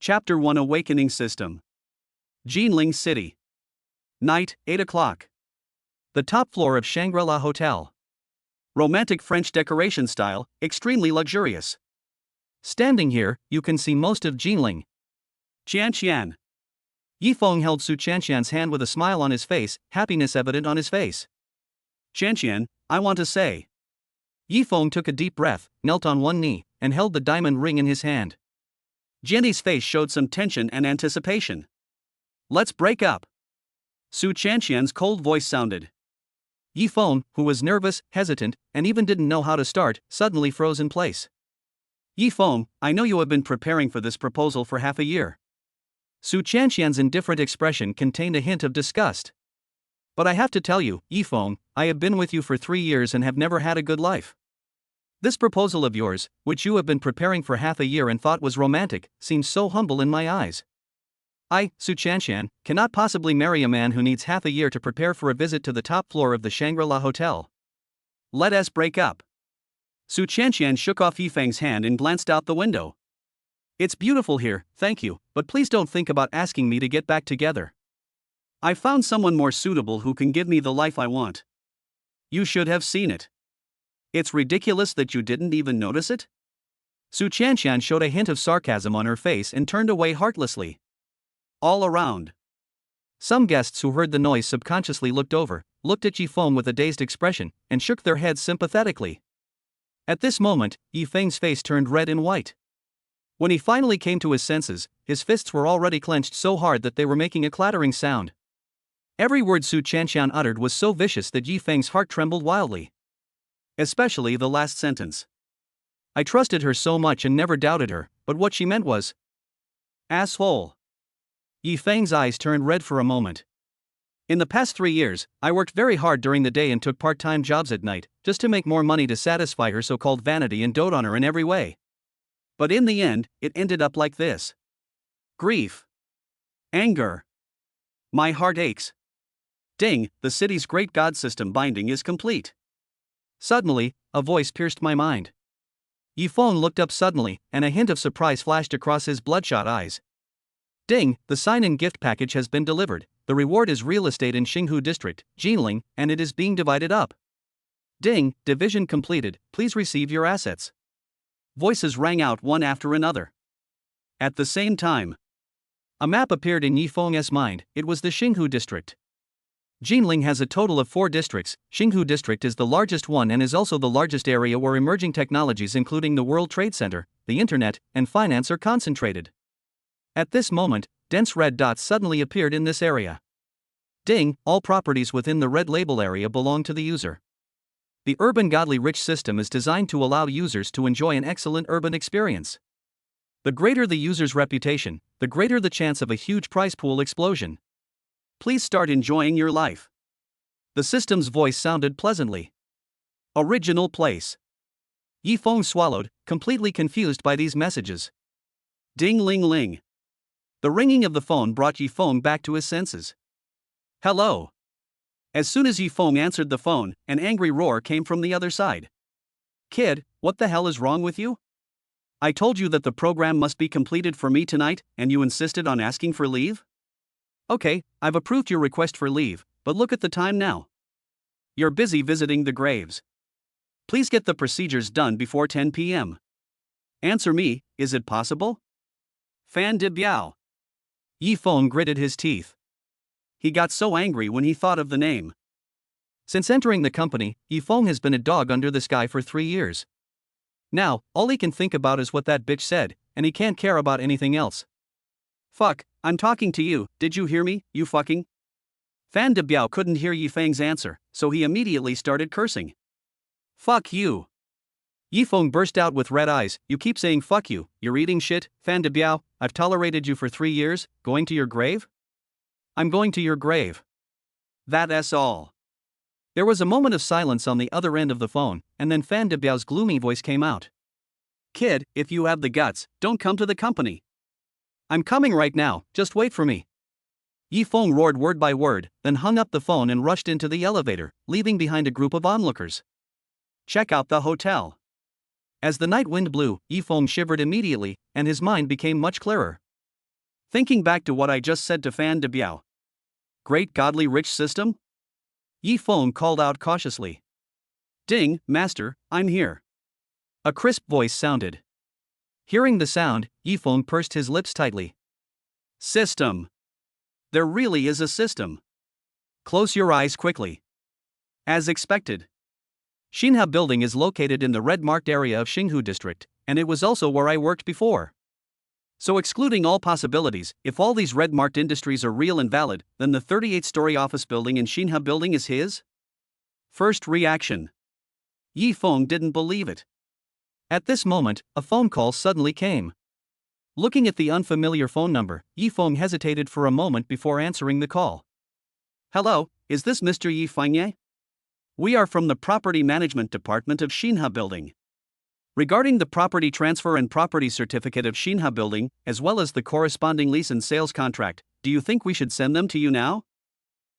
Chapter 1 Awakening System. Jinling City. Night, 8 o'clock. The top floor of Shangri-La Hotel. Romantic French decoration style, extremely luxurious. Standing here, you can see most of Jinling. Qianqian. Yifeng held Su Qianqian's hand with a smile on his face, happiness evident on his face. Qianqian, I want to say. Yifeng took a deep breath, knelt on one knee, and held the diamond ring in his hand. Jenny's face showed some tension and anticipation. Let's break up. Su Qianqian's cold voice sounded. Yifeng, who was nervous, hesitant, and even didn't know how to start, suddenly froze in place. Yifeng, I know you have been preparing for this proposal for half a year. Su Qianqian's indifferent expression contained a hint of disgust. But I have to tell you, Yifeng, I have been with you for 3 years and have never had a good life. This proposal of yours, which you have been preparing for half a year and thought was romantic, seems so humble in my eyes. I, Su Qianqian, cannot possibly marry a man who needs half a year to prepare for a visit to the top floor of the Shangri-La Hotel. Let us break up. Su Qianqian shook off Yifeng's hand and glanced out the window. It's beautiful here, thank you, but please don't think about asking me to get back together. I found someone more suitable who can give me the life I want. You should have seen it. It's ridiculous that you didn't even notice it? Su Qianqian showed a hint of sarcasm on her face and turned away heartlessly. All around. Some guests who heard the noise subconsciously looked over, looked at Yifeng with a dazed expression, and shook their heads sympathetically. At this moment, Yifeng's face turned red and white. When he finally came to his senses, his fists were already clenched so hard that they were making a clattering sound. Every word Su Qianqian uttered was so vicious that Yifeng's heart trembled wildly. Especially the last sentence. I trusted her so much and never doubted her, but what she meant was, asshole. Yifeng's eyes turned red for a moment. In the past 3 years, I worked very hard during the day and took part-time jobs at night, just to make more money to satisfy her so-called vanity and dote on her in every way. But in the end, it ended up like this. Grief. Anger. My heart aches. Ding, the city's great god system binding is complete. Suddenly, a voice pierced my mind. Yifeng looked up suddenly, and a hint of surprise flashed across his bloodshot eyes. Ding, the sign-in gift package has been delivered. The reward is real estate in Xinghu District, Jinling, and it is being divided up. Ding, division completed, please receive your assets. Voices rang out one after another. At the same time, a map appeared in Yifeng's mind. It was the Xinghu District. Jinling has a total of 4 districts. Xinghu District is the largest one and is also the largest area where emerging technologies including the World Trade Center, the Internet, and finance are concentrated. At this moment, dense red dots suddenly appeared in this area. Ding, all properties within the red label area belong to the user. The Urban Godly Rich system is designed to allow users to enjoy an excellent urban experience. The greater the user's reputation, the greater the chance of a huge prize pool explosion. Please start enjoying your life. The system's voice sounded pleasantly. Original place. Yifeng swallowed, completely confused by these messages. Ding ling ling. The ringing of the phone brought Yifeng back to his senses. Hello. As soon as Yifeng answered the phone, an angry roar came from the other side. Kid, what the hell is wrong with you? I told you that the program must be completed for me tonight, and you insisted on asking for leave? Okay, I've approved your request for leave, but look at the time now. You're busy visiting the graves. Please get the procedures done before 10 p.m. Answer me, is it possible? Fan de Biao. Yifeng gritted his teeth. He got so angry when he thought of the name. Since entering the company, Yifeng has been a dog under the sky for 3 years. Now, all he can think about is what that bitch said, and he can't care about anything else. Fuck, I'm talking to you, did you hear me, you fucking? Fan de Biao couldn't hear Yifeng's answer, so he immediately started cursing. Fuck you. Yifeng burst out with red eyes, you keep saying fuck you, you're eating shit, Fan de Biao, I've tolerated you for 3 years, going to your grave? I'm going to your grave. That's all. There was a moment of silence on the other end of the phone, and then Fan de Biao's gloomy voice came out. Kid, if you have the guts, don't come to the company. I'm coming right now, just wait for me. Yifeng roared word by word, then hung up the phone and rushed into the elevator, leaving behind a group of onlookers. Check out the hotel. As the night wind blew, Yifeng shivered immediately, and his mind became much clearer. Thinking back to what I just said to Fan De Biao. Great godly rich system? Yi Feng called out cautiously. Ding, master, I'm here. A crisp voice sounded. Hearing the sound, Yi Feng pursed his lips tightly. System. There really is a system. Close your eyes quickly. As expected. Xinha Building is located in the red-marked area of Xinghu District, and it was also where I worked before. So excluding all possibilities, if all these red-marked industries are real and valid, then the 38-story office building in Xinha Building is his? First reaction. Yi Feng didn't believe it. At this moment, a phone call suddenly came. Looking at the unfamiliar phone number, Yi Feng hesitated for a moment before answering the call. Hello, is this Mr. Yi Fengye? We are from the Property Management Department of Xinha Building. Regarding the property transfer and property certificate of Xinha Building, as well as the corresponding lease and sales contract, do you think we should send them to you now?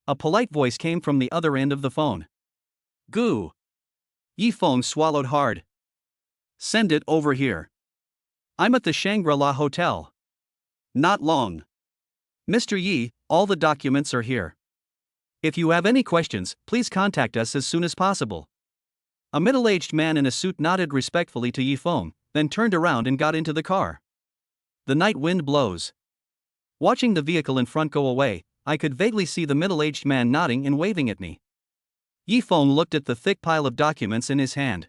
A polite voice came from the other end of the phone. Goo. Yi Feng swallowed hard. Send it over here. I'm at the Shangri-La Hotel. Not long. Mr. Yi, all the documents are here. If you have any questions, please contact us as soon as possible. A middle-aged man in a suit nodded respectfully to Yi Feng, then turned around and got into the car. The night wind blows. Watching the vehicle in front go away, I could vaguely see the middle-aged man nodding and waving at me. Yi Feng looked at the thick pile of documents in his hand.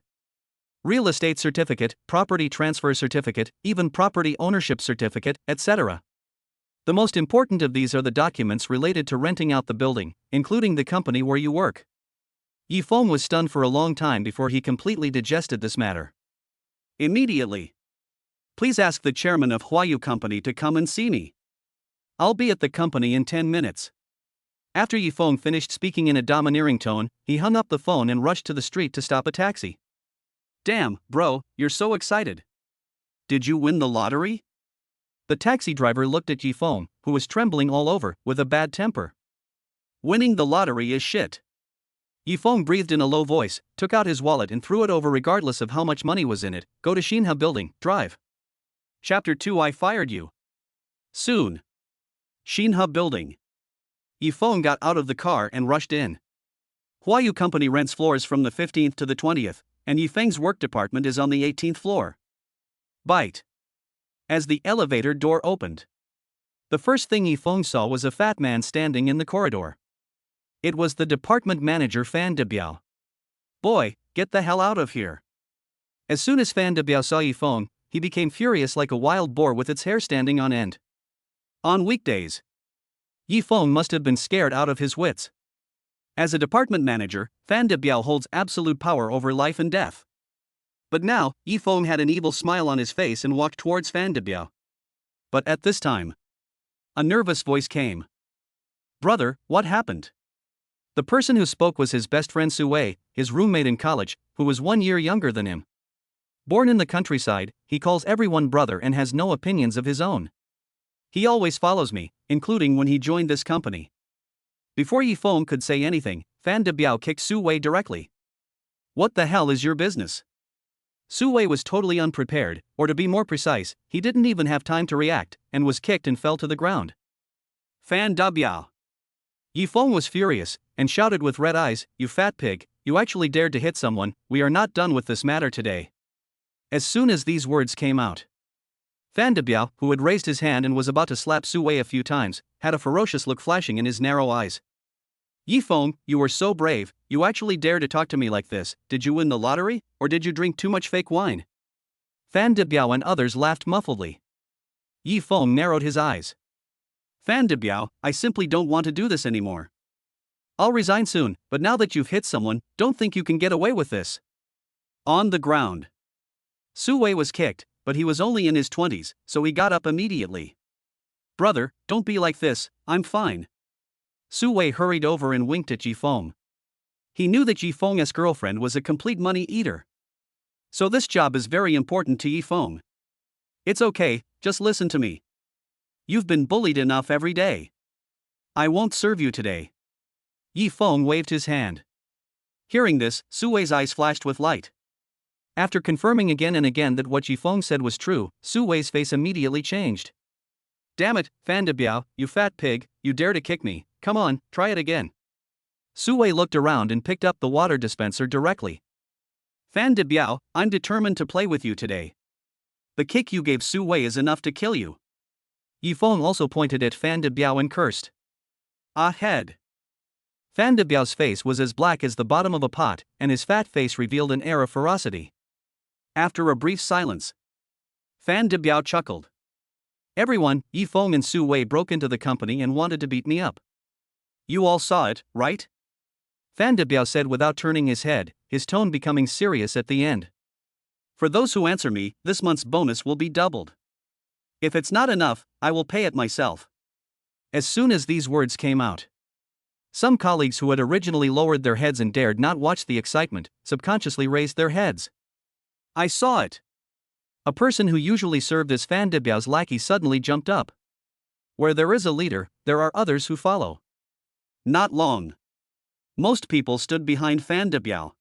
Real estate certificate, property transfer certificate, even property ownership certificate, etc. The most important of these are the documents related to renting out the building, including the company where you work. Yi Feng was stunned for a long time before he completely digested this matter. Immediately. Please ask the chairman of Huayu Company to come and see me. I'll be at the company in 10 minutes. After Yi Feng finished speaking in a domineering tone, he hung up the phone and rushed to the street to stop a taxi. Damn, bro, you're so excited. Did you win the lottery? The taxi driver looked at Yi Feng, who was trembling all over, with a bad temper. Winning the lottery is shit. Yi Feng breathed in a low voice, took out his wallet and threw it over regardless of how much money was in it. Go to Xinha Building, drive. Chapter 2 I fired you. Soon. Xinha Building. Yi Feng got out of the car and rushed in. Huayu Company rents floors from the 15th to the 20th, and Yi Feng's work department is on the 18th floor. Bite. As the elevator door opened, the first thing Yi Feng saw was a fat man standing in the corridor. It was the department manager Fan De Biao. Boy, get the hell out of here. As soon as Fan De Biao saw Yi Feng, he became furious like a wild boar with its hair standing on end. On weekdays, Yi Feng must have been scared out of his wits. As a department manager, Fan De Biao holds absolute power over life and death. But now, Yi Feng had an evil smile on his face and walked towards Fan De Biao. But at this time, a nervous voice came. Brother, what happened? The person who spoke was his best friend Su Wei, his roommate in college, who was 1 year younger than him. Born in the countryside, he calls everyone brother and has no opinions of his own. He always follows me, including when he joined this company. Before Yi Feng could say anything, Fan De Biao kicked Su Wei directly. What the hell is your business? Su Wei was totally unprepared, or to be more precise, he didn't even have time to react, and was kicked and fell to the ground. Fan De Biao. Yi Feng was furious, and shouted with red eyes, You fat pig, you actually dared to hit someone, we are not done with this matter today. As soon as these words came out, Fan De Biao, who had raised his hand and was about to slap Su Wei a few times, had a ferocious look flashing in his narrow eyes. Yi Feng, you were so brave, you actually dared to talk to me like this. Did you win the lottery, or did you drink too much fake wine? Fan De Biao and others laughed muffledly. Yi Feng narrowed his eyes. Fan De Biao, I simply don't want to do this anymore. I'll resign soon, but now that you've hit someone, don't think you can get away with this. On the ground. Su Wei was kicked, but he was only in his 20s, so he got up immediately. Brother, don't be like this, I'm fine. Su Wei hurried over and winked at Yi Feng. He knew that Yi Feng's girlfriend was a complete money eater. So this job is very important to Yi Feng. It's okay, just listen to me. You've been bullied enough every day. I won't serve you today. Yi Feng waved his hand. Hearing this, Su Wei's eyes flashed with light. After confirming again and again that what Yi Feng said was true, Su Wei's face immediately changed. Damn it, Fan Debiao, you fat pig, you dare to kick me, come on, try it again. Su Wei looked around and picked up the water dispenser directly. Fan Debiao, I'm determined to play with you today. The kick you gave Su Wei is enough to kill you. Yifeng also pointed at Fan Debiao and cursed. Ahead. Fan Debiao's face was as black as the bottom of a pot, and his fat face revealed an air of ferocity. After a brief silence, Fan Debiao chuckled. Everyone, Yifeng and Su Wei broke into the company and wanted to beat me up. You all saw it, right? Fan Debiao said without turning his head, his tone becoming serious at the end. For those who answer me, this month's bonus will be doubled. If it's not enough, I will pay it myself. As soon as these words came out, some colleagues who had originally lowered their heads and dared not watch the excitement, subconsciously raised their heads. I saw it. A person who usually served as Fan Debiao's lackey suddenly jumped up. Where there is a leader, there are others who follow. Not long. Most people stood behind Fan Debiao.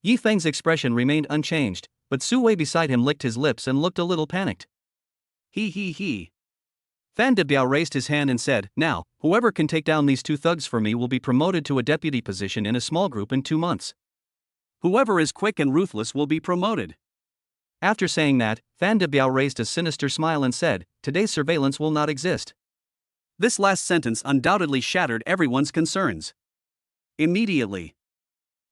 Yifeng's expression remained unchanged, but Su Wei beside him licked his lips and looked a little panicked. He. Fan Debiao raised his hand and said, now, whoever can take down these two thugs for me will be promoted to a deputy position in a small group in 2 months. Whoever is quick and ruthless will be promoted. After saying that, Fan Debiao raised a sinister smile and said, today's surveillance will not exist. This last sentence undoubtedly shattered everyone's concerns. Immediately,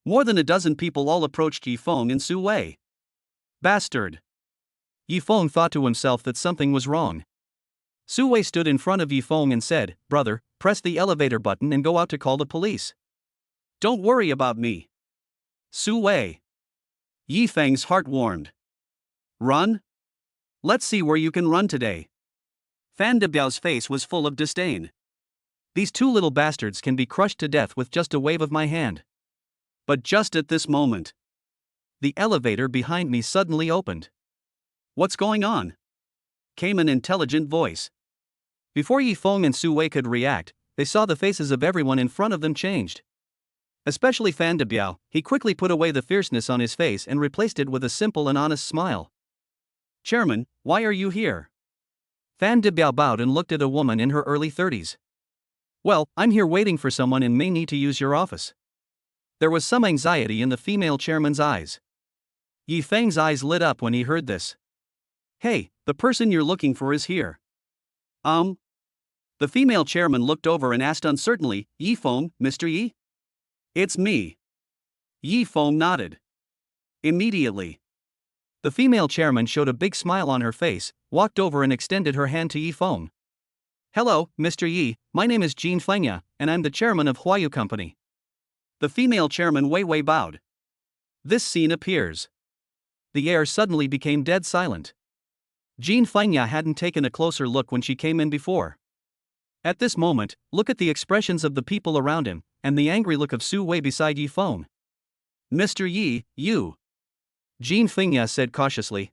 more than a dozen people all approached Yifeng and Su Wei. Bastard. Yifeng thought to himself that something was wrong. Su Wei stood in front of Yifeng and said, brother, press the elevator button and go out to call the police. Don't worry about me. Su Wei. Yifeng's heart warmed. Run? Let's see where you can run today. Fan Debiao's face was full of disdain. These two little bastards can be crushed to death with just a wave of my hand. But just at this moment, the elevator behind me suddenly opened. What's going on? Came an intelligent voice. Before Yifeng and Su Wei could react, they saw the faces of everyone in front of them changed. Especially Fan Debiao, he quickly put away the fierceness on his face and replaced it with a simple and honest smile. Chairman, why are you here? Fan Debiao bowed and looked at a woman in her early 30s. Well, I'm here waiting for someone and may need to use your office. There was some anxiety in the female chairman's eyes. Yifeng's eyes lit up when he heard this. Hey, the person you're looking for is here. The female chairman looked over and asked uncertainly, Yifeng, Mr. Yi? It's me. Yifeng nodded. Immediately, the female chairman showed a big smile on her face, walked over and extended her hand to Yifeng. Hello, Mr. Yi, my name is Jean Fengya, and I'm the chairman of Huayu Company. The female chairman Wei bowed. This scene appears. The air suddenly became dead silent. Jean Fengya hadn't taken a closer look when she came in before. At this moment, look at the expressions of the people around him, and the angry look of Su Wei beside Yifeng. Mr. Yi, you. Jean Fengya said cautiously.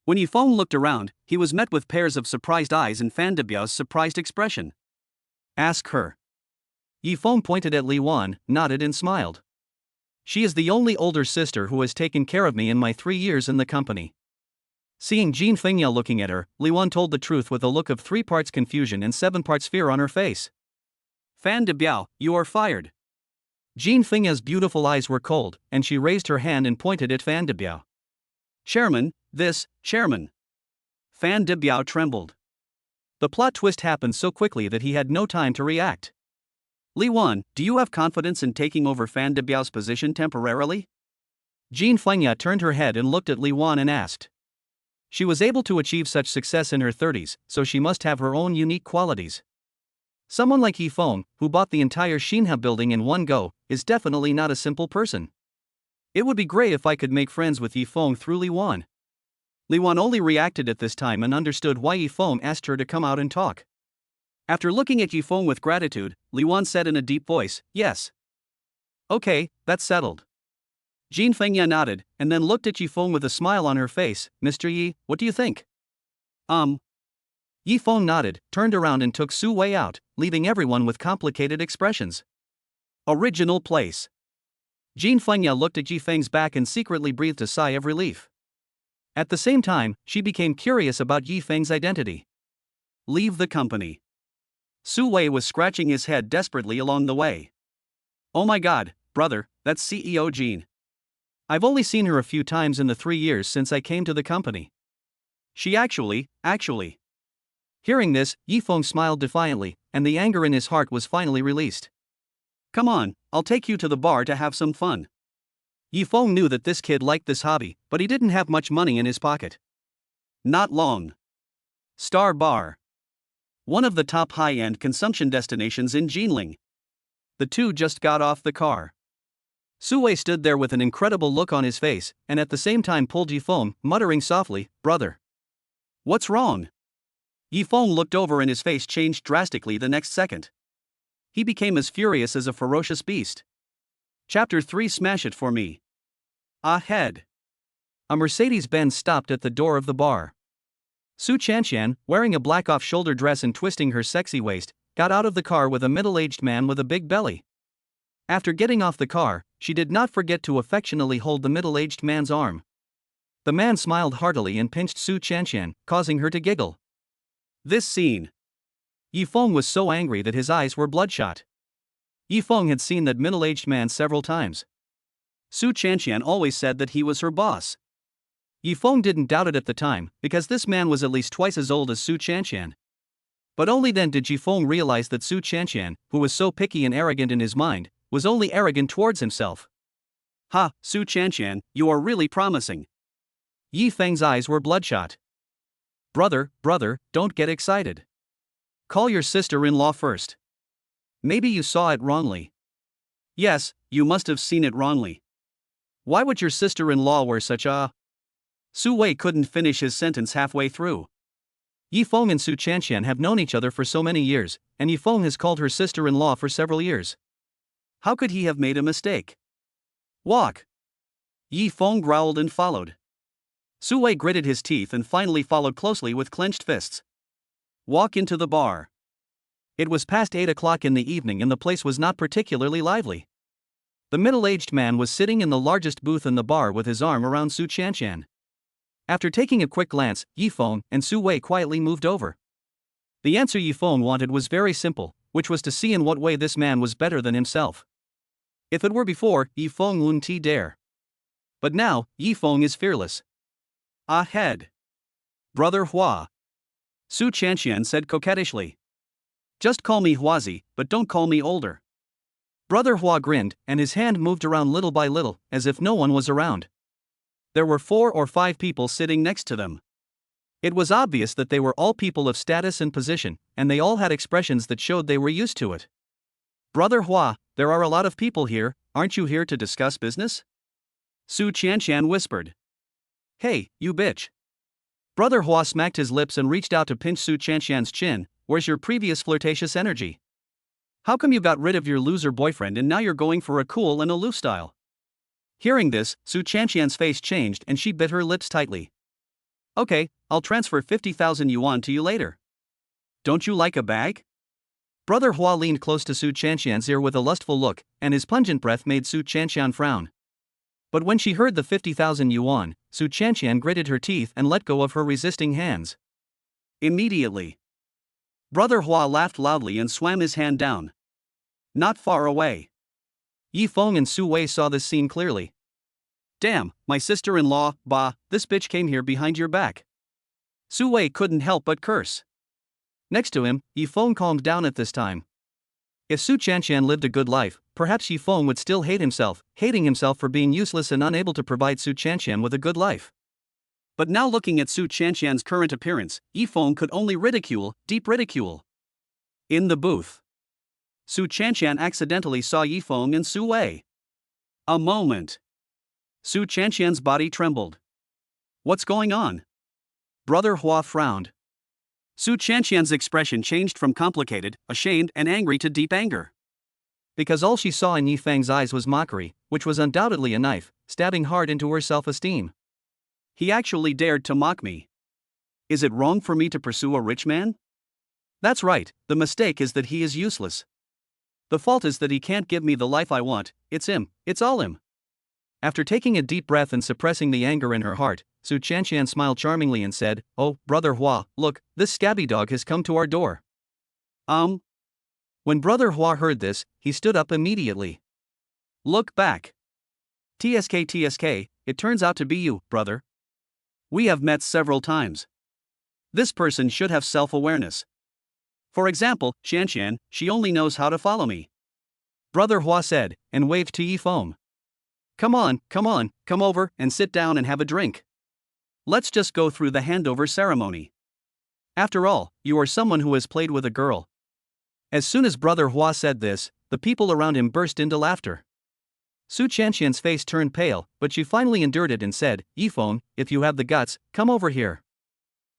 When Yifeng looked around, he was met with pairs of surprised eyes and Fan Debiao's surprised expression. Ask her. Yifeng pointed at Li Wan, nodded and smiled. She is the only older sister who has taken care of me in my 3 years in the company. Seeing Jean Fengya looking at her, Li Wan told the truth with a look of 3 parts confusion and 7 parts fear on her face. Fan Debiao, you are fired. Jean Fengya's beautiful eyes were cold, and she raised her hand and pointed at Fan Debiao. Chairman. Fan Debiao trembled. The plot twist happened so quickly that he had no time to react. Li Wan, do you have confidence in taking over Fan Debiao's position temporarily? Jean Fengya turned her head and looked at Li Wan and asked. She was able to achieve such success in her 30s, so she must have her own unique qualities. Someone like Yifeng, who bought the entire Xinhe building in one go, is definitely not a simple person. It would be great if I could make friends with Yifeng through Li Wan. Li Wan only reacted at this time and understood why Yifeng asked her to come out and talk. After looking at Yifeng with gratitude, Li Wan said in a deep voice, yes. Okay, that's settled. Jean Fengya nodded, and then looked at Yifeng with a smile on her face. Mr. Yi, what do you think? Yifeng nodded, turned around and took Su Wei out, leaving everyone with complicated expressions. Original place. Jean Fengya looked at Yifeng's back and secretly breathed a sigh of relief. At the same time, she became curious about Yifeng's identity. leave the company. Su Wei was scratching his head desperately along the way. Oh my god, brother, that's CEO Jean. I've only seen her a few times in the 3 years since I came to the company. She actually. Hearing this, Yifeng smiled defiantly, and the anger in his heart was finally released. Come on, I'll take you to the bar to have some fun. Yifeng knew that this kid liked this hobby, but he didn't have much money in his pocket. Not long. Star Bar. One of the top high-end consumption destinations in Jinling. The two just got off the car. Su Wei stood there with an incredible look on his face, and at the same time pulled Yifeng, muttering softly, "Brother. What's wrong?" Yifeng looked over and his face changed drastically the next second. He became as furious as a ferocious beast. Chapter 3 Smash It For Me. Ahead. A Mercedes-Benz stopped at the door of the bar. Su Chanshan, wearing a black off-shoulder dress and twisting her sexy waist, got out of the car with a middle-aged man with a big belly. After getting off the car, she did not forget to affectionately hold the middle-aged man's arm. The man smiled heartily and pinched Su Chanshan, causing her to giggle. This scene. Yifeng was so angry that his eyes were bloodshot. Yifeng had seen that middle-aged man several times. Su Chanshan always said that he was her boss. Yifeng didn't doubt it at the time, because this man was at least twice as old as Su Chanshan. But only then did Yifeng realize that Su Chanshan, who was so picky and arrogant in his mind, was only arrogant towards himself. Ha, Su Chanshan, you are really promising. Yifeng's eyes were bloodshot. Brother, don't get excited. Call your sister-in-law first. Maybe you saw it wrongly. Yes, you must have seen it wrongly. Why would your sister-in-law wear such a... Su Wei couldn't finish his sentence halfway through. Yifeng and Su Chanshan have known each other for so many years, and Yifeng has called her sister-in-law for several years. How could he have made a mistake? Walk. Yifeng growled and followed. Su Wei gritted his teeth and finally followed closely with clenched fists. Walk into the bar. It was past 8 o'clock in the evening and the place was not particularly lively. The middle-aged man was sitting in the largest booth in the bar with his arm around Su Chanshan. After taking a quick glance, Yifeng and Su Wei quietly moved over. The answer Yifeng wanted was very simple, which was to see in what way this man was better than himself. If it were before, Yifeng wouldn't dare. But now, Yifeng is fearless. Ahead. Brother Hua. Su Chanshan said coquettishly. Just call me Huazi, but don't call me older. Brother Hua grinned, and his hand moved around little by little, as if no one was around. There were 4 or 5 people sitting next to them. It was obvious that they were all people of status and position, and they all had expressions that showed they were used to it. Brother Hua, there are a lot of people here, aren't you here to discuss business? Su Chanshan whispered. Hey, you bitch. Brother Hua smacked his lips and reached out to pinch Su Chanshan's chin. Where's your previous flirtatious energy? How come you got rid of your loser boyfriend and now you're going for a cool and aloof style? Hearing this, Su Chanshan's face changed and she bit her lips tightly. Okay, I'll transfer 50,000 yuan to you later. Don't you like a bag? Brother Hua leaned close to Su Chanshan's ear with a lustful look, and his pungent breath made Su Chanshan frown. But when she heard the 50,000 yuan, Su Chanshan gritted her teeth and let go of her resisting hands. Immediately. Brother Hua laughed loudly and swam his hand down. Not far away. Yifeng and Su Wei saw this scene clearly. Damn, my sister-in-law, bah, this bitch came here behind your back. Su Wei couldn't help but curse. Next to him, Yifeng calmed down at this time. If Su Chanshan lived a good life, perhaps Yifeng would still hating himself for being useless and unable to provide Su Chanshan with a good life. But now looking at Su Chanshan's current appearance, Yifeng could only deep ridicule. In the booth. Su Chanshan accidentally saw Yifeng and Su Wei. A moment. Su Chanshan's body trembled. What's going on? Brother Hua frowned. Su Chanshan's expression changed from complicated, ashamed, and angry to deep anger. Because all she saw in Yifeng's eyes was mockery, which was undoubtedly a knife, stabbing hard into her self-esteem. He actually dared to mock me. Is it wrong for me to pursue a rich man? That's right, the mistake is that he is useless. The fault is that he can't give me the life I want, it's him, it's all him. After taking a deep breath and suppressing the anger in her heart, Su Chanshan smiled charmingly and said, "Oh, Brother Hua, look, this scabby dog has come to our door." When Brother Hua heard this, he stood up immediately. "Look back. TSK, it turns out to be you, brother. We have met several times. This person should have self-awareness. For example, Shanshan, she only knows how to follow me." Brother Hua said, and waved to Yifeng. Come on, come over and sit down and have a drink. Let's just go through the handover ceremony. After all, you are someone who has played with a girl." As soon as Brother Hua said this, the people around him burst into laughter. Su Chanshan's face turned pale, but she finally endured it and said, "Yifeng, if you have the guts, come over here.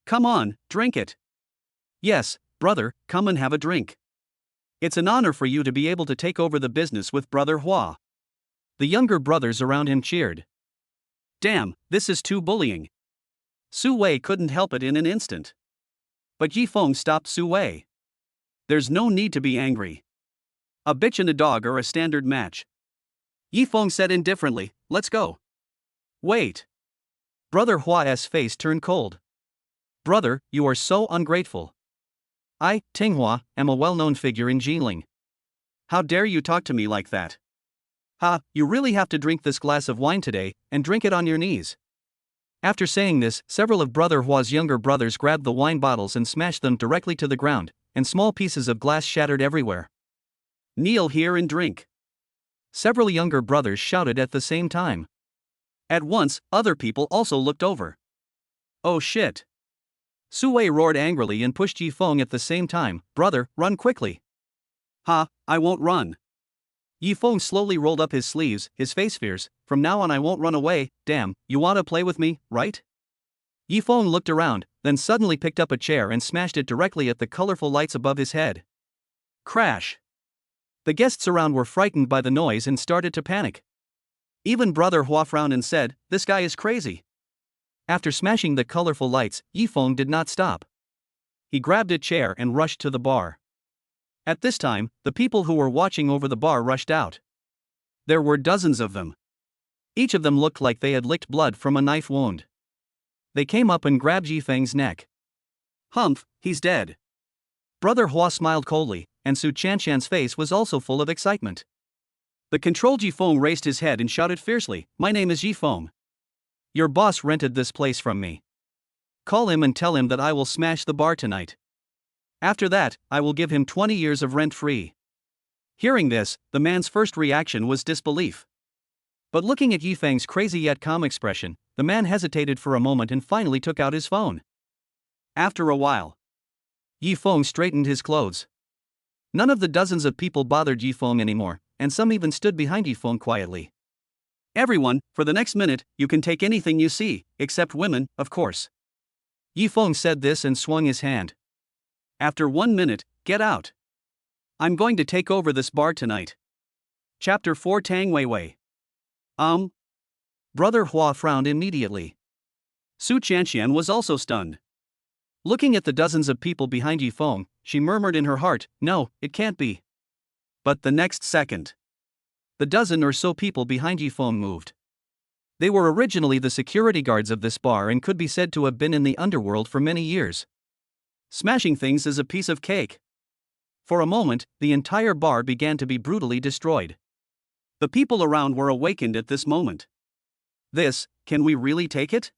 Come on, drink it." "Yes, brother, come and have a drink. It's an honor for you to be able to take over the business with Brother Hua." The younger brothers around him cheered. "Damn, this is too bullying." Su Wei couldn't help it in an instant. But Yifeng stopped Su Wei. "There's no need to be angry. A bitch and a dog are a standard match." Yifeng said indifferently, "Let's go." "Wait." Brother Hua's face turned cold. "Brother, you are so ungrateful. I, Tinghua, am a well-known figure in Jinling. How dare you talk to me like that? Ha, you really have to drink this glass of wine today, and drink it on your knees." After saying this, several of Brother Hua's younger brothers grabbed the wine bottles and smashed them directly to the ground, and small pieces of glass shattered everywhere. "Kneel here and drink." Several younger brothers shouted at the same time. At once, other people also looked over. "Oh shit." Su Wei roared angrily and pushed Yifeng at the same time. "Brother, run quickly." "Ha, I won't run." Yifeng slowly rolled up his sleeves, his face fierce. "From now on I won't run away. Damn, you wanna play with me, right?" Yifeng looked around, then suddenly picked up a chair and smashed it directly at the colorful lights above his head. Crash! The guests around were frightened by the noise and started to panic. Even Brother Hua frowned and said, "This guy is crazy." After smashing the colorful lights, Yifeng did not stop. He grabbed a chair and rushed to the bar. At this time, the people who were watching over the bar rushed out. There were dozens of them. Each of them looked like they had licked blood from a knife wound. They came up and grabbed Yifeng's neck. "Humph, he's dead." Brother Hua smiled coldly, and Su Chanshan's face was also full of excitement. The controlled Yifeng raised his head and shouted fiercely, "My name is Yifeng. Your boss rented this place from me. Call him and tell him that I will smash the bar tonight. After that, I will give him 20 years of rent-free." Hearing this, the man's first reaction was disbelief. But looking at Yifeng's crazy yet calm expression, the man hesitated for a moment and finally took out his phone. After a while, Yifeng straightened his clothes. None of the dozens of people bothered Yifeng anymore, and some even stood behind Yifeng quietly. "Everyone, for the next minute, you can take anything you see, except women, of course." Yifeng said this and swung his hand. "After 1 minute, get out. I'm going to take over this bar tonight." Chapter 4 Tang Weiwei. Brother Hua frowned immediately. Su Chanshan was also stunned. Looking at the dozens of people behind Yifeng, she murmured in her heart, "No, it can't be." But the next second, the dozen or so people behind Yifeng moved. They were originally the security guards of this bar and could be said to have been in the underworld for many years. Smashing things is a piece of cake. For a moment, the entire bar began to be brutally destroyed. The people around were awakened at this moment. Can we really take it?"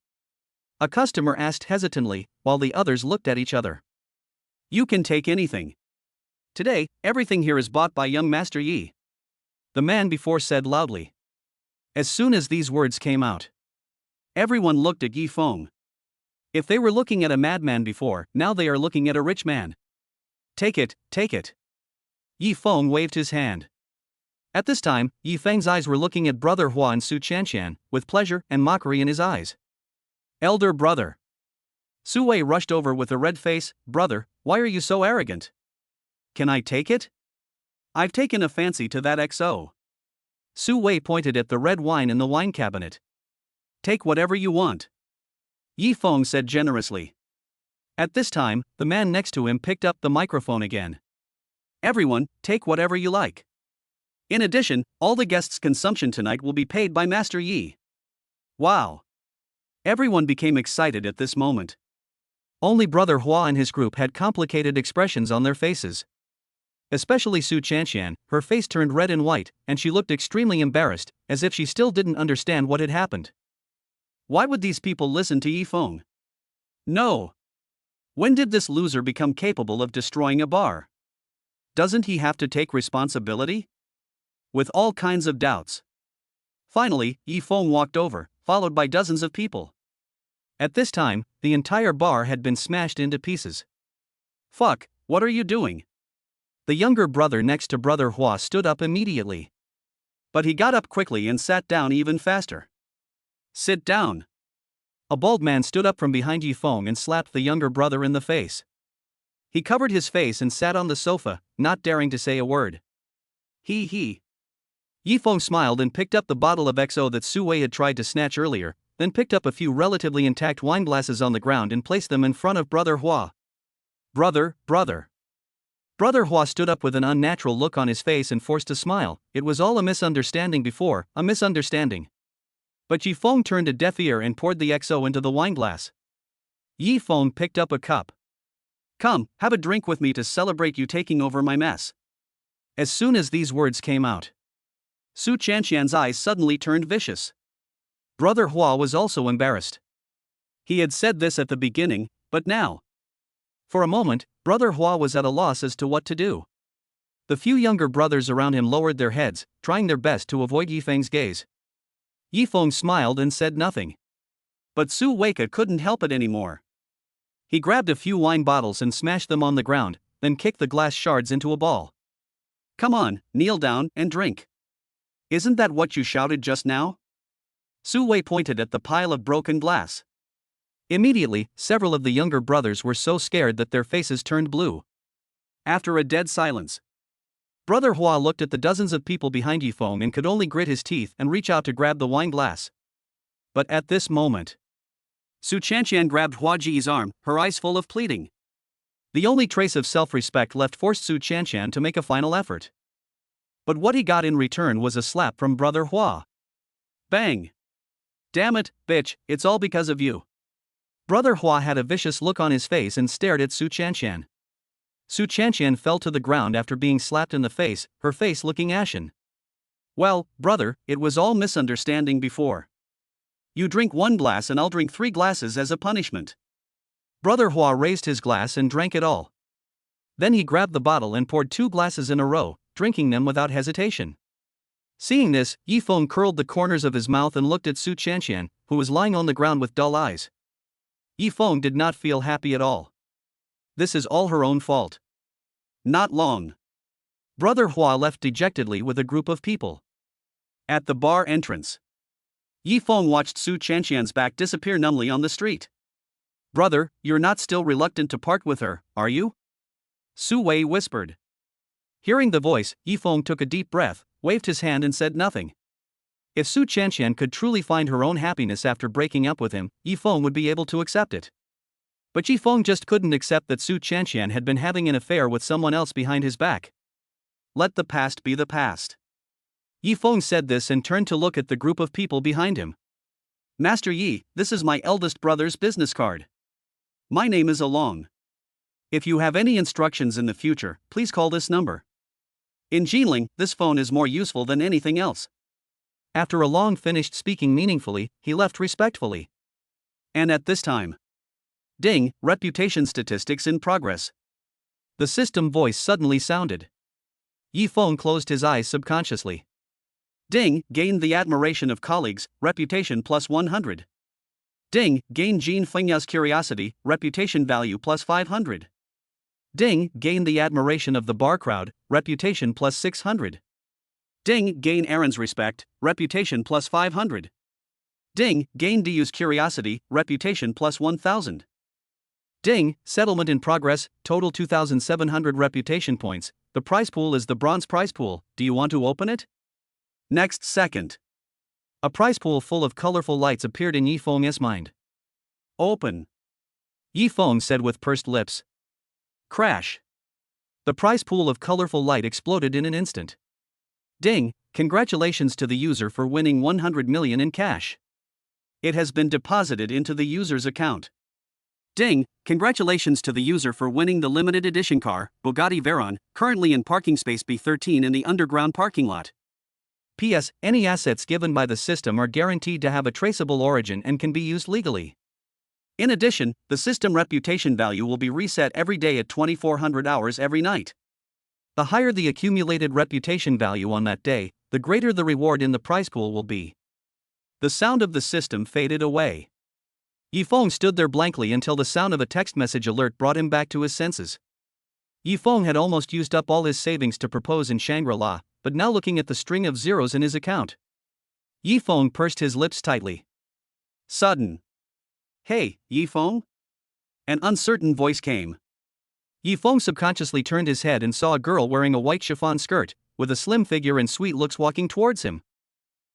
A customer asked hesitantly, while the others looked at each other. "You can take anything. Today, everything here is bought by young Master Yi," the man before said loudly. As soon as these words came out, everyone looked at Yifeng. If they were looking at a madman before, now they are looking at a rich man. Take it, take it." Yifeng waved his hand. At this time, Yifeng's eyes were looking at Brother Hua and Su Chanshan, with pleasure and mockery in his eyes. "Elder brother." Su Wei rushed over with a red face. "Brother, why are you so arrogant? Can I take it? I've taken a fancy to that XO. Su Wei pointed at the red wine in the wine cabinet. "Take whatever you want," Yifeng said generously. At this time, the man next to him picked up the microphone again. "Everyone, take whatever you like. In addition, all the guests' consumption tonight will be paid by Master Yi." Wow! Everyone became excited at this moment. Only Brother Hua and his group had complicated expressions on their faces. Especially Su Chanshan, her face turned red and white, and she looked extremely embarrassed, as if she still didn't understand what had happened. Why would these people listen to Yifeng? No. When did this loser become capable of destroying a bar? Doesn't he have to take responsibility? With all kinds of doubts. Finally, Yifeng walked over, followed by dozens of people. At this time, the entire bar had been smashed into pieces. Fuck, what are you doing? The younger brother next to Brother Hua stood up immediately. But he got up quickly and sat down even faster. Sit down. A bald man stood up from behind Yifeng and slapped the younger brother in the face. He covered his face and sat on the sofa, not daring to say a word. He. Yifeng smiled and picked up the bottle of XO that Su Wei had tried to snatch earlier, then picked up a few relatively intact wine glasses on the ground and placed them in front of Brother Hua. Brother. Brother Hua stood up with an unnatural look on his face and forced a smile. It was all a misunderstanding before, a misunderstanding. But Yifeng turned a deaf ear and poured the XO into the wine glass. Yifeng picked up a cup. Come, have a drink with me to celebrate you taking over my mess. As soon as these words came out, Su Chanshan's eyes suddenly turned vicious. Brother Hua was also embarrassed. He had said this at the beginning, but now. For a moment, Brother Hua was at a loss as to what to do. The few younger brothers around him lowered their heads, trying their best to avoid Yifeng's gaze. Yifeng smiled and said nothing. But Su Weika couldn't help it anymore. He grabbed a few wine bottles and smashed them on the ground, then kicked the glass shards into a ball. Come on, kneel down and drink. Isn't that what you shouted just now? Su Wei pointed at the pile of broken glass. Immediately, several of the younger brothers were so scared that their faces turned blue. After a dead silence, Brother Hua looked at the dozens of people behind Yifeng and could only grit his teeth and reach out to grab the wine glass. But at this moment, Su Chanshan grabbed Hua Ji's arm, her eyes full of pleading. The only trace of self-respect left forced Su Chanshan to make a final effort. But what he got in return was a slap from Brother Hua. Bang! Damn it, bitch, it's all because of you. Brother Hua had a vicious look on his face and stared at Su Chanshan. Su Chanshan fell to the ground after being slapped in the face, her face looking ashen. Well, brother, it was all misunderstanding before. You drink one glass and I'll drink 3 glasses as a punishment. Brother Hua raised his glass and drank it all. Then he grabbed the bottle and poured 2 glasses in a row, drinking them without hesitation. Seeing this, Yifeng curled the corners of his mouth and looked at Su Chanshan, who was lying on the ground with dull eyes. Yifeng did not feel happy at all. This is all her own fault. Not long. Brother Hua left dejectedly with a group of people. At the bar entrance, Yifeng watched Su Chanshan's back disappear numbly on the street. Brother, you're not still reluctant to part with her, are you? Su Wei whispered. Hearing the voice, Yifeng took a deep breath, waved his hand and said nothing. If Su Chanshan could truly find her own happiness after breaking up with him, Yifeng would be able to accept it. But Yifeng just couldn't accept that Su Chanshan had been having an affair with someone else behind his back. Let the past be the past. Yifeng said this and turned to look at the group of people behind him. Master Yi, this is my eldest brother's business card. My name is Along. If you have any instructions in the future, please call this number. In Jinling, this phone is more useful than anything else. After Along finished speaking meaningfully, he left respectfully. And at this time, ding, reputation statistics in progress. The system voice suddenly sounded. Yifeng closed his eyes subconsciously. Ding, gained the admiration of colleagues, reputation plus 100. Ding, gained Jean Fengya's curiosity, reputation value plus 500. Ding, gain the admiration of the bar crowd, reputation plus 600. Ding, gain Aaron's respect, reputation plus 500. Ding, gain Diu's curiosity, reputation plus 1000. Ding, settlement in progress, total 2,700 reputation points. The prize pool is the bronze prize pool. Do you want to open it? Next second, a prize pool full of colorful lights appeared in Yifeng's mind. Open. Yifeng said with pursed lips. Crash. The prize pool of colorful light exploded in an instant. Ding, congratulations to the user for winning 100 million in cash. It has been deposited into the user's account. Ding! Congratulations to the user for winning the limited edition car, Bugatti Veyron, currently in parking space B13 in the underground parking lot. P.S. Any assets given by the system are guaranteed to have a traceable origin and can be used legally. In addition, the system reputation value will be reset every day at 2400 hours every night. The higher the accumulated reputation value on that day, the greater the reward in the prize pool will be. The sound of the system faded away. Yifeng stood there blankly until the sound of a text message alert brought him back to his senses. Yifeng had almost used up all his savings to propose in Shangri-La, but now looking at the string of zeros in his account, Yifeng pursed his lips tightly. Sudden. Hey, Yifeng? An uncertain voice came. Yifeng subconsciously turned his head and saw a girl wearing a white chiffon skirt, with a slim figure and sweet looks walking towards him.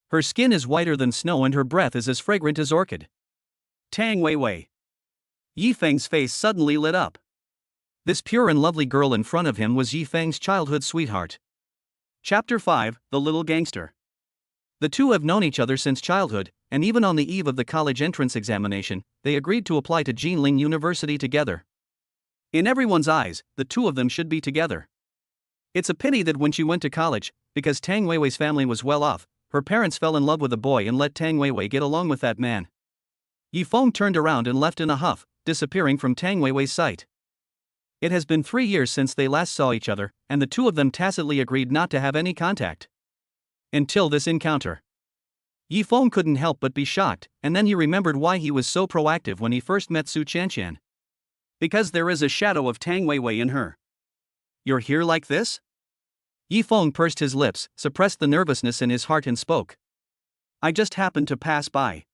Her skin is whiter than snow and her breath is as fragrant as orchid. Tang Weiwei. Yifeng's face suddenly lit up. This pure and lovely girl in front of him was Yifeng's childhood sweetheart. Chapter 5, The Little Gangster. The two have known each other since childhood, and even on the eve of the college entrance examination, they agreed to apply to Jinling University together. In everyone's eyes, the two of them should be together. It's a pity that when she went to college, because Tang Weiwei's family was well off, her parents fell in love with a boy and let Tang Weiwei get along with that man. Yifeng turned around and left in a huff, disappearing from Tang Weiwei's sight. It has been 3 years since they last saw each other, and the two of them tacitly agreed not to have any contact. Until this encounter. Yifeng couldn't help but be shocked, and then he remembered why he was so proactive when he first met Su Chanshan. Because there is a shadow of Tang Weiwei in her. You're here like this? Yifeng pursed his lips, suppressed the nervousness in his heart and spoke. I just happened to pass by.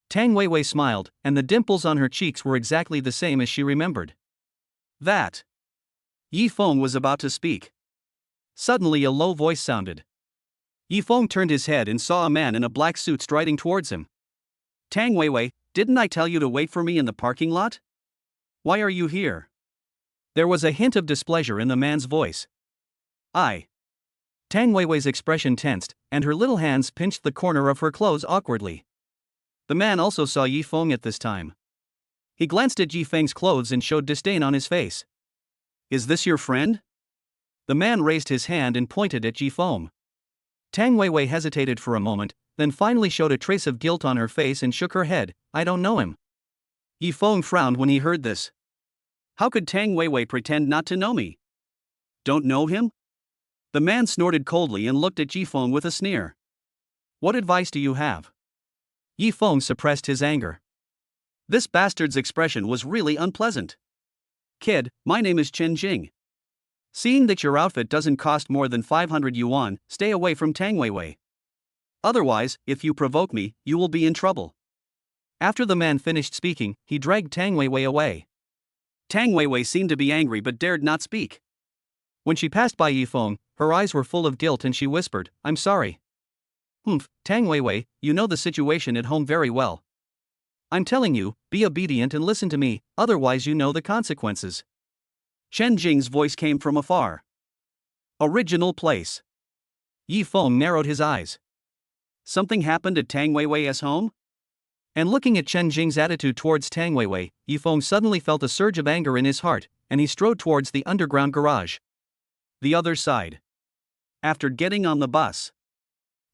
Tang Weiwei smiled, and the dimples on her cheeks were exactly the same as she remembered. That. Yifeng was about to speak. Suddenly a low voice sounded. Yifeng turned his head and saw a man in a black suit striding towards him. Tang Weiwei, didn't I tell you to wait for me in the parking lot? Why are you here? There was a hint of displeasure in the man's voice. Tang Weiwei's expression tensed, and her little hands pinched the corner of her clothes awkwardly. The man also saw Yifeng at this time. He glanced at Yifeng's clothes and showed disdain on his face. Is this your friend? The man raised his hand and pointed at Yifeng. Tang Weiwei hesitated for a moment, then finally showed a trace of guilt on her face and shook her head. I don't know him. Yifeng frowned when he heard this. How could Tang Weiwei pretend not to know me? Don't know him? The man snorted coldly and looked at Yifeng with a sneer. What advice do you have? Yifeng suppressed his anger. This bastard's expression was really unpleasant. Kid, my name is Chen Jing. Seeing that your outfit doesn't cost more than 500 yuan, stay away from Tang Weiwei. Otherwise, if you provoke me, you will be in trouble. After the man finished speaking, he dragged Tang Weiwei away. Tang Weiwei seemed to be angry but dared not speak. When she passed by Yifeng, her eyes were full of guilt and she whispered, I'm sorry. Tang Weiwei, you know the situation at home very well. I'm telling you, be obedient and listen to me, otherwise you know the consequences. Chen Jing's voice came from afar. Original place. Yifeng narrowed his eyes. Something happened at Tang Weiwei's home? And looking at Chen Jing's attitude towards Tang Weiwei, Yifeng suddenly felt a surge of anger in his heart, and he strode towards the underground garage. The other side. After getting on the bus,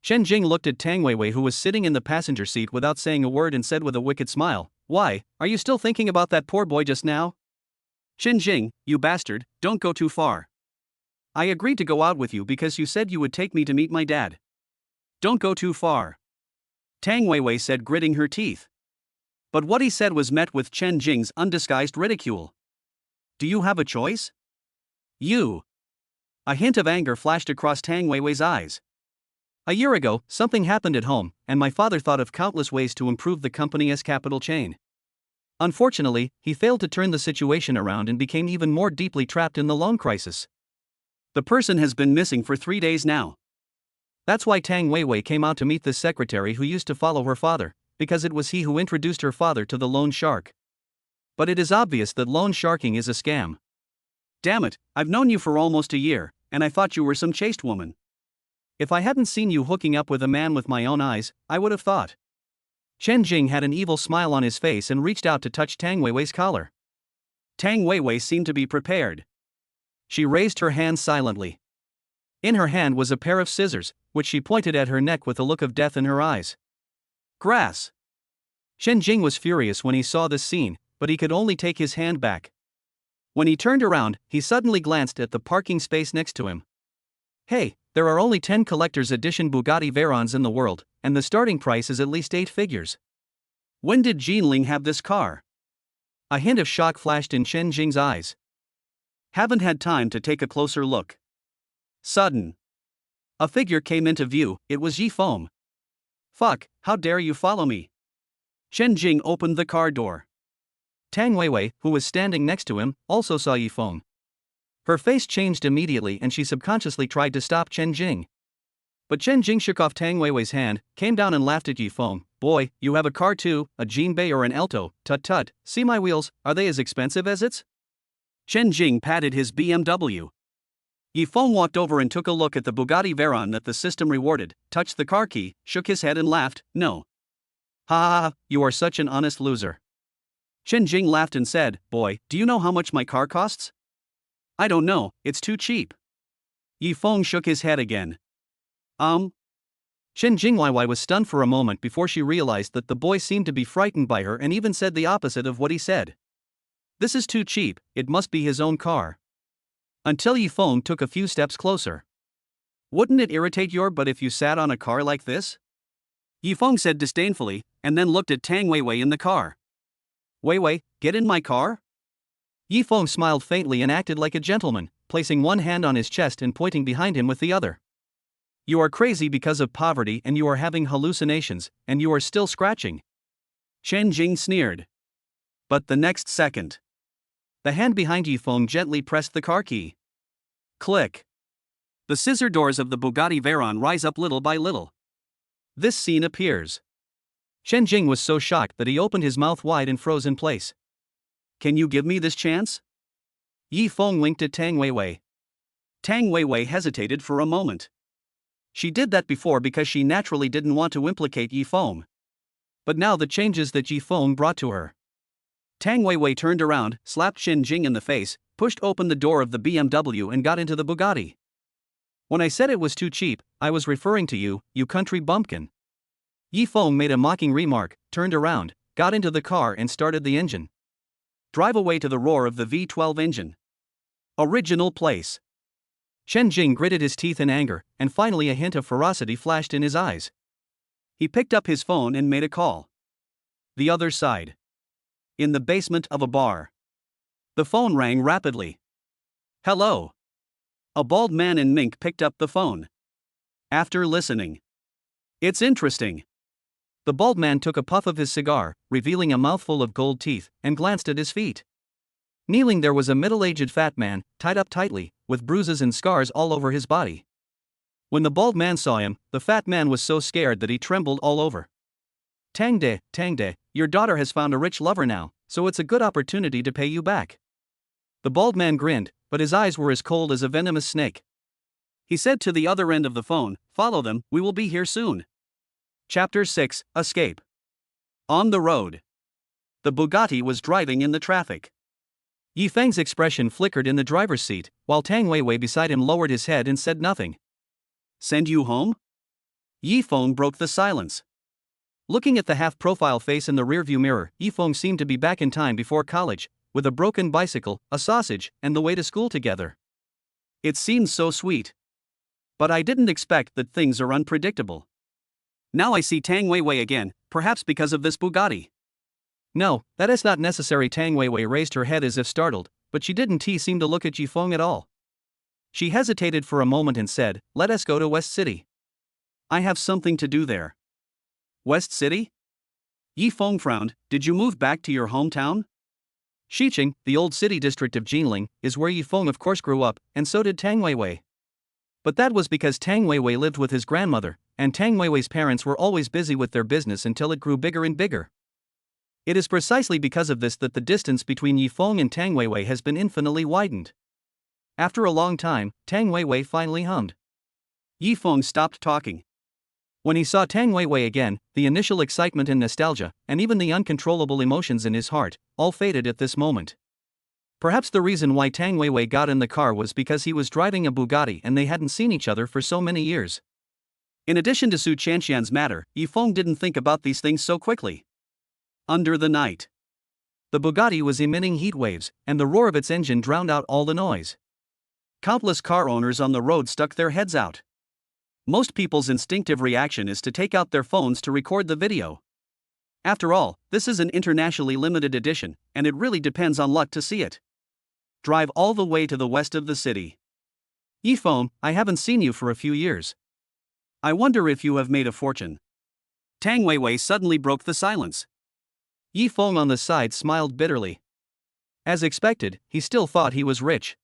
Chen Jing looked at Tang Weiwei, who was sitting in the passenger seat, without saying a word, and said with a wicked smile, Why, are you still thinking about that poor boy just now? Chen Jing, you bastard, don't go too far. I agreed to go out with you because you said you would take me to meet my dad. Don't go too far. Tang Weiwei said, gritting her teeth. But what he said was met with Chen Jing's undisguised ridicule. Do you have a choice? You. A hint of anger flashed across Tang Weiwei's eyes. A year ago, something happened at home, and my father thought of countless ways to improve the company's capital chain. Unfortunately, he failed to turn the situation around and became even more deeply trapped in the loan crisis. The person has been missing for 3 days now. That's why Tang Weiwei came out to meet this secretary who used to follow her father, because it was he who introduced her father to the loan shark. But it is obvious that loan sharking is a scam. Damn it, I've known you for almost a year, and I thought you were some chaste woman. If I hadn't seen you hooking up with a man with my own eyes, I would have thought. Chen Jing had an evil smile on his face and reached out to touch Tang Weiwei's collar. Tang Weiwei seemed to be prepared. She raised her hand silently. In her hand was a pair of scissors, which she pointed at her neck with a look of death in her eyes. Grass. Chen Jing was furious when he saw this scene, but he could only take his hand back. When he turned around, he suddenly glanced at the parking space next to him. Hey, there are only 10 collector's edition Bugatti Veyrons in the world, and the starting price is at least 8 figures. When did Jinling have this car? A hint of shock flashed in Chen Jing's eyes. Haven't had time to take a closer look. Sudden. A figure came into view. It was Yi Feng. Fuck, how dare you follow me? Chen Jing opened the car door. Tang Weiwei, who was standing next to him, also saw Yi Feng. Her face changed immediately and she subconsciously tried to stop Chen Jing. But Chen Jing shook off Tang Weiwei's hand, came down and laughed at Yi Feng. Boy, you have a car too, a Jinbei or an Alto, tut. See my wheels, are they as expensive as it's? Chen Jing patted his BMW. Yi Feng walked over and took a look at the Bugatti Veyron that the system rewarded, touched the car key, shook his head and laughed. No. Ha ha ha, you are such an honest loser. Chen Jing laughed and said, Boy, do you know how much my car costs? I don't know, it's too cheap. Yi Feng shook his head again. Chen Jingwaiwai was stunned for a moment before she realized that the boy seemed to be frightened by her and even said the opposite of what he said. This is too cheap, it must be his own car. Until Yi Feng took a few steps closer. Wouldn't it irritate your butt if you sat on a car like this? Yi Feng said disdainfully, and then looked at Tang Weiwei in the car. Weiwei, get in my car? Yi Feng smiled faintly and acted like a gentleman, placing one hand on his chest and pointing behind him with the other. You are crazy because of poverty and you are having hallucinations, and you are still scratching. Chen Jing sneered. But the next second, the hand behind Yi Feng gently pressed the car key. Click. The scissor doors of the Bugatti Veyron rise up little by little. This scene appears. Chen Jing was so shocked that he opened his mouth wide and froze in place. Can you give me this chance? Yi Feng winked at Tang Weiwei. Tang Weiwei hesitated for a moment. She did that before because she naturally didn't want to implicate Yi Feng. But now the changes that Yi Feng brought to her. Tang Weiwei turned around, slapped Chen Jing in the face, pushed open the door of the BMW and got into the Bugatti. When I said it was too cheap, I was referring to you, you country bumpkin. Yi Feng made a mocking remark, turned around, got into the car and started the engine. Drive away to the roar of the V12 engine. Original place. Chen Jing gritted his teeth in anger, and finally a hint of ferocity flashed in his eyes. He picked up his phone and made a call. The other side. In the basement of a bar. The phone rang rapidly. Hello. A bald man in mink picked up the phone. After listening. It's interesting. The bald man took a puff of his cigar, revealing a mouthful of gold teeth, and glanced at his feet. Kneeling there was a middle-aged fat man, tied up tightly, with bruises and scars all over his body. When the bald man saw him, the fat man was so scared that he trembled all over. Tang De, your daughter has found a rich lover now, so it's a good opportunity to pay you back. The bald man grinned, but his eyes were as cold as a venomous snake. He said to the other end of the phone, Follow them, we will be here soon. Chapter 6, Escape. On the road. The Bugatti was driving in the traffic. Yi Feng's expression flickered in the driver's seat, while Tang Weiwei beside him lowered his head and said nothing. Send you home? Yi Feng broke the silence. Looking at the half-profile face in the rearview mirror, Yi Feng seemed to be back in time before college, with a broken bicycle, a sausage, and the way to school together. It seemed so sweet. But I didn't expect that things are unpredictable. Now I see Tang Weiwei again, perhaps because of this Bugatti. No, that is not necessary. Tang Weiwei raised her head as if startled, but she didn't seem to look at Yi Feng at all. She hesitated for a moment and said, Let us go to West City. I have something to do there. West City? Yi Feng frowned. Did you move back to your hometown? Xiqing, the old city district of Jinling, is where Yi Feng of course grew up, and so did Tang Weiwei. But that was because Tang Weiwei lived with his grandmother, and Tang Weiwei's parents were always busy with their business until it grew bigger and bigger. It is precisely because of this that the distance between Yi Feng and Tang Weiwei has been infinitely widened. After a long time, Tang Weiwei finally hummed. Yi Feng stopped talking. When he saw Tang Weiwei again, the initial excitement and nostalgia, and even the uncontrollable emotions in his heart, all faded at this moment. Perhaps the reason why Tang Weiwei got in the car was because he was driving a Bugatti and they hadn't seen each other for so many years. In addition to Su Chanxian's matter, Yifeng didn't think about these things so quickly. Under the night, the Bugatti was emitting heat waves, and the roar of its engine drowned out all the noise. Countless car owners on the road stuck their heads out. Most people's instinctive reaction is to take out their phones to record the video. After all, this is an internationally limited edition, and it really depends on luck to see it. Drive all the way to the west of the city. Yifeng, I haven't seen you for a few years. I wonder if you have made a fortune. Tang Weiwei suddenly broke the silence. Yifeng on the side smiled bitterly. As expected, he still thought he was rich.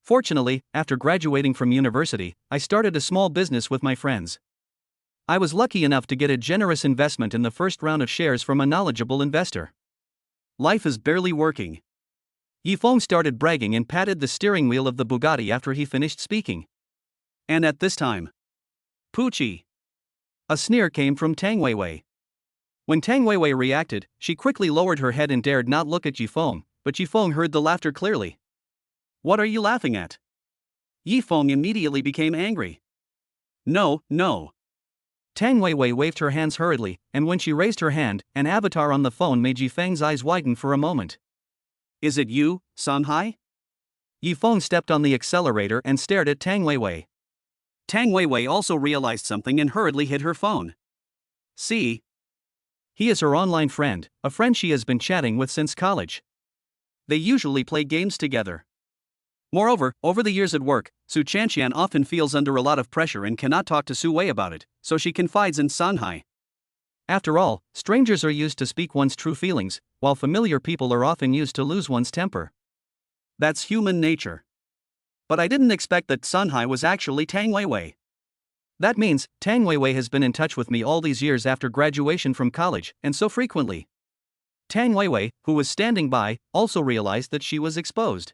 Fortunately, after graduating from university, I started a small business with my friends. I was lucky enough to get a generous investment in the first round of shares from a knowledgeable investor. Life is barely working. Yifeng started bragging and patted the steering wheel of the Bugatti after he finished speaking. And at this time, Poochie! A sneer came from Tang Weiwei. When Tang Weiwei reacted, she quickly lowered her head and dared not look at Yifeng, but Yifeng heard the laughter clearly. What are you laughing at? Yifeng immediately became angry. No, no. Tang Weiwei waved her hands hurriedly, and when she raised her hand, an avatar on the phone made Yifeng's eyes widen for a moment. Is it you, Sanhai? Yifeng stepped on the accelerator and stared at Tang Weiwei. Tang Weiwei also realized something and hurriedly hid her phone. See? He is her online friend, a friend she has been chatting with since college. They usually play games together. Moreover, over the years at work, Su Chanxian often feels under a lot of pressure and cannot talk to Su Wei about it, so she confides in Sanhai. After all, strangers are used to speak one's true feelings, while familiar people are often used to lose one's temper. That's human nature. But I didn't expect that Sanhai was actually Tang Weiwei. That means, Tang Weiwei has been in touch with me all these years after graduation from college, and so frequently. Tang Weiwei, who was standing by, also realized that she was exposed.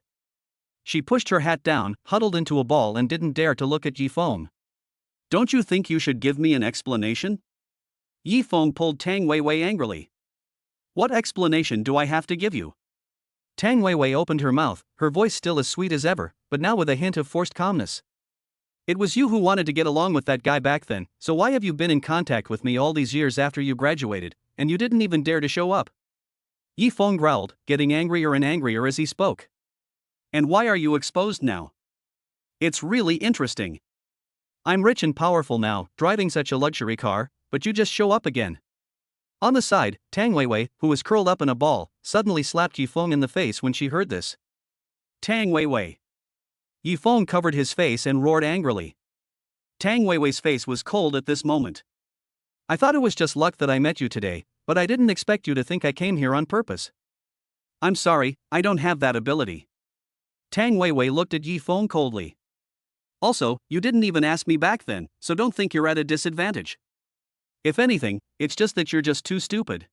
She pushed her hat down, huddled into a ball and didn't dare to look at Yifeng. Don't you think you should give me an explanation? Yifeng pulled Tang Weiwei angrily. What explanation do I have to give you? Tang Weiwei opened her mouth, her voice still as sweet as ever, but now with a hint of forced calmness. It was you who wanted to get along with that guy back then, so why have you been in contact with me all these years after you graduated, and you didn't even dare to show up? Yifeng growled, getting angrier and angrier as he spoke. And why are you exposed now? It's really interesting. I'm rich and powerful now, driving such a luxury car, but you just show up again. On the side, Tang Weiwei, who was curled up in a ball, suddenly slapped Yifeng in the face when she heard this. Tang Weiwei. Yifeng covered his face and roared angrily. Tang Weiwei's face was cold at this moment. I thought it was just luck that I met you today, but I didn't expect you to think I came here on purpose. I'm sorry, I don't have that ability. Tang Weiwei looked at Yifeng coldly. Also, you didn't even ask me back then, so don't think you're at a disadvantage. If anything, it's just that you're just too stupid.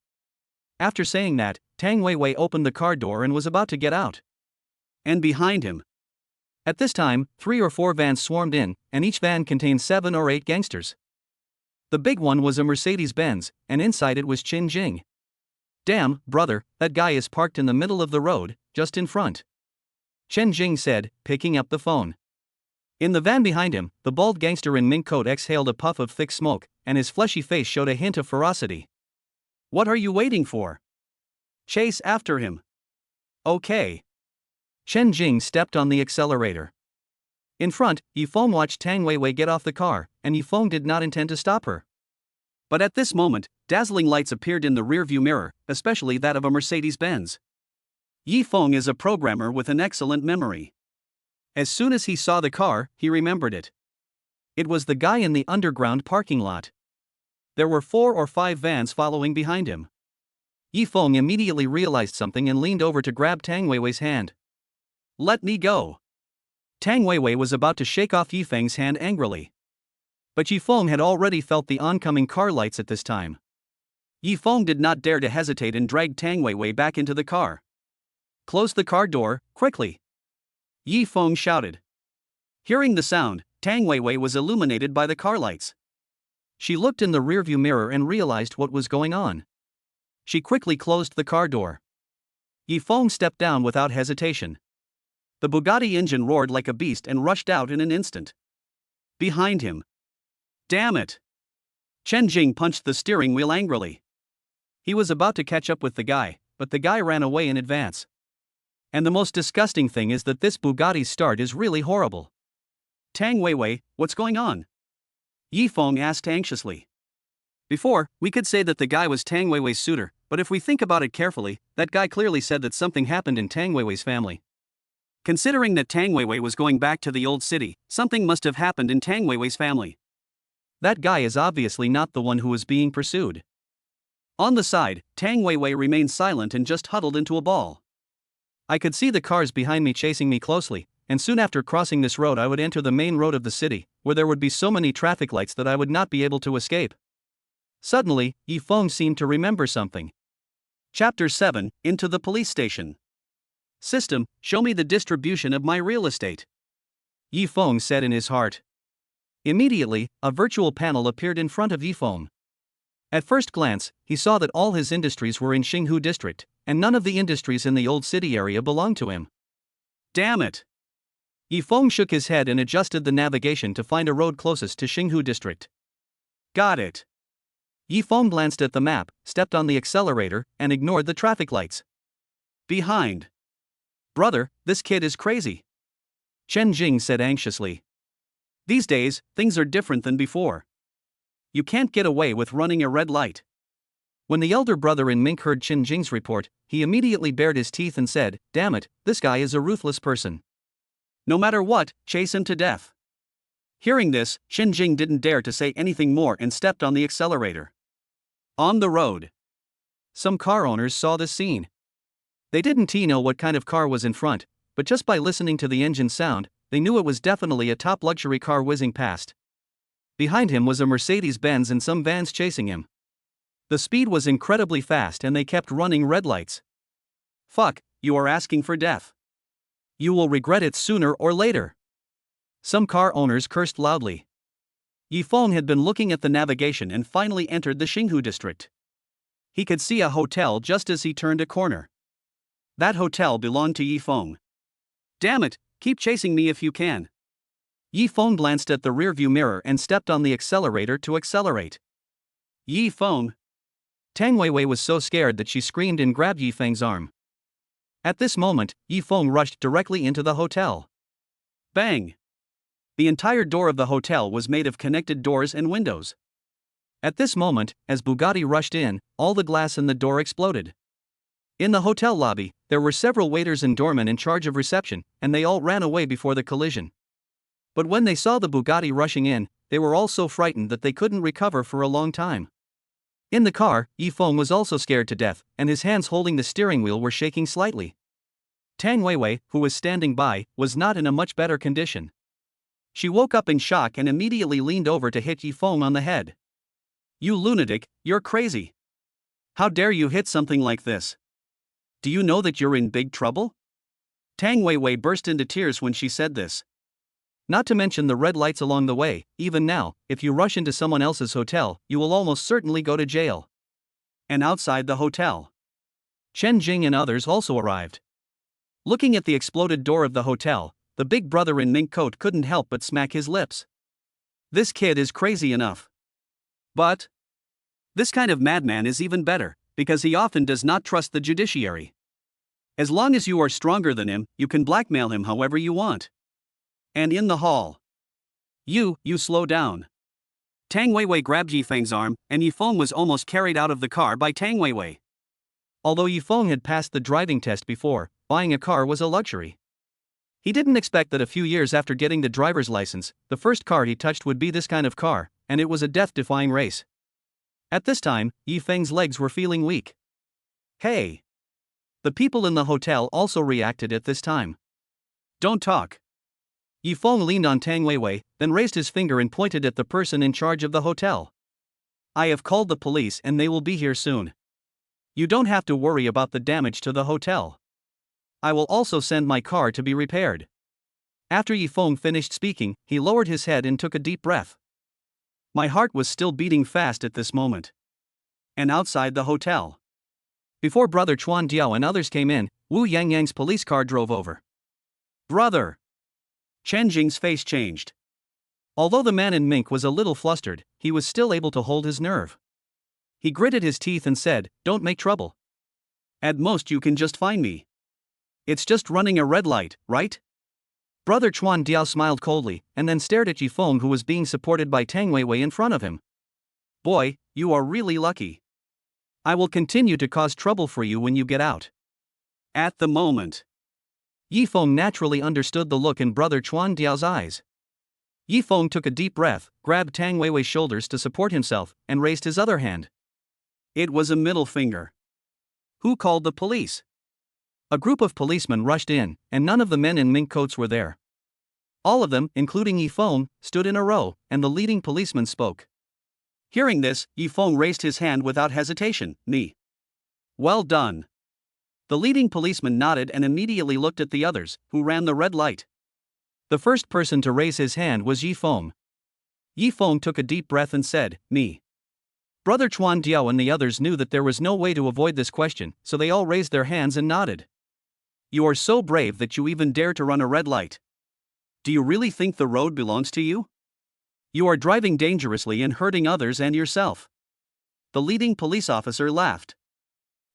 After saying that, Tang Weiwei opened the car door and was about to get out. And behind him. At this time, 3 or 4 vans swarmed in, and each van contained 7 or 8 gangsters. The big one was a Mercedes-Benz, and inside it was Qin Jing. Damn, brother, that guy is parked in the middle of the road, just in front. Chen Jing said, picking up the phone. In the van behind him, the bald gangster in mink coat exhaled a puff of thick smoke, and his fleshy face showed a hint of ferocity. What are you waiting for? Chase after him. Okay. Chen Jing stepped on the accelerator. In front, Yifeng watched Tang Weiwei get off the car, and Yifeng did not intend to stop her. But at this moment, dazzling lights appeared in the rearview mirror, especially that of a Mercedes-Benz. Yifeng is a programmer with an excellent memory. As soon as he saw the car, he remembered it. It was the guy in the underground parking lot. There were 4 or 5 vans following behind him. Yifeng immediately realized something and leaned over to grab Tang Weiwei's hand. Let me go. Tang Weiwei was about to shake off Yifeng's hand angrily. But Yifeng had already felt the oncoming car lights at this time. Yifeng did not dare to hesitate and dragged Tang Weiwei back into the car. Close the car door, quickly. Yifeng shouted. Hearing the sound, Tang Weiwei was illuminated by the car lights. She looked in the rearview mirror and realized what was going on. She quickly closed the car door. Yifeng stepped down without hesitation. The Bugatti engine roared like a beast and rushed out in an instant. Behind him. Damn it! Chen Jing punched the steering wheel angrily. He was about to catch up with the guy, but the guy ran away in advance. And the most disgusting thing is that this Bugatti's start is really horrible. Tang Weiwei, what's going on? Yifeng asked anxiously. Before, we could say that the guy was Tang Weiwei's suitor, but if we think about it carefully, that guy clearly said that something happened in Tang Weiwei's family. Considering that Tang Weiwei was going back to the old city, something must have happened in Tang Weiwei's family. That guy is obviously not the one who was being pursued. On the side, Tang Weiwei remained silent and just huddled into a ball. I could see the cars behind me chasing me closely, and soon after crossing this road I would enter the main road of the city, where there would be so many traffic lights that I would not be able to escape. Suddenly, Yifeng seemed to remember something. Chapter 7, Into the Police Station. System, show me the distribution of my real estate. Yifeng said in his heart. Immediately, a virtual panel appeared in front of Yifeng. At first glance, he saw that all his industries were in Xinghu district, and none of the industries in the old city area belonged to him. Damn it! Yifeng shook his head and adjusted the navigation to find a road closest to Xinghu district. Got it. Yifeng glanced at the map, stepped on the accelerator, and ignored the traffic lights. Behind. Brother, this kid is crazy. Chen Jing said anxiously. These days, things are different than before. You can't get away with running a red light. When the elder brother in Mink heard Chen Jing's report, he immediately bared his teeth and said, damn it, this guy is a ruthless person. No matter what, chase him to death. Hearing this, Chen Jing didn't dare to say anything more and stepped on the accelerator. On the road. Some car owners saw this scene. They didn't know what kind of car was in front, but just by listening to the engine sound, they knew it was definitely a top luxury car whizzing past. Behind him was a Mercedes-Benz and some vans chasing him. The speed was incredibly fast and they kept running red lights. Fuck, you are asking for death. You will regret it sooner or later. Some car owners cursed loudly. Yifeng had been looking at the navigation and finally entered the Xinghu district. He could see a hotel just as he turned a corner. That hotel belonged to Yifeng. Damn it, keep chasing me if you can. Yifeng glanced at the rearview mirror and stepped on the accelerator to accelerate. Yifeng. Tang Weiwei was so scared that she screamed and grabbed Yifeng's arm. At this moment, Yifeng rushed directly into the hotel. Bang! The entire door of the hotel was made of connected doors and windows. At this moment, as Bugatti rushed in, all the glass in the door exploded. In the hotel lobby, there were several waiters and doormen in charge of reception, and they all ran away before the collision. But when they saw the Bugatti rushing in, they were all so frightened that they couldn't recover for a long time. In the car, Yifeng was also scared to death, and his hands holding the steering wheel were shaking slightly. Tang Weiwei, who was standing by, was not in a much better condition. She woke up in shock and immediately leaned over to hit Yifeng on the head. You lunatic, you're crazy. How dare you hit something like this? Do you know that you're in big trouble? Tang Weiwei burst into tears when she said this. Not to mention the red lights along the way, even now, if you rush into someone else's hotel, you will almost certainly go to jail. And outside the hotel, Chen Jing and others also arrived. Looking at the exploded door of the hotel, the big brother in mink coat couldn't help but smack his lips. This kid is crazy enough. But this kind of madman is even better, because he often does not trust the judiciary. As long as you are stronger than him, you can blackmail him however you want. And in the hall. You slow down. Tang Weiwei grabbed Yifeng's arm, and Yifeng was almost carried out of the car by Tang Weiwei. Although Yifeng had passed the driving test before, buying a car was a luxury. He didn't expect that a few years after getting the driver's license, the first car he touched would be this kind of car, and it was a death-defying race. At this time, Yifeng's legs were feeling weak. Hey! The people in the hotel also reacted at this time. Don't talk. Yifeng leaned on Tang Weiwei, then raised his finger and pointed at the person in charge of the hotel. I have called the police and they will be here soon. You don't have to worry about the damage to the hotel. I will also send my car to be repaired. After Yifeng finished speaking, he lowered his head and took a deep breath. My heart was still beating fast at this moment. And outside the hotel, before Brother Chuan Diao and others came in, Wu Yangyang's police car drove over. Brother! Chen Jing's face changed. Although the man in mink was a little flustered, he was still able to hold his nerve. He gritted his teeth and said, "Don't make trouble. At most you can just fine me. It's just running a red light, right?" Brother Chuan Diao smiled coldly, and then stared at Yifeng, who was being supported by Tang Weiwei in front of him. "Boy, you are really lucky. I will continue to cause trouble for you when you get out." At the moment, Yifeng naturally understood the look in Brother Chuan Diao's eyes. Yifeng took a deep breath, grabbed Tang Weiwei's shoulders to support himself, and raised his other hand. It was a middle finger. Who called the police? A group of policemen rushed in, and none of the men in mink coats were there. All of them, including Yifeng, stood in a row, and the leading policeman spoke. Hearing this, Yifeng raised his hand without hesitation. "Me." "Well done." The leading policeman nodded and immediately looked at the others, who ran the red light. The first person to raise his hand was Yifeng. Yifeng took a deep breath and said, "Me." Brother Chuan Diao and the others knew that there was no way to avoid this question, so they all raised their hands and nodded. "You are so brave that you even dare to run a red light. Do you really think the road belongs to you? You are driving dangerously and hurting others and yourself." The leading police officer laughed.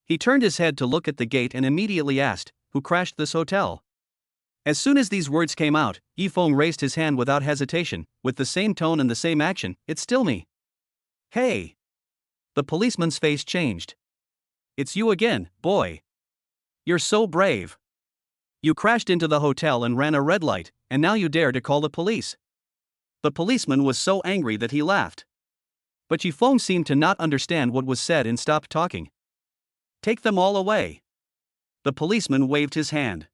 He turned his head to look at the gate and immediately asked, "Who crashed this hotel?" As soon as these words came out, Yifeng raised his hand without hesitation, with the same tone and the same action. "It's still me." "Hey!" The policeman's face changed. "It's you again, boy. You're so brave. You crashed into the hotel and ran a red light, and now you dare to call the police." The policeman was so angry that he laughed. But Yifeng seemed to not understand what was said and stopped talking. "Take them all away." The policeman waved his hand.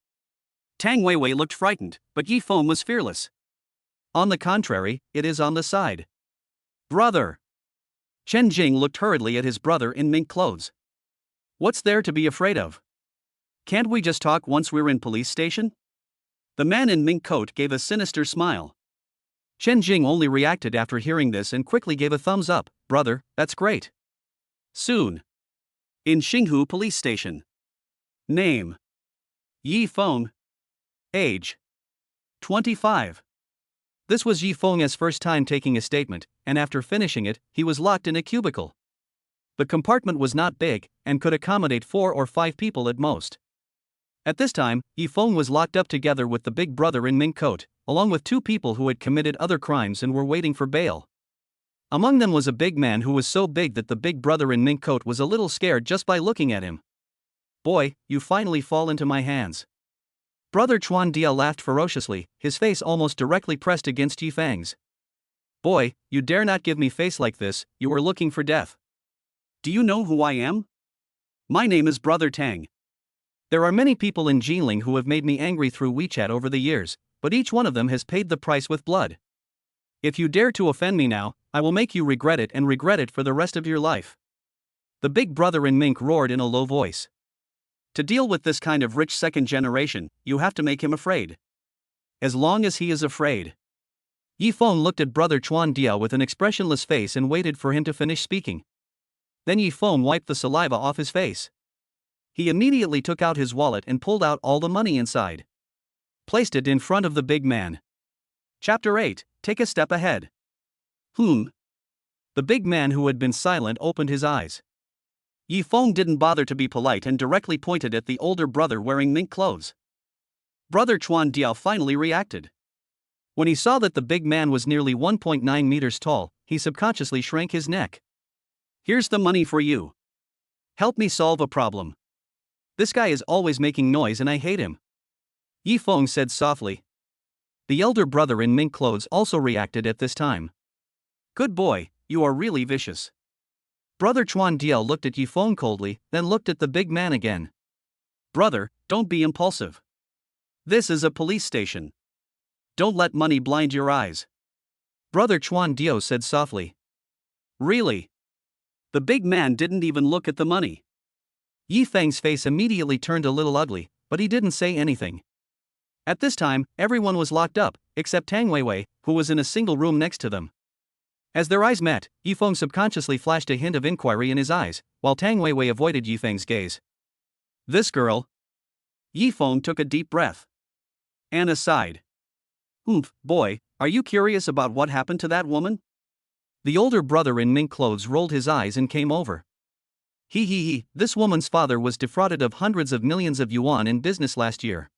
Tang Weiwei looked frightened, but Yifeng was fearless. "On the contrary, it is on the side." "Brother!" Chen Jing looked hurriedly at his brother in mink clothes. "What's there to be afraid of? Can't we just talk once we're in police station?" The man in mink coat gave a sinister smile. Chen Jing only reacted after hearing this and quickly gave a thumbs up. "Brother, that's great." Soon, in Xinghu Police Station. Name: Yifeng. Age: 25. This was Yifeng's first time taking a statement, and after finishing it, he was locked in a cubicle. The compartment was not big, and could accommodate 4 or 5 people at most. At this time, Yifeng was locked up together with the big brother in mink coat, along with 2 people who had committed other crimes and were waiting for bail. Among them was a big man who was so big that the big brother in mink coat was a little scared just by looking at him. "Boy, you finally fall into my hands." Brother Chuan Diao laughed ferociously, his face almost directly pressed against Yifeng's. "Boy, you dare not give me face like this, you are looking for death. Do you know who I am? My name is Brother Tang. There are many people in Jinling who have made me angry through WeChat over the years, but each one of them has paid the price with blood. If you dare to offend me now, I will make you regret it and regret it for the rest of your life." The big brother in mink roared in a low voice. To deal with this kind of rich second generation, you have to make him afraid. As long as he is afraid. Yifeng looked at Brother Chuan Diao with an expressionless face and waited for him to finish speaking. Then Yifeng wiped the saliva off his face. He immediately took out his wallet and pulled out all the money inside. Placed it in front of the big man. Chapter 8, Take a Step Ahead. The big man who had been silent opened his eyes. Yifeng didn't bother to be polite and directly pointed at the older brother wearing mink clothes. Brother Chuan Diao finally reacted. When he saw that the big man was nearly 1.9 meters tall, he subconsciously shrank his neck. "Here's the money for you. Help me solve a problem. This guy is always making noise and I hate him." Yifeng said softly. The elder brother in mink clothes also reacted at this time. "Good boy, you are really vicious." Brother Chuan Diao looked at Yifeng coldly, then looked at the big man again. "Brother, don't be impulsive. This is a police station. Don't let money blind your eyes." Brother Chuan Diao said softly. "Really?" The big man didn't even look at the money. Yifeng's face immediately turned a little ugly, but he didn't say anything. At this time, everyone was locked up, except Tang Weiwei, who was in a single room next to them. As their eyes met, Yifeng subconsciously flashed a hint of inquiry in his eyes, while Tang Weiwei avoided Yifeng's gaze. This girl? Yifeng took a deep breath. Anna sighed. Boy, are you curious about what happened to that woman? The older brother in mink clothes rolled his eyes and came over. This woman's father was defrauded of hundreds of millions of yuan in business last year.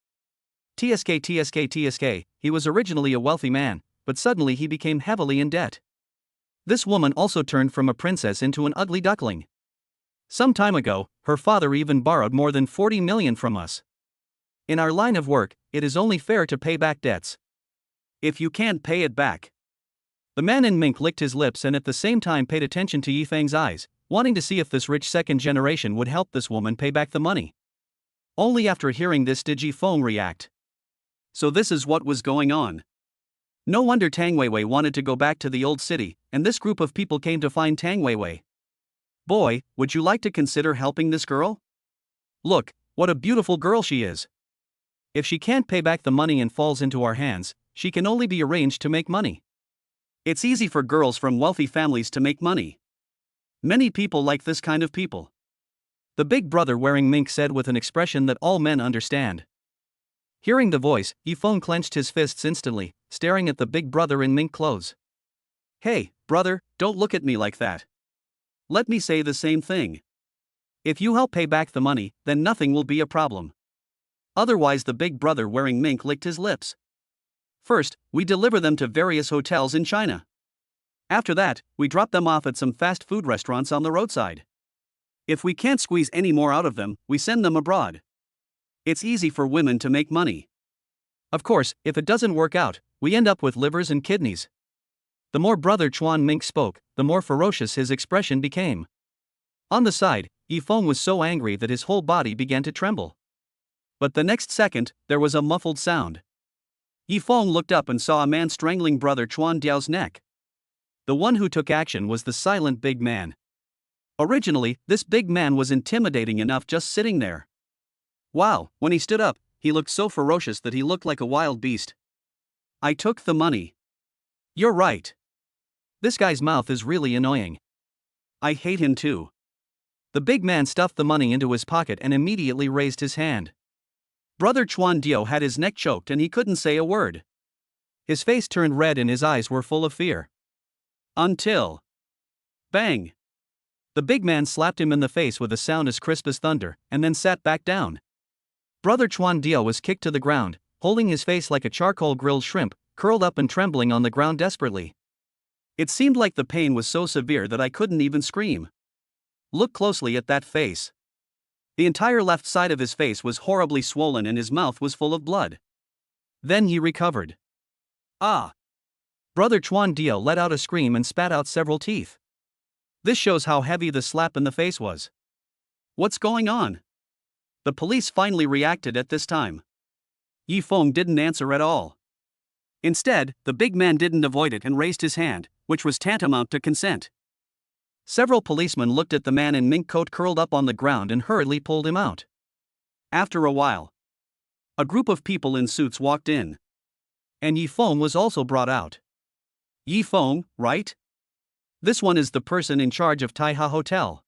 TSK, he was originally a wealthy man, but suddenly he became heavily in debt. This woman also turned from a princess into an ugly duckling. Some time ago, her father even borrowed more than 40 million from us. In our line of work, it is only fair to pay back debts. If you can't pay it back. The man in mink licked his lips and at the same time paid attention to Yifeng's eyes, wanting to see if this rich second generation would help this woman pay back the money. Only after hearing this did Yifeng react. So this is what was going on. No wonder Tang Weiwei wanted to go back to the old city, and this group of people came to find Tang Weiwei. Boy, would you like to consider helping this girl? Look, what a beautiful girl she is. If she can't pay back the money and falls into our hands, she can only be arranged to make money. It's easy for girls from wealthy families to make money. Many people like this kind of people. The big brother wearing mink said with an expression that all men understand. Hearing the voice, Yifeng clenched his fists instantly, staring at the big brother in mink clothes. Hey, brother, don't look at me like that. Let me say the same thing. If you help pay back the money, then nothing will be a problem. Otherwise, the big brother wearing mink licked his lips. First, we deliver them to various hotels in China. After that, we drop them off at some fast food restaurants on the roadside. If we can't squeeze any more out of them, we send them abroad. It's easy for women to make money. Of course, if it doesn't work out, we end up with livers and kidneys. The more brother Chuan Mink spoke, the more ferocious his expression became. On the side, Yifeng was so angry that his whole body began to tremble. But the next second, there was a muffled sound. Yifeng looked up and saw a man strangling brother Chuan Diao's neck. The one who took action was the silent big man. Originally, this big man was intimidating enough just sitting there. Wow, when he stood up, he looked so ferocious that he looked like a wild beast. I took the money. You're right. This guy's mouth is really annoying. I hate him too. The big man stuffed the money into his pocket and immediately raised his hand. Brother Chuan Dio had his neck choked and he couldn't say a word. His face turned red and his eyes were full of fear. Until... Bang! The big man slapped him in the face with a sound as crisp as thunder, and then sat back down. Brother Chuan Dio was kicked to the ground, holding his face like a charcoal-grilled shrimp, curled up and trembling on the ground desperately. It seemed like the pain was so severe that I couldn't even scream. Look closely at that face. The entire left side of his face was horribly swollen and his mouth was full of blood. Then he recovered. Ah! Brother Chuan Dio let out a scream and spat out several teeth. This shows how heavy the slap in the face was. What's going on? The police finally reacted at this time. Yifeng didn't answer at all. Instead, the big man didn't avoid it and raised his hand, which was tantamount to consent. Several policemen looked at the man in mink coat curled up on the ground and hurriedly pulled him out. After a while, a group of people in suits walked in. And Yifeng was also brought out. Yifeng, right? This one is the person in charge of Taiha Hotel.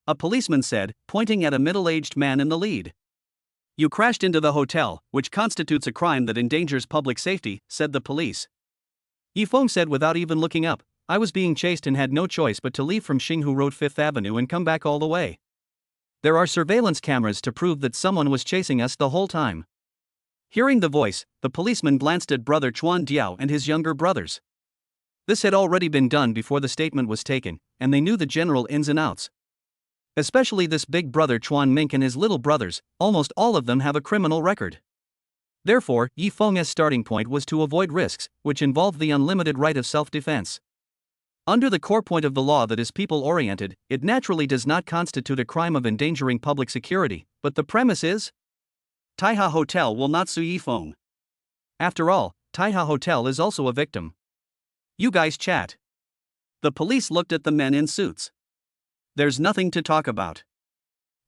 A policeman said, pointing at a middle-aged man in the lead. You crashed into the hotel, which constitutes a crime that endangers public safety, said the police. Yifeng said without even looking up, I was being chased and had no choice but to leave from Xinghu Road 5th Avenue and come back all the way. There are surveillance cameras to prove that someone was chasing us the whole time. Hearing the voice, the policeman glanced at brother Chuan Diao and his younger brothers. This had already been done before the statement was taken, and they knew the general ins and outs. Especially this big brother Chuan Mink and his little brothers, almost all of them have a criminal record. Therefore, Yifeng's starting point was to avoid risks, which involved the unlimited right of self-defense. Under the core point of the law that is people-oriented, it naturally does not constitute a crime of endangering public security, but the premise is? Taiha Hotel will not sue Yifeng. After all, Taiha Hotel is also a victim. You guys chat. The police looked at the men in suits. There's nothing to talk about.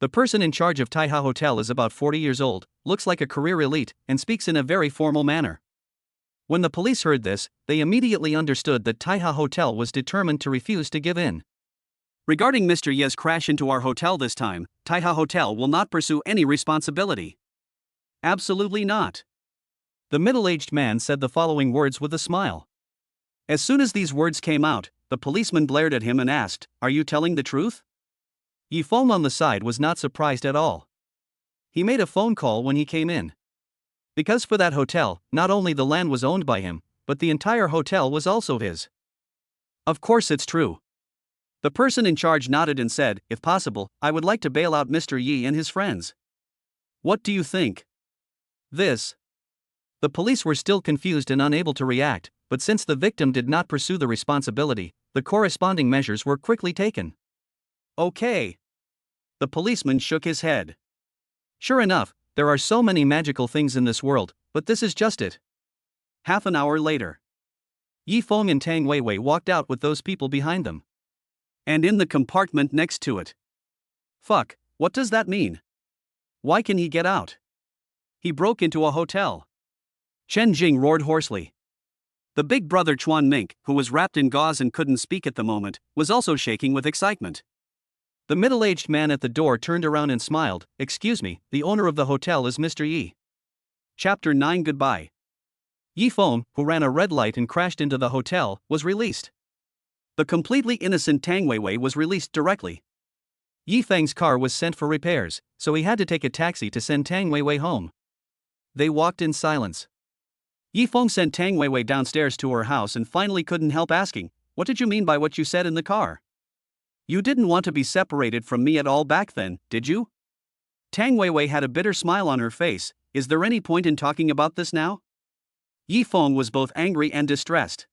The person in charge of Taiha Hotel is about 40 years old, looks like a career elite, and speaks in a very formal manner. When the police heard this, they immediately understood that Taiha Hotel was determined to refuse to give in. Regarding Mr. Ye's crash into our hotel this time, Taiha Hotel will not pursue any responsibility. Absolutely not. The middle-aged man said the following words with a smile. As soon as these words came out, the policeman glared at him and asked, "Are you telling the truth?" Yi Feng on the side was not surprised at all. He made a phone call when he came in. Because for that hotel, not only the land was owned by him, but the entire hotel was also his. Of course it's true. The person in charge nodded and said, "If possible, I would like to bail out Mr. Yi and his friends. What do you think?" The police were still confused and unable to react, but since the victim did not pursue the responsibility, the corresponding measures were quickly taken. Okay. The policeman shook his head. Sure enough, there are so many magical things in this world, but this is just it. Half an hour later, Yi Feng and Tang Weiwei walked out with those people behind them. And in the compartment next to it. Fuck, what does that mean? Why can he get out? He broke into a hotel. Chen Jing roared hoarsely. The big brother Chuan Mink, who was wrapped in gauze and couldn't speak at the moment, was also shaking with excitement. The middle-aged man at the door turned around and smiled. "Excuse me, the owner of the hotel is Mr. Yi." Chapter 9 Goodbye. Yi Feng, who ran a red light and crashed into the hotel, was released. The completely innocent Tang Weiwei was released directly. Yi Feng's car was sent for repairs, so he had to take a taxi to send Tang Weiwei home. They walked in silence. Yi Feng sent Tang Weiwei downstairs to her house and finally couldn't help asking, "What did you mean by what you said in the car? You didn't want to be separated from me at all back then, did you?" Tang Weiwei had a bitter smile on her face. "Is there any point in talking about this now?" Yi Feng was both angry and distressed.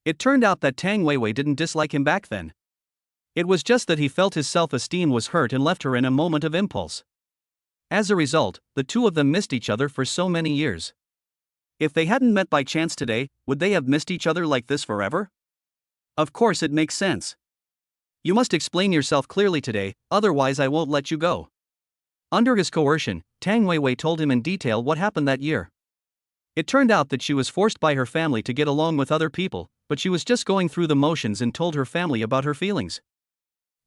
It turned out that Tang Weiwei didn't dislike him back then. It was just that he felt his self-esteem was hurt and left her in a moment of impulse. As a result, the two of them missed each other for so many years. If they hadn't met by chance today, would they have missed each other like this forever? Of course it makes sense. "You must explain yourself clearly today, otherwise I won't let you go." Under his coercion, Tang Weiwei told him in detail what happened that year. It turned out that she was forced by her family to get along with other people, but she was just going through the motions and told her family about her feelings.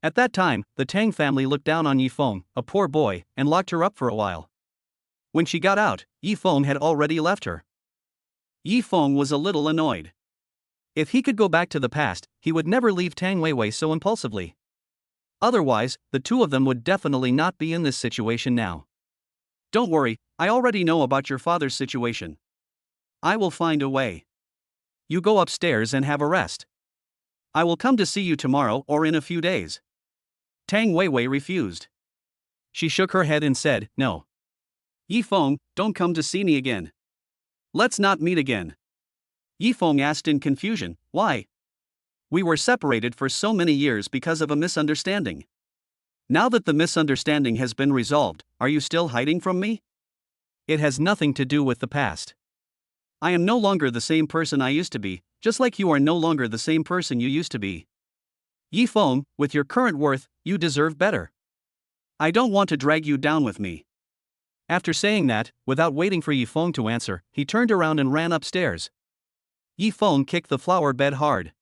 At that time, the Tang family looked down on Yi Feng, a poor boy, and locked her up for a while. When she got out, Yi Feng had already left her. Yi Feng was a little annoyed. If he could go back to the past, he would never leave Tang Weiwei so impulsively. Otherwise, the two of them would definitely not be in this situation now. "Don't worry, I already know about your father's situation. I will find a way. You go upstairs and have a rest. I will come to see you tomorrow or in a few days." Tang Weiwei refused. She shook her head and said, "No. Yi Feng, don't come to see me again. Let's not meet again." Yi Feng asked in confusion, "Why?" "We were separated for so many years because of a misunderstanding. Now that the misunderstanding has been resolved, are you still hiding from me?" "It has nothing to do with the past. I am no longer the same person I used to be, just like you are no longer the same person you used to be. Yi Feng, with your current worth, you deserve better. I don't want to drag you down with me." After saying that, without waiting for Yi Feng to answer, he turned around and ran upstairs. Yi Feng kicked the flower bed hard.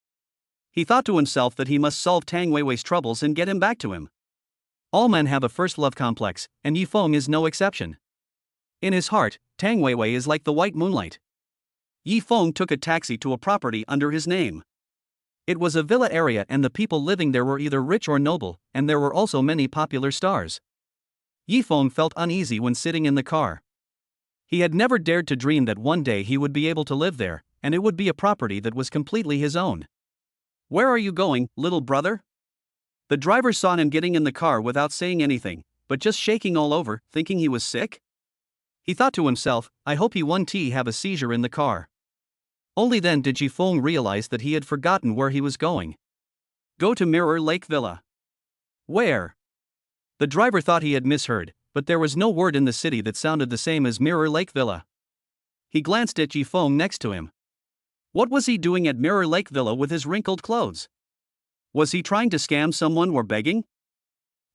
He thought to himself that he must solve Tang Weiwei's troubles and get him back to him. All men have a first love complex, and Yi Feng is no exception. In his heart, Tang Weiwei is like the white moonlight. Yi Feng took a taxi to a property under his name. It was a villa area and the people living there were either rich or noble, and there were also many popular stars. Yi Feng felt uneasy when sitting in the car. He had never dared to dream that one day he would be able to live there, and it would be a property that was completely his own. "Where are you going, little brother?" The driver saw him getting in the car without saying anything, but just shaking all over, thinking he was sick. He thought to himself, "I hope he won't have a seizure in the car." Only then did Yi Feng realize that he had forgotten where he was going. "Go to Mirror Lake Villa." "Where?" The driver thought he had misheard, but there was no word in the city that sounded the same as Mirror Lake Villa. He glanced at Yi Feng next to him. What was he doing at Mirror Lake Villa with his wrinkled clothes? Was he trying to scam someone or begging?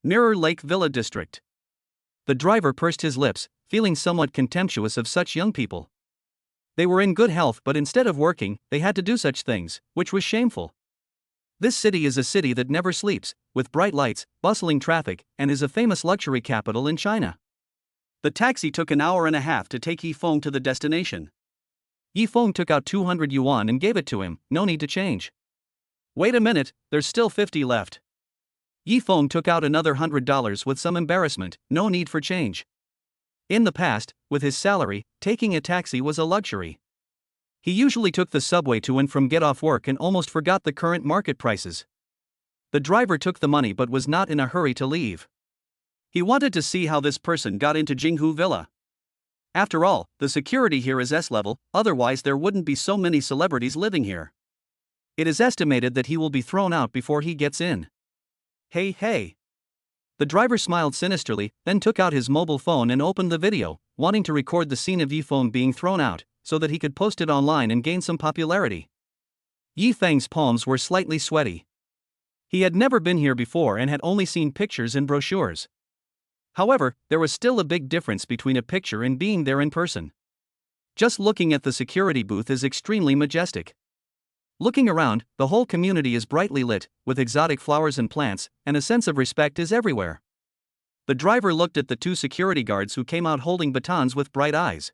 Mirror Lake Villa District. The driver pursed his lips, feeling somewhat contemptuous of such young people. They were in good health, but instead of working, they had to do such things, which was shameful. This city is a city that never sleeps, with bright lights, bustling traffic, and is a famous luxury capital in China. The taxi took an hour and a half to take Yifeng to the destination. Yifeng took out 200 yuan and gave it to him, no need to change. Wait a minute, there's still 50 left. Yifeng took out another $100 with some embarrassment, no need for change. In the past, with his salary, taking a taxi was a luxury. He usually took the subway to and from get off work and almost forgot the current market prices. The driver took the money but was not in a hurry to leave. He wanted to see how this person got into Jinghu Villa. After all, the security here is S-level, otherwise there wouldn't be so many celebrities living here. It is estimated that he will be thrown out before he gets in. Hey, hey. The driver smiled sinisterly, then took out his mobile phone and opened the video, wanting to record the scene of Yifeng being thrown out, so that he could post it online and gain some popularity. Yifeng's palms were slightly sweaty. He had never been here before and had only seen pictures and brochures. However, there was still a big difference between a picture and being there in person. Just looking at the security booth is extremely majestic. Looking around, the whole community is brightly lit, with exotic flowers and plants, and a sense of respect is everywhere. The driver looked at the two security guards who came out holding batons with bright eyes.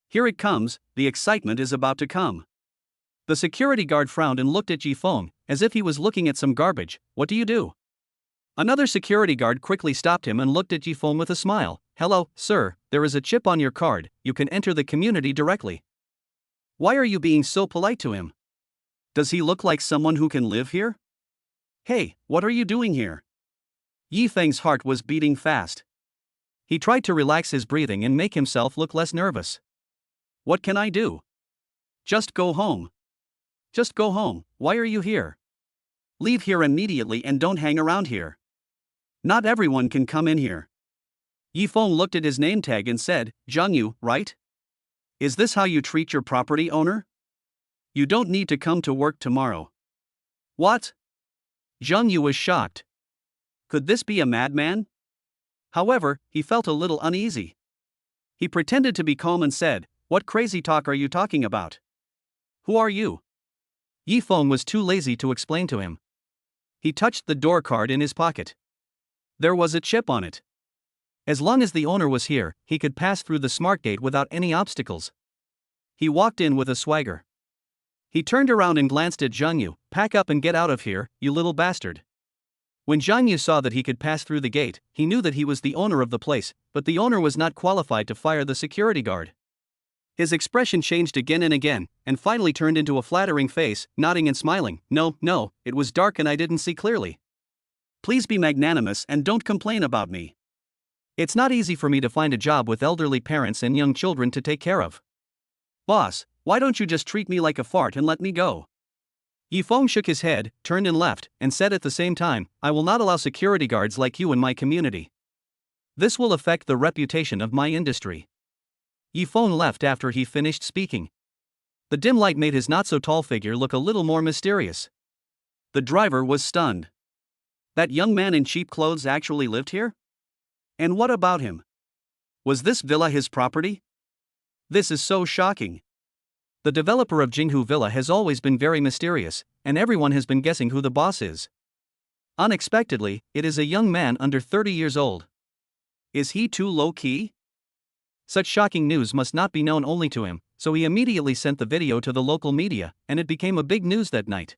Here it comes, the excitement is about to come. The security guard frowned and looked at Yifeng, as if he was looking at some garbage. What do you do? Another security guard quickly stopped him and looked at Yifeng with a smile. Hello, sir, there is a chip on your card, you can enter the community directly. Why are you being so polite to him? Does he look like someone who can live here? Hey, what are you doing here? Yifeng's heart was beating fast. He tried to relax his breathing and make himself look less nervous. What can I do? Just go home. Just go home, why are you here? Leave here immediately and don't hang around here. Not everyone can come in here. Yifeng looked at his name tag and said, Zhang Yu, right? Is this how you treat your property owner? You don't need to come to work tomorrow. What? Zhang Yu was shocked. Could this be a madman? However, he felt a little uneasy. He pretended to be calm and said, What crazy talk are you talking about? Who are you? Yifeng was too lazy to explain to him. He touched the door card in his pocket. There was a chip on it. As long as the owner was here, he could pass through the smart gate without any obstacles. He walked in with a swagger. He turned around and glanced at Zhang Yu. Pack up and get out of here, you little bastard. When Zhang Yu saw that he could pass through the gate, he knew that he was the owner of the place, but the owner was not qualified to fire the security guard. His expression changed again and again, and finally turned into a flattering face, nodding and smiling. No, it was dark and I didn't see clearly. Please be magnanimous and don't complain about me. It's not easy for me to find a job with elderly parents and young children to take care of. Boss, why don't you just treat me like a fart and let me go? Yifeng shook his head, turned and left, and said at the same time, I will not allow security guards like you in my community. This will affect the reputation of my industry. Yifeng left after he finished speaking. The dim light made his not-so-tall figure look a little more mysterious. The driver was stunned. That young man in cheap clothes actually lived here? And what about him? Was this villa his property? This is so shocking. The developer of Jinghu Villa has always been very mysterious, and everyone has been guessing who the boss is. Unexpectedly, it is a young man under 30 years old. Is he too low-key? Such shocking news must not be known only to him, so he immediately sent the video to the local media, and it became a big news that night.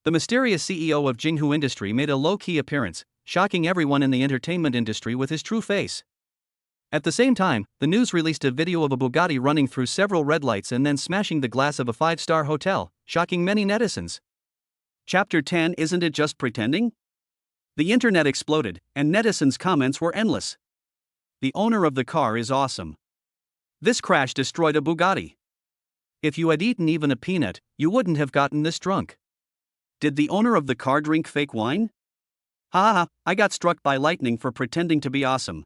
The mysterious CEO of Jinghu Industry made a low-key appearance, shocking everyone in the entertainment industry with his true face. At the same time, the news released a video of a Bugatti running through several red lights and then smashing the glass of a 5-star hotel, shocking many netizens. Chapter 10 Isn't it just pretending? The internet exploded, and netizens' comments were endless. The owner of the car is awesome. This crash destroyed a Bugatti. If you had eaten even a peanut, you wouldn't have gotten this drunk. Did the owner of the car drink fake wine? Ha ha, I got struck by lightning for pretending to be awesome.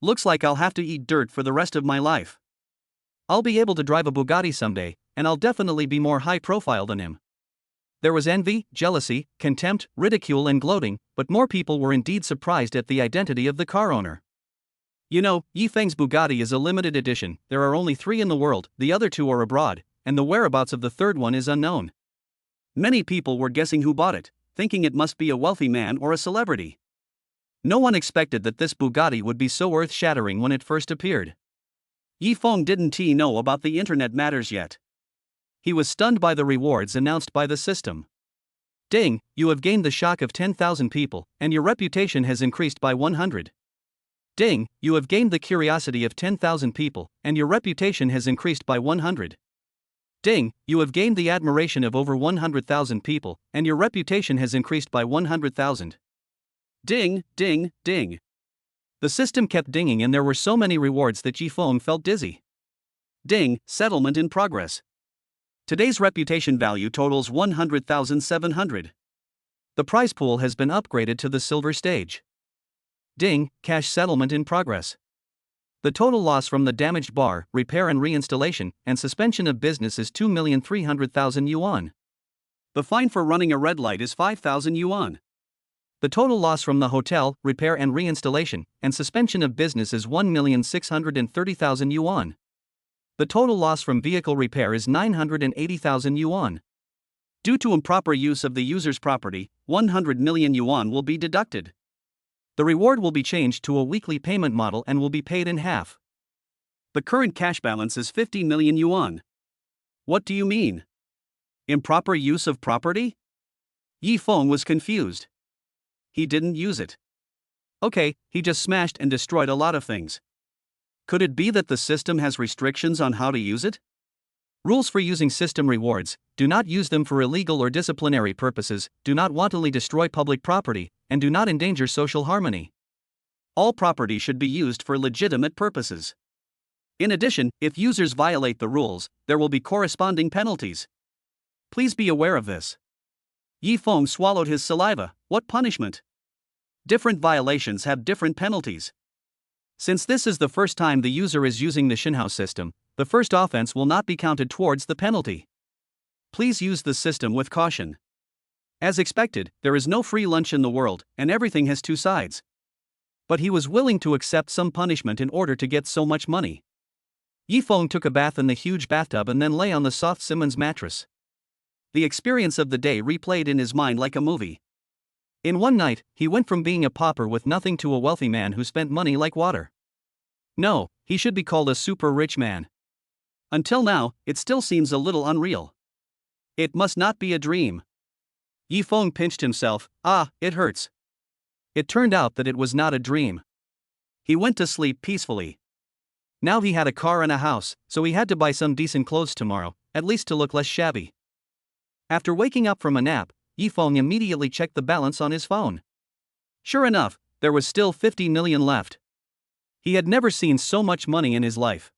Looks like I'll have to eat dirt for the rest of my life. I'll be able to drive a Bugatti someday, and I'll definitely be more high profile than him. There was envy, jealousy, contempt, ridicule and gloating, but more people were indeed surprised at the identity of the car owner. You know, Yifeng's Bugatti is a limited edition, there are only 3 in the world, the other 2 are abroad, and the whereabouts of the third one is unknown. Many people were guessing who bought it, thinking it must be a wealthy man or a celebrity. No one expected that this Bugatti would be so earth-shattering when it first appeared. Yifeng didn't know about the internet matters yet. He was stunned by the rewards announced by the system. Ding, you have gained the shock of 10,000 people, and your reputation has increased by 100. Ding, you have gained the curiosity of 10,000 people, and your reputation has increased by 100. Ding, you have gained the admiration of over 100,000 people, and your reputation has increased by 100,000. Ding, ding, ding. The system kept dinging and there were so many rewards that Yifeng felt dizzy. Ding, settlement in progress. Today's reputation value totals 100,700. The prize pool has been upgraded to the silver stage. Ding, cash settlement in progress. The total loss from the damaged bar, repair and reinstallation, and suspension of business is 2,300,000 yuan. The fine for running a red light is 5,000 yuan. The total loss from the hotel, repair and reinstallation, and suspension of business is 1,630,000 yuan. The total loss from vehicle repair is 980,000 yuan. Due to improper use of the user's property, 100 million yuan will be deducted. The reward will be changed to a weekly payment model and will be paid in half. The current cash balance is 50 million yuan. What do you mean? Improper use of property? Yifeng was confused. He didn't use it. Okay, he just smashed and destroyed a lot of things. Could it be that the system has restrictions on how to use it? Rules for using system rewards: do not use them for illegal or disciplinary purposes, do not wantonly destroy public property, and do not endanger social harmony. All property should be used for legitimate purposes. In addition, if users violate the rules, there will be corresponding penalties. Please be aware of this. Yifeng swallowed his saliva. What punishment? Different violations have different penalties. Since this is the first time the user is using the Xinhao system, the first offense will not be counted towards the penalty. Please use the system with caution. As expected, there is no free lunch in the world, and everything has 2 sides. But he was willing to accept some punishment in order to get so much money. Yifeng took a bath in the huge bathtub and then lay on the soft Simmons mattress. The experience of the day replayed in his mind like a movie. In one night, he went from being a pauper with nothing to a wealthy man who spent money like water. No, he should be called a super rich man. Until now, it still seems a little unreal. It must not be a dream. Yifeng pinched himself. It hurts. It turned out that it was not a dream. He went to sleep peacefully. Now he had a car and a house, so he had to buy some decent clothes tomorrow, at least to look less shabby. After waking up from a nap, Yifeng immediately checked the balance on his phone. Sure enough, there was still 50 million left. He had never seen so much money in his life.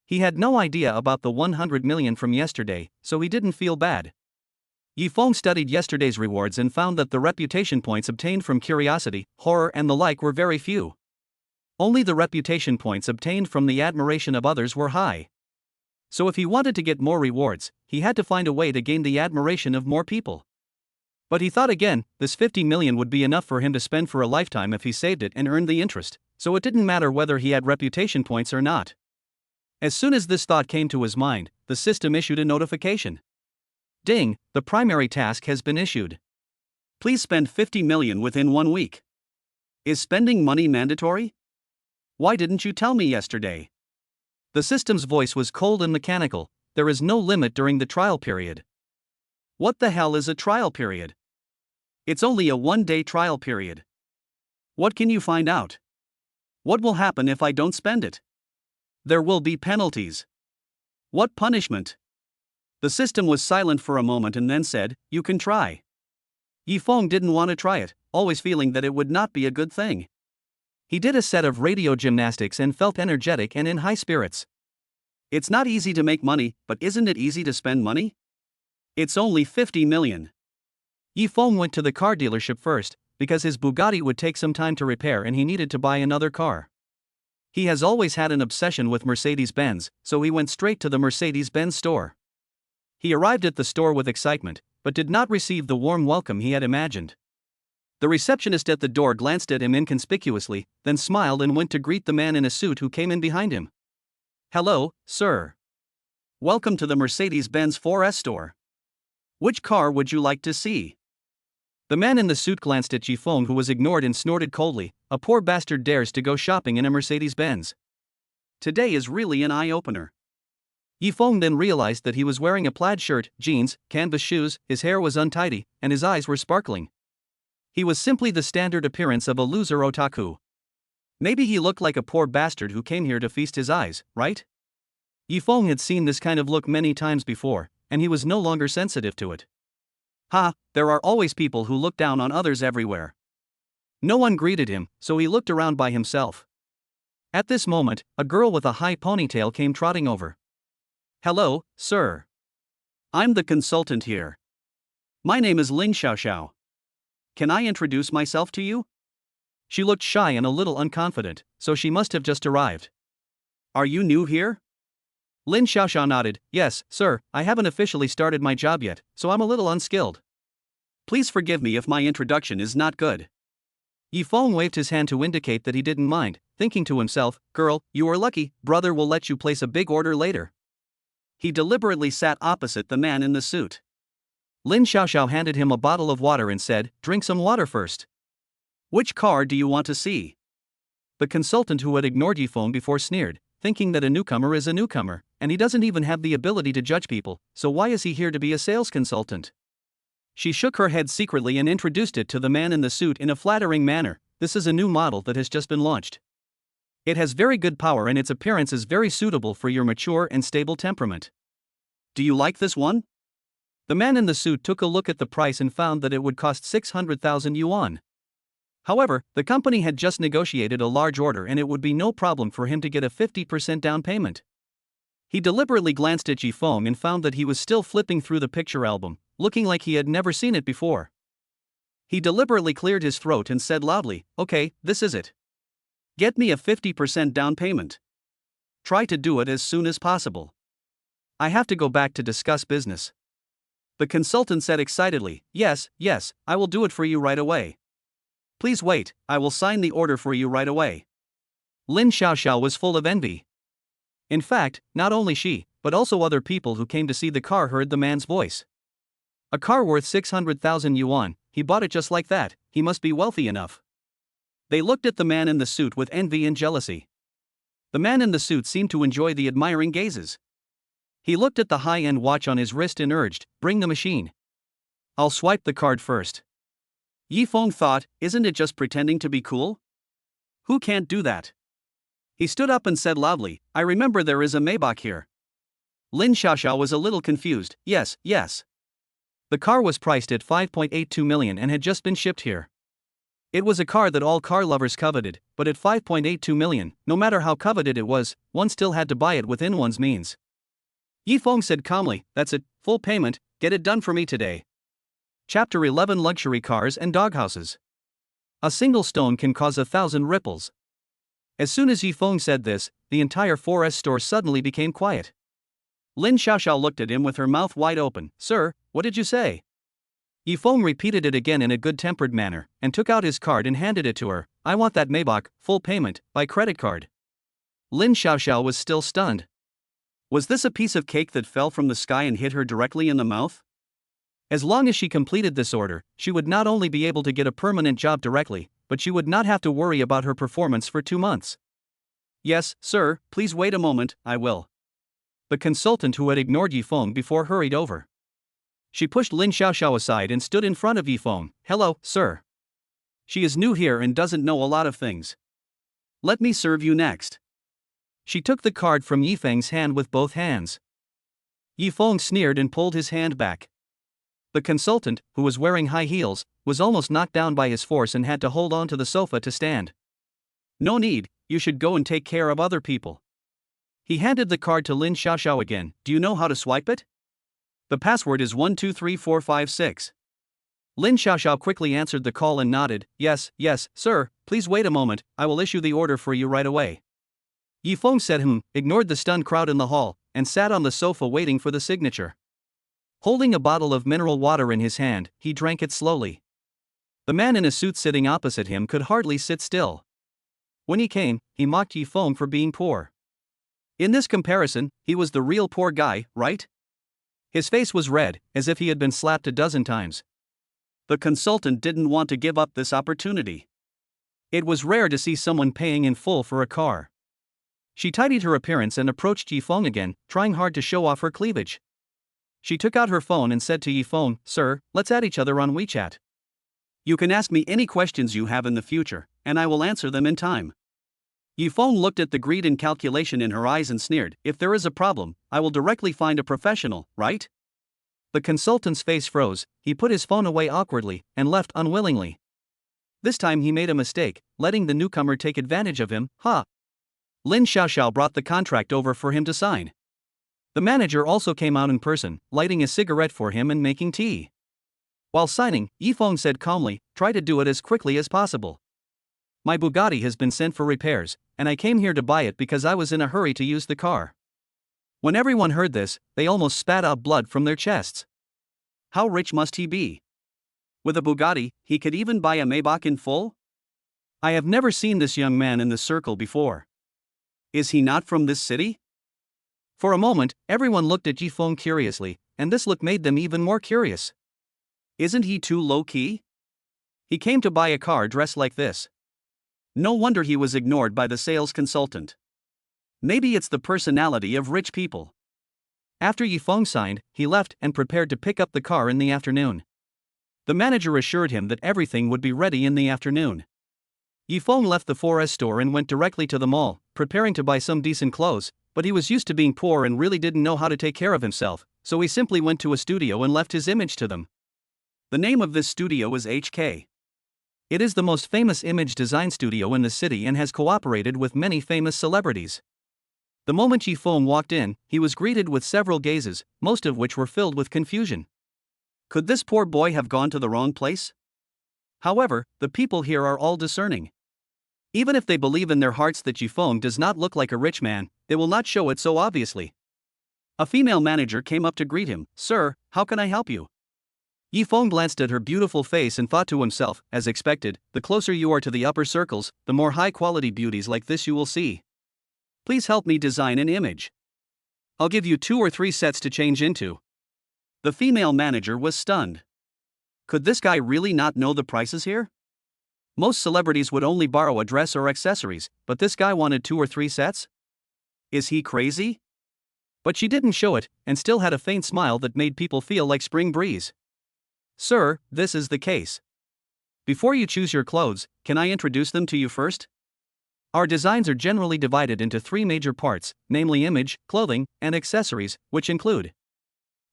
He had no idea about the 100 million from yesterday, so he didn't feel bad. Yifeng studied yesterday's rewards and found that the reputation points obtained from curiosity, horror and the like were very few. Only the reputation points obtained from the admiration of others were high. So if he wanted to get more rewards, he had to find a way to gain the admiration of more people. But he thought again, this 50 million would be enough for him to spend for a lifetime if he saved it and earned the interest, so it didn't matter whether he had reputation points or not. As soon as this thought came to his mind, the system issued a notification. Ding, the primary task has been issued. Please spend 50 million within 1 week. Is spending money mandatory? Why didn't you tell me yesterday? The system's voice was cold and mechanical. There is no limit during the trial period. What the hell is a trial period? It's only a 1-day trial period. What can you find out? What will happen if I don't spend it? There will be penalties. What punishment? The system was silent for a moment and then said, you can try. Yifeng didn't want to try it, always feeling that it would not be a good thing. He did a set of radio gymnastics and felt energetic and in high spirits. It's not easy to make money, but isn't it easy to spend money? It's only 50 million. Yifeng went to the car dealership first, because his Bugatti would take some time to repair and he needed to buy another car. He has always had an obsession with Mercedes-Benz, so he went straight to the Mercedes-Benz store. He arrived at the store with excitement, but did not receive the warm welcome he had imagined. The receptionist at the door glanced at him inconspicuously, then smiled and went to greet the man in a suit who came in behind him. "Hello, sir. Welcome to the Mercedes-Benz 4S store. Which car would you like to see?" The man in the suit glanced at Yifeng, who was ignored, and snorted coldly, "A poor bastard dares to go shopping in a Mercedes-Benz. Today is really an eye-opener." Yifeng then realized that he was wearing a plaid shirt, jeans, canvas shoes, his hair was untidy, and his eyes were sparkling. He was simply the standard appearance of a loser otaku. Maybe he looked like a poor bastard who came here to feast his eyes, right? Yifeng had seen this kind of look many times before, and he was no longer sensitive to it. There are always people who look down on others everywhere. No one greeted him, so he looked around by himself. At this moment, a girl with a high ponytail came trotting over. "Hello, sir. I'm the consultant here. My name is Lin Xiaoxiao. Can I introduce myself to you?" She looked shy and a little unconfident, so she must have just arrived. "Are you new here?" Lin Xiaoxiao nodded. "Yes, sir, I haven't officially started my job yet, so I'm a little unskilled. Please forgive me if my introduction is not good." Yifeng waved his hand to indicate that he didn't mind, thinking to himself, "Girl, you are lucky, brother will let you place a big order later." He deliberately sat opposite the man in the suit. Lin Xiaoxiao handed him a bottle of water and said, "Drink some water first. Which car do you want to see?" The consultant, who had ignored Yifeng before, sneered, thinking that a newcomer is a newcomer, and he doesn't even have the ability to judge people, so why is he here to be a sales consultant? She shook her head secretly and introduced it to the man in the suit in a flattering manner. "This is a new model that has just been launched. It has very good power and its appearance is very suitable for your mature and stable temperament. Do you like this one?" The man in the suit took a look at the price and found that it would cost 600,000 yuan. However, the company had just negotiated a large order and it would be no problem for him to get a 50% down payment. He deliberately glanced at Yifeng and found that he was still flipping through the picture album, looking like he had never seen it before. He deliberately cleared his throat and said loudly, "Okay, this is it. Get me a 50% down payment. Try to do it as soon as possible. I have to go back to discuss business." The consultant said excitedly, Yes, I will do it for you right away. Please wait, I will sign the order for you right away." Lin Xiaoxiao was full of envy. In fact, not only she, but also other people who came to see the car heard the man's voice. A car worth 600,000 yuan, he bought it just like that, he must be wealthy enough. They looked at the man in the suit with envy and jealousy. The man in the suit seemed to enjoy the admiring gazes. He looked at the high-end watch on his wrist and urged, "Bring the machine. I'll swipe the card first." Yifeng thought, isn't it just pretending to be cool? Who can't do that? He stood up and said loudly, "I remember there is a Maybach here." Lin Xiaoxiao was a little confused. Yes. The car was priced at 5.82 million and had just been shipped here. It was a car that all car lovers coveted, but at 5.82 million, no matter how coveted it was, one still had to buy it within one's means. Yifeng said calmly, "That's it, full payment, get it done for me today." Chapter 11: Luxury Cars and Doghouses. A single stone can cause 1,000 ripples. As soon as Yifeng said this, the entire 4S store suddenly became quiet. Lin Xiaoxiao looked at him with her mouth wide open. "Sir, what did you say?" Yifeng repeated it again in a good-tempered manner, and took out his card and handed it to her. "I want that Maybach, full payment, by credit card." Lin Xiaoxiao was still stunned. Was this a piece of cake that fell from the sky and hit her directly in the mouth? As long as she completed this order, she would not only be able to get a permanent job directly, but she would not have to worry about her performance for 2 months. "Yes, sir, please wait a moment, I will." The consultant, who had ignored Yifeng before, hurried over. She pushed Lin Xiaoxiao aside and stood in front of Yifeng. "Hello, sir. She is new here and doesn't know a lot of things. Let me serve you next." She took the card from Yifeng's hand with both hands. Yifeng sneered and pulled his hand back. The consultant, who was wearing high heels, was almost knocked down by his force and had to hold on to the sofa to stand. "No need, you should go and take care of other people." He handed the card to Lin Xiaoxiao again. "Do you know how to swipe it?" "The password is 123456. Lin Xiaoxiao quickly answered the call and nodded. Yes, sir, please wait a moment, I will issue the order for you right away." Yifeng said ignored the stunned crowd in the hall, and sat on the sofa waiting for the signature. Holding a bottle of mineral water in his hand, he drank it slowly. The man in a suit sitting opposite him could hardly sit still. When he came, he mocked Yifeng for being poor. In this comparison, he was the real poor guy, right? His face was red, as if he had been slapped a dozen times. The consultant didn't want to give up this opportunity. It was rare to see someone paying in full for a car. She tidied her appearance and approached Yifeng again, trying hard to show off her cleavage. She took out her phone and said to Yifeng, "Sir, let's add each other on WeChat. You can ask me any questions you have in the future, and I will answer them in time." Yifeng looked at the greed and calculation in her eyes and sneered, "If there is a problem, I will directly find a professional, right?" The consultant's face froze, he put his phone away awkwardly, and left unwillingly. This time he made a mistake, letting the newcomer take advantage of him, Lin Xiaoxiao brought the contract over for him to sign. The manager also came out in person, lighting a cigarette for him and making tea. While signing, Yifeng said calmly, "Try to do it as quickly as possible. My Bugatti has been sent for repairs, and I came here to buy it because I was in a hurry to use the car." When everyone heard this, they almost spat out blood from their chests. How rich must he be? With a Bugatti, he could even buy a Maybach in full? I have never seen this young man in the circle before. Is he not from this city? For a moment, everyone looked at Yifeng curiously, and this look made them even more curious. Isn't he too low-key? He came to buy a car dressed like this. No wonder he was ignored by the sales consultant. Maybe it's the personality of rich people. After Yifeng signed, he left and prepared to pick up the car in the afternoon. The manager assured him that everything would be ready in the afternoon. Yifeng left the 4S store and went directly to the mall, preparing to buy some decent clothes, but he was used to being poor and really didn't know how to take care of himself, so he simply went to a studio and left his image to them. The name of this studio is HK. It is the most famous image design studio in the city and has cooperated with many famous celebrities. The moment Yifeng walked in, he was greeted with several gazes, most of which were filled with confusion. Could this poor boy have gone to the wrong place? However, the people here are all discerning. Even if they believe in their hearts that Yifeng does not look like a rich man, they will not show it so obviously. A female manager came up to greet him. "Sir, how can I help you?" Yifeng glanced at her beautiful face and thought to himself, as expected, the closer you are to the upper circles, the more high-quality beauties like this you will see. Please help me design an image. I'll give you 2 or 3 sets to change into. The female manager was stunned. Could this guy really not know the prices here? Most celebrities would only borrow a dress or accessories, but this guy wanted 2 or 3 sets? Is he crazy? But she didn't show it, and still had a faint smile that made people feel like spring breeze. "Sir, this is the case. Before you choose your clothes, can I introduce them to you first? Our designs are generally divided into 3 major parts, namely image, clothing, and accessories, which include."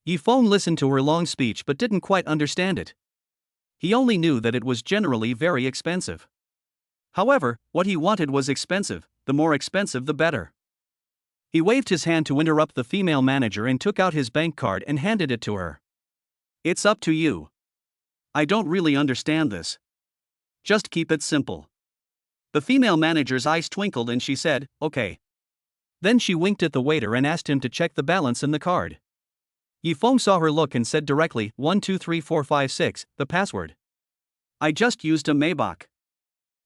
Yifeng listened to her long speech but didn't quite understand it. He only knew that it was generally very expensive. However, what he wanted was expensive, the more expensive the better. He waved his hand to interrupt the female manager and took out his bank card and handed it to her. "It's up to you. I don't really understand this. Just keep it simple." The female manager's eyes twinkled and she said, "Okay." Then she winked at the waiter and asked him to check the balance in the card. Yifeng saw her look and said directly, 123456, the password. "I just used a Maybach.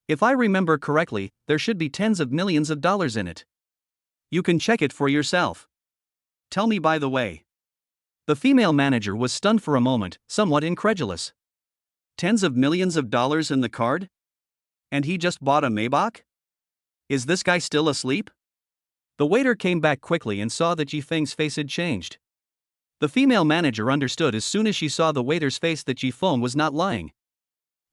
If I remember correctly, there should be tens of millions of dollars in it. You can check it for yourself. Tell me by the way." The female manager was stunned for a moment, somewhat incredulous. Tens of millions of dollars in the card? And he just bought a Maybach? Is this guy still asleep? The waiter came back quickly and saw that Yifeng's face had changed. The female manager understood as soon as she saw the waiter's face that Yifeng was not lying.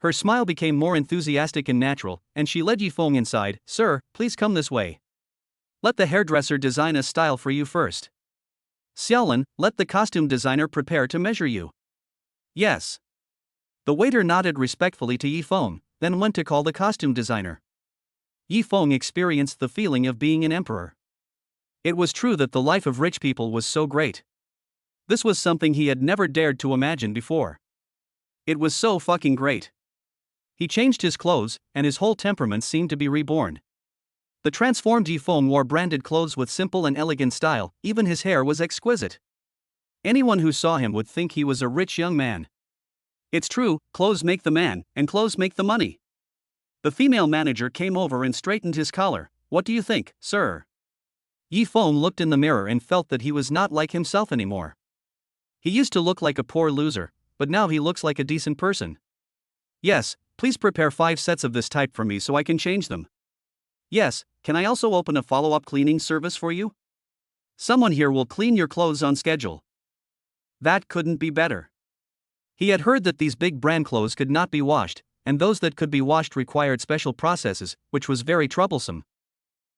Her smile became more enthusiastic and natural, and she led Yifeng inside. "Sir, please come this way. Let the hairdresser design a style for you first. Xiaolin, let the costume designer prepare to measure you." "Yes." The waiter nodded respectfully to Yifeng, then went to call the costume designer. Yifeng experienced the feeling of being an emperor. It was true that the life of rich people was so great. This was something he had never dared to imagine before. It was so fucking great. He changed his clothes, and his whole temperament seemed to be reborn. The transformed Yifeng wore branded clothes with simple and elegant style, even his hair was exquisite. Anyone who saw him would think he was a rich young man. It's true, clothes make the man, and clothes make the money. The female manager came over and straightened his collar. What do you think, sir? Yi Feng looked in the mirror and felt that he was not like himself anymore. He used to look like a poor loser, but now he looks like a decent person. Yes, please prepare 5 sets of this type for me so I can change them. Yes, can I also open a follow-up cleaning service for you? Someone here will clean your clothes on schedule. That couldn't be better. He had heard that these big brand clothes could not be washed, and those that could be washed required special processes, which was very troublesome.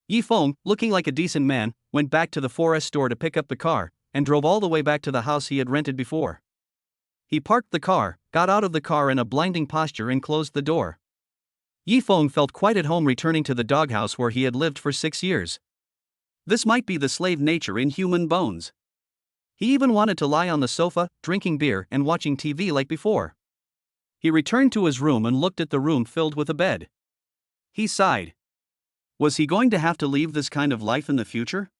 Yi Feng, looking like a decent man, went back to the forest store to pick up the car, and drove all the way back to the house he had rented before. He parked the car, got out of the car in a blinding posture and closed the door. Yi Feng felt quite at home returning to the doghouse where he had lived for 6 years. This might be the slave nature in human bones. He even wanted to lie on the sofa, drinking beer and watching TV like before. He returned to his room and looked at the room filled with a bed. He sighed. Was he going to have to leave this kind of life in the future?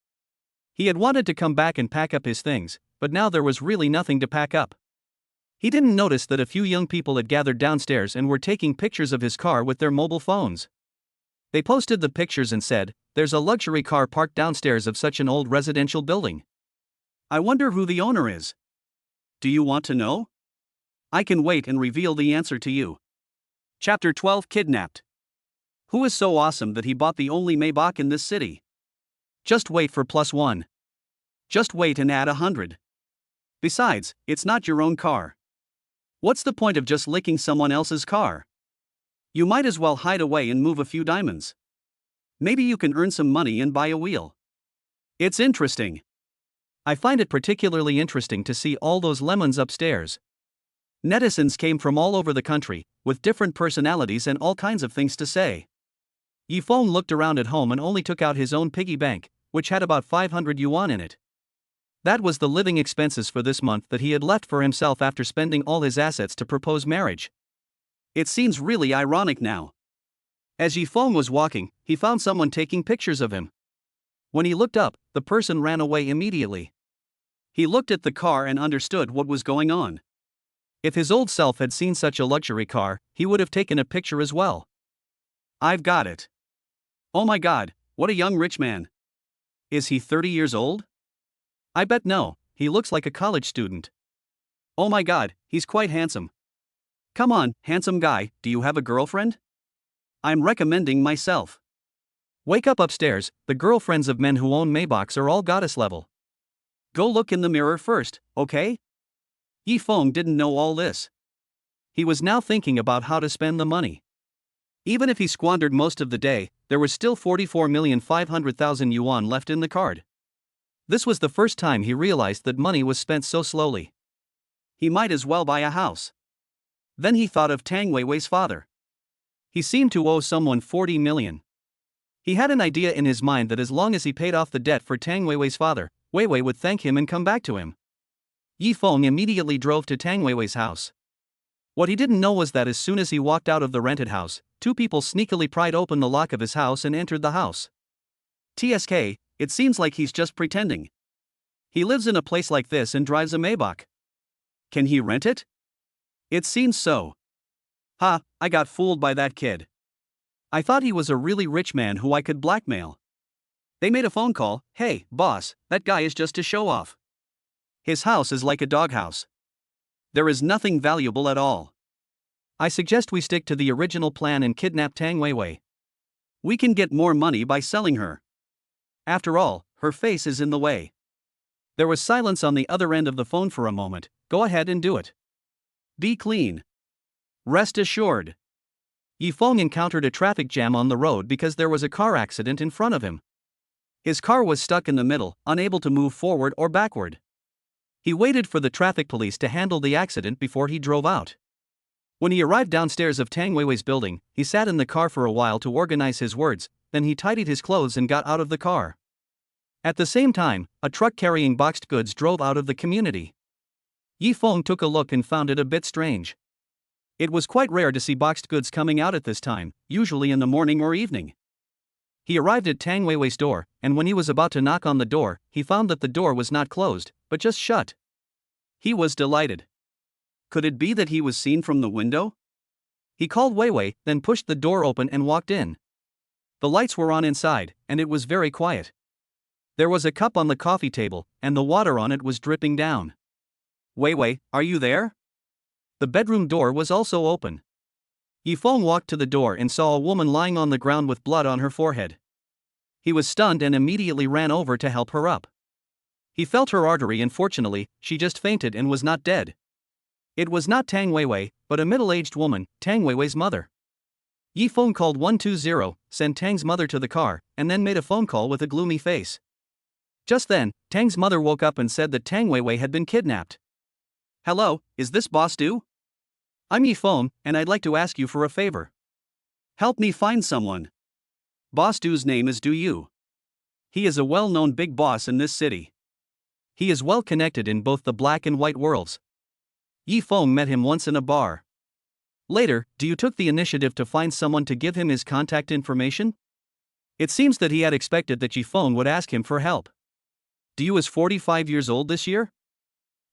He had wanted to come back and pack up his things, but now there was really nothing to pack up. He didn't notice that a few young people had gathered downstairs and were taking pictures of his car with their mobile phones. They posted the pictures and said, "There's a luxury car parked downstairs of such an old residential building. I wonder who the owner is. Do you want to know? I can wait and reveal the answer to you." Chapter 12 Kidnapped. Who is so awesome that he bought the only Maybach in this city? Just wait for +1. Just wait and add 100. Besides, it's not your own car. What's the point of just licking someone else's car? You might as well hide away and move a few diamonds. Maybe you can earn some money and buy a wheel. It's interesting. I find it particularly interesting to see all those lemons upstairs. Netizens came from all over the country, with different personalities and all kinds of things to say. Yi Feng looked around at home and only took out his own piggy bank, which had about 500 yuan in it. That was the living expenses for this month that he had left for himself after spending all his assets to propose marriage. It seems really ironic now. As Yi Feng was walking, he found someone taking pictures of him. When he looked up, the person ran away immediately. He looked at the car and understood what was going on. If his old self had seen such a luxury car, he would have taken a picture as well. I've got it. Oh my God, what a young rich man. Is he 30 years old? I bet no, he looks like a college student. Oh my God, he's quite handsome. Come on, handsome guy, do you have a girlfriend? I'm recommending myself. Wake up upstairs, the girlfriends of men who own Maybachs are all goddess level. Go look in the mirror first, okay? Yi Feng didn't know all this. He was now thinking about how to spend the money. Even if he squandered most of the day, there was still 44,500,000 yuan left in the card. This was the first time he realized that money was spent so slowly. He might as well buy a house. Then he thought of Tang Weiwei's father. He seemed to owe someone 40 million. He had an idea in his mind that as long as he paid off the debt for Tang Weiwei's father, Weiwei would thank him and come back to him. Yi Feng immediately drove to Tang Weiwei's house. What he didn't know was that as soon as he walked out of the rented house, 2 people sneakily pried open the lock of his house and entered the house. TSK, it seems like he's just pretending. He lives in a place like this and drives a Maybach. Can he rent it? It seems so. Ha, I got fooled by that kid. I thought he was a really rich man who I could blackmail. They made a phone call. Hey, boss, that guy is just to show off. His house is like a doghouse. There is nothing valuable at all. I suggest we stick to the original plan and kidnap Tang Weiwei. We can get more money by selling her. After all, her face is in the way. There was silence on the other end of the phone for a moment. Go ahead and do it. Be clean. Rest assured. Yi Feng encountered a traffic jam on the road because there was a car accident in front of him. His car was stuck in the middle, unable to move forward or backward. He waited for the traffic police to handle the accident before he drove out. When he arrived downstairs of Tang Weiwei's building, he sat in the car for a while to organize his words, then he tidied his clothes and got out of the car. At the same time, a truck carrying boxed goods drove out of the community. Yi Feng took a look and found it a bit strange. It was quite rare to see boxed goods coming out at this time, usually in the morning or evening. He arrived at Tang Weiwei's door, and when he was about to knock on the door, he found that the door was not closed, but just shut. He was delighted. Could it be that he was seen from the window? He called Wei Wei, then pushed the door open and walked in. The lights were on inside, and it was very quiet. There was a cup on the coffee table, and the water on it was dripping down. Wei Wei, are you there? The bedroom door was also open. Yifeng walked to the door and saw a woman lying on the ground with blood on her forehead. He was stunned and immediately ran over to help her up. He felt her artery and fortunately, she just fainted and was not dead. It was not Tang Weiwei, but a middle-aged woman, Tang Weiwei's mother. Yifeng called 120, sent Tang's mother to the car, and then made a phone call with a gloomy face. Just then, Tang's mother woke up and said that Tang Weiwei had been kidnapped. Hello, is this Boss Du? I'm Yifeng, and I'd like to ask you for a favor. Help me find someone. Boss Du's name is Du Yu. He is a well-known big boss in this city. He is well connected in both the black and white worlds. Yifeng met him once in a bar. Later, Du took the initiative to find someone to give him his contact information. It seems that he had expected that Yifeng would ask him for help. Du is 45 years old this year?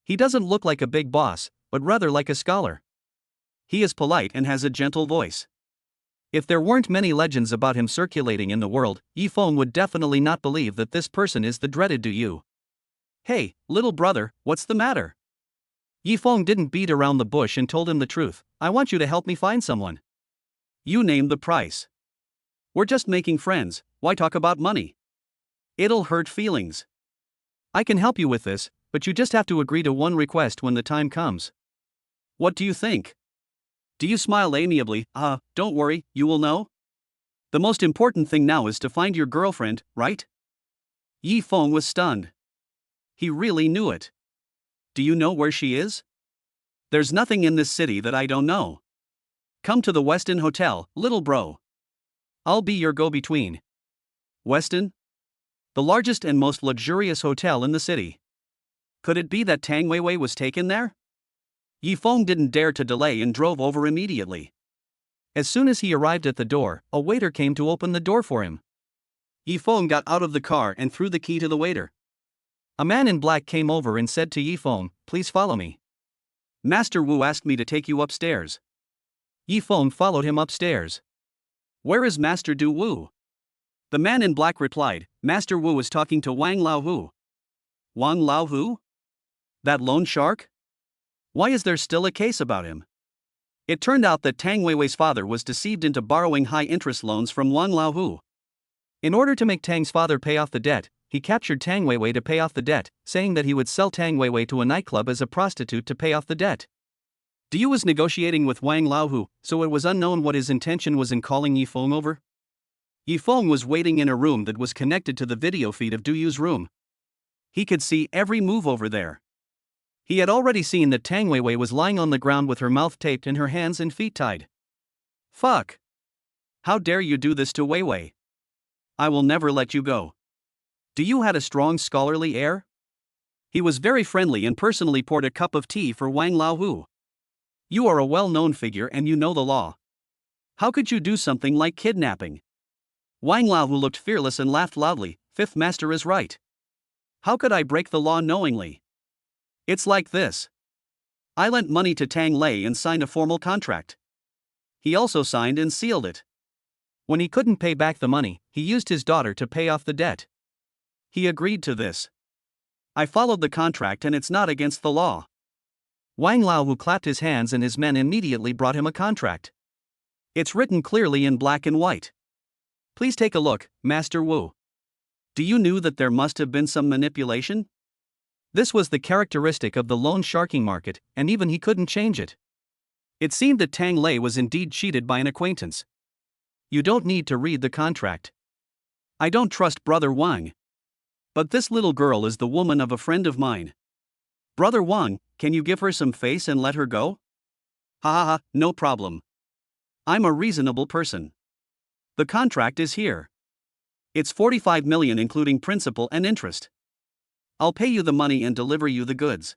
He doesn't look like a big boss, but rather like a scholar. He is polite and has a gentle voice. If there weren't many legends about him circulating in the world, Yifeng would definitely not believe that this person is the dreaded Du Yu. Hey, little brother, what's the matter? Yifeng didn't beat around the bush and told him the truth. I want you to help me find someone. You name the price. We're just making friends, why talk about money? It'll hurt feelings. I can help you with this, but you just have to agree to one request when the time comes. What do you think? Du smiled amiably. Don't worry, you will know. The most important thing now is to find your girlfriend, right? Yifeng was stunned. He really knew it. Do you know where she is? There's nothing in this city that I don't know. Come to the Westin Hotel, little bro. I'll be your go-between. Westin? The largest and most luxurious hotel in the city. Could it be that Tang Weiwei was taken there? Yifeng didn't dare to delay and drove over immediately. As soon as he arrived at the door, a waiter came to open the door for him. Yifeng got out of the car and threw the key to the waiter. A man in black came over and said to Yifeng, please follow me. Master Wu asked me to take you upstairs. Yifeng followed him upstairs. Where is Master Du Wu? The man in black replied, Master Wu is talking to Wang Laohu. Wang Laohu? That loan shark? Why is there still a case about him? It turned out that Tang Weiwei's father was deceived into borrowing high-interest loans from Wang Laohu. In order to make Tang's father pay off the debt, he captured Tang Weiwei to pay off the debt, saying that he would sell Tang Weiwei to a nightclub as a prostitute to pay off the debt. Du was negotiating with Wang Laohu, so it was unknown what his intention was in calling Yifeng over. Yifeng was waiting in a room that was connected to the video feed of Du Yu's room. He could see every move over there. He had already seen that Tang Weiwei was lying on the ground with her mouth taped and her hands and feet tied. Fuck! How dare you do this to Weiwei? I will never let you go. Du had a strong scholarly air? He was very friendly and personally poured a cup of tea for Wang Laohu. You are a well-known figure and you know the law. How could you do something like kidnapping? Wang Laohu looked fearless and laughed loudly. Fifth master is right. How could I break the law knowingly? It's like this. I lent money to Tang Lei and signed a formal contract. He also signed and sealed it. When he couldn't pay back the money, he used his daughter to pay off the debt. He agreed to this. I followed the contract and it's not against the law. Wang Laohu clapped his hands and his men immediately brought him a contract. It's written clearly in black and white. Please take a look, Master Wu. Do you know that there must have been some manipulation? This was the characteristic of the loan sharking market, and even he couldn't change it. It seemed that Tang Lei was indeed cheated by an acquaintance. You don't need to read the contract. I don't trust Brother Wang. But this little girl is the woman of a friend of mine. Brother Wang, can you give her some face and let her go? Ha ha ha, no problem. I'm a reasonable person. The contract is here. It's 45 million including principal and interest. I'll pay you the money and deliver you the goods.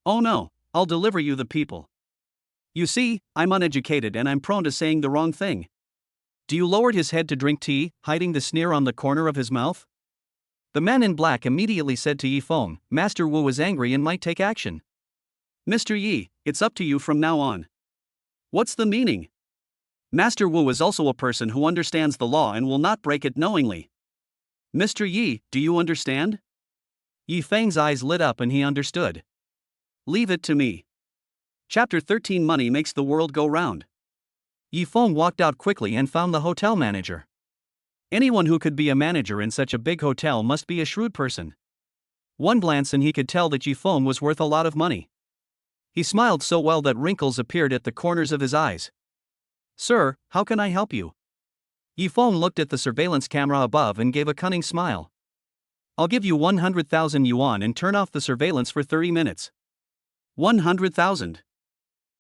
Oh no, I'll deliver you the people. You see, I'm uneducated and I'm prone to saying the wrong thing. Du lowered his head to drink tea, hiding the sneer on the corner of his mouth. The man in black immediately said to Yifeng, Master Wu is angry and might take action. Mr. Yi, it's up to you from now on. What's the meaning? Master Wu is also a person who understands the law and will not break it knowingly. Mr. Yi, do you understand? Yi Feng's eyes lit up and he understood. Leave it to me. Chapter 13 Money Makes the World Go Round. Yi Feng walked out quickly and found the hotel manager. Anyone who could be a manager in such a big hotel must be a shrewd person. One glance and he could tell that Yi Feng was worth a lot of money. He smiled so well that wrinkles appeared at the corners of his eyes. Sir, how can I help you? Yi Feng looked at the surveillance camera above and gave a cunning smile. I'll give you 100,000 yuan and turn off the surveillance for 30 minutes. 100,000.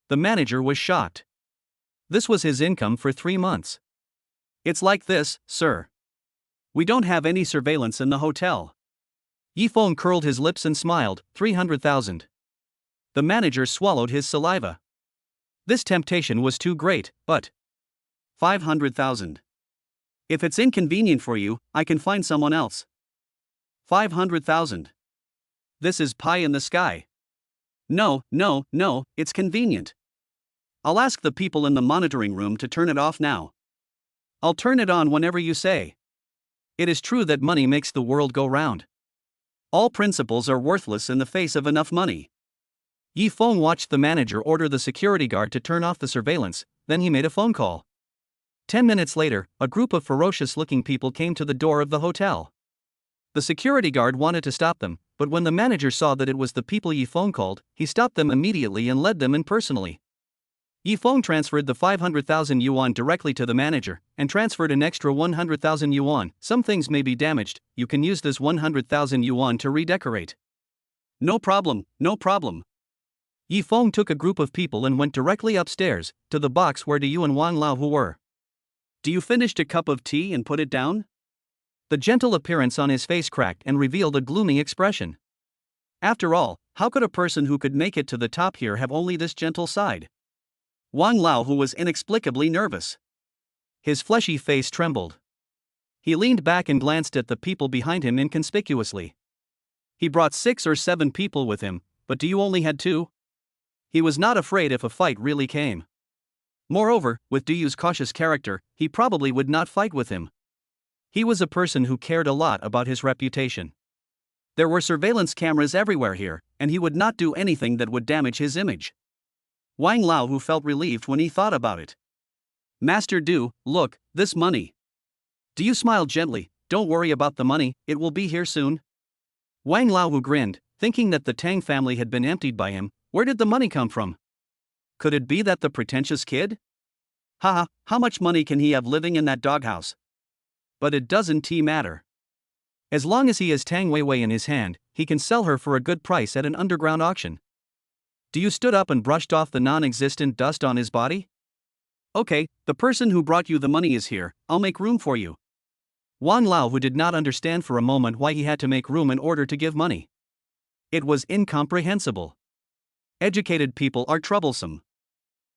The manager was shocked. This was his income for 3 months. It's like this, sir. We don't have any surveillance in the hotel. Yi Feng curled his lips and smiled. 300,000. The manager swallowed his saliva. This temptation was too great, but 500,000. If it's inconvenient for you, I can find someone else. 500,000. This is pie in the sky. No, it's convenient. I'll ask the people in the monitoring room to turn it off now. I'll turn it on whenever you say. It is true that money makes the world go round. All principles are worthless in the face of enough money. Yi Feng watched the manager order the security guard to turn off the surveillance, then he made a phone call. 10 minutes later, a group of ferocious-looking people came to the door of the hotel. The security guard wanted to stop them, but when the manager saw that it was the people Yi Feng called, he stopped them immediately and led them in personally. Yi Feng transferred the 500,000 yuan directly to the manager, and transferred an extra 100,000 yuan. Some things may be damaged, you can use this 100,000 yuan to redecorate. No problem. Yi Feng took a group of people and went directly upstairs, to the box where Du and Wang Lao were. Do you finish a cup of tea and put it down? The gentle appearance on his face cracked and revealed a gloomy expression. After all, how could a person who could make it to the top here have only this gentle side? Wang Lao was inexplicably nervous. His fleshy face trembled. He leaned back and glanced at the people behind him inconspicuously. He brought 6 or 7 people with him, but Du only had 2. He was not afraid if a fight really came. Moreover, with Du's cautious character, he probably would not fight with him. He was a person who cared a lot about his reputation. There were surveillance cameras everywhere here, and he would not do anything that would damage his image. Wang Lao felt relieved when he thought about it. Master Du, look, this money. Du smiled gently. Don't worry about the money, it will be here soon. Wang Lao grinned, thinking that the Tang family had been emptied by him. Where did the money come from? Could it be that the pretentious kid? Haha, how much money can he have living in that doghouse? But it doesn't matter. As long as he has Tang Weiwei in his hand, he can sell her for a good price at an underground auction. Du stood up and brushed off the non-existent dust on his body. Okay, the person who brought you the money is here, I'll make room for you. Wang Lao did not understand for a moment why he had to make room in order to give money. It was incomprehensible. Educated people are troublesome.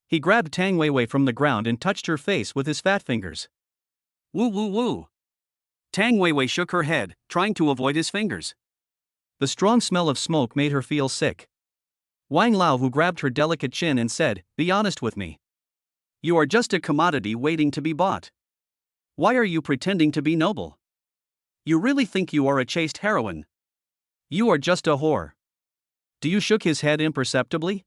He grabbed Tang Weiwei from the ground and touched her face with his fat fingers. Woo. Tang Weiwei shook her head, trying to avoid his fingers. The strong smell of smoke made her feel sick. Wang Lao grabbed her delicate chin and said, "Be honest with me. You are just a commodity waiting to be bought. Why are you pretending to be noble? You really think you are a chaste heroine? You are just a whore." Du shook his head imperceptibly.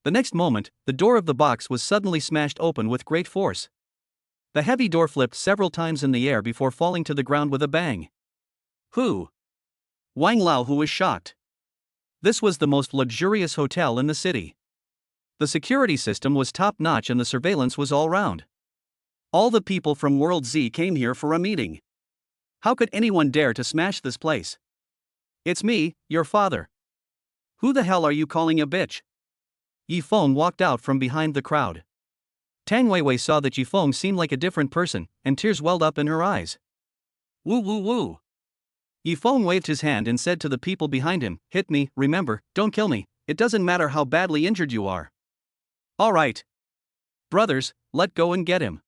The next moment, the door of the box was suddenly smashed open with great force. The heavy door flipped several times in the air before falling to the ground with a bang. Who? Wang Lao was shocked. This was the most luxurious hotel in the city. The security system was top-notch and the surveillance was all round. All the people from World Z came here for a meeting. How could anyone dare to smash this place? It's me, your father. Who the hell are you calling a bitch? Yi Feng walked out from behind the crowd. Tang Weiwei saw that Yi Feng seemed like a different person, and tears welled up in her eyes. Woo. Yi Feng waved his hand and said to the people behind him, "Hit me, remember, don't kill me, it doesn't matter how badly injured you are." All right. Brothers, let go and get him.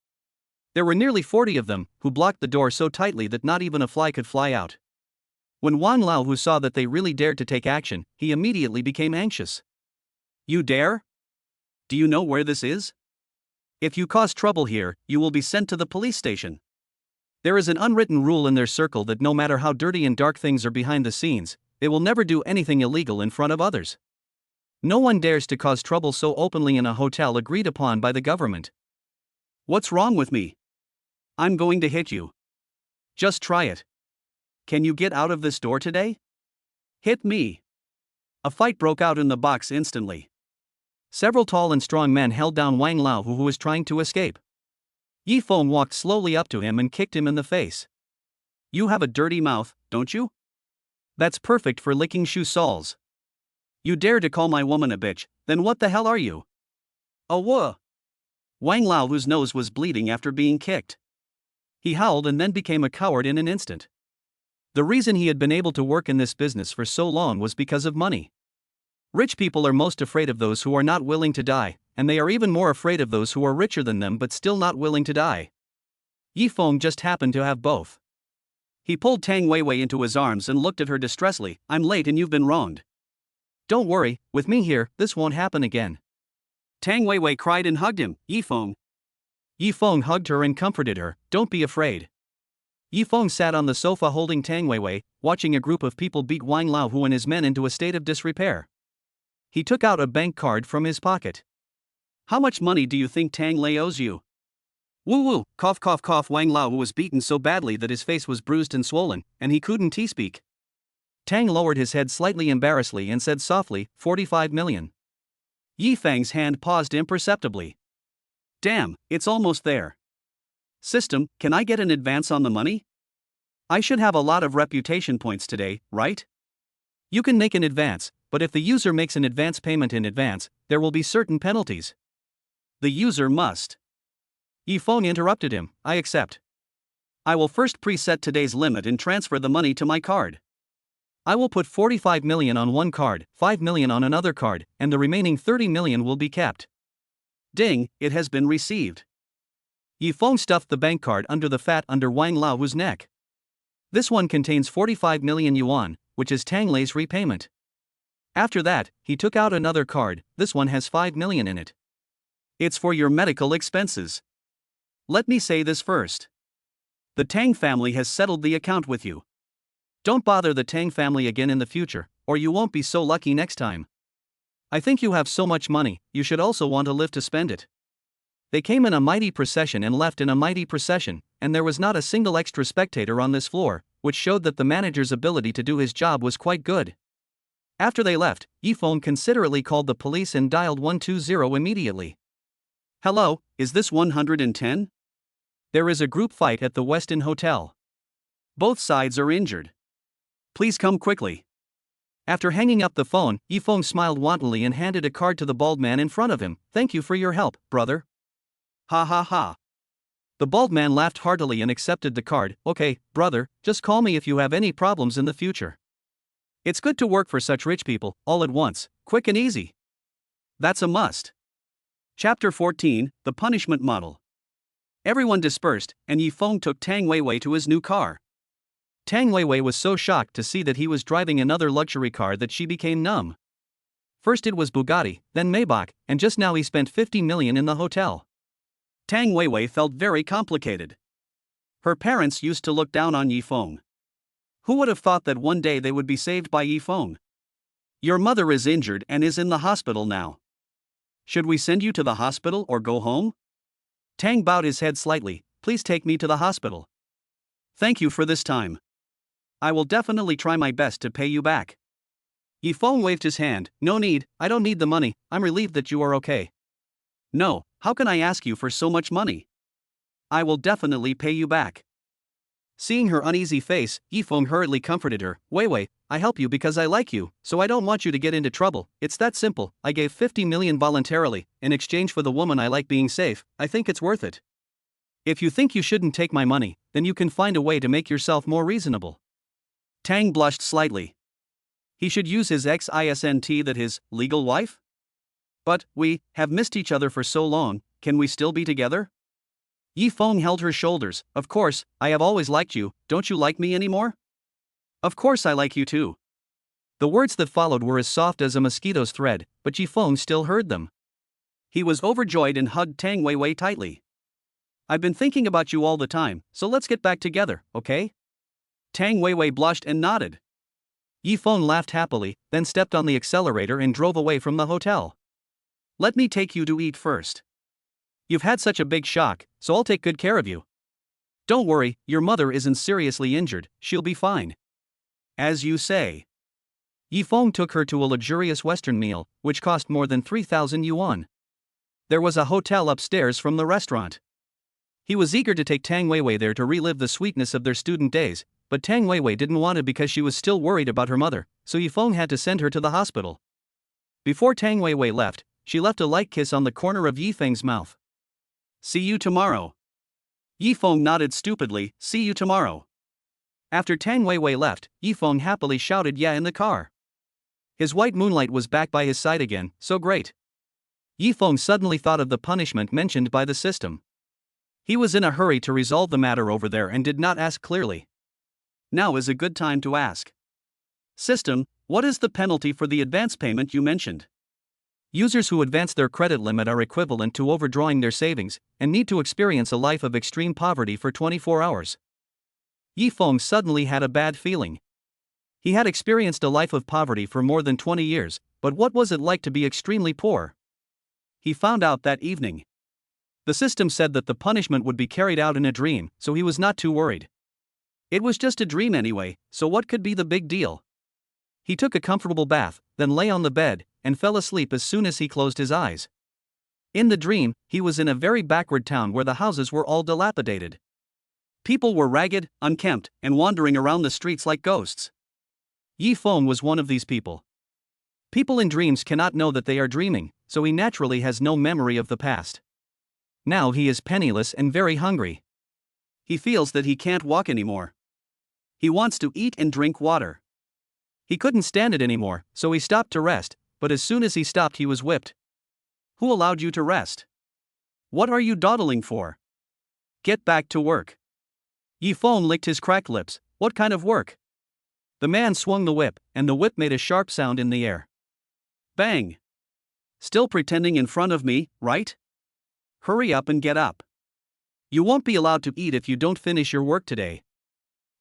There were nearly 40 of them, who blocked the door so tightly that not even a fly could fly out. When Wang Lao saw that they really dared to take action, he immediately became anxious. You dare? Do you know where this is? If you cause trouble here, you will be sent to the police station. There is an unwritten rule in their circle that no matter how dirty and dark things are behind the scenes, they will never do anything illegal in front of others. No one dares to cause trouble so openly in a hotel agreed upon by the government. What's wrong with me? I'm going to hit you. Just try it. Can you get out of this door today? Hit me. A fight broke out in the box instantly. Several tall and strong men held down Wang Lao, who was trying to escape. Yi Feng walked slowly up to him and kicked him in the face. You have a dirty mouth, don't you? That's perfect for licking shoe soles. You dare to call my woman a bitch, then what the hell are you? Oh whoa! Wang Lao, whose nose was bleeding after being kicked. He howled and then became a coward in an instant. The reason he had been able to work in this business for so long was because of money. Rich people are most afraid of those who are not willing to die, and they are even more afraid of those who are richer than them but still not willing to die. Yi Feng just happened to have both. He pulled Tang Weiwei into his arms and looked at her distressfully. I'm late and you've been wronged. Don't worry, with me here, this won't happen again. Tang Weiwei cried and hugged him. Yi Feng. Yi Feng hugged her and comforted her. Don't be afraid. Yi Feng sat on the sofa holding Tang Weiwei, watching a group of people beat Wang Lao Hu and his men into a state of disrepair. He took out a bank card from his pocket. How much money do you think Tang Lei owes you? Woo woo, cough cough cough. Wang Lao was beaten so badly that his face was bruised and swollen, and he couldn't speak. Tang lowered his head slightly embarrassedly and said softly, 45 million. Yi Feng's hand paused imperceptibly. Damn, it's almost there. System, can I get an advance on the money? I should have a lot of reputation points today, right? You can make an advance, but if the user makes an advance payment in advance, there will be certain penalties. The user must. Yi Feng interrupted him. I accept. I will first preset today's limit and transfer the money to my card. I will put 45 million on one card, 5 million on another card, and the remaining 30 million will be kept. Ding, it has been received. Yi Feng stuffed the bank card under the fat under Wang Lao's neck. This one contains 45 million yuan, which is Tang Lei's repayment. After that, he took out another card. This one has 5 million in it. It's for your medical expenses. Let me say this first. The Tang family has settled the account with you. Don't bother the Tang family again in the future, or you won't be so lucky next time. I think you have so much money, you should also want to live to spend it. They came in a mighty procession and left in a mighty procession, and there was not a single extra spectator on this floor, which showed that the manager's ability to do his job was quite good. After they left, Yi Feng considerately called the police and dialed 120 immediately. Hello, is this 110? There is a group fight at the Westin Hotel. Both sides are injured. Please come quickly. After hanging up the phone, Yi Feng smiled wantonly and handed a card to the bald man in front of him. Thank you for your help, brother. Ha ha ha. The bald man laughed heartily and accepted the card. Okay, brother, just call me if you have any problems in the future. It's good to work for such rich people, all at once, quick and easy. That's a must. Chapter 14, The Punishment Model. Everyone dispersed, and Yi Feng took Tang Weiwei to his new car. Tang Weiwei was so shocked to see that he was driving another luxury car that she became numb. First it was Bugatti, then Maybach, and just now he spent 50 million in the hotel. Tang Weiwei felt very complicated. Her parents used to look down on Yi Feng. Who would have thought that one day they would be saved by Yi Feng? Your mother is injured and is in the hospital now. Should we send you to the hospital or go home? Tang bowed his head slightly. Please take me to the hospital. Thank you for this time. I will definitely try my best to pay you back. Yi Feng waved his hand. No need, I don't need the money, I'm relieved that you are okay. No, how can I ask you for so much money? I will definitely pay you back. Seeing her uneasy face, Yi Feng hurriedly comforted her. Weiwei, I help you because I like you, so I don't want you to get into trouble. It's that simple. I gave 50 million voluntarily, in exchange for the woman I like being safe. I think it's worth it. If you think you shouldn't take my money, then you can find a way to make yourself more reasonable. Tang blushed slightly. He should use his XISNT that his legal wife? But we have missed each other for so long, can we still be together? Yi Feng held her shoulders. Of course, I have always liked you, don't you like me anymore? Of course I like you too. The words that followed were as soft as a mosquito's thread, but Yifeng still heard them. He was overjoyed and hugged Tang Weiwei tightly. I've been thinking about you all the time, so let's get back together, okay? Tang Weiwei blushed and nodded. Yifeng laughed happily, then stepped on the accelerator and drove away from the hotel. Let me take you to eat first. You've had such a big shock, so I'll take good care of you. Don't worry, your mother isn't seriously injured, she'll be fine. As you say. Yifeng took her to a luxurious Western meal, which cost more than 3,000 yuan. There was a hotel upstairs from the restaurant. He was eager to take Tang Weiwei there to relive the sweetness of their student days, but Tang Weiwei didn't want to because she was still worried about her mother, so Yifeng had to send her to the hospital. Before Tang Weiwei left, she left a light kiss on the corner of Yifeng's mouth. See you tomorrow. Yifeng nodded stupidly, see you tomorrow. After Tang Weiwei left, Yifeng happily shouted yeah in the car. His white moonlight was back by his side again, so great. Yifeng suddenly thought of the punishment mentioned by the system. He was in a hurry to resolve the matter over there and did not ask clearly. Now is a good time to ask. System, what is the penalty for the advance payment you mentioned? Users who advance their credit limit are equivalent to overdrawing their savings and need to experience a life of extreme poverty for 24 hours. Yifeng suddenly had a bad feeling. He had experienced a life of poverty for more than 20 years, but what was it like to be extremely poor? He found out that evening. The system said that the punishment would be carried out in a dream, so he was not too worried. It was just a dream anyway, so what could be the big deal? He took a comfortable bath, then lay on the bed, and fell asleep as soon as he closed his eyes. In the dream, he was in a very backward town where the houses were all dilapidated. People were ragged, unkempt, and wandering around the streets like ghosts. Yifeng was one of these people. People in dreams cannot know that they are dreaming, so he naturally has no memory of the past. Now he is penniless and very hungry. He feels that he can't walk anymore. He wants to eat and drink water. He couldn't stand it anymore, so he stopped to rest, but as soon as he stopped he was whipped. Who allowed you to rest? What are you dawdling for? Get back to work. Yifeng licked his cracked lips. What kind of work? The man swung the whip, and the whip made a sharp sound in the air. Bang! Still pretending in front of me, right? Hurry up and get up. You won't be allowed to eat if you don't finish your work today.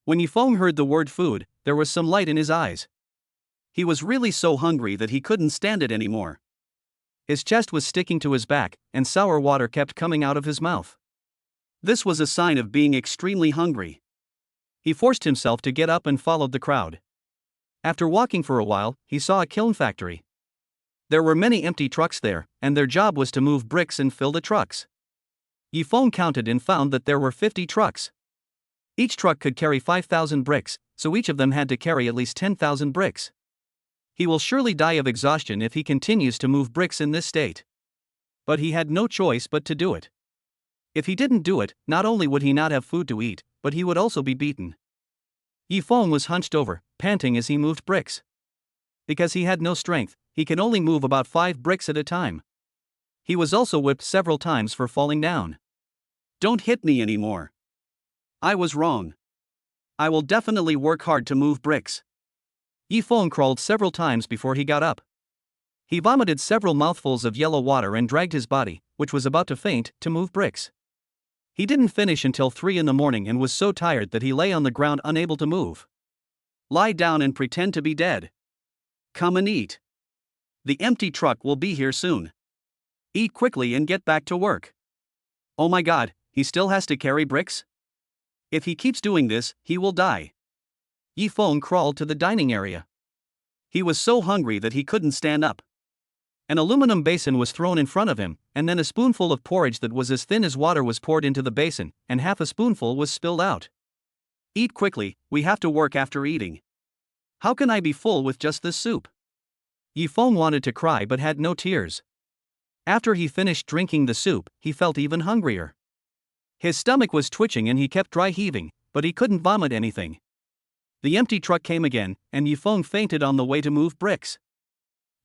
When Yifeng heard the word food, there was some light in his eyes. He was really so hungry that he couldn't stand it anymore. His chest was sticking to his back, and sour water kept coming out of his mouth. This was a sign of being extremely hungry. He forced himself to get up and followed the crowd. After walking for a while, he saw a kiln factory. There were many empty trucks there, and their job was to move bricks and fill the trucks. Yifeng counted and found that there were 50 trucks. Each truck could carry 5,000 bricks, so each of them had to carry at least 10,000 bricks. He will surely die of exhaustion if he continues to move bricks in this state. But he had no choice but to do it. If he didn't do it, not only would he not have food to eat, but he would also be beaten. Yifeng was hunched over, panting as he moved bricks. Because he had no strength, he could only move about 5 bricks at a time. He was also whipped several times for falling down. Don't hit me anymore. I was wrong. I will definitely work hard to move bricks. Yifeng crawled several times before he got up. He vomited several mouthfuls of yellow water and dragged his body, which was about to faint, to move bricks. He didn't finish until 3 in the morning and was so tired that he lay on the ground unable to move. Lie down and pretend to be dead. Come and eat. The empty truck will be here soon. Eat quickly and get back to work. Oh my God, he still has to carry bricks? If he keeps doing this, he will die. Yifeng crawled to the dining area. He was so hungry that he couldn't stand up. An aluminum basin was thrown in front of him, and then a spoonful of porridge that was as thin as water was poured into the basin, and half a spoonful was spilled out. Eat quickly, we have to work after eating. How can I be full with just this soup? Yifeng wanted to cry but had no tears. After he finished drinking the soup, he felt even hungrier. His stomach was twitching and he kept dry heaving, but he couldn't vomit anything. The empty truck came again, and Yifeng fainted on the way to move bricks.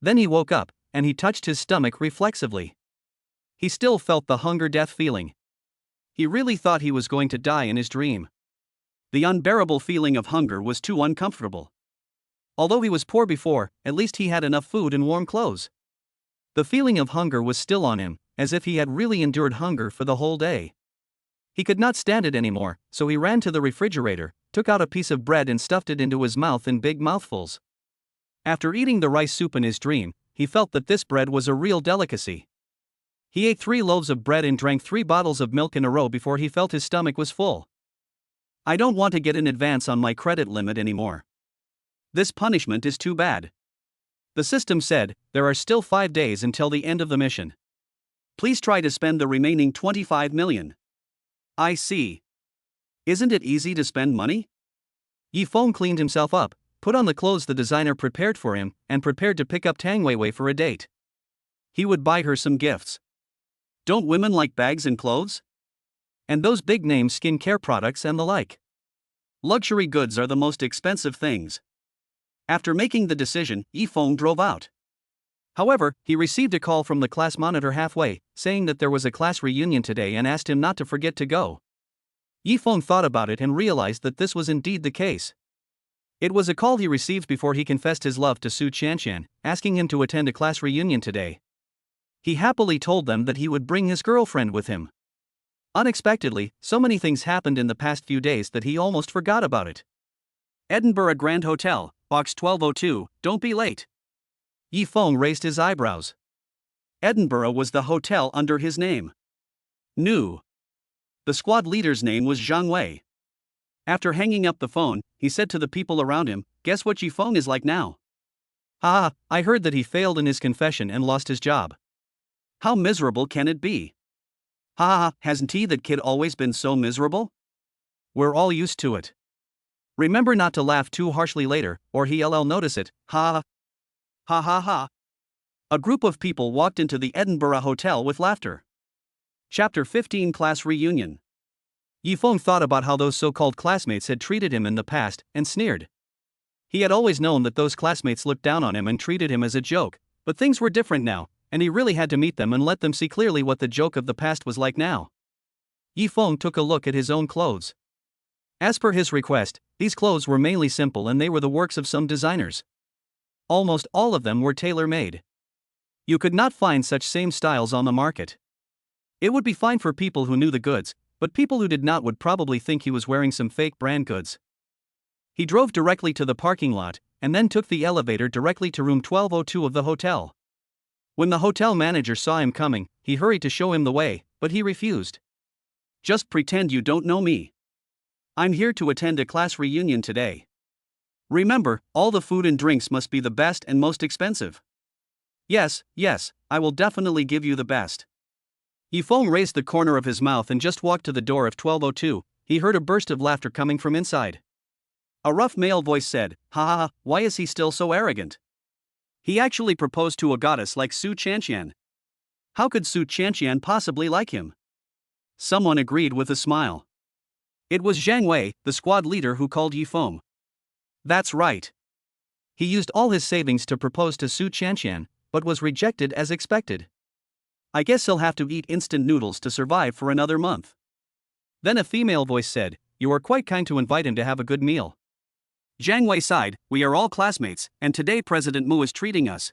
Then he woke up, and he touched his stomach reflexively. He still felt the hunger-death feeling. He really thought he was going to die in his dream. The unbearable feeling of hunger was too uncomfortable. Although he was poor before, at least he had enough food and warm clothes. The feeling of hunger was still on him, as if he had really endured hunger for the whole day. He could not stand it anymore, so he ran to the refrigerator, took out a piece of bread and stuffed it into his mouth in big mouthfuls. After eating the rice soup in his dream, he felt that this bread was a real delicacy. He ate 3 loaves of bread and drank 3 bottles of milk in a row before he felt his stomach was full. I don't want to get in advance on my credit limit anymore. This punishment is too bad. The system said, there are still 5 days until the end of the mission. Please try to spend the remaining 25 million. I see. Isn't it easy to spend money? Yifeng cleaned himself up, put on the clothes the designer prepared for him, and prepared to pick up Tang Weiwei for a date. He would buy her some gifts. Don't women like bags and clothes? And those big-name skincare products and the like. Luxury goods are the most expensive things. After making the decision, Yifeng drove out. However, he received a call from the class monitor halfway, saying that there was a class reunion today and asked him not to forget to go. Yifeng thought about it and realized that this was indeed the case. It was a call he received before he confessed his love to Su Qianqian, asking him to attend a class reunion today. He happily told them that he would bring his girlfriend with him. Unexpectedly, so many things happened in the past few days that he almost forgot about it. Edinburgh Grand Hotel, box 1202, don't be late. Yifeng raised his eyebrows. Edinburgh was the hotel under his name. New. The squad leader's name was Zhang Wei. After hanging up the phone, he said to the people around him, guess what Yifeng is like now? Ha, I heard that he failed in his confession and lost his job. How miserable can it be? Ha, hasn't that kid always been so miserable? We're all used to it. Remember not to laugh too harshly later, or he'll notice it, ha. Ha ha ha. A group of people walked into the Edinburgh Hotel with laughter. Chapter 15 Class Reunion. Yifeng thought about how those so-called classmates had treated him in the past, and sneered. He had always known that those classmates looked down on him and treated him as a joke, but things were different now, and he really had to meet them and let them see clearly what the joke of the past was like now. Yifeng took a look at his own clothes. As per his request, these clothes were mainly simple and they were the works of some designers. Almost all of them were tailor-made. You could not find such same styles on the market. It would be fine for people who knew the goods, but people who did not would probably think he was wearing some fake brand goods. He drove directly to the parking lot, and then took the elevator directly to room 1202 of the hotel. When the hotel manager saw him coming, he hurried to show him the way, but he refused. Just pretend you don't know me. I'm here to attend a class reunion today. Remember, all the food and drinks must be the best and most expensive. Yes, I will definitely give you the best. Yifeng raised the corner of his mouth and just walked to the door of 1202, he heard a burst of laughter coming from inside. A rough male voice said, ha, why is he still so arrogant? He actually proposed to a goddess like Su Qianqian. How could Su Qianqian possibly like him? Someone agreed with a smile. It was Zhang Wei, the squad leader, who called Yifeng. That's right. He used all his savings to propose to Su Qianqian, but was rejected as expected. I guess he'll have to eat instant noodles to survive for another month. Then a female voice said, you are quite kind to invite him to have a good meal. Zhang Wei sighed, we are all classmates, and today President Mu is treating us.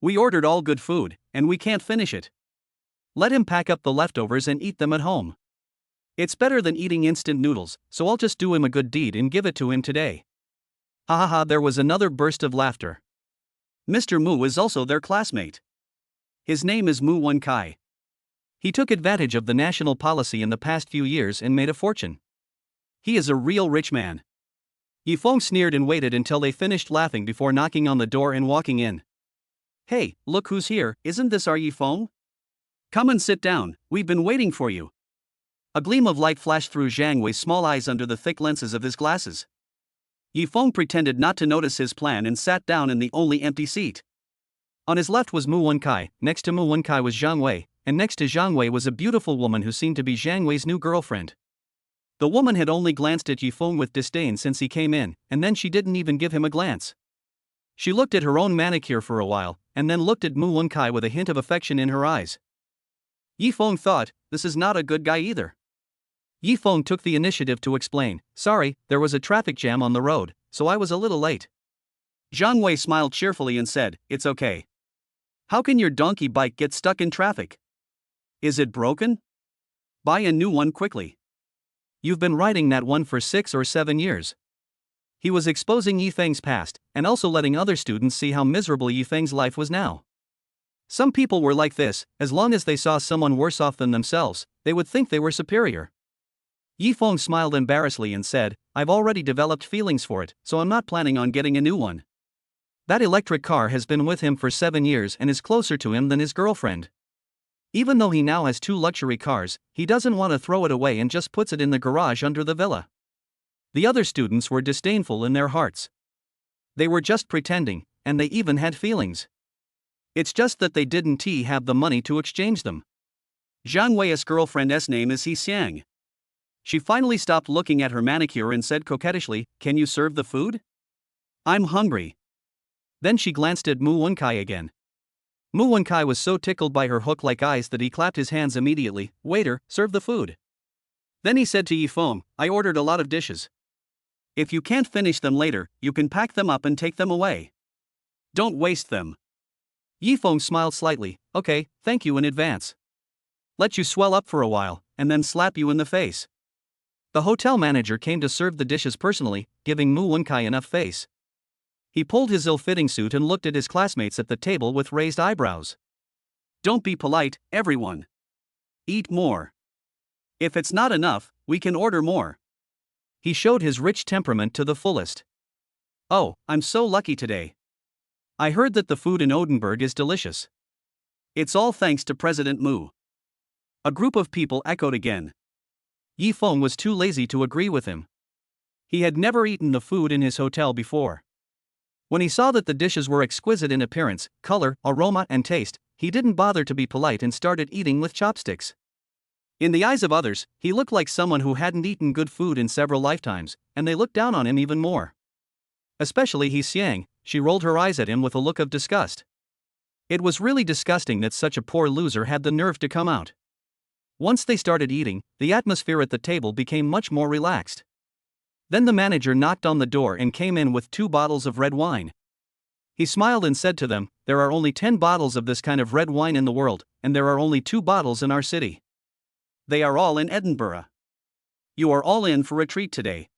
We ordered all good food, and we can't finish it. Let him pack up the leftovers and eat them at home. It's better than eating instant noodles, so I'll just do him a good deed and give it to him today. Ha, there was another burst of laughter. Mr. Mu is also their classmate. His name is Mu Wenkai. He took advantage of the national policy in the past few years and made a fortune. He is a real rich man. Yifeng sneered and waited until they finished laughing before knocking on the door and walking in. Hey, look who's here, isn't this our Yifeng? Come and sit down, we've been waiting for you. A gleam of light flashed through Zhang Wei's small eyes under the thick lenses of his glasses. Yifeng pretended not to notice his plan and sat down in the only empty seat. On his left was Mu Wenkai, next to Mu Wenkai was Zhang Wei, and next to Zhang Wei was a beautiful woman who seemed to be Zhang Wei's new girlfriend. The woman had only glanced at Yifeng with disdain since he came in, and then she didn't even give him a glance. She looked at her own manicure for a while, and then looked at Mu Wenkai with a hint of affection in her eyes. Yifeng thought, this is not a good guy either. Yifeng took the initiative to explain, sorry, there was a traffic jam on the road, so I was a little late. Zhang Wei smiled cheerfully and said, "It's okay. How can your donkey bike get stuck in traffic? Is it broken? Buy a new one quickly. You've been riding that one for 6 or 7 years." He was exposing Yifeng's past, and also letting other students see how miserable Yifeng's life was now. Some people were like this: as long as they saw someone worse off than themselves, they would think they were superior. Yifeng smiled embarrassedly and said, "I've already developed feelings for it, so I'm not planning on getting a new one. That electric car has been with him for 7 years and is closer to him than his girlfriend. Even though he now has 2 luxury cars, he doesn't want to throw it away and just puts it in the garage under the villa." The other students were disdainful in their hearts. They were just pretending, and they even had feelings. It's just that they didn't have the money to exchange them. Zhang Wei's girlfriend's name is He Xiang. She finally stopped looking at her manicure and said coquettishly, "Can you serve the food? I'm hungry." Then she glanced at Mu Wenkai again. Mu Wenkai was so tickled by her hook-like eyes that he clapped his hands immediately. "Waiter, serve the food." Then he said to Yifeng, "I ordered a lot of dishes. If you can't finish them later, you can pack them up and take them away. Don't waste them." Yifeng smiled slightly. "Okay, thank you in advance. Let you swell up for a while, and then slap you in the face." The hotel manager came to serve the dishes personally, giving Mu Wenkai enough face. He pulled his ill-fitting suit and looked at his classmates at the table with raised eyebrows. "Don't be polite, everyone. Eat more. If it's not enough, we can order more." He showed his rich temperament to the fullest. "Oh, I'm so lucky today. I heard that the food in Odenburg is delicious. It's all thanks to President Mu." A group of people echoed again. Yifeng was too lazy to agree with him. He had never eaten the food in his hotel before. When he saw that the dishes were exquisite in appearance, color, aroma, and taste, he didn't bother to be polite and started eating with chopsticks. In the eyes of others, he looked like someone who hadn't eaten good food in several lifetimes, and they looked down on him even more. Especially He Xiang, she rolled her eyes at him with a look of disgust. It was really disgusting that such a poor loser had the nerve to come out. Once they started eating, the atmosphere at the table became much more relaxed. Then the manager knocked on the door and came in with 2 bottles of red wine. He smiled and said to them, "There are only 10 bottles of this kind of red wine in the world, and there are only 2 bottles in our city. They are all in Edinburgh. You are all in for a treat today."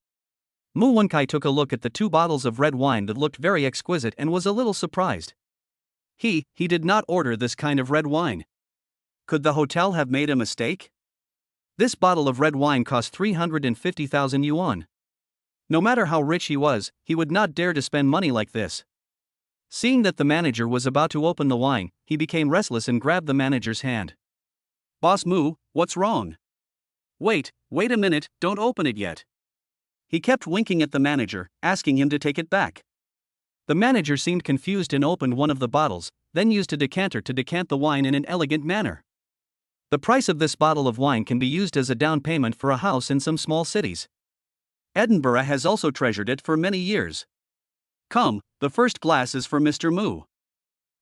Mu Wenkai took a look at the 2 bottles of red wine that looked very exquisite and was a little surprised. He did not order this kind of red wine. Could the hotel have made a mistake? This bottle of red wine cost 350,000 yuan. No matter how rich he was, he would not dare to spend money like this. Seeing that the manager was about to open the wine, he became restless and grabbed the manager's hand. "Boss Mu, what's wrong? Wait a minute, don't open it yet." He kept winking at the manager, asking him to take it back. The manager seemed confused and opened one of the bottles, then used a decanter to decant the wine in an elegant manner. The price of this bottle of wine can be used as a down payment for a house in some small cities. Edinburgh has also treasured it for many years. "Come, the first glass is for Mr. Mu."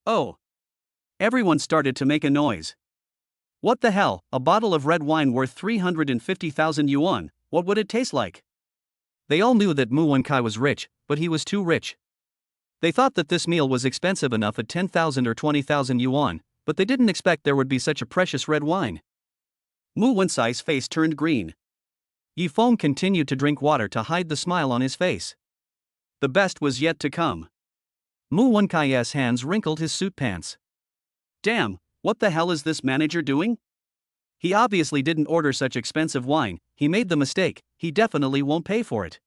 "Oh." Everyone started to make a noise. What the hell, a bottle of red wine worth 350,000 yuan, what would it taste like? They all knew that Mu Wenkai was rich, but he was too rich. They thought that this meal was expensive enough at 10,000 or 20,000 yuan, but they didn't expect there would be such a precious red wine. Mu Wenkai's face turned green. Yifeng continued to drink water to hide the smile on his face. The best was yet to come. Mu Wenkai's hands wrinkled his suit pants. "Damn, what the hell is this manager doing? He obviously didn't order such expensive wine, he made the mistake, he definitely won't pay for it.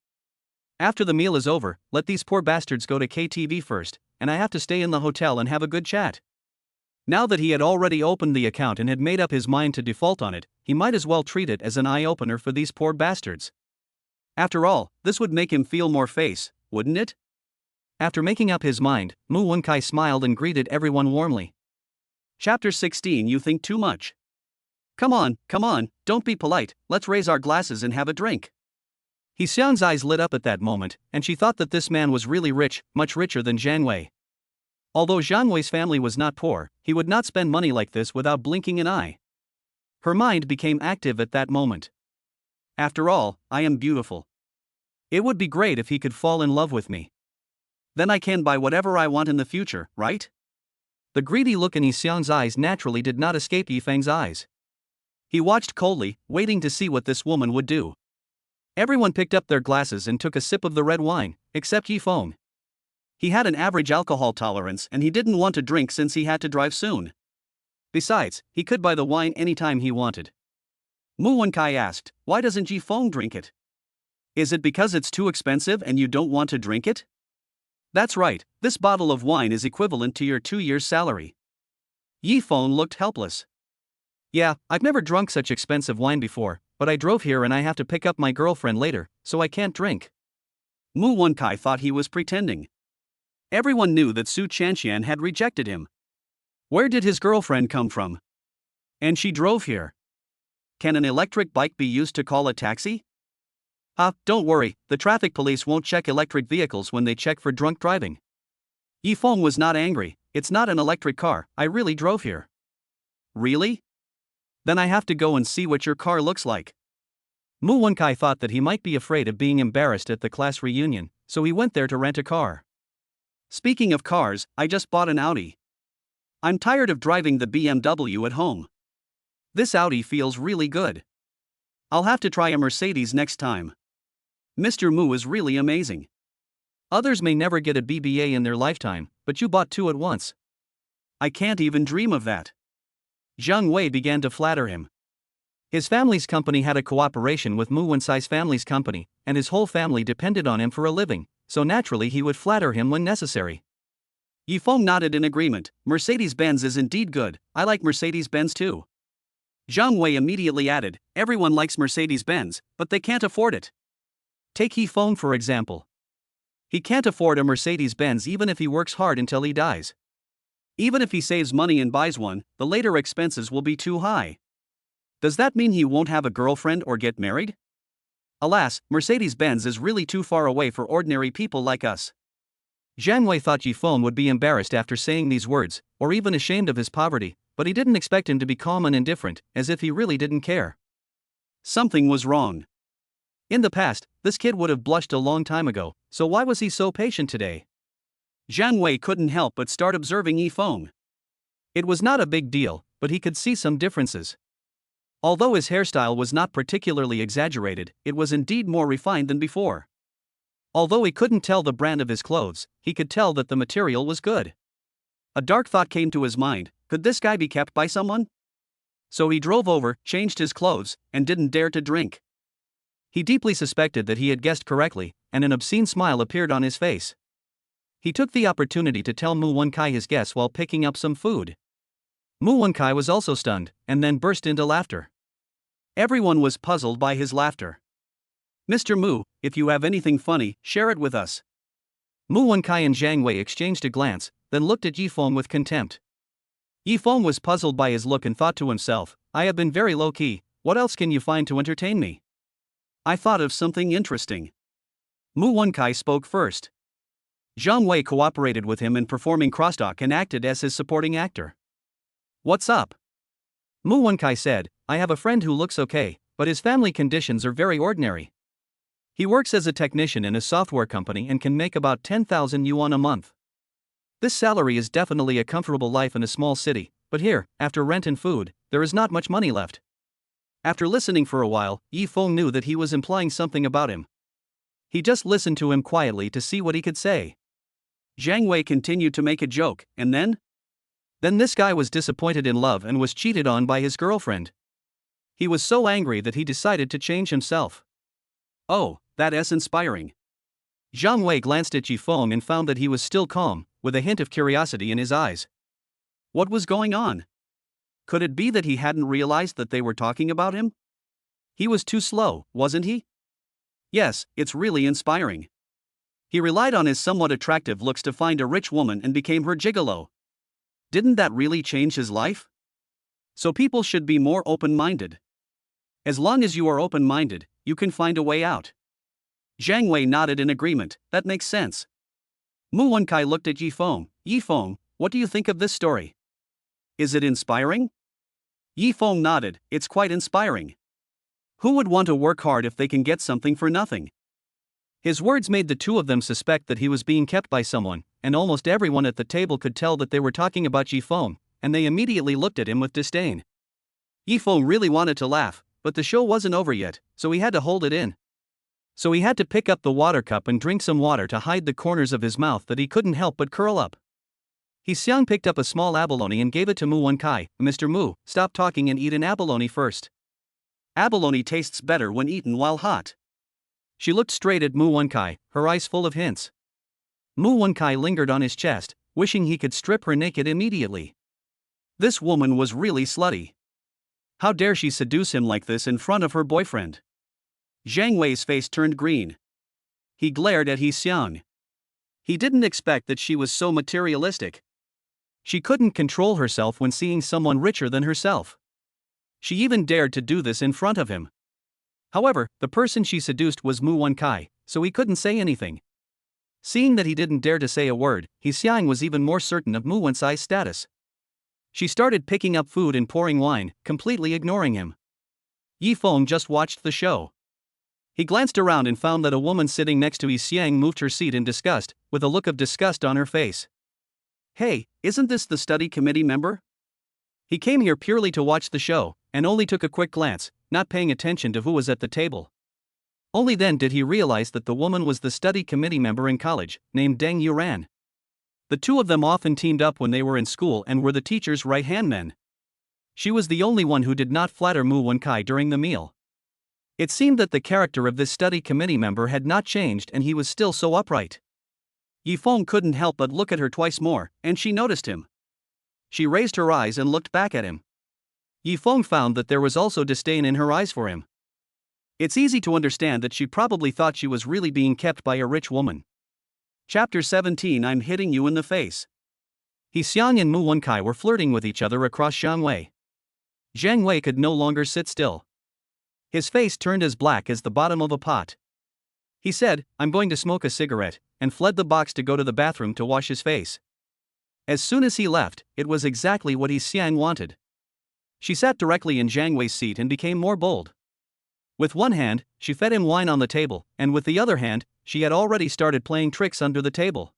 After the meal is over, let these poor bastards go to KTV first, and I have to stay in the hotel and have a good chat." Now that he had already opened the account and had made up his mind to default on it, he might as well treat it as an eye-opener for these poor bastards. After all, this would make him feel more face, wouldn't it? After making up his mind, Mu Wenkai smiled and greeted everyone warmly. Chapter 16. You think too much. Come on, don't be polite, let's raise our glasses and have a drink." He Xiang's eyes lit up at that moment, and she thought that this man was really rich, much richer than Zhang Wei. Although Zhang Wei's family was not poor, he would not spend money like this without blinking an eye. Her mind became active at that moment. After all, I am beautiful. It would be great if he could fall in love with me. Then I can buy whatever I want in the future, right? The greedy look in Yi Xiang's eyes naturally did not escape Yi Feng's eyes. He watched coldly, waiting to see what this woman would do. Everyone picked up their glasses and took a sip of the red wine, except Yi Feng. He had an average alcohol tolerance and he didn't want to drink since he had to drive soon. Besides, he could buy the wine anytime he wanted. Mu Wenkai asked, "Why doesn't Yi Feng drink it? Is it because it's too expensive and you don't want to drink it?" "That's right, this bottle of wine is equivalent to your 2 years' salary." Yi Feng looked helpless. "Yeah, I've never drunk such expensive wine before, but I drove here and I have to pick up my girlfriend later, so I can't drink." Mu Wenkai thought he was pretending. Everyone knew that Su Chanxian had rejected him. Where did his girlfriend come from? And she drove here. Can an electric bike be used to call a taxi? Don't worry, the traffic police won't check electric vehicles when they check for drunk driving. Yi Feng was not angry. "It's not an electric car, I really drove here." "Really? Then I have to go and see what your car looks like." Mu Wenkai thought that he might be afraid of being embarrassed at the class reunion, so he went there to rent a car. "Speaking of cars, I just bought an Audi. I'm tired of driving the BMW at home. This Audi feels really good. I'll have to try a Mercedes next time." Mr. Mu is really amazing. Others may never get a BBA in their lifetime, but you bought 2 at once. I can't even dream of that. Zhang Wei began to flatter him. His family's company had a cooperation with Mu Wencai's family's company, and his whole family depended on him for a living, so naturally he would flatter him when necessary. Yi Feng nodded in agreement. "Mercedes-Benz is indeed good, I like Mercedes-Benz too." Zhang Wei immediately added, "Everyone likes Mercedes-Benz, but they can't afford it. Take Yi Feng for example. He can't afford a Mercedes-Benz even if he works hard until he dies. Even if he saves money and buys one, the later expenses will be too high. Does that mean he won't have a girlfriend or get married? Alas, Mercedes-Benz is really too far away for ordinary people like us." Zhang Wei thought Yi Feng would be embarrassed after saying these words, or even ashamed of his poverty, but he didn't expect him to be calm and indifferent, as if he really didn't care. Something was wrong. In the past, this kid would have blushed a long time ago, so why was he so patient today? Zhang Wei couldn't help but start observing Yi Feng. It was not a big deal, but he could see some differences. Although his hairstyle was not particularly exaggerated, it was indeed more refined than before. Although he couldn't tell the brand of his clothes, he could tell that the material was good. A dark thought came to his mind: could this guy be kept by someone? So he drove over, changed his clothes, and didn't dare to drink. He deeply suspected that he had guessed correctly, and an obscene smile appeared on his face. He took the opportunity to tell Mu Wenkai his guess while picking up some food. Mu Wenkai was also stunned, and then burst into laughter. Everyone was puzzled by his laughter. "Mr. Mu, if you have anything funny, share it with us." Mu Wenkai and Zhang Wei exchanged a glance, then looked at Yi Feng with contempt. Yi Feng was puzzled by his look and thought to himself, "I have been very low-key, what else can you find to entertain me?" "I thought of something interesting." Mu Wenkai spoke first. Zhang Wei cooperated with him in performing crosstalk and acted as his supporting actor. "What's up?" Mu Wenkai said, "I have a friend who looks okay, but his family conditions are very ordinary. He works as a technician in a software company and can make about 10,000 yuan a month. This salary is definitely a comfortable life in a small city, but here, after rent and food, there is not much money left." After listening for a while, Yi Feng knew that he was implying something about him. He just listened to him quietly to see what he could say. Zhang Wei continued to make a joke, and then? Then this guy was disappointed in love and was cheated on by his girlfriend. He was so angry that he decided to change himself. "Oh, that is inspiring." Zhang Wei glanced at Yi Feng and found that he was still calm, with a hint of curiosity in his eyes. What was going on? Could it be that he hadn't realized that they were talking about him? He was too slow, wasn't he? Yes, it's really inspiring. He relied on his somewhat attractive looks to find a rich woman and became her gigolo. Didn't that really change his life? So people should be more open-minded. As long as you are open-minded, you can find a way out. Zhang Wei nodded in agreement. That makes sense. Mu Wenkai looked at Yi Feng. "Yi Feng, what do you think of this story? Is it inspiring?" Yi Feng nodded. "It's quite inspiring. Who would want to work hard if they can get something for nothing? His words made the two of them suspect that he was being kept by someone, and almost everyone at the table could tell that they were talking about Yifeng, and they immediately looked at him with disdain. Yifeng really wanted to laugh, but the show wasn't over yet, so he had to hold it in. So he had to pick up the water cup and drink some water to hide the corners of his mouth that he couldn't help but curl up. Xiang picked up a small abalone and gave it to Mu Wenkai. Mr. Mu, stop talking and eat an abalone first. Abalone tastes better when eaten while hot. She looked straight at Mu Wenkai, her eyes full of hints. Mu Wenkai lingered on his chest, wishing he could strip her naked immediately. This woman was really slutty. How dare she seduce him like this in front of her boyfriend? Zhang Wei's face turned green. He glared at Xiang. He didn't expect that she was so materialistic. She couldn't control herself when seeing someone richer than herself. She even dared to do this in front of him. However, the person she seduced was Mu Wenkai, so he couldn't say anything. Seeing that he didn't dare to say a word, Xiang was even more certain of Mu Wenkai's status. She started picking up food and pouring wine, completely ignoring him. Yifeng just watched the show. He glanced around and found that a woman sitting next to Xiang moved her seat in disgust, with a look of disgust on her face. Hey, isn't this the study committee member? He came here purely to watch the show, and only took a quick glance, not paying attention to who was at the table. Only then did he realize that the woman was the study committee member in college, named Deng Yuran. The two of them often teamed up when they were in school and were the teacher's right-hand men. She was the only one who did not flatter Mu Wenkai during the meal. It seemed that the character of this study committee member had not changed and he was still so upright. Yifeng couldn't help but look at her twice more, and she noticed him. She raised her eyes and looked back at him. Yifeng found that there was also disdain in her eyes for him. It's easy to understand that she probably thought she was really being kept by a rich woman. Chapter 17. I'm hitting you in the face. Xiang and Mu Wenkai were flirting with each other across Zhang Wei. Zhang Wei could no longer sit still. His face turned as black as the bottom of a pot. He said, "I'm going to smoke a cigarette," and fled the box to go to the bathroom to wash his face. As soon as he left, it was exactly what Xiang wanted. She sat directly in Zhang Wei's seat and became more bold. With one hand, she fed him wine on the table, and with the other hand, she had already started playing tricks under the table.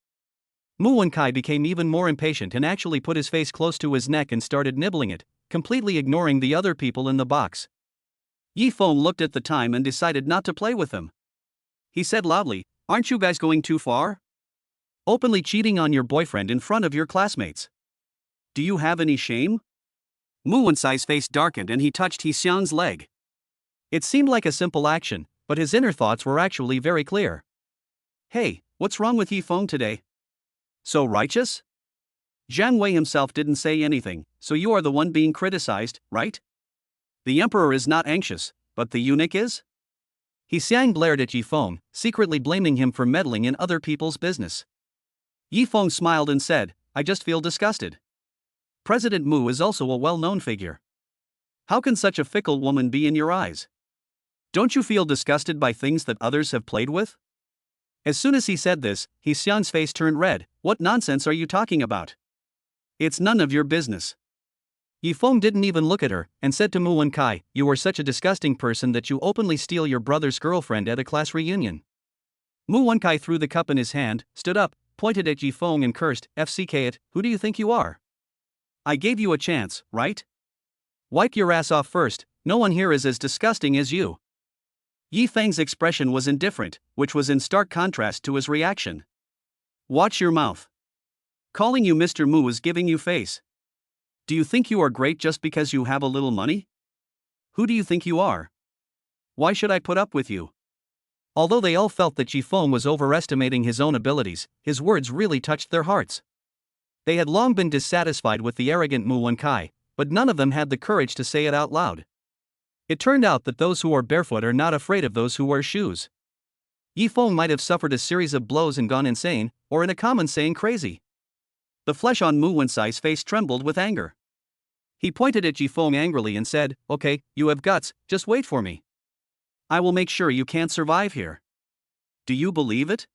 Mu Wenkai became even more impatient and actually put his face close to his neck and started nibbling it, completely ignoring the other people in the box. Yifeng looked at the time and decided not to play with them. He said loudly, "Aren't you guys going too far? Openly cheating on your boyfriend in front of your classmates. Do you have any shame?" Mu Wenkai's face darkened and he touched Xiang's leg. It seemed like a simple action, but his inner thoughts were actually very clear. Hey, what's wrong with Yifeng today? So righteous? Zhang Wei himself didn't say anything, so you are the one being criticized, right? The emperor is not anxious, but the eunuch is? Xiang glared at Yifeng, secretly blaming him for meddling in other people's business. Yifeng smiled and said, "I just feel disgusted. President Mu is also a well-known figure. How can such a fickle woman be in your eyes? Don't you feel disgusted by things that others have played with?" As soon as he said this, Xiang's face turned red. "What nonsense are you talking about? It's none of your business." Yifeng didn't even look at her, and said to Mu Wenkai, "You are such a disgusting person that you openly steal your brother's girlfriend at a class reunion." Mu Wenkai threw the cup in his hand, stood up, pointed at Yifeng and cursed, "FCK it, who do you think you are? I gave you a chance, right? Wipe your ass off first, no one here is as disgusting as you." Yifeng's expression was indifferent, which was in stark contrast to his reaction. "Watch your mouth. Calling you Mr. Mu is giving you face. Do you think you are great just because you have a little money? Who do you think you are? Why should I put up with you?" Although they all felt that Yifeng was overestimating his own abilities, his words really touched their hearts. They had long been dissatisfied with the arrogant Mu Wenkai, but none of them had the courage to say it out loud. It turned out that those who are barefoot are not afraid of those who wear shoes. Yifeng might have suffered a series of blows and gone insane, or in a common saying crazy. The flesh on Mu Wenkai's face trembled with anger. He pointed at Yifeng angrily and said, "Okay, you have guts, just wait for me. I will make sure you can't survive here. Do you believe it?"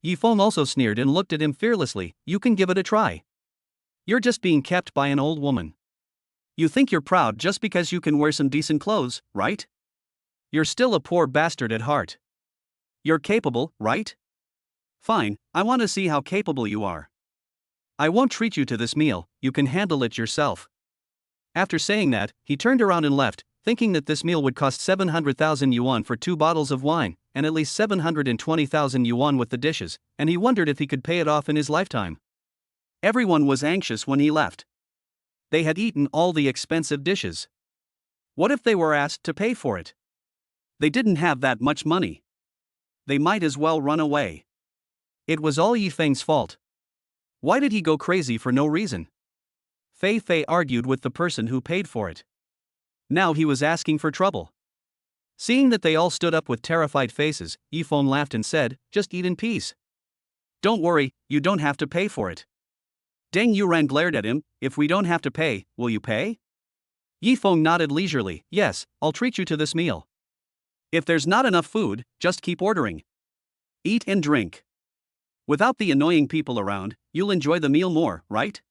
Yifeng also sneered and looked at him fearlessly. "You can give it a try. You're just being kept by an old woman. You think you're proud just because you can wear some decent clothes, right? You're still a poor bastard at heart. You're capable, right? Fine, I want to see how capable you are. I won't treat you to this meal, you can handle it yourself. After saying that, he turned around and left, thinking that this meal would cost 700,000 yuan for 2 bottles of wine, and at least 720,000 yuan with the dishes, and he wondered if he could pay it off in his lifetime. Everyone was anxious when he left. They had eaten all the expensive dishes. What if they were asked to pay for it? They didn't have that much money. They might as well run away. It was all Yifeng's fault. Why did he go crazy for no reason? Fei Fei argued with the person who paid for it. Now he was asking for trouble. Seeing that they all stood up with terrified faces, Yifeng laughed and said, "Just eat in peace. Don't worry, you don't have to pay for it." Deng Yuran glared at him, "If we don't have to pay, will you pay?" Yifeng nodded leisurely, "Yes, I'll treat you to this meal. If there's not enough food, just keep ordering. Eat and drink. Without the annoying people around, you'll enjoy the meal more, right?"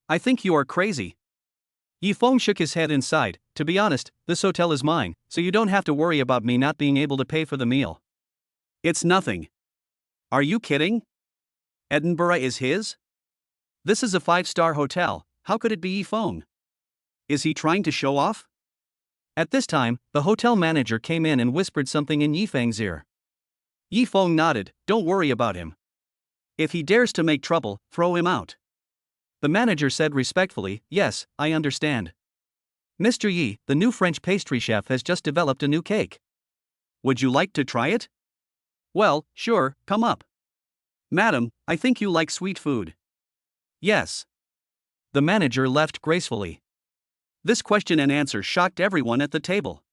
"I think you are crazy." Yifeng shook his head and sighed, "To be honest, this hotel is mine, so you don't have to worry about me not being able to pay for the meal." "It's nothing." "Are you kidding? Edinburgh is his? This is a 5-star hotel, how could it be Yifeng? Is he trying to show off?" At this time, the hotel manager came in and whispered something in Yifeng's ear. Yifeng nodded, "Don't worry about him. If he dares to make trouble, throw him out." The manager said respectfully, "Yes, I understand. Mr. Yi, the new French pastry chef, has just developed a new cake. Would you like to try it?" "Well, sure, come up." "Madam, I think you like sweet food." "Yes." The manager left gracefully. This question and answer shocked everyone at the table.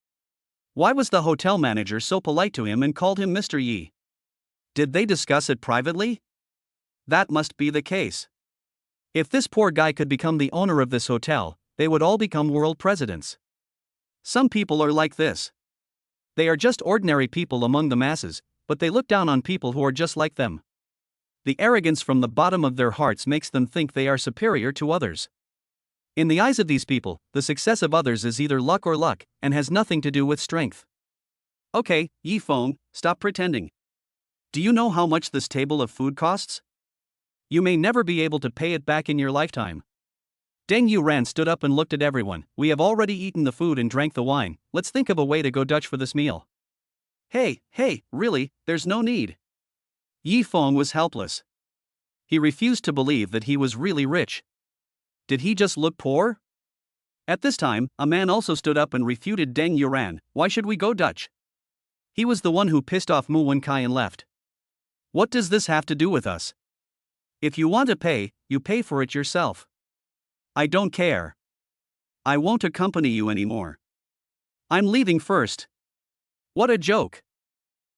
Why was the hotel manager so polite to him and called him Mr. Yi? Did they discuss it privately? That must be the case. If this poor guy could become the owner of this hotel, they would all become world presidents. Some people are like this. They are just ordinary people among the masses, but they look down on people who are just like them. The arrogance from the bottom of their hearts makes them think they are superior to others. In the eyes of these people, the success of others is either luck or luck, and has nothing to do with strength. Okay, Yifeng, stop pretending. Do you know how much this table of food costs? You may never be able to pay it back in your lifetime. Deng Yuran stood up and looked at everyone. "We have already eaten the food and drank the wine, let's think of a way to go Dutch for this meal." Hey, really, there's no need. Yifeng was helpless. He refused to believe that he was really rich. Did he just look poor? At this time, a man also stood up and refuted Deng Yuran. "Why should we go Dutch? He was the one who pissed off Mu Wenkai and left. What does this have to do with us? If you want to pay, you pay for it yourself. I don't care. I won't accompany you anymore. I'm leaving first." What a joke.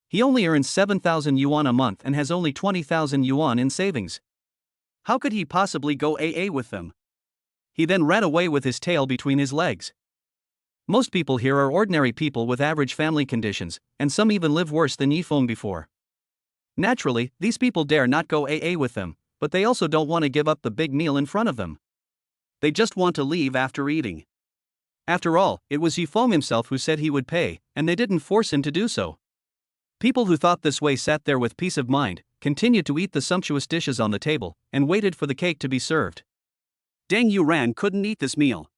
He only earns 7,000 yuan a month and has only 20,000 yuan in savings. How could he possibly go AA with them? He then ran away with his tail between his legs. Most people here are ordinary people with average family conditions, and some even live worse than Yifeng before. Naturally, these people dare not go AA with them, but they also don't want to give up the big meal in front of them. They just want to leave after eating. After all, it was Yifeng himself who said he would pay, and they didn't force him to do so. People who thought this way sat there with peace of mind, continued to eat the sumptuous dishes on the table, and waited for the cake to be served. Deng Yuran couldn't eat this meal.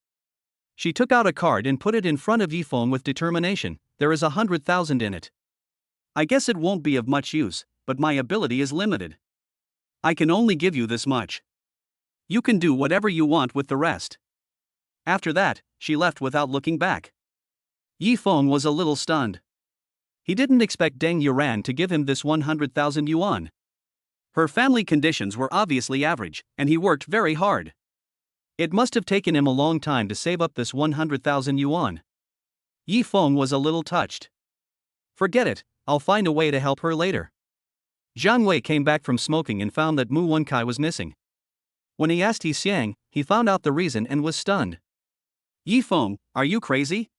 She took out a card and put it in front of Yifeng with determination. "There is 100,000 in it. I guess it won't be of much use, but my ability is limited. I can only give you this much. You can do whatever you want with the rest." After that, she left without looking back. Yifeng was a little stunned. He didn't expect Deng Yuran to give him this 100,000 yuan. Her family conditions were obviously average, and he worked very hard. It must have taken him a long time to save up this 100,000 yuan. Yifeng was a little touched. "Forget it, I'll find a way to help her later." Zhang Wei came back from smoking and found that Mu Wenkai was missing. When he asked He Xiang, he found out the reason and was stunned. "Yifeng, are you crazy?"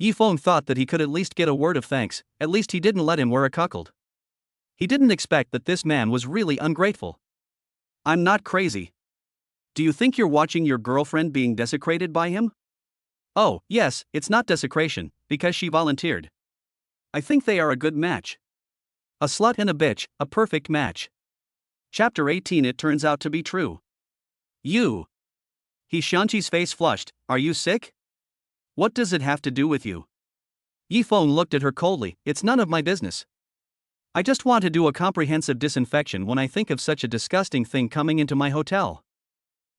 Yifeng thought that he could at least get a word of thanks, at least he didn't let him wear a cuckold. He didn't expect that this man was really ungrateful. "I'm not crazy. Do you think you're watching your girlfriend being desecrated by him?" "Oh, yes, it's not desecration, because she volunteered. I think they are a good match. A slut and a bitch, a perfect match. Chapter 18. It turns out to be true. You. Xiangqi's face flushed. Are you sick? What does it have to do with you? Yifeng looked at her coldly. It's none of my business. I just want to do a comprehensive disinfection when I think of such a disgusting thing coming into my hotel.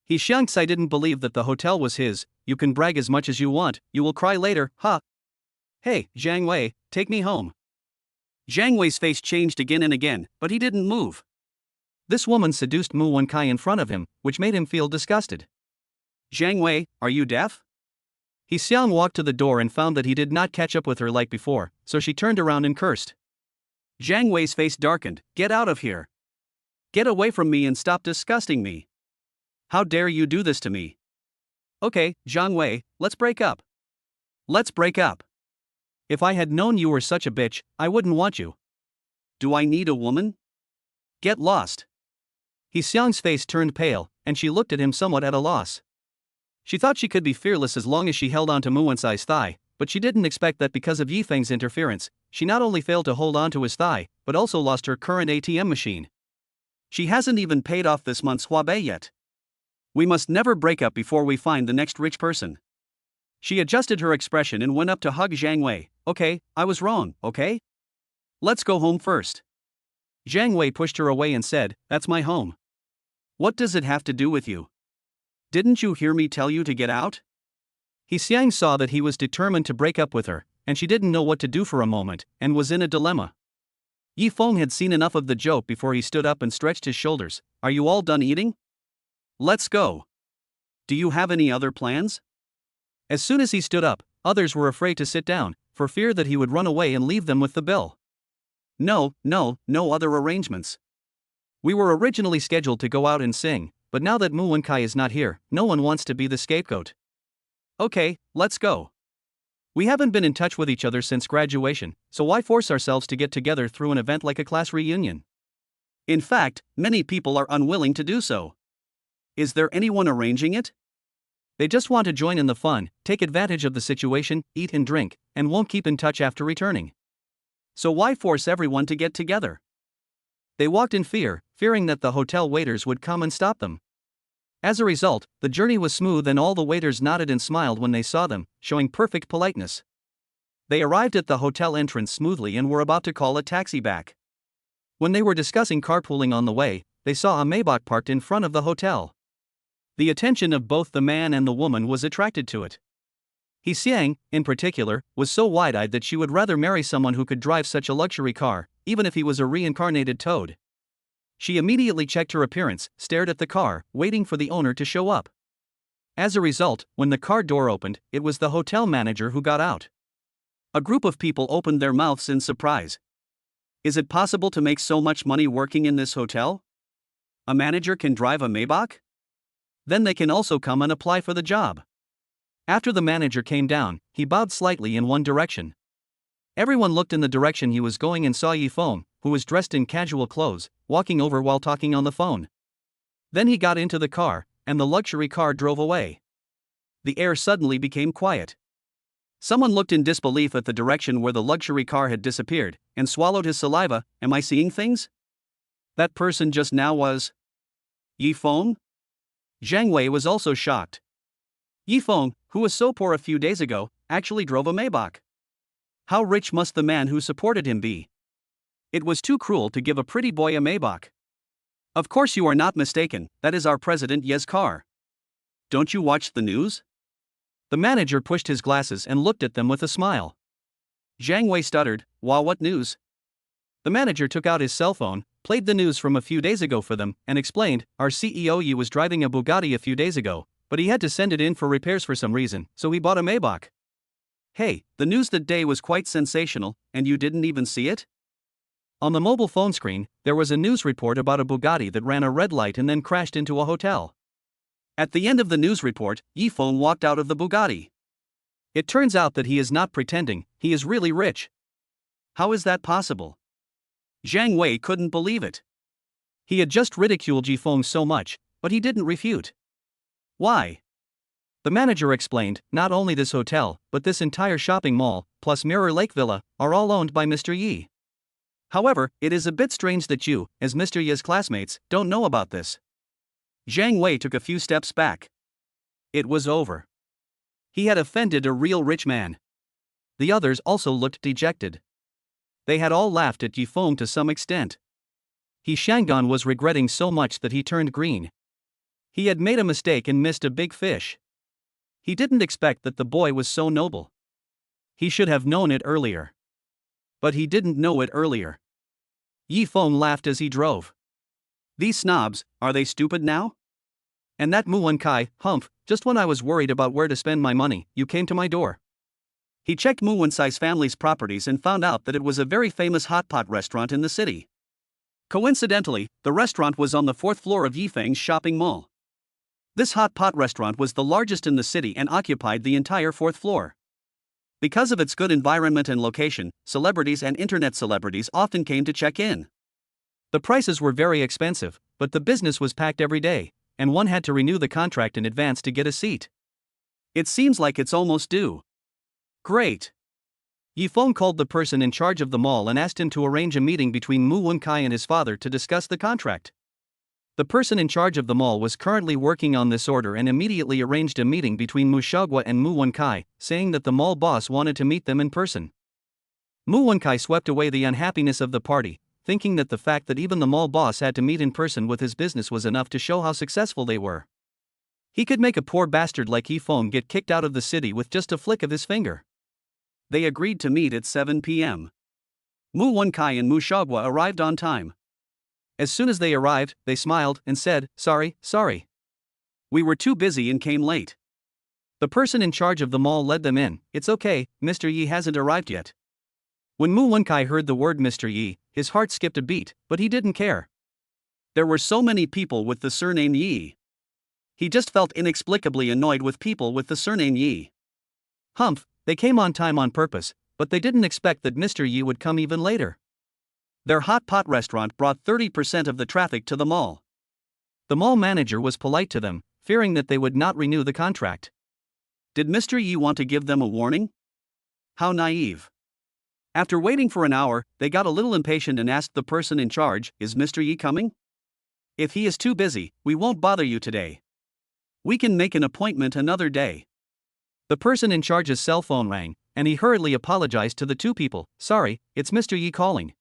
Xiangqi didn't believe that the hotel was his. You can brag as much as you want, you will cry later, huh? Hey, Zhang Wei, take me home. Zhang Wei's face changed again and again, but he didn't move. This woman seduced Mu Wenkai in front of him, which made him feel disgusted. Zhang Wei, are you deaf? Xiang walked to the door and found that he did not catch up with her like before, so she turned around and cursed. Zhang Wei's face darkened. Get out of here. Get away from me and stop disgusting me. How dare you do this to me? Okay, Zhang Wei, let's break up. Let's break up. If I had known you were such a bitch, I wouldn't want you. Do I need a woman? Get lost. Xiang's face turned pale, and she looked at him somewhat at a loss. She thought she could be fearless as long as she held on to Mu Wencai's thigh, but she didn't expect that because of Yifeng's interference, she not only failed to hold on to his thigh, but also lost her current ATM machine. She hasn't even paid off this month's Huabei yet. We must never break up before we find the next rich person. She adjusted her expression and went up to hug Zhang Wei. Okay, I was wrong, okay? Let's go home first. Zhang Wei pushed her away and said, That's my home. What does it have to do with you? Didn't you hear me tell you to get out? Xiang saw that he was determined to break up with her, and she didn't know what to do for a moment, and was in a dilemma. Yifeng had seen enough of the joke before he stood up and stretched his shoulders. Are you all done eating? Let's go. Do you have any other plans? As soon as he stood up, others were afraid to sit down, for fear that he would run away and leave them with the bill. No other arrangements. We were originally scheduled to go out and sing, but now that Mu Wenkai is not here, no one wants to be the scapegoat. Okay, let's go. We haven't been in touch with each other since graduation, so why force ourselves to get together through an event like a class reunion? In fact, many people are unwilling to do so. Is there anyone arranging it? They just want to join in the fun, take advantage of the situation, eat and drink, and won't keep in touch after returning. So why force everyone to get together? They walked in fear, fearing that the hotel waiters would come and stop them. As a result, the journey was smooth and all the waiters nodded and smiled when they saw them, showing perfect politeness. They arrived at the hotel entrance smoothly and were about to call a taxi back. When they were discussing carpooling on the way, they saw a Maybach parked in front of the hotel. The attention of both the man and the woman was attracted to it. Xiang, in particular, was so wide-eyed that she would rather marry someone who could drive such a luxury car, even if he was a reincarnated toad. She immediately checked her appearance, stared at the car, waiting for the owner to show up. As a result, when the car door opened, it was the hotel manager who got out. A group of people opened their mouths in surprise. Is it possible to make so much money working in this hotel? A manager can drive a Maybach? Then they can also come and apply for the job. After the manager came down, he bowed slightly in one direction. Everyone looked in the direction he was going and saw Yifeng, who was dressed in casual clothes, walking over while talking on the phone. Then he got into the car, and the luxury car drove away. The air suddenly became quiet. Someone looked in disbelief at the direction where the luxury car had disappeared, and swallowed his saliva. Am I seeing things? That person just now was Yifeng? Zhang Wei was also shocked. Yifeng, who was so poor a few days ago, actually drove a Maybach. How rich must the man who supported him be? It was too cruel to give a pretty boy a Maybach. Of course you are not mistaken, that is our President Ye's car. Don't you watch the news? The manager pushed his glasses and looked at them with a smile. Zhang Wei stuttered, Wow, what news? The manager took out his cell phone, played the news from a few days ago for them, and explained, Our CEO Yi was driving a Bugatti a few days ago, but he had to send it in for repairs for some reason, so he bought a Maybach. Hey, the news that day was quite sensational, and you didn't even see it? On the mobile phone screen, there was a news report about a Bugatti that ran a red light and then crashed into a hotel. At the end of the news report, Yifeng walked out of the Bugatti. It turns out that he is not pretending, he is really rich. How is that possible? Zhang Wei couldn't believe it. He had just ridiculed Yifeng so much, but he didn't refute. Why? The manager explained, not only this hotel, but this entire shopping mall, plus Mirror Lake Villa, are all owned by Mr. Yi. However, it is a bit strange that you, as Mr. Ye's classmates, don't know about this. Zhang Wei took a few steps back. It was over. He had offended a real rich man. The others also looked dejected. They had all laughed at Yifeng to some extent. He Shangdan was regretting so much that he turned green. He had made a mistake and missed a big fish. He didn't expect that the boy was so noble. He should have known it earlier. But he didn't know it earlier. Yifeng laughed as he drove. These snobs, are they stupid now? And that Mu Wenkai, humph, just when I was worried about where to spend my money, you came to my door. He checked Mu Wensai's family's properties and found out that it was a very famous hot pot restaurant in the city. Coincidentally, the restaurant was on the 4th floor of Yifeng's shopping mall. This hot pot restaurant was the largest in the city and occupied the entire 4th floor. Because of its good environment and location, celebrities and internet celebrities often came to check in. The prices were very expensive, but the business was packed every day, and one had to renew the contract in advance to get a seat. It seems like it's almost due. Great. Yifeng called the person in charge of the mall and asked him to arrange a meeting between Mu Wenkai and his father to discuss the contract. The person in charge of the mall was currently working on this order and immediately arranged a meeting between Mu Shaogua and Mu Wenkai, saying that the mall boss wanted to meet them in person. Mu Wenkai swept away the unhappiness of the party, thinking that the fact that even the mall boss had to meet in person with his business was enough to show how successful they were. He could make a poor bastard like Yifeng get kicked out of the city with just a flick of his finger. They agreed to meet at 7 p.m. Mu Wenkai and Mu Shaogua arrived on time. As soon as they arrived, they smiled and said, sorry. We were too busy and came late. The person in charge of the mall led them in. It's okay, Mr. Yi hasn't arrived yet. When Mu Wenkai heard the word Mr. Yi, his heart skipped a beat, but he didn't care. There were so many people with the surname Yi. He just felt inexplicably annoyed with people with the surname Yi. Humph, they came on time on purpose, but they didn't expect that Mr. Yi would come even later. Their hot pot restaurant brought 30% of the traffic to the mall. The mall manager was polite to them, fearing that they would not renew the contract. Did Mr. Yi want to give them a warning? How naive. After waiting for an hour, they got a little impatient and asked the person in charge, is Mr. Yi coming? If he is too busy, we won't bother you today. We can make an appointment another day. The person in charge's cell phone rang, and he hurriedly apologized to the two people. Sorry, it's Mr. Yi calling.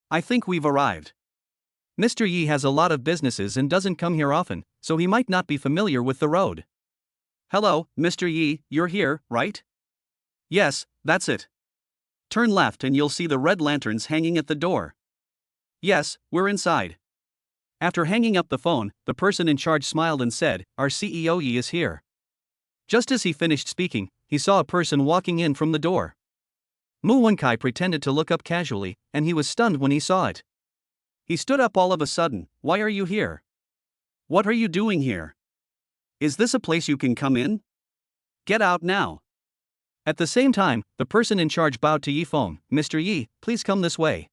I think we've arrived. Mr. Yi has a lot of businesses and doesn't come here often, so he might not be familiar with the road. Hello, Mr. Yi, you're here, right? Yes, that's it. Turn left and you'll see the red lanterns hanging at the door. Yes, we're inside. After hanging up the phone, the person in charge smiled and said, our CEO Yi is here. Just as he finished speaking, he saw a person walking in from the door. Mu Wenkai pretended to look up casually, and he was stunned when he saw it. He stood up all of a sudden. Why are you here? What are you doing here? Is this a place you can come in? Get out now. At the same time, the person in charge bowed to Yifeng. Mr. Yi, please come this way.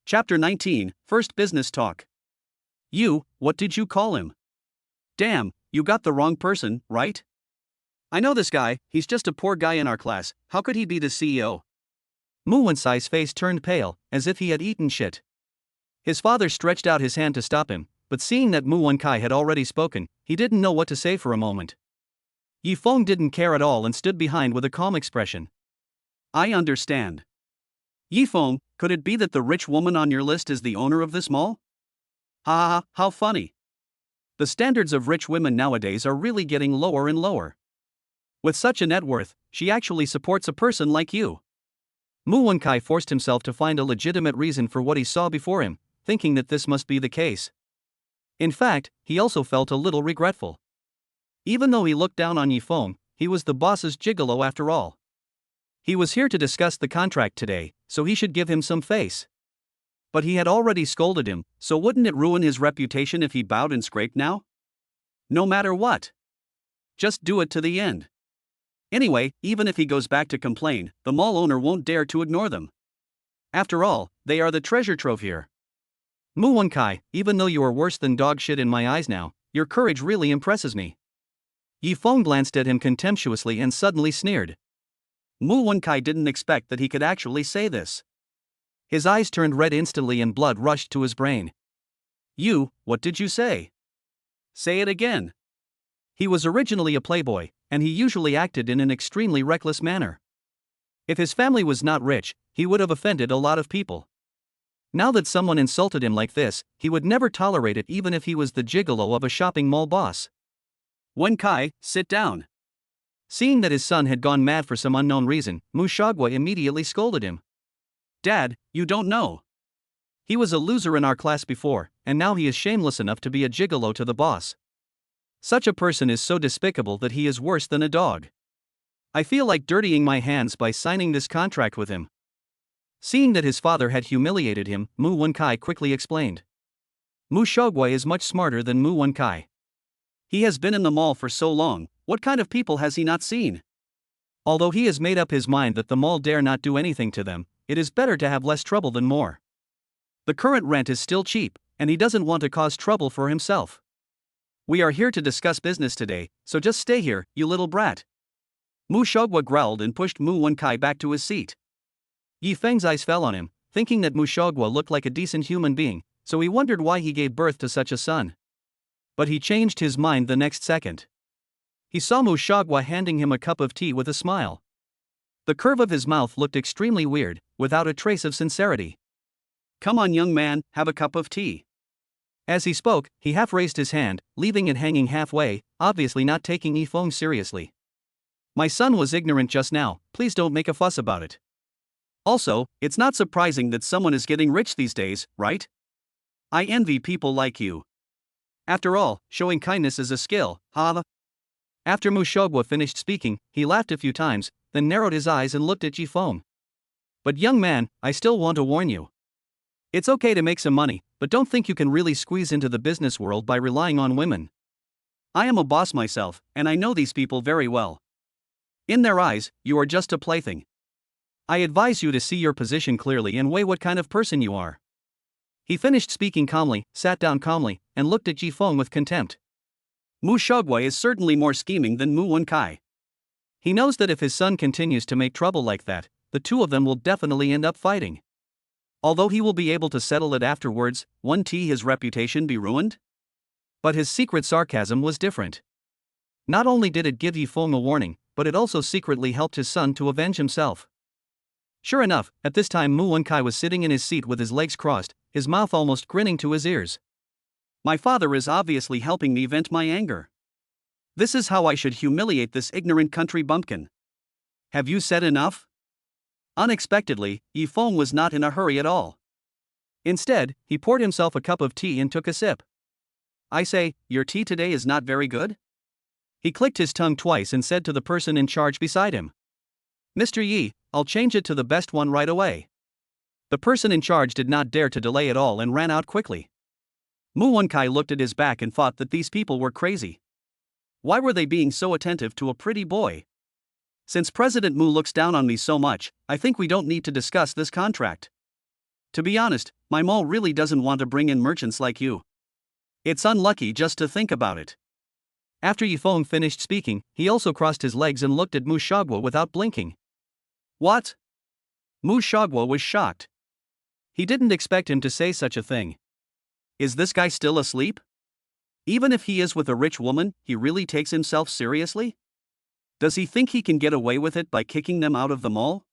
Chapter 19, First Business Talk. You, what did you call him? Damn, you got the wrong person, right? I know this guy, he's just a poor guy in our class, how could he be the CEO? Mu Wensai's face turned pale, as if he had eaten shit. His father stretched out his hand to stop him, but seeing that Mu Wenkai had already spoken, he didn't know what to say for a moment. Yifeng didn't care at all and stood behind with a calm expression. I understand. Yifeng, could it be that the rich woman on your list is the owner of this mall? Ha ha ha, how funny. The standards of rich women nowadays are really getting lower and lower. With such a net worth, she actually supports a person like you. Mu Wenkai forced himself to find a legitimate reason for what he saw before him, thinking that this must be the case. In fact, he also felt a little regretful. Even though he looked down on Yifeng, he was the boss's gigolo after all. He was here to discuss the contract today, so he should give him some face. But he had already scolded him, so wouldn't it ruin his reputation if he bowed and scraped now? No matter what. Just do it to the end. Anyway, even if he goes back to complain, the mall owner won't dare to ignore them. After all, they are the treasure trove here. Mu Wenkai, even though you are worse than dog shit in my eyes now, your courage really impresses me. Yifeng glanced at him contemptuously and suddenly sneered. Mu Wenkai didn't expect that he could actually say this. His eyes turned red instantly and blood rushed to his brain. What did you say? Say it again. He was originally a playboy, and he usually acted in an extremely reckless manner. If his family was not rich, he would have offended a lot of people. Now that someone insulted him like this, he would never tolerate it even if he was the gigolo of a shopping mall boss. Wen-kai, sit down. Seeing that his son had gone mad for some unknown reason, Mushagwa immediately scolded him. Dad, you don't know. He was a loser in our class before, and now he is shameless enough to be a gigolo to the boss. Such a person is so despicable that he is worse than a dog. I feel like dirtying my hands by signing this contract with him. Seeing that his father had humiliated him, Mu Wen-kai quickly explained. Mushagwa is much smarter than Mu Wen-kai. He has been in the mall for so long, what kind of people has he not seen? Although he has made up his mind that the mall dare not do anything to them, it is better to have less trouble than more. The current rent is still cheap, and he doesn't want to cause trouble for himself. We are here to discuss business today, so just stay here, you little brat. Mushagwa growled and pushed Mu Wen-kai back to his seat. Yi Feng's eyes fell on him, thinking that Mushagwa looked like a decent human being, so he wondered why he gave birth to such a son. But he changed his mind the next second. He saw Mushagwa handing him a cup of tea with a smile. The curve of his mouth looked extremely weird, without a trace of sincerity. Come on, young man, have a cup of tea. As he spoke, he half raised his hand, leaving it hanging halfway, obviously not taking Yi Feng seriously. My son was ignorant just now, please don't make a fuss about it. Also, it's not surprising that someone is getting rich these days, right? I envy people like you. After all, showing kindness is a skill, huh? After Mushagwa finished speaking, he laughed a few times, then narrowed his eyes and looked at Yi Feng. But young man, I still want to warn you. It's okay to make some money, but don't think you can really squeeze into the business world by relying on women. I am a boss myself, and I know these people very well. In their eyes, you are just a plaything. I advise you to see your position clearly and weigh what kind of person you are. He finished speaking calmly, sat down calmly, and looked at Yi Feng with contempt. Mushagwa is certainly more scheming than Mu Wen-kai. He knows that if his son continues to make trouble like that, the two of them will definitely end up fighting. Although he will be able to settle it afterwards, won't his reputation be ruined? But his secret sarcasm was different. Not only did it give Yi Feng a warning, but it also secretly helped his son to avenge himself. Sure enough, at this time Mu Wen-kai was sitting in his seat with his legs crossed, his mouth almost grinning to his ears. My father is obviously helping me vent my anger. This is how I should humiliate this ignorant country bumpkin. Have you said enough? Unexpectedly, Yi Feng was not in a hurry at all. Instead, he poured himself a cup of tea and took a sip. I say, your tea today is not very good? He clicked his tongue twice and said to the person in charge beside him. Mr. Yi, I'll change it to the best one right away. The person in charge did not dare to delay at all and ran out quickly. Mu Wen-kai looked at his back and thought that these people were crazy. Why were they being so attentive to a pretty boy? Since President Mu looks down on me so much, I think we don't need to discuss this contract. To be honest, my mall really doesn't want to bring in merchants like you. It's unlucky just to think about it. After Yi Feng finished speaking, he also crossed his legs and looked at Mushagwa without blinking. What? Mushagwa was shocked. He didn't expect him to say such a thing. Is this guy still asleep? Even if he is with a rich woman, he really takes himself seriously? Does he think he can get away with it by kicking them out of the mall?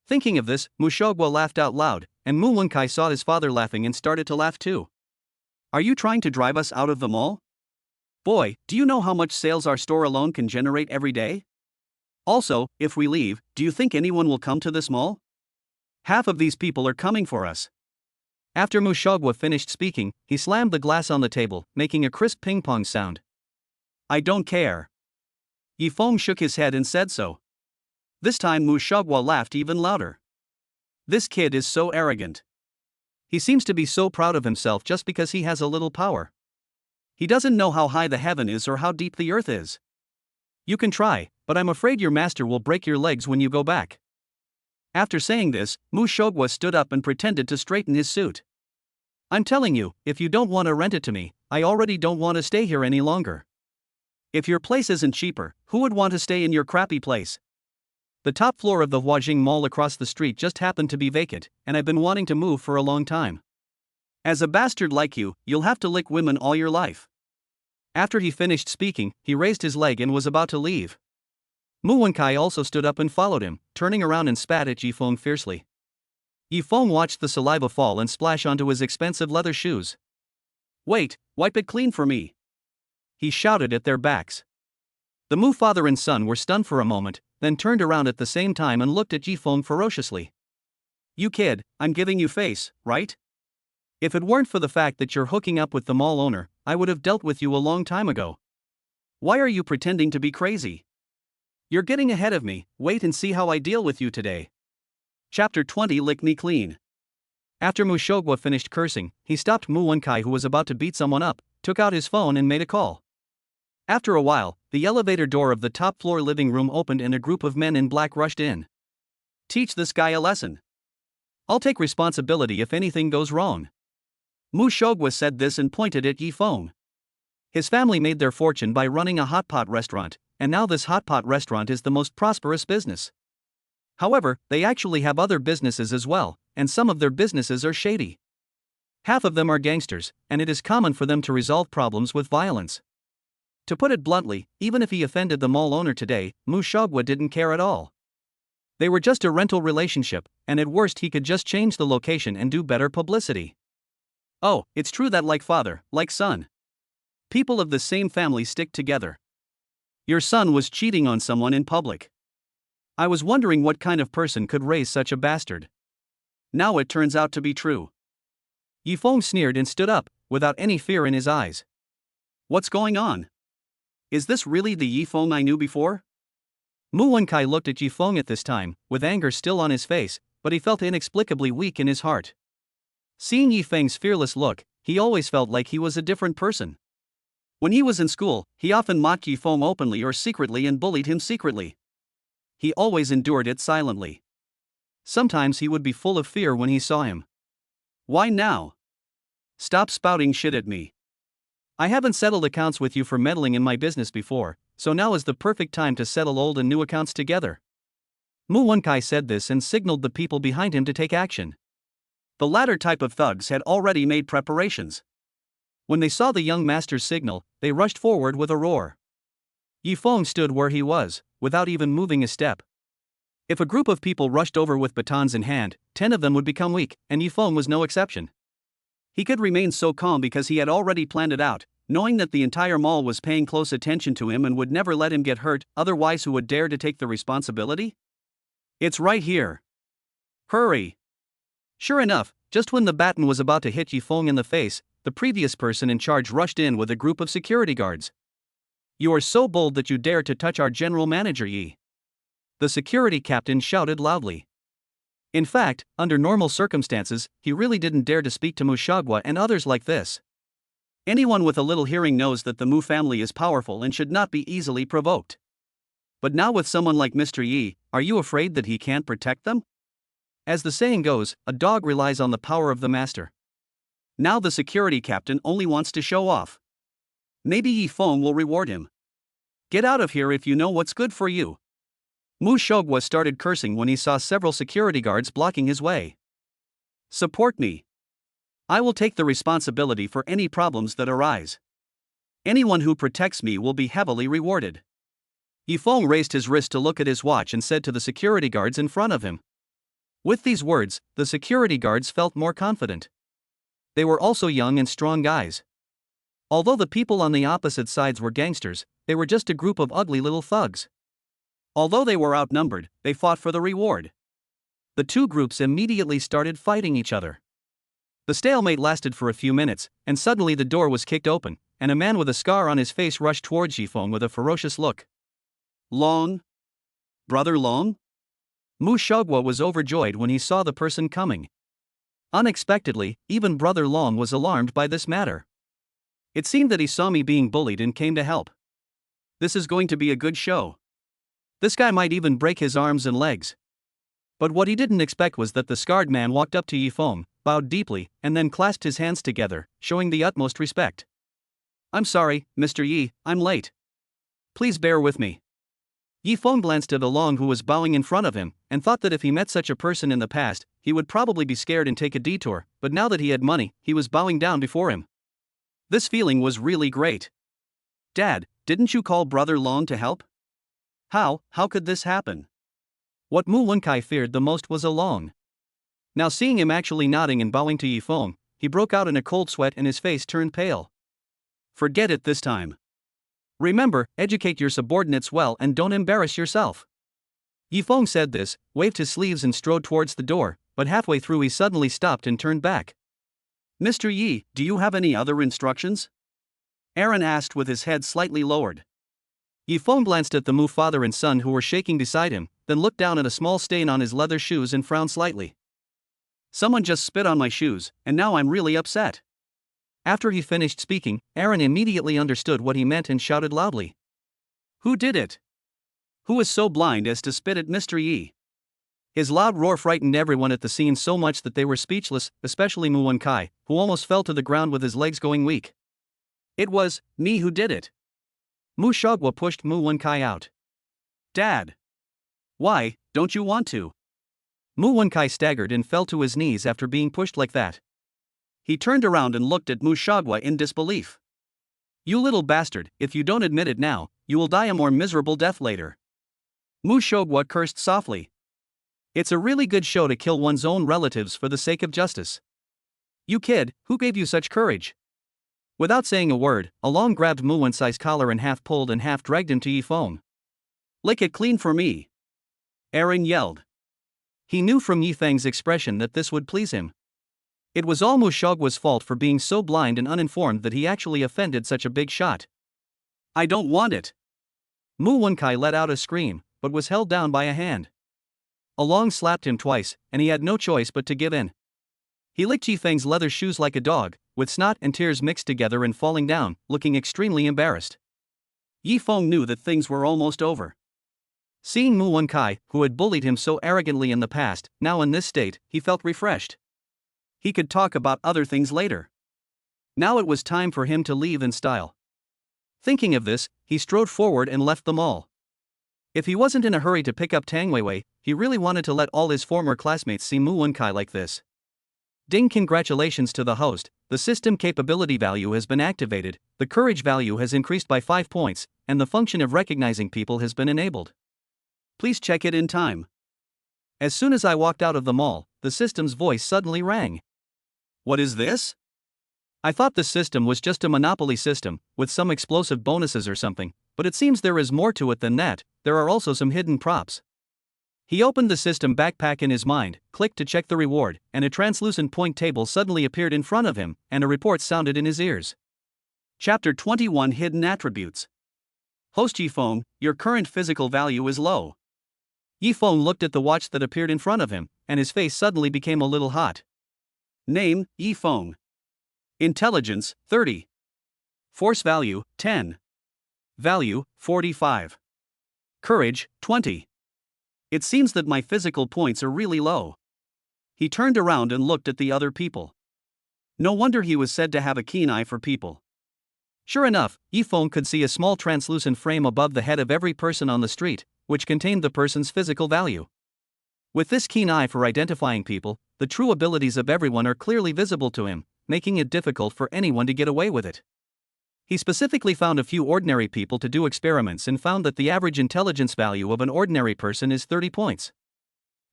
Thinking of this, Mushagwa laughed out loud, and Mu Wen-kai saw his father laughing and started to laugh too. Are you trying to drive us out of the mall? Boy, do you know how much sales our store alone can generate every day? Also, if we leave, do you think anyone will come to this mall? Half of these people are coming for us. After Mushagwa finished speaking, he slammed the glass on the table, making a crisp ping-pong sound. I don't care. Yi Feng shook his head and said so. This time Mushagwa laughed even louder. This kid is so arrogant. He seems to be so proud of himself just because he has a little power. He doesn't know how high the heaven is or how deep the earth is. You can try, but I'm afraid your master will break your legs when you go back. After saying this, Mushagwa stood up and pretended to straighten his suit. I'm telling you, if you don't want to rent it to me, I already don't want to stay here any longer. If your place isn't cheaper, who would want to stay in your crappy place? The top floor of the Huajing Mall across the street just happened to be vacant, and I've been wanting to move for a long time. As a bastard like you, you'll have to lick women all your life. After he finished speaking, he raised his leg and was about to leave. Mu Wenkai also stood up and followed him, turning around and spat at Yifeng fiercely. Yifeng watched the saliva fall and splash onto his expensive leather shoes. "Wait, wipe it clean for me," he shouted at their backs. The Mu father and son were stunned for a moment, then turned around at the same time and looked at Yifeng ferociously. "You kid, I'm giving you face, right? If it weren't for the fact that you're hooking up with the mall owner, I would have dealt with you a long time ago. Why are you pretending to be crazy? You're getting ahead of me, wait and see how I deal with you today." Chapter 20 Lick Me Clean. After Mu Shogwa finished cursing, he stopped Mu Wenkai, who was about to beat someone up, took out his phone and made a call. After a while, the elevator door of the top floor living room opened and a group of men in black rushed in. "Teach this guy a lesson. I'll take responsibility if anything goes wrong." Mu Shogwa said this and pointed at Yifeng. His family made their fortune by running a hot pot restaurant, and now this hot pot restaurant is the most prosperous business. However, they actually have other businesses as well, and some of their businesses are shady. Half of them are gangsters, and it is common for them to resolve problems with violence. To put it bluntly, even if he offended the mall owner today, Mu Shogwa didn't care at all. They were just a rental relationship, and at worst he could just change the location and do better publicity. Oh, it's true that like father, like son. People of the same family stick together. Your son was cheating on someone in public. I was wondering what kind of person could raise such a bastard. Now it turns out to be true. Yifeng sneered and stood up, without any fear in his eyes. What's going on? Is this really the Yifeng I knew before? Mu Wenkai looked at Yifeng at this time, with anger still on his face, but he felt inexplicably weak in his heart. Seeing Yifeng's fearless look, he always felt like he was a different person. When he was in school, he often mocked Yifeng openly or secretly and bullied him secretly. He always endured it silently. Sometimes he would be full of fear when he saw him. Why now? Stop spouting shit at me. I haven't settled accounts with you for meddling in my business before, so now is the perfect time to settle old and new accounts together. Mu Wenkai said this and signaled the people behind him to take action. The latter type of thugs had already made preparations. When they saw the young master's signal, they rushed forward with a roar. Yifeng stood where he was, without even moving a step. If a group of people rushed over with batons in hand, 10 of them would become weak, and Yifeng was no exception. He could remain so calm because he had already planned it out, knowing that the entire mall was paying close attention to him and would never let him get hurt, otherwise who would dare to take the responsibility? It's right here. Hurry! Sure enough, just when the baton was about to hit Yifeng in the face, the previous person in charge rushed in with a group of security guards. You are so bold that you dare to touch our general manager, Yi. The security captain shouted loudly. In fact, under normal circumstances, he really didn't dare to speak to Mu Shogwa and others like this. Anyone with a little hearing knows that the Mu family is powerful and should not be easily provoked. But now with someone like Mr. Yi, are you afraid that he can't protect them? As the saying goes, a dog relies on the power of the master. Now the security captain only wants to show off. Maybe Yifeng will reward him. Get out of here if you know what's good for you. Mu Shogwa started cursing when he saw several security guards blocking his way. Support me. I will take the responsibility for any problems that arise. Anyone who protects me will be heavily rewarded. Yifeng raised his wrist to look at his watch and said to the security guards in front of him. With these words, the security guards felt more confident. They were also young and strong guys. Although the people on the opposite sides were gangsters, they were just a group of ugly little thugs. Although they were outnumbered, they fought for the reward. The two groups immediately started fighting each other. The stalemate lasted for a few minutes, and suddenly the door was kicked open, and a man with a scar on his face rushed towards Yifeng with a ferocious look. Long? Brother Long? Mu Shogwa was overjoyed when he saw the person coming. Unexpectedly, even Brother Long was alarmed by this matter. It seemed that he saw me being bullied and came to help. This is going to be a good show. This guy might even break his arms and legs. But what he didn't expect was that the scarred man walked up to Yifeng, bowed deeply, and then clasped his hands together, showing the utmost respect. I'm sorry, Mr. Yi, I'm late. Please bear with me. Yifeng glanced at Along, who was bowing in front of him, and thought that if he met such a person in the past, he would probably be scared and take a detour, but now that he had money, he was bowing down before him. This feeling was really great. Dad, didn't you call Brother Long to help? How could this happen? What Mu Wenkai feared the most was Along. Now seeing him actually nodding and bowing to Yifeng, he broke out in a cold sweat and his face turned pale. Forget it this time. Remember, educate your subordinates well and don't embarrass yourself. Yifeng said this, waved his sleeves and strode towards the door, but halfway through he suddenly stopped and turned back. Mr. Yi, do you have any other instructions? Aaron asked with his head slightly lowered. Yifeng glanced at the Mu father and son who were shaking beside him, then looked down at a small stain on his leather shoes and frowned slightly. Someone just spit on my shoes, and now I'm really upset. After he finished speaking, Aaron immediately understood what he meant and shouted loudly. Who did it? Who is so blind as to spit at Mr. Yi? His loud roar frightened everyone at the scene so much that they were speechless, especially Mu Wenkai, who almost fell to the ground with his legs going weak. It was me who did it. Mu Shogwa pushed Mu Wenkai out. Dad. Why, don't you want to? Mu Wenkai staggered and fell to his knees after being pushed like that. He turned around and looked at Mu Shogwa in disbelief. You little bastard, if you don't admit it now, you will die a more miserable death later. Mu Shogwa cursed softly. It's a really good show to kill one's own relatives for the sake of justice. You kid, who gave you such courage? Without saying a word, Along grabbed Mu Wenkai's collar and half pulled and half dragged him to Yifeng. Lick it clean for me. Aaron yelled. He knew from Yifeng's expression that this would please him. It was all Mu Shogwa's fault for being so blind and uninformed that he actually offended such a big shot. I don't want it. Mu Wenkai let out a scream, but was held down by a hand. Along slapped him twice, and he had no choice but to give in. He licked Yifeng's leather shoes like a dog, with snot and tears mixed together and falling down, looking extremely embarrassed. Yifeng knew that things were almost over. Seeing Mu Wenkai, who had bullied him so arrogantly in the past, now in this state, he felt refreshed. He could talk about other things later. Now it was time for him to leave in style. Thinking of this, he strode forward and left the mall. If he wasn't in a hurry to pick up Tang Weiwei, he really wanted to let all his former classmates see Mu Wenkai like this. Ding! Congratulations to the host, the system capability value has been activated, the courage value has increased by 5 points, and the function of recognizing people has been enabled. Please check it in time. As soon as I walked out of the mall, the system's voice suddenly rang. What is this? I thought the system was just a monopoly system, with some explosive bonuses or something, but it seems there is more to it than that. There are also some hidden props. He opened the system backpack in his mind, clicked to check the reward, and a translucent point table suddenly appeared in front of him, and a report sounded in his ears. Chapter 21 Hidden Attributes. Host Yifeng, your current physical value is low. Yifeng looked at the watch that appeared in front of him, and his face suddenly became a little hot. Name, Yifeng. Intelligence, 30. Force value, 10. Value, 45. Courage, 20. It seems that my physical points are really low. He turned around and looked at the other people. No wonder he was said to have a keen eye for people. Sure enough, Yifeng could see a small translucent frame above the head of every person on the street, which contained the person's physical value. With this keen eye for identifying people, the true abilities of everyone are clearly visible to him, making it difficult for anyone to get away with it. He specifically found a few ordinary people to do experiments and found that the average intelligence value of an ordinary person is 30 points.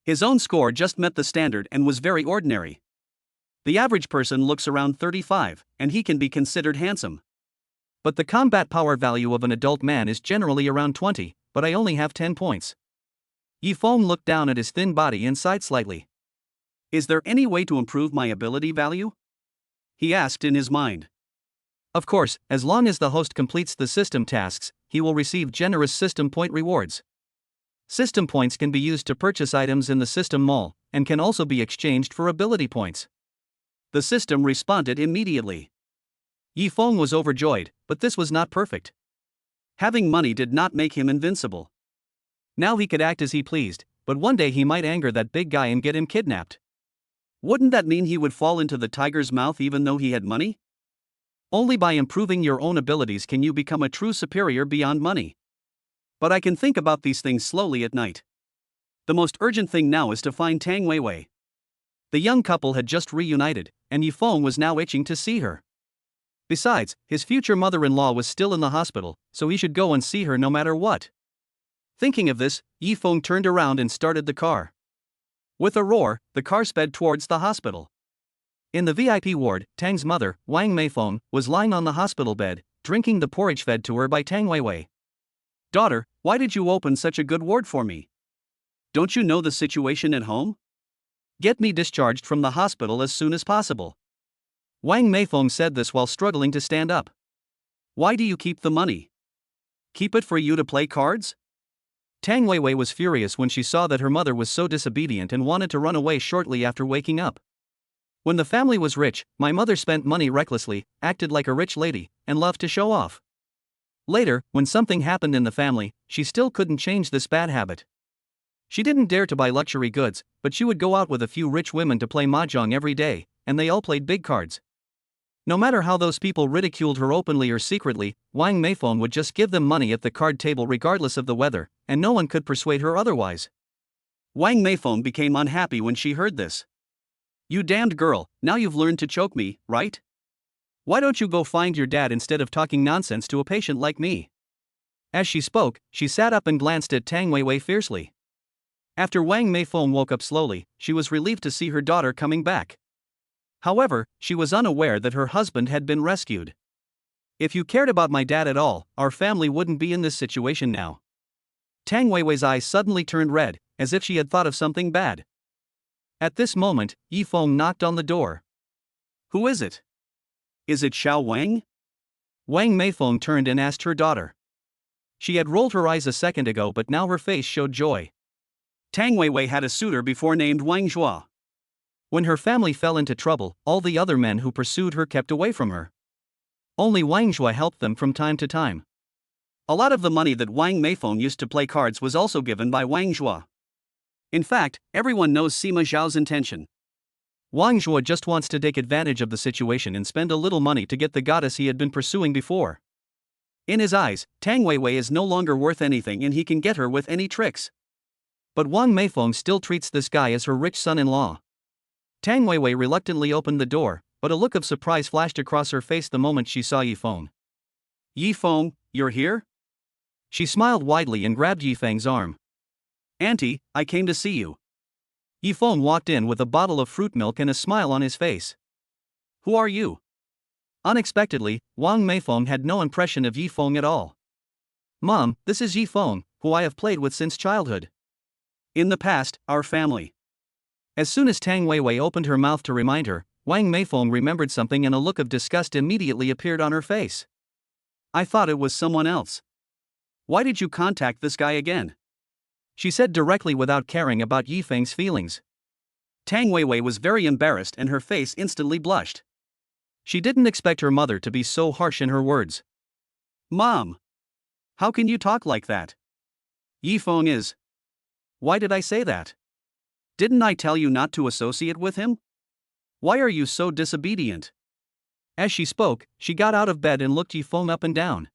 His own score just met the standard and was very ordinary. The average person looks around 35, and he can be considered handsome. But the combat power value of an adult man is generally around 20, but I only have 10 points. Yifeng looked down at his thin body and sighed slightly. Is there any way to improve my ability value? He asked in his mind. Of course, as long as the host completes the system tasks, he will receive generous system point rewards. System points can be used to purchase items in the system mall, and can also be exchanged for ability points. The system responded immediately. Yifeng was overjoyed, but this was not perfect. Having money did not make him invincible. Now he could act as he pleased, but one day he might anger that big guy and get him kidnapped. Wouldn't that mean he would fall into the tiger's mouth even though he had money? Only by improving your own abilities can you become a true superior beyond money. But I can think about these things slowly at night. The most urgent thing now is to find Tang Weiwei. The young couple had just reunited, and Yifeng was now itching to see her. Besides, his future mother-in-law was still in the hospital, so he should go and see her no matter what. Thinking of this, Yifeng turned around and started the car. With a roar, the car sped towards the hospital. In the VIP ward, Tang's mother, Wang Meifeng, was lying on the hospital bed, drinking the porridge fed to her by Tang Weiwei. "Daughter, why did you open such a good ward for me? Don't you know the situation at home? Get me discharged from the hospital as soon as possible." Wang Meifeng said this while struggling to stand up. "Why do you keep the money? Keep it for you to play cards?" Tang Weiwei was furious when she saw that her mother was so disobedient and wanted to run away shortly after waking up. "When the family was rich, my mother spent money recklessly, acted like a rich lady, and loved to show off. Later, when something happened in the family, she still couldn't change this bad habit. She didn't dare to buy luxury goods, but she would go out with a few rich women to play mahjong every day, and they all played big cards. No matter how those people ridiculed her openly or secretly, Wang Meifeng would just give them money at the card table regardless of the weather, and no one could persuade her otherwise." Wang Meifeng became unhappy when she heard this. "You damned girl, now you've learned to choke me, right? Why don't you go find your dad instead of talking nonsense to a patient like me?" As she spoke, she sat up and glanced at Tang Weiwei fiercely. After Wang Meifeng woke up slowly, she was relieved to see her daughter coming back. However, she was unaware that her husband had been rescued. "If you cared about my dad at all, our family wouldn't be in this situation now." Tang Weiwei's eyes suddenly turned red, as if she had thought of something bad. At this moment, Yifeng knocked on the door. "Who is it? Is it Xiao Wang?" Wang Meifeng turned and asked her daughter. She had rolled her eyes a second ago, but now her face showed joy. Tang Weiwei had a suitor before named Wang Zhua. When her family fell into trouble, all the other men who pursued her kept away from her. Only Wang Zhua helped them from time to time. A lot of the money that Wang Meifeng used to play cards was also given by Wang Zhua. In fact, everyone knows Sima Zhao's intention. Wang Zhua just wants to take advantage of the situation and spend a little money to get the goddess he had been pursuing before. In his eyes, Tang Weiwei is no longer worth anything and he can get her with any tricks. But Wang Meifeng still treats this guy as her rich son-in-law. Tang Weiwei reluctantly opened the door, but a look of surprise flashed across her face the moment she saw Yifeng. "Yifeng, you're here?" She smiled widely and grabbed Yifeng's arm. "Auntie, I came to see you." Yifeng walked in with a bottle of fruit milk and a smile on his face. "Who are you?" Unexpectedly, Wang Meifeng had no impression of Yifeng at all. "Mom, this is Yifeng, who I have played with since childhood. In the past, our family." As soon as Tang Weiwei opened her mouth to remind her, Wang Meifeng remembered something and a look of disgust immediately appeared on her face. "I thought it was someone else. Why did you contact this guy again?" she said directly without caring about Yifeng's feelings. Tang Weiwei was very embarrassed and her face instantly blushed. She didn't expect her mother to be so harsh in her words. "Mom! How can you talk like that? Yifeng is..." "Why did I say that? Didn't I tell you not to associate with him? Why are you so disobedient?" As she spoke, she got out of bed and looked Yifeng up and down.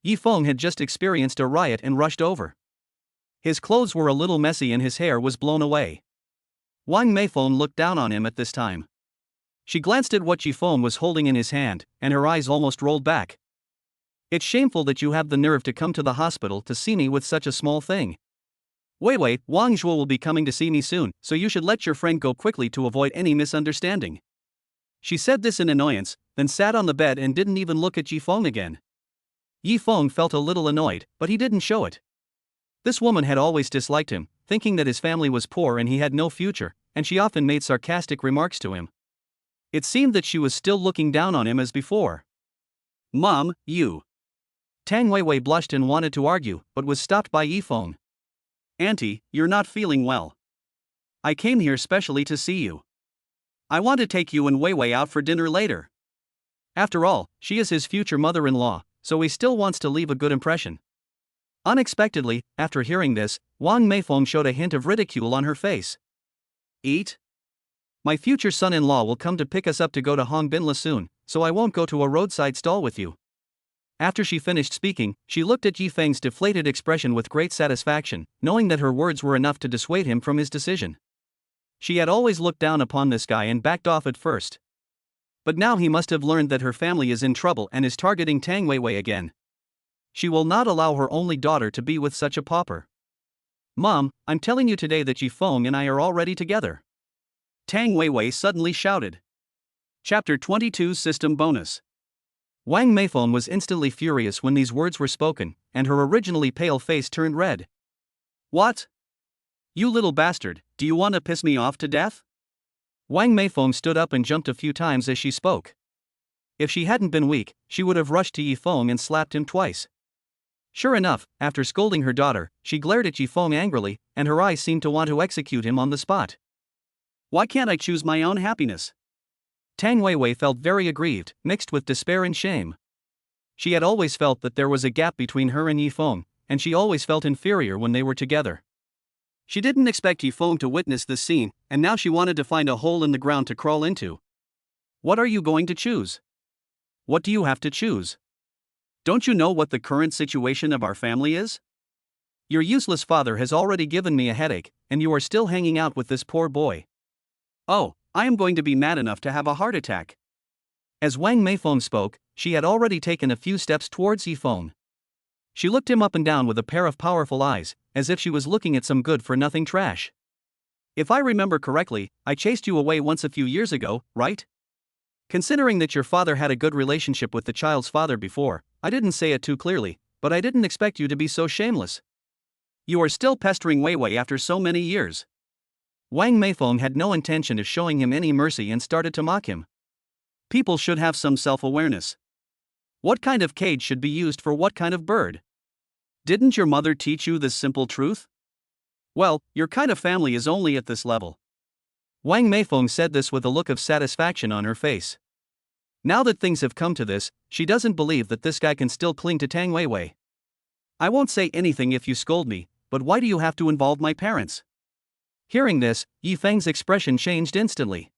Yifeng had just experienced a riot and rushed over. His clothes were a little messy and his hair was blown away. Wang Meifeng looked down on him at this time. She glanced at what Yifeng was holding in his hand, and her eyes almost rolled back. "It's shameful that you have the nerve to come to the hospital to see me with such a small thing. Wait, Wang Zhuo will be coming to see me soon, so you should let your friend go quickly to avoid any misunderstanding." She said this in annoyance, then sat on the bed and didn't even look at Yifeng again. Yifeng felt a little annoyed, but he didn't show it. This woman had always disliked him, thinking that his family was poor and he had no future, and she often made sarcastic remarks to him. It seemed that she was still looking down on him as before. "Mom, you..." Tang Weiwei blushed and wanted to argue, but was stopped by Yifeng. "Auntie, you're not feeling well. I came here specially to see you. I want to take you and Weiwei out for dinner later. After all, she is his future mother-in-law, so he still wants to leave a good impression." Unexpectedly, after hearing this, Wang Meifeng showed a hint of ridicule on her face. "Eat? My future son-in-law will come to pick us up to go to Hongbinla soon, so I won't go to a roadside stall with you." After she finished speaking, she looked at Yi Feng's deflated expression with great satisfaction, knowing that her words were enough to dissuade him from his decision. She had always looked down upon this guy and backed off at first. But now he must have learned that her family is in trouble and is targeting Tang Weiwei again. She will not allow her only daughter to be with such a pauper. Mom, I'm telling you today that Yi Feng and I are already together. Tang Weiwei suddenly shouted. Chapter 22 System Bonus. Wang Meifeng was instantly furious when these words were spoken, and her originally pale face turned red. What? You little bastard, do you want to piss me off to death? Wang Meifeng stood up and jumped a few times as she spoke. If she hadn't been weak, she would have rushed to Yi Feng and slapped him twice. Sure enough, after scolding her daughter, she glared at Yi Feng angrily, and her eyes seemed to want to execute him on the spot. Why can't I choose my own happiness? Tang Weiwei felt very aggrieved, mixed with despair and shame. She had always felt that there was a gap between her and Yi Feng, and she always felt inferior when they were together. She didn't expect Yi Feng to witness this scene, and now she wanted to find a hole in the ground to crawl into. What are you going to choose? What do you have to choose? Don't you know what the current situation of our family is? Your useless father has already given me a headache, and you are still hanging out with this poor boy. Oh, I am going to be mad enough to have a heart attack. As Wang Meifeng spoke, she had already taken a few steps towards Yi Feng. She looked him up and down with a pair of powerful eyes, as if she was looking at some good-for-nothing trash. If I remember correctly, I chased you away once a few years ago, right? Considering that your father had a good relationship with the child's father before, I didn't say it too clearly, but I didn't expect you to be so shameless. You are still pestering Weiwei after so many years. Wang Meifeng had no intention of showing him any mercy and started to mock him. People should have some self-awareness. What kind of cage should be used for what kind of bird? Didn't your mother teach you this simple truth? Well, your kind of family is only at this level. Wang Meifeng said this with a look of satisfaction on her face. Now that things have come to this, she doesn't believe that this guy can still cling to Tang Weiwei. I won't say anything if you scold me, but why do you have to involve my parents? Hearing this, Yi Feng's expression changed instantly.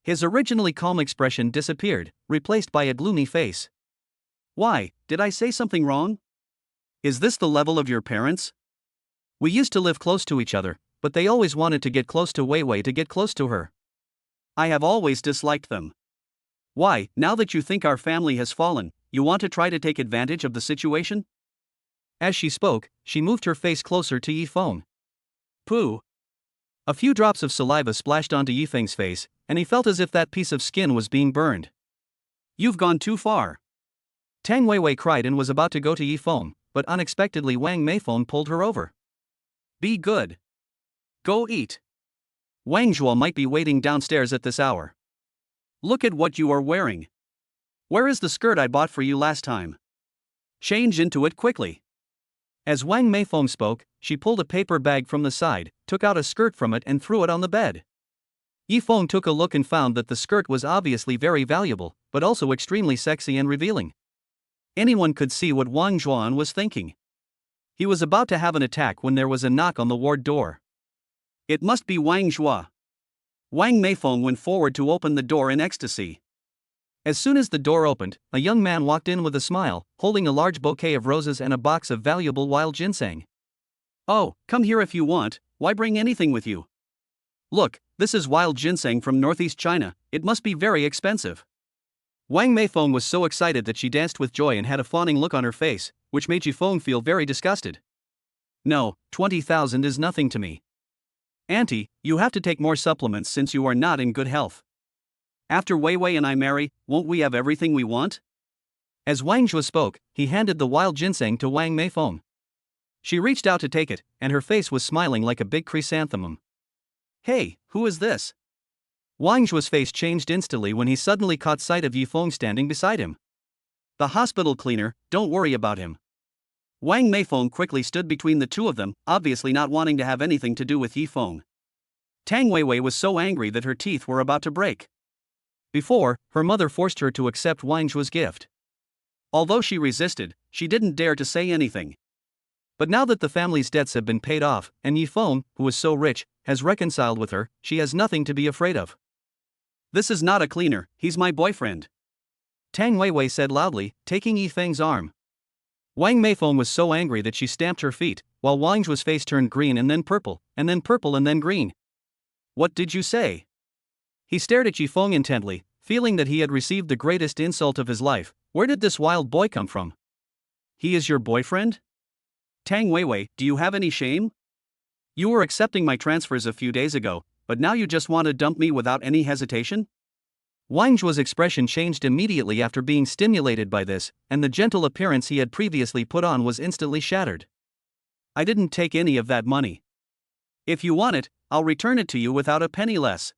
His originally calm expression disappeared, replaced by a gloomy face. Why, did I say something wrong? Is this the level of your parents? We used to live close to each other, but they always wanted to get close to Weiwei to get close to her. I have always disliked them. Why, now that you think our family has fallen, you want to try to take advantage of the situation? As she spoke, she moved her face closer to Yi Feng. Pooh. A few drops of saliva splashed onto Yi Feng's face, and he felt as if that piece of skin was being burned. You've gone too far. Tang Weiwei cried and was about to go to Yi Feng, but unexpectedly Wang Meifeng pulled her over. Be good. Go eat. Wang Zhuo might be waiting downstairs at this hour. Look at what you are wearing. Where is the skirt I bought for you last time? Change into it quickly. As Wang Meifeng spoke, she pulled a paper bag from the side, took out a skirt from it and threw it on the bed. Yi Feng took a look and found that the skirt was obviously very valuable, but also extremely sexy and revealing. Anyone could see what Wang Zhuan was thinking. He was about to have an attack when there was a knock on the ward door. It must be Wang Zhua. Wang Meifeng went forward to open the door in ecstasy. As soon as the door opened, a young man walked in with a smile, holding a large bouquet of roses and a box of valuable wild ginseng. Oh, come here if you want, why bring anything with you? Look, this is wild ginseng from northeast China, it must be very expensive. Wang Meifeng was so excited that she danced with joy and had a fawning look on her face, which made Yi Feng feel very disgusted. No, 20,000 is nothing to me. Auntie, you have to take more supplements since you are not in good health. After Weiwei and I marry, won't we have everything we want? As Wang Zhuo spoke, he handed the wild ginseng to Wang Meifeng. She reached out to take it, and her face was smiling like a big chrysanthemum. Hey, who is this? Wang Zhuo's face changed instantly when he suddenly caught sight of Yi Feng standing beside him. The hospital cleaner, don't worry about him. Wang Meifeng quickly stood between the two of them, obviously not wanting to have anything to do with Yi Feng. Tang Weiwei was so angry that her teeth were about to break. Before, her mother forced her to accept Wang Zhuo's gift. Although she resisted, she didn't dare to say anything. But now that the family's debts have been paid off, and Yi Feng, who is so rich, has reconciled with her, she has nothing to be afraid of. This is not a cleaner, he's my boyfriend. Tang Weiwei said loudly, taking Yifeng's arm. Wang Meifeng was so angry that she stamped her feet, while Wang Zhuo's face turned green and then purple and then green. What did you say? He stared at Yifeng intently, feeling that he had received the greatest insult of his life. Where did this wild boy come from? He is your boyfriend? Tang Weiwei, do you have any shame? You were accepting my transfers a few days ago, but now you just want to dump me without any hesitation? Wang Zhuo's expression changed immediately after being stimulated by this, and the gentle appearance he had previously put on was instantly shattered. I didn't take any of that money. If you want it, I'll return it to you without a penny less.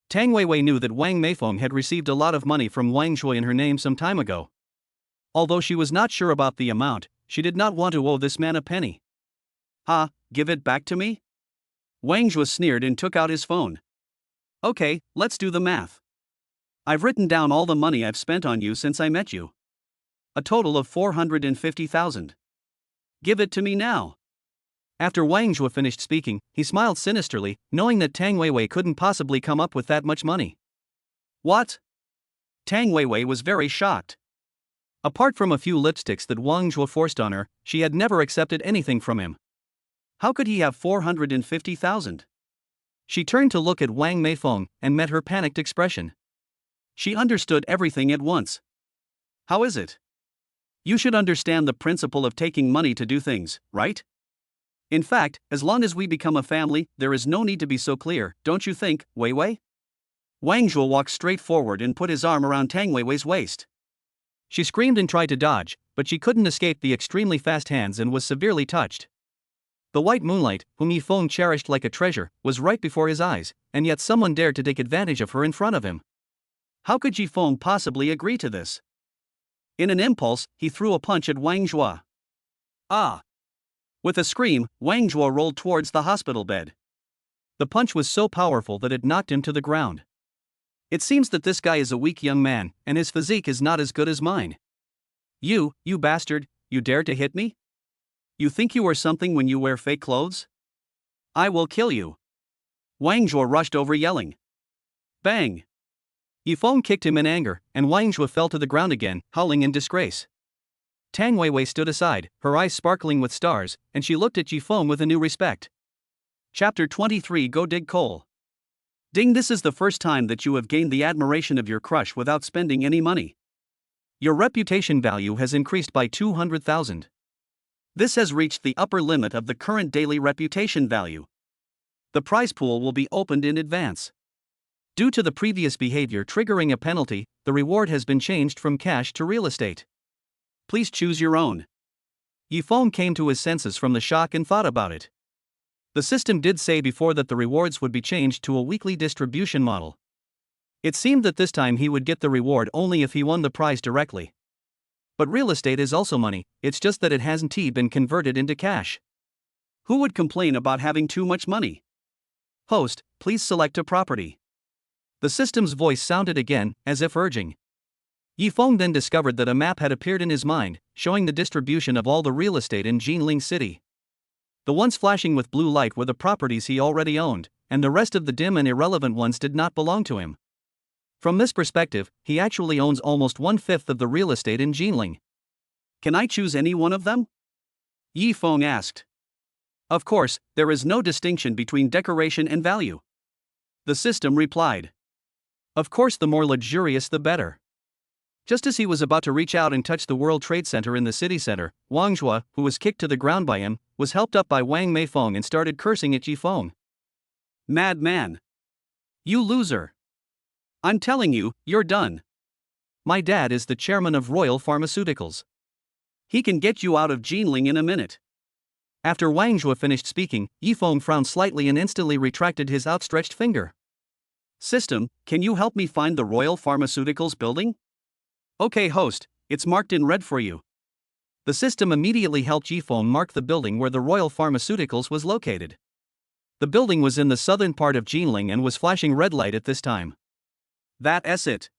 Tang Weiwei knew that Wang Meifeng had received a lot of money from Wang Zhuo in her name some time ago. Although she was not sure about the amount, she did not want to owe this man a penny. Ha, give it back to me? Wang Zhuo sneered and took out his phone. Okay, let's do the math. I've written down all the money I've spent on you since I met you. A total of 450,000. Give it to me now. After Wang Zhuo finished speaking, he smiled sinisterly, knowing that Tang Weiwei couldn't possibly come up with that much money. What? Tang Weiwei was very shocked. Apart from a few lipsticks that Wang Zhuo forced on her, she had never accepted anything from him. How could he have 450,000? She turned to look at Wang Meifeng and met her panicked expression. She understood everything at once. How is it? You should understand the principle of taking money to do things, right? In fact, as long as we become a family, there is no need to be so clear, don't you think, Weiwei? Wang Zhuo walked straight forward and put his arm around Tang Weiwei's waist. She screamed and tried to dodge, but she couldn't escape the extremely fast hands and was severely touched. The white moonlight, whom Yifeng cherished like a treasure, was right before his eyes, and yet someone dared to take advantage of her in front of him. How could Yifeng possibly agree to this? In an impulse, he threw a punch at Wang Zhuo. Ah! With a scream, Wang Zhuo rolled towards the hospital bed. The punch was so powerful that it knocked him to the ground. It seems that this guy is a weak young man, and his physique is not as good as mine. You bastard, you dared to hit me? You think you are something when you wear fake clothes? I will kill you. Wang Zhuo rushed over yelling. Bang! Yifeng kicked him in anger, and Wang Zhuo fell to the ground again, howling in disgrace. Tang Weiwei stood aside, her eyes sparkling with stars, and she looked at Yifeng with a new respect. Chapter 23 Go dig coal. Ding, this is the first time that you have gained the admiration of your crush without spending any money. Your reputation value has increased by 200,000. This has reached the upper limit of the current daily reputation value. The prize pool will be opened in advance. Due to the previous behavior triggering a penalty, the reward has been changed from cash to real estate. Please choose your own. Yifeng came to his senses from the shock and thought about it. The system did say before that the rewards would be changed to a weekly distribution model. It seemed that this time he would get the reward only if he won the prize directly. But real estate is also money, it's just that it hasn't been converted into cash. Who would complain about having too much money? Host, please select a property. The system's voice sounded again, as if urging. Yifeng then discovered that a map had appeared in his mind, showing the distribution of all the real estate in Jinling City. The ones flashing with blue light were the properties he already owned, and the rest of the dim and irrelevant ones did not belong to him. From this perspective, he actually owns almost 1/5 of the real estate in Jinling. Can I choose any one of them? Yifeng asked. Of course, there is no distinction between decoration and value. The system replied. Of course, the more luxurious the better. Just as he was about to reach out and touch the World Trade Center in the city center, Wang Zhuo, who was kicked to the ground by him, was helped up by Wang Meifeng and started cursing at Yifeng. Madman! You loser! I'm telling you, you're done. My dad is the chairman of Royal Pharmaceuticals. He can get you out of Jinling in a minute. After Wang Zhuo finished speaking, Yifeng frowned slightly and instantly retracted his outstretched finger. System, can you help me find the Royal Pharmaceuticals building? Okay, host, it's marked in red for you. The system immediately helped Yifeng mark the building where the Royal Pharmaceuticals was located. The building was in the southern part of Jinling and was flashing red light at this time. That's it.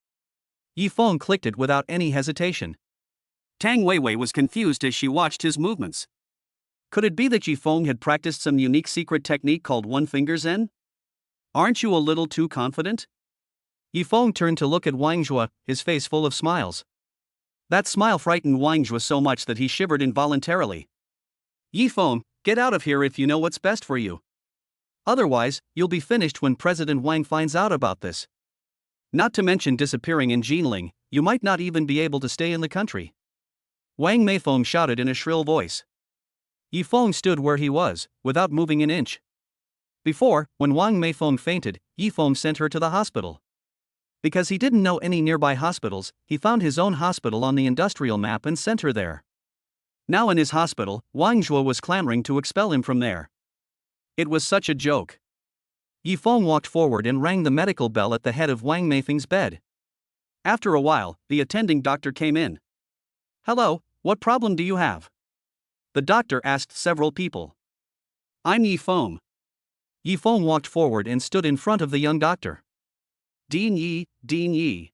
Yifeng clicked it without any hesitation. Tang Weiwei was confused as she watched his movements. Could it be that Yifeng had practiced some unique secret technique called One Finger Zen? Aren't you a little too confident? Yifeng turned to look at Wang Zhuo, his face full of smiles. That smile frightened Wang Zhuo so much that he shivered involuntarily. Yifeng, get out of here if you know what's best for you. Otherwise, you'll be finished when President Wang finds out about this. Not to mention disappearing in Jinling, you might not even be able to stay in the country. Wang Meifeng shouted in a shrill voice. Yifeng stood where he was, without moving an inch. Before, when Wang Meifeng fainted, Yifeng sent her to the hospital. Because he didn't know any nearby hospitals, he found his own hospital on the industrial map and sent her there. Now in his hospital, Wang Zhuo was clamoring to expel him from there. It was such a joke. Yifeng walked forward and rang the medical bell at the head of Wang Meifeng's bed. After a while, the attending doctor came in. Hello, what problem do you have? The doctor asked several people. I'm Yifeng. Yifeng walked forward and stood in front of the young doctor. Dean Yi, Dean Yi.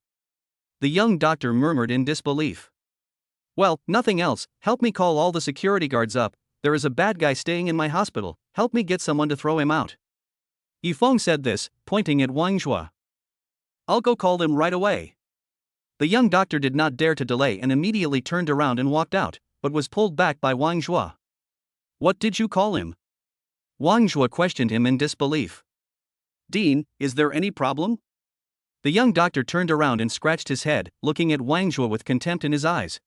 The young doctor murmured in disbelief. Well, nothing else, help me call all the security guards up, there is a bad guy staying in my hospital, help me get someone to throw him out. Yifeng said this, pointing at Wang Zhuo. I'll go call him right away. The young doctor did not dare to delay and immediately turned around and walked out, but was pulled back by Wang Zhuo. What did you call him? Wang Zhuo questioned him in disbelief. Dean, is there any problem? The young doctor turned around and scratched his head, looking at Wang Zhuo with contempt in his eyes.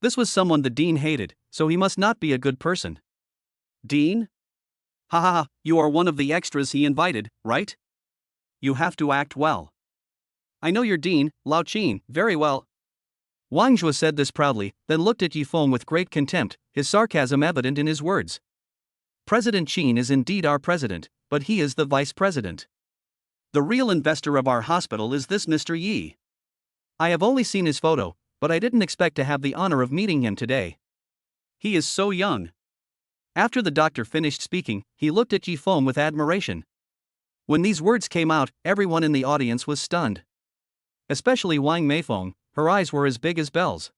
This was someone the dean hated, so he must not be a good person. Dean? Ha ha ha, you are one of the extras he invited, right? You have to act well. I know your dean, Lao Qin, very well. Wang Zhuo said this proudly, then looked at Yifeng with great contempt, his sarcasm evident in his words. President Qin is indeed our president, but he is the vice president. The real investor of our hospital is this Mr. Yi. I have only seen his photo, but I didn't expect to have the honor of meeting him today. He is so young. After the doctor finished speaking, he looked at Yifeng with admiration. When these words came out, everyone in the audience was stunned. Especially Wang Meifeng, her eyes were as big as bells.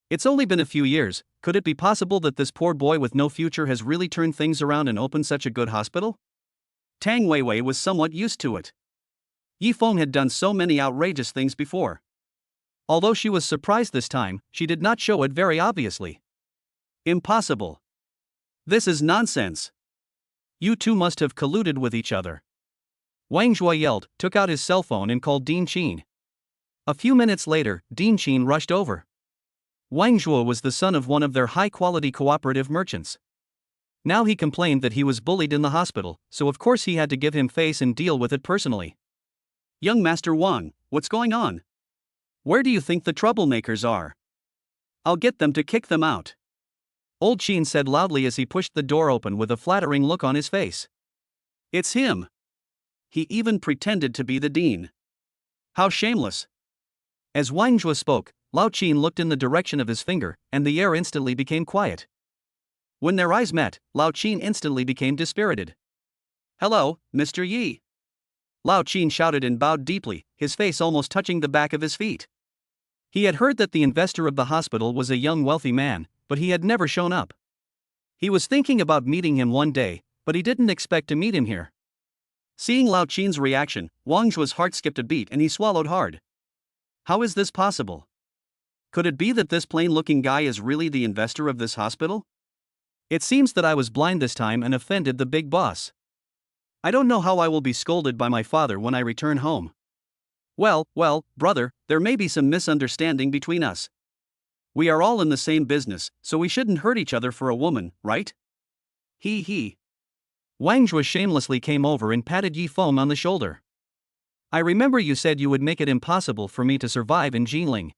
It's only been a few years, could it be possible that this poor boy with no future has really turned things around and opened such a good hospital? Tang Weiwei was somewhat used to it. Yifeng had done so many outrageous things before. Although she was surprised this time, she did not show it very obviously. Impossible. This is nonsense. You two must have colluded with each other. Wang Zhuo yelled, took out his cell phone and called Dean Qin. A few minutes later, Dean Qin rushed over. Wang Zhuo was the son of one of their high-quality cooperative merchants. Now he complained that he was bullied in the hospital, so of course he had to give him face and deal with it personally. Young Master Wang, what's going on? Where do you think the troublemakers are? I'll get them to kick them out. Old Qin said loudly as he pushed the door open with a flattering look on his face. It's him. He even pretended to be the dean. How shameless. As Wang Zhuo spoke, Lao Qin looked in the direction of his finger, and the air instantly became quiet. When their eyes met, Lao Qin instantly became dispirited. Hello, Mr. Yi. Lao Qin shouted and bowed deeply, his face almost touching the back of his feet. He had heard that the investor of the hospital was a young wealthy man, but he had never shown up. He was thinking about meeting him one day, but he didn't expect to meet him here. Seeing Lao Qin's reaction, Wang Zhuo's heart skipped a beat and he swallowed hard. How is this possible? Could it be that this plain-looking guy is really the investor of this hospital? It seems that I was blind this time and offended the big boss. I don't know how I will be scolded by my father when I return home. Well, brother, there may be some misunderstanding between us. We are all in the same business, so we shouldn't hurt each other for a woman, right? He. Wang Zhuo shamelessly came over and patted Yifeng on the shoulder. I remember you said you would make it impossible for me to survive in Jinling.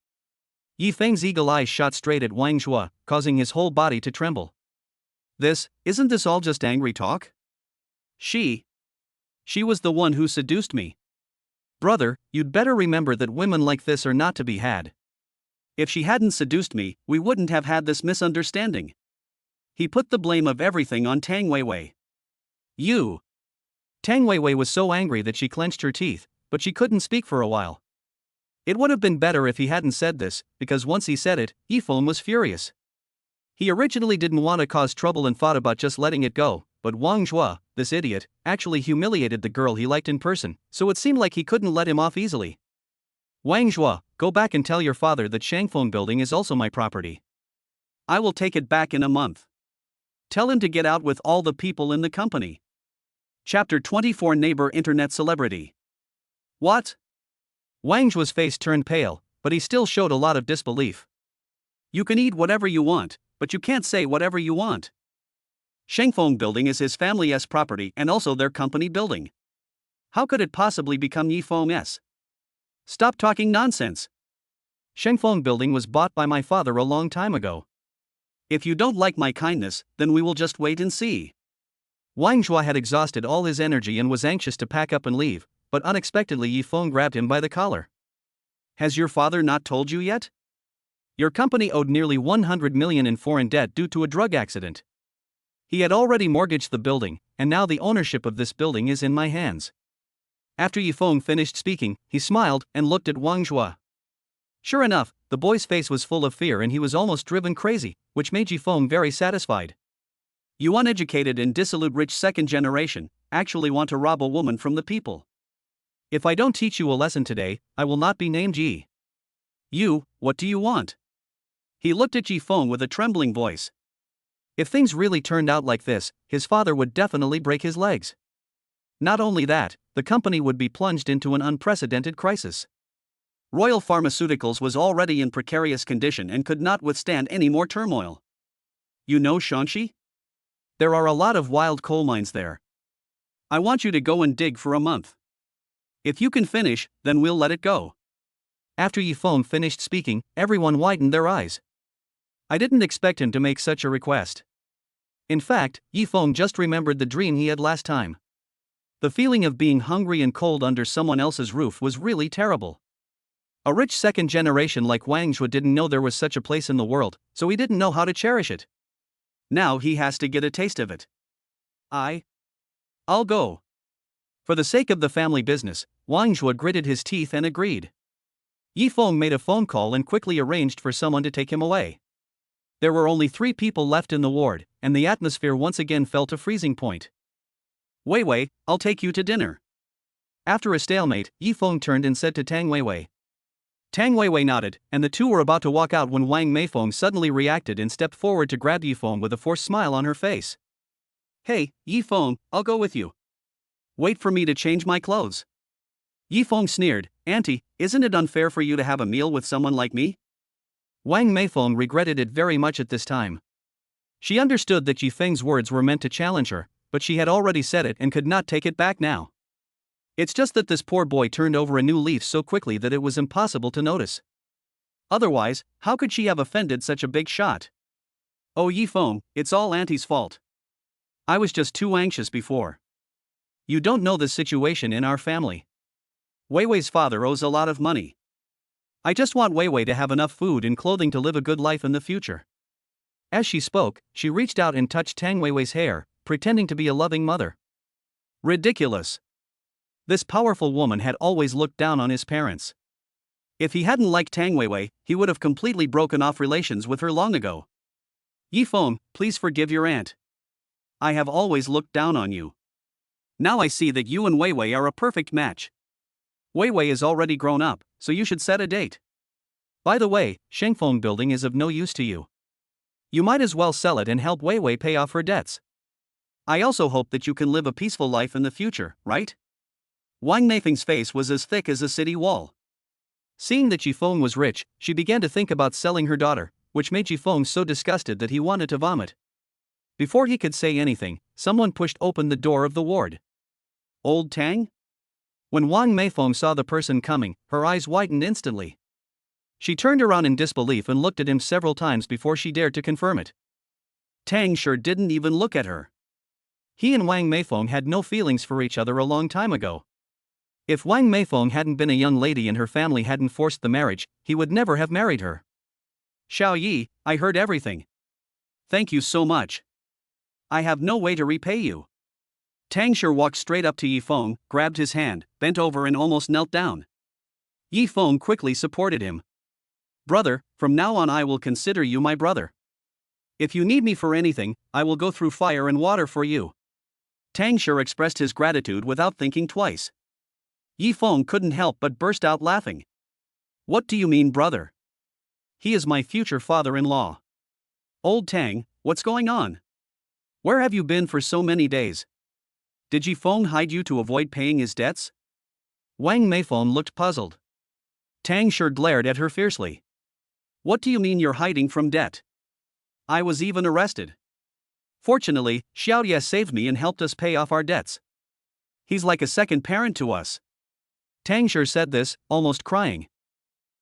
Yifeng's eagle eyes shot straight at Wang Zhuo, causing his whole body to tremble. Isn't this all just angry talk? She was the one who seduced me. Brother, you'd better remember that women like this are not to be had. If she hadn't seduced me, we wouldn't have had this misunderstanding. He put the blame of everything on Tang Weiwei. You. Tang Weiwei was so angry that she clenched her teeth, but she couldn't speak for a while. It would have been better if he hadn't said this, because once he said it, Yifeng was furious. He originally didn't want to cause trouble and thought about just letting it go, but Wang Zhua, this idiot, actually humiliated the girl he liked in person, so it seemed like he couldn't let him off easily. Wang Zhua, go back and tell your father that Shangfeng building is also my property. I will take it back in a month. Tell him to get out with all the people in the company. Chapter 24 Neighbor Internet Celebrity. What? Wang Zhua's face turned pale, but he still showed a lot of disbelief. You can eat whatever you want, but you can't say whatever you want. Shangfeng building is his family's property and also their company building. How could it possibly become Yifeng's? Stop talking nonsense. Shangfeng building was bought by my father a long time ago. If you don't like my kindness, then we will just wait and see. Wang Zhua had exhausted all his energy and was anxious to pack up and leave, but unexpectedly Yifeng grabbed him by the collar. Has your father not told you yet? Your company owed nearly 100 million in foreign debt due to a drug accident. He had already mortgaged the building, and now the ownership of this building is in my hands. After Yifeng finished speaking, he smiled and looked at Wang Zhua. Sure enough, the boy's face was full of fear and he was almost driven crazy, which made Yifeng very satisfied. You uneducated and dissolute rich second generation, actually want to rob a woman from the people. If I don't teach you a lesson today, I will not be named Yi. You, what do you want? He looked at Yifeng with a trembling voice. If things really turned out like this, his father would definitely break his legs. Not only that, the company would be plunged into an unprecedented crisis. Royal Pharmaceuticals was already in precarious condition and could not withstand any more turmoil. You know Shanxi? There are a lot of wild coal mines there. I want you to go and dig for a month. If you can finish, then we'll let it go. After Yifeng finished speaking, everyone widened their eyes. I didn't expect him to make such a request. In fact, Yifeng just remembered the dream he had last time. The feeling of being hungry and cold under someone else's roof was really terrible. A rich second generation like Wang Zhua didn't know there was such a place in the world, so he didn't know how to cherish it. Now he has to get a taste of it. I'll go. For the sake of the family business, Wang Zhua gritted his teeth and agreed. Yifeng made a phone call and quickly arranged for someone to take him away. There were only 3 people left in the ward, and the atmosphere once again fell to freezing point. Weiwei, I'll take you to dinner. After a stalemate, Yifeng turned and said to Tang Weiwei. Tang Weiwei nodded, and the two were about to walk out when Wang Meifeng suddenly reacted and stepped forward to grab Yifeng with a forced smile on her face. Hey, Yifeng, I'll go with you. Wait for me to change my clothes. Yifeng sneered, Auntie, isn't it unfair for you to have a meal with someone like me? Wang Meifeng regretted it very much at this time. She understood that Yifeng's words were meant to challenge her, but she had already said it and could not take it back now. It's just that this poor boy turned over a new leaf so quickly that it was impossible to notice. Otherwise, how could she have offended such a big shot? Oh Yifeng, it's all Auntie's fault. I was just too anxious before. You don't know the situation in our family. Weiwei's father owes a lot of money. I just want Weiwei to have enough food and clothing to live a good life in the future. As she spoke, she reached out and touched Tang Weiwei's hair, pretending to be a loving mother. Ridiculous. This powerful woman had always looked down on his parents. If he hadn't liked Tang Weiwei, he would have completely broken off relations with her long ago. Yifeng, please forgive your aunt. I have always looked down on you. Now I see that you and Weiwei are a perfect match. Weiwei is already grown up, so you should set a date. By the way, Shangfeng building is of no use to you. You might as well sell it and help Weiwei pay off her debts. I also hope that you can live a peaceful life in the future, right? Wang Meifeng's face was as thick as a city wall. Seeing that Yifeng was rich, she began to think about selling her daughter, which made Yifeng so disgusted that he wanted to vomit. Before he could say anything, someone pushed open the door of the ward. Old Tang? When Wang Meifeng saw the person coming, her eyes widened instantly. She turned around in disbelief and looked at him several times before she dared to confirm it. Tang sure didn't even look at her. He and Wang Meifeng had no feelings for each other a long time ago. If Wang Meifeng hadn't been a young lady and her family hadn't forced the marriage, he would never have married her. Xiao Yi, I heard everything. Thank you so much. I have no way to repay you. Tang Shi walked straight up to Yifeng, grabbed his hand, bent over and almost knelt down. Yifeng quickly supported him. Brother, from now on I will consider you my brother. If you need me for anything, I will go through fire and water for you. Tang Shi expressed his gratitude without thinking twice. Yi Feng couldn't help but burst out laughing. What do you mean, brother? He is my future father-in-law. Old Tang, what's going on? Where have you been for so many days? Did Yi Feng hide you to avoid paying his debts? Wang Meifeng looked puzzled. Tang Shi glared at her fiercely. What do you mean you're hiding from debt? I was even arrested. Fortunately, Xiaoye saved me and helped us pay off our debts. He's like a second parent to us. Tang Shi said this, almost crying.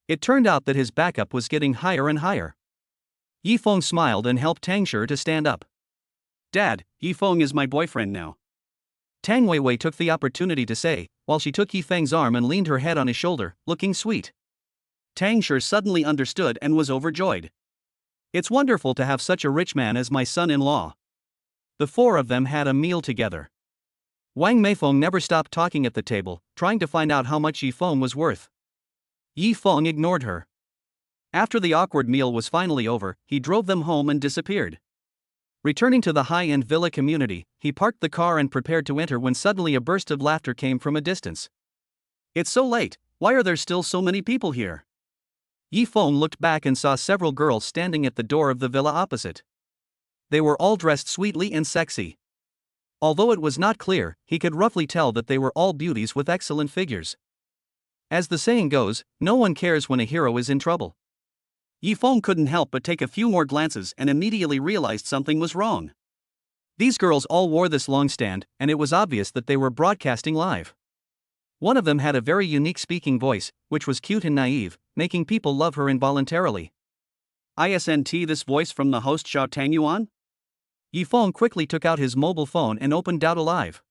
It turned out that his backup was getting higher and higher. Yi Feng smiled and helped Tang Shi to stand up. Dad, Yi Feng is my boyfriend now. Tang Weiwei took the opportunity to say, while she took Yi Feng's arm and leaned her head on his shoulder, looking sweet. Tang Shi suddenly understood and was overjoyed. It's wonderful to have such a rich man as my son-in-law. The four of them had a meal together. Wang Meifeng never stopped talking at the table, trying to find out how much Yi Feng was worth. Yi Feng ignored her. After the awkward meal was finally over, he drove them home and disappeared. Returning to the high-end villa community, he parked the car and prepared to enter when suddenly a burst of laughter came from a distance. It's so late, why are there still so many people here? Yi Feng looked back and saw several girls standing at the door of the villa opposite. They were all dressed sweetly and sexy. Although it was not clear, he could roughly tell that they were all beauties with excellent figures. As the saying goes, no one cares when a hero is in trouble. Yi Feng couldn't help but take a few more glances and immediately realized something was wrong. These girls all wore this long stand, and it was obvious that they were broadcasting live. One of them had a very unique speaking voice, which was cute and naive, making people love her involuntarily. Isn't this voice from the host Xiao Tangyuan? Yi Feng quickly took out his mobile phone and opened Doubt Alive.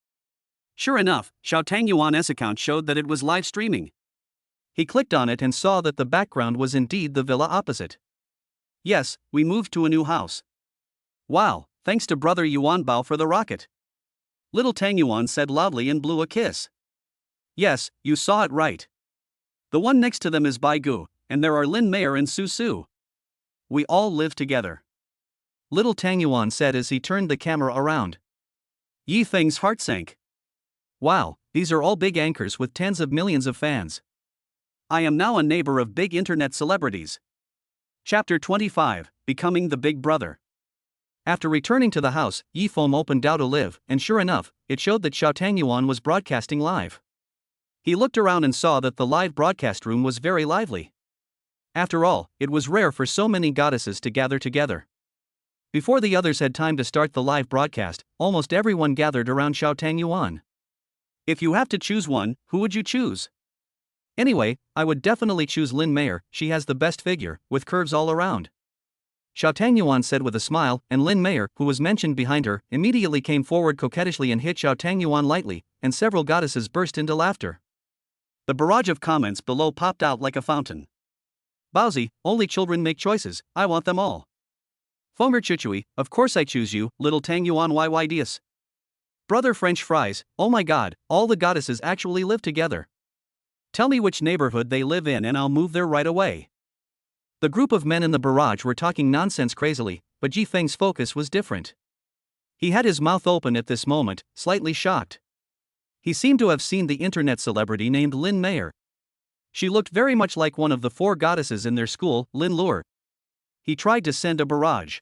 Sure enough, Xiao Tangyuan's account showed that it was live streaming. He clicked on it and saw that the background was indeed the villa opposite. Yes, we moved to a new house. Wow, thanks to brother Yuan Bao for the rocket. Little Tang Yuan said loudly and blew a kiss. Yes, you saw it right. The one next to them is Bai Gu, and there are Lin Meier and Su Su. We all live together. Little Tang Yuan said as he turned the camera around. Yi Feng's heart sank. Wow, these are all big anchors with tens of millions of fans. I am now a neighbor of big internet celebrities. Chapter 25, Becoming the Big Brother. After returning to the house, Yi Feng opened Doubt Alive, and sure enough, it showed that Xiao Tangyuan was broadcasting live. He looked around and saw that the live broadcast room was very lively. After all, it was rare for so many goddesses to gather together. Before the others had time to start the live broadcast, almost everyone gathered around Xiao Tangyuan. If you have to choose one, who would you choose? Anyway, I would definitely choose Lin Meier, she has the best figure, with curves all around. Xiao Tangyuan said with a smile, and Lin Meier, who was mentioned behind her, immediately came forward coquettishly and hit Xiao Tangyuan lightly, and several goddesses burst into laughter. The barrage of comments below popped out like a fountain. Baozi, only children make choices, I want them all. Fonger Chuchui, of course I choose you, little Tangyuan YYDS. Brother French fries, oh my god, all the goddesses actually live together. Tell me which neighborhood they live in and I'll move there right away. The group of men in the barrage were talking nonsense crazily, but Yi Feng's focus was different. He had his mouth open at this moment, slightly shocked. He seemed to have seen the internet celebrity named Lin Meier. She looked very much like one of the four goddesses in their school, Lin Luer. He tried to send a barrage.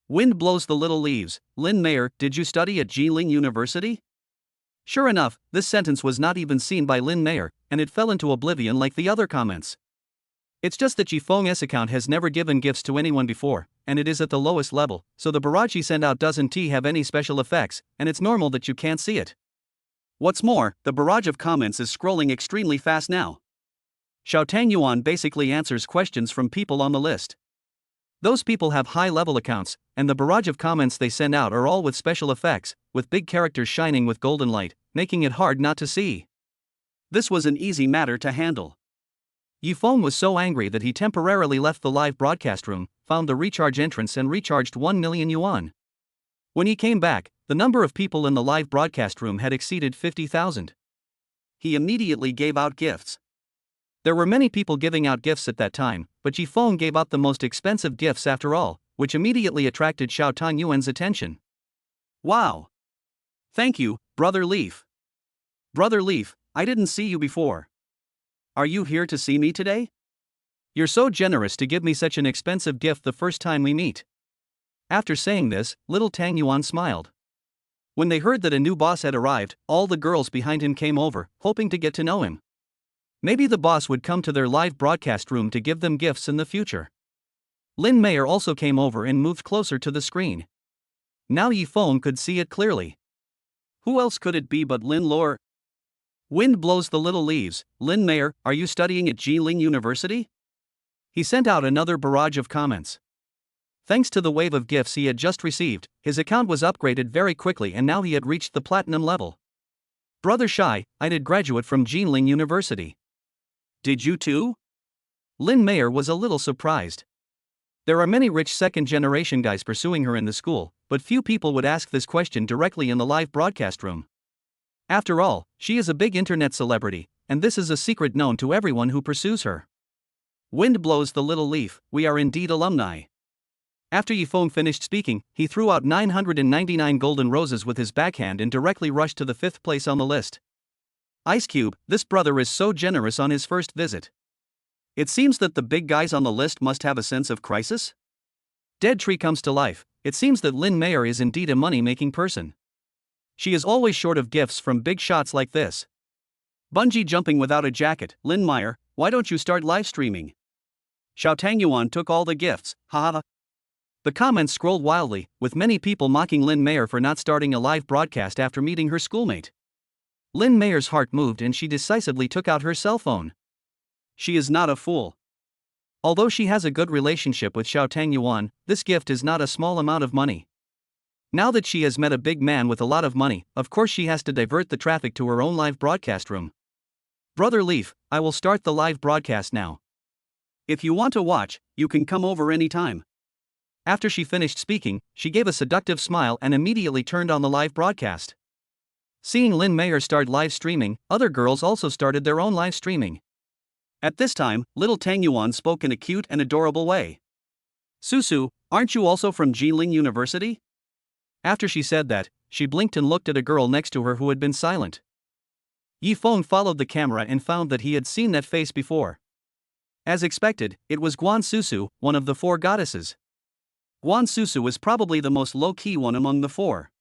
Wind blows the little leaves. Lin Meier, did you study at Jilin University? Sure enough, this sentence was not even seen by Lin Meier, and it fell into oblivion like the other comments. It's just that Yi Feng's account has never given gifts to anyone before, and it is at the lowest level, so the barrage he sent out doesn't have any special effects, and it's normal that you can't see it. What's more, the barrage of comments is scrolling extremely fast now. Xiao Tangyuan basically answers questions from people on the list. Those people have high-level accounts, and the barrage of comments they send out are all with special effects, with big characters shining with golden light, making it hard not to see. This was an easy matter to handle. Yi Feng was so angry that he temporarily left the live broadcast room, found the recharge entrance and recharged 1 million yuan. When he came back, the number of people in the live broadcast room had exceeded 50,000. He immediately gave out gifts. There were many people giving out gifts at that time, but Yi Feng gave out the most expensive gifts after all, which immediately attracted Xiao Tangyuan's attention. Wow! Thank you, Brother Leaf. Brother Leaf, I didn't see you before. Are you here to see me today? You're so generous to give me such an expensive gift the first time we meet. After saying this, little Tang Yuan smiled. When they heard that a new boss had arrived, all the girls behind him came over, hoping to get to know him. Maybe the boss would come to their live broadcast room to give them gifts in the future. Lin Mayer also came over and moved closer to the screen. Now Yi Feng could see it clearly. Who else could it be but Lin Lor? Wind blows the little leaves. Lin Mayer, are you studying at Jiling University? He sent out another barrage of comments. Thanks to the wave of gifts he had just received, his account was upgraded very quickly and now he had reached the platinum level. Brother Shai, I did graduate from Jiling University. Did you too? Lin Mayer was a little surprised. There are many rich second-generation guys pursuing her in the school, but few people would ask this question directly in the live broadcast room. After all, she is a big internet celebrity, and this is a secret known to everyone who pursues her. Wind blows the little leaf, we are indeed alumni. After Yi Feng finished speaking, he threw out 999 golden roses with his backhand and directly rushed to the 5th place on the list. Ice Cube, this brother is so generous on his first visit. It seems that the big guys on the list must have a sense of crisis? Dead Tree comes to life. It seems that Lin Mayer is indeed a money-making person. She is always short of gifts from big shots like this. Bungee jumping without a jacket. Lin Mayer, why don't you start live streaming? Xiao Tangyuan took all the gifts, haha. The comments scrolled wildly, with many people mocking Lin Mayer for not starting a live broadcast after meeting her schoolmate. Lin Mayer's heart moved and she decisively took out her cell phone. She is not a fool. Although she has a good relationship with Xiao Tangyuan, this gift is not a small amount of money. Now that she has met a big man with a lot of money, of course she has to divert the traffic to her own live broadcast room. Brother Leaf, I will start the live broadcast now. If you want to watch, you can come over anytime. After she finished speaking, she gave a seductive smile and immediately turned on the live broadcast. Seeing Lin Mayer start live streaming, other girls also started their own live streaming. At this time, little Tang Yuan spoke in a cute and adorable way. Susu, aren't you also from Jiling University? After she said that, she blinked and looked at a girl next to her who had been silent. Yi Feng followed the camera and found that he had seen that face before. As expected, it was Guan Susu, one of the 4 goddesses. Guan Susu is probably the most low-key one among the 4.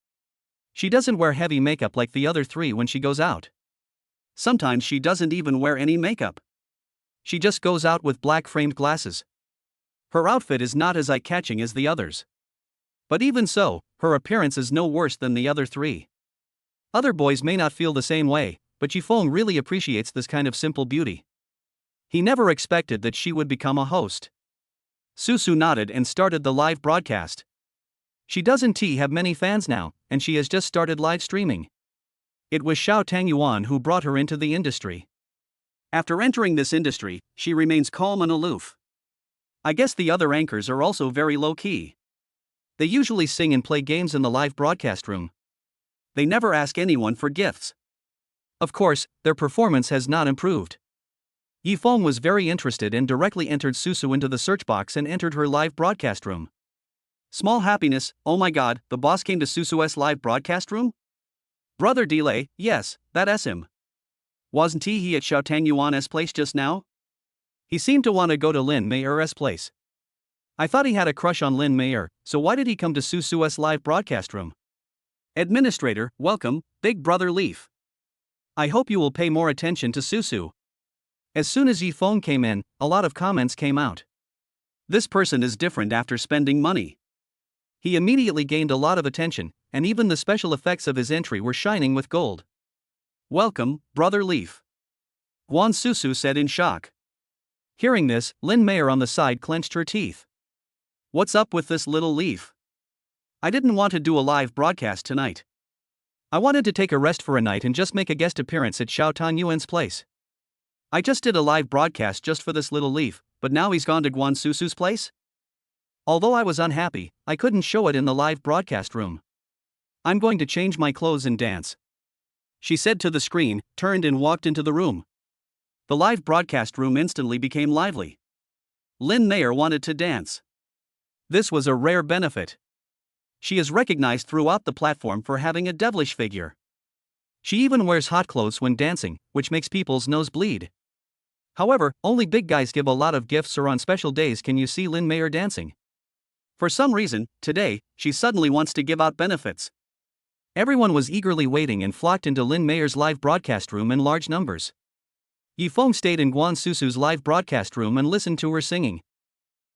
She doesn't wear heavy makeup like the other 3 when she goes out. Sometimes she doesn't even wear any makeup. She just goes out with black framed glasses. Her outfit is not as eye-catching as the others. But even so, her appearance is no worse than the other 3. Other boys may not feel the same way, but Yi Feng really appreciates this kind of simple beauty. He never expected that she would become a host. Susu nodded and started the live broadcast. She doesn't have many fans now, and she has just started live streaming. It was Xiao Tangyuan who brought her into the industry. After entering this industry, she remains calm and aloof. I guess the other anchors are also very low-key. They usually sing and play games in the live broadcast room. They never ask anyone for gifts. Of course, their performance has not improved. Yi Feng was very interested and directly entered Susu into the search box and entered her live broadcast room. Small happiness, oh my god, the boss came to Susu's live broadcast room? Brother Delay, yes, that's him. Wasn't he at Xiao Tangyuan's place just now? He seemed to want to go to Lin Mayer's place. I thought he had a crush on Lin Mayer, so why did he come to Susu's live broadcast room? Administrator, welcome, Big Brother Leaf. I hope you will pay more attention to Susu. As soon as Yi Feng came in, a lot of comments came out. This person is different after spending money. He immediately gained a lot of attention, and even the special effects of his entry were shining with gold. Welcome, Brother Leaf. Guan Susu said in shock. Hearing this, Lin Mayer on the side clenched her teeth. What's up with this little leaf? I didn't want to do a live broadcast tonight. I wanted to take a rest for a night and just make a guest appearance at Xiao Tangyuan's place. I just did a live broadcast just for this little leaf, but now he's gone to Guan Susu's place? Although I was unhappy, I couldn't show it in the live broadcast room. I'm going to change my clothes and dance. She said to the screen, turned and walked into the room. The live broadcast room instantly became lively. Lin Mayer wanted to dance. This was a rare benefit. She is recognized throughout the platform for having a devilish figure. She even wears hot clothes when dancing, which makes people's nose bleed. However, only big guys give a lot of gifts, or on special days can you see Lynn Mayer dancing. For some reason, today, she suddenly wants to give out benefits. Everyone was eagerly waiting and flocked into Lynn Mayer's live broadcast room in large numbers. Yifeng stayed in Guan Susu's live broadcast room and listened to her singing.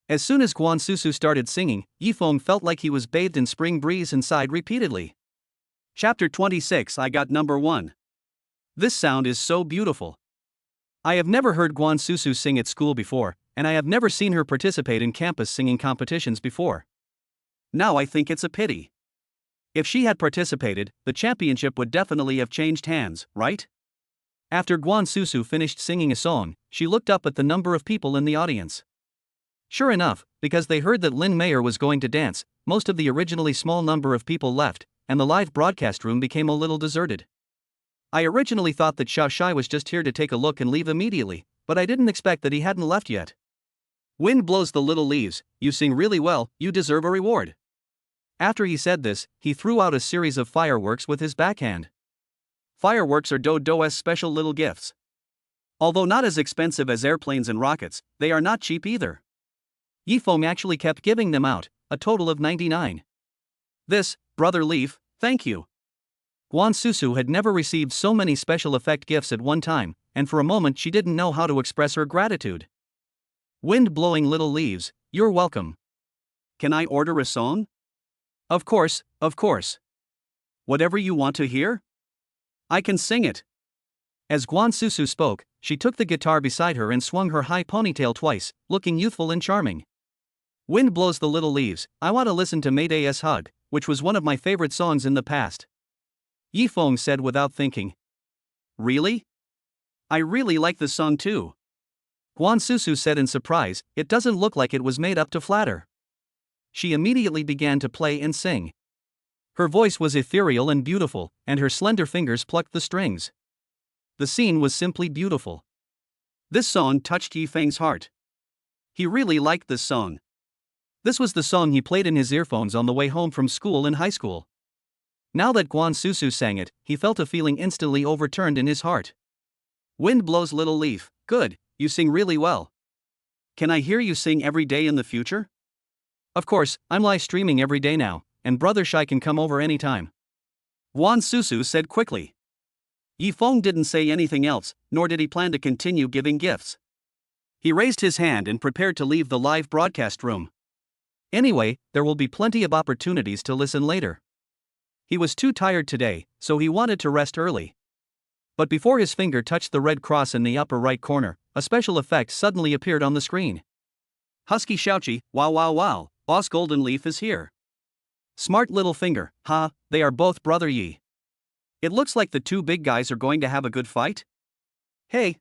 As soon as Guan Susu started singing, Yifeng felt like he was bathed in spring breeze and sighed repeatedly. Chapter 26. I got number 1. This sound is so beautiful. I have never heard Guan Susu sing at school before, and I have never seen her participate in campus singing competitions before. Now I think it's a pity. If she had participated, the championship would definitely have changed hands, right? After Guan Susu finished singing a song, she looked up at the number of people in the audience. Sure enough, because they heard that Lynn Mayer was going to dance, most of the originally small number of people left, and the live broadcast room became a little deserted. I originally thought that Xiao Shai was just here to take a look and leave immediately, but I didn't expect that he hadn't left yet. Wind blows the little leaves, you sing really well, you deserve a reward. After he said this, he threw out a series of fireworks with his backhand. Fireworks are Dodo's special little gifts. Although not as expensive as airplanes and rockets, they are not cheap either. Yifeng actually kept giving them out, a total of 99. This, Brother Leaf, thank you. Guan Susu had never received so many special effect gifts at one time, and for a moment she didn't know how to express her gratitude. Wind blowing little leaves, you're welcome. Can I order a song? Of course, of course. Whatever you want to hear? I can sing it. As Guan Susu spoke, she took the guitar beside her and swung her high ponytail twice, looking youthful and charming. Wind blows the little leaves, I want to listen to Mayday's Hug, which was one of my favorite songs in the past. Yifeng said without thinking. Really? I really like the song too. Guan Susu said in surprise, it doesn't look like it was made up to flatter. She immediately began to play and sing. Her voice was ethereal and beautiful, and her slender fingers plucked the strings. The scene was simply beautiful. This song touched Yifeng's heart. He really liked this song. This was the song he played in his earphones on the way home from school in high school. Now that Guan Susu sang it, he felt a feeling instantly overturned in his heart. Wind blows little leaf, good, you sing really well. Can I hear you sing every day in the future? Of course, I'm live streaming every day now, and Brother Shai can come over anytime. Guan Susu said quickly. Yifeng didn't say anything else, nor did he plan to continue giving gifts. He raised his hand and prepared to leave the live broadcast room. Anyway, there will be plenty of opportunities to listen later. He was too tired today, so he wanted to rest early. But before his finger touched the red cross in the upper right corner, a special effect suddenly appeared on the screen. Husky Xiaoqi, wow wow wow, Boss Golden Leaf is here. Smart little finger, ha, they are both Brother Yi. It looks like the two big guys are going to have a good fight. Hey,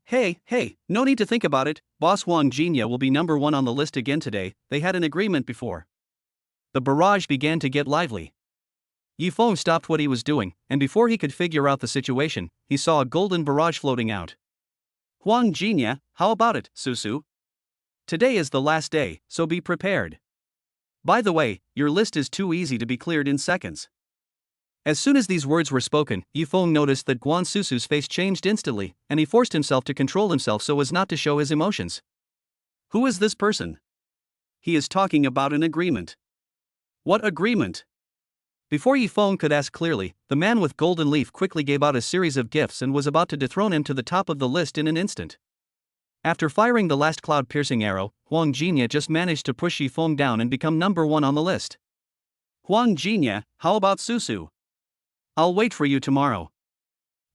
no need to think about it, Boss Huang Jinya will be number 1 on the list again today, they had an agreement before. The barrage began to get lively. Yifeng stopped what he was doing, and before he could figure out the situation, he saw a golden barrage floating out. Huang Jinya, how about it, Susu? Today is the last day, so be prepared. By the way, your list is too easy to be cleared in seconds. As soon as these words were spoken, Yifeng noticed that Guan Susu's face changed instantly, and he forced himself to control himself so as not to show his emotions. Who is this person? He is talking about an agreement. What agreement? Before Yifeng could ask clearly, the man with golden leaf quickly gave out a series of gifts and was about to dethrone him to the top of the list in an instant. After firing the last cloud-piercing arrow, Huang Jinya just managed to push Yifeng down and become number 1 on the list. Huang Jinya, how about Susu? I'll wait for you tomorrow.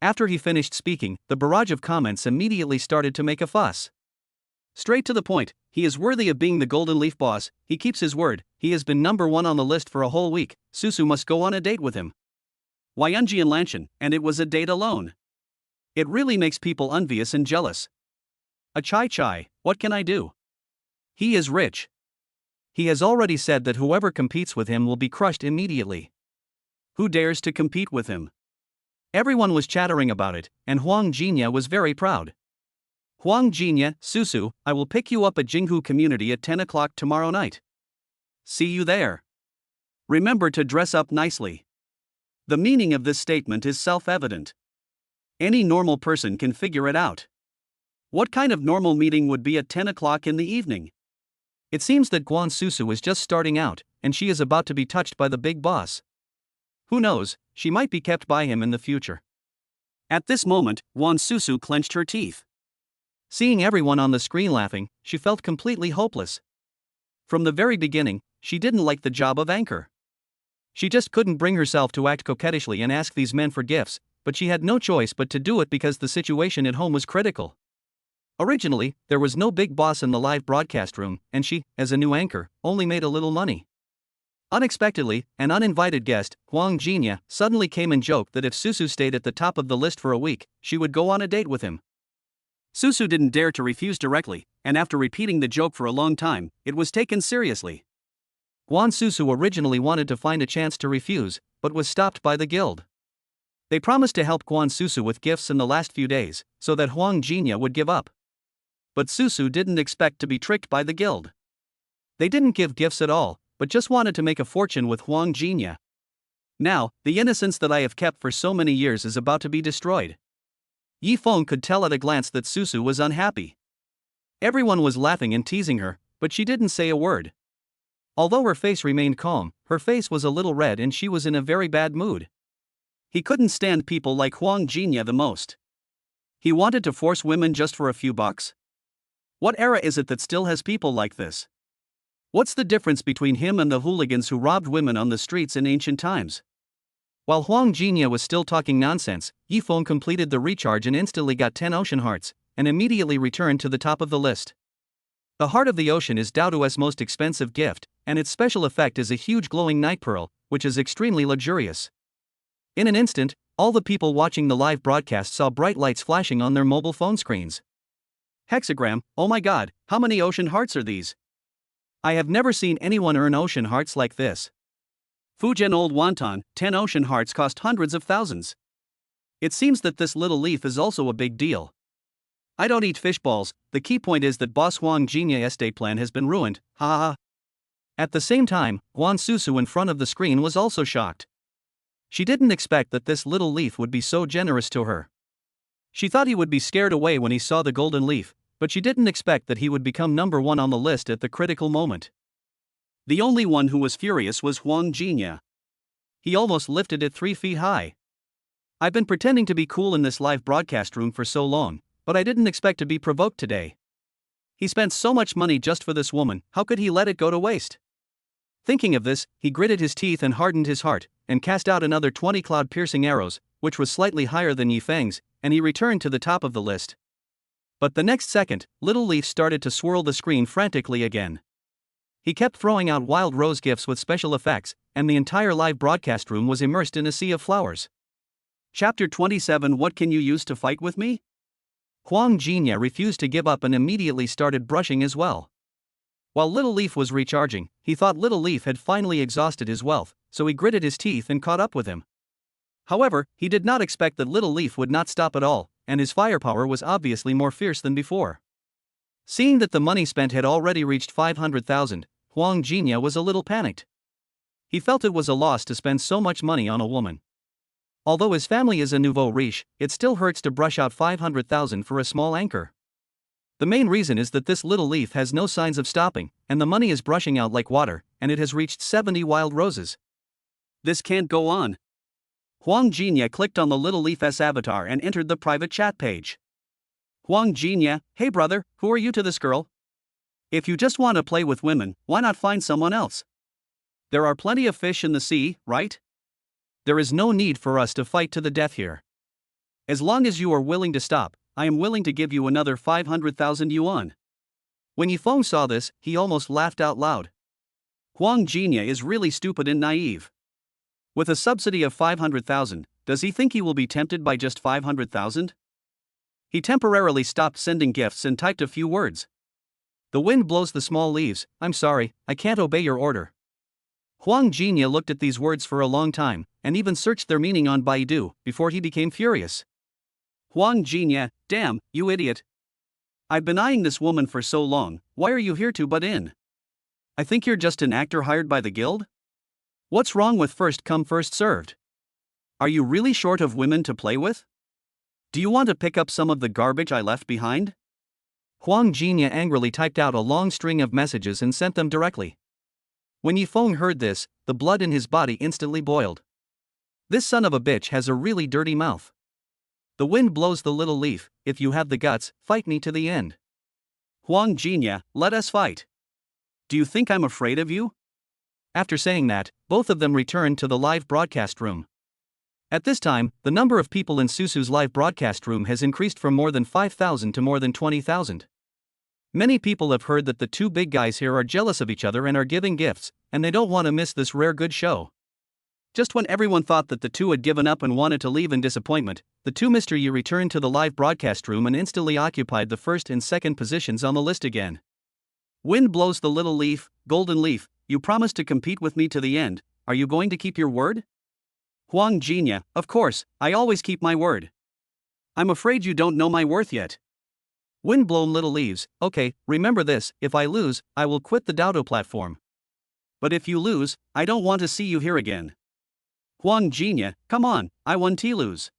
After he finished speaking, the barrage of comments immediately started to make a fuss. Straight to the point, he is worthy of being the Golden Leaf boss, he keeps his word, he has been number 1 on the list for a whole week, Susu must go on a date with him. Yunji and Lanshan, and it was a date alone. It really makes people envious and jealous. A chai, what can I do? He is rich. He has already said that whoever competes with him will be crushed immediately. Who dares to compete with him? Everyone was chattering about it, and Huang Jinya was very proud. Huang Jinya, Susu, I will pick you up at Jinghu Community at 10 o'clock tomorrow night. See you there. Remember to dress up nicely. The meaning of this statement is self-evident. Any normal person can figure it out. What kind of normal meeting would be at 10 o'clock in the evening? It seems that Guan Susu is just starting out, and she is about to be touched by the big boss. Who knows, she might be kept by him in the future. At this moment, Guan Susu clenched her teeth. Seeing everyone on the screen laughing, she felt completely hopeless. From the very beginning, she didn't like the job of anchor. She just couldn't bring herself to act coquettishly and ask these men for gifts, but she had no choice but to do it because the situation at home was critical. Originally, there was no big boss in the live broadcast room, and she, as a new anchor, only made a little money. Unexpectedly, an uninvited guest, Huang Jinya, suddenly came and joked that if Susu stayed at the top of the list for a week, she would go on a date with him. Susu didn't dare to refuse directly, and after repeating the joke for a long time, it was taken seriously. Guan Susu originally wanted to find a chance to refuse, but was stopped by the guild. They promised to help Guan Susu with gifts in the last few days, so that Huang Jinya would give up. But Susu didn't expect to be tricked by the guild. They didn't give gifts at all, but just wanted to make a fortune with Huang Jinya. Now, the innocence that I have kept for so many years is about to be destroyed. Yi Feng could tell at a glance that Susu was unhappy. Everyone was laughing and teasing her, but she didn't say a word. Although her face remained calm, her face was a little red and she was in a very bad mood. He couldn't stand people like Huang Jinya the most. He wanted to force women just for a few bucks? What era is it that still has people like this? What's the difference between him and the hooligans who robbed women on the streets in ancient times? While Huang Jinya was still talking nonsense, Yi Feng completed the recharge and instantly got 10 ocean hearts, and immediately returned to the top of the list. The Heart of the Ocean is Daodu's most expensive gift, and its special effect is a huge glowing night pearl, which is extremely luxurious. In an instant, all the people watching the live broadcast saw bright lights flashing on their mobile phone screens. Hexagram, oh my god, how many ocean hearts are these? I have never seen anyone earn ocean hearts like this. Fujian Old Wonton, 10 ocean hearts cost hundreds of thousands. It seems that this little leaf is also a big deal. I don't eat fish balls, the key point is that Boss Huang Jinya's day plan has been ruined, ha ha ha. At the same time, Guan Susu in front of the screen was also shocked. She didn't expect that this little leaf would be so generous to her. She thought he would be scared away when he saw the golden leaf, but she didn't expect that he would become number one on the list at the critical moment. The only one who was furious was Huang Jinya. He almost lifted it 3 feet high. I've been pretending to be cool in this live broadcast room for so long, but I didn't expect to be provoked today. He spent so much money just for this woman, how could he let it go to waste? Thinking of this, he gritted his teeth and hardened his heart, and cast out another 20 cloud-piercing arrows, which was slightly higher than Yi Feng's, and he returned to the top of the list. But the next second, Little Leaf started to swirl the screen frantically again. He kept throwing out wild rose gifts with special effects, and the entire live broadcast room was immersed in a sea of flowers. Chapter 27 What can you use to fight with me? Huang Jinya refused to give up and immediately started brushing as well. While Little Leaf was recharging, he thought Little Leaf had finally exhausted his wealth, so he gritted his teeth and caught up with him. However, he did not expect that Little Leaf would not stop at all, and his firepower was obviously more fierce than before. Seeing that the money spent had already reached 500,000, Huang Jinya was a little panicked. He felt it was a loss to spend so much money on a woman. Although his family is a nouveau riche, it still hurts to brush out 500,000 for a small anchor. The main reason is that this Little Leaf has no signs of stopping, and the money is brushing out like water, and it has reached 70 wild roses. This can't go on. Huang Jinya clicked on the Little Leaf's avatar and entered the private chat page. Huang Jinya, hey brother, who are you to this girl? If you just want to play with women, why not find someone else? There are plenty of fish in the sea, right? There is no need for us to fight to the death here. As long as you are willing to stop, I am willing to give you another 500,000 yuan. When Yi Feng saw this, he almost laughed out loud. Huang Jinya is really stupid and naive. With a subsidy of 500,000, does he think he will be tempted by just 500,000? He temporarily stopped sending gifts and typed a few words. The wind blows the small leaves, I'm sorry, I can't obey your order. Huang Jinya looked at these words for a long time, and even searched their meaning on Baidu, before he became furious. Huang Jinya, damn, you idiot. I've been eyeing this woman for so long, why are you here to butt in? I think you're just an actor hired by the guild? What's wrong with first come first served? Are you really short of women to play with? Do you want to pick up some of the garbage I left behind? Huang Jinya angrily typed out a long string of messages and sent them directly. When Yifeng heard this, the blood in his body instantly boiled. This son of a bitch has a really dirty mouth. The wind blows the little leaf. If you have the guts, fight me to the end. Huang Jinya, let us fight. Do you think I'm afraid of you? After saying that, both of them returned to the live broadcast room. At this time, the number of people in Susu's live broadcast room has increased from more than 5,000 to more than 20,000. Many people have heard that the two big guys here are jealous of each other and are giving gifts, and they don't want to miss this rare good show. Just when everyone thought that the two had given up and wanted to leave in disappointment, the two Mr. Yi returned to the live broadcast room and instantly occupied the first and second positions on the list again. Wind blows the little leaf, golden leaf, you promised to compete with me to the end, are you going to keep your word? Huang Jinya, of course, I always keep my word. I'm afraid you don't know my worth yet. Wind-blown little leaves, okay, remember this, if I lose, I will quit the Dodo platform. But if you lose, I don't want to see you here again. Huang Jinya, come on, I won T lose.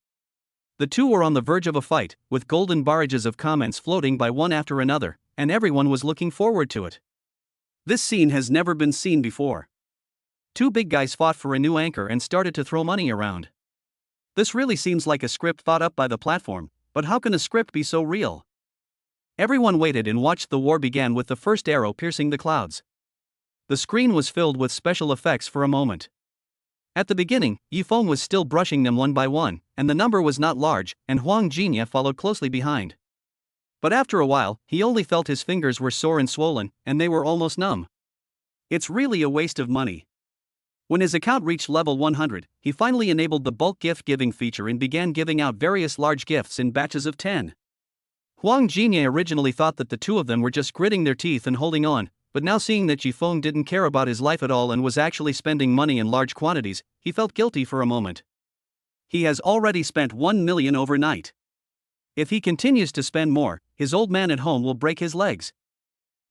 The two were on the verge of a fight, with golden barrages of comments floating by one after another, and everyone was looking forward to it. This scene has never been seen before. Two big guys fought for a new anchor and started to throw money around. This really seems like a script thought up by the platform, but how can a script be so real? Everyone waited and watched the war begin with the first arrow piercing the clouds. The screen was filled with special effects for a moment. At the beginning, Yifeng was still brushing them one by one, and the number was not large, and Huang Jinya followed closely behind. But after a while, he only felt his fingers were sore and swollen, and they were almost numb. It's really a waste of money. When his account reached level 100, he finally enabled the bulk gift giving feature and began giving out various large gifts in batches of 10. Huang Jinya originally thought that the two of them were just gritting their teeth and holding on, but now seeing that Yifeng didn't care about his life at all and was actually spending money in large quantities, he felt guilty for a moment. He has already spent 1 million overnight. If he continues to spend more, his old man at home will break his legs.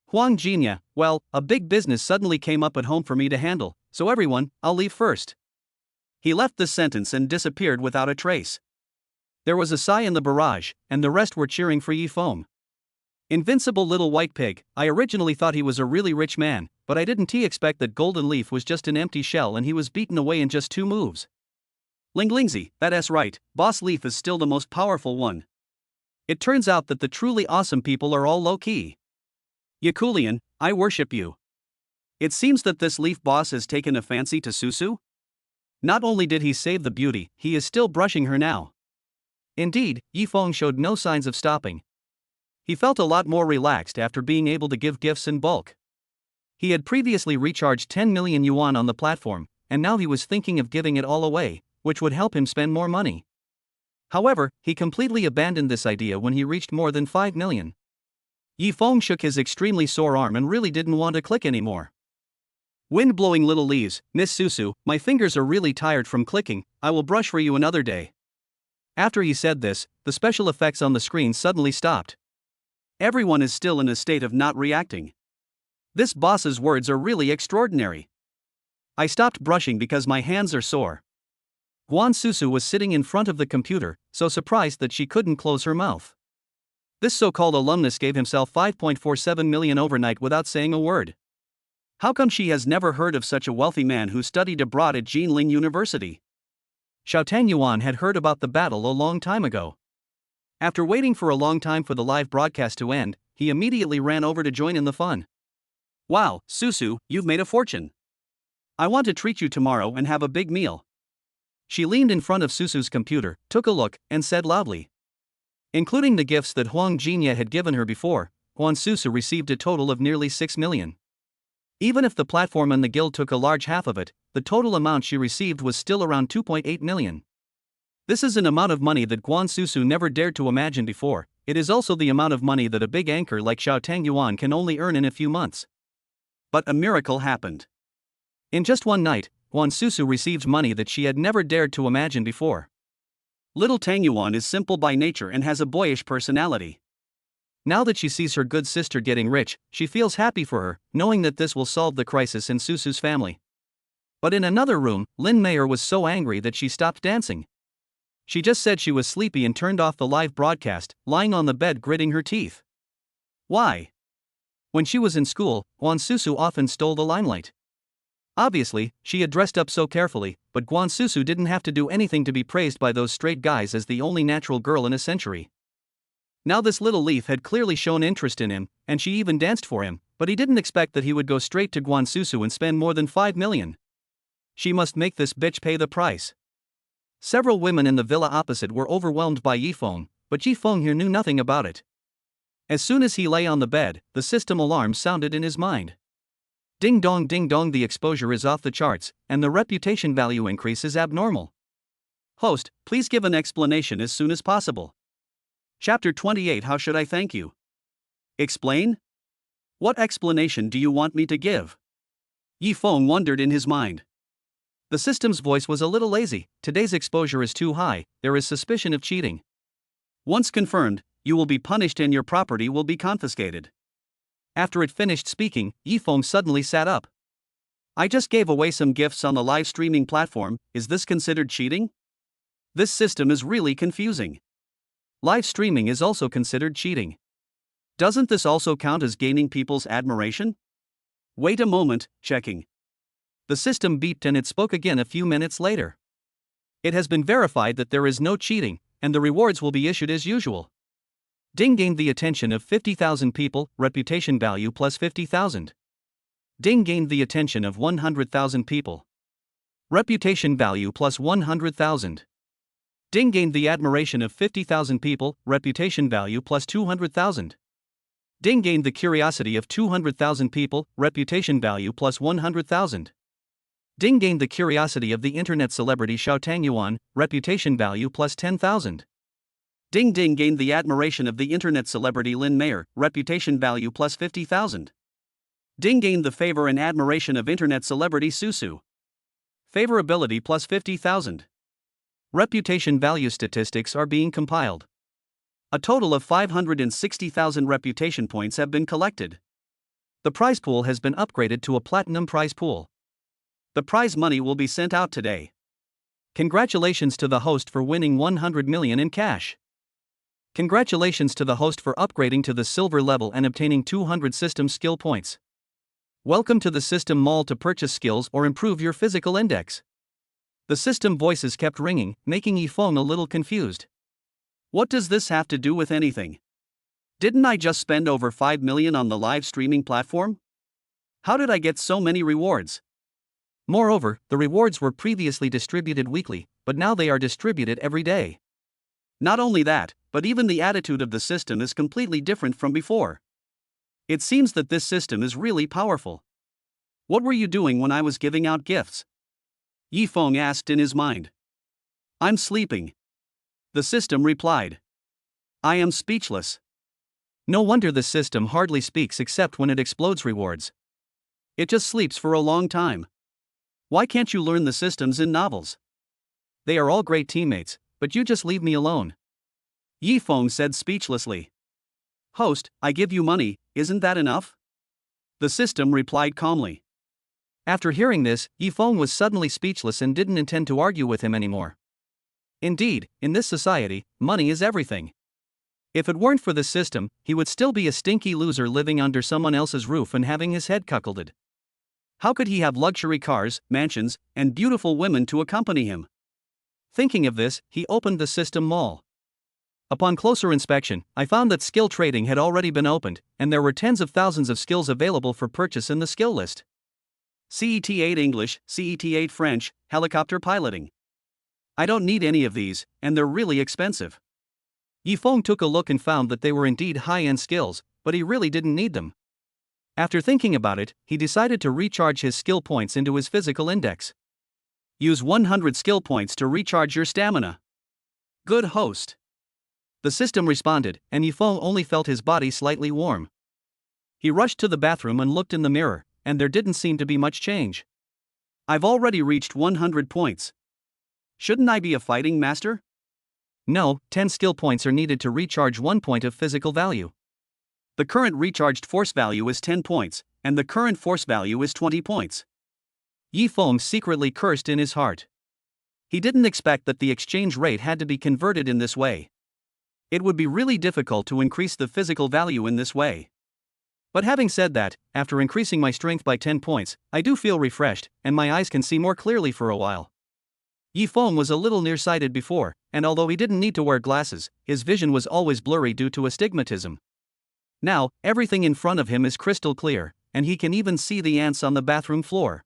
Huang Jinya, well, a big business suddenly came up at home for me to handle, so everyone, I'll leave first. He left this sentence and disappeared without a trace. There was a sigh in the barrage, and the rest were cheering for Yifeng. Invincible little white pig, I originally thought he was a really rich man, but I didn't expect that Golden Leaf was just an empty shell and he was beaten away in just 2 moves. Ling Lingzi, that's right, Boss Leaf is still the most powerful one. It turns out that the truly awesome people are all low-key. Yakulian, I worship you. It seems that this leaf boss has taken a fancy to Susu. Not only did he save the beauty, he is still brushing her now. Indeed, Yifeng showed no signs of stopping. He felt a lot more relaxed after being able to give gifts in bulk. He had previously recharged 10 million yuan on the platform, and now he was thinking of giving it all away, which would help him spend more money. However, he completely abandoned this idea when he reached more than 5 million. Yifeng shook his extremely sore arm and really didn't want to click anymore. Wind-blowing little leaves, Miss Susu, my fingers are really tired from clicking, I will brush for you another day. After he said this, the special effects on the screen suddenly stopped. Everyone is still in a state of not reacting. This boss's words are really extraordinary. I stopped brushing because my hands are sore. Guan Susu was sitting in front of the computer, so surprised that she couldn't close her mouth. This so-called alumnus gave himself 5.47 million overnight without saying a word. How come she has never heard of such a wealthy man who studied abroad at Jinling University? Xiaotang Yuan had heard about the battle a long time ago. After waiting for a long time for the live broadcast to end, he immediately ran over to join in the fun. Wow, Susu, you've made a fortune. I want to treat you tomorrow and have a big meal. She leaned in front of Susu's computer, took a look, and said loudly. Including the gifts that Huang Jinya had given her before, Guan Susu received a total of nearly 6 million. Even if the platform and the guild took a large half of it, the total amount she received was still around 2.8 million. This is an amount of money that Guan Susu never dared to imagine before. It is also the amount of money that a big anchor like Xiaotang Yuan can only earn in a few months. But a miracle happened. In just one night, Guan Susu received money that she had never dared to imagine before. Little Tang Yuan is simple by nature and has a boyish personality. Now that she sees her good sister getting rich, she feels happy for her, knowing that this will solve the crisis in Susu's family. But in another room, Lynn Mayer was so angry that she stopped dancing. She just said she was sleepy and turned off the live broadcast, lying on the bed gritting her teeth. Why? When she was in school, Guansusu often stole the limelight. Obviously, she had dressed up so carefully, but Guansusu didn't have to do anything to be praised by those straight guys as the only natural girl in a century. Now this little leaf had clearly shown interest in him, and she even danced for him, but he didn't expect that he would go straight to Guansusu and spend more than 5 million. She must make this bitch pay the price. Several women in the villa opposite were overwhelmed by Yifeng, but Yifeng here knew nothing about it. As soon as he lay on the bed, the system alarm sounded in his mind. Ding dong, the exposure is off the charts, and the reputation value increase is abnormal. Host, please give an explanation as soon as possible. Chapter 28. How should I thank you? Explain? What explanation do you want me to give? Yifeng wondered in his mind. The system's voice was a little lazy. Today's exposure is too high, there is suspicion of cheating. Once confirmed, you will be punished and your property will be confiscated. After it finished speaking, Yifeng suddenly sat up. I just gave away some gifts on the live streaming platform, is this considered cheating? This system is really confusing. Live streaming is also considered cheating. Doesn't this also count as gaining people's admiration? Wait a moment, checking. The system beeped and it spoke again a few minutes later. It has been verified that there is no cheating, and the rewards will be issued as usual. Ding gained the attention of 50,000 people, reputation value plus 50,000. Ding gained the attention of 100,000 people. Reputation value plus 100,000. Ding gained the admiration of 50,000 people, reputation value plus 200,000. Ding gained the curiosity of 200,000 people, reputation value plus 100,000. Ding gained the curiosity of the internet celebrity Showdown Yuan, reputation value plus 10,000. Ding Ding gained the admiration of the internet celebrity Lynn Mayer, reputation value plus 50,000. Ding gained the favor and admiration of internet celebrity Susu. Favorability plus 50,000. Reputation value statistics are being compiled. A total of 560,000 reputation points have been collected. The prize pool has been upgraded to a platinum prize pool. The prize money will be sent out today. Congratulations to the host for winning 100 million in cash. Congratulations to the host for upgrading to the silver level and obtaining 200 system skill points. Welcome to the system mall to purchase skills or improve your physical index. The system voices kept ringing, making Yifeng a little confused. What does this have to do with anything? Didn't I just spend over 5 million on the live streaming platform? How did I get so many rewards? Moreover, the rewards were previously distributed weekly, but now they are distributed every day. Not only that, but even the attitude of the system is completely different from before. It seems that this system is really powerful. What were you doing when I was giving out gifts? Yifeng asked in his mind. I'm sleeping. The system replied. I am speechless. No wonder the system hardly speaks except when it explodes rewards. It just sleeps for a long time. Why can't you learn the systems in novels? They are all great teammates, but you just leave me alone. Yifeng said speechlessly. Host, I give you money, isn't that enough? The system replied calmly. After hearing this, Yifeng was suddenly speechless and didn't intend to argue with him anymore. Indeed, in this society, money is everything. If it weren't for this system, he would still be a stinky loser living under someone else's roof and having his head cuckolded. How could he have luxury cars, mansions, and beautiful women to accompany him? Thinking of this, he opened the system mall. Upon closer inspection, I found that skill trading had already been opened, and there were tens of thousands of skills available for purchase in the skill list. CET8 English, CET8 French, helicopter piloting. I don't need any of these, and they're really expensive. Yifeng took a look and found that they were indeed high-end skills, but he really didn't need them. After thinking about it, he decided to recharge his skill points into his physical index. Use 100 skill points to recharge your stamina. Good host. The system responded, and Yifeng only felt his body slightly warm. He rushed to the bathroom and looked in the mirror, and there didn't seem to be much change. I've already reached 100 points. Shouldn't I be a fighting master? No, 10 skill points are needed to recharge 1 point of physical value. The current recharged force value is 10 points, and the current force value is 20 points. Yi Feng secretly cursed in his heart. He didn't expect that the exchange rate had to be converted in this way. It would be really difficult to increase the physical value in this way. But having said that, after increasing my strength by 10 points, I do feel refreshed, and my eyes can see more clearly for a while. Yi Feng was a little nearsighted before, and although he didn't need to wear glasses, his vision was always blurry due to astigmatism. Now, everything in front of him is crystal clear, and he can even see the ants on the bathroom floor.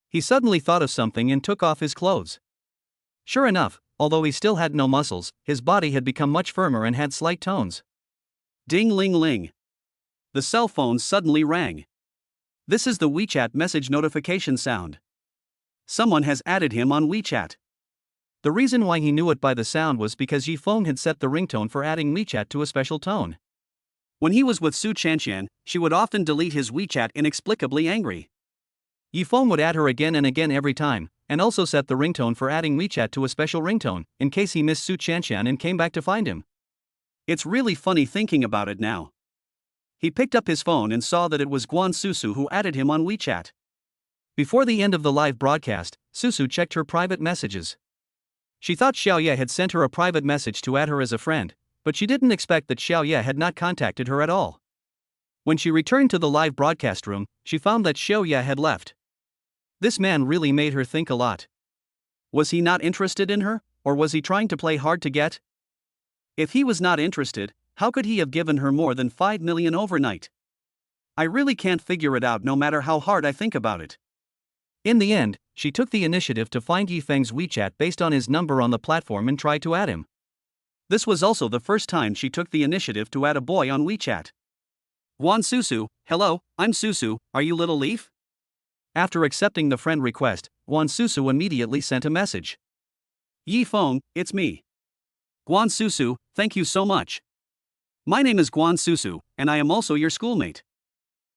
He suddenly thought of something and took off his clothes. Sure enough, although he still had no muscles, his body had become much firmer and had slight tones. Ding-ling-ling. The cell phone suddenly rang. This is the WeChat message notification sound. Someone has added him on WeChat. The reason why he knew it by the sound was because Yi Feng had set the ringtone for adding WeChat to a special tone. When he was with Su Chanqian, she would often delete his WeChat inexplicably angry. Yi Feng would add her again and again every time, and also set the ringtone for adding WeChat to a special ringtone, in case he missed Su Chanqian and came back to find him. It's really funny thinking about it now. He picked up his phone and saw that it was Guan Susu who added him on WeChat. Before the end of the live broadcast, Susu checked her private messages. She thought Xiaoye had sent her a private message to add her as a friend, but she didn't expect that Xiaoye had not contacted her at all. When she returned to the live broadcast room, she found that Xiaoye had left. This man really made her think a lot. Was he not interested in her, or was he trying to play hard to get? If he was not interested, how could he have given her more than 5 million overnight? I really can't figure it out no matter how hard I think about it. In the end, she took the initiative to find Yi Feng's WeChat based on his number on the platform and tried to add him. This was also the first time she took the initiative to add a boy on WeChat. Guan Susu, hello, I'm Susu, are you Little Leaf? After accepting the friend request, Guan Susu immediately sent a message. Yi Feng, it's me. Guan Susu, thank you so much. My name is Guan Susu, and I am also your schoolmate.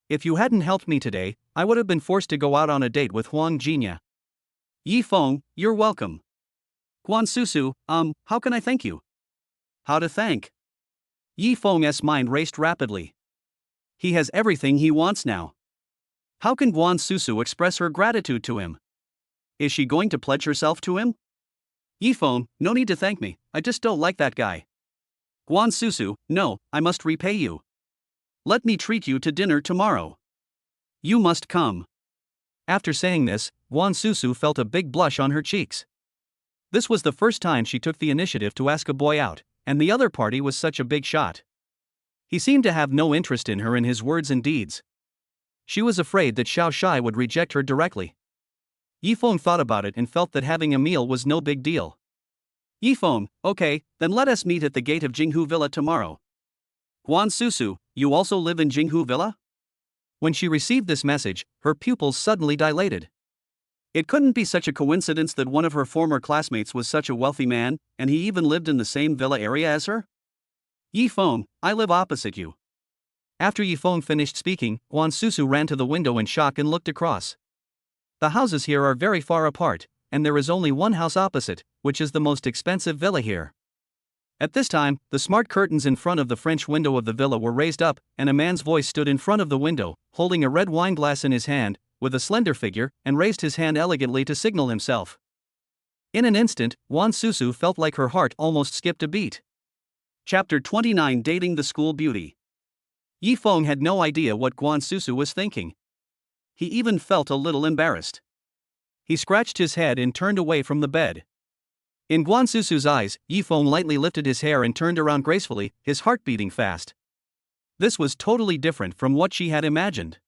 If you hadn't helped me today, I would have been forced to go out on a date with Huang Jinya. Yi Feng, you're welcome. Guan Susu, how can I thank you? How to thank? Yi Feng's mind raced rapidly. He has everything he wants now. How can Guan Susu express her gratitude to him? Is she going to pledge herself to him? Yi Feng, no need to thank me, I just don't like that guy. Guan Susu, no, I must repay you. Let me treat you to dinner tomorrow. You must come. After saying this, Guan Susu felt a big blush on her cheeks. This was the first time she took the initiative to ask a boy out, and the other party was such a big shot. He seemed to have no interest in her in his words and deeds. She was afraid that Xiao Shai would reject her directly. Yi Feng thought about it and felt that having a meal was no big deal. Yi Feng, okay, then let us meet at the gate of Jinghu Villa tomorrow. Guan Susu, you also live in Jinghu Villa? When she received this message, her pupils suddenly dilated. It couldn't be such a coincidence that one of her former classmates was such a wealthy man, and he even lived in the same villa area as her? Yi Feng, I live opposite you. After Yi Feng finished speaking, Guan Susu ran to the window in shock and looked across. The houses here are very far apart, and there is only one house opposite, which is the most expensive villa here. At this time, the smart curtains in front of the French window of the villa were raised up, and a man's voice stood in front of the window, holding a red wine glass in his hand, with a slender figure, and raised his hand elegantly to signal himself. In an instant, Guan Susu felt like her heart almost skipped a beat. Chapter 29 Dating the School Beauty. Yi Feng had no idea what Guan Susu was thinking. He even felt a little embarrassed. He scratched his head and turned away from the bed. In Guan Susu's eyes, Yi Feng lightly lifted his hair and turned around gracefully, his heart beating fast. This was totally different from what she had imagined.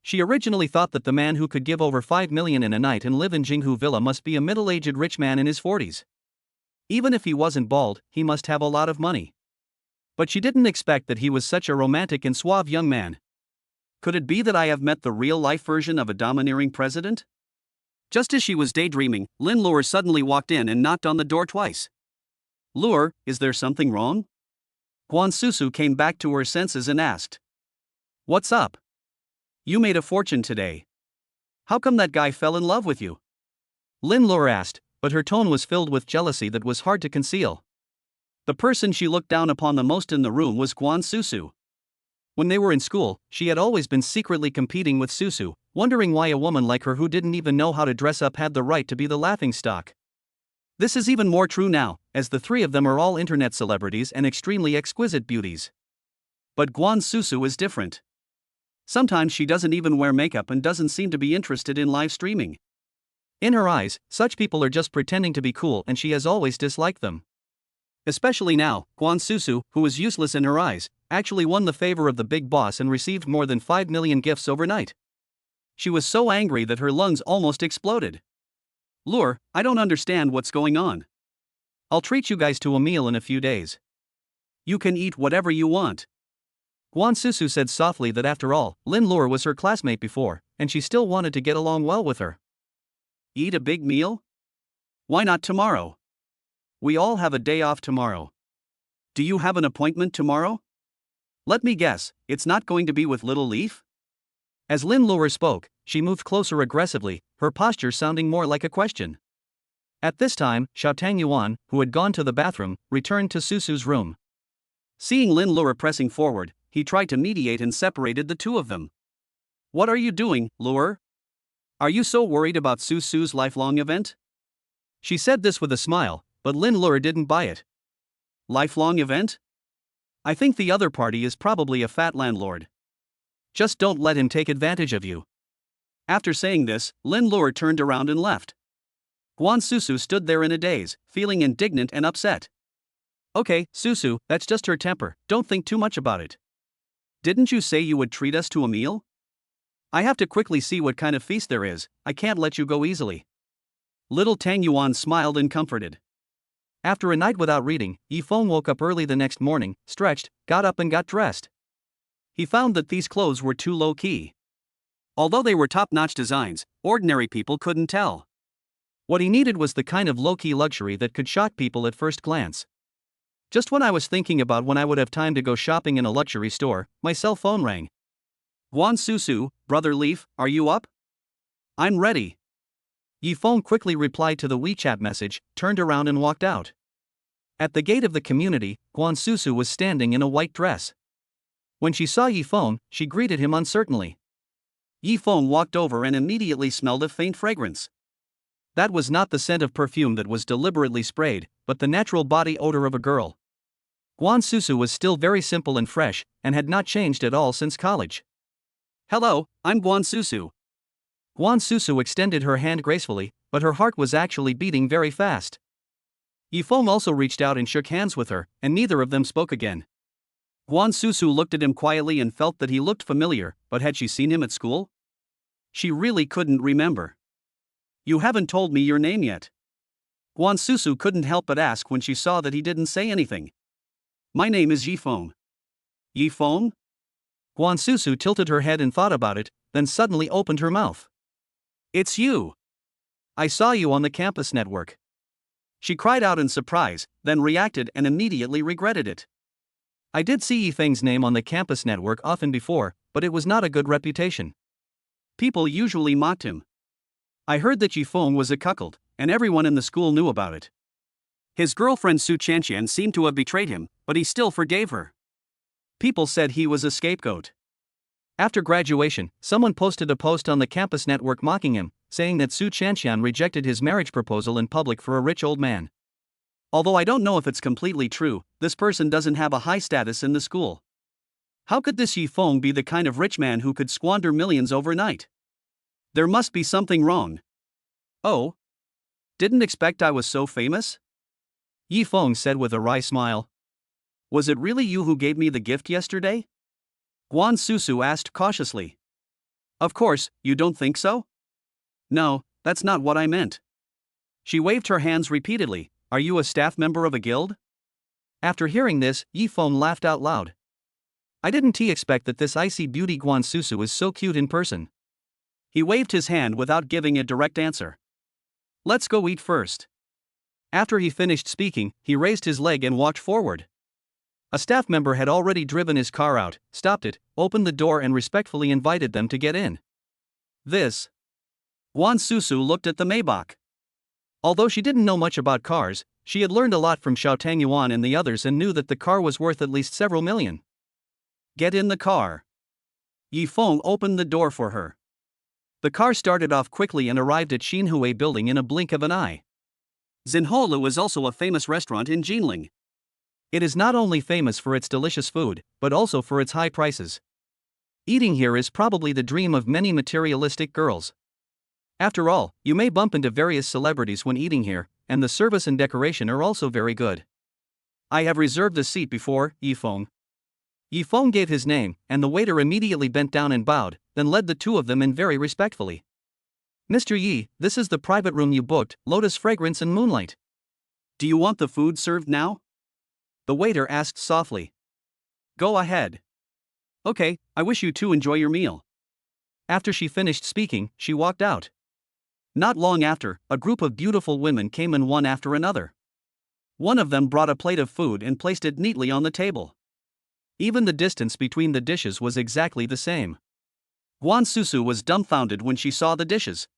She originally thought that the man who could give over 5 million in a night and live in Jinghu Villa must be a middle-aged rich man in his 40s. Even if he wasn't bald, he must have a lot of money. But she didn't expect that he was such a romantic and suave young man. Could it be that I have met the real-life version of a domineering president? Just as she was daydreaming, Lin Lure suddenly walked in and knocked on the door twice. Lure, is there something wrong? Guan Susu came back to her senses and asked. What's up? You made a fortune today. How come that guy fell in love with you? Lin Lure asked, but her tone was filled with jealousy that was hard to conceal. The person she looked down upon the most in the room was Guan Susu. When they were in school, she had always been secretly competing with Susu, wondering why a woman like her who didn't even know how to dress up had the right to be the laughingstock. This is even more true now, as the three of them are all internet celebrities and extremely exquisite beauties. But Guan Susu is different. Sometimes she doesn't even wear makeup and doesn't seem to be interested in live streaming. In her eyes, such people are just pretending to be cool, and she has always disliked them. Especially now, Guan Susu, who is useless in her eyes, actually won the favor of the big boss and received more than 5 million gifts overnight. She was so angry that her lungs almost exploded. Lure, I don't understand what's going on. I'll treat you guys to a meal in a few days. You can eat whatever you want. Guan Susu said softly that after all, Lin Lure was her classmate before, and she still wanted to get along well with her. Eat a big meal? Why not tomorrow? We all have a day off tomorrow. Do you have an appointment tomorrow? Let me guess, it's not going to be with Little Leaf? As Lin Lure spoke, she moved closer aggressively, her posture sounding more like a question. At this time, Xiaotang Yuan, who had gone to the bathroom, returned to Susu's room. Seeing Lin Lure pressing forward, he tried to mediate and separated the two of them. What are you doing, Lure? Are you so worried about Susu's lifelong event? She said this with a smile, but Lin Lure didn't buy it. Lifelong event? I think the other party is probably a fat landlord. Just don't let him take advantage of you. After saying this, Lin Lure turned around and left. Guan Susu stood there in a daze, feeling indignant and upset. Okay, Susu, that's just her temper, don't think too much about it. Didn't you say you would treat us to a meal? I have to quickly see what kind of feast there is, I can't let you go easily. Little Tang Yuan smiled and comforted. After a night without reading, Yifeng woke up early the next morning, stretched, got up and got dressed. He found that these clothes were too low-key. Although they were top-notch designs, ordinary people couldn't tell. What he needed was the kind of low-key luxury that could shock people at first glance. Just when I was thinking about when I would have time to go shopping in a luxury store, my cell phone rang. Guan Susu, Brother Leaf, are you up? I'm ready. Yifeng quickly replied to the WeChat message, turned around and walked out. At the gate of the community, Guan Susu was standing in a white dress. When she saw Yifeng, she greeted him uncertainly. Yifeng walked over and immediately smelled a faint fragrance. That was not the scent of perfume that was deliberately sprayed, but the natural body odor of a girl. Guan Susu was still very simple and fresh, and had not changed at all since college. Hello, I'm Guan Susu. Guan Susu extended her hand gracefully, but her heart was actually beating very fast. Yifeng also reached out and shook hands with her, and neither of them spoke again. Guan Susu looked at him quietly and felt that he looked familiar, but had she seen him at school? She really couldn't remember. You haven't told me your name yet. Guan Susu couldn't help but ask when she saw that he didn't say anything. My name is Yifeng. Yifeng? Guan Susu tilted her head and thought about it, then suddenly opened her mouth. It's you. I saw you on the campus network. She cried out in surprise, then reacted and immediately regretted it. I did see Yifeng's name on the campus network often before, but it was not a good reputation. People usually mocked him. I heard that Yifeng was a cuckold, and everyone in the school knew about it. His girlfriend Su Chanqian seemed to have betrayed him, but he still forgave her. People said he was a scapegoat. After graduation, someone posted a post on the campus network mocking him, saying that Su Chanqian rejected his marriage proposal in public for a rich old man. Although I don't know if it's completely true, this person doesn't have a high status in the school. How could this Yifeng be the kind of rich man who could squander millions overnight? There must be something wrong. Oh? Didn't expect I was so famous? Yifeng said with a wry smile. Was it really you who gave me the gift yesterday? Guan Susu asked cautiously. Of course, you don't think so? No, that's not what I meant. She waved her hands repeatedly. Are you a staff member of a guild? After hearing this, Yifeng laughed out loud. I didn't expect that this icy beauty Guan Susu is so cute in person. He waved his hand without giving a direct answer. Let's go eat first. After he finished speaking, he raised his leg and walked forward. A staff member had already driven his car out, stopped it, opened the door and respectfully invited them to get in. This. Guan Susu looked at the Maybach. Although she didn't know much about cars, she had learned a lot from Xiaotang Yuan and the others and knew that the car was worth at least several million. Get in the car. Yi Feng opened the door for her. The car started off quickly and arrived at Xinhui building in a blink of an eye. Xinholu is also a famous restaurant in Jinling. It is not only famous for its delicious food, but also for its high prices. Eating here is probably the dream of many materialistic girls. After all, you may bump into various celebrities when eating here, and the service and decoration are also very good. I have reserved a seat before, Yi Feng. Yi Feng gave his name, and the waiter immediately bent down and bowed, then led the two of them in very respectfully. Mr. Yi, this is the private room you booked, Lotus Fragrance and Moonlight. Do you want the food served now? The waiter asked softly. Go ahead. Okay, I wish you two enjoy your meal. After she finished speaking, she walked out. Not long after, a group of beautiful women came in one after another. One of them brought a plate of food and placed it neatly on the table. Even the distance between the dishes was exactly the same. Guan Susu was dumbfounded when she saw the dishes.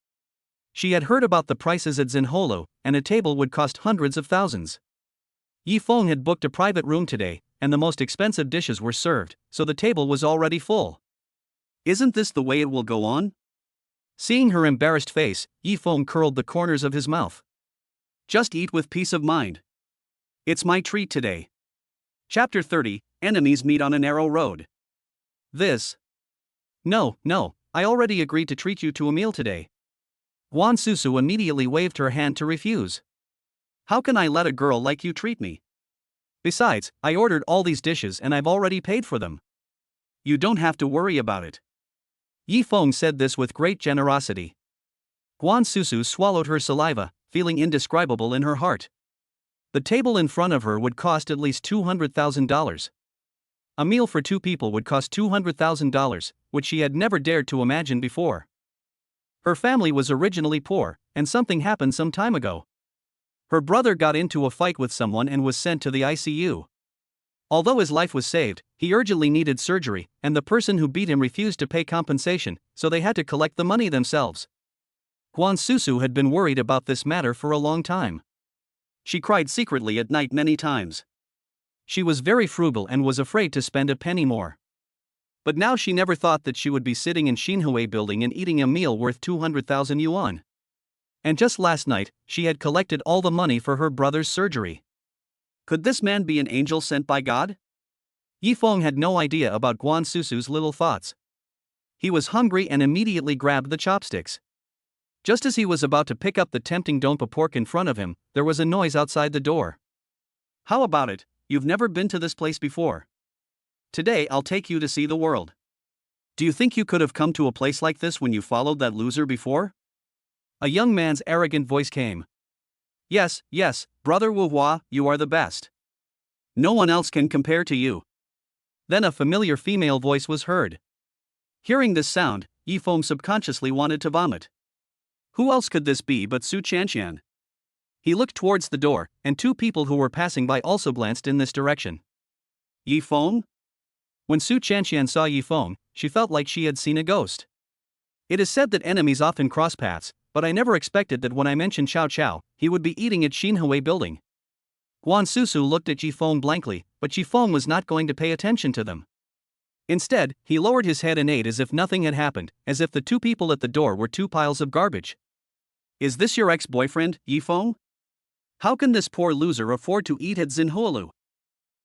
She had heard about the prices at Xinholo, and a table would cost hundreds of thousands. Yi Feng had booked a private room today, and the most expensive dishes were served, so the table was already full. Isn't this the way it will go on? Seeing her embarrassed face, Yi Feng curled the corners of his mouth. Just eat with peace of mind. It's my treat today. Chapter 30, Enemies Meet on a Narrow Road. This. No, I already agreed to treat you to a meal today. Guan Susu immediately waved her hand to refuse. How can I let a girl like you treat me? Besides, I ordered all these dishes and I've already paid for them. You don't have to worry about it. Yi Feng said this with great generosity. Guan Susu swallowed her saliva, feeling indescribable in her heart. The table in front of her would cost at least $200,000. A meal for two people would cost $200,000, which she had never dared to imagine before. Her family was originally poor, and something happened some time ago. Her brother got into a fight with someone and was sent to the ICU. Although his life was saved, he urgently needed surgery, and the person who beat him refused to pay compensation, so they had to collect the money themselves. Guan Susu had been worried about this matter for a long time. She cried secretly at night many times. She was very frugal and was afraid to spend a penny more. But now she never thought that she would be sitting in Xinhui building and eating a meal worth 200,000 yuan. And just last night, she had collected all the money for her brother's surgery. Could this man be an angel sent by God? Yi Feng had no idea about Guan Susu's little thoughts. He was hungry and immediately grabbed the chopsticks. Just as he was about to pick up the tempting dompa pork in front of him, there was a noise outside the door. How about it? You've never been to this place before. Today I'll take you to see the world. Do you think you could have come to a place like this when you followed that loser before? A young man's arrogant voice came. Yes, brother Wu Hua, you are the best. No one else can compare to you. Then a familiar female voice was heard. Hearing this sound, Yi Feng subconsciously wanted to vomit. Who else could this be but Su Chanxian? He looked towards the door, and two people who were passing by also glanced in this direction. Yi Feng? When Su Chanxian saw Yi Feng, she felt like she had seen a ghost. It is said that enemies often cross paths, but I never expected that when I mentioned Xiao Qiao, he would be eating at Xinhui building. Guan Susu looked at Yi Feng blankly, but Yi Feng was not going to pay attention to them. Instead, he lowered his head and ate as if nothing had happened, as if the two people at the door were two piles of garbage. Is this your ex-boyfriend, Yi Feng? How can this poor loser afford to eat at Xinholu?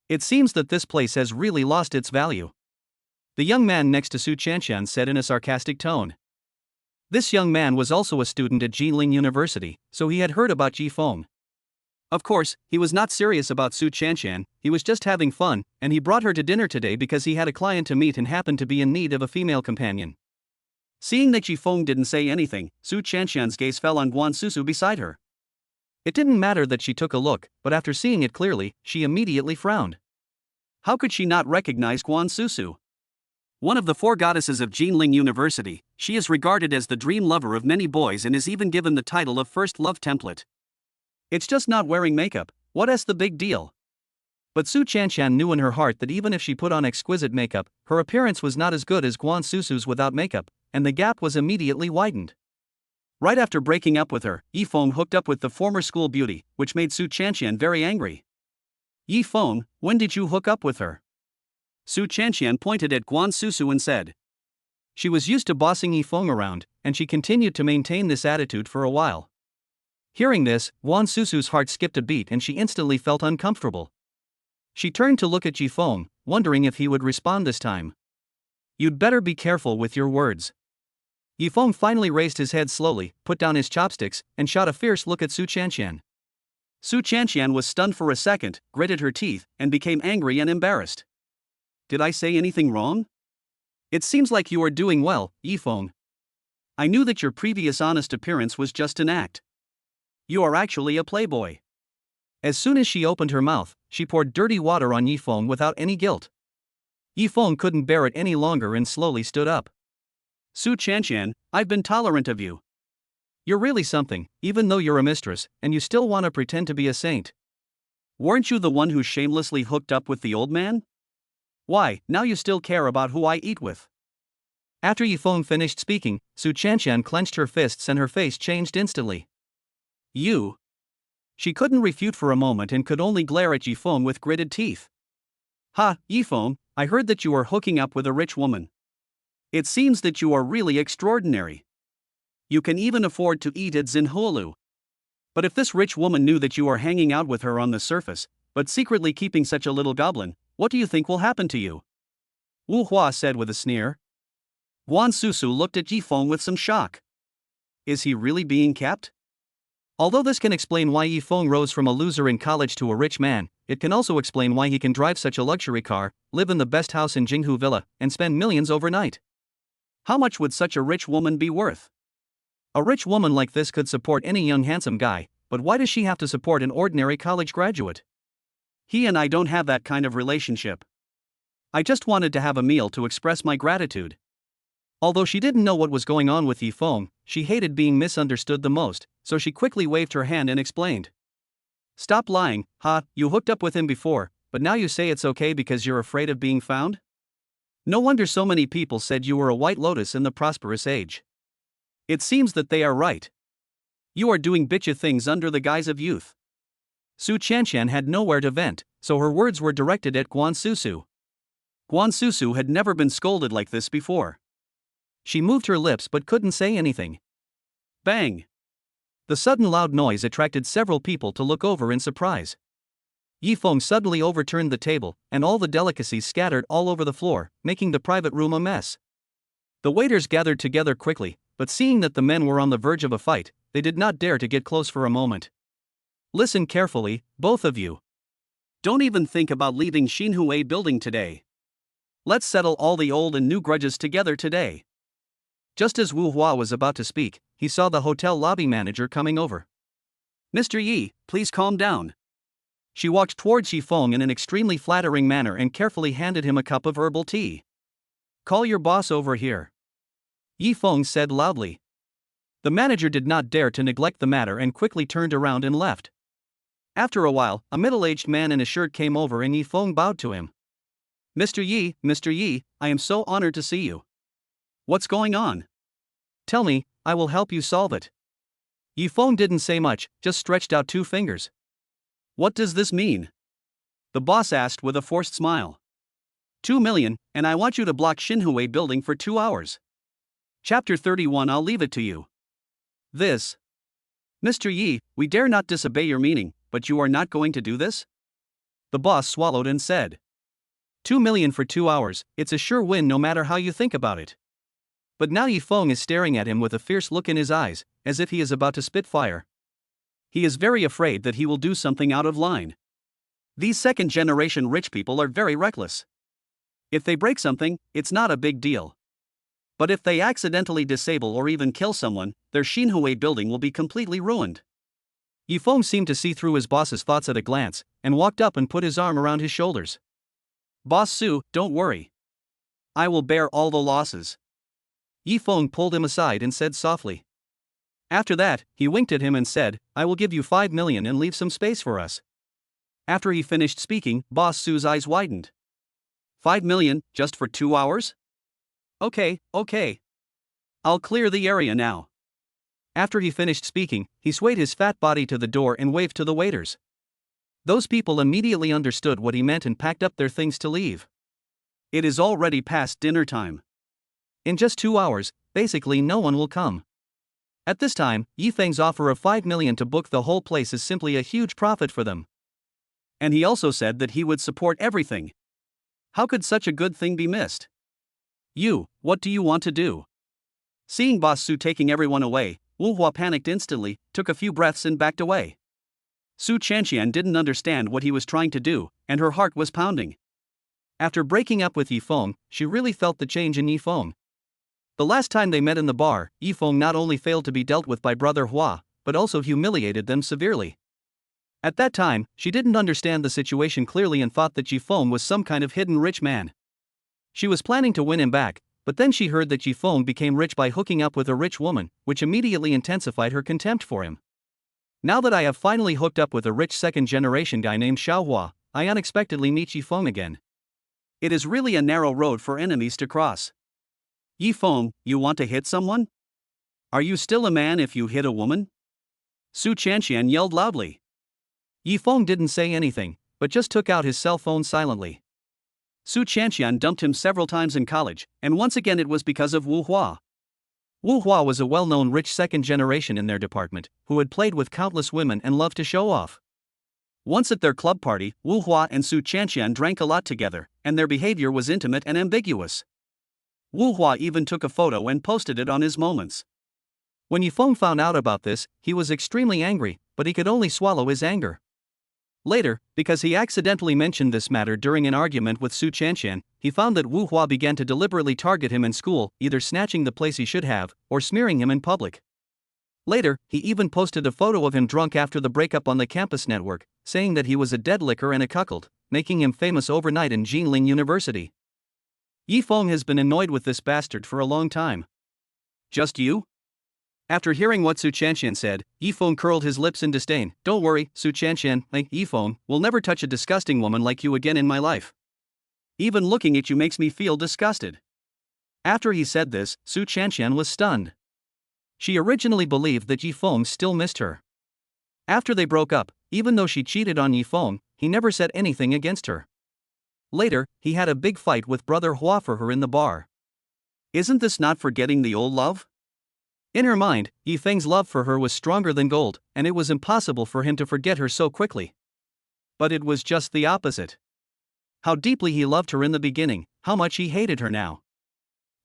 It seems that this place has really lost its value. The young man next to Su Chanxian said in a sarcastic tone. This young man was also a student at Jinling University, so he had heard about Yi Feng. Of course, he was not serious about Su Chanxian, he was just having fun, and he brought her to dinner today because he had a client to meet and happened to be in need of a female companion. Seeing that Yi Feng didn't say anything, Su Chanxian's gaze fell on Guan Susu beside her. It didn't matter that she took a look, but after seeing it clearly, she immediately frowned. How could she not recognize Guan Susu? One of the four goddesses of Jinling University, she is regarded as the dream lover of many boys and is even given the title of First Love Template. It's just not wearing makeup, what's the big deal? But Su Chanxian knew in her heart that even if she put on exquisite makeup, her appearance was not as good as Guan Susu's without makeup, and the gap was immediately widened. Right after breaking up with her, Yi Feng hooked up with the former school beauty, which made Su Chanxian very angry. Yi Feng, when did you hook up with her? Su Chanxian pointed at Guan Susu and said. She was used to bossing Yifeng around, and she continued to maintain this attitude for a while. Hearing this, Guan Susu's heart skipped a beat and she instantly felt uncomfortable. She turned to look at Yifeng, wondering if he would respond this time. You'd better be careful with your words. Yifeng finally raised his head slowly, put down his chopsticks, and shot a fierce look at Su Chanxian. Su Chanxian was stunned for a second, gritted her teeth, and became angry and embarrassed. Did I say anything wrong? It seems like you are doing well, Yifeng. I knew that your previous honest appearance was just an act. You are actually a playboy. As soon as she opened her mouth, she poured dirty water on Yifeng without any guilt. Yifeng couldn't bear it any longer and slowly stood up. Su Chanxian, I've been tolerant of you. You're really something, even though you're a mistress, and you still want to pretend to be a saint. Weren't you the one who shamelessly hooked up with the old man? Why, now you still care about who I eat with? After Yifeng finished speaking, Su Chanxian clenched her fists and her face changed instantly. You? She couldn't refute for a moment and could only glare at Yifeng with gritted teeth. Ha, Yifeng, I heard that you are hooking up with a rich woman. It seems that you are really extraordinary. You can even afford to eat at Xinhuolu. But if this rich woman knew that you are hanging out with her on the surface, but secretly keeping such a little goblin, what do you think will happen to you? Wu Hua said with a sneer. Guan Susu looked at Yifeng with some shock. Is he really being kept? Although this can explain why Yifeng rose from a loser in college to a rich man, it can also explain why he can drive such a luxury car, live in the best house in Jinghu Villa, and spend millions overnight. How much would such a rich woman be worth? A rich woman like this could support any young handsome guy, but why does she have to support an ordinary college graduate? He and I don't have that kind of relationship. I just wanted to have a meal to express my gratitude. Although she didn't know what was going on with Yifeng, she hated being misunderstood the most, so she quickly waved her hand and explained. Stop lying, ha, you hooked up with him before, but now you say it's okay because you're afraid of being found? No wonder so many people said you were a white lotus in the prosperous age. It seems that they are right. You are doing bitchy things under the guise of youth. Su Chanxian had nowhere to vent, so her words were directed at Guan Susu. Guan Susu had never been scolded like this before. She moved her lips but couldn't say anything. Bang! The sudden loud noise attracted several people to look over in surprise. Yifeng suddenly overturned the table, and all the delicacies scattered all over the floor, making the private room a mess. The waiters gathered together quickly, but seeing that the men were on the verge of a fight, they did not dare to get close for a moment. Listen carefully, both of you. Don't even think about leaving Xinhui building today. Let's settle all the old and new grudges together today. Just as Wu Hua was about to speak, he saw the hotel lobby manager coming over. Mr. Yi, please calm down. She walked towards Yifeng in an extremely flattering manner and carefully handed him a cup of herbal tea. Call your boss over here. Yifeng said loudly. The manager did not dare to neglect the matter and quickly turned around and left. After a while, a middle-aged man in a shirt came over and Yifeng bowed to him. Mr. Yi, I am so honored to see you. What's going on? Tell me, I will help you solve it. Yifeng didn't say much, just stretched out 2 fingers. What does this mean? The boss asked with a forced smile. 2 million, and I want you to block Xinhui building for 2 hours. Chapter 31. I'll leave it to you. This. Mr. Yi, we dare not disobey your meaning, but you are not going to do this? The boss swallowed and said. 2 million for 2 hours, it's a sure win no matter how you think about it. But now Yifeng is staring at him with a fierce look in his eyes, as if he is about to spit fire. He is very afraid that he will do something out of line. These second-generation rich people are very reckless. If they break something, it's not a big deal. But if they accidentally disable or even kill someone, their Xinhui building will be completely ruined. Yifeng seemed to see through his boss's thoughts at a glance, and walked up and put his arm around his shoulders. Boss Su, don't worry. I will bear all the losses. Yifeng pulled him aside and said softly. After that, he winked at him and said, I will give you 5 million and leave some space for us. After he finished speaking, Boss Su's eyes widened. 5 million, just for 2 hours? Okay. I'll clear the area now. After he finished speaking, he swayed his fat body to the door and waved to the waiters. Those people immediately understood what he meant and packed up their things to leave. It is already past dinner time. In just 2 hours, basically no one will come. At this time, Yifeng's offer of 5 million to book the whole place is simply a huge profit for them. And he also said that he would support everything. How could such a good thing be missed? What do you want to do? Seeing Boss Su taking everyone away, Wu Hua panicked instantly, took a few breaths and backed away. Su Chanxian didn't understand what he was trying to do, and her heart was pounding. After breaking up with Yifeng, she really felt the change in Yifeng. The last time they met in the bar, Yifeng not only failed to be dealt with by Brother Hua, but also humiliated them severely. At that time, she didn't understand the situation clearly and thought that Yifeng was some kind of hidden rich man. She was planning to win him back, but then she heard that Yifeng became rich by hooking up with a rich woman, which immediately intensified her contempt for him. Now that I have finally hooked up with a rich second-generation guy named Xiaohua, I unexpectedly meet Yifeng again. It is really a narrow road for enemies to cross. Yifeng, you want to hit someone? Are you still a man if you hit a woman? Su Chanxian yelled loudly. Yifeng didn't say anything, but just took out his cell phone silently. Su Chanxian dumped him several times in college, and once again it was because of Wu Hua. Wu Hua was a well-known rich second generation in their department, who had played with countless women and loved to show off. Once at their club party, Wu Hua and Su Chanxian drank a lot together, and their behavior was intimate and ambiguous. Wu Hua even took a photo and posted it on his moments. When Yifeng found out about this, he was extremely angry, but he could only swallow his anger. Later, because he accidentally mentioned this matter during an argument with Su Chanxian, he found that Wu Hua began to deliberately target him in school, either snatching the place he should have, or smearing him in public. Later, he even posted a photo of him drunk after the breakup on the campus network, saying that he was a dead licker and a cuckold, making him famous overnight in Jinling University. Yifeng has been annoyed with this bastard for a long time. Just you? After hearing what Su Chanxian said, Yifeng curled his lips in disdain. Don't worry, Su Chanxian, Yifeng will never touch a disgusting woman like you again in my life. Even looking at you makes me feel disgusted. After he said this, Su Chanxian was stunned. She originally believed that Yifeng still missed her. After they broke up, even though she cheated on Yifeng, he never said anything against her. Later, he had a big fight with Brother Hua for her in the bar. Isn't this not forgetting the old love? In her mind, Yifeng's love for her was stronger than gold, and it was impossible for him to forget her so quickly. But it was just the opposite. How deeply he loved her in the beginning, how much he hated her now.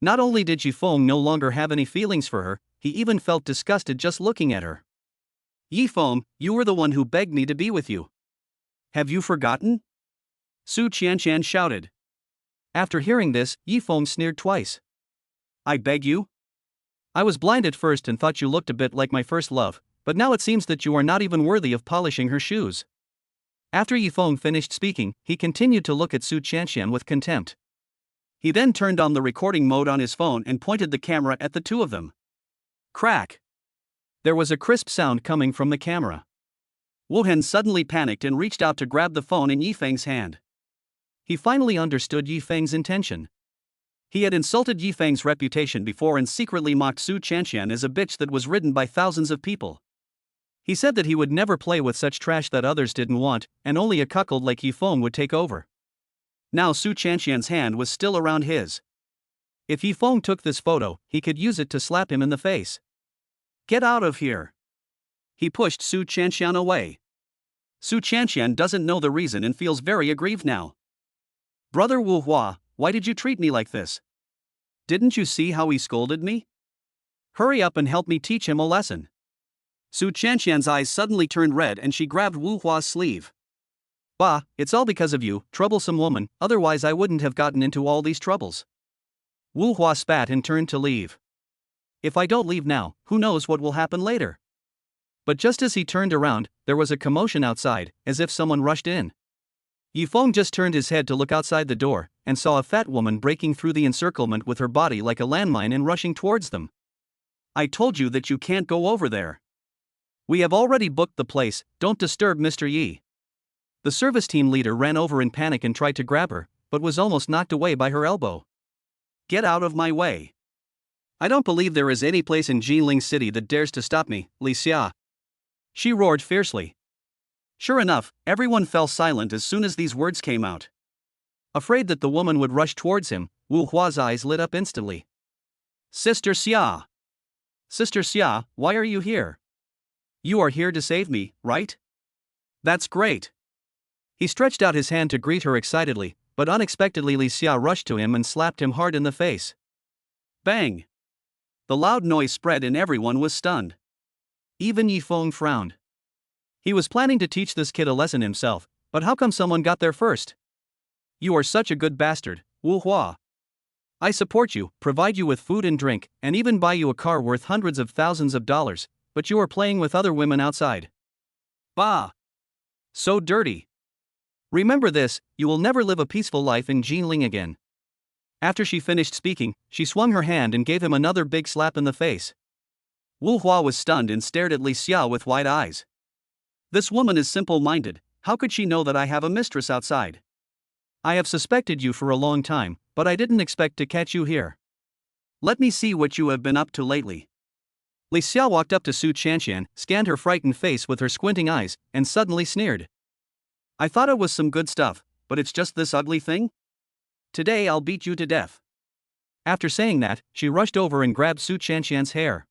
Not only did Yifeng no longer have any feelings for her, he even felt disgusted just looking at her. Yifeng, you were the one who begged me to be with you. Have you forgotten? Su Chanxian shouted. After hearing this, Yifeng sneered twice. I beg you? I was blind at first and thought you looked a bit like my first love, but now it seems that you are not even worthy of polishing her shoes. After Yifeng finished speaking, he continued to look at Su Chanxian with contempt. He then turned on the recording mode on his phone and pointed the camera at the two of them. Crack! There was a crisp sound coming from the camera. Wu Hen suddenly panicked and reached out to grab the phone in Yifeng's hand. He finally understood Yifeng's intention. He had insulted Yifeng's reputation before and secretly mocked Su Chanxian as a bitch that was ridden by thousands of people. He said that he would never play with such trash that others didn't want, and only a cuckold like Yifeng would take over. Now Su Chanxian's hand was still around his. If Yifeng took this photo, he could use it to slap him in the face. Get out of here! He pushed Su Chanxian away. Su Chanxian doesn't know the reason and feels very aggrieved now. Brother Wu Hua, why did you treat me like this? Didn't you see how he scolded me? Hurry up and help me teach him a lesson. Su Chanxian's eyes suddenly turned red and she grabbed Wu Hua's sleeve. Bah, it's all because of you, troublesome woman, otherwise I wouldn't have gotten into all these troubles. Wu Hua spat and turned to leave. If I don't leave now, who knows what will happen later? But just as he turned around, there was a commotion outside, as if someone rushed in. Yifeng just turned his head to look outside the door, and saw a fat woman breaking through the encirclement with her body like a landmine and rushing towards them. I told you that you can't go over there. We have already booked the place, don't disturb Mr. Yi. The service team leader ran over in panic and tried to grab her, but was almost knocked away by her elbow. Get out of my way. I don't believe there is any place in Jinling City that dares to stop me, Li Xia. She roared fiercely. Sure enough, everyone fell silent as soon as these words came out. Afraid that the woman would rush towards him, Wu Hua's eyes lit up instantly. Sister Xia! Sister Xia, why are you here? You are here to save me, right? That's great. He stretched out his hand to greet her excitedly, but unexpectedly Li Xia rushed to him and slapped him hard in the face. Bang! The loud noise spread and everyone was stunned. Even Yi Feng frowned. He was planning to teach this kid a lesson himself, but how come someone got there first? You are such a good bastard, Wu Hua. I support you, provide you with food and drink, and even buy you a car worth hundreds of thousands of dollars, but you are playing with other women outside. Bah! So dirty. Remember this, you will never live a peaceful life in Jinling again. After she finished speaking, she swung her hand and gave him another big slap in the face. Wu Hua was stunned and stared at Li Xia with wide eyes. This woman is simple-minded, how could she know that I have a mistress outside? I have suspected you for a long time, but I didn't expect to catch you here. Let me see what you have been up to lately. Li Xia walked up to Su Qianqian, scanned her frightened face with her squinting eyes, and suddenly sneered. I thought it was some good stuff, but it's just this ugly thing? Today I'll beat you to death. After saying that, she rushed over and grabbed Su Qianqian's hair.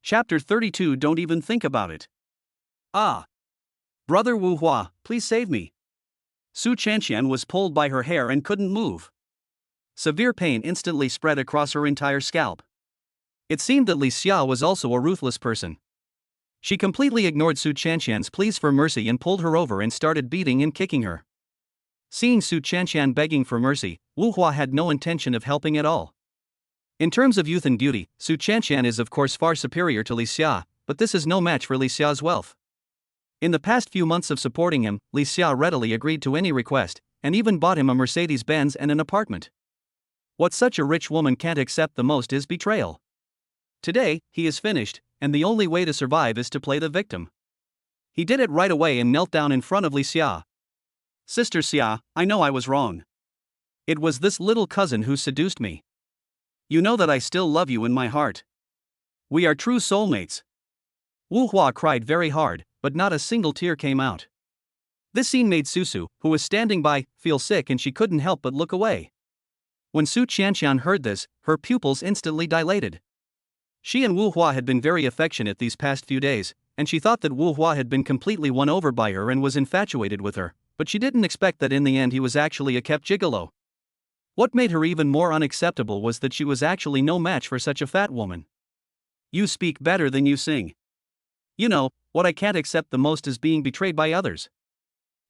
Chapter 32. Don't even think about it. Ah! Brother Wu Hua, please save me. Su Qianqian was pulled by her hair and couldn't move. Severe pain instantly spread across her entire scalp. It seemed that Li Xia was also a ruthless person. She completely ignored Su Qianqian's pleas for mercy and pulled her over and started beating and kicking her. Seeing Su Qianqian begging for mercy, Wu Hua had no intention of helping at all. In terms of youth and beauty, Su Qianqian is of course far superior to Li Xia, but this is no match for Li Xia's wealth. In the past few months of supporting him, Li Xia readily agreed to any request, and even bought him a Mercedes-Benz and an apartment. What such a rich woman can't accept the most is betrayal. Today, he is finished, and the only way to survive is to play the victim. He did it right away and knelt down in front of Li Xia. Sister Xia, I know I was wrong. It was this little cousin who seduced me. You know that I still love you in my heart. We are true soulmates. Wu Hua cried very hard, but not a single tear came out. This scene made Susu, who was standing by, feel sick and she couldn't help but look away. When Su Qianqian heard this, her pupils instantly dilated. She and Wu Hua had been very affectionate these past few days, and she thought that Wu Hua had been completely won over by her and was infatuated with her, but she didn't expect that in the end he was actually a kept gigolo. What made her even more unacceptable was that she was actually no match for such a fat woman. You speak better than you sing. You know, what I can't accept the most is being betrayed by others.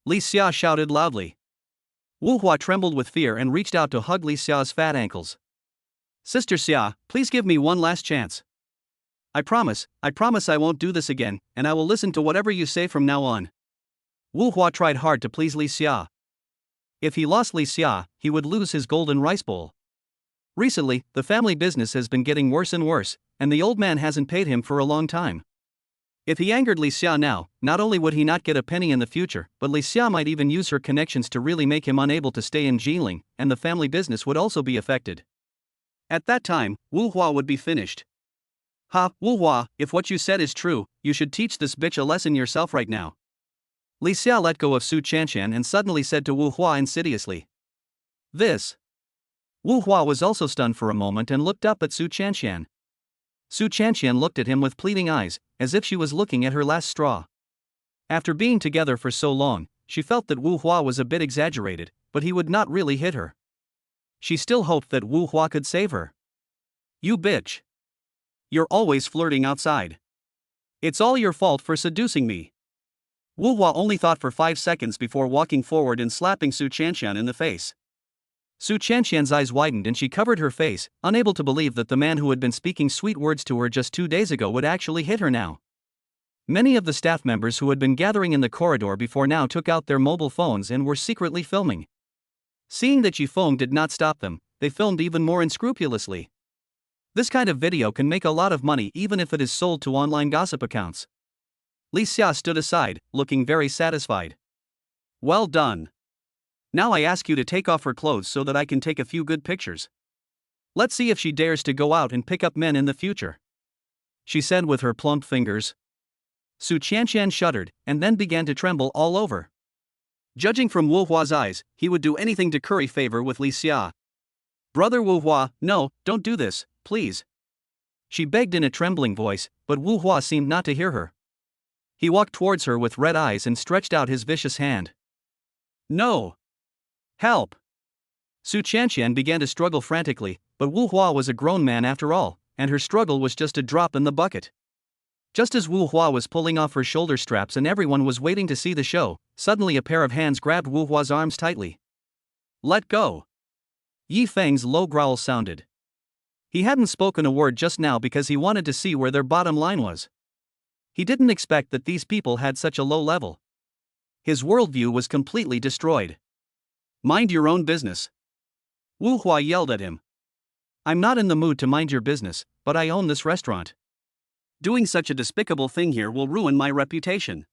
Li Xia shouted loudly. Wu Hua trembled with fear and reached out to hug Li Xia's fat ankles. Sister Xia, please give me one last chance. I promise I won't do this again, and I will listen to whatever you say from now on. Wu Hua tried hard to please Li Xia. If he lost Li Xia, he would lose his golden rice bowl. Recently, the family business has been getting worse and worse, and the old man hasn't paid him for a long time. If he angered Li Xia now, not only would he not get a penny in the future, but Li Xia might even use her connections to really make him unable to stay in Jinling, and the family business would also be affected. At that time, Wu Hua would be finished. Ha, Wu Hua, if what you said is true, you should teach this bitch a lesson yourself right now. Li Xia let go of Su Qianqian and suddenly said to Wu Hua insidiously. This. Wu Hua was also stunned for a moment and looked up at Su Qianqian. Su Qianqian looked at him with pleading eyes, as if she was looking at her last straw. After being together for so long, she felt that Wu Hua was a bit exaggerated, but he would not really hit her. She still hoped that Wu Hua could save her. You bitch. You're always flirting outside. It's all your fault for seducing me. Wu Hua only thought for 5 seconds before walking forward and slapping Su Qianqian in the face. Su Qianqian's eyes widened and she covered her face, unable to believe that the man who had been speaking sweet words to her just 2 days ago would actually hit her now. Many of the staff members who had been gathering in the corridor before now took out their mobile phones and were secretly filming. Seeing that Yi Feng did not stop them, they filmed even more unscrupulously. This kind of video can make a lot of money even if it is sold to online gossip accounts. Li Xia stood aside, looking very satisfied. Well done. Now I ask you to take off her clothes so that I can take a few good pictures. Let's see if she dares to go out and pick up men in the future. She said with her plump fingers. Su Qianqian shuddered, and then began to tremble all over. Judging from Wu Hua's eyes, he would do anything to curry favor with Li Xia. Brother Wu Hua, no, don't do this, please. She begged in a trembling voice, but Wu Hua seemed not to hear her. He walked towards her with red eyes and stretched out his vicious hand. No! Help! Su Chanqian began to struggle frantically, but Wu Hua was a grown man after all, and her struggle was just a drop in the bucket. Just as Wu Hua was pulling off her shoulder straps and everyone was waiting to see the show, suddenly a pair of hands grabbed Wu Hua's arms tightly. Let go! Yi Feng's low growl sounded. He hadn't spoken a word just now because he wanted to see where their bottom line was. He didn't expect that these people had such a low level. His worldview was completely destroyed. Mind your own business. Wu Hua yelled at him. I'm not in the mood to mind your business, but I own this restaurant. Doing such a despicable thing here will ruin my reputation.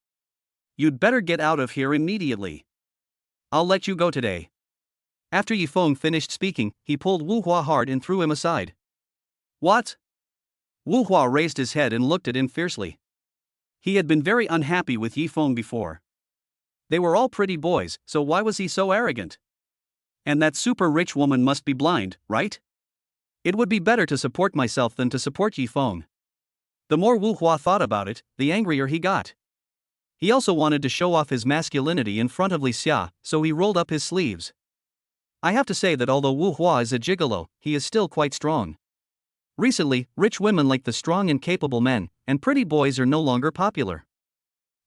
You'd better get out of here immediately. I'll let you go today. After Yi Feng finished speaking, he pulled Wu Hua hard and threw him aside. What? Wu Hua raised his head and looked at him fiercely. He had been very unhappy with Yi Feng before. They were all pretty boys, so why was he so arrogant? And that super rich woman must be blind, right? It would be better to support myself than to support Yi Feng. The more Wu Hua thought about it, the angrier he got. He also wanted to show off his masculinity in front of Li Xia, so he rolled up his sleeves. I have to say that although Wu Hua is a gigolo, he is still quite strong. Recently, rich women like the strong and capable men, and pretty boys are no longer popular.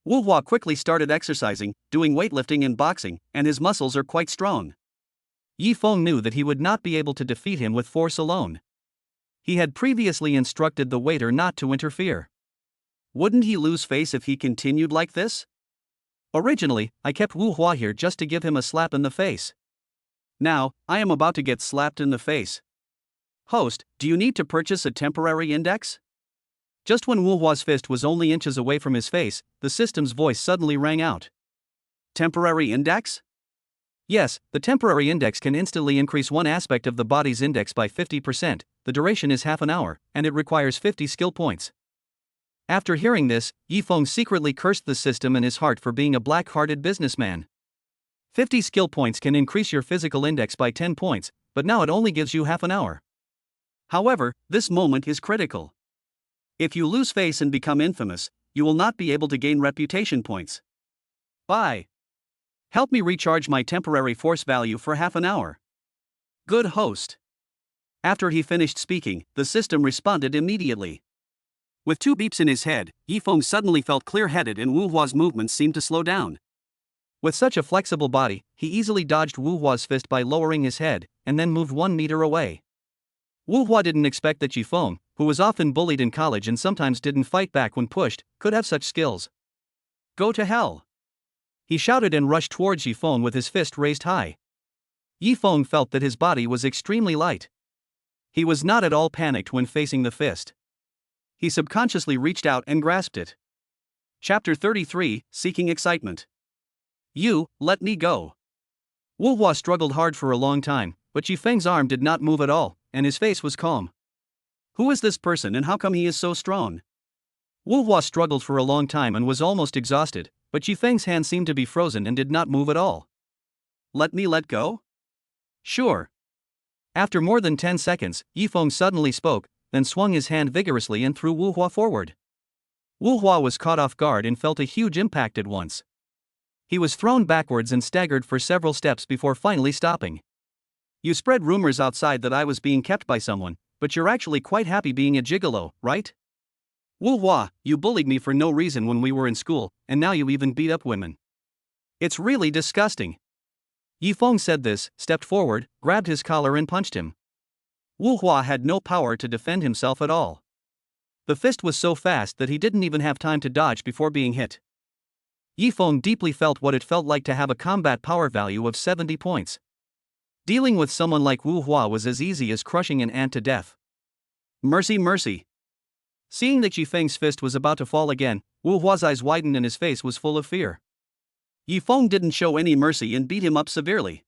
Wu Hua quickly started exercising, doing weightlifting and boxing, and his muscles are quite strong. Yi Feng knew that he would not be able to defeat him with force alone. He had previously instructed the waiter not to interfere. Wouldn't he lose face if he continued like this? Originally, I kept Wu Hua here just to give him a slap in the face. Now, I am about to get slapped in the face. Host, do you need to purchase a temporary index? Just when Wu Hua's fist was only inches away from his face, the system's voice suddenly rang out. Temporary index? Yes, the temporary index can instantly increase one aspect of the body's index by 50%, the duration is half an hour, and it requires 50 skill points. After hearing this, Yi Feng secretly cursed the system in his heart for being a black-hearted businessman. 50 skill points can increase your physical index by 10 points, but now it only gives you half an hour. However, this moment is critical. If you lose face and become infamous, you will not be able to gain reputation points. Bye. Help me recharge my temporary force value for half an hour. Good host. After he finished speaking, the system responded immediately. With 2 beeps in his head, Yi Feng suddenly felt clear-headed and Wu Hua's movements seemed to slow down. With such a flexible body, he easily dodged Wu Hua's fist by lowering his head, and then moved 1 meter away. Wu Hua didn't expect that Yi Feng, who was often bullied in college and sometimes didn't fight back when pushed, could have such skills. Go to hell! He shouted and rushed towards Yi Feng with his fist raised high. Yi Feng felt that his body was extremely light. He was not at all panicked when facing the fist. He subconsciously reached out and grasped it. Chapter 33, Seeking Excitement. You, let me go. Wu Hua struggled hard for a long time, but Yi Feng's arm did not move at all, and his face was calm. Who is this person and how come he is so strong? Wu Hua struggled for a long time and was almost exhausted, but Yi Feng's hand seemed to be frozen and did not move at all. Let me let go? Sure. After more than 10 seconds, Yi Feng suddenly spoke, then swung his hand vigorously and threw Wu Hua forward. Wu Hua was caught off guard and felt a huge impact at once. He was thrown backwards and staggered for several steps before finally stopping. You spread rumors outside that I was being kept by someone, but you're actually quite happy being a gigolo, right? Wu Hua, you bullied me for no reason when we were in school, and now you even beat up women. It's really disgusting. Yi Feng said this, stepped forward, grabbed his collar and punched him. Wu Hua had no power to defend himself at all. The fist was so fast that he didn't even have time to dodge before being hit. Yi Feng deeply felt what it felt like to have a combat power value of 70 points. Dealing with someone like Wu Hua was as easy as crushing an ant to death. Mercy, mercy. Seeing that Yi Feng's fist was about to fall again, Wu Hua's eyes widened and his face was full of fear. Yi Feng didn't show any mercy and beat him up severely.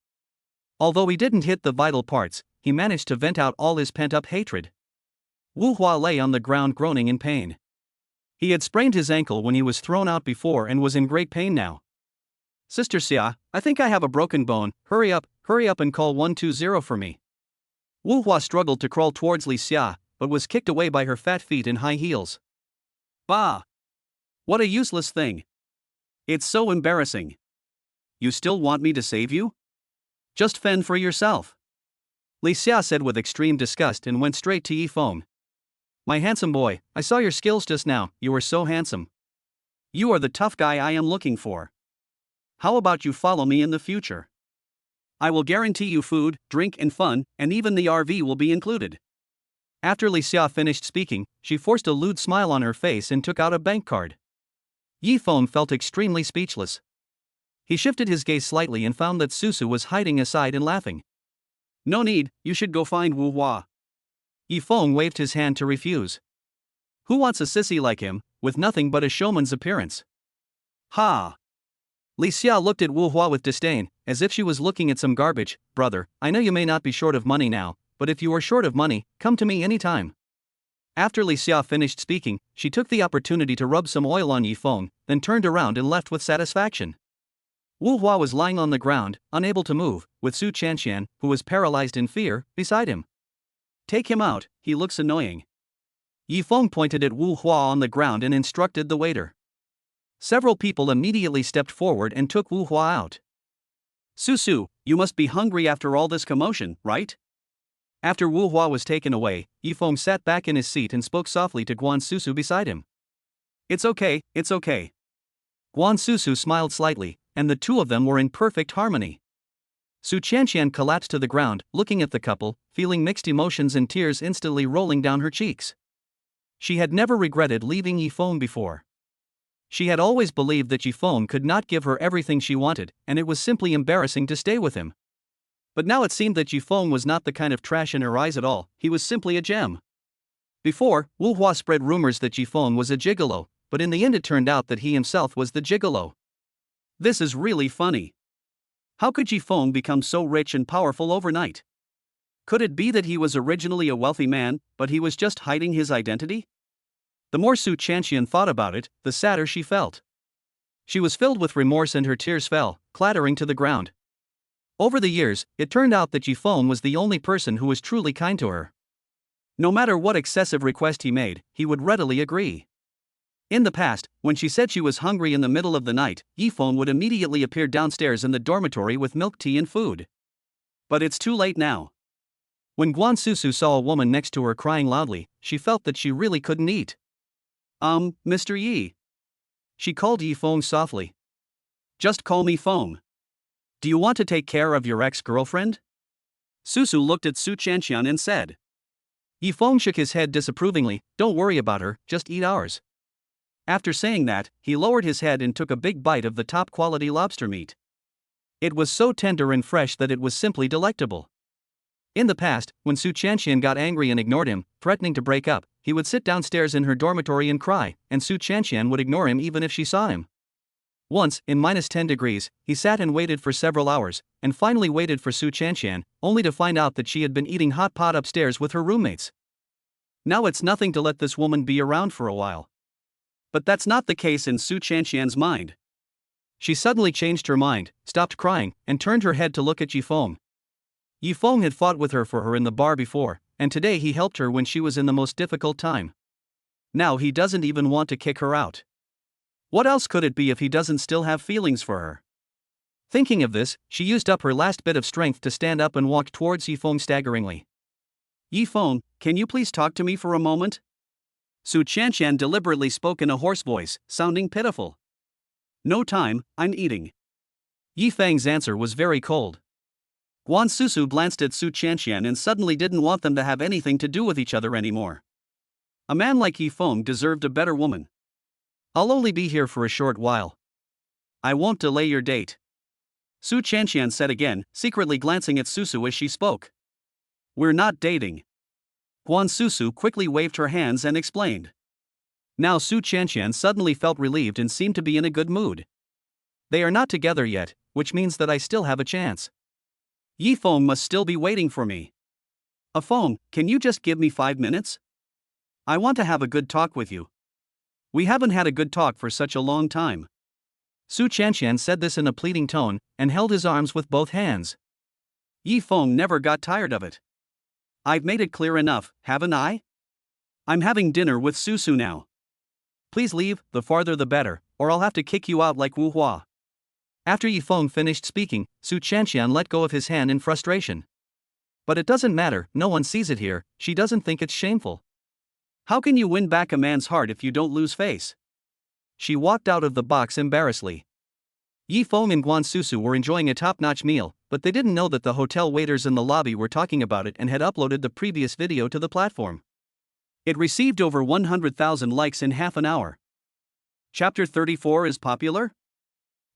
Although he didn't hit the vital parts, he managed to vent out all his pent-up hatred. Wu Hua lay on the ground groaning in pain. He had sprained his ankle when he was thrown out before and was in great pain now. Sister Xia, I think I have a broken bone, hurry up and call 120 for me. Wu Hua struggled to crawl towards Li Xia, but was kicked away by her fat feet in high heels. Bah! What a useless thing. It's so embarrassing. You still want me to save you? Just fend for yourself. Li Xia said with extreme disgust and went straight to Yi Feng. My handsome boy, I saw your skills just now, you are so handsome. You are the tough guy I am looking for. How about you follow me in the future? I will guarantee you food, drink and fun, and even the RV will be included. After Li Xia finished speaking, she forced a lewd smile on her face and took out a bank card. Yi Feng felt extremely speechless. He shifted his gaze slightly and found that Susu was hiding aside and laughing. No need, you should go find Wu Hua. Yi Feng waved his hand to refuse. Who wants a sissy like him, with nothing but a showman's appearance? Ha! Li Xia looked at Wu Hua with disdain, as if she was looking at some garbage. Brother, I know you may not be short of money now, but if you are short of money, come to me anytime. After Li Xia finished speaking, she took the opportunity to rub some oil on Yi Feng, then turned around and left with satisfaction. Wu Hua was lying on the ground, unable to move, with Su Chanxian, who was paralyzed in fear, beside him. Take him out, he looks annoying. Yi Feng pointed at Wu Hua on the ground and instructed the waiter. Several people immediately stepped forward and took Wu Hua out. Susu, you must be hungry after all this commotion, right? After Wu Hua was taken away, Yi Feng sat back in his seat and spoke softly to Guan Susu beside him. It's okay, it's okay. Guan Susu smiled slightly, and the two of them were in perfect harmony. Su Chanxian collapsed to the ground, looking at the couple, feeling mixed emotions and tears instantly rolling down her cheeks. She had never regretted leaving Yi Feng before. She had always believed that Yi Feng could not give her everything she wanted, and it was simply embarrassing to stay with him. But now it seemed that Yi Feng was not the kind of trash in her eyes at all, he was simply a gem. Before, Wu Hua spread rumors that Yi Feng was a gigolo, but in the end it turned out that he himself was the gigolo. This is really funny. How could Yi Feng become so rich and powerful overnight? Could it be that he was originally a wealthy man, but he was just hiding his identity? The more Su Chanxian thought about it, the sadder she felt. She was filled with remorse and her tears fell, clattering to the ground. Over the years, it turned out that Yi Feng was the only person who was truly kind to her. No matter what excessive request he made, he would readily agree. In the past, when she said she was hungry in the middle of the night, Yi Feng would immediately appear downstairs in the dormitory with milk tea and food. But it's too late now. When Guan Susu saw a woman next to her crying loudly, she felt that she really couldn't eat. Mr. Yi. She called Yi Feng softly. Just call me Feng. Do you want to take care of your ex-girlfriend? Susu looked at Su Chanxian and said. Yi Feng shook his head disapprovingly, don't worry about her, just eat ours. After saying that, he lowered his head and took a big bite of the top-quality lobster meat. It was so tender and fresh that it was simply delectable. In the past, when Su Chanxian got angry and ignored him, threatening to break up, he would sit downstairs in her dormitory and cry, and Su Chanxian would ignore him even if she saw him. Once, in -10 degrees, he sat and waited for several hours, and finally waited for Su Chanxian, only to find out that she had been eating hot pot upstairs with her roommates. Now it's nothing to let this woman be around for a while. But that's not the case in Su Chanxian's mind. She suddenly changed her mind, stopped crying, and turned her head to look at Yi Feng. Yi Feng had fought with her for her in the bar before, and today he helped her when she was in the most difficult time. Now he doesn't even want to kick her out. What else could it be if he doesn't still have feelings for her? Thinking of this, she used up her last bit of strength to stand up and walked towards Yi Feng staggeringly. Yi Feng, can you please talk to me for a moment? Su Chanxian deliberately spoke in a hoarse voice, sounding pitiful. No time, I'm eating. Yi Feng's answer was very cold. Guan Susu glanced at Su Chanxian and suddenly didn't want them to have anything to do with each other anymore. A man like Yi Feng deserved a better woman. I'll only be here for a short while. I won't delay your date. Su Chanxian said again, secretly glancing at Susu as she spoke. We're not dating. Guan Susu quickly waved her hands and explained. Now Su Chanxian suddenly felt relieved and seemed to be in a good mood. They are not together yet, which means that I still have a chance. Yi Feng must still be waiting for me. Feng, can you just give me 5 minutes? I want to have a good talk with you. We haven't had a good talk for such a long time. Su Chanxian said this in a pleading tone, and held his arms with both hands. Yi Feng never got tired of it. I've made it clear enough, haven't I? I'm having dinner with Susu now. Please leave, the farther the better, or I'll have to kick you out like Wu Hua. After Yi Feng finished speaking, Su Chanxian let go of his hand in frustration. But it doesn't matter, no one sees it here, she doesn't think it's shameful. How can you win back a man's heart if you don't lose face? She walked out of the box embarrassedly. Yi Feng and Guan Susu were enjoying a top-notch meal, but they didn't know that the hotel waiters in the lobby were talking about it and had uploaded the previous video to the platform. It received over 100,000 likes in half an hour. Chapter 34 is popular?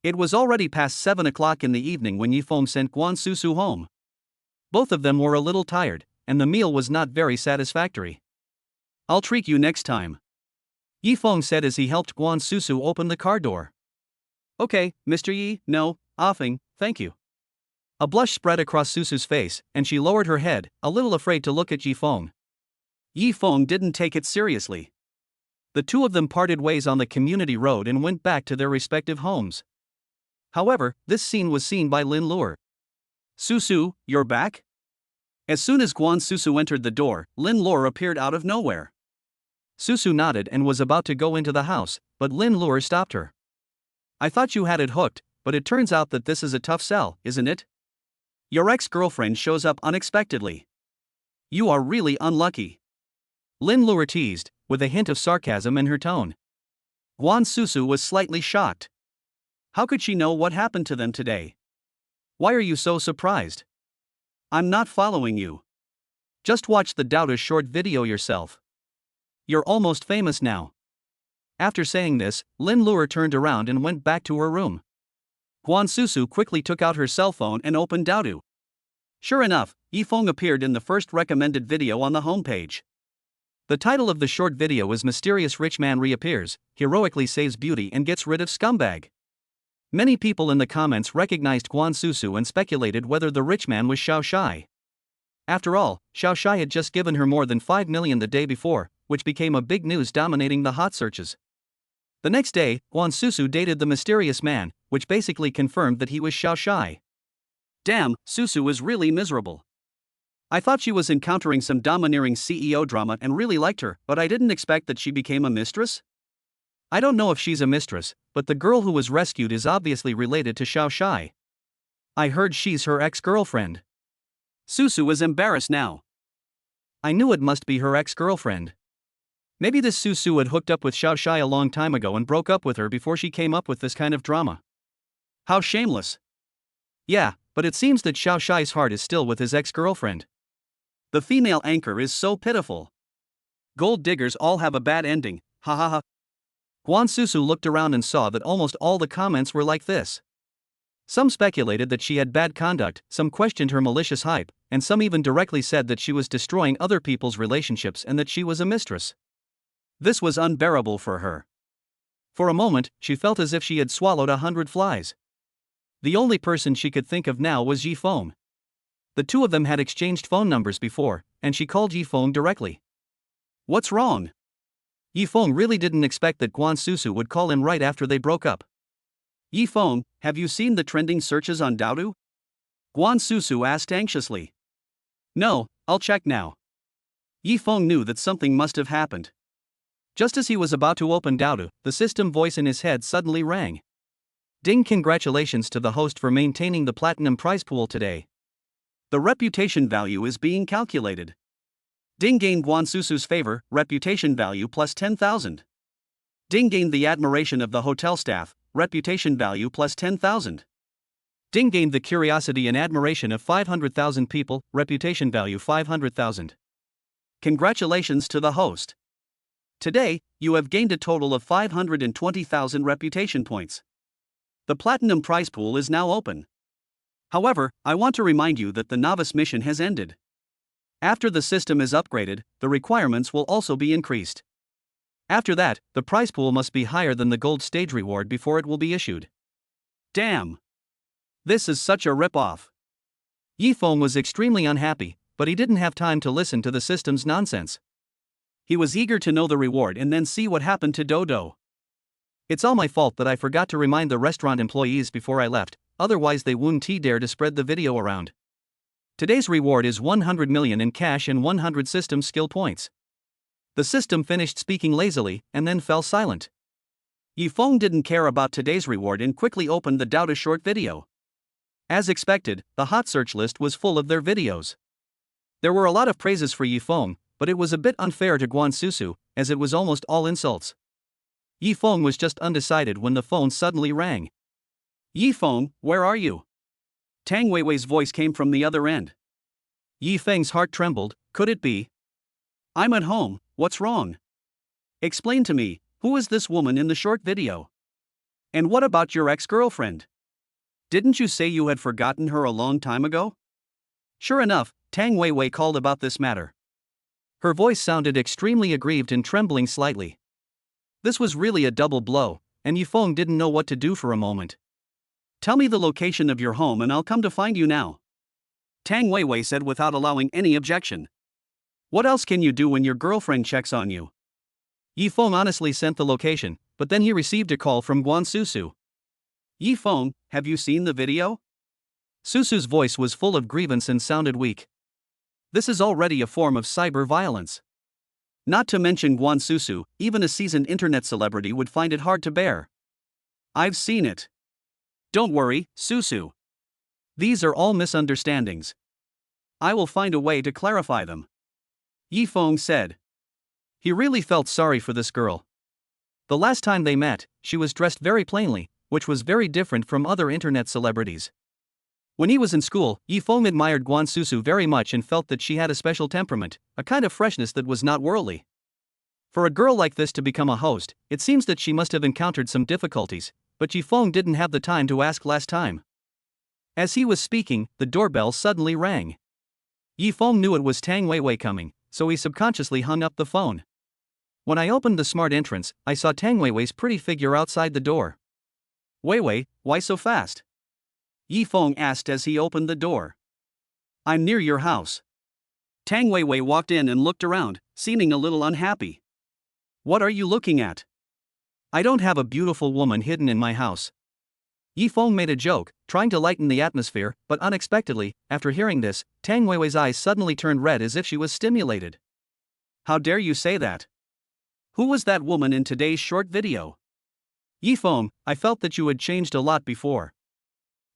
It was already past 7 o'clock in the evening when Yi Feng sent Guan Susu home. Both of them were a little tired, and the meal was not very satisfactory. I'll treat you next time, Yi Feng said as he helped Guan Susu open the car door. Okay, Mr. Yi, no, offing, thank you. A blush spread across Susu's face, and she lowered her head, a little afraid to look at Yi Feng. Yi Feng didn't take it seriously. The two of them parted ways on the community road and went back to their respective homes. However, this scene was seen by Lin Luer. Susu, you're back? As soon as Guan Susu entered the door, Lin Luer appeared out of nowhere. Susu nodded and was about to go into the house, but Lin Luer stopped her. I thought you had it hooked, but it turns out that this is a tough sell, isn't it? Your ex-girlfriend shows up unexpectedly. You are really unlucky. Lin Luer teased, with a hint of sarcasm in her tone. Guan Susu was slightly shocked. How could she know what happened to them today? Why are you so surprised? I'm not following you. Just watch the Doubter's short video yourself. You're almost famous now. After saying this, Lin Luer turned around and went back to her room. Guan Susu quickly took out her cell phone and opened Doubter. Sure enough, Yi Feng appeared in the first recommended video on the homepage. The title of the short video is Mysterious Rich Man Reappears, Heroically Saves Beauty and Gets Rid of Scumbag. Many people in the comments recognized Guan Susu and speculated whether the rich man was Xiao Shai. After all, Xiao Shai had just given her more than 5 million the day before, which became a big news dominating the hot searches. The next day, Guan Susu dated the mysterious man, which basically confirmed that he was Xiao Shai. Damn, Susu is really miserable. I thought she was encountering some domineering CEO drama and really liked her, but I didn't expect that she became a mistress? I don't know if she's a mistress, but the girl who was rescued is obviously related to Xiao Shai. I heard she's her ex-girlfriend. Susu is embarrassed now. I knew it must be her ex-girlfriend. Maybe this Susu had hooked up with Xiao Shai a long time ago and broke up with her before she came up with this kind of drama. How shameless. Yeah, but it seems that Xiao Shai's heart is still with his ex-girlfriend. The female anchor is so pitiful. Gold diggers all have a bad ending, ha ha ha. Guan Susu looked around and saw that almost all the comments were like this. Some speculated that she had bad conduct, some questioned her malicious hype, and some even directly said that she was destroying other people's relationships and that she was a mistress. This was unbearable for her. For a moment, she felt as if she had swallowed 100 flies. The only person she could think of now was Yi Feng. The two of them had exchanged phone numbers before, and she called Yi Feng directly. What's wrong? Yi Feng really didn't expect that Guan Susu would call him right after they broke up. Yi Feng, have you seen the trending searches on Doubter? Guan Susu asked anxiously. No, I'll check now. Yi Feng knew that something must have happened. Just as he was about to open Doubter, the system voice in his head suddenly rang. Ding! Congratulations to the host for maintaining the platinum prize pool today. The reputation value is being calculated. Ding gained Guan Susu's favor, reputation value plus 10,000. Ding gained the admiration of the hotel staff, reputation value plus 10,000. Ding gained the curiosity and admiration of 500,000 people, reputation value 500,000. Congratulations to the host. Today, you have gained a total of 520,000 reputation points. The platinum prize pool is now open. However, I want to remind you that the novice mission has ended. After the system is upgraded, the requirements will also be increased. After that, the prize pool must be higher than the gold stage reward before it will be issued. Damn! This is such a rip-off. Yi Feng was extremely unhappy, but he didn't have time to listen to the system's nonsense. He was eager to know the reward and then see what happened to Dodo. It's all my fault that I forgot to remind the restaurant employees before I left, otherwise they wouldn't dare to spread the video around. Today's reward is 100 million in cash and 100 system skill points. The system finished speaking lazily and then fell silent. Yifeng didn't care about today's reward and quickly opened the Doubt a short video. As expected, the hot search list was full of their videos. There were a lot of praises for Yifeng, but it was a bit unfair to Guan Susu, as it was almost all insults. Yifeng was just undecided when the phone suddenly rang. Yifeng, where are you? Tang Weiwei's voice came from the other end. Yifeng's heart trembled. Could it be? I'm at home, what's wrong? Explain to me, who is this woman in the short video? And what about your ex-girlfriend? Didn't you say you had forgotten her a long time ago? Sure enough, Tang Weiwei called about this matter. Her voice sounded extremely aggrieved and trembling slightly. This was really a double blow, and Yifeng didn't know what to do for a moment. Tell me the location of your home and I'll come to find you now. Tang Weiwei said without allowing any objection. What else can you do when your girlfriend checks on you? Yifeng honestly sent the location, but then he received a call from Guan Susu. Yifeng, have you seen the video? Susu's voice was full of grievance and sounded weak. This is already a form of cyber violence. Not to mention Guan Susu, even a seasoned internet celebrity would find it hard to bear. I've seen it. Don't worry, Susu. These are all misunderstandings. I will find a way to clarify them. Yifeng said. He really felt sorry for this girl. The last time they met, she was dressed very plainly, which was very different from other internet celebrities. When he was in school, Yifeng admired Guan Susu very much and felt that she had a special temperament, a kind of freshness that was not worldly. For a girl like this to become a host, it seems that she must have encountered some difficulties, but Yifeng didn't have the time to ask last time. As he was speaking, the doorbell suddenly rang. Yifeng knew it was Tang Weiwei coming, so he subconsciously hung up the phone. When I opened the smart entrance, I saw Tang Weiwei's pretty figure outside the door. Weiwei, why so fast? Yifeng asked as he opened the door. I'm near your house. Tang Weiwei walked in and looked around, seeming a little unhappy. What are you looking at? I don't have a beautiful woman hidden in my house. Yifeng made a joke, trying to lighten the atmosphere, but unexpectedly, after hearing this, Tang Weiwei's eyes suddenly turned red as if she was stimulated. How dare you say that? Who was that woman in today's short video? Yifeng, I felt that you had changed a lot before.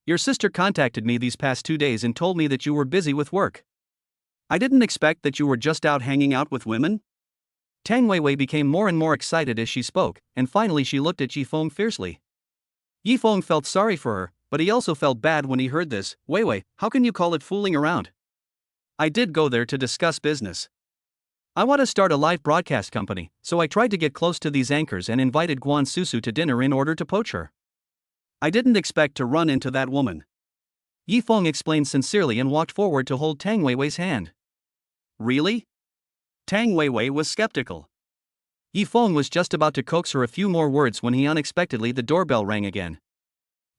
Your sister contacted me these past 2 days and told me that you were busy with work. I didn't expect that you were just out hanging out with women. Tang Weiwei became more and more excited as she spoke, and finally she looked at Yifeng fiercely. Yifeng felt sorry for her, but he also felt bad when he heard this. Weiwei, how can you call it fooling around? I did go there to discuss business. I want to start a live broadcast company, so I tried to get close to these anchors and invited Guan Susu to dinner in order to poach her. I didn't expect to run into that woman. Yifeng explained sincerely and walked forward to hold Tang Weiwei's hand. Really? Tang Weiwei was skeptical. Yifeng was just about to coax her a few more words when unexpectedly the doorbell rang again.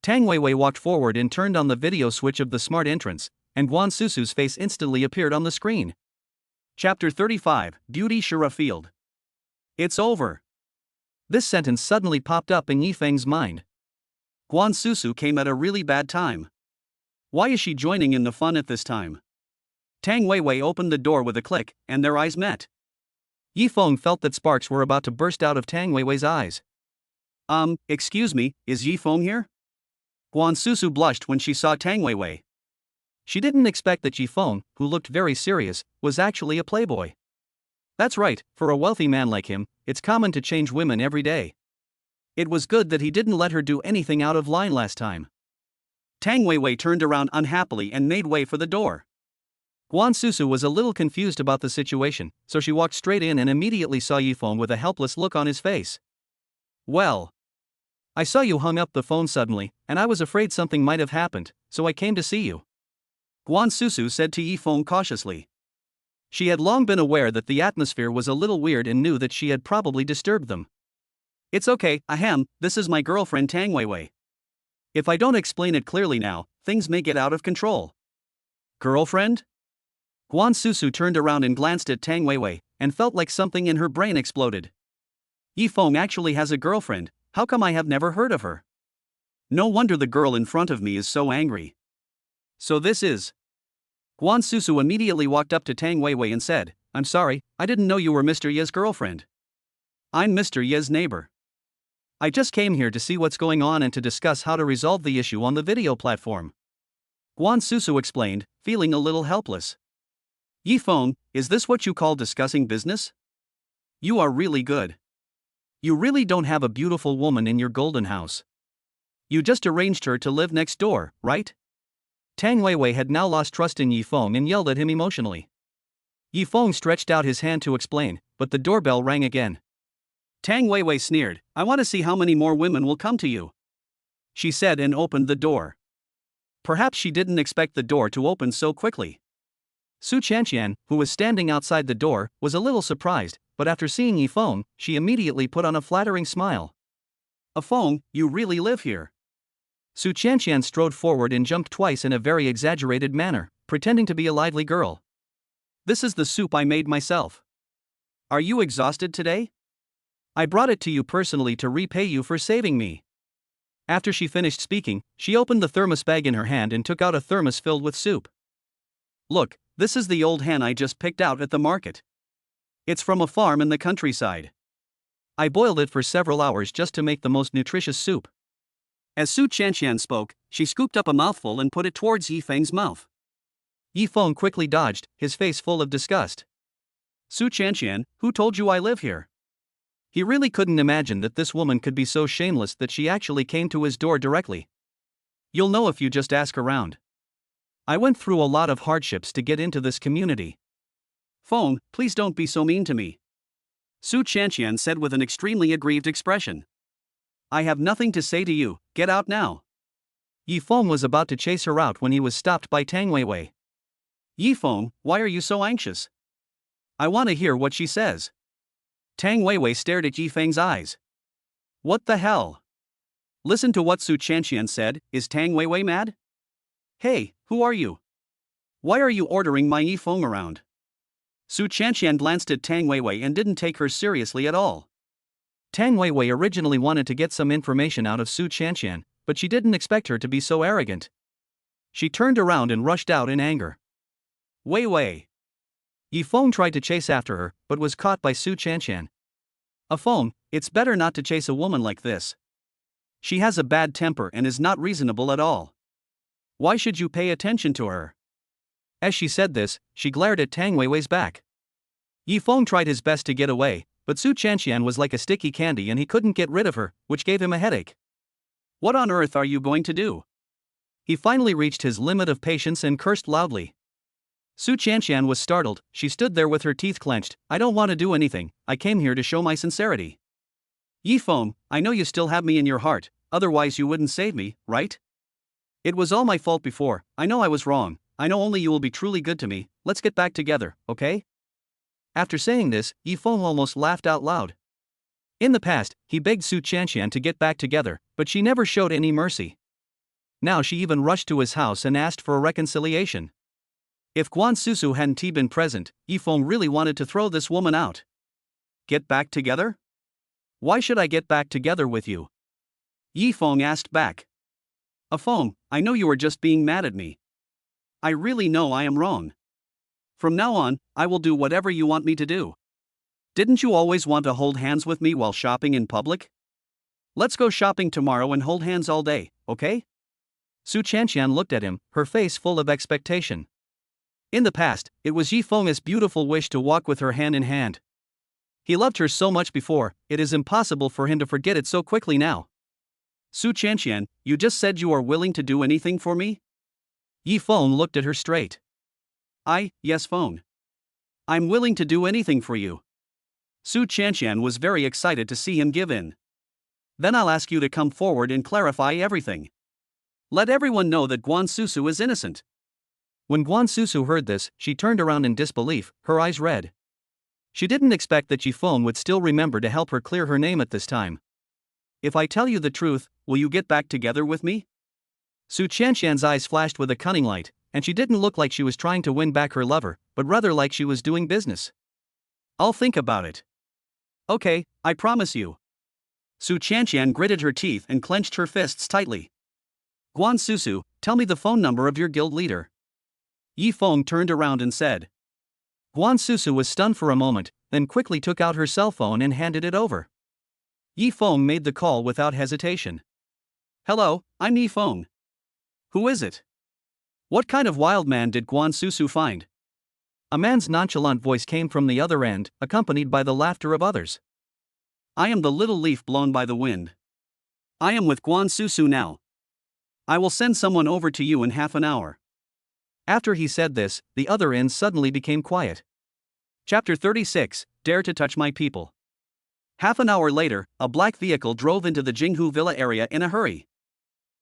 Tang Weiwei walked forward and turned on the video switch of the smart entrance, and Guan Susu's face instantly appeared on the screen. Chapter 35, Beauty Shura Field. It's over. This sentence suddenly popped up in Yifeng's mind. Guan Susu came at a really bad time. Why is she joining in the fun at this time? Tang Weiwei opened the door with a click, and their eyes met. Yifeng felt that sparks were about to burst out of Tang Weiwei's eyes. Excuse me, is Yifeng here? Guan Susu blushed when she saw Tang Weiwei. She didn't expect that Yifeng, who looked very serious, was actually a playboy. That's right, for a wealthy man like him, it's common to change women every day. It was good that he didn't let her do anything out of line last time. Tang Weiwei turned around unhappily and made way for the door. Guan Susu was a little confused about the situation, so she walked straight in and immediately saw Yifeng with a helpless look on his face. Well, I saw you hung up the phone suddenly, and I was afraid something might have happened, so I came to see you. Guan Susu said to Yifeng cautiously. She had long been aware that the atmosphere was a little weird and knew that she had probably disturbed them. It's okay, ahem, this is my girlfriend Tang Weiwei. If I don't explain it clearly now, things may get out of control. Girlfriend? Guan Susu turned around and glanced at Tang Weiwei, and felt like something in her brain exploded. Yifeng actually has a girlfriend. How come I have never heard of her? No wonder the girl in front of me is so angry. So this is. Guan Susu immediately walked up to Tang Weiwei and said, I'm sorry, I didn't know you were Mr. Ye's girlfriend. I'm Mr. Ye's neighbor. I just came here to see what's going on and to discuss how to resolve the issue on the video platform. Guan Susu explained, feeling a little helpless. Yi Feng, is this what you call discussing business? You are really good. You really don't have a beautiful woman in your golden house. You just arranged her to live next door, right? Tang Weiwei had now lost trust in Yi Feng and yelled at him emotionally. Yi Feng stretched out his hand to explain, but the doorbell rang again. Tang Weiwei sneered, I want to see how many more women will come to you, she said and opened the door. Perhaps she didn't expect the door to open so quickly. Su Chanqian, who was standing outside the door, was a little surprised, but after seeing Yi Feng, she immediately put on a flattering smile. Feng, you really live here? Su Chanqian strode forward and jumped twice in a very exaggerated manner, pretending to be a lively girl. This is the soup I made myself. Are you exhausted today? I brought it to you personally to repay you for saving me. After she finished speaking, she opened the thermos bag in her hand and took out a thermos filled with soup. Look, this is the old hen I just picked out at the market. It's from a farm in the countryside. I boiled it for several hours just to make the most nutritious soup. As Su Chanqian spoke, she scooped up a mouthful and put it towards Yi Feng's mouth. Yi Feng quickly dodged, his face full of disgust. Su Chanqian, who told you I live here? He really couldn't imagine that this woman could be so shameless that she actually came to his door directly. You'll know if you just ask around. I went through a lot of hardships to get into this community. Feng, please don't be so mean to me, Su Chanqian said with an extremely aggrieved expression. I have nothing to say to you, get out now. Yi Feng was about to chase her out when he was stopped by Tang Weiwei. Yi Feng, why are you so anxious? I want to hear what she says. Tang Weiwei stared at Yi Feng's eyes. What the hell? Listen to what Su Chanqian said, is Tang Weiwei mad? Hey, who are you? Why are you ordering my Yi Feng around? Su Chanqian glanced at Tang Weiwei and didn't take her seriously at all. Tang Weiwei originally wanted to get some information out of Su Chanqian, but she didn't expect her to be so arrogant. She turned around and rushed out in anger. Weiwei. Yi Feng tried to chase after her, but was caught by Su Chanqian. Feng, it's better not to chase a woman like this. She has a bad temper and is not reasonable at all. Why should you pay attention to her? As she said this, she glared at Tang Weiwei's back. Yi Feng tried his best to get away, but Su Chanqian was like a sticky candy and he couldn't get rid of her, which gave him a headache. What on earth are you going to do? He finally reached his limit of patience and cursed loudly. Su Chanqian was startled, she stood there with her teeth clenched. I don't want to do anything, I came here to show my sincerity. Yi Feng, I know you still have me in your heart, otherwise you wouldn't save me, right? It was all my fault before, I know I was wrong, I know only you will be truly good to me, let's get back together, okay? After saying this, Yi Feng almost laughed out loud. In the past, he begged Su Chanqian to get back together, but she never showed any mercy. Now she even rushed to his house and asked for a reconciliation. If Guan Susu hadn't been present, Yi Feng really wanted to throw this woman out. Get back together? Why should I get back together with you? Yi Feng asked back. Feng, I know you are just being mad at me. I really know I am wrong. From now on, I will do whatever you want me to do. Didn't you always want to hold hands with me while shopping in public? Let's go shopping tomorrow and hold hands all day, okay? Su Chanqian looked at him, her face full of expectation. In the past, it was Yi Feng's beautiful wish to walk with her hand in hand. He loved her so much before, it is impossible for him to forget it so quickly now. Su Chanqian, you just said you are willing to do anything for me? Yi Feng looked at her straight. Yes Feng. I'm willing to do anything for you. Su Chanqian was very excited to see him give in. Then I'll ask you to come forward and clarify everything. Let everyone know that Guan Susu is innocent. When Guan Susu heard this, she turned around in disbelief, her eyes red. She didn't expect that Yi Feng would still remember to help her clear her name at this time. If I tell you the truth, will you get back together with me? Su Chanqian's eyes flashed with a cunning light, and she didn't look like she was trying to win back her lover, but rather like she was doing business. I'll think about it. Okay, I promise you. Su Chanqian gritted her teeth and clenched her fists tightly. Guan Susu, tell me the phone number of your guild leader. Yi Feng turned around and said. Guan Susu was stunned for a moment, then quickly took out her cell phone and handed it over. Yi Feng made the call without hesitation. Hello, I'm Yi Feng. Who is it? What kind of wild man did Guan Susu find? A man's nonchalant voice came from the other end, accompanied by the laughter of others. I am the little leaf blown by the wind. I am with Guan Susu now. I will send someone over to you in half an hour. After he said this, the other end suddenly became quiet. Chapter 36, Dare to Touch My People. Half an hour later, a black vehicle drove into the Jinghu Villa area in a hurry.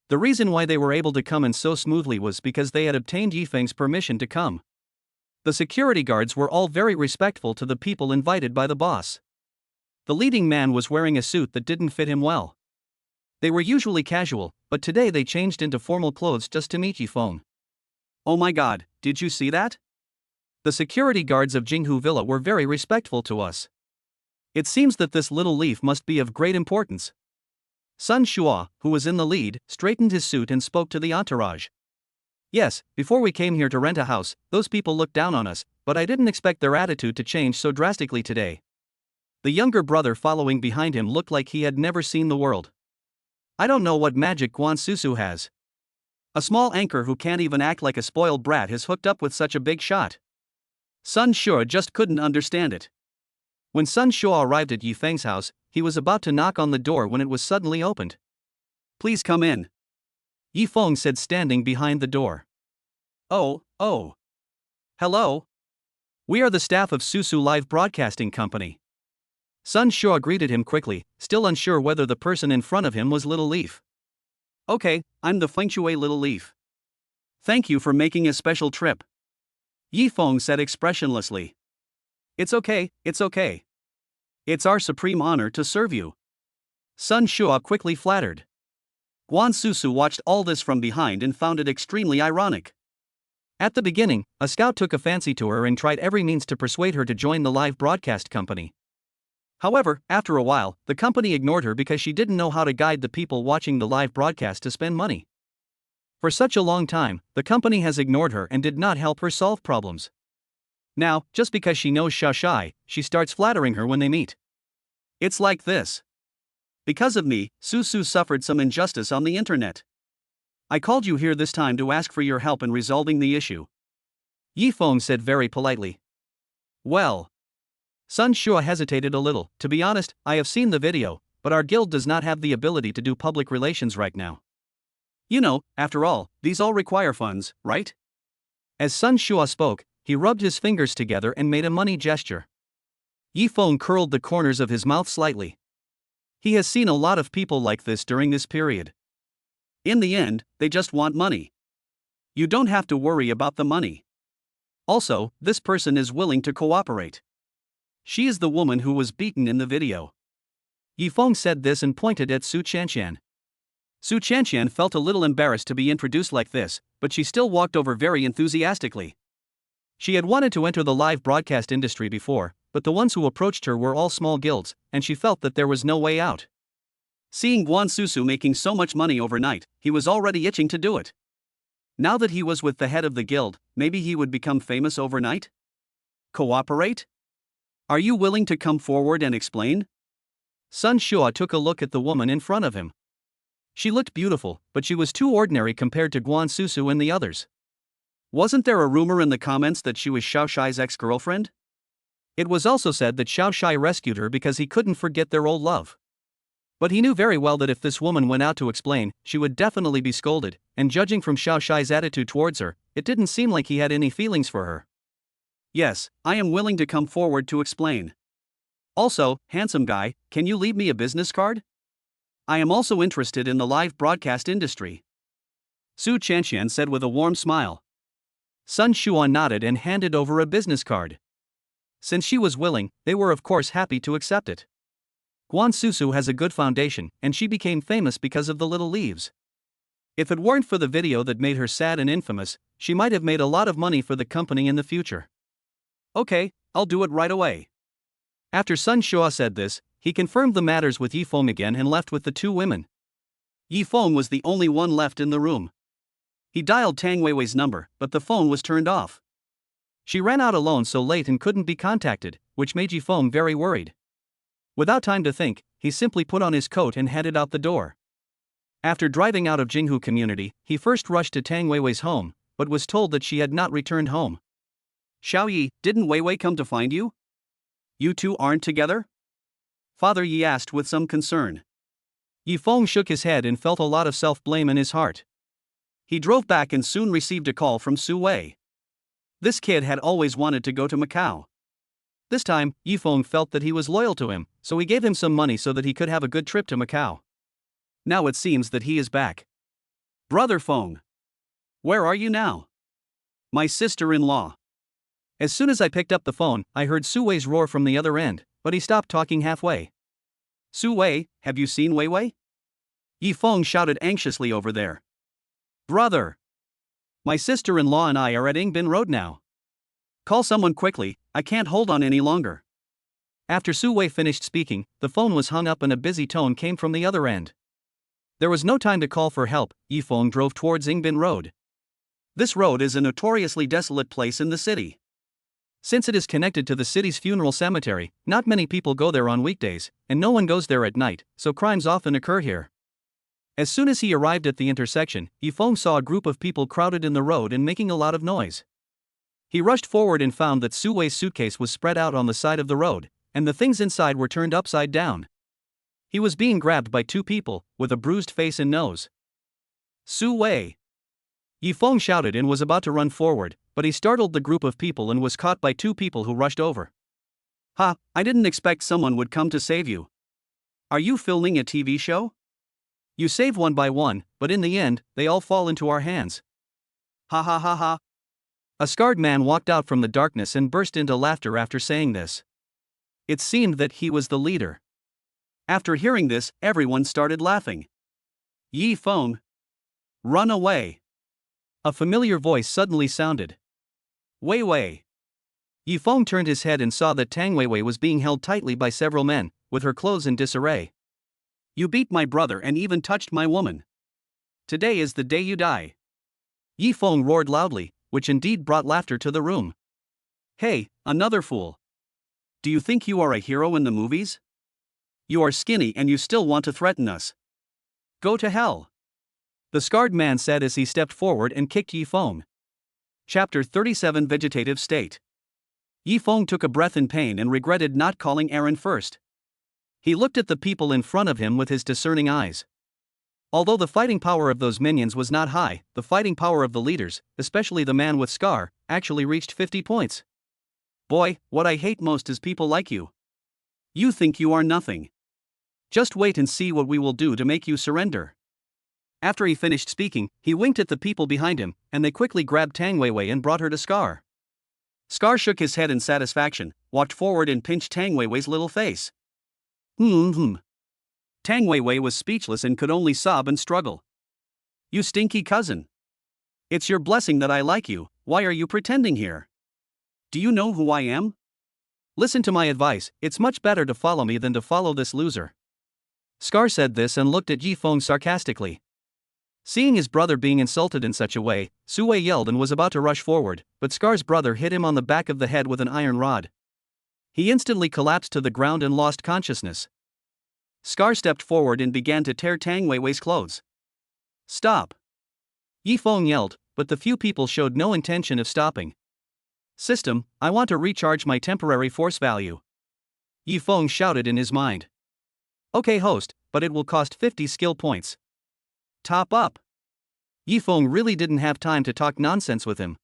The reason why they were able to come in so smoothly was because they had obtained Yifeng's permission to come. The security guards were all very respectful to the people invited by the boss. The leading man was wearing a suit that didn't fit him well. They were usually casual, but today they changed into formal clothes just to meet Yifeng. Oh my god, did you see that? The security guards of Jinghu Villa were very respectful to us. It seems that this little leaf must be of great importance. Sun Shua, who was in the lead, straightened his suit and spoke to the entourage. Yes, before we came here to rent a house, those people looked down on us, but I didn't expect their attitude to change so drastically today. The younger brother following behind him looked like he had never seen the world. I don't know what magic Guan Susu has. A small anchor who can't even act like a spoiled brat has hooked up with such a big shot. Sun Shua just couldn't understand it. When Sun Shua arrived at Yifeng's house, he was about to knock on the door when it was suddenly opened. Please come in. Yifeng said, standing behind the door. Oh. Hello. We are the staff of Susu Live Broadcasting Company. Sun Shua greeted him quickly, still unsure whether the person in front of him was Little Leaf. Okay, I'm the Feng Shui Little Leaf. Thank you for making a special trip. Yifeng said expressionlessly. It's okay. It's our supreme honor to serve you. Sun Shua quickly flattered. Guan Susu watched all this from behind and found it extremely ironic. At the beginning, a scout took a fancy to her and tried every means to persuade her to join the live broadcast company. However, after a while, the company ignored her because she didn't know how to guide the people watching the live broadcast to spend money. For such a long time, the company has ignored her and did not help her solve problems. Now, just because she knows Shai, she starts flattering her when they meet. It's like this. Because of me, Susu suffered some injustice on the internet. I called you here this time to ask for your help in resolving the issue. Yifeng said very politely. Well. Sun Shua hesitated a little. To be honest, I have seen the video, but our guild does not have the ability to do public relations right now. You know, after all, these all require funds, right? As Sun Shua spoke, he rubbed his fingers together and made a money gesture. Yifeng curled the corners of his mouth slightly. He has seen a lot of people like this during this period. In the end, they just want money. You don't have to worry about the money. Also, this person is willing to cooperate. She is the woman who was beaten in the video. Yifeng said this and pointed at Su Chanqian. Su Chanqian felt a little embarrassed to be introduced like this, but she still walked over very enthusiastically. She had wanted to enter the live broadcast industry before, but the ones who approached her were all small guilds, and she felt that there was no way out. Seeing Guan Susu making so much money overnight, he was already itching to do it. Now that he was with the head of the guild, maybe he would become famous overnight? Cooperate? Are you willing to come forward and explain? Sun Shua took a look at the woman in front of him. She looked beautiful, but she was too ordinary compared to Guan Susu and the others. Wasn't there a rumor in the comments that she was Xiao Shai's ex-girlfriend? It was also said that Xiao Shai rescued her because he couldn't forget their old love. But he knew very well that if this woman went out to explain, she would definitely be scolded, and judging from Xiao Shai's attitude towards her, it didn't seem like he had any feelings for her. Yes, I am willing to come forward to explain. Also, handsome guy, can you leave me a business card? I am also interested in the live broadcast industry. Su Chanqian said with a warm smile. Sun Shua nodded and handed over a business card. Since she was willing, they were of course happy to accept it. Guan Susu has a good foundation, and she became famous because of the little leaves. If it weren't for the video that made her sad and infamous, she might have made a lot of money for the company in the future. Okay, I'll do it right away. After Sun Shua said this, he confirmed the matters with Yifeng again and left with the two women. Yifeng was the only one left in the room. He dialed Tang Weiwei's number, but the phone was turned off. She ran out alone so late and couldn't be contacted, which made Yifeng very worried. Without time to think, he simply put on his coat and headed out the door. After driving out of Jinghu community, he first rushed to Tang Weiwei's home, but was told that she had not returned home. Xiao Yi, didn't Weiwei come to find you? You two aren't together? Father Yi asked with some concern. Yifeng shook his head and felt a lot of self-blame in his heart. He drove back and soon received a call from Su Wei. This kid had always wanted to go to Macau. This time, Yifeng felt that he was loyal to him, so he gave him some money so that he could have a good trip to Macau. Now it seems that he is back. Brother Feng. Where are you now? My sister-in-law. As soon as I picked up the phone, I heard Su Wei's roar from the other end, but he stopped talking halfway. Su Wei, have you seen Weiwei? Yifeng shouted anxiously over there. Brother! My sister-in-law and I are at Yingbin Road now. Call someone quickly, I can't hold on any longer. After Su Wei finished speaking, the phone was hung up and a busy tone came from the other end. There was no time to call for help. Yifeng drove towards Yingbin Road. This road is a notoriously desolate place in the city. Since it is connected to the city's funeral cemetery, not many people go there on weekdays, and no one goes there at night, so crimes often occur here. As soon as he arrived at the intersection, Yifeng saw a group of people crowded in the road and making a lot of noise. He rushed forward and found that Su Wei's suitcase was spread out on the side of the road, and the things inside were turned upside down. He was being grabbed by two people, with a bruised face and nose. Su Wei! Yifeng shouted and was about to run forward, but he startled the group of people and was caught by two people who rushed over. Ha, I didn't expect someone would come to save you. Are you filming a TV show? You save one by one, but in the end, they all fall into our hands. Ha ha ha ha. A scarred man walked out from the darkness and burst into laughter after saying this. It seemed that he was the leader. After hearing this, everyone started laughing. Yifeng! Run away! A familiar voice suddenly sounded. Weiwei! Yifeng turned his head and saw that Tang Weiwei was being held tightly by several men, with her clothes in disarray. You beat my brother and even touched my woman. Today is the day you die. Yifeng roared loudly, which indeed brought laughter to the room. Hey, another fool. Do you think you are a hero in the movies? You are skinny and you still want to threaten us. Go to hell. The scarred man said as he stepped forward and kicked Yifeng. Chapter 37 Vegetative State. Yifeng took a breath in pain and regretted not calling Aaron first. He looked at the people in front of him with his discerning eyes. Although the fighting power of those minions was not high, the fighting power of the leaders, especially the man with scar, actually reached 50 points. Boy, what I hate most is people like you. You think you are nothing. Just wait and see what we will do to make you surrender. After he finished speaking, he winked at the people behind him, and they quickly grabbed Tang Weiwei and brought her to Scar. Scar shook his head in satisfaction, walked forward and pinched Tang Weiwei's little face. Tang Weiwei was speechless and could only sob and struggle. You stinky cousin. It's your blessing that I like you, why are you pretending here? Do you know who I am? Listen to my advice, it's much better to follow me than to follow this loser. Scar said this and looked at Yifeng sarcastically. Seeing his brother being insulted in such a way, Su Wei yelled and was about to rush forward, but Scar's brother hit him on the back of the head with an iron rod. He instantly collapsed to the ground and lost consciousness. Scar stepped forward and began to tear Tang Weiwei's clothes. Stop! Yifeng yelled, but the few people showed no intention of stopping. System, I want to recharge my temporary force value. Yifeng shouted in his mind. Okay host, but it will cost 50 skill points. Top up. Yifeng really didn't have time to talk nonsense with him.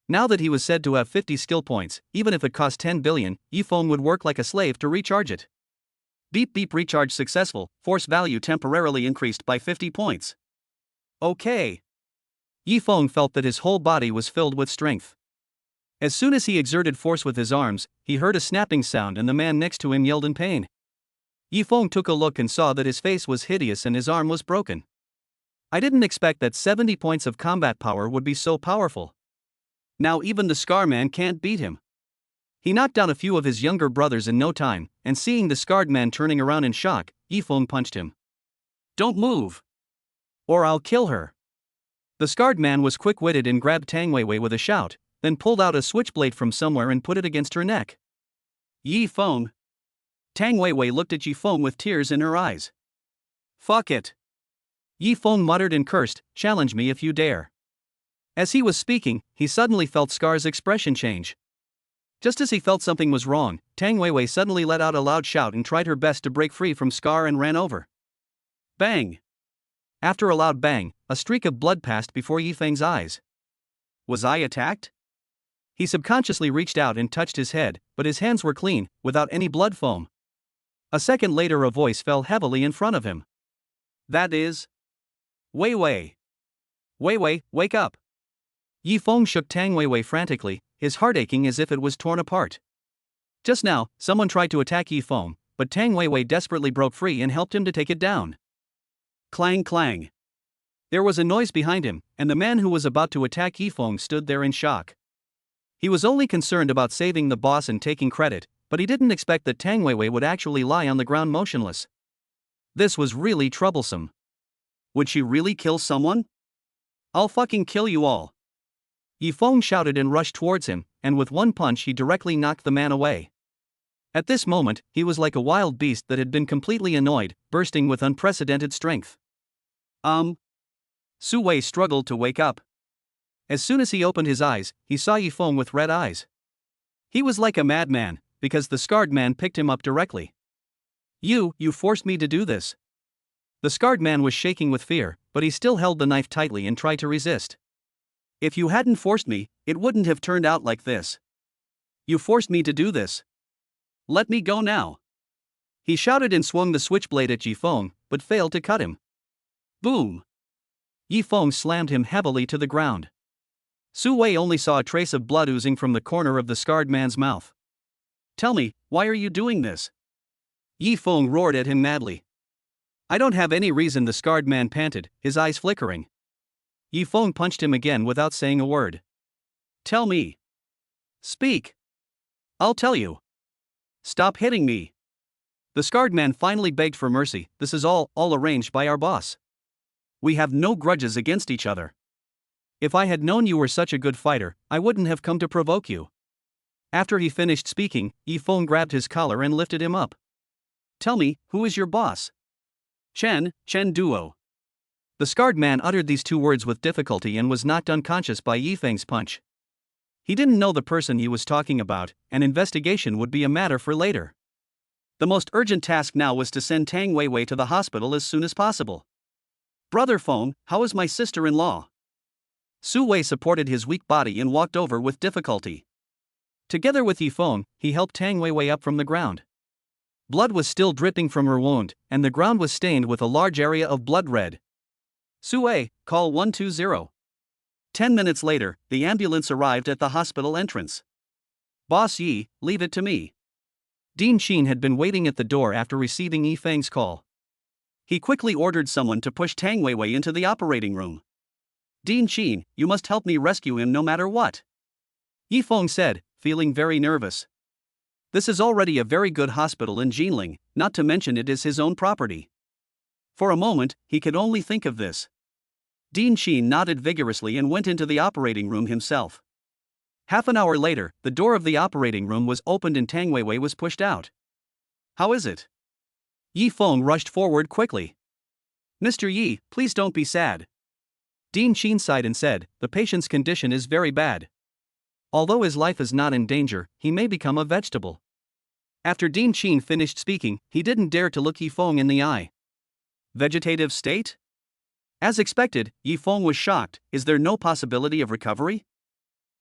Now that he was said to have 50 skill points, even if it cost 10 billion, Yifeng would work like a slave to recharge it. Beep beep, recharge successful, force value temporarily increased by 50 points. Okay. Yifeng felt that his whole body was filled with strength. As soon as he exerted force with his arms, he heard a snapping sound and the man next to him yelled in pain. Yifeng took a look and saw that his face was hideous and his arm was broken. I didn't expect that 70 points of combat power would be so powerful. Now even the Scar Man can't beat him. He knocked down a few of his younger brothers in no time, and seeing the scarred man turning around in shock, Yifeng punched him. "Don't move! Or I'll kill her!" The scarred man was quick-witted and grabbed Tang Weiwei with a shout, then pulled out a switchblade from somewhere and put it against her neck. "Yifeng!" Tang Weiwei looked at Yifeng with tears in her eyes. "Fuck it!" Yifeng muttered and cursed, "Challenge me if you dare." As he was speaking, he suddenly felt Scar's expression change. Just as he felt something was wrong, Tang Weiwei suddenly let out a loud shout and tried her best to break free from Scar and ran over. Bang! After a loud bang, a streak of blood passed before Yifeng's eyes. Was I attacked? He subconsciously reached out and touched his head, but his hands were clean, without any blood foam. A second later a voice fell heavily in front of him. "That is... Weiwei. Weiwei, wake up." Yifeng shook Tang Weiwei frantically, his heart aching as if it was torn apart. Just now, someone tried to attack Yifeng, but Tang Weiwei desperately broke free and helped him to take it down. Clang clang. There was a noise behind him, and the man who was about to attack Yifeng stood there in shock. He was only concerned about saving the boss and taking credit, but he didn't expect that Tang Weiwei would actually lie on the ground motionless. This was really troublesome. Would she really kill someone? "I'll fucking kill you all." Yifeng shouted and rushed towards him, and with one punch he directly knocked the man away. At this moment, he was like a wild beast that had been completely annoyed, bursting with unprecedented strength. Su Wei struggled to wake up. As soon as he opened his eyes, he saw Yifeng with red eyes. He was like a madman, because the scarred man picked him up directly. You forced me to do this." The scarred man was shaking with fear, but he still held the knife tightly and tried to resist. "If you hadn't forced me, it wouldn't have turned out like this. You forced me to do this. Let me go now." He shouted and swung the switchblade at Yifeng, but failed to cut him. Boom! Yifeng slammed him heavily to the ground. Su Wei only saw a trace of blood oozing from the corner of the scarred man's mouth. "Tell me, why are you doing this?" Yifeng roared at him madly. "I don't have any reason," the scarred man panted, his eyes flickering. Yifeng punched him again without saying a word. "Tell me. Speak. I'll tell you. Stop hitting me." The scarred man finally begged for mercy. "This is all arranged by our boss. We have no grudges against each other. If I had known you were such a good fighter, I wouldn't have come to provoke you." After he finished speaking, Yifeng grabbed his collar and lifted him up. "Tell me, who is your boss?" Chen Duo." The scarred man uttered these two words with difficulty and was knocked unconscious by Yifeng's punch. He didn't know the person he was talking about, and investigation would be a matter for later. The most urgent task now was to send Tang Weiwei to the hospital as soon as possible. "Brother Feng, how is my sister-in-law?" Su Wei supported his weak body and walked over with difficulty. Together with Yifeng, he helped Tang Weiwei up from the ground. Blood was still dripping from her wound, and the ground was stained with a large area of blood red. "Su Wei, call 120. 10 minutes later, the ambulance arrived at the hospital entrance. "Boss Yi, leave it to me." Dean Sheen had been waiting at the door after receiving Yifeng's call. He quickly ordered someone to push Tang Weiwei into the operating room. "Dean Sheen, you must help me rescue him no matter what," Yifeng said, feeling very nervous. This is already a very good hospital in Jinling, not to mention it is his own property. For a moment, he could only think of this. Dean Sheen nodded vigorously and went into the operating room himself. Half an hour later, the door of the operating room was opened and Tang Weiwei was pushed out. "How is it?" Yifeng rushed forward quickly. "Mr. Yi, please don't be sad." Dean Sheen sighed and said, "The patient's condition is very bad. Although his life is not in danger, he may become a vegetable." After Dean Sheen finished speaking, he didn't dare to look Yifeng in the eye. "Vegetative state?" As expected, Yifeng was shocked. "Is there no possibility of recovery?"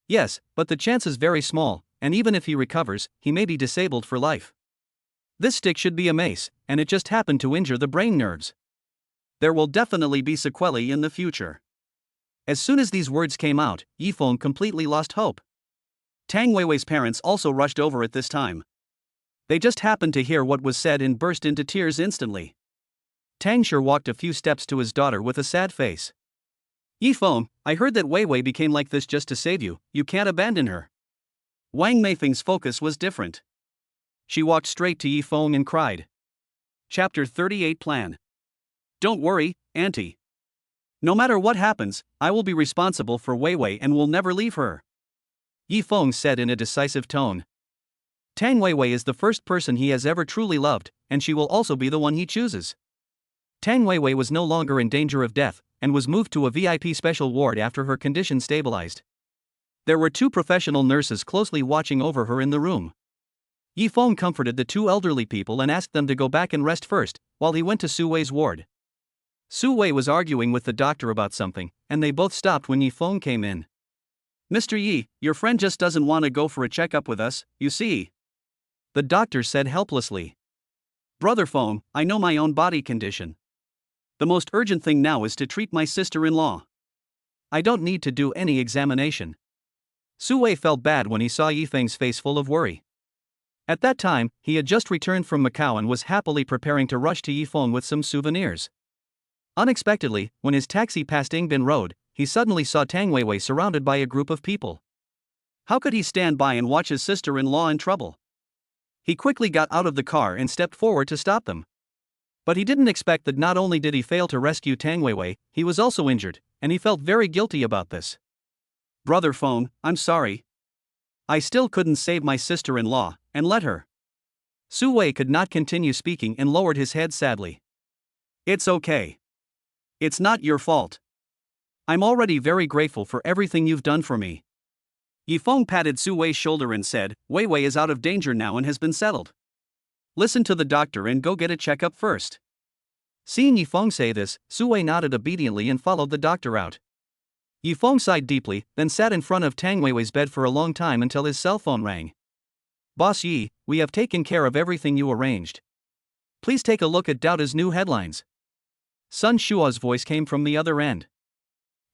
"Yes, but the chance is very small, and even if he recovers, he may be disabled for life. This stick should be a mace, and it just happened to injure the brain nerves. There will definitely be sequelae in the future." As soon as these words came out, Yifeng completely lost hope. Tang Weiwei's parents also rushed over at this time. They just happened to hear what was said and burst into tears instantly. Tang Shi walked a few steps to his daughter with a sad face. "Yifeng, I heard that Weiwei became like this just to save you. You can't abandon her." Wang Meifeng's focus was different. She walked straight to Yifeng and cried. Chapter 38 Plan. Don't worry, Auntie. No matter what happens, I will be responsible for Wei Wei and will never leave her. Yifeng said in a decisive tone. Tang Wei Wei is the first person he has ever truly loved, and she will also be the one he chooses. Tang Wei Wei was no longer in danger of death, and was moved to a VIP special ward after her condition stabilized. There were 2 professional nurses closely watching over her in the room. Yifeng comforted the 2 elderly people and asked them to go back and rest first, while he went to Su Wei's ward. Su Wei was arguing with the doctor about something, and they both stopped when Yifeng came in. Mr. Yi, your friend just doesn't want to go for a checkup with us, you see. The doctor said helplessly. Brother Feng, I know my own body condition. The most urgent thing now is to treat my sister-in-law. I don't need to do any examination. Su Wei felt bad when he saw Yifeng's face full of worry. At that time, he had just returned from Macau and was happily preparing to rush to Yifeng with some souvenirs. Unexpectedly, when his taxi passed Yingbin Road, he suddenly saw Tang Weiwei surrounded by a group of people. How could he stand by and watch his sister-in-law in trouble? He quickly got out of the car and stepped forward to stop them. But he didn't expect that not only did he fail to rescue Tang Weiwei, he was also injured, and he felt very guilty about this. Brother Feng, I'm sorry. I still couldn't save my sister-in-law, and let her. Su Wei could not continue speaking and lowered his head sadly. It's okay. It's not your fault. I'm already very grateful for everything you've done for me. Yifeng patted Su Wei's shoulder and said, Wei Wei is out of danger now and has been settled. Listen to the doctor and go get a checkup first. Seeing Yifeng say this, Su Wei nodded obediently and followed the doctor out. Yifeng sighed deeply, then sat in front of Tang Weiwei's bed for a long time until his cell phone rang. Boss Yi, we have taken care of everything you arranged. Please take a look at Douta's new headlines. Sun Shua's voice came from the other end.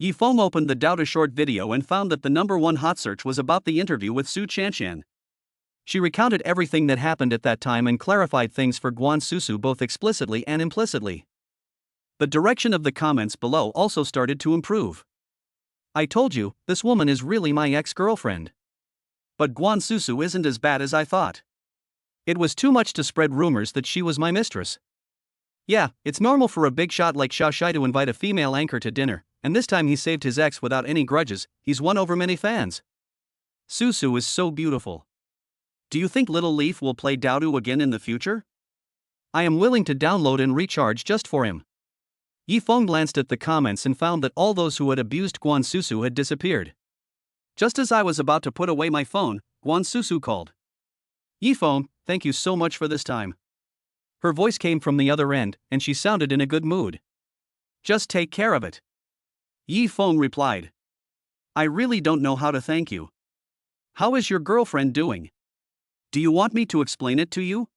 Yifeng opened the Douta short video and found that the #1 hot search was about the interview with Su Chanshan. She recounted everything that happened at that time and clarified things for Guan Susu both explicitly and implicitly. The direction of the comments below also started to improve. I told you, this woman is really my ex-girlfriend. But Guan Susu isn't as bad as I thought. It was too much to spread rumors that she was my mistress. Yeah, it's normal for a big shot like Xiao Shai to invite a female anchor to dinner, and this time he saved his ex without any grudges. He's won over many fans. Susu is so beautiful. Do you think Little Leaf will play Doudu again in the future? I am willing to download and recharge just for him. Yifeng glanced at the comments and found that all those who had abused Guan Susu had disappeared. Just as I was about to put away my phone, Guan Susu called. Yifeng, thank you so much for this time. Her voice came from the other end, and she sounded in a good mood. Just take care of it. Yifeng replied. I really don't know how to thank you. How is your girlfriend doing? Do you want me to explain it to you?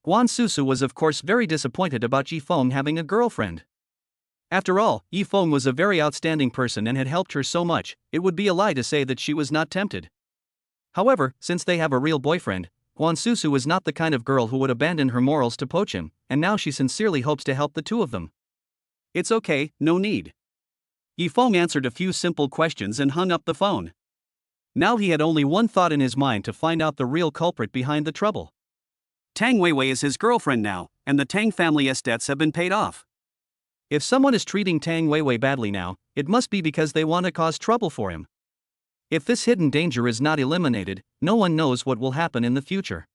Guan Susu was of course very disappointed about Yifeng having a girlfriend. After all, Yifeng was a very outstanding person and had helped her so much, it would be a lie to say that she was not tempted. However, since they have a real boyfriend, Guan Susu is not the kind of girl who would abandon her morals to poach him, and now she sincerely hopes to help the two of them. It's okay, no need. Yifeng answered a few simple questions and hung up the phone. Now he had only one thought in his mind to find out the real culprit behind the trouble. Tang Weiwei is his girlfriend now, and the Tang family's debts have been paid off. If someone is treating Tang Weiwei badly now, it must be because they want to cause trouble for him. If this hidden danger is not eliminated, no one knows what will happen in the future.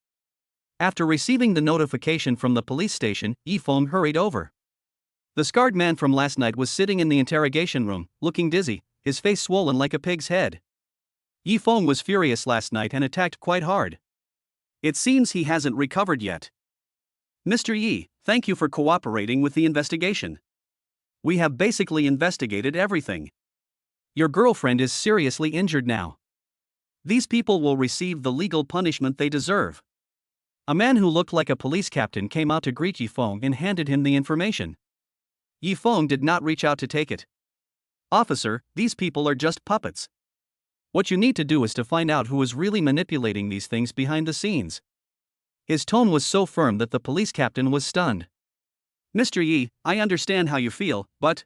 After receiving the notification from the police station, Yifeng hurried over. The scarred man from last night was sitting in the interrogation room, looking dizzy, his face swollen like a pig's head. Yifeng was furious last night and attacked quite hard. It seems he hasn't recovered yet. Mr. Yi, thank you for cooperating with the investigation. We have basically investigated everything. Your girlfriend is seriously injured now. These people will receive the legal punishment they deserve. A man who looked like a police captain came out to greet Yifeng and handed him the information. Yifeng did not reach out to take it. Officer, these people are just puppets. What you need to do is to find out who is really manipulating these things behind the scenes. His tone was so firm that the police captain was stunned. Mr. Yi, I understand how you feel, but...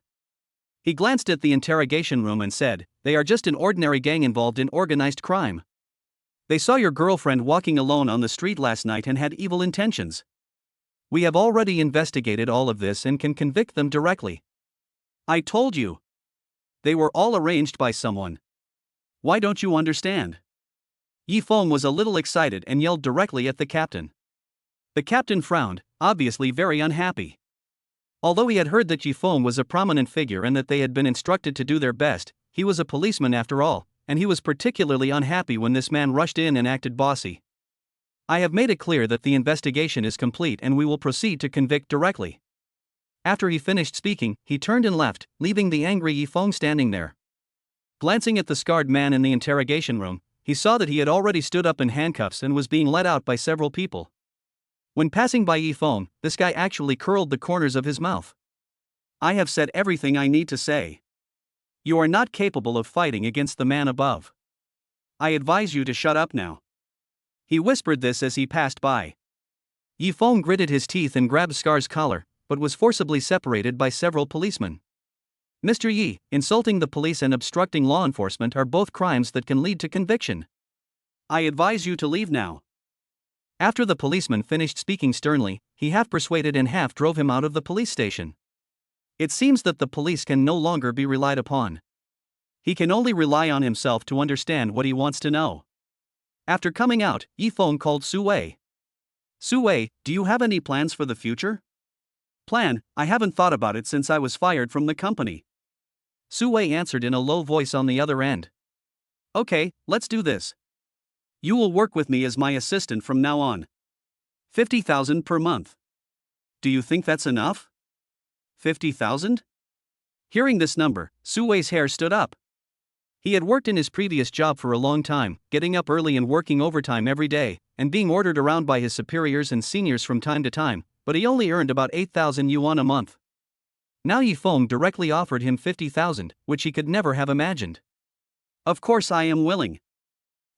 He glanced at the interrogation room and said, they are just an ordinary gang involved in organized crime. They saw your girlfriend walking alone on the street last night and had evil intentions. We have already investigated all of this and can convict them directly. I told you. They were all arranged by someone. Why don't you understand? Yi Feng was a little excited and yelled directly at the captain. The captain frowned, obviously very unhappy. Although he had heard that Yi Feng was a prominent figure and that they had been instructed to do their best, he was a policeman after all, and he was particularly unhappy when this man rushed in and acted bossy. I have made it clear that the investigation is complete and we will proceed to convict directly. After he finished speaking, he turned and left, leaving the angry Yi Feng standing there. Glancing at the scarred man in the interrogation room, he saw that he had already stood up in handcuffs and was being led out by several people. When passing by Yi Feng, this guy actually curled the corners of his mouth. I have said everything I need to say. You are not capable of fighting against the man above. I advise you to shut up now. He whispered this as he passed by. Yi Feng gritted his teeth and grabbed Scar's collar, but was forcibly separated by several policemen. Mr. Yi, insulting the police and obstructing law enforcement are both crimes that can lead to conviction. I advise you to leave now. After the policeman finished speaking sternly, he half persuaded and half drove him out of the police station. It seems that the police can no longer be relied upon. He can only rely on himself to understand what he wants to know. After coming out, Yi Feng called Su Wei. Su Wei, do you have any plans for the future? Plan? I haven't thought about it since I was fired from the company. Su Wei answered in a low voice on the other end. Okay, let's do this. You will work with me as my assistant from now on. 50,000 per month. Do you think that's enough? 50,000? Hearing this number, Su Wei's hair stood up. He had worked in his previous job for a long time, getting up early and working overtime every day, and being ordered around by his superiors and seniors from time to time, but he only earned about 8,000 yuan a month. Now Yi Feng directly offered him 50,000, which he could never have imagined. Of course I am willing.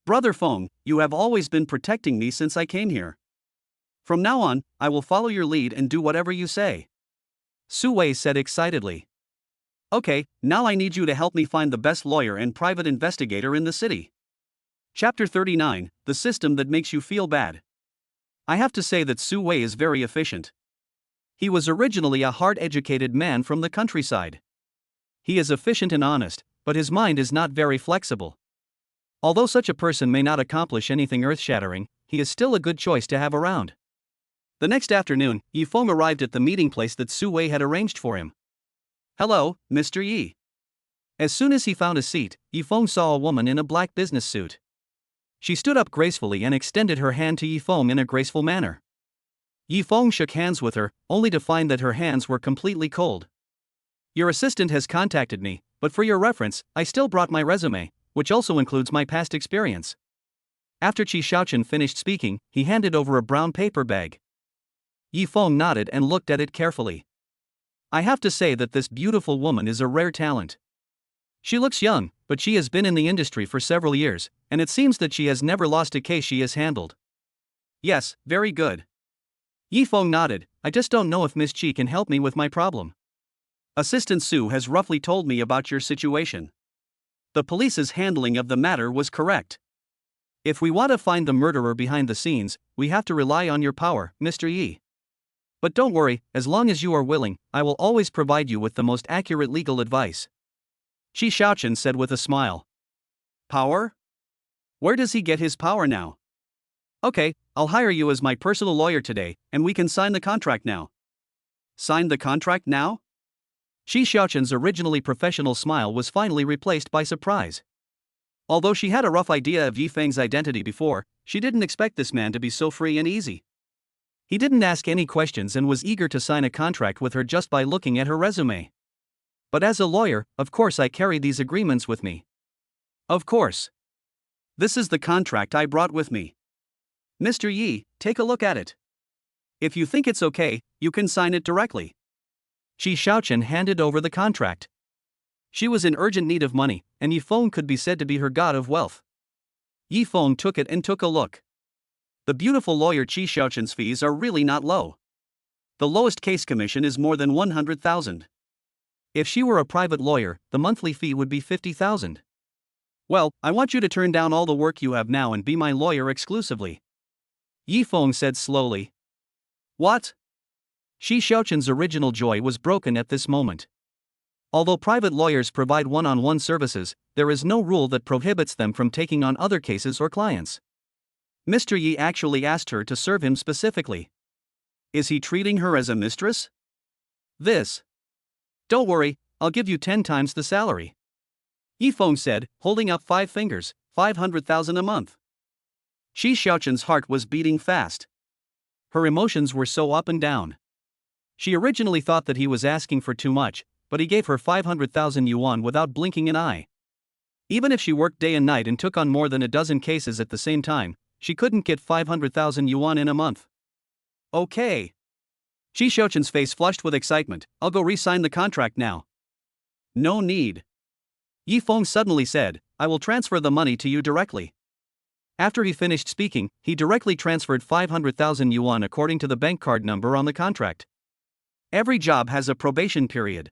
Brother Feng, you have always been protecting me since I came here. From now on, I will follow your lead and do whatever you say. Su Wei said excitedly. Okay, now I need you to help me find the best lawyer and private investigator in the city. Chapter 39, The System That Makes You Feel Bad. I have to say that Su Wei is very efficient. He was originally a hard-educated man from the countryside. He is efficient and honest, but his mind is not very flexible. Although such a person may not accomplish anything earth-shattering, he is still a good choice to have around. The next afternoon, Yi Feng arrived at the meeting place that Su Wei had arranged for him. Hello, Mr. Yi. As soon as he found a seat, Yi Feng saw a woman in a black business suit. She stood up gracefully and extended her hand to Yi Feng in a graceful manner. Yi Feng shook hands with her, only to find that her hands were completely cold. Your assistant has contacted me, but for your reference, I still brought my resume, which also includes my past experience. After Qi Shaochen finished speaking, he handed over a brown paper bag. Yi Feng nodded and looked at it carefully. I have to say that this beautiful woman is a rare talent. She looks young, but she has been in the industry for several years, and it seems that she has never lost a case she has handled. Yes, very good. Yi Feng nodded. I just don't know if Miss Qi can help me with my problem. Assistant Su has roughly told me about your situation. The police's handling of the matter was correct. If we want to find the murderer behind the scenes, we have to rely on your power, Mr. Yi. But don't worry, as long as you are willing, I will always provide you with the most accurate legal advice. Qi Shaochen said with a smile. Power? Where does he get his power now? Okay, I'll hire you as my personal lawyer today, and we can sign the contract now. Sign the contract now? Qi Shaochen's originally professional smile was finally replaced by surprise. Although she had a rough idea of Yi Feng's identity before, she didn't expect this man to be so free and easy. He didn't ask any questions and was eager to sign a contract with her just by looking at her resume. But as a lawyer, of course I carry these agreements with me. Of course. This is the contract I brought with me. Mr. Yi, take a look at it. If you think it's okay, you can sign it directly. Qi Shaochen handed over the contract. She was in urgent need of money, and Yi Feng could be said to be her god of wealth. Yi Feng took it and took a look. The beautiful lawyer Qi Shaochen's fees are really not low. The lowest case commission is more than 100,000. If she were a private lawyer, the monthly fee would be 50,000. Well, I want you to turn down all the work you have now and be my lawyer exclusively. Yifeng said slowly. What? Shi Xiaoqin's original joy was broken at this moment. Although private lawyers provide one-on-one services, there is no rule that prohibits them from taking on other cases or clients. Mr. Yi actually asked her to serve him specifically. Is he treating her as a mistress? This. Don't worry, I'll give you 10 times the salary. Yifeng said, holding up 5 fingers, 500,000 a month. Shi Xiaoqin's heart was beating fast. Her emotions were so up and down. She originally thought that he was asking for too much, but he gave her 500,000 yuan without blinking an eye. Even if she worked day and night and took on more than a dozen cases at the same time, she couldn't get 500,000 yuan in a month. Okay. Shi Xiaoqin's face flushed with excitement. I'll go re-sign the contract now. No need. Yifeng suddenly said, I will transfer the money to you directly. After he finished speaking, he directly transferred 500,000 yuan according to the bank card number on the contract. Every job has a probation period.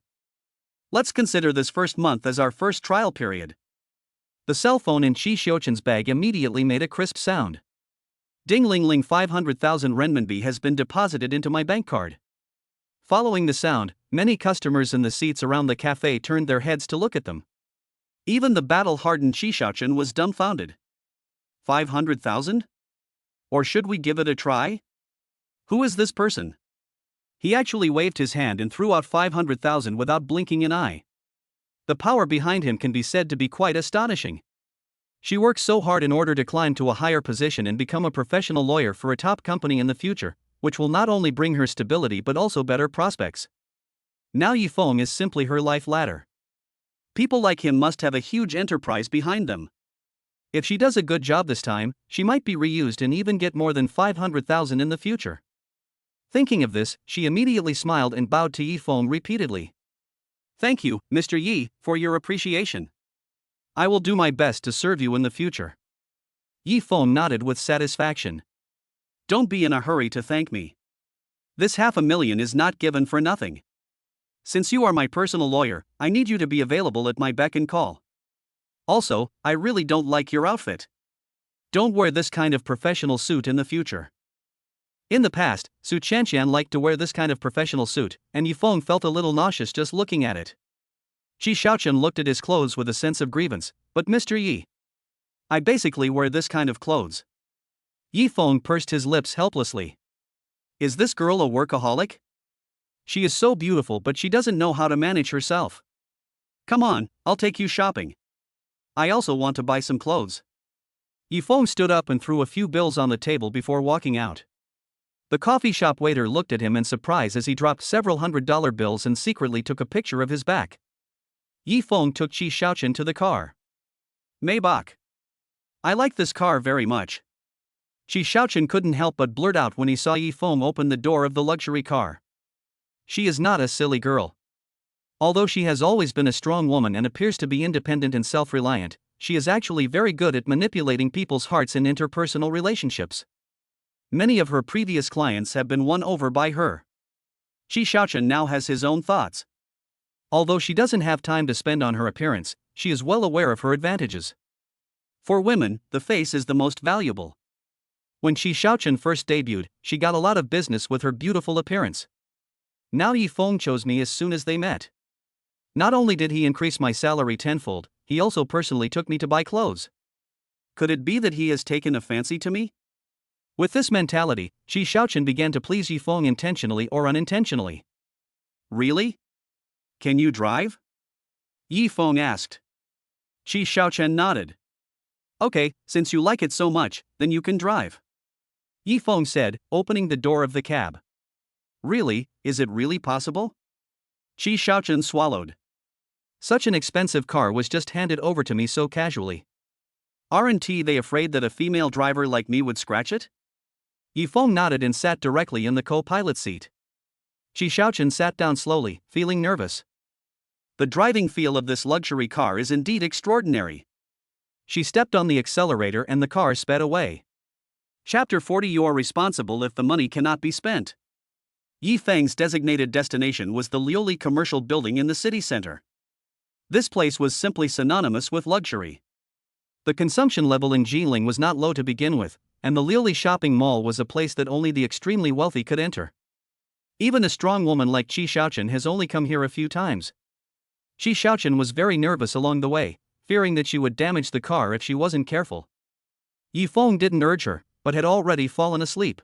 Let's consider this first month as our first trial period. The cell phone in Shi Xiaoqin's bag immediately made a crisp sound. Ding ling ling, 500,000 renminbi has been deposited into my bank card. Following the sound, many customers in the seats around the cafe turned their heads to look at them. Even the battle-hardened Shi Xiaoqin was dumbfounded. 500,000? Or should we give it a try? Who is this person? He actually waved his hand and threw out 500,000 without blinking an eye. The power behind him can be said to be quite astonishing. She works so hard in order to climb to a higher position and become a professional lawyer for a top company in the future, which will not only bring her stability but also better prospects. Now Yifeng is simply her life ladder. People like him must have a huge enterprise behind them. If she does a good job this time, she might be reused and even get more than 500,000 in the future. Thinking of this, she immediately smiled and bowed to Yifeng repeatedly. Thank you, Mr. Yi, for your appreciation. I will do my best to serve you in the future. Yifeng nodded with satisfaction. Don't be in a hurry to thank me. This 500,000 is not given for nothing. Since you are my personal lawyer, I need you to be available at my beck and call. Also, I really don't like your outfit. Don't wear this kind of professional suit in the future. In the past, Su Chanxian liked to wear this kind of professional suit, and Yifeng felt a little nauseous just looking at it. Shi Xiaoqin looked at his clothes with a sense of grievance. But Mr. Yi, I basically wear this kind of clothes. Yifeng pursed his lips helplessly. Is this girl a workaholic? She is so beautiful but she doesn't know how to manage herself. Come on, I'll take you shopping. I also want to buy some clothes. Yifeng stood up and threw a few bills on the table before walking out. The coffee shop waiter looked at him in surprise as he dropped several $100 bills and secretly took a picture of his back. Yifeng took Shi Xiaoqin to the car. Maybach. I like this car very much. Shi Xiaoqin couldn't help but blurt out when he saw Yifeng open the door of the luxury car. She is not a silly girl. Although she has always been a strong woman and appears to be independent and self-reliant, she is actually very good at manipulating people's hearts in interpersonal relationships. Many of her previous clients have been won over by her. Shi Xiaoqin now has his own thoughts. Although she doesn't have time to spend on her appearance, she is well aware of her advantages. For women, the face is the most valuable. When Shi Xiaoqin first debuted, she got a lot of business with her beautiful appearance. Now Yifeng chose me as soon as they met. Not only did he increase my salary tenfold, he also personally took me to buy clothes. Could it be that he has taken a fancy to me? With this mentality, Shi Xiaoqin began to please Yifeng intentionally or unintentionally. Really? Can you drive? Yifeng asked. Shi Xiaoqin nodded. Okay, since you like it so much, then you can drive. Yifeng said, opening the door of the cab. Really, is it really possible? Shi Xiaoqin swallowed. Such an expensive car was just handed over to me so casually. Aren't they afraid that a female driver like me would scratch it? Yifeng nodded and sat directly in the co-pilot seat. Shi Xiaoqin sat down slowly, feeling nervous. The driving feel of this luxury car is indeed extraordinary. She stepped on the accelerator and the car sped away. Chapter 40. You are responsible if the money cannot be spent. Yifeng's designated destination was the Liuli commercial building in the city center. This place was simply synonymous with luxury. The consumption level in Jinling was not low to begin with, and the Liuli shopping mall was a place that only the extremely wealthy could enter. Even a strong woman like Qi Xiaochen has only come here a few times. Qi Xiaochen was very nervous along the way, fearing that she would damage the car if she wasn't careful. Yi Feng didn't urge her, but had already fallen asleep.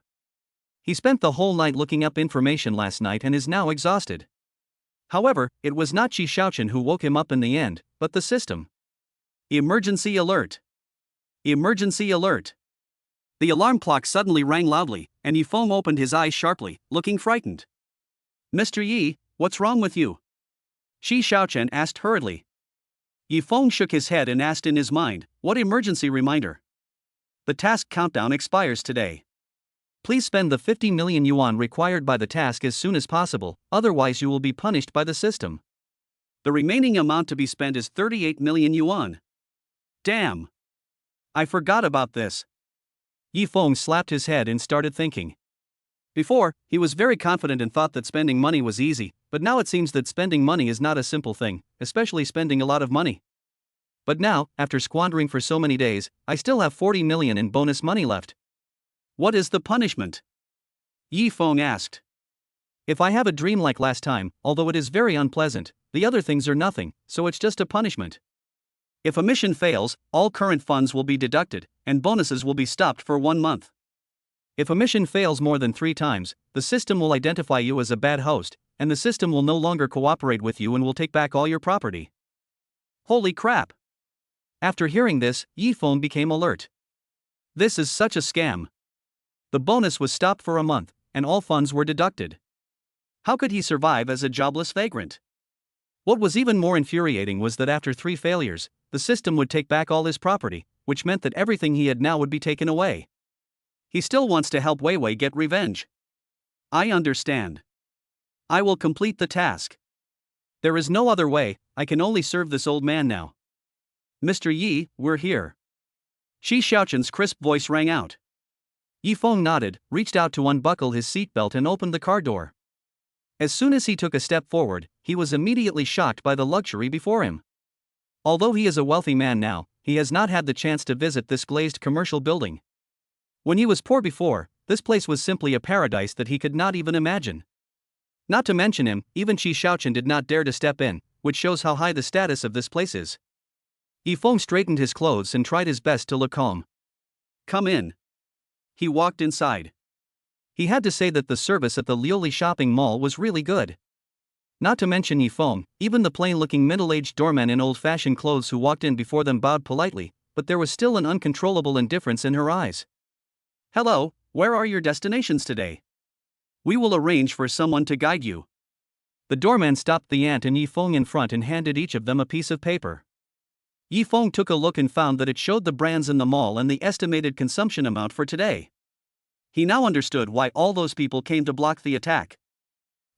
He spent the whole night looking up information last night and is now exhausted. However, it was not Qi Xiaochen who woke him up in the end, but the system. Emergency alert! Emergency alert! The alarm clock suddenly rang loudly, and Yi Feng opened his eyes sharply, looking frightened. Mr. Yi, what's wrong with you? Qi Xiaochen asked hurriedly. Yi Feng shook his head and asked in his mind, what emergency reminder? The task countdown expires today. Please spend the 50 million yuan required by the task as soon as possible, otherwise you will be punished by the system. The remaining amount to be spent is 38 million yuan. Damn! I forgot about this. Yi Feng slapped his head and started thinking. Before, he was very confident and thought that spending money was easy, but now it seems that spending money is not a simple thing, especially spending a lot of money. But now, after squandering for so many days, I still have 40 million in bonus money left. What is the punishment? Yi Feng asked. If I have a dream like last time, although it is very unpleasant, the other things are nothing, so it's just a punishment. If a mission fails, all current funds will be deducted, and bonuses will be stopped for 1 month. If a mission fails more than 3 times, the system will identify you as a bad host, and the system will no longer cooperate with you and will take back all your property. Holy crap! After hearing this, Yi Feng became alert. This is such a scam. The bonus was stopped for a month, and all funds were deducted. How could he survive as a jobless vagrant? What was even more infuriating was that after 3 failures, the system would take back all his property, which meant that everything he had now would be taken away. He still wants to help Wei Wei get revenge. I understand. I will complete the task. There is no other way, I can only serve this old man now. Mr. Yi, we're here. Qi Xiaochen's crisp voice rang out. Yi Feng nodded, reached out to unbuckle his seatbelt and opened the car door. As soon as he took a step forward, he was immediately shocked by the luxury before him. Although he is a wealthy man now, he has not had the chance to visit this glazed commercial building. When he was poor before, this place was simply a paradise that he could not even imagine. Not to mention him, even Qi Xiaochen did not dare to step in, which shows how high the status of this place is. Yi Feng straightened his clothes and tried his best to look calm. Come in. He walked inside. He had to say that the service at the Liuli shopping mall was really good. Not to mention Yi Feng, even the plain-looking middle-aged doorman in old-fashioned clothes who walked in before them bowed politely, but there was still an uncontrollable indifference in her eyes. Hello, where are your destinations today? We will arrange for someone to guide you. The doorman stopped the ant and Yi Feng in front and handed each of them a piece of paper. Yi Feng took a look and found that it showed the brands in the mall and the estimated consumption amount for today. He now understood why all those people came to block the attack.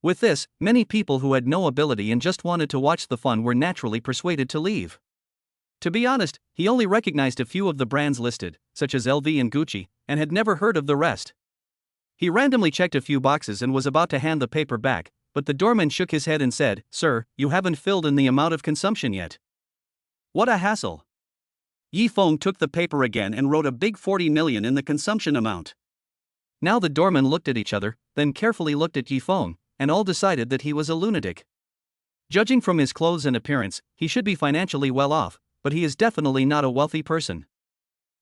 With this, many people who had no ability and just wanted to watch the fun were naturally persuaded to leave. To be honest, he only recognized a few of the brands listed, such as LV and Gucci, and had never heard of the rest. He randomly checked a few boxes and was about to hand the paper back, but the doorman shook his head and said, "Sir, you haven't filled in the amount of consumption yet." What a hassle. Yi Feng took the paper again and wrote a big 40 million in the consumption amount. Now the doormen looked at each other, then carefully looked at Yi Feng, and all decided that he was a lunatic. Judging from his clothes and appearance, he should be financially well off, but he is definitely not a wealthy person.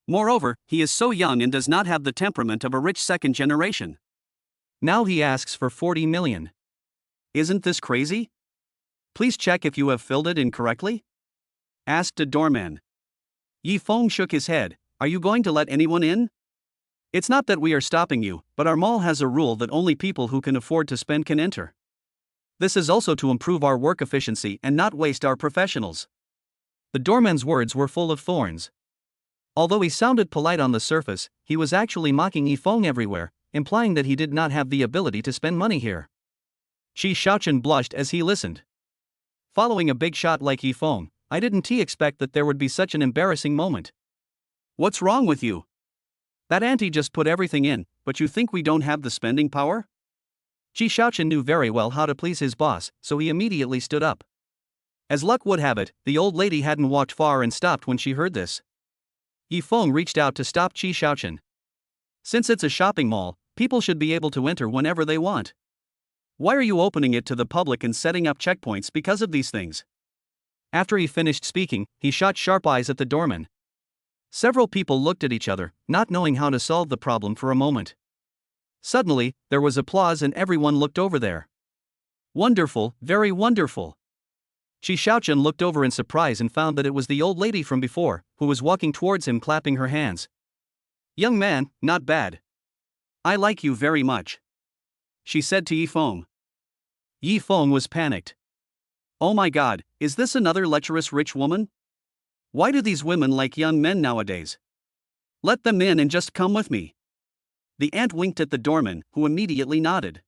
Moreover, he is so young and does not have the temperament of a rich second generation. Now he asks for 40 million. Isn't this crazy? Please check if you have filled it in correctly? Asked a doorman. Yi Feng shook his head. Are you going to let anyone in? It's not that we are stopping you, but our mall has a rule that only people who can afford to spend can enter. This is also to improve our work efficiency and not waste our professionals. The doorman's words were full of thorns. Although he sounded polite on the surface, he was actually mocking Yi Feng everywhere, implying that he did not have the ability to spend money here. Qi Xiaochen blushed as he listened. Following a big shot like Yi Feng, I didn't expect that there would be such an embarrassing moment. What's wrong with you? That auntie just put everything in, but you think we don't have the spending power? Qi Xiaochen knew very well how to please his boss, so he immediately stood up. As luck would have it, the old lady hadn't walked far and stopped when she heard this. Yi Feng reached out to stop Qi Xiaochen. Since it's a shopping mall, people should be able to enter whenever they want. Why are you opening it to the public and setting up checkpoints because of these things? After he finished speaking, he shot sharp eyes at the doorman. Several people looked at each other, not knowing how to solve the problem for a moment. Suddenly, there was applause and everyone looked over there. Wonderful, very wonderful. Qi Xiaochen looked over in surprise and found that it was the old lady from before, who was walking towards him clapping her hands. Young man, not bad. I like you very much, she said to Yi Feng. Yi Feng was panicked. Oh my god, is this another lecherous rich woman? Why do these women like young men nowadays? Let them in and just come with me. The aunt winked at the doorman, who immediately nodded.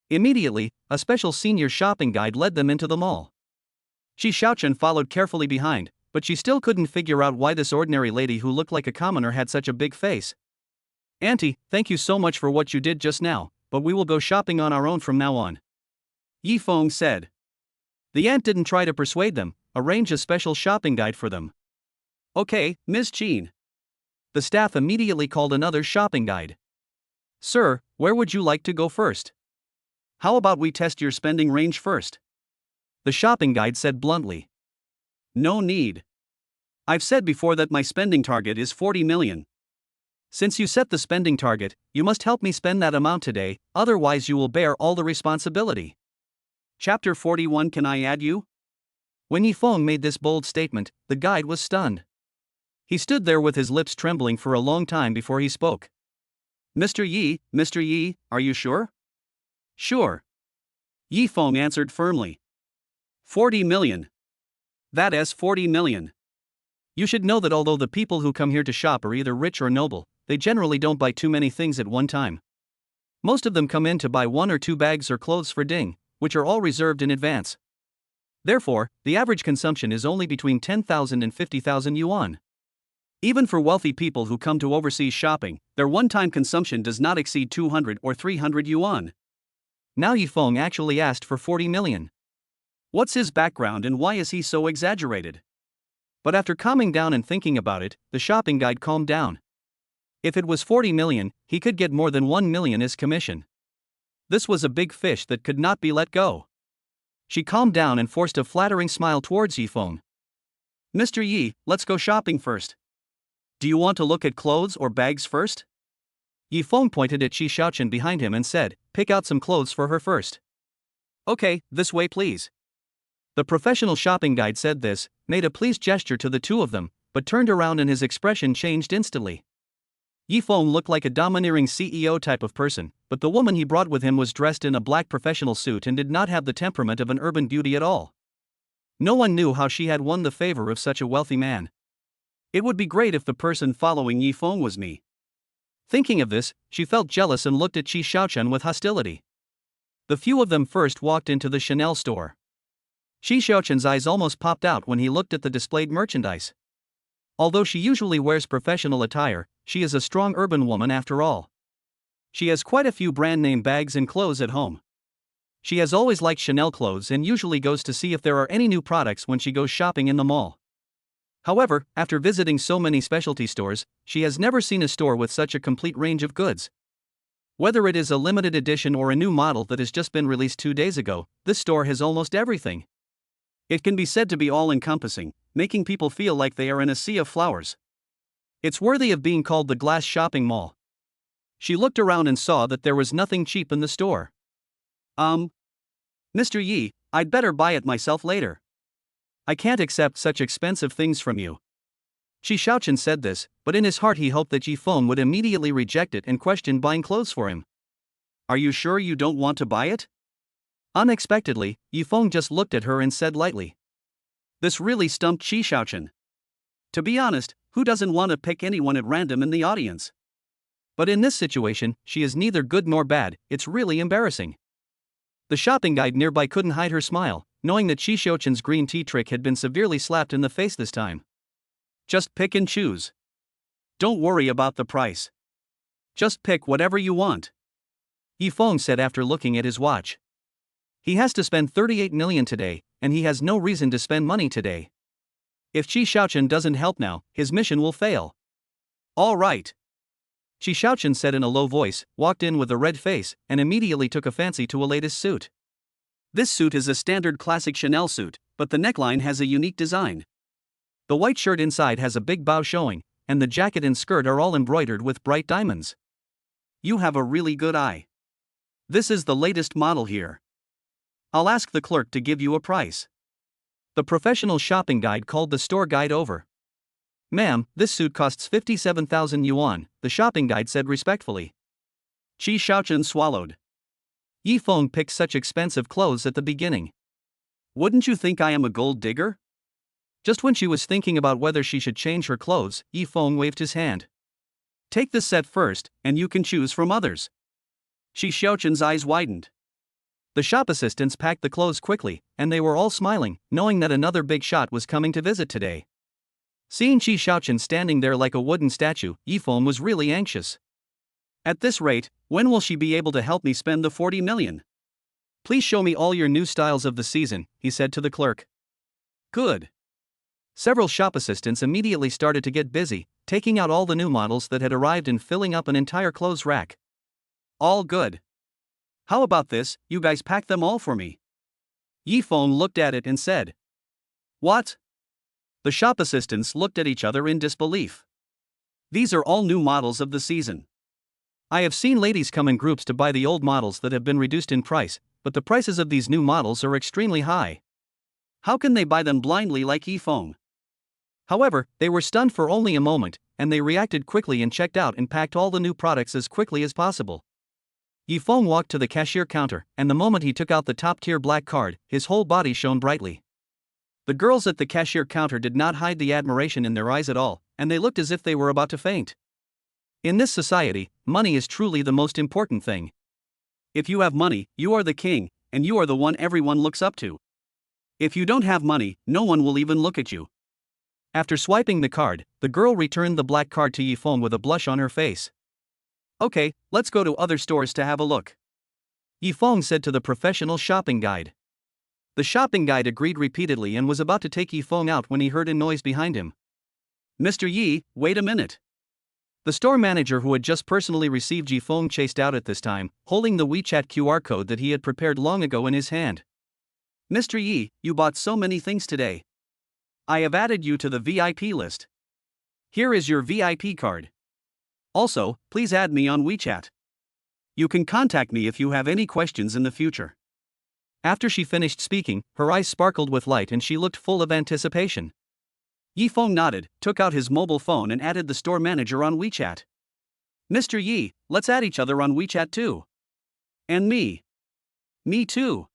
Immediately, a special senior shopping guide led them into the mall. Qi Xiaochen followed carefully behind, but she still couldn't figure out why this ordinary lady who looked like a commoner had such a big face. Auntie, thank you so much for what you did just now, but we will go shopping on our own from now on, Yi Feng said. The aunt didn't try to persuade them, arrange a special shopping guide for them. Okay, Ms. Qin. The staff immediately called another shopping guide. Sir, where would you like to go first? How about we test your spending range first? The shopping guide said bluntly. No need. I've said before that my spending target is 40 million. Since you set the spending target, you must help me spend that amount today, otherwise you will bear all the responsibility. Chapter 41. Can I add you? When Yi Feng made this bold statement, the guide was stunned. He stood there with his lips trembling for a long time before he spoke. Mr. Yi, are you sure? Sure. Yi Feng answered firmly. 40 million. That is 40 million. You should know that although the people who come here to shop are either rich or noble, they generally don't buy too many things at one time. Most of them come in to buy 1 or 2 bags or clothes for ding, which are all reserved in advance. Therefore, the average consumption is only between 10,000 and 50,000 yuan. Even for wealthy people who come to overseas shopping, their one-time consumption does not exceed 200 or 300 yuan. Now Yi Feng actually asked for 40 million. What's his background and why is he so exaggerated? But after calming down and thinking about it, the shopping guide calmed down. If it was 40 million, he could get more than 1 million as commission. This was a big fish that could not be let go. She calmed down and forced a flattering smile towards Yi Feng. Mr. Yi, let's go shopping first. Do you want to look at clothes or bags first? Yi Feng pointed at Qi Xiaochen behind him and said, pick out some clothes for her first. Okay, this way please. The professional shopping guide said this, made a pleased gesture to the two of them, but turned around and his expression changed instantly. Yi Feng looked like a domineering CEO type of person, but the woman he brought with him was dressed in a black professional suit and did not have the temperament of an urban beauty at all. No one knew how she had won the favor of such a wealthy man. It would be great if the person following Yi Feng was me. Thinking of this, she felt jealous and looked at Qi Xiaochen with hostility. The few of them first walked into the Chanel store. Qi Xiaochen's eyes almost popped out when he looked at the displayed merchandise. Although she usually wears professional attire, she is a strong urban woman after all. She has quite a few brand-name bags and clothes at home. She has always liked Chanel clothes and usually goes to see if there are any new products when she goes shopping in the mall. However, after visiting so many specialty stores, she has never seen a store with such a complete range of goods. Whether it is a limited edition or a new model that has just been released 2 days ago, this store has almost everything. It can be said to be all-encompassing, making people feel like they are in a sea of flowers. It's worthy of being called the glass shopping mall. She looked around and saw that there was nothing cheap in the store. Mr. Yi, I'd better buy it myself later. I can't accept such expensive things from you. Qi Xiaochen said this, but in his heart he hoped that Yi Feng would immediately reject it and question buying clothes for him. Are you sure you don't want to buy it? Unexpectedly, Yi Feng just looked at her and said lightly. This really stumped Qi Xiaochen. To be honest, who doesn't want to pick anyone at random in the audience? But in this situation, she is neither good nor bad, it's really embarrassing. The shopping guide nearby couldn't hide her smile, knowing that Qi Xiaochen's green tea trick had been severely slapped in the face this time. Just pick and choose. Don't worry about the price. Just pick whatever you want, Yi Feng said after looking at his watch. He has to spend 38 million today, and he has no reason to spend money today. If Qi Xiaochen doesn't help now, his mission will fail. All right. Shi Shaochen said in a low voice, walked in with a red face, and immediately took a fancy to a latest suit. This suit is a standard classic Chanel suit, but the neckline has a unique design. The white shirt inside has a big bow showing, and the jacket and skirt are all embroidered with bright diamonds. You have a really good eye. This is the latest model here. I'll ask the clerk to give you a price. The professional shopping guide called the store guide over. Ma'am, this suit costs 57,000 yuan, the shopping guide said respectfully. Shi Shaochen swallowed. Yi Feng picked such expensive clothes at the beginning. Wouldn't you think I am a gold digger? Just when she was thinking about whether she should change her clothes, Yi Feng waved his hand. Take this set first, and you can choose from others. Shi Shaochen's eyes widened. The shop assistants packed the clothes quickly, and they were all smiling, knowing that another big shot was coming to visit today. Seeing Shi Shaochen standing there like a wooden statue, Yi Feng was really anxious. At this rate, when will she be able to help me spend the 40 million? Please show me all your new styles of the season, he said to the clerk. Good. Several shop assistants immediately started to get busy, taking out all the new models that had arrived and filling up an entire clothes rack. All good. How about this, you guys pack them all for me? Yi Feng looked at it and said. What? The shop assistants looked at each other in disbelief. These are all new models of the season. I have seen ladies come in groups to buy the old models that have been reduced in price, but the prices of these new models are extremely high. How can they buy them blindly like Yi Feng? However, they were stunned for only a moment, and they reacted quickly and checked out and packed all the new products as quickly as possible. Yi Feng walked to the cashier counter, and the moment he took out the top-tier black card, his whole body shone brightly. The girls at the cashier counter did not hide the admiration in their eyes at all, and they looked as if they were about to faint. In this society, money is truly the most important thing. If you have money, you are the king, and you are the one everyone looks up to. If you don't have money, no one will even look at you. After swiping the card, the girl returned the black card to Yi Feng with a blush on her face. Okay, let's go to other stores to have a look. Yi Feng said to the professional shopping guide. The shopping guide agreed repeatedly and was about to take Yi Feng out when he heard a noise behind him. Mr. Yi, wait a minute. The store manager who had just personally received Yi Feng chased out at this time, holding the WeChat QR code that he had prepared long ago in his hand. Mr. Yi, you bought so many things today. I have added you to the VIP list. Here is your VIP card. Also, please add me on WeChat. You can contact me if you have any questions in the future. After she finished speaking, her eyes sparkled with light and she looked full of anticipation. Yi Feng nodded, took out his mobile phone and added the store manager on WeChat. Mr. Yi, let's add each other on WeChat too. And me. Me too.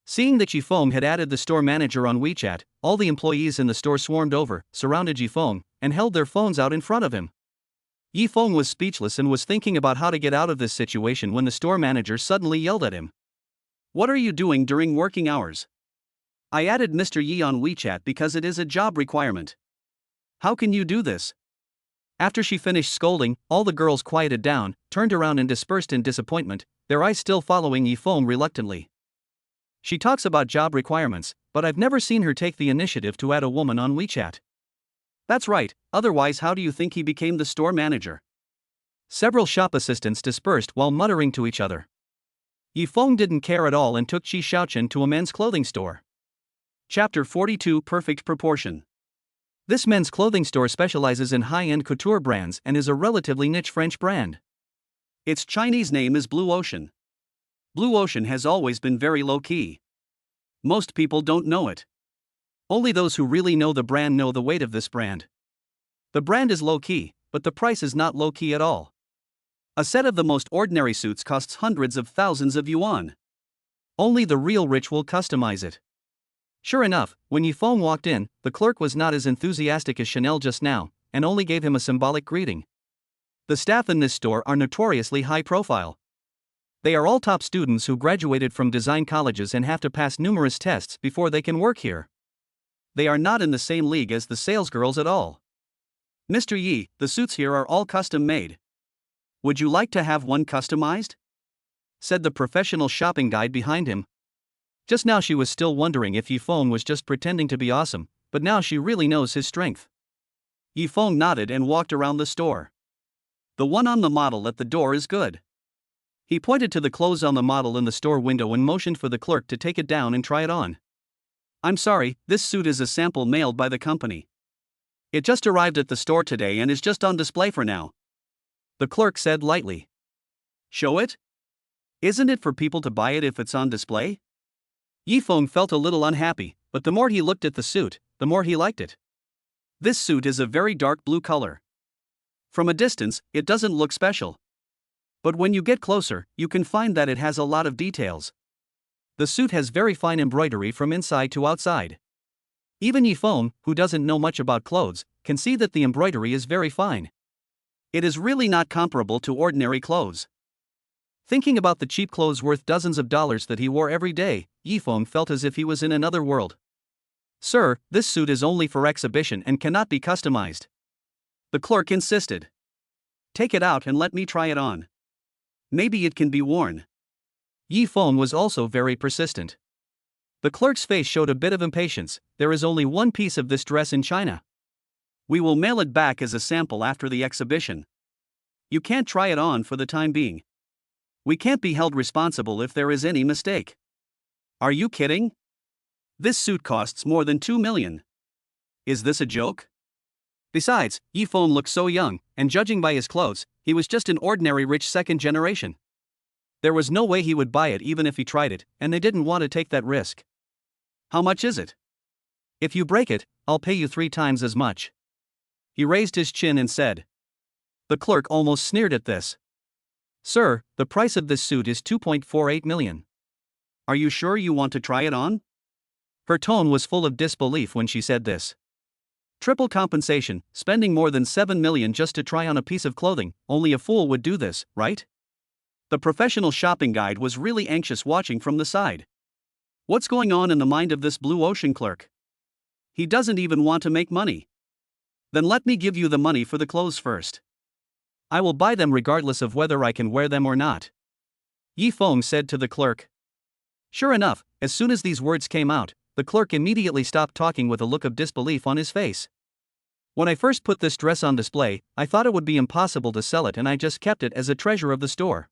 Seeing that Yi Feng had added the store manager on WeChat, all the employees in the store swarmed over, surrounded Yi Feng, and held their phones out in front of him. Yi Feng was speechless and was thinking about how to get out of this situation when the store manager suddenly yelled at him. What are you doing during working hours? I added Mr. Yi on WeChat because it is a job requirement. How can you do this? After she finished scolding, all the girls quieted down, turned around and dispersed in disappointment, their eyes still following Yi Feng reluctantly. She talks about job requirements, but I've never seen her take the initiative to add a woman on WeChat. That's right, otherwise how do you think he became the store manager? Several shop assistants dispersed while muttering to each other. Yi Feng didn't care at all and took Shi Shaochen to a men's clothing store. Chapter 42 Perfect Proportion. This men's clothing store specializes in high-end couture brands and is a relatively niche French brand. Its Chinese name is Blue Ocean. Blue Ocean has always been very low-key. Most people don't know it. Only those who really know the brand know the weight of this brand. The brand is low-key, but the price is not low-key at all. A set of the most ordinary suits costs hundreds of thousands of yuan. Only the real rich will customize it. Sure enough, when Yi Feng walked in, the clerk was not as enthusiastic as Chanel just now, and only gave him a symbolic greeting. The staff in this store are notoriously high profile. They are all top students who graduated from design colleges and have to pass numerous tests before they can work here. They are not in the same league as the salesgirls at all. Mr. Yi, the suits here are all custom made. Would you like to have one customized? Said the professional shopping guide behind him. Just now she was still wondering if Yi Feng was just pretending to be awesome, but now she really knows his strength. Yifeng nodded and walked around the store. The one on the model at the door is good. He pointed to the clothes on the model in the store window and motioned for the clerk to take it down and try it on. I'm sorry, this suit is a sample mailed by the company. It just arrived at the store today and is just on display for now. The clerk said lightly. Show it? Isn't it for people to buy it if it's on display? Yifeng felt a little unhappy, but the more he looked at the suit, the more he liked it. This suit is a very dark blue color. From a distance, it doesn't look special. But when you get closer, you can find that it has a lot of details. The suit has very fine embroidery from inside to outside. Even Yifeng, who doesn't know much about clothes, can see that the embroidery is very fine. It is really not comparable to ordinary clothes. Thinking about the cheap clothes worth dozens of dollars that he wore every day, Yifeng felt as if he was in another world. Sir, this suit is only for exhibition and cannot be customized. The clerk insisted. Take it out and let me try it on. Maybe it can be worn. Yifeng was also very persistent. The clerk's face showed a bit of impatience. There is only one piece of this dress in China. We will mail it back as a sample after the exhibition. You can't try it on for the time being. We can't be held responsible if there is any mistake. Are you kidding? This suit costs more than 2 million. Is this a joke? Besides, Yifeng looked so young, and judging by his clothes, he was just an ordinary rich second generation. There was no way he would buy it even if he tried it, and they didn't want to take that risk. How much is it? If you break it, I'll pay you 3 times as much. He raised his chin and said. The clerk almost sneered at this. Sir, the price of this suit is 2.48 million. Are you sure you want to try it on? Her tone was full of disbelief when she said this. Triple compensation, spending more than 7 million just to try on a piece of clothing, only a fool would do this, right? The professional shopping guide was really anxious watching from the side. What's going on in the mind of this blue ocean clerk? He doesn't even want to make money. Then let me give you the money for the clothes first. I will buy them regardless of whether I can wear them or not. Yifeng said to the clerk. Sure enough, as soon as these words came out, the clerk immediately stopped talking with a look of disbelief on his face. When I first put this dress on display, I thought it would be impossible to sell it and I just kept it as a treasure of the store.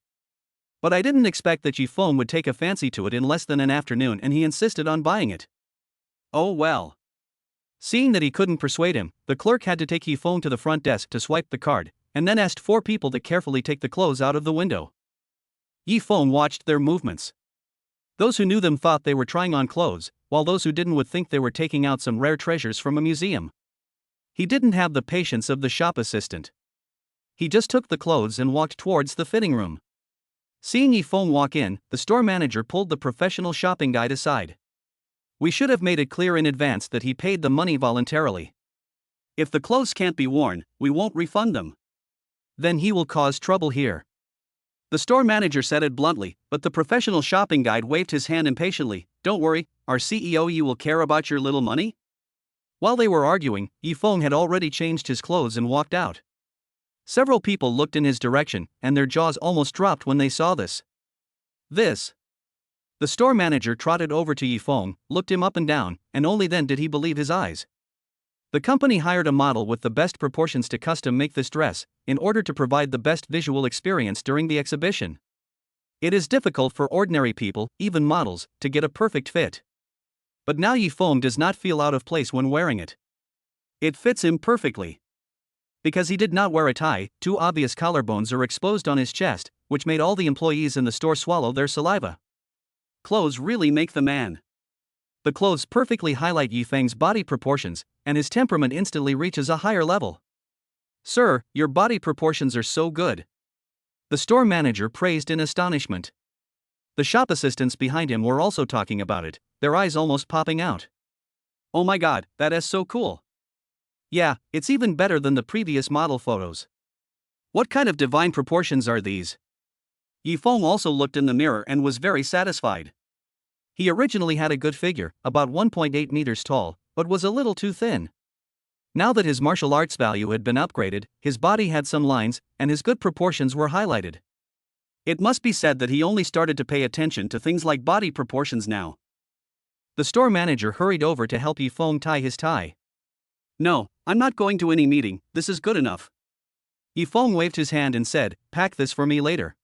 But I didn't expect that Yifeng would take a fancy to it in less than an afternoon and he insisted on buying it. Oh well. Seeing that he couldn't persuade him, the clerk had to take Yifeng to the front desk to swipe the card, and then asked 4 people to carefully take the clothes out of the window. Yifeng watched their movements. Those who knew them thought they were trying on clothes, while those who didn't would think they were taking out some rare treasures from a museum. He didn't have the patience of the shop assistant. He just took the clothes and walked towards the fitting room. Seeing Yifeng walk in, the store manager pulled the professional shopping guide aside. We should have made it clear in advance that he paid the money voluntarily. If the clothes can't be worn, we won't refund them. Then he will cause trouble here. The store manager said it bluntly, but the professional shopping guide waved his hand impatiently. Don't worry, our CEO you will care about your little money? While they were arguing, Yifeng had already changed his clothes and walked out. Several people looked in his direction, and their jaws almost dropped when they saw this. This. The store manager trotted over to Yifeng, looked him up and down, and only then did he believe his eyes. The company hired a model with the best proportions to custom make this dress, in order to provide the best visual experience during the exhibition. It is difficult for ordinary people, even models, to get a perfect fit. But now Yifeng does not feel out of place when wearing it. It fits him perfectly. Because he did not wear a tie, 2 obvious collarbones are exposed on his chest, which made all the employees in the store swallow their saliva. Clothes really make the man. The clothes perfectly highlight Yifeng's body proportions, and his temperament instantly reaches a higher level. Sir, your body proportions are so good. The store manager praised in astonishment. The shop assistants behind him were also talking about it, their eyes almost popping out. Oh my god, that is so cool. Yeah, it's even better than the previous model photos. What kind of divine proportions are these? Yifeng also looked in the mirror and was very satisfied. He originally had a good figure, about 1.8 meters tall, but was a little too thin. Now that his martial arts value had been upgraded, his body had some lines, and his good proportions were highlighted. It must be said that he only started to pay attention to things like body proportions now. The store manager hurried over to help Yifeng tie his tie. No, I'm not going to any meeting, this is good enough. Yifeng waved his hand and said, pack this for me later.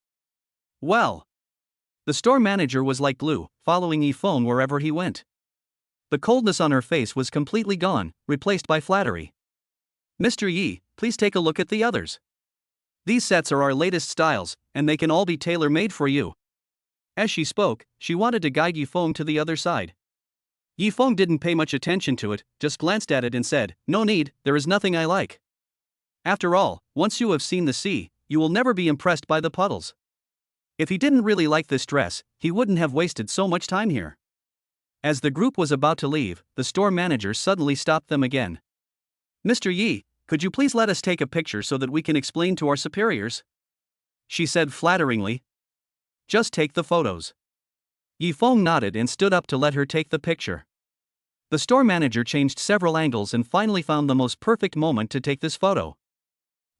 Well. The store manager was like glue, following Yifeng wherever he went. The coldness on her face was completely gone, replaced by flattery. Mr. Yi, please take a look at the others. These sets are our latest styles, and they can all be tailor-made for you. As she spoke, she wanted to guide Yifeng to the other side. Yifeng didn't pay much attention to it, just glanced at it and said, no need, there is nothing I like. After all, once you have seen the sea, you will never be impressed by the puddles. If he didn't really like this dress, he wouldn't have wasted so much time here. As the group was about to leave, the store manager suddenly stopped them again. Mr. Yi, could you please let us take a picture so that we can explain to our superiors? She said flatteringly. Just take the photos. Yifeng nodded and stood up to let her take the picture. The store manager changed several angles and finally found the most perfect moment to take this photo.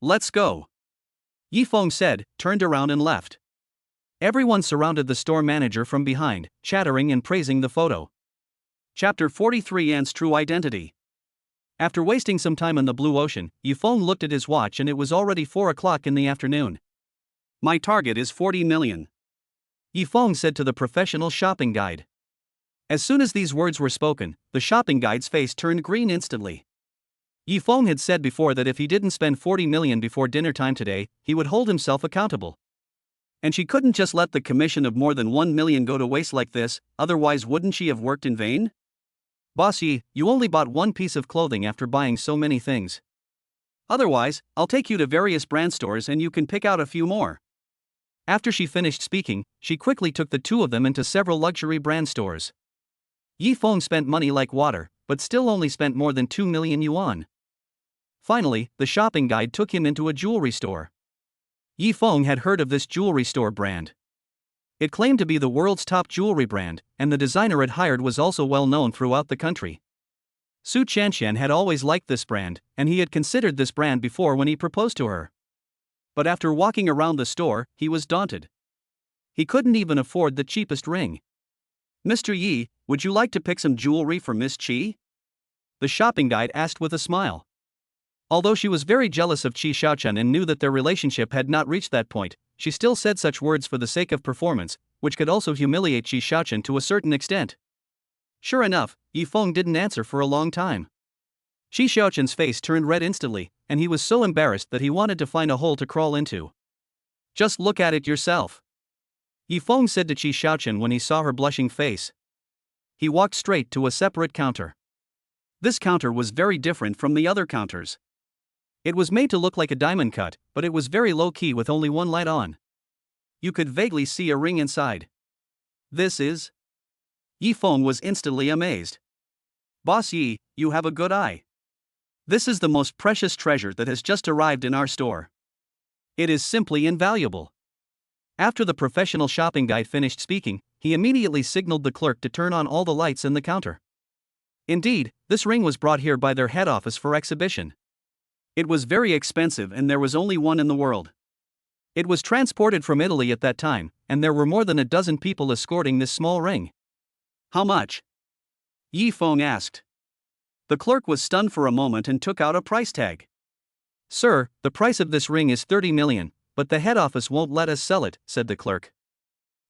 Let's go. Yifeng said, turned around and left. Everyone surrounded the store manager from behind, chattering and praising the photo. Chapter 43 Ant's True Identity. After wasting some time in the blue ocean, Yifeng looked at his watch and it was already 4 o'clock in the afternoon. My target is 40 million. Yifeng said to the professional shopping guide. As soon as these words were spoken, the shopping guide's face turned green instantly. Yifeng had said before that if he didn't spend 40 million before dinner time today, he would hold himself accountable. And she couldn't just let the commission of more than 1 million go to waste like this, otherwise wouldn't she have worked in vain? Boss Yi, you only bought one piece of clothing after buying so many things. Otherwise, I'll take you to various brand stores and you can pick out a few more. After she finished speaking, she quickly took the two of them into several luxury brand stores. Yifeng spent money like water, but still only spent more than 2 million yuan. Finally, the shopping guide took him into a jewelry store. Yifeng had heard of this jewelry store brand. It claimed to be the world's top jewelry brand, and the designer it hired was also well known throughout the country. Su Chanshan had always liked this brand, and he had considered this brand before when he proposed to her. But after walking around the store, he was daunted. He couldn't even afford the cheapest ring. Mr. Yi, would you like to pick some jewelry for Miss Qi? The shopping guide asked with a smile. Although she was very jealous of Qi Xiaochen and knew that their relationship had not reached that point, she still said such words for the sake of performance, which could also humiliate Qi Xiaochen to a certain extent. Sure enough, Yifeng didn't answer for a long time. Qi Xiaochen's face turned red instantly, and he was so embarrassed that he wanted to find a hole to crawl into. Just look at it yourself. Yifeng said to Qi Xiaochen when he saw her blushing face. He walked straight to a separate counter. This counter was very different from the other counters. It was made to look like a diamond cut, but it was very low-key with only one light on. You could vaguely see a ring inside. This is? Yifeng was instantly amazed. Boss Yi, you have a good eye. This is the most precious treasure that has just arrived in our store. It is simply invaluable. After the professional shopping guide finished speaking, he immediately signaled the clerk to turn on all the lights in the counter. Indeed, this ring was brought here by their head office for exhibition. It was very expensive and there was only one in the world. It was transported from Italy at that time, and there were more than a dozen people escorting this small ring. How much? Yifeng asked. The clerk was stunned for a moment and took out a price tag. Sir, the price of this ring is 30 million, but the head office won't let us sell it, said the clerk.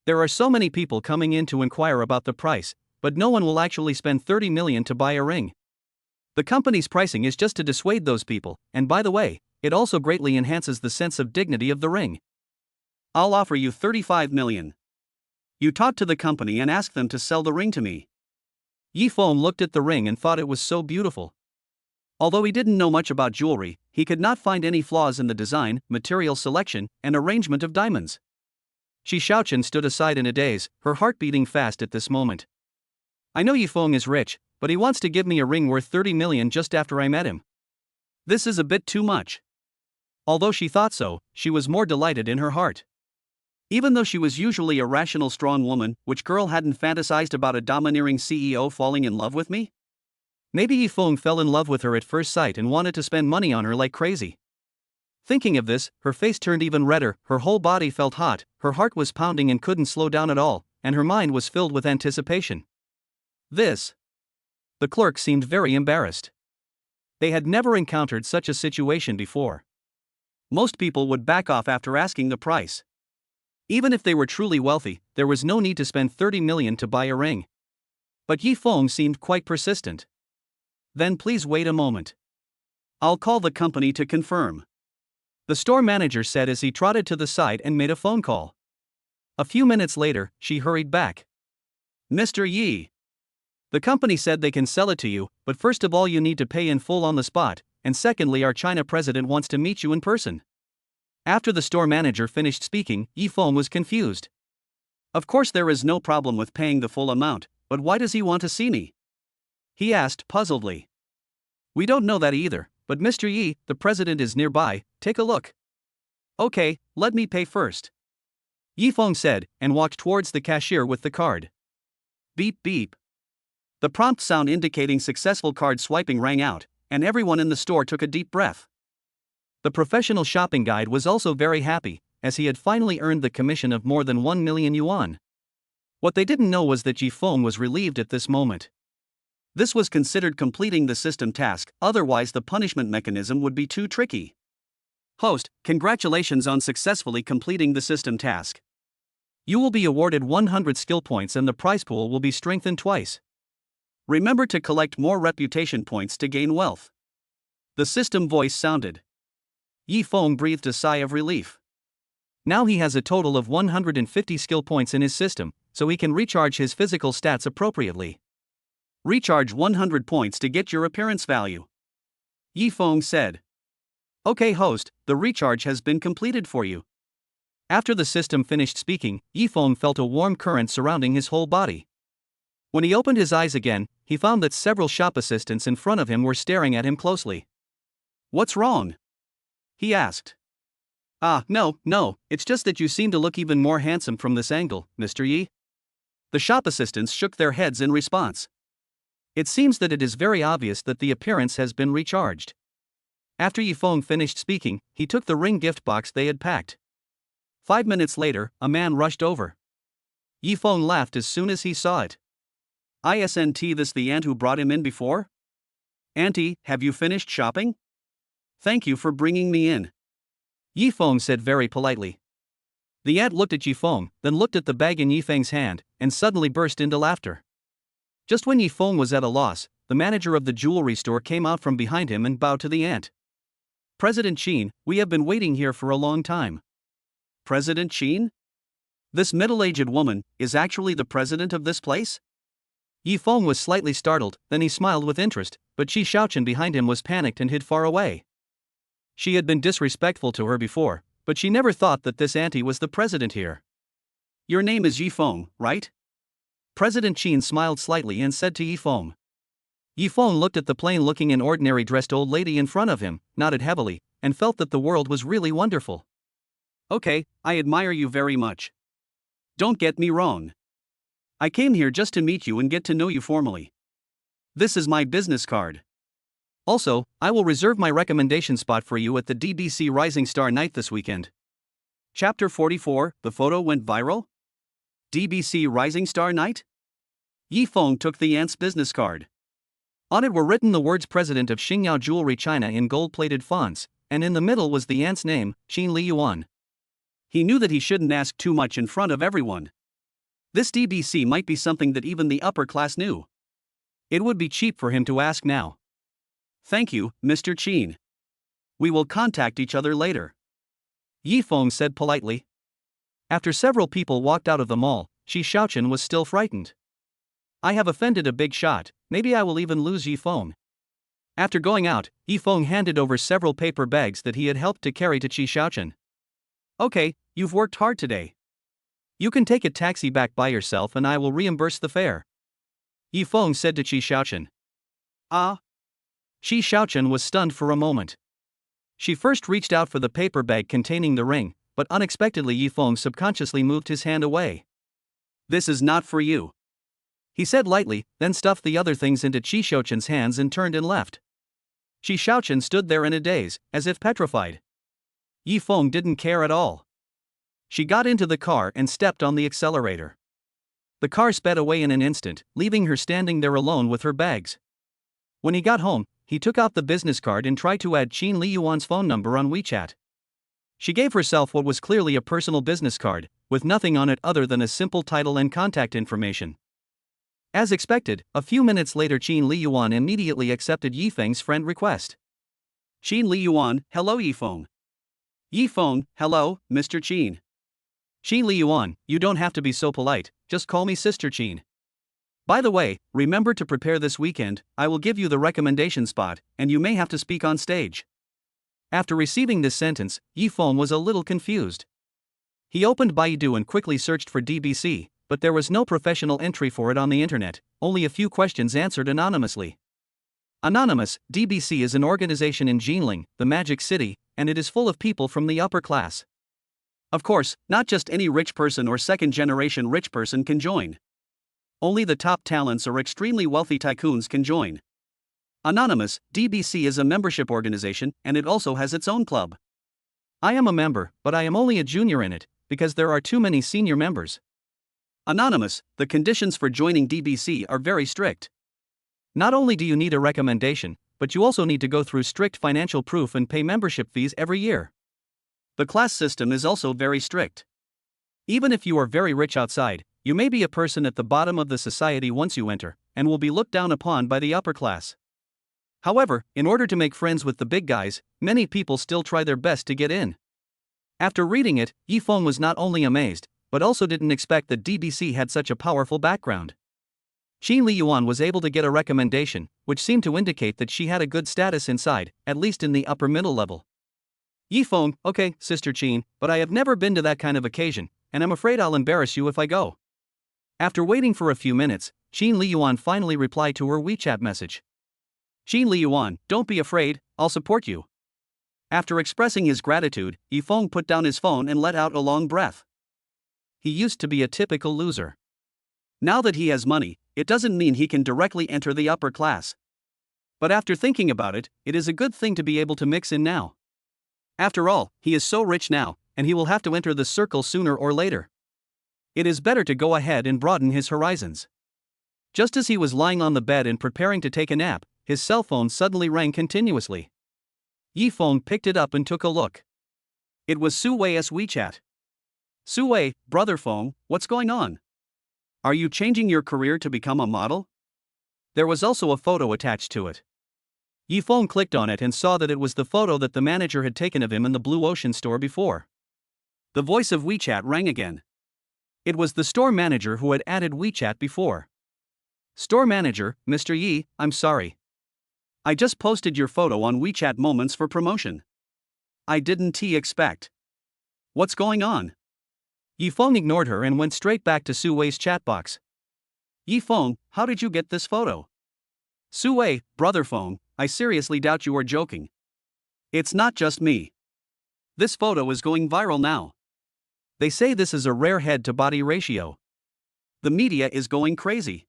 There are so many people coming in to inquire about the price, but no one will actually spend 30 million to buy a ring. The company's pricing is just to dissuade those people, and by the way, it also greatly enhances the sense of dignity of the ring. I'll offer you 35 million. You talk to the company and ask them to sell the ring to me. Yifeng looked at the ring and thought it was so beautiful. Although he didn't know much about jewelry, he could not find any flaws in the design, material selection, and arrangement of diamonds. Qi Xiaochen stood aside in a daze, her heart beating fast at this moment. I know Yifeng is rich, but he wants to give me a ring worth 30 million just after I met him. This is a bit too much. Although she thought so, she was more delighted in her heart. Even though she was usually a rational strong woman, which girl hadn't fantasized about a domineering CEO falling in love with me? Maybe Yifeng fell in love with her at first sight and wanted to spend money on her like crazy. Thinking of this, her face turned even redder, her whole body felt hot, her heart was pounding and couldn't slow down at all, and her mind was filled with anticipation. This. The clerk seemed very embarrassed. They had never encountered such a situation before. Most people would back off after asking the price. Even if they were truly wealthy, there was no need to spend 30 million to buy a ring. But Yi Feng seemed quite persistent. Then please wait a moment. I'll call the company to confirm, the store manager said as he trotted to the side and made a phone call. A few minutes later, she hurried back. Mr. Yi, the company said they can sell it to you, but first of all you need to pay in full on the spot, and secondly our China president wants to meet you in person. After the store manager finished speaking, Yi Feng was confused. Of course there is no problem with paying the full amount, but why does he want to see me? He asked puzzledly. We don't know that either, but Mr. Yi, the president is nearby, take a look. Okay, let me pay first, Yi Feng said, and walked towards the cashier with the card. Beep beep. The prompt sound indicating successful card swiping rang out, and everyone in the store took a deep breath. The professional shopping guide was also very happy, as he had finally earned the commission of more than 1 million yuan. What they didn't know was that Yi Feng was relieved at this moment. This was considered completing the system task, otherwise the punishment mechanism would be too tricky. Host, congratulations on successfully completing the system task. You will be awarded 100 skill points and the prize pool will be strengthened twice. Remember to collect more reputation points to gain wealth. The system voice sounded. Yi Feng breathed a sigh of relief. Now he has a total of 150 skill points in his system, so he can recharge his physical stats appropriately. Recharge 100 points to get your appearance value, Yi Feng said. Okay host, the recharge has been completed for you. After the system finished speaking, Yi Feng felt a warm current surrounding his whole body. When he opened his eyes again, he found that several shop assistants in front of him were staring at him closely. What's wrong? He asked. No, it's just that you seem to look even more handsome from this angle, Mr. Yi. The shop assistants shook their heads in response. It seems that it is very obvious that the appearance has been recharged. After Yi Feng finished speaking, he took the ring gift box they had packed. 5 minutes later, a man rushed over. Yi Feng laughed as soon as he saw it. Isn't this the ant who brought him in before? Auntie, have you finished shopping? Thank you for bringing me in, Yi Feng said very politely. The ant looked at Yi Feng, then looked at the bag in Yi Feng's hand, and suddenly burst into laughter. Just when Yi Feng was at a loss, the manager of the jewelry store came out from behind him and bowed to the ant. President Qin, we have been waiting here for a long time. President Qin? This middle-aged woman is actually the president of this place? Yi Feng was slightly startled, then he smiled with interest, but Qi Shaochen behind him was panicked and hid far away. She had been disrespectful to her before, but she never thought that this auntie was the president here. Your name is Yi Feng, right? President Qin smiled slightly and said to Yi Feng. Yi Feng looked at the plain-looking and ordinary-dressed old lady in front of him, nodded heavily, and felt that the world was really wonderful. Okay, I admire you very much. Don't get me wrong. I came here just to meet you and get to know you formally. This is my business card. Also, I will reserve my recommendation spot for you at the DBC Rising Star Night this weekend. Chapter 44, the photo went viral? DBC Rising Star Night? Yi Feng took the ant's business card. On it were written the words President of Xingyao Jewelry China in gold-plated fonts, and in the middle was the ant's name, Qin Li Yuan. He knew that he shouldn't ask too much in front of everyone. This DBC might be something that even the upper class knew. It would be cheap for him to ask now. Thank you, Mr. Qin. We will contact each other later, Yi Feng said politely. After several people walked out of the mall, Qi Shaochen was still frightened. I have offended a big shot, maybe I will even lose Yi Feng. After going out, Yi Feng handed over several paper bags that he had helped to carry to Qi Shaochen. Okay, you've worked hard today. You can take a taxi back by yourself and I will reimburse the fare, Yi Feng said to Qi Shaochen. Qi Shaochen was stunned for a moment. She first reached out for the paper bag containing the ring, but unexpectedly Yi Feng subconsciously moved his hand away. This is not for you, he said lightly, then stuffed the other things into Qi Shaochen's hands and turned and left. Qi Shaochen stood there in a daze, as if petrified. Yi Feng didn't care at all. She got into the car and stepped on the accelerator. The car sped away in an instant, leaving her standing there alone with her bags. When he got home, he took out the business card and tried to add Qin Li Yuan's phone number on WeChat. She gave herself what was clearly a personal business card, with nothing on it other than a simple title and contact information. As expected, a few minutes later Qin Li Yuan immediately accepted Yifeng's friend request. Qin Li Yuan, hello Yifeng. Yifeng, hello, Mr. Qin. Qin Li Yuan, you don't have to be so polite, just call me Sister Qin. By the way, remember to prepare this weekend, I will give you the recommendation spot, and you may have to speak on stage. After receiving this sentence, Yifeng was a little confused. He opened Baidu and quickly searched for DBC, but there was no professional entry for it on the internet, only a few questions answered anonymously. Anonymous, DBC is an organization in Jinling, the Magic City, and it is full of people from the upper class. Of course, not just any rich person or second-generation rich person can join. Only the top talents or extremely wealthy tycoons can join. Anonymous, DBC is a membership organization, and it also has its own club. I am a member, but I am only a junior in it, because there are too many senior members. Anonymous, the conditions for joining DBC are very strict. Not only do you need a recommendation, but you also need to go through strict financial proof and pay membership fees every year. The class system is also very strict. Even if you are very rich outside, you may be a person at the bottom of the society once you enter, and will be looked down upon by the upper class. However, in order to make friends with the big guys, many people still try their best to get in. After reading it, Yifeng was not only amazed, but also didn't expect that DBC had such a powerful background. Qin Li Yuan was able to get a recommendation, which seemed to indicate that she had a good status inside, at least in the upper middle level. Yifeng, okay, Sister Qin, but I have never been to that kind of occasion, and I'm afraid I'll embarrass you if I go. After waiting for a few minutes, Qin Li Yuan finally replied to her WeChat message. Qin Li Yuan, don't be afraid, I'll support you. After expressing his gratitude, Yifeng put down his phone and let out a long breath. He used to be a typical loser. Now that he has money, it doesn't mean he can directly enter the upper class. But after thinking about it, it is a good thing to be able to mix in now. After all, he is so rich now, and he will have to enter the circle sooner or later. It is better to go ahead and broaden his horizons. Just as he was lying on the bed and preparing to take a nap, his cell phone suddenly rang continuously. Yifeng picked it up and took a look. It was Su Wei's WeChat. Su Wei, brother Feng, what's going on? Are you changing your career to become a model? There was also a photo attached to it. Yifeng clicked on it and saw that it was the photo that the manager had taken of him in the Blue Ocean store before. The voice of WeChat rang again. It was the store manager who had added WeChat before. Store manager, Mr. Yi, I'm sorry. I just posted your photo on WeChat Moments for promotion. I didn't expect. What's going on? Yifeng ignored her and went straight back to Su Wei's chat box. Yifeng, how did you get this photo? Su Wei, brother Feng, I seriously doubt you are joking. It's not just me. This photo is going viral now. They say this is a rare head-to-body ratio. The media is going crazy.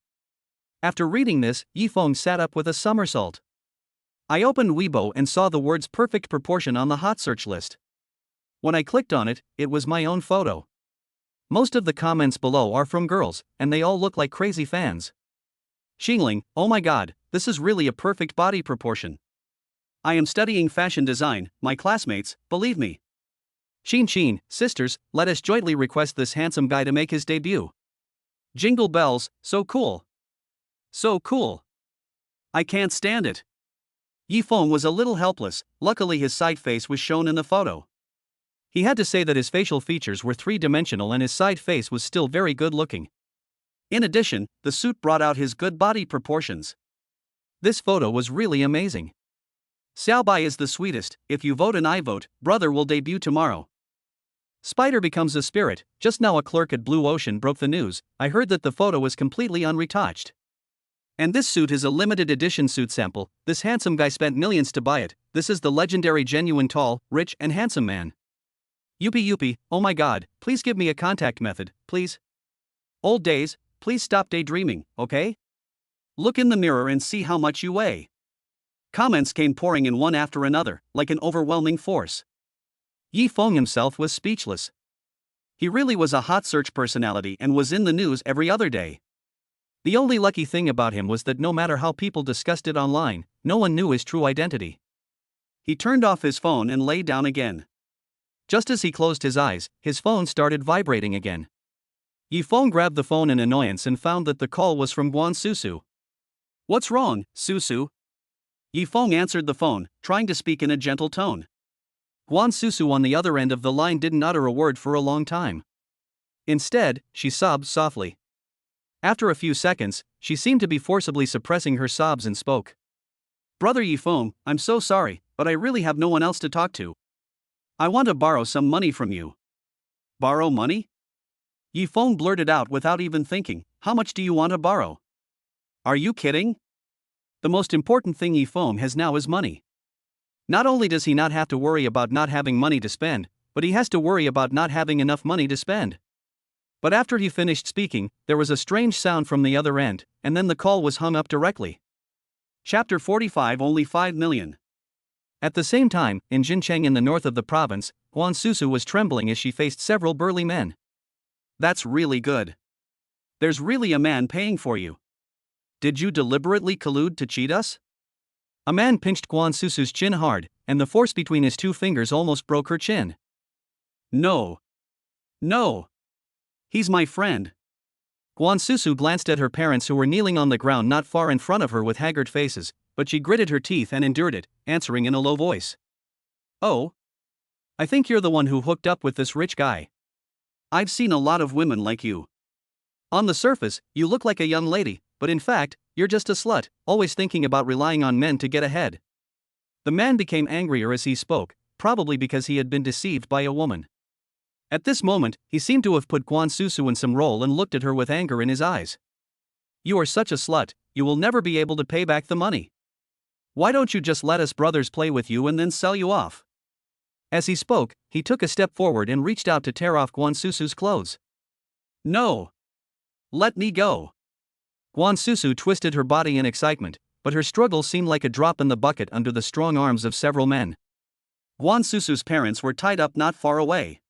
After reading this, Yifeng sat up with a somersault. I opened Weibo and saw the words perfect proportion on the hot search list. When I clicked on it, it was my own photo. Most of the comments below are from girls, and they all look like crazy fans. Xingling, oh my god, this is really a perfect body proportion. I am studying fashion design, my classmates, believe me. Xin, sisters, let us jointly request this handsome guy to make his debut. Jingle bells, so cool. So cool. I can't stand it. Yifeng was a little helpless, luckily his side face was shown in the photo. He had to say that his facial features were three-dimensional and his side face was still very good looking. In addition, the suit brought out his good body proportions. This photo was really amazing. Xiaobai is the sweetest, if you vote and I vote, brother will debut tomorrow. Spider becomes a spirit, just now a clerk at Blue Ocean broke the news, I heard that the photo was completely unretouched. And this suit is a limited edition suit sample, this handsome guy spent millions to buy it, this is the legendary genuine tall, rich and handsome man. Yuppie, oh my god, please give me a contact method, please. Old days, please stop daydreaming, okay? Look in the mirror and see how much you weigh. Comments came pouring in one after another, like an overwhelming force. Yifeng himself was speechless. He really was a hot search personality and was in the news every other day. The only lucky thing about him was that no matter how people discussed it online, no one knew his true identity. He turned off his phone and lay down again. Just as he closed his eyes, his phone started vibrating again. Yifeng grabbed the phone in annoyance and found that the call was from Guan Susu. "What's wrong, Susu?" Yifeng answered the phone, trying to speak in a gentle tone. Guan Susu on the other end of the line didn't utter a word for a long time. Instead, she sobbed softly. After a few seconds, she seemed to be forcibly suppressing her sobs and spoke. "Brother Yifeng, I'm so sorry, but I really have no one else to talk to. I want to borrow some money from you." "Borrow money?" Yifeng blurted out without even thinking. "How much do you want to borrow?" "Are you kidding?" The most important thing Yifeng has now is money. Not only does he not have to worry about not having money to spend, but he has to worry about not having enough money to spend. But after he finished speaking, there was a strange sound from the other end, and then the call was hung up directly. Chapter 45 Only 5 million. At the same time, in Jincheng in the north of the province, Guan Susu was trembling as she faced several burly men. "That's really good. There's really a man paying for you. Did you deliberately collude to cheat us?" A man pinched Guan Susu's chin hard, and the force between his two fingers almost broke her chin. "No. No. He's my friend." Guan Susu glanced at her parents who were kneeling on the ground not far in front of her with haggard faces, but she gritted her teeth and endured it, answering in a low voice. "Oh? I think you're the one who hooked up with this rich guy. I've seen a lot of women like you. On the surface, you look like a young lady, but in fact, you're just a slut, always thinking about relying on men to get ahead." The man became angrier as he spoke, probably because he had been deceived by a woman. At this moment, he seemed to have put Guan Susu in some role and looked at her with anger in his eyes. "You are such a slut, you will never be able to pay back the money. Why don't you just let us brothers play with you and then sell you off?" As he spoke, he took a step forward and reached out to tear off Guan Susu's clothes. "No! Let me go!" Guan Susu twisted her body in excitement, but her struggle seemed like a drop in the bucket under the strong arms of several men. Guan Susu's parents were tied up not far away.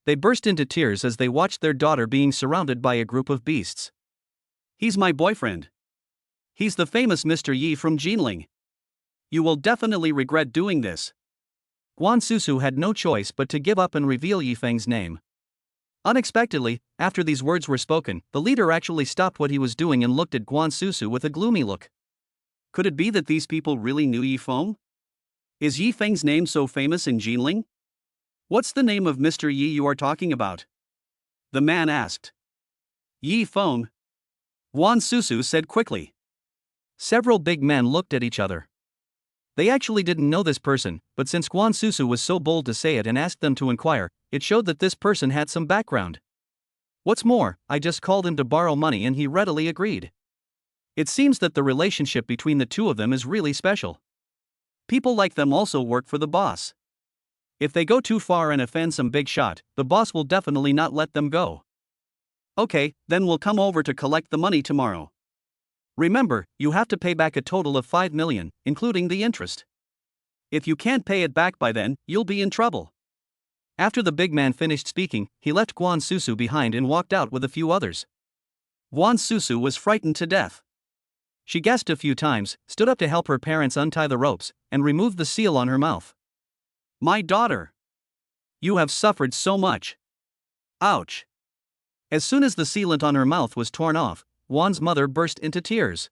They burst into tears as they watched their daughter being surrounded by a group of beasts. "He's my boyfriend. He's the famous Mr. Yi from Jinling. You will definitely regret doing this." Guan Susu had no choice but to give up and reveal Yifeng's name. Unexpectedly, after these words were spoken, the leader actually stopped what he was doing and looked at Guan Susu with a gloomy look. Could it be that these people really knew Yifeng? Is Yifeng's name so famous in Jinling? "What's the name of Mr. Yi you are talking about?" the man asked. "Yifeng," Guan Susu said quickly. Several big men looked at each other. They actually didn't know this person, but since Guan Susu was so bold to say it and asked them to inquire, it showed that this person had some background. What's more, I just called him to borrow money and he readily agreed. It seems that the relationship between the two of them is really special. People like them also work for the boss. If they go too far and offend some big shot, the boss will definitely not let them go. "Okay, then we'll come over to collect the money tomorrow. Remember, you have to pay back a total of 5 million, including the interest. If you can't pay it back by then, you'll be in trouble." After the big man finished speaking, he left Guan Susu behind and walked out with a few others. Guan Susu was frightened to death. She gasped a few times, stood up to help her parents untie the ropes, and removed the seal on her mouth. "My daughter! You have suffered so much. Ouch!" As soon as the sealant on her mouth was torn off, Guan's mother burst into tears.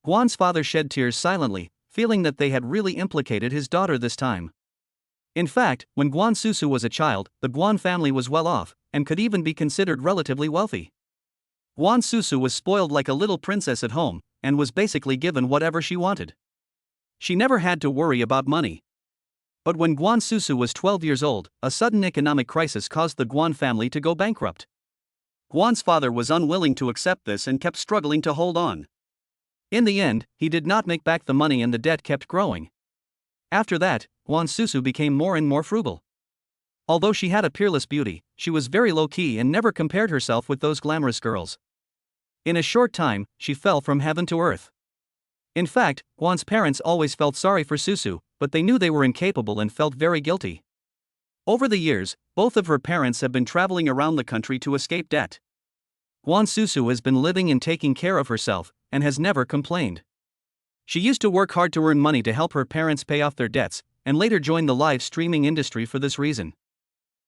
Guan's father shed tears silently, feeling that they had really implicated his daughter this time. In fact, when Guan Susu was a child, the Guan family was well off, and could even be considered relatively wealthy. Guan Susu was spoiled like a little princess at home, and was basically given whatever she wanted. She never had to worry about money. But when Guan Susu was 12 years old, a sudden economic crisis caused the Guan family to go bankrupt. Guan's father was unwilling to accept this and kept struggling to hold on. In the end, he did not make back the money and the debt kept growing. After that, Guan Susu became more and more frugal. Although she had a peerless beauty, she was very low-key and never compared herself with those glamorous girls. In a short time, she fell from heaven to earth. In fact, Guan's parents always felt sorry for Susu, but they knew they were incapable and felt very guilty. Over the years, both of her parents have been traveling around the country to escape debt. Guan Susu has been living and taking care of herself, and has never complained. She used to work hard to earn money to help her parents pay off their debts, and later joined the live streaming industry for this reason.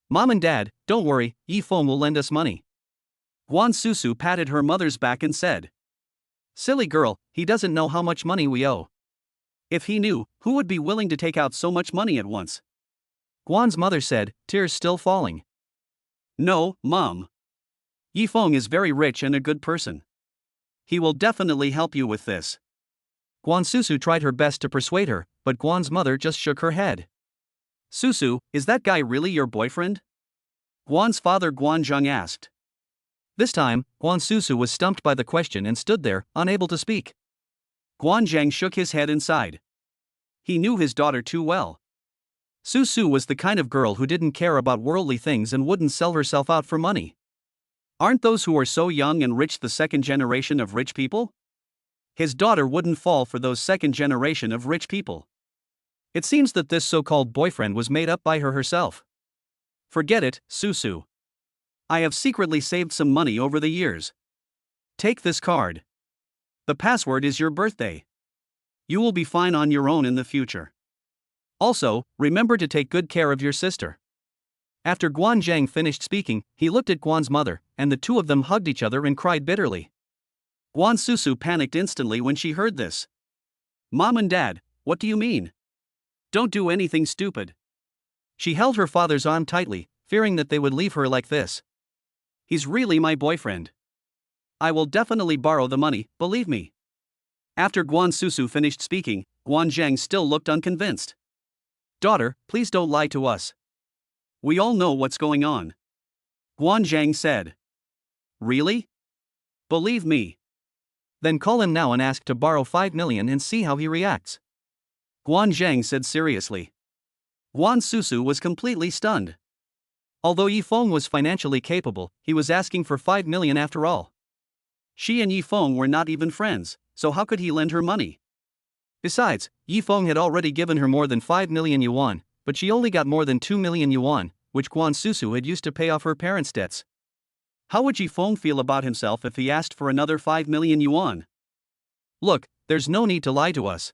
Mom and Dad, don't worry, Yifeng will lend us money. Guan Susu patted her mother's back and said. Silly girl, he doesn't know how much money we owe. If he knew, who would be willing to take out so much money at once? Guan's mother said, tears still falling. No, Mom. Yifeng is very rich and a good person. He will definitely help you with this. Guan Susu tried her best to persuade her, but Guan's mother just shook her head. Susu, is that guy really your boyfriend? Guan's father Guan Zheng asked. This time, Guan Susu was stumped by the question and stood there, unable to speak. Guan Zheng shook his head and sighed. He knew his daughter too well. Susu was the kind of girl who didn't care about worldly things and wouldn't sell herself out for money. Aren't those who are so young and rich the second generation of rich people? His daughter wouldn't fall for those second generation of rich people. It seems that this so-called boyfriend was made up by her herself. Forget it, Susu. I have secretly saved some money over the years. Take this card. The password is your birthday. You will be fine on your own in the future. Also, remember to take good care of your sister. After Guan Zheng finished speaking, he looked at Guan's mother, and the two of them hugged each other and cried bitterly. Guan Susu panicked instantly when she heard this. Mom and Dad, what do you mean? Don't do anything stupid. She held her father's arm tightly, fearing that they would leave her like this. He's really my boyfriend. I will definitely borrow the money, believe me. After Guan Susu finished speaking, Guan Zheng still looked unconvinced. Daughter, please don't lie to us. We all know what's going on. Guan Zheng said. Really? Believe me. Then call him now and ask to borrow 5 million and see how he reacts. Guan Zheng said seriously. Guan Susu was completely stunned. Although Yifeng was financially capable, he was asking for 5 million after all. She and Yifeng were not even friends, so how could he lend her money? Besides, Yifeng had already given her more than 5 million yuan, but she only got more than 2 million yuan, which Guan Susu had used to pay off her parents' debts. How would Yifeng feel about himself if he asked for another 5 million yuan? Look, there's no need to lie to us.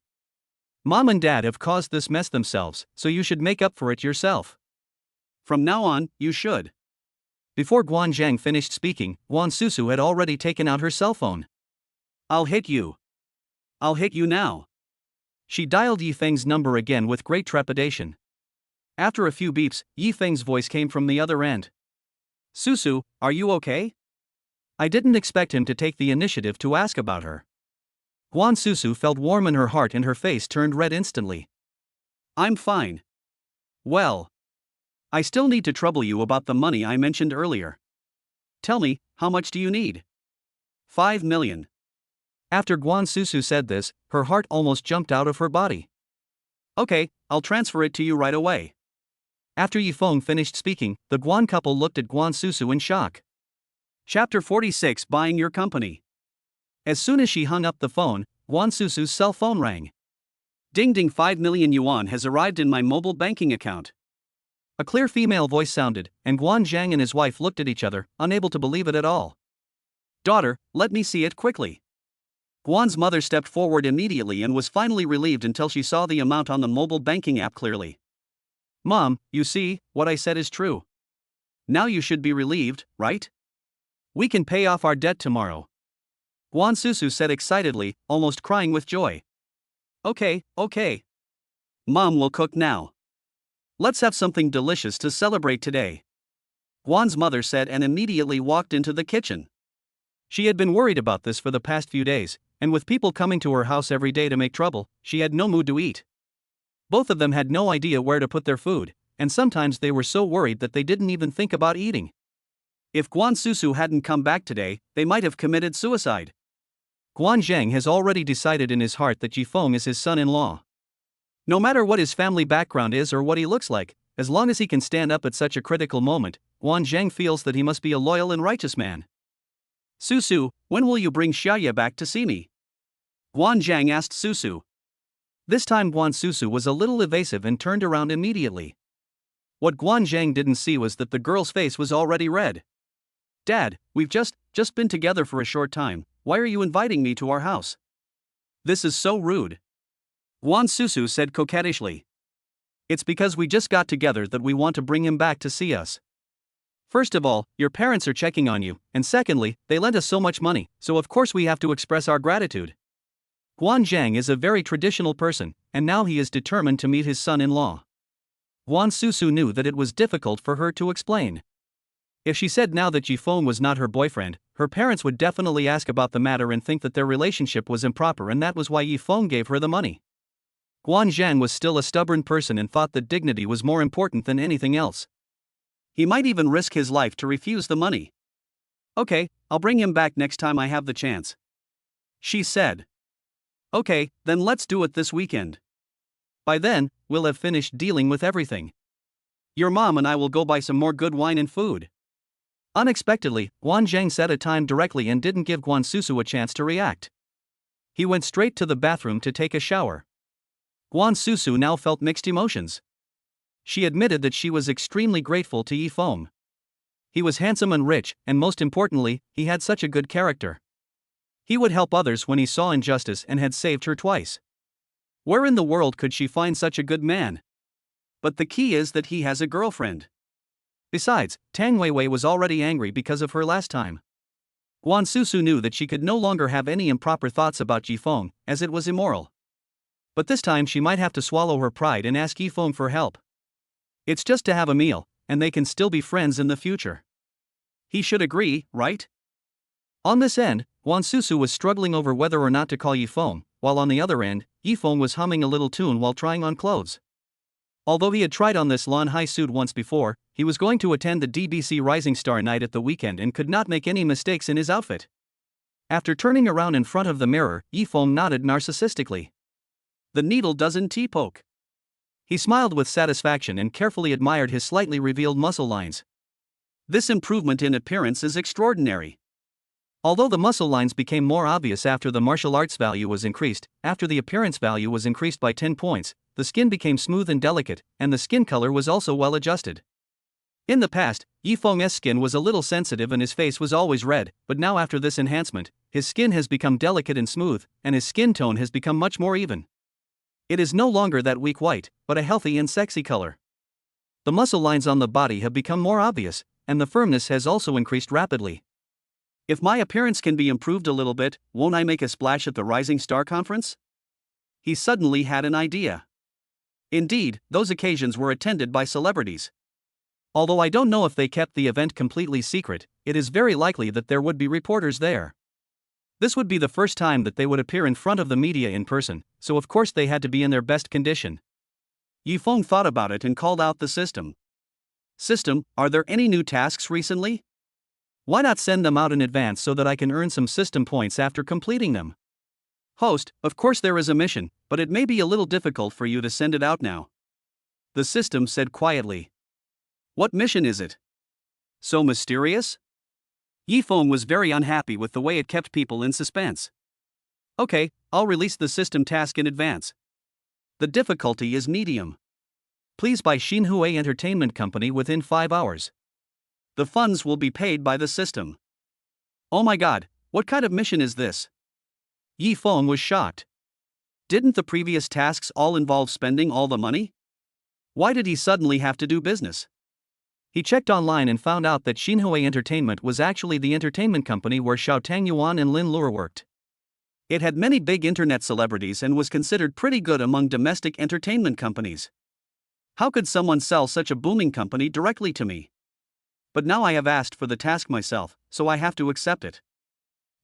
Mom and Dad have caused this mess themselves, so you should make up for it yourself. From now on, you should. Before Guan Zheng finished speaking, Guan Susu had already taken out her cell phone. I'll hit you. I'll hit you now. She dialed Yifeng's number again with great trepidation. After a few beeps, Yifeng's voice came from the other end. Susu, are you okay? I didn't expect him to take the initiative to ask about her. Guan Susu felt warm in her heart and her face turned red instantly. I'm fine. Well, I still need to trouble you about the money I mentioned earlier. Tell me, how much do you need? 5 million. After Guan Susu said this, her heart almost jumped out of her body. Okay, I'll transfer it to you right away. After Yifeng finished speaking, the Guan couple looked at Guan Susu in shock. Chapter 46 Buying Your Company. As soon as she hung up the phone, Guan Susu's cell phone rang. Ding ding, 5 million yuan has arrived in my mobile banking account. A clear female voice sounded, and Guan Zheng and his wife looked at each other, unable to believe it at all. Daughter, let me see it quickly. Guan's mother stepped forward immediately and was finally relieved until she saw the amount on the mobile banking app clearly. Mom, you see, what I said is true. Now you should be relieved, right? We can pay off our debt tomorrow. Guan Susu said excitedly, almost crying with joy. Okay. Mom will cook now. Let's have something delicious to celebrate today. Guan's mother said and immediately walked into the kitchen. She had been worried about this for the past few days, and with people coming to her house every day to make trouble, she had no mood to eat. Both of them had no idea where to put their food, and sometimes they were so worried that they didn't even think about eating. If Guan Susu hadn't come back today, they might have committed suicide. Guan Zheng has already decided in his heart that Yifeng is his son-in-law. No matter what his family background is or what he looks like, as long as he can stand up at such a critical moment, Guan Zheng feels that he must be a loyal and righteous man. Susu, when will you bring Xiaoya back to see me? Guan Zheng asked Susu. This time Guan Susu was a little evasive and turned around immediately. What Guan Zheng didn't see was that the girl's face was already red. Dad, we've just been together for a short time, why are you inviting me to our house? This is so rude. Guan Susu said coquettishly. It's because we just got together that we want to bring him back to see us. First of all, your parents are checking on you, and secondly, they lent us so much money, so of course we have to express our gratitude. Guan Zhang is a very traditional person, and now he is determined to meet his son-in-law. Guan Susu knew that it was difficult for her to explain. If she said now that Yifeng was not her boyfriend, her parents would definitely ask about the matter and think that their relationship was improper, and that was why Yifeng gave her the money. Guan Zhang was still a stubborn person and thought that dignity was more important than anything else. He might even risk his life to refuse the money. Okay, I'll bring him back next time I have the chance, she said. Okay, then let's do it this weekend. By then, we'll have finished dealing with everything. Your mom and I will go buy some more good wine and food. Unexpectedly, Guan Zhang set a time directly and didn't give Guan Susu a chance to react. He went straight to the bathroom to take a shower. Guan Susu now felt mixed emotions. She admitted that she was extremely grateful to Yifeng. He was handsome and rich, and most importantly, he had such a good character. He would help others when he saw injustice and had saved her twice. Where in the world could she find such a good man? But the key is that he has a girlfriend. Besides, Tang Weiwei was already angry because of her last time. Guan Susu knew that she could no longer have any improper thoughts about Yifeng, as it was immoral. But this time she might have to swallow her pride and ask Yifeng for help. It's just to have a meal, and they can still be friends in the future. He should agree, right? On this end, Guan Susu was struggling over whether or not to call Yifeng, while on the other end, Yifeng was humming a little tune while trying on clothes. Although he had tried on this Lan Hai suit once before, he was going to attend the DBC Rising Star night at the weekend and could not make any mistakes in his outfit. After turning around in front of the mirror, Yifeng nodded narcissistically. The needle doesn't T-poke. He smiled with satisfaction and carefully admired his slightly revealed muscle lines. This improvement in appearance is extraordinary. Although the muscle lines became more obvious after the martial arts value was increased, after the appearance value was increased by 10 points, the skin became smooth and delicate, and the skin color was also well adjusted. In the past, Yifeng's skin was a little sensitive and his face was always red, but now after this enhancement, his skin has become delicate and smooth, and his skin tone has become much more even. It is no longer that weak white, but a healthy and sexy color. The muscle lines on the body have become more obvious, and the firmness has also increased rapidly. If my appearance can be improved a little bit, won't I make a splash at the Rising Star Conference? He suddenly had an idea. Indeed, those occasions were attended by celebrities. Although I don't know if they kept the event completely secret, it is very likely that there would be reporters there. This would be the first time that they would appear in front of the media in person, so of course they had to be in their best condition. Yifeng thought about it and called out the system. System, are there any new tasks recently? Why not send them out in advance so that I can earn some system points after completing them? Host, of course there is a mission, but it may be a little difficult for you to send it out now. The system said quietly. What mission is it? So mysterious? Yifeng was very unhappy with the way it kept people in suspense. Okay, I'll release the system task in advance. The difficulty is medium. Please buy Xinhui Entertainment Company within 5 hours. The funds will be paid by the system. Oh my god, what kind of mission is this? Yifeng was shocked. Didn't the previous tasks all involve spending all the money? Why did he suddenly have to do business? He checked online and found out that Xinhui Entertainment was actually the entertainment company where Xiao Tangyuan and Lin Luer worked. It had many big internet celebrities and was considered pretty good among domestic entertainment companies. How could someone sell such a booming company directly to me? But now I have asked for the task myself, so I have to accept it.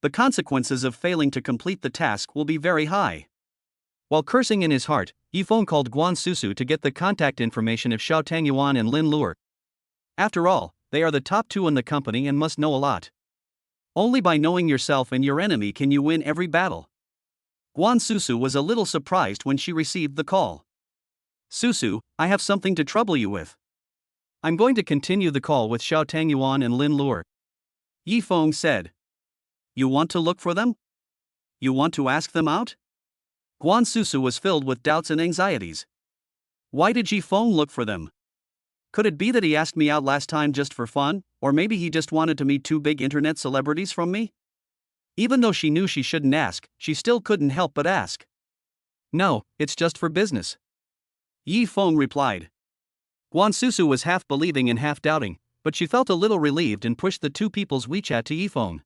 The consequences of failing to complete the task will be very high. While cursing in his heart, Yifeng called Guan Susu to get the contact information of Xiao Tangyuan and Lin Luer. After all, they are the top 2 in the company and must know a lot. Only by knowing yourself and your enemy can you win every battle. Guan Susu was a little surprised when she received the call. Susu, I have something to trouble you with. I'm going to continue the call with Xiao Tangyuan and Lin Luer. Yifeng said. You want to look for them? You want to ask them out? Guan Susu was filled with doubts and anxieties. Why did Yifeng look for them? Could it be that he asked me out last time just for fun, or maybe he just wanted to meet two big internet celebrities from me? Even though she knew she shouldn't ask, she still couldn't help but ask. No, it's just for business. Yi Feng replied. Guan Susu was half believing and half doubting, but she felt a little relieved and pushed the two people's WeChat to Yi Feng.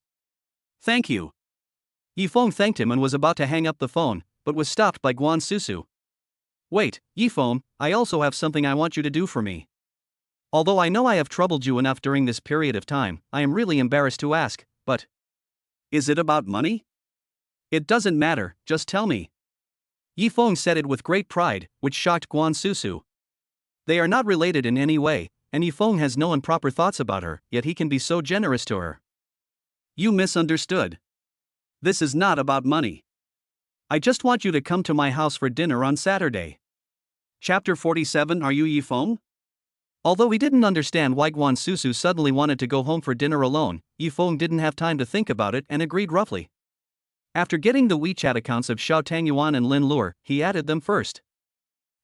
Thank you. Yi Feng thanked him and was about to hang up the phone, but was stopped by Guan Susu. Wait, Yi Feng, I also have something I want you to do for me. Although I know I have troubled you enough during this period of time, I am really embarrassed to ask, but... Is it about money? It doesn't matter, just tell me. Yi Feng said it with great pride, which shocked Guan Susu. They are not related in any way, and Yi Feng has no improper thoughts about her, yet he can be so generous to her. You misunderstood. This is not about money. I just want you to come to my house for dinner on Saturday. Chapter 47. Are you Yi Feng? Although he didn't understand why Guan Susu suddenly wanted to go home for dinner alone, Yi Feng didn't have time to think about it and agreed roughly. After getting the WeChat accounts of Xiao Tangyuan and Lin Luer, he added them first.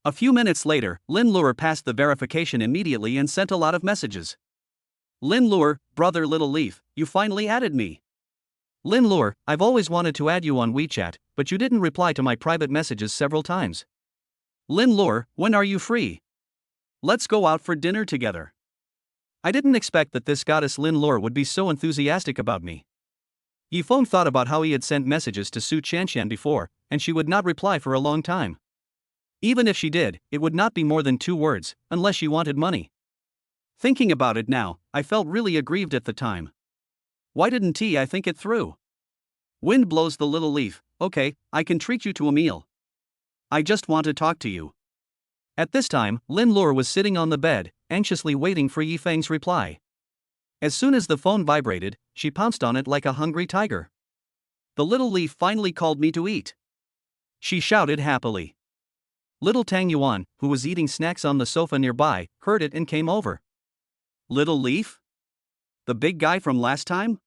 A few minutes later, Lin Luer passed the verification immediately and sent a lot of messages. Lin Luer, brother Little Leaf, you finally added me. Lin Luer, I've always wanted to add you on WeChat, but you didn't reply to my private messages several times. Lin Luer, when are you free? Let's go out for dinner together. I didn't expect that this goddess Lin Luer would be so enthusiastic about me. Yi Feng thought about how he had sent messages to Su Chanshan before, and she would not reply for a long time. Even if she did, it would not be more than 2 words, unless she wanted money. Thinking about it now, I felt really aggrieved at the time. Why didn't I think it through? Wind blows the little leaf, okay, I can treat you to a meal. I just want to talk to you. At this time, Lin Luer was sitting on the bed, anxiously waiting for Yi Feng's reply. As soon as the phone vibrated, she pounced on it like a hungry tiger. The little leaf finally called me to eat. She shouted happily. Little Tang Yuan, who was eating snacks on the sofa nearby, heard it and came over. Little Leaf? The big guy from last time?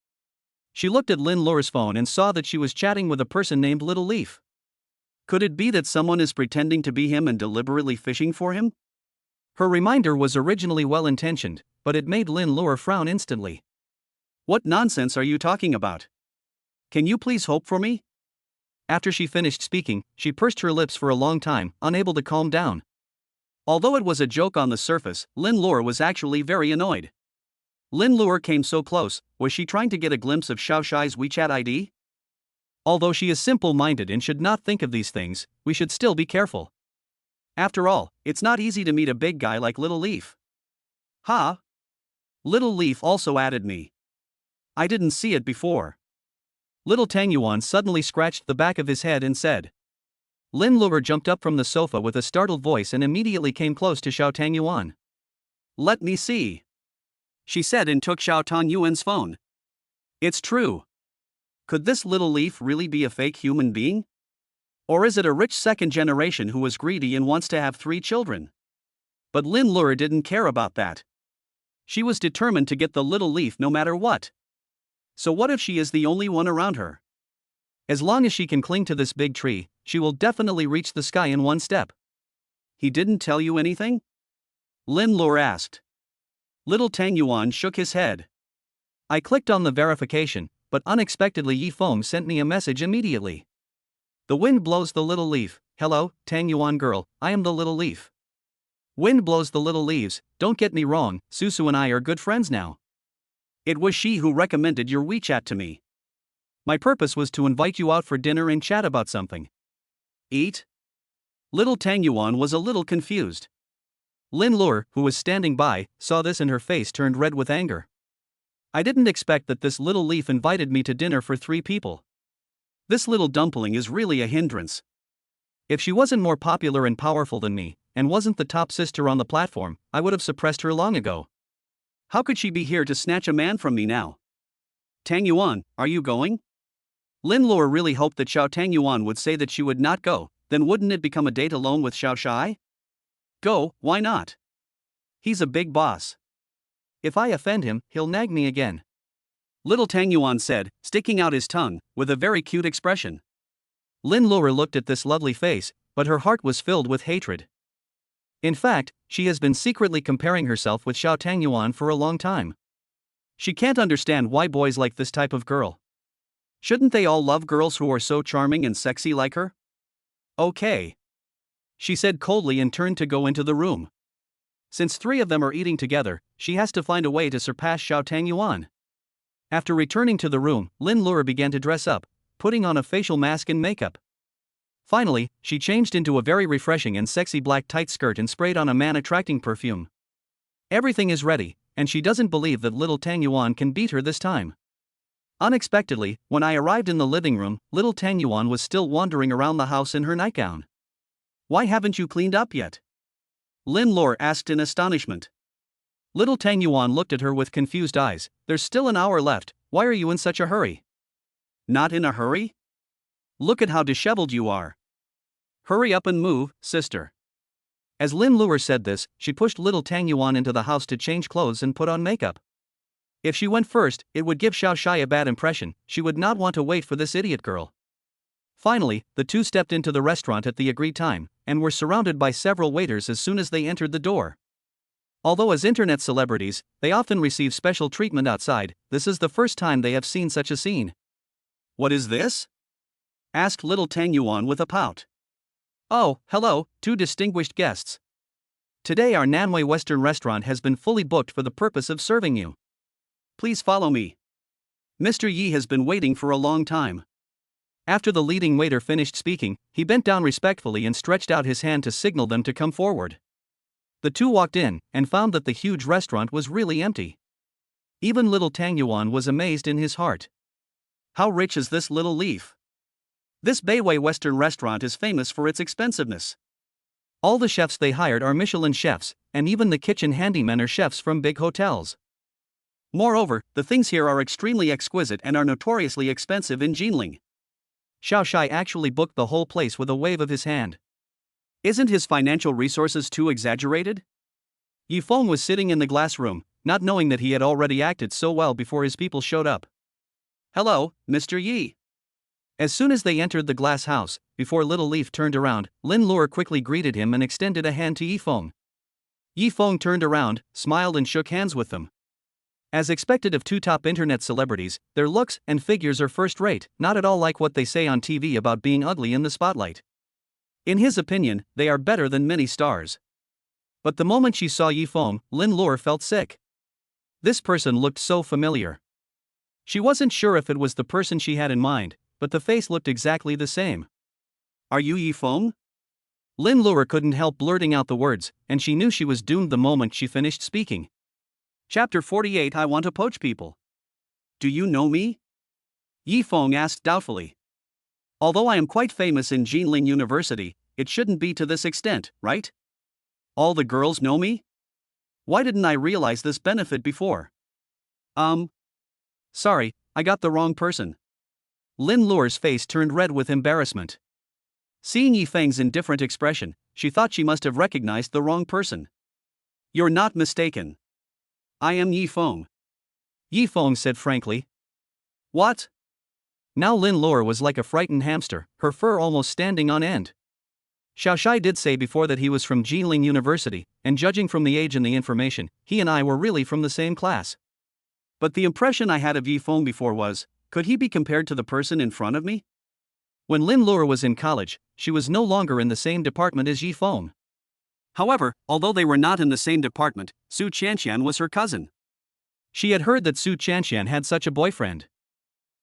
She looked at Lin Luer's phone and saw that she was chatting with a person named Little Leaf. Could it be that someone is pretending to be him and deliberately fishing for him? Her reminder was originally well-intentioned, but it made Lin Luer frown instantly. What nonsense are you talking about? Can you please hope for me? After she finished speaking, she pursed her lips for a long time, unable to calm down. Although it was a joke on the surface, Lin Luer was actually very annoyed. Lin Luer came so close, was she trying to get a glimpse of Xiao Shai's WeChat ID? Although she is simple-minded and should not think of these things, we should still be careful. After all, it's not easy to meet a big guy like Little Leaf. Ha! Little Leaf also added me. I didn't see it before. Little Tang Yuan suddenly scratched the back of his head and said. Lin Luer jumped up from the sofa with a startled voice and immediately came close to Xiao Tang Yuan. Let me see. She said and took Xiao Tang Yuan's phone. It's true. Could this Little Leaf really be a fake human being? Or is it a rich second generation who was greedy and wants to have 3 children? But Lin Luer didn't care about that. She was determined to get the Little Leaf no matter what. So what if she is the only one around her? As long as she can cling to this big tree, she will definitely reach the sky in 1 step. He didn't tell you anything? Lin Luer asked. Little Tang Yuan shook his head. I clicked on the verification, but unexpectedly Yi Feng sent me a message immediately. The wind blows the little leaf. Hello, Tang Yuan girl, I am the little leaf. Wind blows the little leaves. Don't get me wrong, Susu and I are good friends now. It was she who recommended your WeChat to me. My purpose was to invite you out for dinner and chat about something. Eat? Little Tang Yuan was a little confused. Lin Luer, who was standing by, saw this and her face turned red with anger. I didn't expect that this little leaf invited me to dinner for 3 people. This little dumpling is really a hindrance. If she wasn't more popular and powerful than me, and wasn't the top sister on the platform, I would have suppressed her long ago. How could she be here to snatch a man from me now? Tang Yuan, are you going? Lin Luer really hoped that Xiao Tang Yuan would say that she would not go, then wouldn't it become a date alone with Xiao Shai? Go, why not? He's a big boss. If I offend him, he'll nag me again. Little Tang Yuan said, sticking out his tongue, with a very cute expression. Lin Luer looked at this lovely face, but her heart was filled with hatred. In fact, she has been secretly comparing herself with Xiao Tangyuan for a long time. She can't understand why boys like this type of girl. Shouldn't they all love girls who are so charming and sexy like her? Okay, she said coldly and turned to go into the room. Since three of them are eating together, she has to find a way to surpass Xiao Tangyuan. After returning to the room, Lin Luer began to dress up, putting on a facial mask and makeup. Finally, she changed into a very refreshing and sexy black tight skirt and sprayed on a man-attracting perfume. Everything is ready, and she doesn't believe that little Tang Yuan can beat her this time. Unexpectedly, when I arrived in the living room, little Tang Yuan was still wandering around the house in her nightgown. Why haven't you cleaned up yet? Lin Luer asked in astonishment. Little Tang Yuan looked at her with confused eyes. There's still an hour left, why are you in such a hurry? Not in a hurry? Look at how disheveled you are. Hurry up and move, sister. As Lin Luer said this, she pushed little Tang Yuan into the house to change clothes and put on makeup. If she went first, it would give Xiao Shai a bad impression. She would not want to wait for this idiot girl. Finally, the two stepped into the restaurant at the agreed time, and were surrounded by several waiters as soon as they entered the door. Although as internet celebrities, they often receive special treatment outside, this is the first time they have seen such a scene. What is this? Asked little Tang Yuan with a pout. Oh, hello, two distinguished guests. Today our Nanwei Western restaurant has been fully booked for the purpose of serving you. Please follow me. Mr. Yi has been waiting for a long time. After the leading waiter finished speaking, he bent down respectfully and stretched out his hand to signal them to come forward. The two walked in, and found that the huge restaurant was really empty. Even little Tang Yuan was amazed in his heart. How rich is this little leaf? This Bayway Western restaurant is famous for its expensiveness. All the chefs they hired are Michelin chefs, and even the kitchen handymen are chefs from big hotels. Moreover, the things here are extremely exquisite and are notoriously expensive in Jinling. Xiao Shai actually booked the whole place with a wave of his hand. Isn't his financial resources too exaggerated? Yi Feng was sitting in the glass room, not knowing that he had already acted so well before his people showed up. Hello, Mr. Yi. As soon as they entered the glass house, before Little Leaf turned around, Lin Luer quickly greeted him and extended a hand to Yi Feng. Yi Feng turned around, smiled and shook hands with them. As expected of two top internet celebrities, their looks and figures are first-rate, not at all like what they say on TV about being ugly in the spotlight. In his opinion, they are better than many stars. But the moment she saw Yi Feng, Lin Luer felt sick. This person looked so familiar. She wasn't sure if it was the person she had in mind, but the face looked exactly the same. Are you Yi Feng? Lin Luer couldn't help blurting out the words, and she knew she was doomed the moment she finished speaking. Chapter 48 I Want to Poach People. Do you know me? Yi Feng asked doubtfully. Although I am quite famous in Jinling University, it shouldn't be to this extent, right? All the girls know me? Why didn't I realize this benefit before? Sorry, I got the wrong person. Lin Luer's face turned red with embarrassment. Seeing Yi Feng's indifferent expression, she thought she must have recognized the wrong person. You're not mistaken. I am Yi Feng. Yi Feng said frankly. What? Now Lin Luer was like a frightened hamster, her fur almost standing on end. Xiao Shai did say before that he was from Jinling University, and judging from the age and the information, he and I were really from the same class. But the impression I had of Yi Feng before was, could he be compared to the person in front of me? When Lin Luer was in college, she was no longer in the same department as Yi Feng. However, although they were not in the same department, Su Chanxian was her cousin. She had heard that Su Chanxian had such a boyfriend.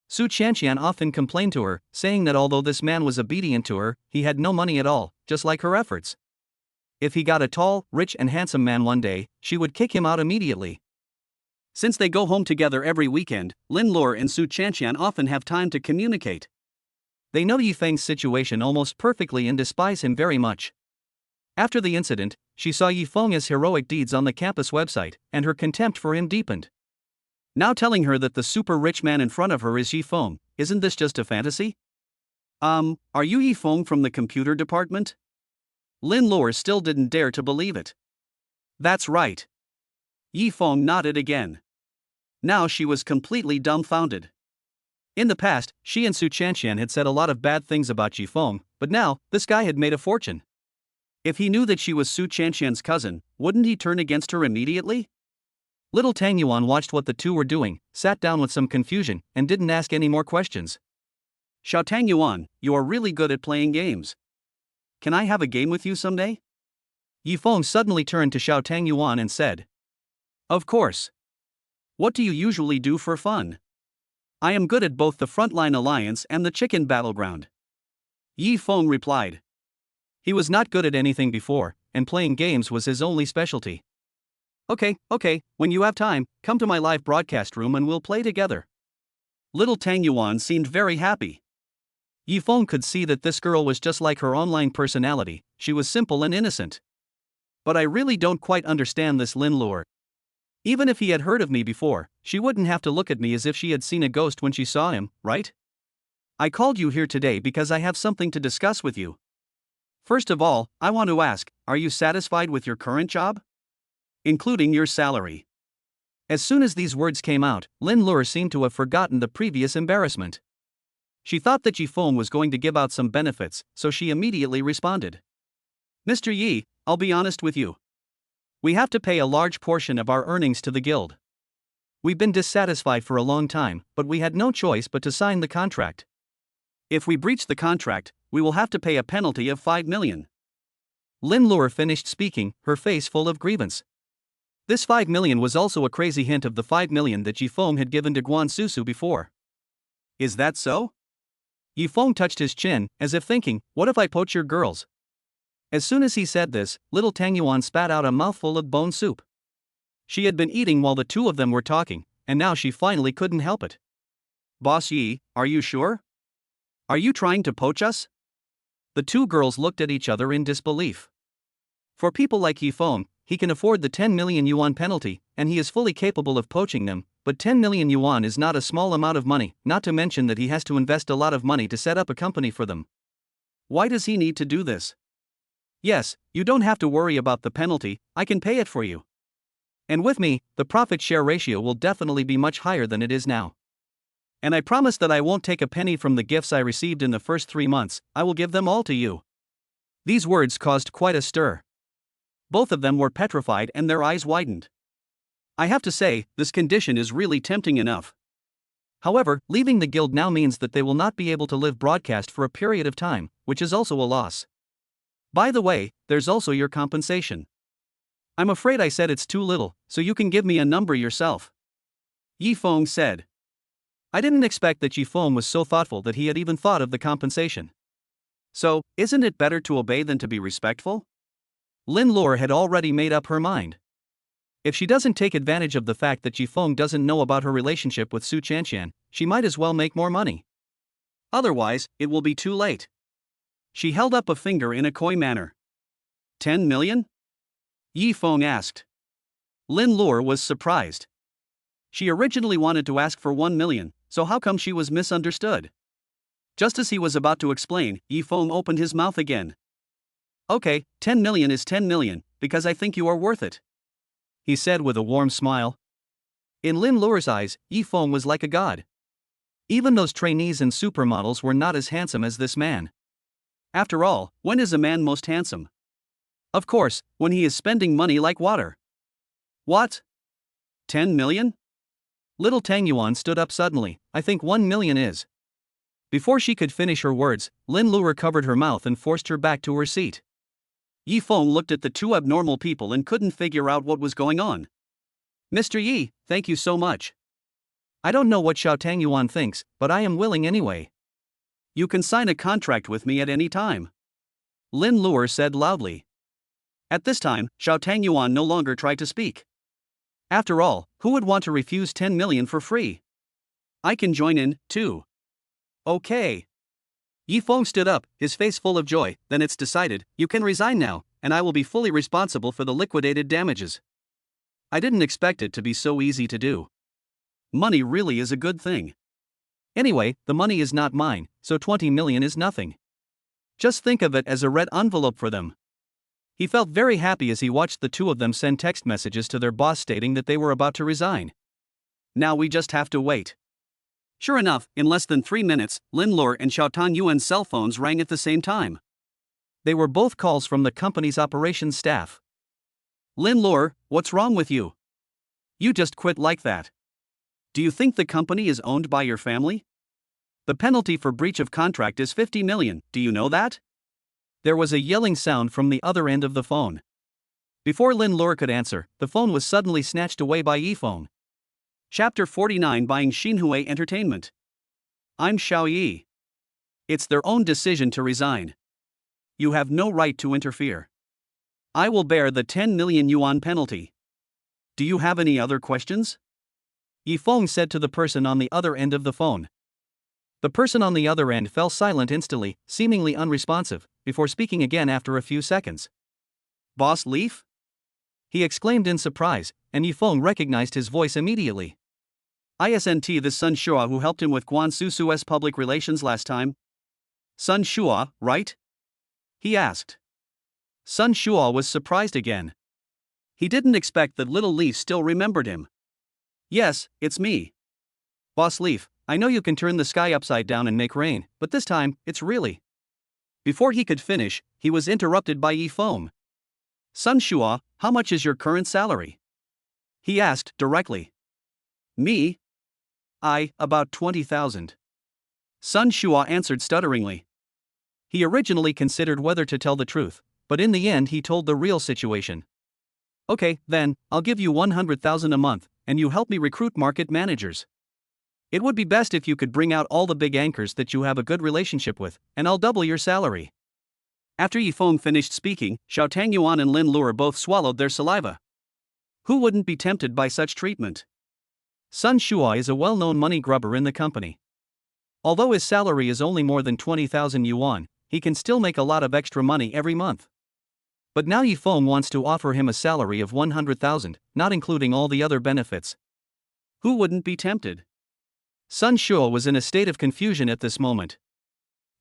Su Chanxian often complained to her, saying that although this man was obedient to her, he had no money at all, just like her efforts. If he got a tall, rich and handsome man one day, she would kick him out immediately. Since they go home together every weekend, Lin Luer and Su Chanxian often have time to communicate. They know Yi Feng's situation almost perfectly and despise him very much. After the incident, she saw Yi Feng's heroic deeds on the campus website, and her contempt for him deepened. Now telling her that the super rich man in front of her is Yi Feng, isn't this just a fantasy? Are you Yi Feng from the computer department? Lin Luer still didn't dare to believe it. That's right. Yi Feng nodded again. Now she was completely dumbfounded. In the past, she and Su Chanxian had said a lot of bad things about Yi Feng, but now, this guy had made a fortune. If he knew that she was Su Chanxian's cousin, wouldn't he turn against her immediately? Little Tang Yuan watched what the two were doing, sat down with some confusion, and didn't ask any more questions. Xiao Tang Yuan, you are really good at playing games. Can I have a game with you someday? Yi Feng suddenly turned to Xiao Tang Yuan and said. Of course. What do you usually do for fun? I am good at both the Frontline Alliance and the Chicken Battleground. Yi Feng replied. He was not good at anything before, and playing games was his only specialty. Okay, when you have time, come to my live broadcast room and we'll play together. Little Tang Yuan seemed very happy. Yi Feng could see that this girl was just like her online personality, she was simple and innocent. But I really don't quite understand this Lin Luer. Even if he had heard of me before, she wouldn't have to look at me as if she had seen a ghost when she saw him, right? I called you here today because I have something to discuss with you. First of all, I want to ask, are you satisfied with your current job? Including your salary. As soon as these words came out, Lin Luer seemed to have forgotten the previous embarrassment. She thought that Yi Feng was going to give out some benefits, so she immediately responded. Mr. Yi, I'll be honest with you. We have to pay a large portion of our earnings to the guild. We've been dissatisfied for a long time, but we had no choice but to sign the contract. If we breach the contract, we will have to pay a penalty of 5 million. Lin Luer finished speaking, her face full of grievance. This 5 million was also a crazy hint of the 5 million that Yi Feng had given to Guan Susu before. Is that so? Yi Feng touched his chin, as if thinking, what if I poach your girls? As soon as he said this, little Tang Yuan spat out a mouthful of bone soup. She had been eating while the two of them were talking, and now she finally couldn't help it. Boss Yi, are you sure? Are you trying to poach us? The two girls looked at each other in disbelief. For people like Yi Feng, he can afford the 10 million yuan penalty, and he is fully capable of poaching them, but 10 million yuan is not a small amount of money, not to mention that he has to invest a lot of money to set up a company for them. Why does he need to do this? Yes, you don't have to worry about the penalty, I can pay it for you. And with me, the profit share ratio will definitely be much higher than it is now. And I promise that I won't take a penny from the gifts I received in the first 3 months, I will give them all to you. These words caused quite a stir. Both of them were petrified and their eyes widened. I have to say, this condition is really tempting enough. However, leaving the guild now means that they will not be able to live broadcast for a period of time, which is also a loss. By the way, there's also your compensation. I'm afraid I said it's too little, so you can give me a number yourself. Yi Feng said. I didn't expect that Yi Feng was so thoughtful that he had even thought of the compensation. So, isn't it better to obey than to be respectful? Lin Luer had already made up her mind. If she doesn't take advantage of the fact that Yi Feng doesn't know about her relationship with Su Chanxian, she might as well make more money. Otherwise, it will be too late. She held up a finger in a coy manner. 10 million? Yi Feng asked. Lin Luer was surprised. She originally wanted to ask for 1 million, so how come she was misunderstood? Just as he was about to explain, Yi Feng opened his mouth again. Okay, 10 million is 10 million, because I think you are worth it. He said with a warm smile. In Lin Luer's eyes, Yi Feng was like a god. Even those trainees and supermodels were not as handsome as this man. After all, when is a man most handsome? Of course, when he is spending money like water. What? 10 million? Little Tang Yuan stood up suddenly. I think 1 million is. Before she could finish her words, Lin Luer covered her mouth and forced her back to her seat. Yi Feng looked at the two abnormal people and couldn't figure out what was going on. Mr. Yi, thank you so much. I don't know what Xiao Tang Yuan thinks, but I am willing anyway. You can sign a contract with me at any time. Lin Luer said loudly. At this time, Xiao Tang Yuan no longer tried to speak. After all, who would want to refuse 10 million for free? I can join in, too. Okay. Yi Feng stood up, his face full of joy. Then it's decided, you can resign now, and I will be fully responsible for the liquidated damages. I didn't expect it to be so easy to do. Money really is a good thing. Anyway, the money is not mine, so 20 million is nothing. Just think of it as a red envelope for them. He felt very happy as he watched the two of them send text messages to their boss stating that they were about to resign. Now we just have to wait. Sure enough, in less than 3 minutes, Lin Luer and Xiao Tang Yuan's cell phones rang at the same time. They were both calls from the company's operations staff. Lin Luer, what's wrong with you? You just quit like that. Do you think the company is owned by your family? The penalty for breach of contract is 50 million, do you know that? There was a yelling sound from the other end of the phone. Before Lin Luer could answer, the phone was suddenly snatched away by Yifeng. Chapter 49 Buying Xinhui Entertainment. I'm Xiao Yi. It's their own decision to resign. You have no right to interfere. I will bear the 10 million yuan penalty. Do you have any other questions? Yifeng said to the person on the other end of the phone. The person on the other end fell silent instantly, seemingly unresponsive, before speaking again after a few seconds. Boss Leaf? He exclaimed in surprise, and Yifeng recognized his voice immediately. Isn't this Sun Shua who helped him with Guan Susu's public relations last time? Sun Shua, right? He asked. Sun Shua was surprised again. He didn't expect that Little Leaf still remembered him. Yes, it's me. Boss Leaf, I know you can turn the sky upside down and make rain, but this time, it's really. Before he could finish, he was interrupted by Yifeng. Sun Shua, how much is your current salary? He asked directly. Me? About 20,000. Sun Shua answered stutteringly. He originally considered whether to tell the truth, but in the end he told the real situation. Okay, then, I'll give you 100,000 a month, and you help me recruit market managers. It would be best if you could bring out all the big anchors that you have a good relationship with, and I'll double your salary. After Yifeng finished speaking, Xiao Tangyuan and Lin Luer both swallowed their saliva. Who wouldn't be tempted by such treatment? Sun Shua is a well-known money grubber in the company. Although his salary is only more than 20,000 yuan, he can still make a lot of extra money every month. But now Yifeng wants to offer him a salary of 100,000, not including all the other benefits. Who wouldn't be tempted? Sun Shua was in a state of confusion at this moment.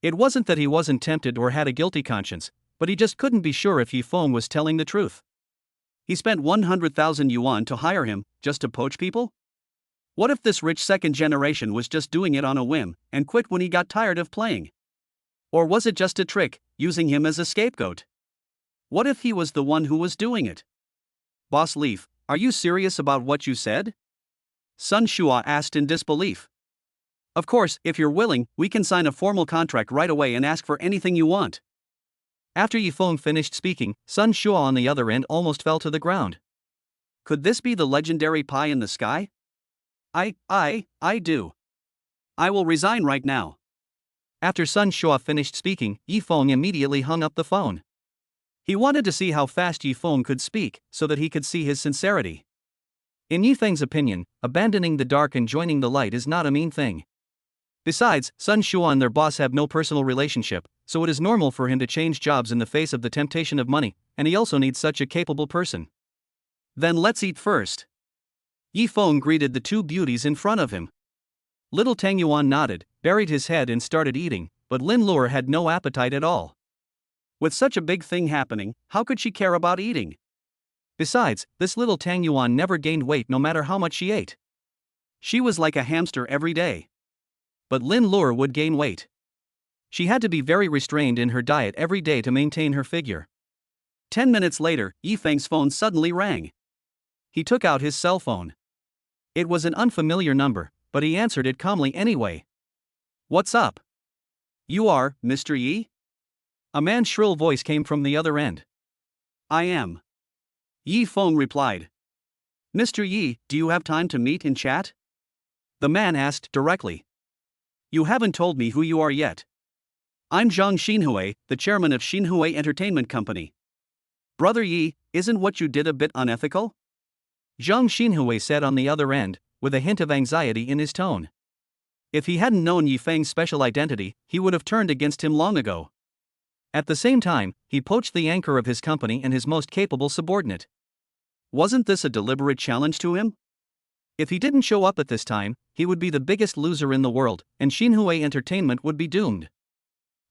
It wasn't that he wasn't tempted or had a guilty conscience, but he just couldn't be sure if Yifeng was telling the truth. He spent 100,000 yuan to hire him, just to poach people? What if this rich second generation was just doing it on a whim, and quit when he got tired of playing? Or was it just a trick, using him as a scapegoat? What if he was the one who was doing it? Boss Leaf, are you serious about what you said? Sun Shua asked in disbelief. Of course, if you're willing, we can sign a formal contract right away and ask for anything you want. After Yifeng finished speaking, Sun Shua on the other end almost fell to the ground. Could this be the legendary pie in the sky? I do. I will resign right now. After Sun Shua finished speaking, Yifeng immediately hung up the phone. He wanted to see how fast Yifeng could speak, so that he could see his sincerity. In Yifeng's opinion, abandoning the dark and joining the light is not a mean thing. Besides, Sun Shua and their boss have no personal relationship, so it is normal for him to change jobs in the face of the temptation of money, and he also needs such a capable person. Then let's eat first. Yifeng greeted the two beauties in front of him. Little Tangyuan nodded, buried his head and started eating, but Lin Luer had no appetite at all. With such a big thing happening, how could she care about eating? Besides, this little Tangyuan never gained weight no matter how much she ate. She was like a hamster every day. But Lin Luer would gain weight. She had to be very restrained in her diet every day to maintain her figure. 10 minutes later, Yifeng's phone suddenly rang. He took out his cell phone. It was an unfamiliar number, but he answered it calmly anyway. What's up? You are, Mr. Yi? A man's shrill voice came from the other end. I am. Yifeng replied. Mr. Yi, do you have time to meet and chat? The man asked directly. You haven't told me who you are yet. I'm Zhang Xinhui, the chairman of Xinhui Entertainment Company. Brother Yi, isn't what you did a bit unethical? Zhang Xinhui said on the other end, with a hint of anxiety in his tone. If he hadn't known Yifeng's special identity, he would have turned against him long ago. At the same time, he poached the anchor of his company and his most capable subordinate. Wasn't this a deliberate challenge to him? If he didn't show up at this time, he would be the biggest loser in the world, and Xinhui Entertainment would be doomed.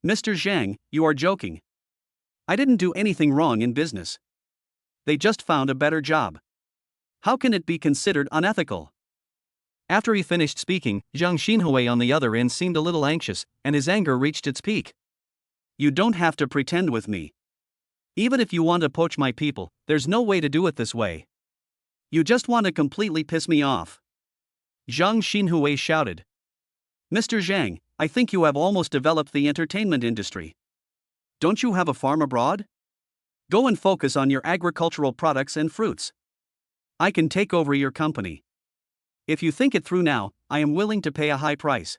Mr. Zhang, you are joking. I didn't do anything wrong in business. They just found a better job. How can it be considered unethical? After he finished speaking, Zhang Xinhui on the other end seemed a little anxious, and his anger reached its peak. You don't have to pretend with me. Even if you want to poach my people, there's no way to do it this way. You just want to completely piss me off. Zhang Xinhui shouted. Mr. Zhang, I think you have almost developed the entertainment industry. Don't you have a farm abroad? Go and focus on your agricultural products and fruits. I can take over your company. If you think it through now, I am willing to pay a high price.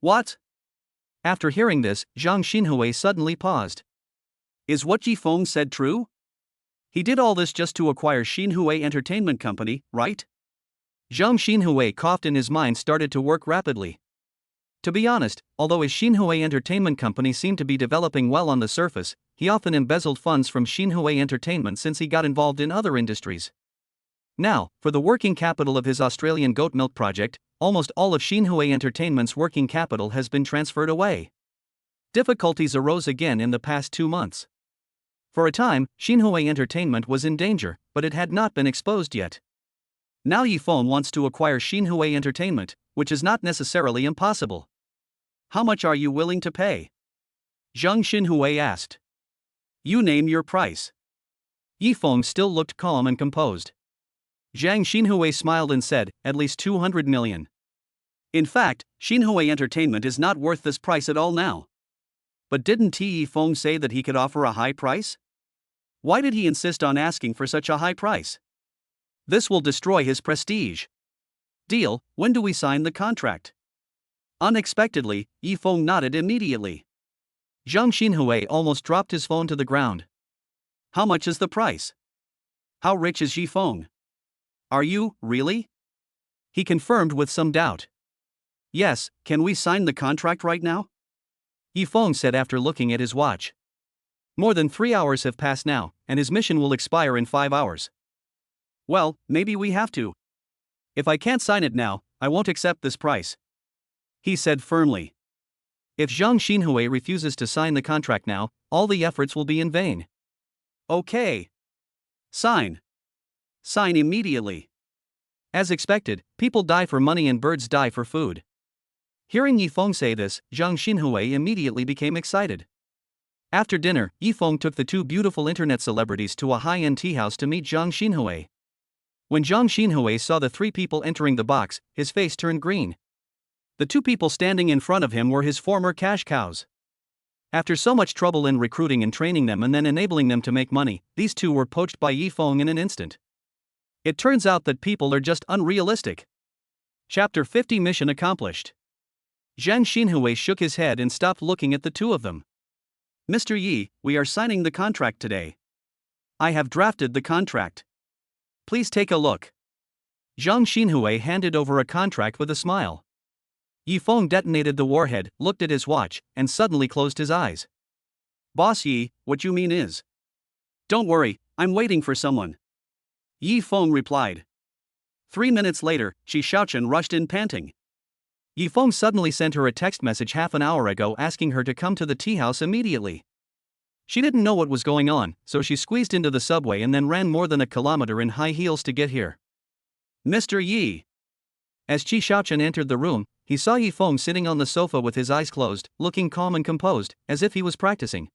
What? After hearing this, Zhang Xinhui suddenly paused. Is what Ji Feng said true? He did all this just to acquire Xinhui Entertainment Company, right? Zhang Xinhui coughed and his mind started to work rapidly. To be honest, although his Xinhui Entertainment Company seemed to be developing well on the surface, he often embezzled funds from Xinhui Entertainment since he got involved in other industries. Now, for the working capital of his Australian goat milk project, almost all of Xinhui Entertainment's working capital has been transferred away. Difficulties arose again in the past 2 months. For a time, Xinhui Entertainment was in danger, but it had not been exposed yet. Now Yi Feng wants to acquire Xinhui Entertainment, which is not necessarily impossible. How much are you willing to pay? Zhang Xinhui asked. You name your price. Yi Feng still looked calm and composed. Zhang Xinhui smiled and said, at least 200 million. In fact, Xinhui Entertainment is not worth this price at all now. But didn't Yi Feng say that he could offer a high price? Why did he insist on asking for such a high price? This will destroy his prestige. Deal, when do we sign the contract? Unexpectedly, Yi Feng nodded immediately. Zhang Xinhui almost dropped his phone to the ground. How much is the price? How rich is Yi Feng? Are you, really? He confirmed with some doubt. Yes, can we sign the contract right now? Yi Feng said after looking at his watch. More than 3 hours have passed now, and his mission will expire in 5 hours. Well, maybe we have to. If I can't sign it now, I won't accept this price. He said firmly. If Zhang Xinhui refuses to sign the contract now, all the efforts will be in vain. Okay. Sign. Sign immediately. As expected, people die for money and birds die for food. Hearing Yi Feng say this, Zhang Xinhui immediately became excited. After dinner, Yi Feng took the 2 beautiful internet celebrities to a high-end tea house to meet Zhang Xinhui. When Zhang Xinhui saw the 3 people entering the box, his face turned green. The 2 people standing in front of him were his former cash cows. After so much trouble in recruiting and training them and then enabling them to make money, these 2 were poached by Yi Feng in an instant. It turns out that people are just unrealistic. Chapter 50 Mission accomplished. Zhang Xinhui shook his head and stopped looking at the 2 of them. Mr. Yi, we are signing the contract today. I have drafted the contract. Please take a look. Zhang Xinhui handed over a contract with a smile. Yi Feng detonated the warhead, looked at his watch, and suddenly closed his eyes. Boss Yi, what you mean is? Don't worry, I'm waiting for someone. Yi Feng replied. 3 minutes later, Shi Shaochen rushed in panting. Yi Feng suddenly sent her a text message half an hour ago asking her to come to the tea house immediately. She didn't know what was going on, so she squeezed into the subway and then ran more than a kilometer in high heels to get here. Mr. Yi. As Shi Shaochen entered the room, he saw Yi Feng sitting on the sofa with his eyes closed, looking calm and composed, as if he was practicing.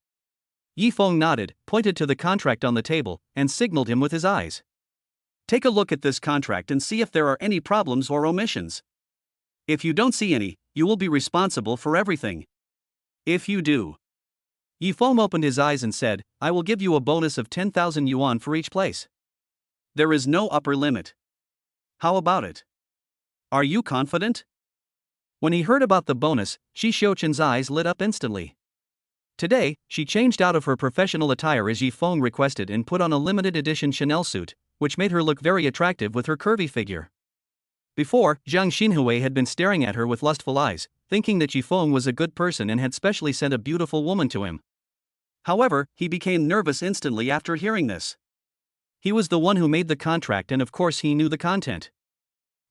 Yi Feng nodded, pointed to the contract on the table, and signaled him with his eyes. Take a look at this contract and see if there are any problems or omissions. If you don't see any, you will be responsible for everything. If you do. Yi Feng opened his eyes and said, I will give you a bonus of 10,000 yuan for each place. There is no upper limit. How about it? Are you confident? When he heard about the bonus, Shi Shaochen's eyes lit up instantly. Today, she changed out of her professional attire as Yi Feng requested and put on a limited edition Chanel suit, which made her look very attractive with her curvy figure. Before, Zhang Xinhui had been staring at her with lustful eyes, thinking that Yi Feng was a good person and had specially sent a beautiful woman to him. However, he became nervous instantly after hearing this. He was the one who made the contract and of course he knew the content.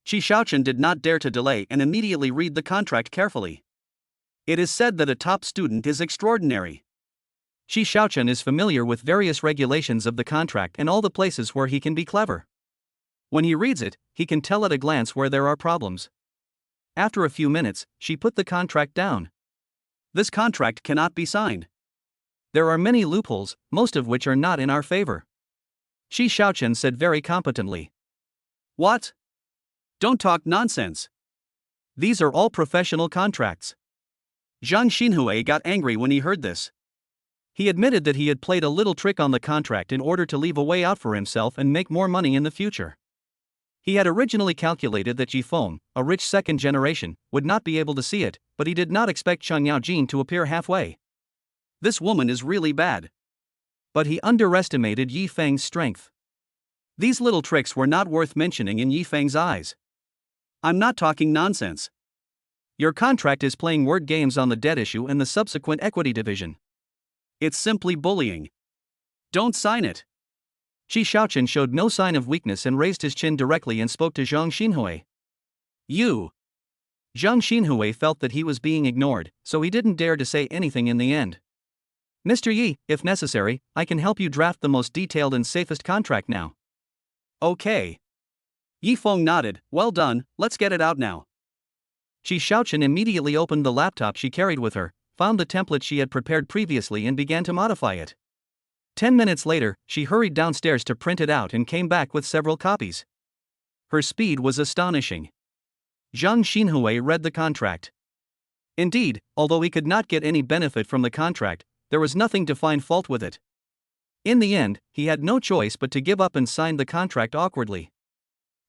Shi Shaochen did not dare to delay and immediately read the contract carefully. It is said that a top student is extraordinary. Shi Shaochen is familiar with various regulations of the contract and all the places where he can be clever. When he reads it, he can tell at a glance where there are problems. After a few minutes, she put the contract down. This contract cannot be signed. There are many loopholes, most of which are not in our favor. Shi Xiaochen said very competently. What? Don't talk nonsense. These are all professional contracts. Zhang Xinhui got angry when he heard this. He admitted that he had played a little trick on the contract in order to leave a way out for himself and make more money in the future. He had originally calculated that Yifeng, a rich second generation, would not be able to see it, but he did not expect Cheng Yaojin to appear halfway. This woman is really bad. But he underestimated Yifeng's strength. These little tricks were not worth mentioning in Yifeng's eyes. I'm not talking nonsense. Your contract is playing word games on the debt issue and the subsequent equity division. It's simply bullying. Don't sign it. Shi Xiaochen showed no sign of weakness and raised his chin directly and spoke to Zhang Xinhui. You. Zhang Xinhui felt that he was being ignored, so he didn't dare to say anything in the end. Mr. Yi, if necessary, I can help you draft the most detailed and safest contract now. Okay. Yifeng nodded. Well done, let's get it out now. Shi Xiaochen immediately opened the laptop she carried with her, found the template she had prepared previously and began to modify it. 10 minutes later, she hurried downstairs to print it out and came back with several copies. Her speed was astonishing. Zhang Xinhui read the contract. Indeed, although he could not get any benefit from the contract, there was nothing to find fault with it. In the end, he had no choice but to give up and sign the contract awkwardly.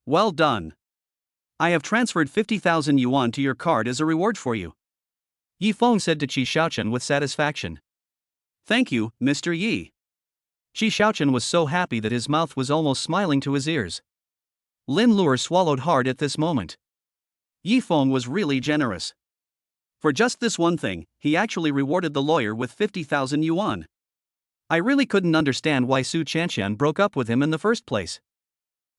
Well done. I have transferred 50,000 yuan to your card as a reward for you. Yifeng said to Qi Xiaochen with satisfaction. Thank you, Mr. Yi. Qi Xiaochen was so happy that his mouth was almost smiling to his ears. Lin Luer swallowed hard at this moment. Yifeng was really generous. For just this one thing, he actually rewarded the lawyer with 50,000 yuan. I really couldn't understand why Su Chanxian broke up with him in the first place.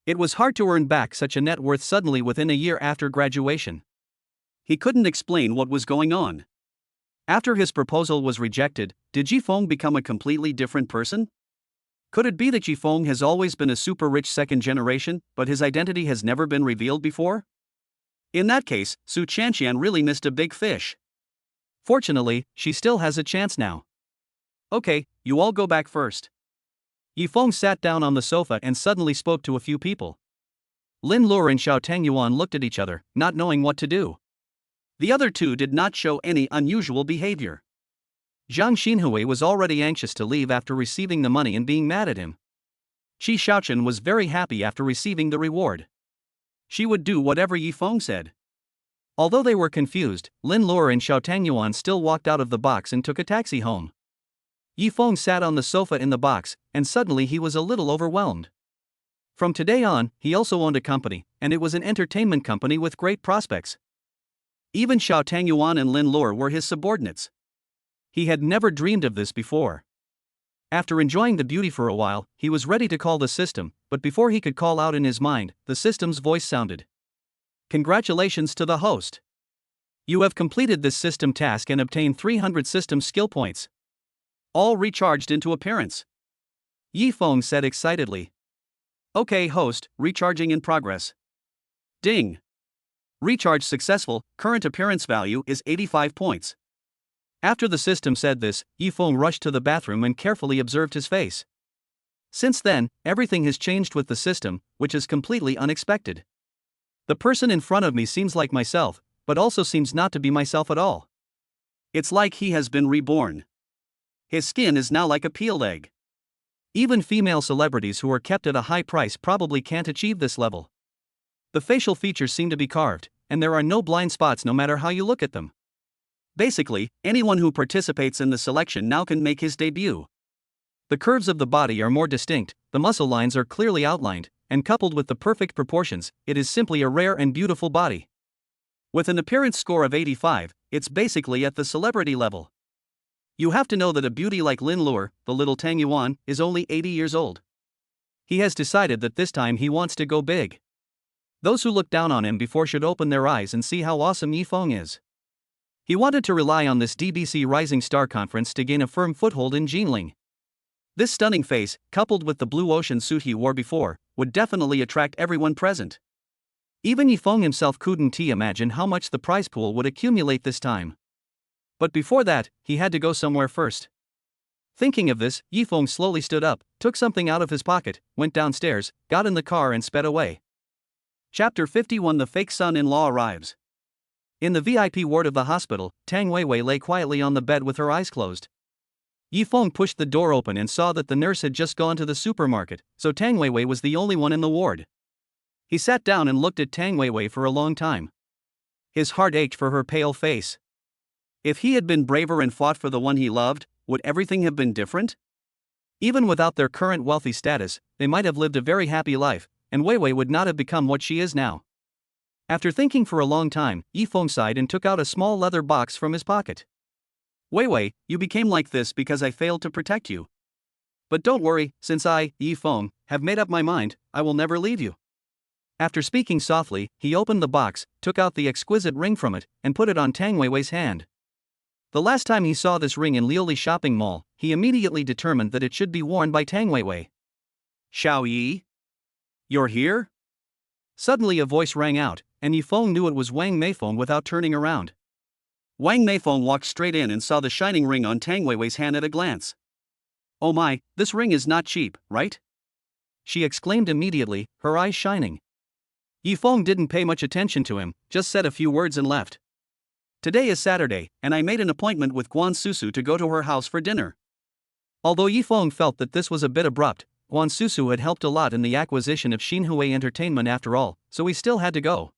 It was hard to earn back such a net worth suddenly within a year after graduation. He couldn't explain what was going on. After his proposal was rejected, did Yifeng become a completely different person? Could it be that Yifeng has always been a super rich second generation, but his identity has never been revealed before? In that case, Su Chanxian really missed a big fish. Fortunately, she still has a chance now. Okay, you all go back first. Yifeng sat down on the sofa and suddenly spoke to a few people. Lin Luer and Xiao Tangyuan looked at each other, not knowing what to do. The other two did not show any unusual behavior. Zhang Xinhui was already anxious to leave after receiving the money and being mad at him. Shi Xiaochen was very happy after receiving the reward. She would do whatever Yifeng said. Although they were confused, Lin Luer and Xiao Tangyuan still walked out of the box and took a taxi home. Yifeng sat on the sofa in the box, and suddenly he was a little overwhelmed. From today on, he also owned a company, and it was an entertainment company with great prospects. Even Xiao Tangyuan and Lin Luer were his subordinates. He had never dreamed of this before. After enjoying the beauty for a while, he was ready to call the system, but before he could call out in his mind, the system's voice sounded. Congratulations to the host. You have completed this system task and obtained 300 system skill points. All recharged into appearance. Yifeng said excitedly. Okay, host, recharging in progress. Ding. Recharge successful, current appearance value is 85 points. After the system said this, Yifeng rushed to the bathroom and carefully observed his face. Since then, everything has changed with the system, which is completely unexpected. The person in front of me seems like myself, but also seems not to be myself at all. It's like he has been reborn. His skin is now like a peeled egg. Even female celebrities who are kept at a high price probably can't achieve this level. The facial features seem to be carved, and there are no blind spots no matter how you look at them. Basically, anyone who participates in the selection now can make his debut. The curves of the body are more distinct, the muscle lines are clearly outlined, and coupled with the perfect proportions, it is simply a rare and beautiful body. With an appearance score of 85, it's basically at the celebrity level. You have to know that a beauty like Lin Luer, the little Tang Yuan, is only 80 years old. He has decided that this time he wants to go big. Those who look down on him before should open their eyes and see how awesome Yifeng is. He wanted to rely on this DBC Rising Star Conference to gain a firm foothold in Jinling. This stunning face, coupled with the blue ocean suit he wore before, would definitely attract everyone present. Even Yifeng himself couldn't imagine how much the prize pool would accumulate this time. But before that, he had to go somewhere first. Thinking of this, Yifeng slowly stood up, took something out of his pocket, went downstairs, got in the car and sped away. Chapter 51: The fake son-in-law arrives. In the VIP ward of the hospital, Tang Weiwei lay quietly on the bed with her eyes closed. Yifeng pushed the door open and saw that the nurse had just gone to the supermarket, so Tang Weiwei was the only one in the ward. He sat down and looked at Tang Weiwei for a long time. His heart ached for her pale face. If he had been braver and fought for the one he loved, would everything have been different? Even without their current wealthy status, they might have lived a very happy life, and Weiwei would not have become what she is now. After thinking for a long time, Yifeng sighed and took out a small leather box from his pocket. Weiwei, you became like this because I failed to protect you. But don't worry, since I, Yifeng, have made up my mind, I will never leave you. After speaking softly, he opened the box, took out the exquisite ring from it, and put it on Tang Weiwei's hand. The last time he saw this ring in Liuli shopping mall, he immediately determined that it should be worn by Tang Weiwei. Xiao Yi? You're here? Suddenly a voice rang out, and Yifeng knew it was Wang Meifeng without turning around. Wang Meifeng walked straight in and saw the shining ring on Tang Weiwei's hand at a glance. Oh my, this ring is not cheap, right? She exclaimed immediately, her eyes shining. Yifeng didn't pay much attention to him, just said a few words and left. Today is Saturday, and I made an appointment with Guan Susu to go to her house for dinner. Although Yifeng felt that this was a bit abrupt, Guan Susu had helped a lot in the acquisition of Xinhui Entertainment after all, so he still had to go.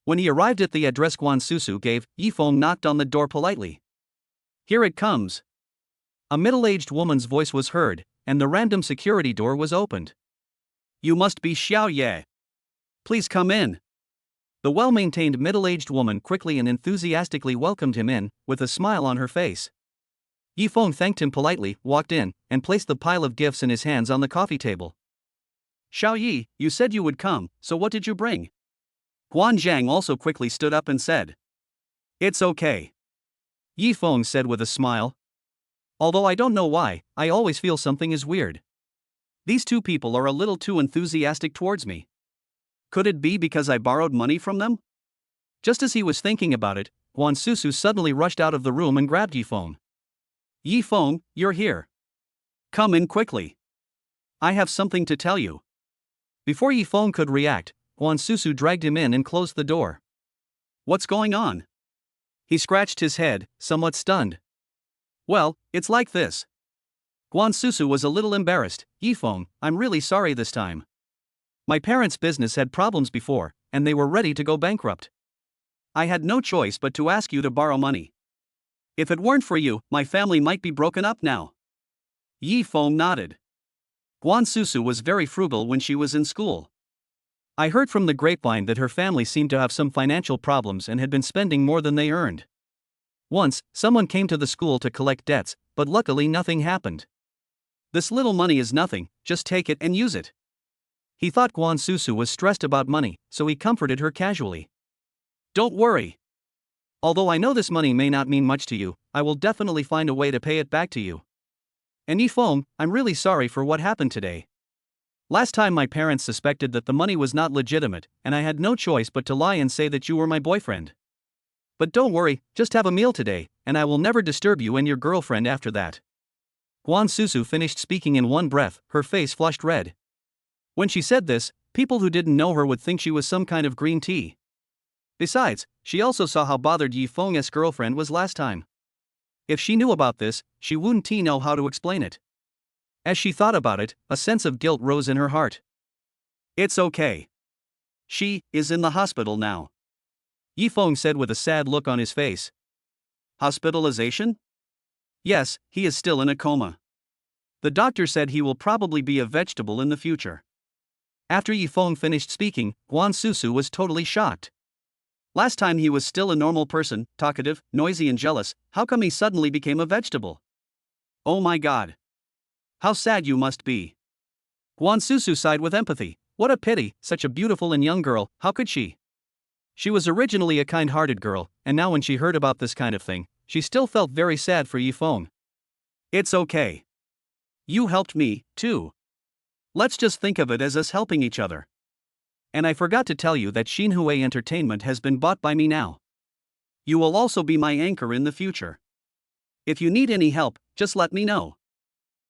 When he arrived at the address Guan Susu gave, Yifeng knocked on the door politely. Here it comes. A middle-aged woman's voice was heard, and the random security door was opened. You must be Xiao Ye. Please come in. The well-maintained middle-aged woman quickly and enthusiastically welcomed him in, with a smile on her face. Yifeng thanked him politely, walked in, and placed the pile of gifts in his hands on the coffee table. Xiao Yi, you said you would come, so what did you bring? Guan Zhang also quickly stood up and said. It's okay. Yifeng said with a smile. Although I don't know why, I always feel something is weird. These two people are a little too enthusiastic towards me. Could it be because I borrowed money from them? Just as he was thinking about it, Guan Susu suddenly rushed out of the room and grabbed Yifeng. Yifeng, you're here. Come in quickly. I have something to tell you. Before Yifeng could react, Guan Susu dragged him in and closed the door. What's going on? He scratched his head, somewhat stunned. Well, it's like this. Guan Susu was a little embarrassed. Yifeng, I'm really sorry this time. My parents' business had problems before, and they were ready to go bankrupt. I had no choice but to ask you to borrow money. If it weren't for you, my family might be broken up now. Yifeng nodded. Guan Susu was very frugal when she was in school. I heard from the grapevine that her family seemed to have some financial problems and had been spending more than they earned. Once, someone came to the school to collect debts, but luckily nothing happened. This little money is nothing, just take it and use it. He thought Guan Susu was stressed about money, so he comforted her casually. Don't worry. Although I know this money may not mean much to you, I will definitely find a way to pay it back to you. And Yifeng, I'm really sorry for what happened today. Last time my parents suspected that the money was not legitimate, and I had no choice but to lie and say that you were my boyfriend. But don't worry, just have a meal today, and I will never disturb you and your girlfriend after that. Guan Susu finished speaking in one breath, her face flushed red. When she said this, people who didn't know her would think she was some kind of green tea. Besides, she also saw how bothered Yifeng's girlfriend was last time. If she knew about this, she wouldn't know how to explain it. As she thought about it, a sense of guilt rose in her heart. It's okay. She is in the hospital now. Yifeng said with a sad look on his face. Hospitalization? Yes, he is still in a coma. The doctor said he will probably be a vegetable in the future. After Yifeng finished speaking, Guan Susu was totally shocked. Last time he was still a normal person, talkative, noisy and jealous, how come he suddenly became a vegetable? Oh my god. How sad you must be. Guan Susu sighed with empathy. What a pity, such a beautiful and young girl, how could she? She was originally a kind-hearted girl, and now when she heard about this kind of thing, she still felt very sad for Yifeng. It's okay. You helped me, too. Let's just think of it as us helping each other. And I forgot to tell you that Xinhui Entertainment has been bought by me now. You will also be my anchor in the future. If you need any help, just let me know.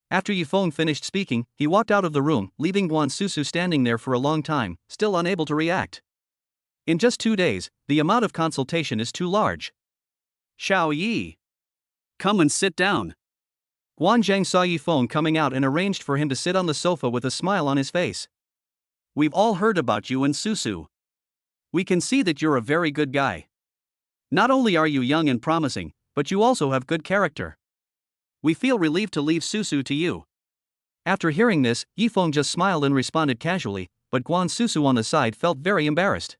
After Yifeng finished speaking, he walked out of the room, leaving Guan Susu standing there for a long time, still unable to react. In just 2 days, the amount of consultation is too large. Xiao Yi. Come and sit down. Guan Zhang saw Yifeng coming out and arranged for him to sit on the sofa with a smile on his face. We've all heard about you and Susu. We can see that you're a very good guy. Not only are you young and promising, but you also have good character. We feel relieved to leave Susu to you. After hearing this, Yifeng just smiled and responded casually, but Guan Susu on the side felt very embarrassed.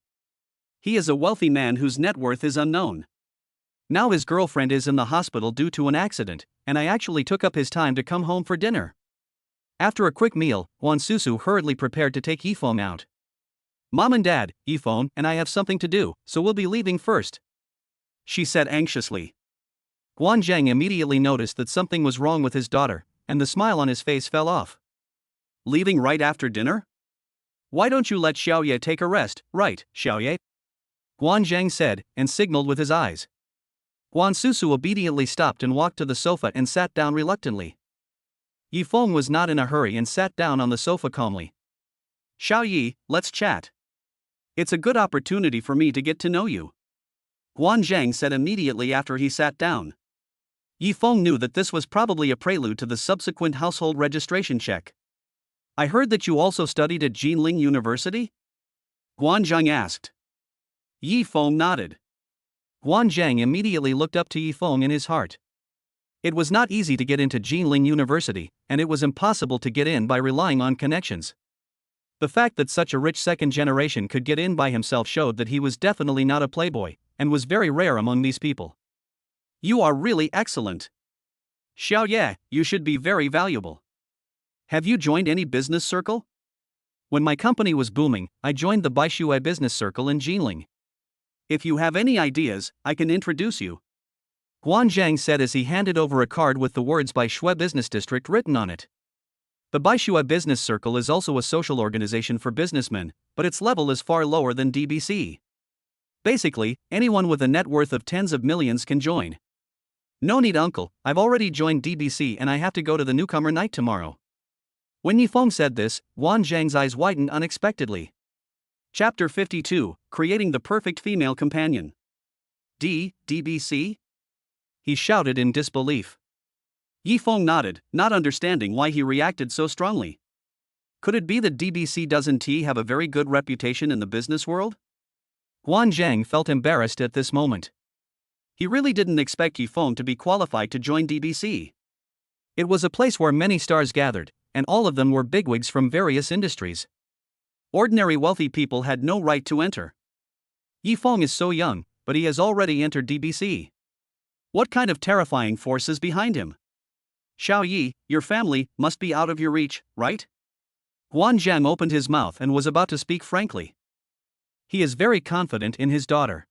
He is a wealthy man whose net worth is unknown. Now his girlfriend is in the hospital due to an accident, and I actually took up his time to come home for dinner. After a quick meal, Guan Susu hurriedly prepared to take Yifeng out. Mom and Dad, Yifeng and I have something to do, so we'll be leaving first, she said anxiously. Guan Zhang immediately noticed that something was wrong with his daughter, and the smile on his face fell off. Leaving right after dinner? Why don't you let Xiaoye take a rest, right, Xiaoye? Guan Zhang said, and signaled with his eyes. Guan Susu obediently stopped and walked to the sofa and sat down reluctantly. Yifeng was not in a hurry and sat down on the sofa calmly. Xiao Yi, let's chat. It's a good opportunity for me to get to know you, Guan Zhang said immediately after he sat down. Yifeng knew that this was probably a prelude to the subsequent household registration check. I heard that you also studied at Jinling University? Guan Zhang asked. Yifeng nodded. Guan Zhang immediately looked up to Yifeng in his heart. It was not easy to get into Jinling University, and it was impossible to get in by relying on connections. The fact that such a rich second generation could get in by himself showed that he was definitely not a playboy, and was very rare among these people. You are really excellent. Xiao Ye, you should be very valuable. Have you joined any business circle? When my company was booming, I joined the Baishuai business circle in Jinling. If you have any ideas, I can introduce you, Guan Zhang said as he handed over a card with the words Baishuai Business District written on it. The Baishuai Business Circle is also a social organization for businessmen, but its level is far lower than DBC. Basically, anyone with a net worth of tens of millions can join. No need, uncle, I've already joined DBC and I have to go to the newcomer night tomorrow. When Yifeng said this, Guan Zhang's eyes widened unexpectedly. Chapter 52, Creating the Perfect Female Companion. DBC? He shouted in disbelief. Yifeng nodded, not understanding why he reacted so strongly. Could it be that DBC doesn't have a very good reputation in the business world? Guan Zhang felt embarrassed at this moment. He really didn't expect Yifeng to be qualified to join DBC. It was a place where many stars gathered, and all of them were bigwigs from various industries. Ordinary wealthy people had no right to enter. Yifeng is so young, but he has already entered DBC. What kind of terrifying force is behind him? Xiao Yi, your family must be out of your reach, right? Guan Zhang opened his mouth and was about to speak frankly. He is very confident in his daughter.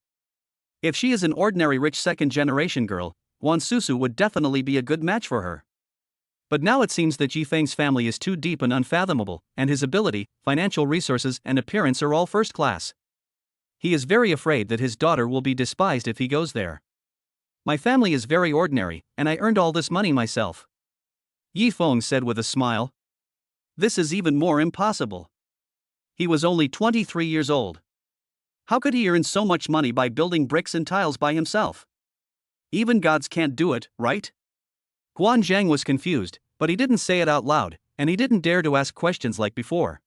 If she is an ordinary rich second-generation girl, Guan Susu would definitely be a good match for her. But now it seems that Yifeng's family is too deep and unfathomable, and his ability, financial resources and appearance are all first class. He is very afraid that his daughter will be despised if he goes there. My family is very ordinary, and I earned all this money myself, Yifeng said with a smile. This is even more impossible. He was only 23 years old. How could he earn so much money by building bricks and tiles by himself? Even gods can't do it, right? Guan Zhang was confused, but he didn't say it out loud, and he didn't dare to ask questions like before.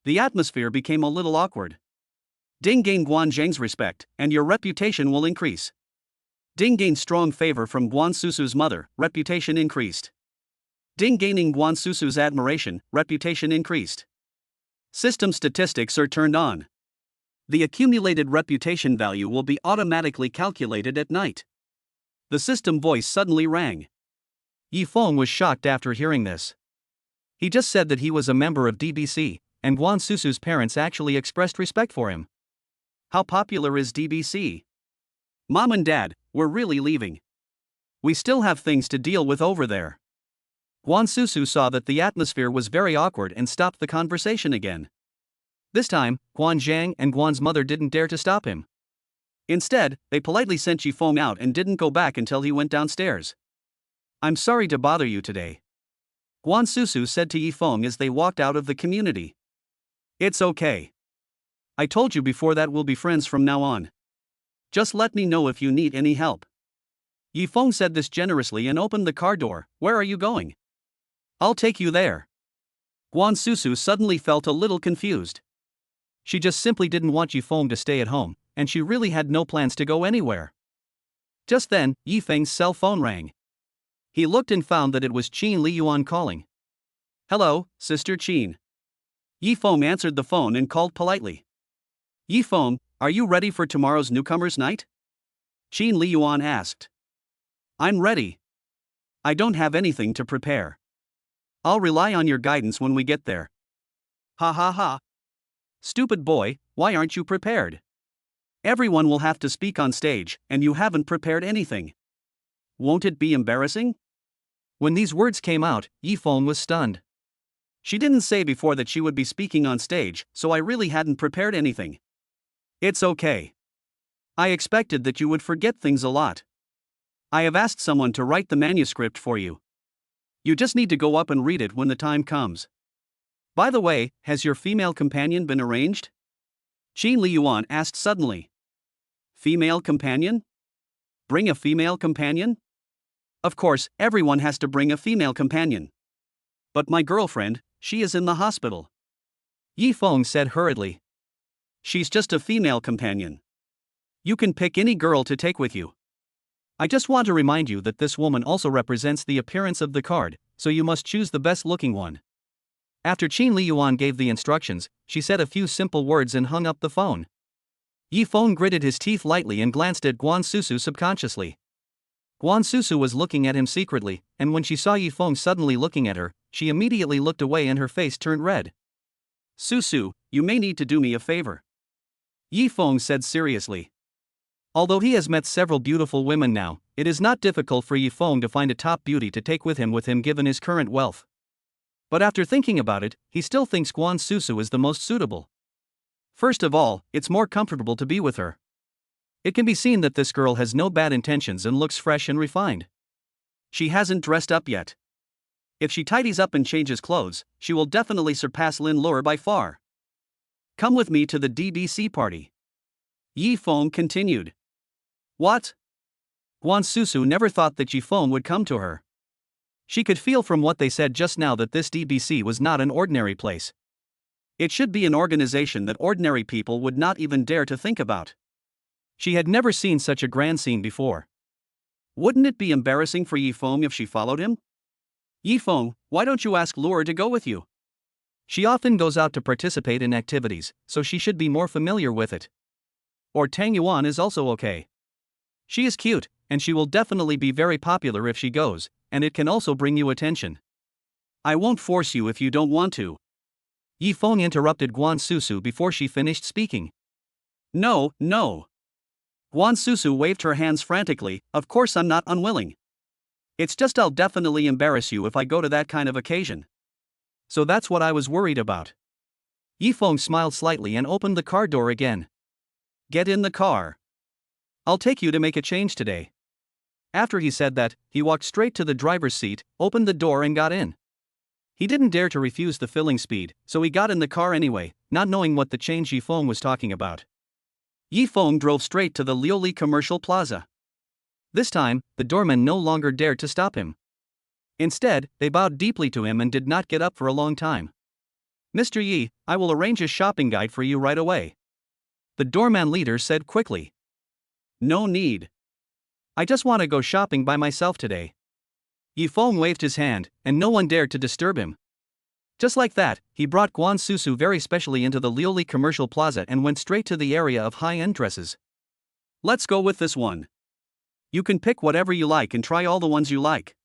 The atmosphere became a little awkward. Ding gained Guan Zhang's respect, and your reputation will increase. Ding gained strong favor from Guan Susu's mother, reputation increased. Ding gaining Guan Susu's admiration, reputation increased. System statistics are turned on. The accumulated reputation value will be automatically calculated at night. The system voice suddenly rang. Yifeng was shocked after hearing this. He just said that he was a member of DBC, and Guan Susu's parents actually expressed respect for him. How popular is DBC? Mom and Dad, we're really leaving. We still have things to deal with over there. Guan Susu saw that the atmosphere was very awkward and stopped the conversation again. This time, Guan Zhang and Guan's mother didn't dare to stop him. Instead, they politely sent Yifeng out and didn't go back until he went downstairs. I'm sorry to bother you today. Guan Susu said to Yifeng as they walked out of the community. It's okay. I told you before that we'll be friends from now on. Just let me know if you need any help. Yifeng said this generously and opened the car door. Where are you going? I'll take you there. Guan Susu suddenly felt a little confused. She just simply didn't want Yifeng to stay at home, and she really had no plans to go anywhere. Just then, Yifeng's cell phone rang. He looked and found that it was Qin Liyuan calling. Hello, Sister Qin. Yifeng answered the phone and called politely. Yifeng, are you ready for tomorrow's newcomers' night? Qin Liyuan asked. I'm ready. I don't have anything to prepare. I'll rely on your guidance when we get there. Ha ha ha. Stupid boy, why aren't you prepared? Everyone will have to speak on stage, and you haven't prepared anything. Won't it be embarrassing? When these words came out, Yifeng was stunned. She didn't say before that she would be speaking on stage, so I really hadn't prepared anything. It's okay. I expected that you would forget things a lot. I have asked someone to write the manuscript for you. You just need to go up and read it when the time comes. By the way, has your female companion been arranged? Qin Liyuan asked suddenly. Female companion? Bring a female companion? Of course, everyone has to bring a female companion. But my girlfriend, she is in the hospital. Yifeng said hurriedly. She's just a female companion. You can pick any girl to take with you. I just want to remind you that this woman also represents the appearance of the card, so you must choose the best looking one. After Qin Liyuan gave the instructions, she said a few simple words and hung up the phone. Yifeng gritted his teeth lightly and glanced at Guan Susu subconsciously. Guan Susu was looking at him secretly, and when she saw Yifeng suddenly looking at her, she immediately looked away and her face turned red. Susu, you may need to do me a favor. Yifeng said seriously. Although he has met several beautiful women now, it is not difficult for Yifeng to find a top beauty to take with him given his current wealth. But after thinking about it, he still thinks Guan Susu is the most suitable. First of all, it's more comfortable to be with her. It can be seen that this girl has no bad intentions and looks fresh and refined. She hasn't dressed up yet. If she tidies up and changes clothes, she will definitely surpass Lin Lure by far. Come with me to the DBC party. Yifeng continued. What? Guan Susu never thought that Yifeng would come to her. She could feel from what they said just now that this DBC was not an ordinary place. It should be an organization that ordinary people would not even dare to think about. She had never seen such a grand scene before. Wouldn't it be embarrassing for Yifeng if she followed him? Yifeng, why don't you ask Lure to go with you? She often goes out to participate in activities, so she should be more familiar with it. Or Tang Yuan is also okay. She is cute, and she will definitely be very popular if she goes, and it can also bring you attention. I won't force you if you don't want to. Yifeng interrupted Guan Susu before she finished speaking. No. Guan Susu waved her hands frantically. Of course I'm not unwilling. It's just I'll definitely embarrass you if I go to that kind of occasion. So that's what I was worried about. Yifeng smiled slightly and opened the car door again. Get in the car. I'll take you to make a change today. After he said that, he walked straight to the driver's seat, opened the door and got in. He didn't dare to refuse the filling speed, so he got in the car anyway, not knowing what the change Yifeng was talking about. Yifeng drove straight to the Liuli Commercial Plaza. This time, the doorman no longer dared to stop him. Instead, they bowed deeply to him and did not get up for a long time. Mr. Yi, I will arrange a shopping guide for you right away. The doorman leader said quickly. No need. I just want to go shopping by myself today. Yifeng waved his hand, and no one dared to disturb him. Just like that, he brought Guan Susu very specially into the Liuli Commercial Plaza and went straight to the area of high-end dresses. Let's go with this one. You can pick whatever you like and try all the ones you like.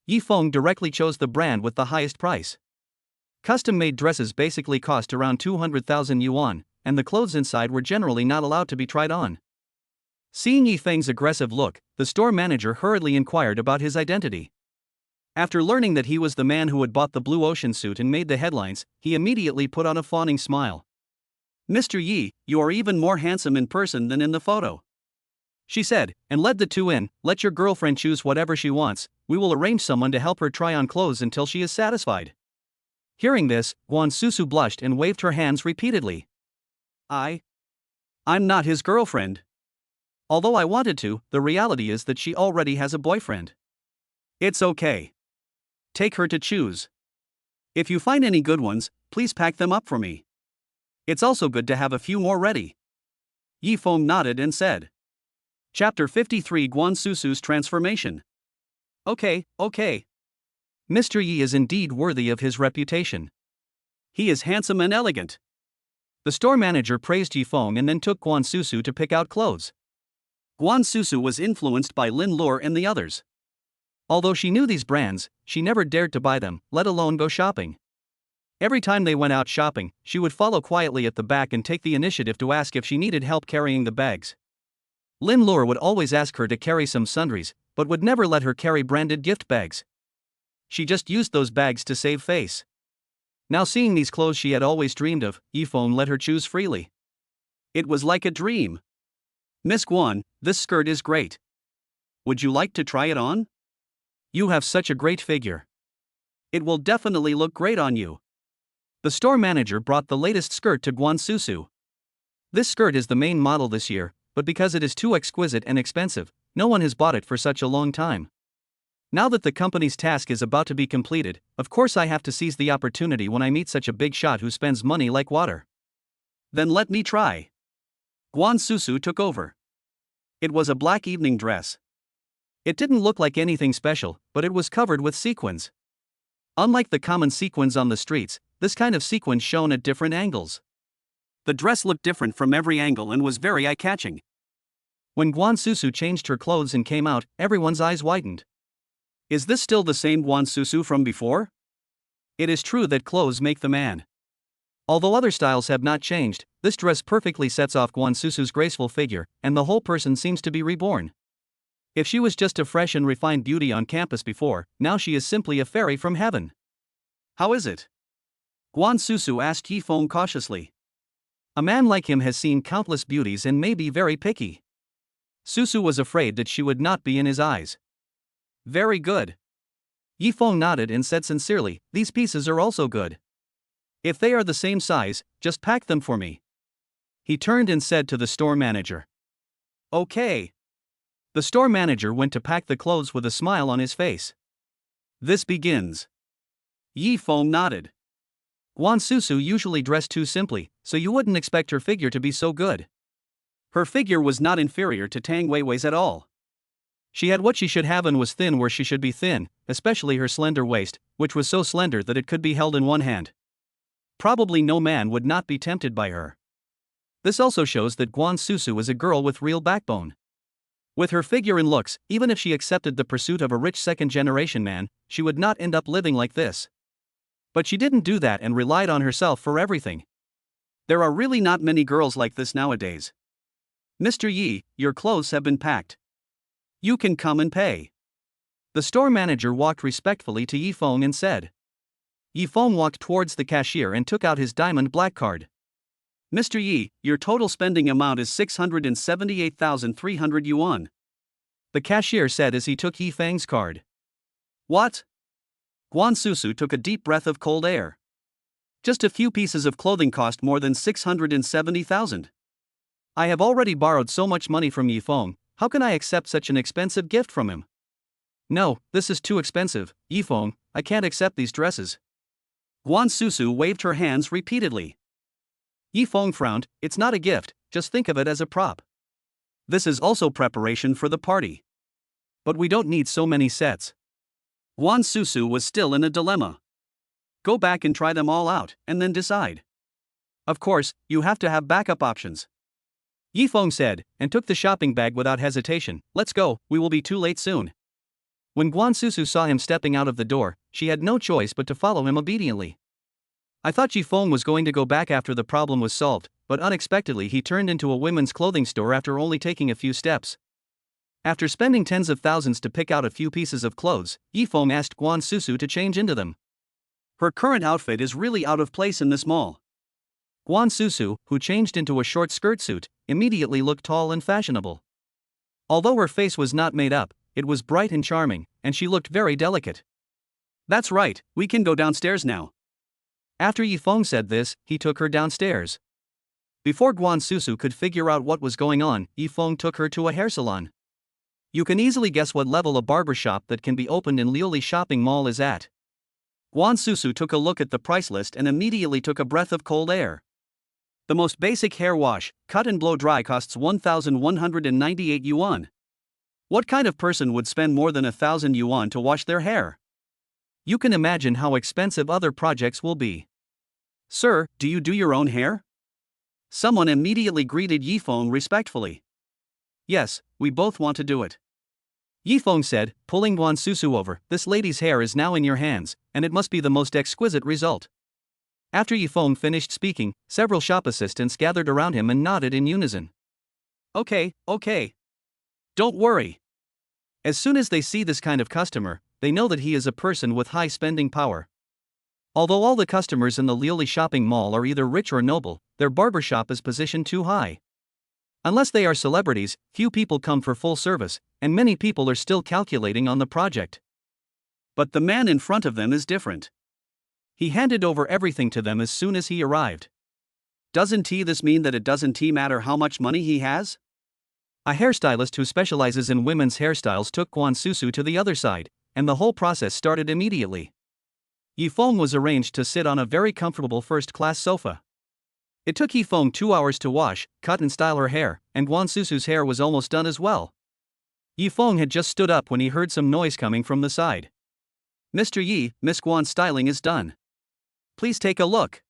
Yifeng directly chose the brand with the highest price. Custom-made dresses basically cost around 200,000 yuan, and the clothes inside were generally not allowed to be tried on. Seeing Yifeng's aggressive look, the store manager hurriedly inquired about his identity. After learning that he was the man who had bought the blue ocean suit and made the headlines, he immediately put on a fawning smile. Mr. Yi, you are even more handsome in person than in the photo. she said, and led the two in. Let your girlfriend choose whatever she wants, we will arrange someone to help her try on clothes until she is satisfied. Hearing this, Guan Susu blushed and waved her hands repeatedly. I'm not his girlfriend. Although I wanted to, the reality is that she already has a boyfriend. It's okay. Take her to choose. If you find any good ones, please pack them up for me. It's also good to have a few more ready. Yi Feng nodded and said. Chapter 53 Guan Susu's Transformation. Okay. Mr. Yi is indeed worthy of his reputation. He is handsome and elegant. The store manager praised Yi Feng and then took Guan Susu to pick out clothes. Guan Susu was influenced by Lin Lure and the others. Although she knew these brands, she never dared to buy them, let alone go shopping. Every time they went out shopping, she would follow quietly at the back and take the initiative to ask if she needed help carrying the bags. Lin Lure would always ask her to carry some sundries, but would never let her carry branded gift bags. She just used those bags to save face. Now seeing these clothes she had always dreamed of, Yi Feng let her choose freely. It was like a dream. Miss Guan, this skirt is great. Would you like to try it on? You have such a great figure. It will definitely look great on you. The store manager brought the latest skirt to Guan Susu. This skirt is the main model this year, but because it is too exquisite and expensive, no one has bought it for such a long time. Now that the company's task is about to be completed, of course I have to seize the opportunity when I meet such a big shot who spends money like water. Then let me try. Guan Susu took over. It was a black evening dress. It didn't look like anything special, but it was covered with sequins. Unlike the common sequins on the streets, this kind of sequin shone at different angles. The dress looked different from every angle and was very eye-catching. When Guan Susu changed her clothes and came out, everyone's eyes widened. Is this still the same Guan Susu from before? It is true that clothes make the man. Although other styles have not changed, this dress perfectly sets off Guan Susu's graceful figure, and the whole person seems to be reborn. If she was just a fresh and refined beauty on campus before, now she is simply a fairy from heaven. How is it? Guan Susu asked Yi Feng cautiously. A man like him has seen countless beauties and may be very picky. Susu was afraid that she would not be in his eyes. Very good. Yi Feng nodded and said sincerely, these pieces are also good. If they are the same size, just pack them for me. He turned and said to the store manager. Okay. The store manager went to pack the clothes with a smile on his face. This begins. Yi Feng nodded. Guan Susu usually dressed too simply, so you wouldn't expect her figure to be so good. Her figure was not inferior to Tang Weiwei's at all. She had what she should have and was thin where she should be thin, especially her slender waist, which was so slender that it could be held in one hand. Probably no man would not be tempted by her. This also shows that Guan Susu is a girl with real backbone. With her figure and looks, even if she accepted the pursuit of a rich second-generation man, she would not end up living like this. But she didn't do that and relied on herself for everything. There are really not many girls like this nowadays. Mr. Yi, your clothes have been packed. You can come and pay. The store manager walked respectfully to Yi Feng and said. Yi Feng walked towards the cashier and took out his diamond black card. Mr. Yi, your total spending amount is 678,300 yuan. The cashier said as he took Yi Feng's card. What? Guan Susu took a deep breath of cold air. Just a few pieces of clothing cost more than 670,000. I have already borrowed so much money from Yi Feng, how can I accept such an expensive gift from him? No, this is too expensive, Yi Feng, I can't accept these dresses. Guan Susu waved her hands repeatedly. Yi Feng frowned, it's not a gift, just think of it as a prop. This is also preparation for the party. But we don't need so many sets. Guan Susu was still in a dilemma. Go back and try them all out, and then decide. Of course, you have to have backup options. Yi Feng said, and took the shopping bag without hesitation. Let's go, we will be too late soon. When Guan Susu saw him stepping out of the door, she had no choice but to follow him obediently. I thought Yi Feng was going to go back after the problem was solved, but unexpectedly he turned into a women's clothing store after only taking a few steps. After spending tens of thousands to pick out a few pieces of clothes, Yi Feng asked Guan Susu to change into them. Her current outfit is really out of place in this mall. Guan Susu, who changed into a short skirt suit, immediately looked tall and fashionable. Although her face was not made up, it was bright and charming, and she looked very delicate. That's right, we can go downstairs now. After Yifeng said this, he took her downstairs. Before Guan Susu could figure out what was going on, Yifeng took her to a hair salon. You can easily guess what level a barbershop that can be opened in Liuli shopping mall is at. Guan Susu took a look at the price list and immediately took a breath of cold air. The most basic hair wash, cut and blow dry, costs 1,198 yuan. What kind of person would spend more than 1,000 yuan to wash their hair? You can imagine how expensive other projects will be. Sir, do you do your own hair? Someone immediately greeted Yifeng respectfully. Yes, we both want to do it. Yifeng said, pulling Guan Susu over. This lady's hair is now in your hands, and it must be the most exquisite result. After Yifeng finished speaking, several shop assistants gathered around him and nodded in unison. Okay. Don't worry. As soon as they see this kind of customer, they know that he is a person with high spending power. Although all the customers in the Liuli shopping mall are either rich or noble, their barbershop is positioned too high. Unless they are celebrities, few people come for full service, and many people are still calculating on the project. But the man in front of them is different. He handed over everything to them as soon as he arrived. Doesn't this mean that it doesn't matter how much money he has? A hairstylist who specializes in women's hairstyles took Guan Susu to the other side, and the whole process started immediately. Yifeng was arranged to sit on a very comfortable first-class sofa. It took Yifeng 2 hours to wash, cut and style her hair, and Guan Susu's hair was almost done as well. Yifeng had just stood up when he heard some noise coming from the side. Mr. Yi, Miss Guan's styling is done. Please take a look.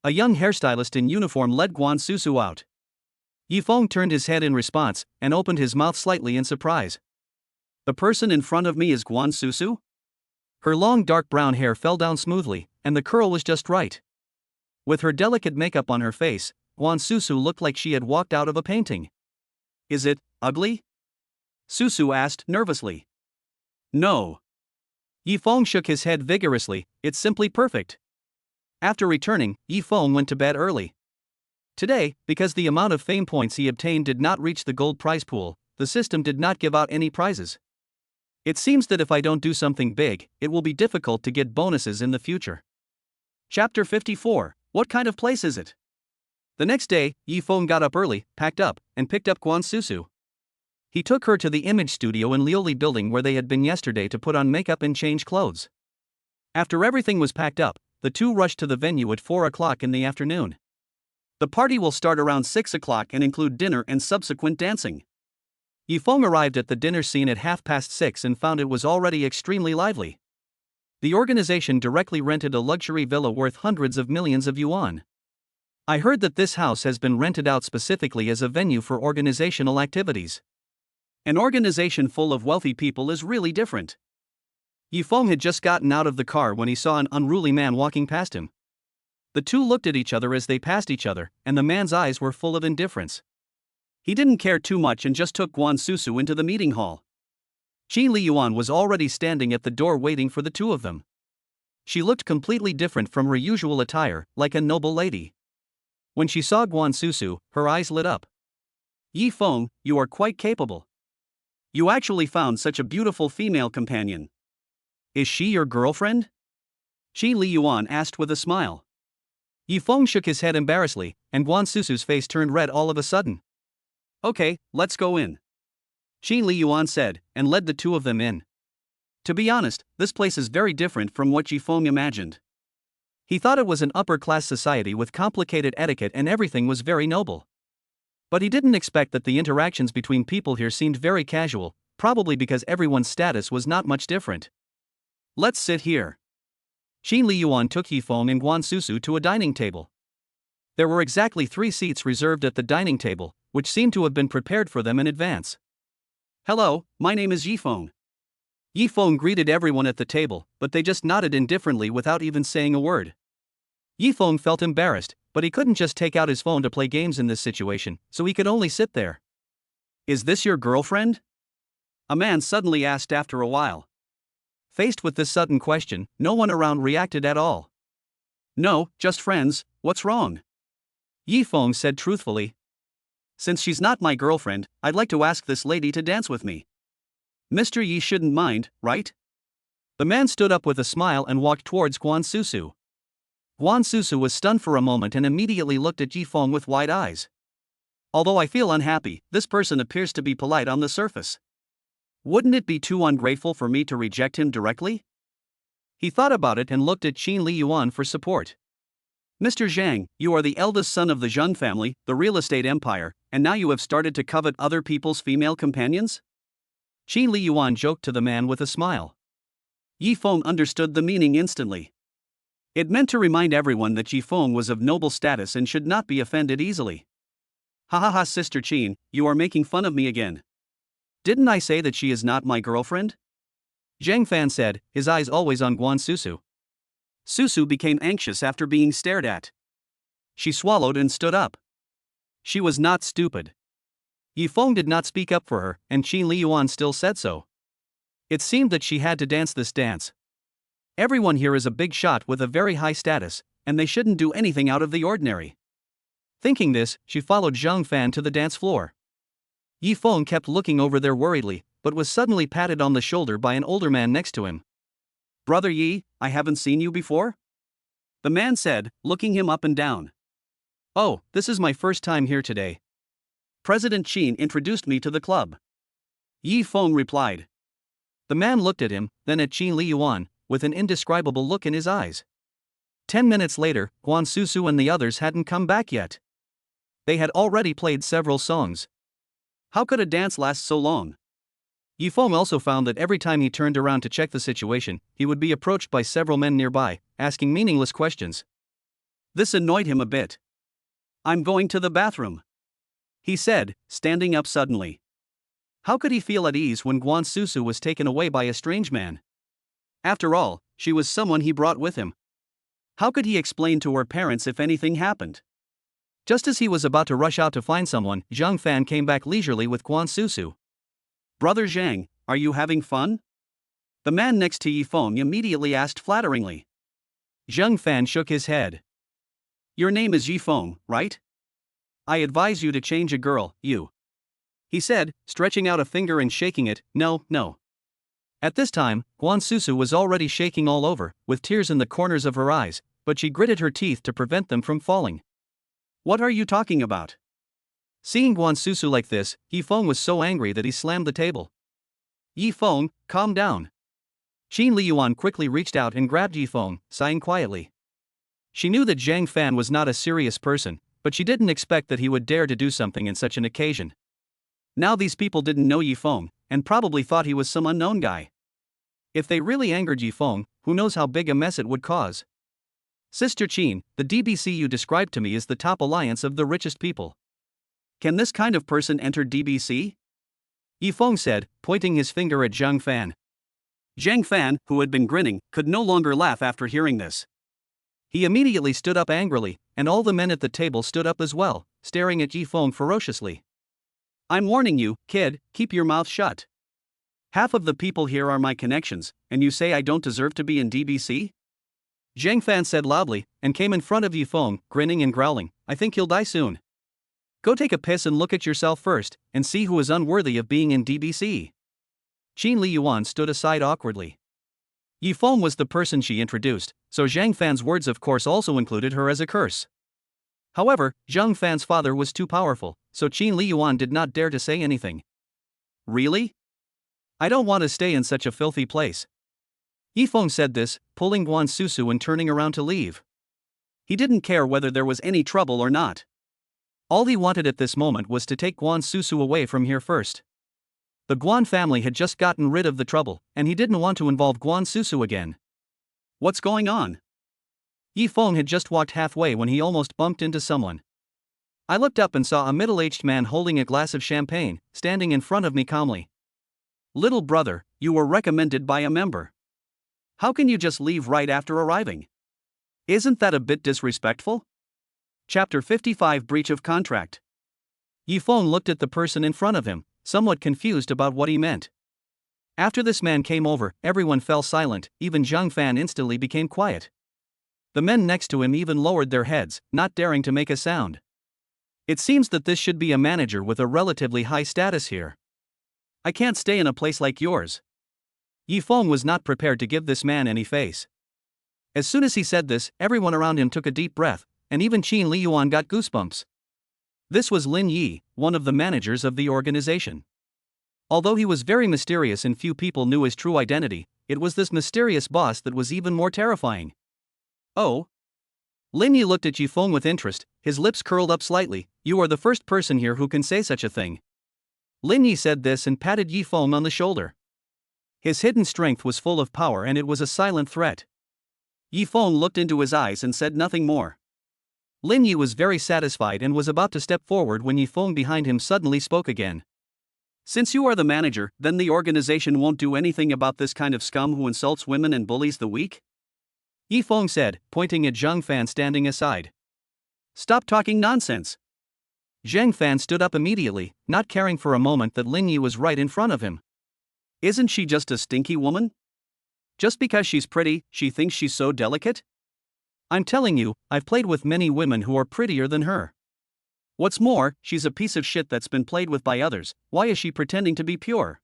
A young hairstylist in uniform led Guan Susu out. Yifeng turned his head in response, and opened his mouth slightly in surprise. The person in front of me is Guan Susu? Her long dark brown hair fell down smoothly, and the curl was just right. With her delicate makeup on her face, Guan Susu looked like she had walked out of a painting. Is it ugly? Susu asked nervously. No. Yifeng shook his head vigorously, it's simply perfect. After returning, Yifeng went to bed early. Today, because the amount of fame points he obtained did not reach the gold prize pool, the system did not give out any prizes. It seems that if I don't do something big, it will be difficult to get bonuses in the future. Chapter 54. What kind of place is it? The next day, Yifeng got up early, packed up, and picked up Guan Susu. He took her to the image studio in Liuli building where they had been yesterday to put on makeup and change clothes. After everything was packed up, the two rushed to the venue at 4 o'clock in the afternoon. The party will start around 6 o'clock and include dinner and subsequent dancing. Yifeng arrived at the dinner scene at 6:30 and found it was already extremely lively. The organization directly rented a luxury villa worth hundreds of millions of yuan. I heard that this house has been rented out specifically as a venue for organizational activities. An organization full of wealthy people is really different. Yifeng had just gotten out of the car when he saw an unruly man walking past him. The two looked at each other as they passed each other, and the man's eyes were full of indifference. He didn't care too much and just took Guan Susu into the meeting hall. Qin Liyuan was already standing at the door waiting for the two of them. She looked completely different from her usual attire, like a noble lady. When she saw Guan Susu, her eyes lit up. Yifeng, you are quite capable. You actually found such a beautiful female companion. Is she your girlfriend? Qin Liyuan asked with a smile. Yifeng shook his head embarrassedly, and Guan Susu's face turned red all of a sudden. Okay, let's go in. Qin Liyuan said, and led the two of them in. To be honest, this place is very different from what Yifeng imagined. He thought it was an upper-class society with complicated etiquette and everything was very noble. But he didn't expect that the interactions between people here seemed very casual, probably because everyone's status was not much different. Let's sit here. Qin Liyuan took Yifeng and Guan Susu to a dining table. There were exactly 3 seats reserved at the dining table, which seemed to have been prepared for them in advance. Hello, my name is Yifeng. Yifeng greeted everyone at the table, but they just nodded indifferently without even saying a word. Yifeng felt embarrassed, but he couldn't just take out his phone to play games in this situation, so he could only sit there. Is this your girlfriend? A man suddenly asked after a while. Faced with this sudden question, no one around reacted at all. No, just friends, what's wrong? Yifeng said truthfully. Since she's not my girlfriend, I'd like to ask this lady to dance with me. Mr. Yi shouldn't mind, right? The man stood up with a smile and walked towards Guan Susu. Guan Susu was stunned for a moment and immediately looked at Yifeng with wide eyes. Although I feel unhappy, this person appears to be polite on the surface. Wouldn't it be too ungrateful for me to reject him directly? He thought about it and looked at Qin Li Yuan for support. Mr. Zhang, you are the eldest son of the Zheng family, the real estate empire, and now you have started to covet other people's female companions? Qin Li Yuan joked to the man with a smile. Yifeng understood the meaning instantly. It meant to remind everyone that Yifeng was of noble status and should not be offended easily. Ha ha ha, Sister Qin, you are making fun of me again. Didn't I say that she is not my girlfriend? Zhang Fan said, his eyes always on Guan Susu. Susu became anxious after being stared at. She swallowed and stood up. She was not stupid. Yifeng did not speak up for her, and Qin Li Yuan still said so. It seemed that she had to dance this dance. Everyone here is a big shot with a very high status, and they shouldn't do anything out of the ordinary. Thinking this, she followed Zhang Fan to the dance floor. Yifeng kept looking over there worriedly, but was suddenly patted on the shoulder by an older man next to him. Brother Yi, I haven't seen you before? The man said, looking him up and down. Oh, this is my first time here today. President Qin introduced me to the club. Yifeng replied. The man looked at him, then at Qin Li Yuan, with an indescribable look in his eyes. 10 minutes later, Guan Susu and the others hadn't come back yet. They had already played several songs. How could a dance last so long? Yifeng also found that every time he turned around to check the situation, he would be approached by several men nearby, asking meaningless questions. This annoyed him a bit. I'm going to the bathroom, he said, standing up suddenly. How could he feel at ease when Guan Susu was taken away by a strange man? After all, she was someone he brought with him. How could he explain to her parents if anything happened? Just as he was about to rush out to find someone, Zhang Fan came back leisurely with Guan Susu. Brother Zhang, are you having fun? The man next to Yifeng immediately asked flatteringly. Zhang Fan shook his head. Your name is Yifeng, right? I advise you to change a girl, you. He said, stretching out a finger and shaking it, no. At this time, Guan Susu was already shaking all over, with tears in the corners of her eyes, but she gritted her teeth to prevent them from falling. What are you talking about? Seeing Guan Susu like this, Yifeng was so angry that he slammed the table. Yifeng, calm down. Qin Li Yuan quickly reached out and grabbed Yifeng, sighing quietly. She knew that Zhang Fan was not a serious person, but she didn't expect that he would dare to do something in such an occasion. Now these people didn't know Yifeng, and probably thought he was some unknown guy. If they really angered Yifeng, who knows how big a mess it would cause. Sister Qin, the DBC you described to me is the top alliance of the richest people. Can this kind of person enter DBC? Yifeng said, pointing his finger at Zhang Fan. Zhang Fan, who had been grinning, could no longer laugh after hearing this. He immediately stood up angrily, and all the men at the table stood up as well, staring at Yifeng ferociously. I'm warning you, kid, keep your mouth shut. Half of the people here are my connections, and you say I don't deserve to be in DBC? Zhang Fan said loudly, and came in front of Yifeng, grinning and growling, I think you'll die soon. Go take a piss and look at yourself first, and see who is unworthy of being in DBC. Qin Li Yuan stood aside awkwardly. Yifeng was the person she introduced, so Zhang Fan's words of course also included her as a curse. However, Zhang Fan's father was too powerful, so Qin Li Yuan did not dare to say anything. Really? I don't want to stay in such a filthy place. Yifeng said this, pulling Guan Susu and turning around to leave. He didn't care whether there was any trouble or not. All he wanted at this moment was to take Guan Susu away from here first. The Guan family had just gotten rid of the trouble, and he didn't want to involve Guan Susu again. What's going on? Yifeng had just walked halfway when he almost bumped into someone. I looked up and saw a middle-aged man holding a glass of champagne, standing in front of me calmly. Little brother, you were recommended by a member. How can you just leave right after arriving? Isn't that a bit disrespectful? Chapter 55 Breach of Contract. Yifeng looked at the person in front of him, somewhat confused about what he meant. After this man came over, everyone fell silent, even Zhang Fan instantly became quiet. The men next to him even lowered their heads, not daring to make a sound. It seems that this should be a manager with a relatively high status here. I can't stay in a place like yours. Yi Feng was not prepared to give this man any face. As soon as he said this, everyone around him took a deep breath, and even Qin Liyuan got goosebumps. This was Lin Yi, one of the managers of the organization. Although he was very mysterious and few people knew his true identity, it was this mysterious boss that was even more terrifying. Oh? Lin Yi looked at Yi Feng with interest, his lips curled up slightly. You are the first person here who can say such a thing. Lin Yi said this and patted Yi Feng on the shoulder. His hidden strength was full of power and it was a silent threat. Yi Feng looked into his eyes and said nothing more. Lin Yi was very satisfied and was about to step forward when Yi Feng behind him suddenly spoke again. Since you are the manager, then the organization won't do anything about this kind of scum who insults women and bullies the weak? Yi Feng said, pointing at Zhang Fan standing aside. Stop talking nonsense. Zhang Fan stood up immediately, not caring for a moment that Lin Yi was right in front of him. Isn't she just a stinky woman? Just because she's pretty, she thinks she's so delicate? I'm telling you, I've played with many women who are prettier than her. What's more, she's a piece of shit that's been played with by others. Why is she pretending to be pure?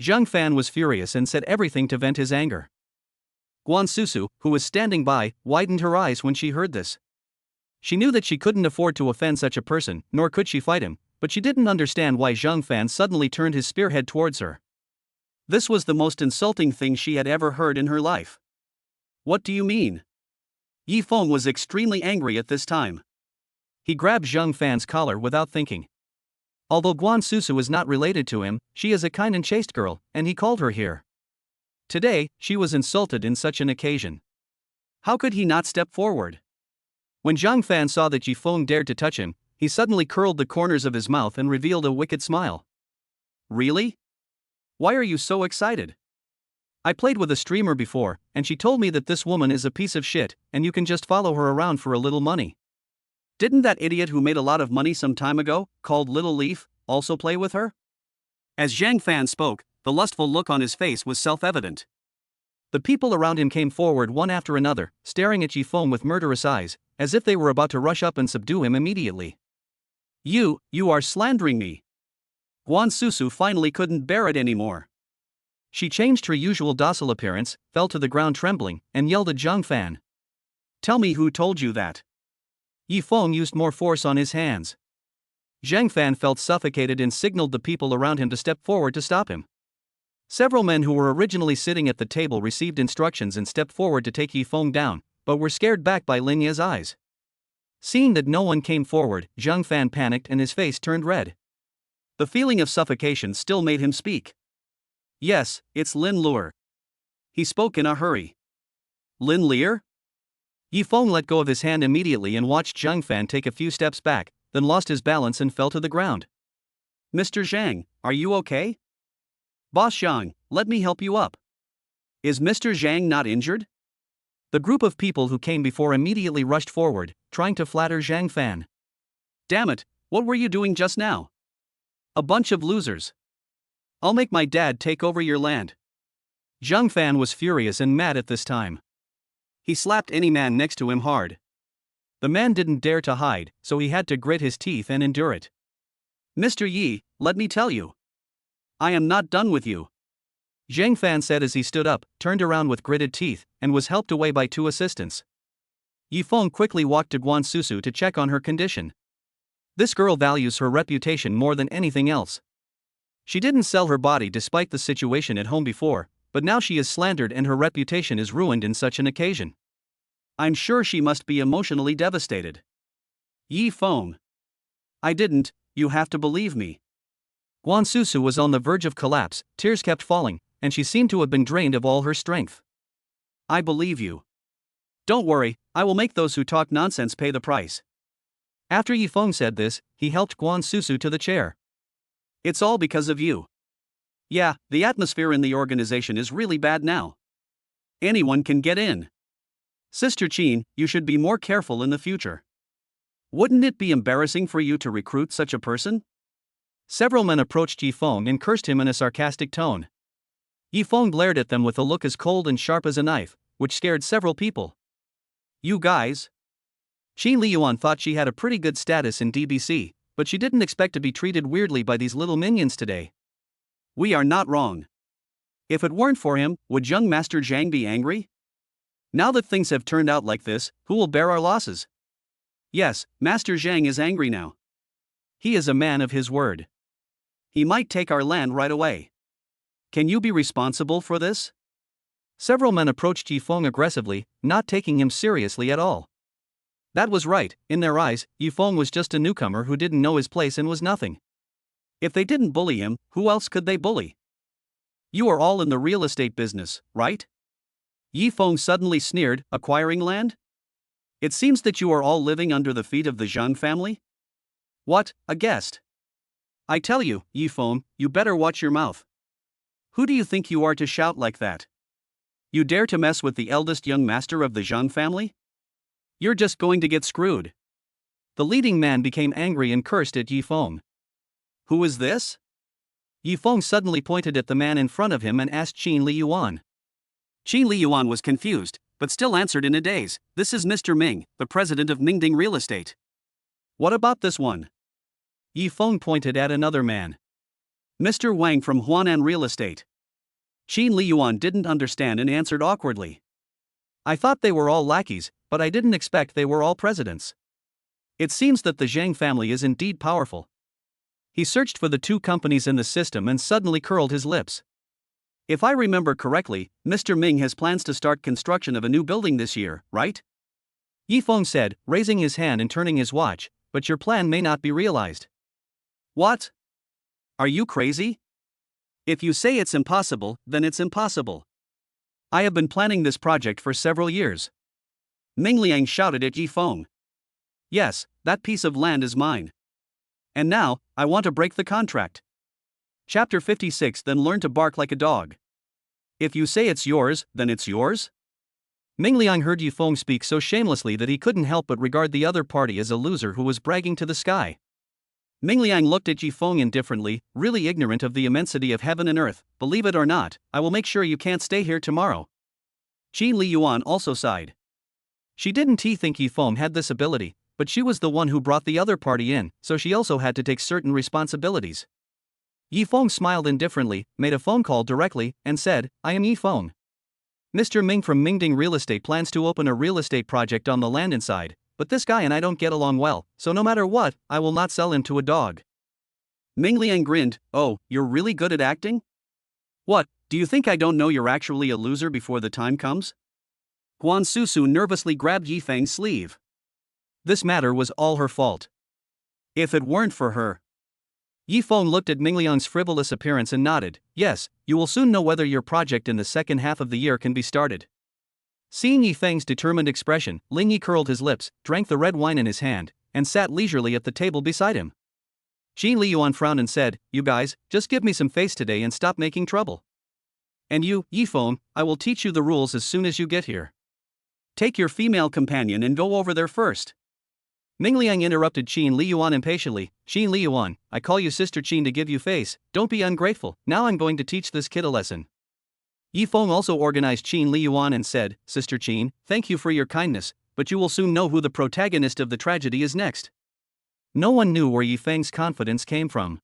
Zhang Fan was furious and said everything to vent his anger. Guan Susu, who was standing by, widened her eyes when she heard this. She knew that she couldn't afford to offend such a person, nor could she fight him, but she didn't understand why Zhang Fan suddenly turned his spearhead towards her. This was the most insulting thing she had ever heard in her life. What do you mean? Yi Feng was extremely angry at this time. He grabbed Zhang Fan's collar without thinking. Although Guan Susu is not related to him, she is a kind and chaste girl, and he called her here. Today, she was insulted in such an occasion. How could he not step forward? When Zhang Fan saw that Yi Feng dared to touch him, he suddenly curled the corners of his mouth and revealed a wicked smile. Really? Why are you so excited? I played with a streamer before, and she told me that this woman is a piece of shit, and you can just follow her around for a little money. Didn't that idiot who made a lot of money some time ago, called Little Leaf, also play with her? As Zhang Fan spoke, the lustful look on his face was self-evident. The people around him came forward one after another, staring at Yi Feng with murderous eyes, as if they were about to rush up and subdue him immediately. You are slandering me. Guan Susu finally couldn't bear it anymore. She changed her usual docile appearance, fell to the ground trembling, and yelled at Zhang Fan. Tell me who told you that? Yi Feng used more force on his hands. Zhang Fan felt suffocated and signaled the people around him to step forward to stop him. Several men who were originally sitting at the table received instructions and stepped forward to take Yi Feng down, but were scared back by Lin Yi's eyes. Seeing that no one came forward, Zhang Fan panicked and his face turned red. The feeling of suffocation still made him speak. Yes, it's Lin Luer. He spoke in a hurry. Lin Lear? Yi Feng let go of his hand immediately and watched Zhang Fan take a few steps back, then lost his balance and fell to the ground. Mr. Zhang, are you okay? Boss Zhang, let me help you up. Is Mr. Zhang not injured? The group of people who came before immediately rushed forward, trying to flatter Zhang Fan. Damn it, what were you doing just now? A bunch of losers. I'll make my dad take over your land. Zhang Fan was furious and mad at this time. He slapped any man next to him hard. The man didn't dare to hide, so he had to grit his teeth and endure it. Mr. Yi, let me tell you. I am not done with you. Zhang Fan said as he stood up, turned around with gritted teeth, and was helped away by two assistants. Yi Feng quickly walked to Guan Susu to check on her condition. This girl values her reputation more than anything else. She didn't sell her body despite the situation at home before, but now she is slandered and her reputation is ruined in such an occasion. I'm sure she must be emotionally devastated. Yi Feng. I didn't, you have to believe me. Guan Susu was on the verge of collapse, tears kept falling, and she seemed to have been drained of all her strength. I believe you. Don't worry, I will make those who talk nonsense pay the price. After Yi Feng said this, he helped Guan Susu to the chair. It's all because of you. Yeah, the atmosphere in the organization is really bad now. Anyone can get in. Sister Qin, you should be more careful in the future. Wouldn't it be embarrassing for you to recruit such a person? Several men approached Yi Feng and cursed him in a sarcastic tone. Yi Feng glared at them with a look as cold and sharp as a knife, which scared several people. You guys? Qin Liyuan thought she had a pretty good status in DBC, but she didn't expect to be treated weirdly by these little minions today. We are not wrong. If it weren't for him, would young Master Zhang be angry? Now that things have turned out like this, who will bear our losses? Yes, Master Zhang is angry now. He is a man of his word. He might take our land right away. Can you be responsible for this? Several men approached Yifeng aggressively, not taking him seriously at all. That was right, in their eyes, Yifeng was just a newcomer who didn't know his place and was nothing. If they didn't bully him, who else could they bully? You are all in the real estate business, right? Yifeng suddenly sneered, acquiring land? It seems that you are all living under the feet of the Zhang family? What, a guest? I tell you, Yifeng, you better watch your mouth. Who do you think you are to shout like that? You dare to mess with the eldest young master of the Zhang family? You're just going to get screwed. The leading man became angry and cursed at Yifeng. Who is this? Yifeng suddenly pointed at the man in front of him and asked Qin Liyuan. Qin Liyuan was confused, but still answered in a daze, "This is Mr. Ming, the president of Mingding Real Estate." What about this one? Yifeng pointed at another man. Mr. Wang from Huanan Real Estate. Qin Liyuan didn't understand and answered awkwardly. I thought they were all lackeys, but I didn't expect they were all presidents. It seems that the Zhang family is indeed powerful. He searched for the two companies in the system and suddenly curled his lips. If I remember correctly, Mr. Ming has plans to start construction of a new building this year, right? Yifeng said, raising his hand and turning his watch, but your plan may not be realized. What? Are you crazy? If you say it's impossible, then it's impossible. I have been planning this project for several years. Ming Liang shouted at Yifeng. Yes, that piece of land is mine. And now, I want to break the contract. Chapter 56. Then learn to bark like a dog. If you say it's yours, then it's yours? Ming Liang heard Yifeng speak so shamelessly that he couldn't help but regard the other party as a loser who was bragging to the sky. Ming Liang looked at Yifeng indifferently, really ignorant of the immensity of heaven and earth. Believe it or not, I will make sure you can't stay here tomorrow. Qin Liyuan also sighed. She didn't think Yifeng had this ability, but she was the one who brought the other party in, so she also had to take certain responsibilities. Yifeng smiled indifferently, made a phone call directly, and said, I am Yifeng. Mr. Ming from Mingding Real Estate plans to open a real estate project on the land inside, but this guy and I don't get along well, so no matter what, I will not sell him to a dog. Ming Liang grinned, oh, you're really good at acting? What, do you think I don't know you're actually a loser before the time comes? Guan Susu nervously grabbed Yifeng's sleeve. This matter was all her fault. If it weren't for her. Yifeng looked at Ming Liang's frivolous appearance and nodded, yes, you will soon know whether your project in the second half of the year can be started. Seeing Yifeng's determined expression, Ling Yi curled his lips, drank the red wine in his hand, and sat leisurely at the table beside him. Qin Liyuan frowned and said, you guys, just give me some face today and stop making trouble. And you, Yifeng, I will teach you the rules as soon as you get here. Take your female companion and go over there first. Ming Liang interrupted Qin Liyuan impatiently. Qin Liyuan, I call you Sister Qin to give you face, don't be ungrateful, now I'm going to teach this kid a lesson. Yifeng also organized Qin Liyuan and said, Sister Qin, thank you for your kindness, but you will soon know who the protagonist of the tragedy is next. No one knew where Yifeng's confidence came from.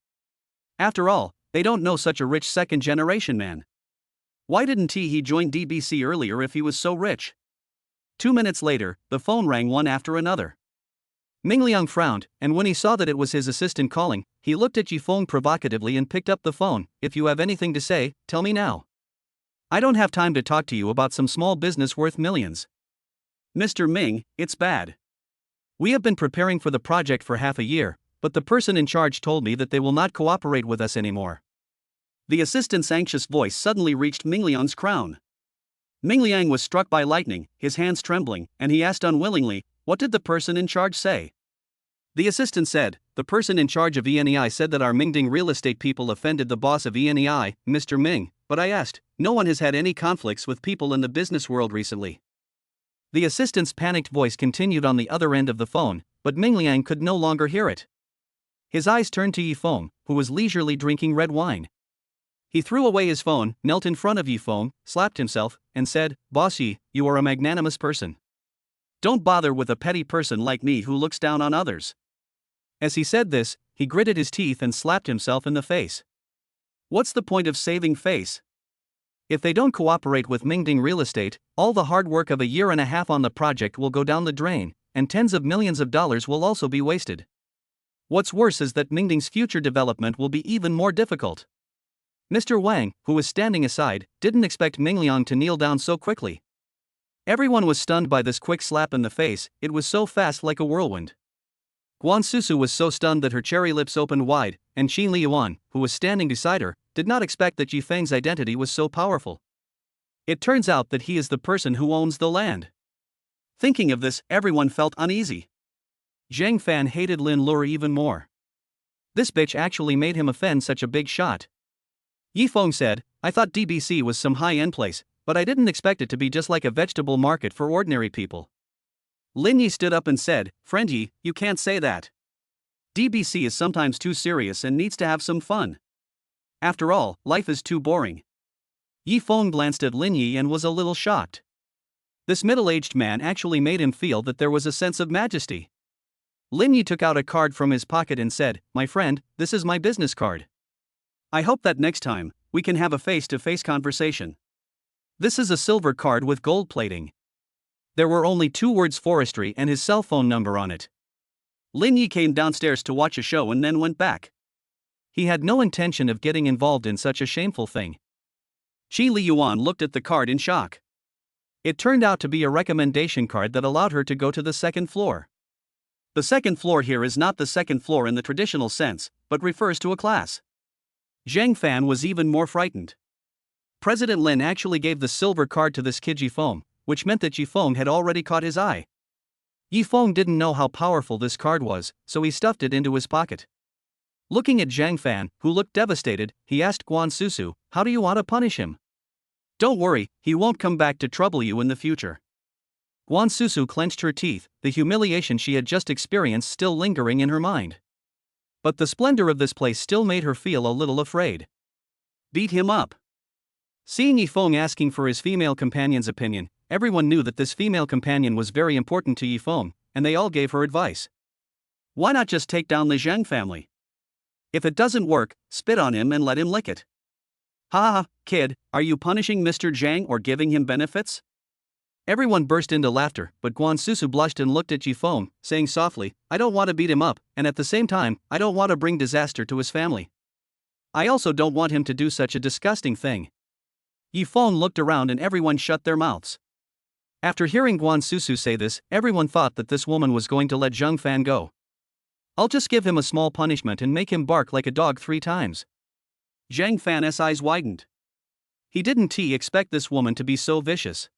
After all, they don't know such a rich second-generation man. Why didn't he join DBC earlier if he was so rich? 2 minutes later, the phone rang one after another. Ming Liang frowned, and when he saw that it was his assistant calling, he looked at Yifeng provocatively and picked up the phone. If you have anything to say, tell me now. I don't have time to talk to you about some small business worth millions. Mr. Ming, it's bad. We have been preparing for the project for half a year, but the person in charge told me that they will not cooperate with us anymore. The assistant's anxious voice suddenly reached Ming Liang's crown. Ming Liang was struck by lightning, his hands trembling, and he asked unwillingly, what did the person in charge say? The assistant said, the person in charge of ENEI said that our Mingding real estate people offended the boss of ENEI, Mr. Ming, but I asked, no one has had any conflicts with people in the business world recently. The assistant's panicked voice continued on the other end of the phone, but Ming Liang could no longer hear it. His eyes turned to Yifeng, who was leisurely drinking red wine. He threw away his phone, knelt in front of Yifeng, slapped himself, and said, Boss Yi, you are a magnanimous person. Don't bother with a petty person like me who looks down on others. As he said this, he gritted his teeth and slapped himself in the face. What's the point of saving face? If they don't cooperate with Mingding Real Estate, all the hard work of a year and a half on the project will go down the drain, and tens of millions of dollars will also be wasted. What's worse is that Mingding's future development will be even more difficult. Mr. Wang, who was standing aside, didn't expect Ming Liang to kneel down so quickly. Everyone was stunned by this quick slap in the face, it was so fast like a whirlwind. Guan Susu was so stunned that her cherry lips opened wide, and Qin Liyuan, who was standing beside her, did not expect that Yifeng's identity was so powerful. It turns out that he is the person who owns the land. Thinking of this, everyone felt uneasy. Zhang Fan hated Lin Luo even more. This bitch actually made him offend such a big shot. Yifeng said, I thought DBC was some high-end place, but I didn't expect it to be just like a vegetable market for ordinary people. Lin Yi stood up and said, Friend Yi, you can't say that. DBC is sometimes too serious and needs to have some fun. After all, life is too boring. Yifeng glanced at Lin Yi and was a little shocked. This middle-aged man actually made him feel that there was a sense of majesty. Lin Yi took out a card from his pocket and said, My friend, this is my business card. I hope that next time, we can have a face-to-face conversation. This is a silver card with gold plating. There were only 2 words forestry and his cell phone number on it. Lin Yi came downstairs to watch a show and then went back. He had no intention of getting involved in such a shameful thing. Qi Liyuan looked at the card in shock. It turned out to be a recommendation card that allowed her to go to the 2nd floor. The 2nd floor here is not the 2nd floor in the traditional sense, but refers to a class. Zhang Fan was even more frightened. President Lin actually gave the silver card to this kid Yifeng, which meant that Yifeng had already caught his eye. Yifeng didn't know how powerful this card was, so he stuffed it into his pocket. Looking at Zhang Fan, who looked devastated, he asked Guan Susu, How do you want to punish him? Don't worry, he won't come back to trouble you in the future. Guan Susu clenched her teeth, the humiliation she had just experienced still lingering in her mind. But the splendor of this place still made her feel a little afraid. Beat him up. Seeing Yifeng asking for his female companion's opinion, everyone knew that this female companion was very important to Yifeng, and they all gave her advice. Why not just take down the Zhang family? If it doesn't work, spit on him and let him lick it. Ha ha, kid, are you punishing Mr. Zhang or giving him benefits? Everyone burst into laughter, but Guan Susu blushed and looked at Yifeng, saying softly, I don't want to beat him up, and at the same time, I don't want to bring disaster to his family. I also don't want him to do such a disgusting thing. Yifeng looked around and everyone shut their mouths. After hearing Guan Susu say this, everyone thought that this woman was going to let Zhang Fan go. I'll just give him a small punishment and make him bark like a dog 3 times. Zhang Fan's eyes widened. He didn't expect this woman to be so vicious.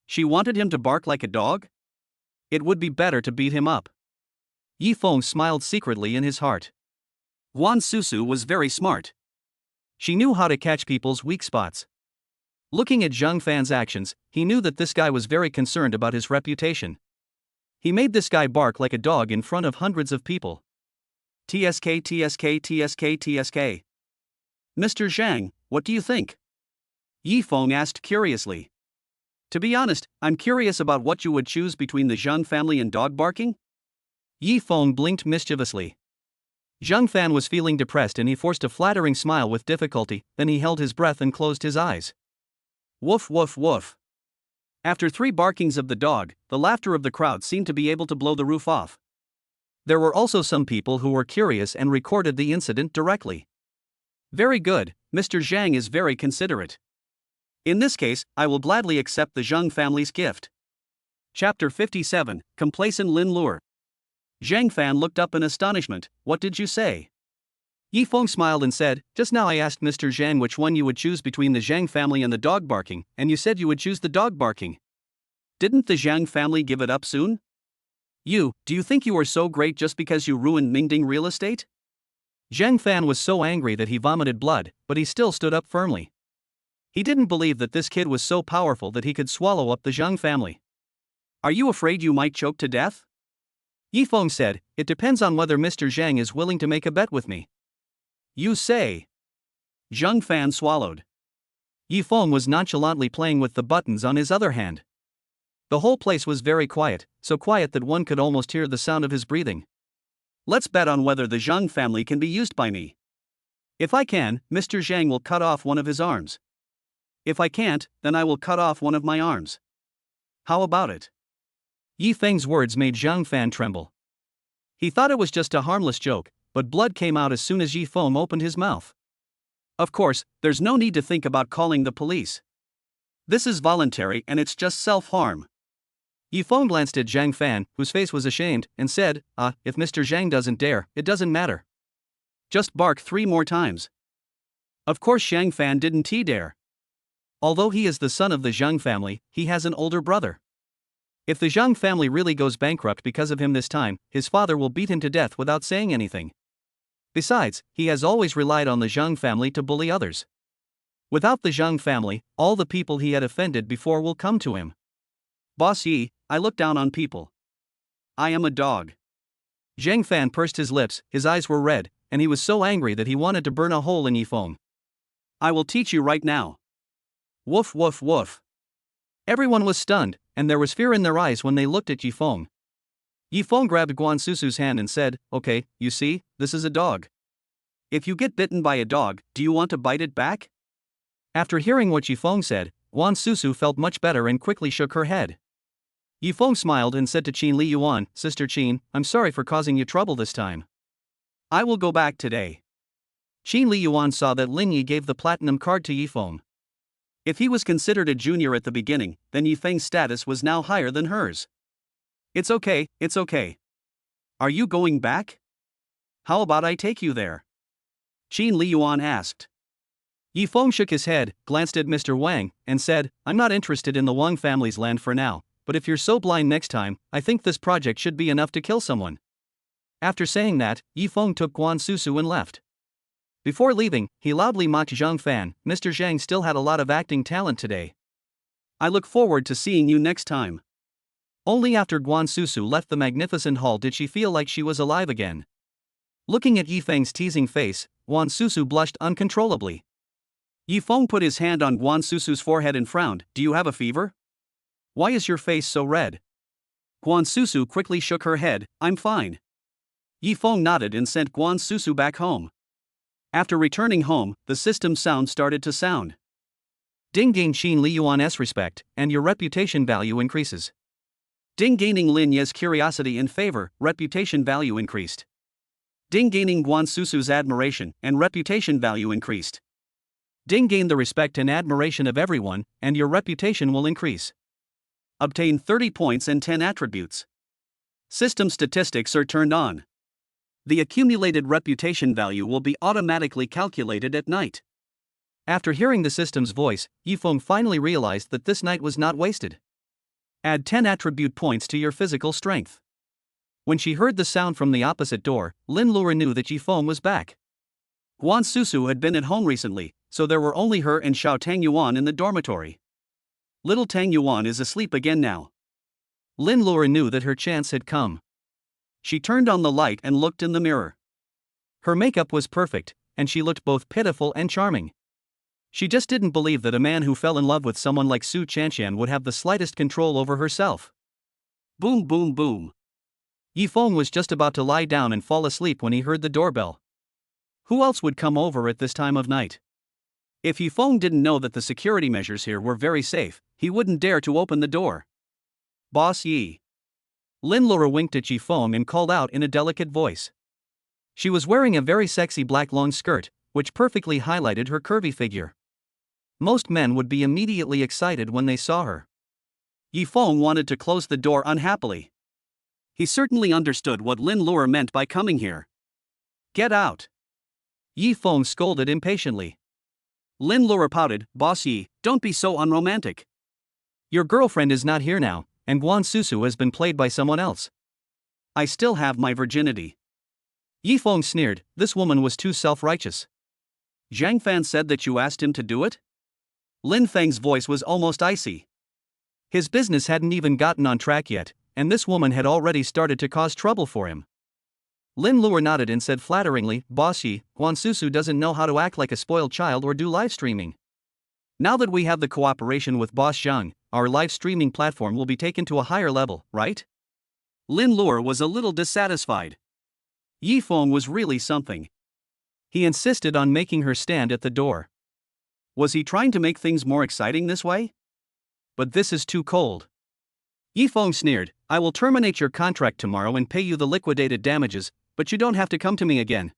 She wanted him to bark like a dog? It would be better to beat him up. Yifeng smiled secretly in his heart. Guan Susu was very smart. She knew how to catch people's weak spots. Looking at Zhang Fan's actions, he knew that this guy was very concerned about his reputation. He made this guy bark like a dog in front of hundreds of people. TSK, TSK, TSK, TSK. Mr. Zhang, what do you think? Yifeng asked curiously. To be honest, I'm curious about what you would choose between the Zhang family and dog barking. Yifeng blinked mischievously. Zhang Fan was feeling depressed and he forced a flattering smile with difficulty, then he held his breath and closed his eyes. Woof woof woof. After 3 barkings of the dog, the laughter of the crowd seemed to be able to blow the roof off. There were also some people who were curious and recorded the incident directly. Very good, Mr. Zhang is very considerate. In this case, I will gladly accept the Zhang family's gift. Chapter 57, Complacent Lin Luo. Zhang Fan looked up in astonishment. What did you say? Yifeng smiled and said, Just now I asked Mr. Zhang which one you would choose between the Zhang family and the dog barking, and you said you would choose the dog barking. Didn't the Zhang family give it up soon? Do you think you are so great just because you ruined Mingding Real Estate? Zhang Fan was so angry that he vomited blood, but he still stood up firmly. He didn't believe that this kid was so powerful that he could swallow up the Zhang family. Are you afraid you might choke to death? Yifeng said, It depends on whether Mr. Zhang is willing to make a bet with me. You say. Zhang Fan swallowed. Yifeng was nonchalantly playing with the buttons on his other hand. The whole place was very quiet, so quiet that one could almost hear the sound of his breathing. Let's bet on whether the Zhang family can be used by me. If I can, Mr. Zhang will cut off one of his arms. If I can't, then I will cut off one of my arms. How about it? Yi Feng's words made Zhang Fan tremble. He thought it was just a harmless joke, but blood came out as soon as Yi Feng opened his mouth. Of course, there's no need to think about calling the police. This is voluntary and it's just self-harm. Yi Feng glanced at Zhang Fan, whose face was ashamed, and said, if Mr. Zhang doesn't dare, it doesn't matter. Just bark 3 more times. Of course Zhang Fan didn't dare. Although he is the son of the Zhang family, he has an older brother. If the Zhang family really goes bankrupt because of him this time, his father will beat him to death without saying anything. Besides, he has always relied on the Zhang family to bully others. Without the Zhang family, all the people he had offended before will come to him. Boss Yi, I look down on people. I am a dog. Zhang Fan pursed his lips, his eyes were red, and he was so angry that he wanted to burn a hole in Yi Feng. I will teach you right now. Woof woof woof. Everyone was stunned, and there was fear in their eyes when they looked at Yi Feng. Yi Feng grabbed Guan Susu's hand and said, okay, you see, this is a dog. If you get bitten by a dog, do you want to bite it back? After hearing what Yi Feng said, Guan Susu felt much better and quickly shook her head. Yi Feng smiled and said to Qin Li Yuan, Sister Qin, I'm sorry for causing you trouble this time. I will go back today. Qin Li Yuan saw that Lin Yi gave the platinum card to Yi Feng. If he was considered a junior at the beginning, then Yi Feng's status was now higher than hers. It's okay, it's okay. Are you going back? How about I take you there? Qin Li Yuan asked. Yi Feng shook his head, glanced at Mr. Wang, and said, I'm not interested in the Wang family's land for now, but if you're so blind next time, I think this project should be enough to kill someone. After saying that, Yi Feng took Guan Susu and left. Before leaving, he loudly mocked Zhang Fan, Mr. Zhang still had a lot of acting talent today. I look forward to seeing you next time. Only after Guan Susu left the magnificent hall did she feel like she was alive again. Looking at Yi Feng's teasing face, Guan Susu blushed uncontrollably. Yi Feng put his hand on Guan Susu's forehead and frowned, Do you have a fever? Why is your face so red? Guan Susu quickly shook her head, I'm fine. Yi Feng nodded and sent Guan Susu back home. After returning home, the system sound started to sound. Ding gain Qin Li Yuan's respect, and your reputation value increases. Ding gaining Lin Ye's curiosity and favor, reputation value increased. Ding gaining Guan Susu's admiration, and reputation value increased. Ding gain the respect and admiration of everyone, and your reputation will increase. Obtain 30 points and 10 attributes. System statistics are turned on. The accumulated reputation value will be automatically calculated at night. After hearing the system's voice, Yi Feng finally realized that this night was not wasted. Add 10 attribute points to your physical strength. When she heard the sound from the opposite door, Lin Luo knew that Yi Feng was back. Guan Susu had been at home recently, so there were only her and Xiao Tang Yuan in the dormitory. Little Tang Yuan is asleep again now. Lin Luo knew that her chance had come. She turned on the light and looked in the mirror. Her makeup was perfect, and she looked both pitiful and charming. She just didn't believe that a man who fell in love with someone like Su Chanxian would have the slightest control over herself. Boom boom boom. Yi Feng was just about to lie down and fall asleep when he heard the doorbell. Who else would come over at this time of night? If Yi Feng didn't know that the security measures here were very safe, he wouldn't dare to open the door. Boss Yi. Lin Luo winked at Yi Feng and called out in a delicate voice. She was wearing a very sexy black long skirt, which perfectly highlighted her curvy figure. Most men would be immediately excited when they saw her. Yi Feng wanted to close the door unhappily. He certainly understood what Lin Luo meant by coming here. Get out! Yi Feng scolded impatiently. Lin Luo pouted, Boss Yi, don't be so unromantic. Your girlfriend is not here now, and Guan Susu has been played by someone else. I still have my virginity. Yi Feng sneered, this woman was too self-righteous. Zhang Fan said that you asked him to do it? Lin Feng's voice was almost icy. His business hadn't even gotten on track yet, and this woman had already started to cause trouble for him. Lin Luo nodded and said flatteringly, Boss Yi, Guan Susu doesn't know how to act like a spoiled child or do live streaming. Now that we have the cooperation with Boss Zhang, our live streaming platform will be taken to a higher level, right? Lin Luo was a little dissatisfied. Yi Feng was really something. He insisted on making her stand at the door. Was he trying to make things more exciting this way? But this is too cold. Yi Feng sneered, I will terminate your contract tomorrow and pay you the liquidated damages, but you don't have to come to me again.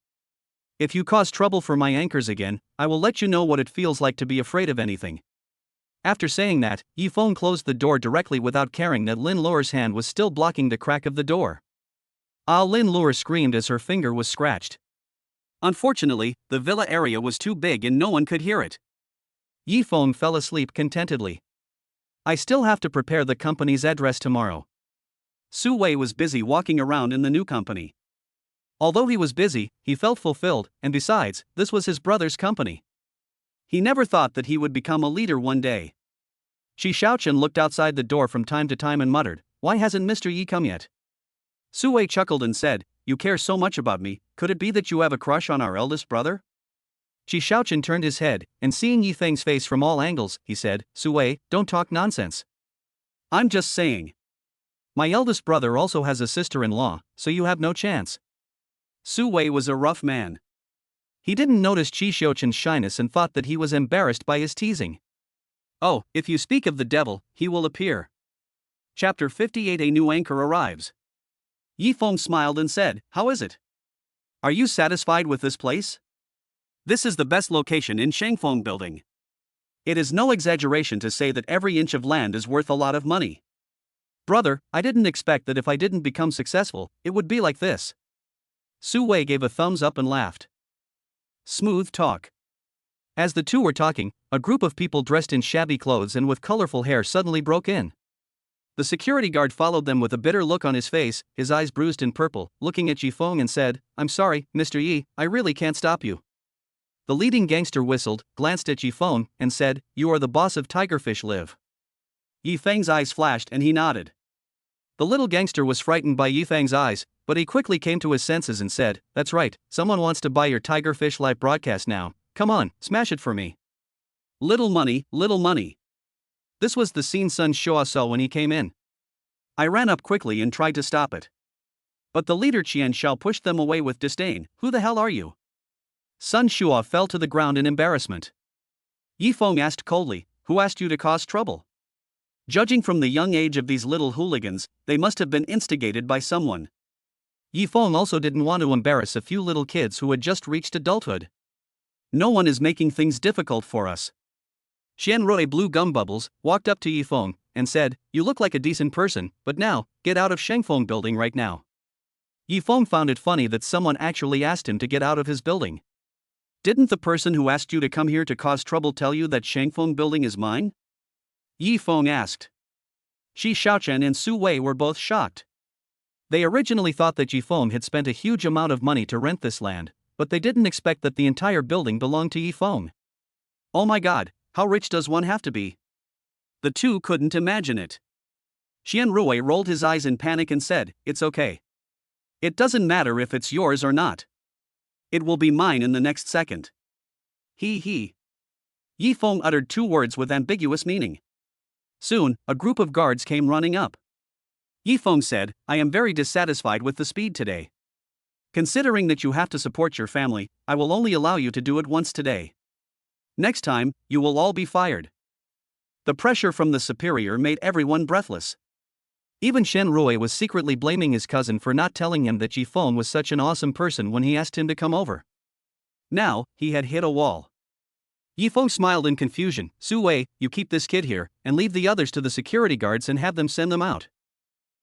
If you cause trouble for my anchors again, I will let you know what it feels like to be afraid of anything. After saying that, Yi Feng closed the door directly without caring that Lin Luo's hand was still blocking the crack of the door. Ah! Lin Luo screamed as her finger was scratched. Unfortunately, the villa area was too big and no one could hear it. Yi Feng fell asleep contentedly. I still have to prepare the company's address tomorrow. Su Wei was busy walking around in the new company. Although he was busy, he felt fulfilled, and besides, this was his brother's company. He never thought that he would become a leader one day. Shi Shaochen looked outside the door from time to time and muttered, Why hasn't Mr. Yi come yet? Su Wei chuckled and said, You care so much about me, could it be that you have a crush on our eldest brother? Shi Shaochen turned his head, and seeing Yi Feng's face from all angles, he said, Su Wei, don't talk nonsense. I'm just saying. My eldest brother also has a sister-in-law, so you have no chance. Su Wei was a rough man. He didn't notice Shi Shaochen's shyness and thought that he was embarrassed by his teasing. Oh, if you speak of the devil, he will appear. Chapter 58 A new anchor arrives. Yi Feng smiled and said, How is it? Are you satisfied with this place? This is the best location in Shangfeng building. It is no exaggeration to say that every inch of land is worth a lot of money. Brother, I didn't expect that if I didn't become successful, it would be like this. Su Wei gave a thumbs up and laughed. Smooth talk. As the two were talking, a group of people dressed in shabby clothes and with colorful hair suddenly broke in. The security guard followed them with a bitter look on his face, his eyes bruised and purple, looking at Yi Feng and said, I'm sorry, Mr. Yi, I really can't stop you. The leading gangster whistled, glanced at Yi Feng, and said, You are the boss of Tigerfish Live. Yi Feng's eyes flashed and he nodded. The little gangster was frightened by Yi Feng's eyes, but he quickly came to his senses and said, That's right, someone wants to buy your Tigerfish Live broadcast now, come on, smash it for me. Little money, little money. This was the scene Sun Shua saw when he came in. I ran up quickly and tried to stop it. But the leader Qian Shao pushed them away with disdain. Who the hell are you? Sun Shua fell to the ground in embarrassment. Yi Feng asked coldly, Who asked you to cause trouble? Judging from the young age of these little hooligans, they must have been instigated by someone. Yi Feng also didn't want to embarrass a few little kids who had just reached adulthood. No one is making things difficult for us. Xian Rui blew gum bubbles, walked up to Yi Feng, and said, You look like a decent person, but now, get out of Shangfeng building right now. Yi Feng found it funny that someone actually asked him to get out of his building. Didn't the person who asked you to come here to cause trouble tell you that Shangfeng building is mine? Yi Feng asked. Shi Shaochen and Su Wei were both shocked. They originally thought that Yi Feng had spent a huge amount of money to rent this land, but they didn't expect that the entire building belonged to Yi Feng. Oh my god, how rich does one have to be? The two couldn't imagine it. Xian Rui rolled his eyes in panic and said, It's okay. It doesn't matter if it's yours or not. It will be mine in the next second. He. Yi Feng uttered two words with ambiguous meaning. Soon, a group of guards came running up. Yi Feng said, I am very dissatisfied with the speed today. Considering that you have to support your family, I will only allow you to do it once today. Next time, you will all be fired. The pressure from the superior made everyone breathless. Even Shen Rui was secretly blaming his cousin for not telling him that Yi Feng was such an awesome person when he asked him to come over. Now, he had hit a wall. Yi Feng smiled in confusion. Su Wei, you keep this kid here, and leave the others to the security guards and have them send them out.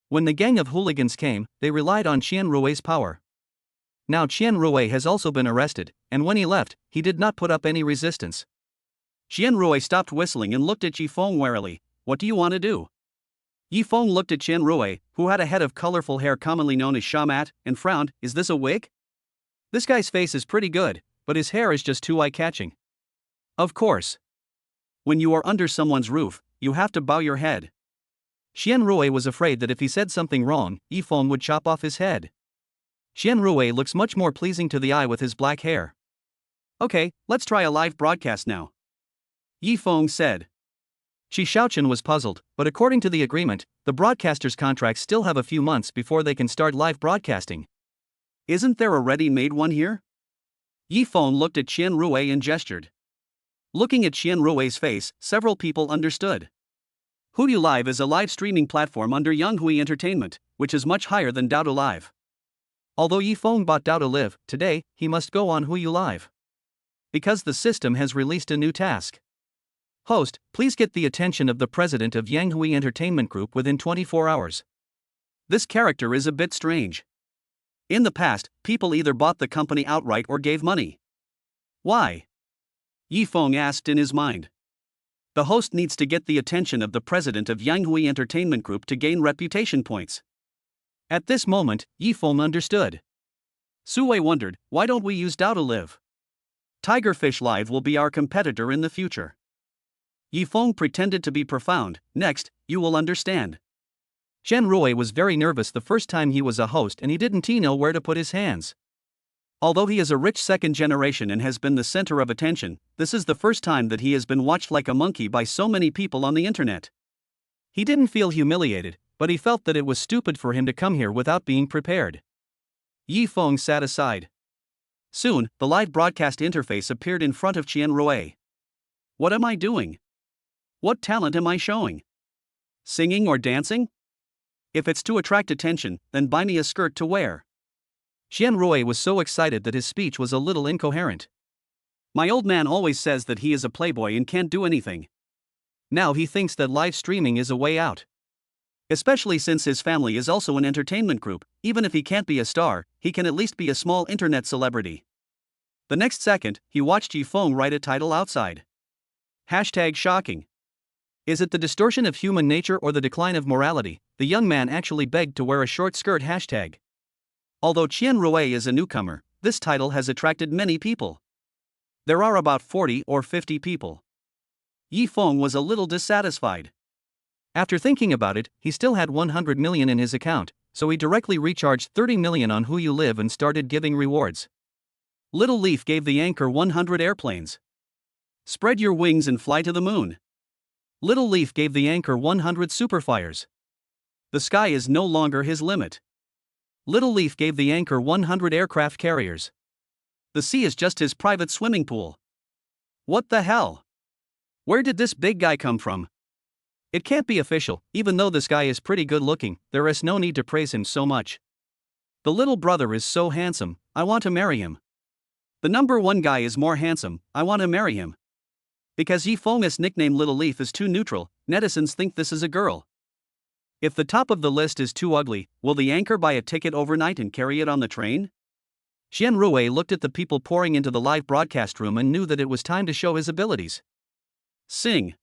When the gang of hooligans came, they relied on Qian Rui's power. Now Qian Rui has also been arrested, and when he left, he did not put up any resistance. Qian Rui stopped whistling and looked at Yi Feng warily. What do you want to do? Yi Feng looked at Qian Rui, who had a head of colorful hair commonly known as shamat, and frowned. Is this a wig? This guy's face is pretty good, but his hair is just too eye-catching. Of course. When you are under someone's roof, you have to bow your head. Qian Rui was afraid that if he said something wrong, Yi Feng would chop off his head. Qian Rui looks much more pleasing to the eye with his black hair. Okay, let's try a live broadcast now. Yi Feng said. Shi Shaochen was puzzled, but according to the agreement, the broadcasters' contracts still have a few months before they can start live broadcasting. Isn't there a ready-made one here? Yi Feng looked at Qian Rui and gestured. Looking at Qian Rui's face, several people understood. Huyu Live is a live streaming platform under Yanghui Entertainment, which is much higher than Dao Live. Although Yi Feng bought Dao Live, today, he must go on Huyu Live. Because the system has released a new task. Host, please get the attention of the president of Yanghui Entertainment Group within 24 hours. This character is a bit strange. In the past, people either bought the company outright or gave money. Why? Yi Feng asked in his mind. The host needs to get the attention of the president of Yanghui Entertainment Group to gain reputation points. At this moment, Yi Feng understood. Sui wondered, why don't we use Dao to live? Tigerfish Live will be our competitor in the future. Yi Feng pretended to be profound. Next, you will understand. Qian Rui was very nervous the first time he was a host and he didn't know where to put his hands. Although he is a rich second generation and has been the center of attention, this is the first time that he has been watched like a monkey by so many people on the internet. He didn't feel humiliated, but he felt that it was stupid for him to come here without being prepared. Yi Feng sat aside. Soon, the live broadcast interface appeared in front of Qian Rui. What am I doing? What talent am I showing? Singing or dancing? If it's to attract attention, then buy me a skirt to wear. Qian Rui was so excited that his speech was a little incoherent. My old man always says that he is a playboy and can't do anything. Now he thinks that live streaming is a way out. Especially since his family is also an entertainment group, even if he can't be a star, he can at least be a small internet celebrity. The next second, he watched Yi Feng write a title outside. #shocking. Is it the distortion of human nature or the decline of morality? The young man actually begged to wear a short skirt #. Although Qian Rui is a newcomer, this title has attracted many people. There are about 40 or 50 people. Yi Feng was a little dissatisfied. After thinking about it, he still had 100 million in his account, so he directly recharged 30 million on Huyu Live and started giving rewards. Little Leaf gave the anchor 100 airplanes. Spread your wings and fly to the moon. Little Leaf gave the anchor 100 superfires. The sky is no longer his limit. Little Leaf gave the anchor 100 aircraft carriers. The sea is just his private swimming pool. What the hell? Where did this big guy come from? It can't be official. Even though this guy is pretty good looking, there is no need to praise him so much. The little brother is so handsome, I want to marry him. The number one guy is more handsome, I want to marry him. Because Yi Feng's nickname Little Leaf is too neutral, netizens think this is a girl. If the top of the list is too ugly, will the anchor buy a ticket overnight and carry it on the train? Qian Rui looked at the people pouring into the live broadcast room and knew that it was time to show his abilities. Sing.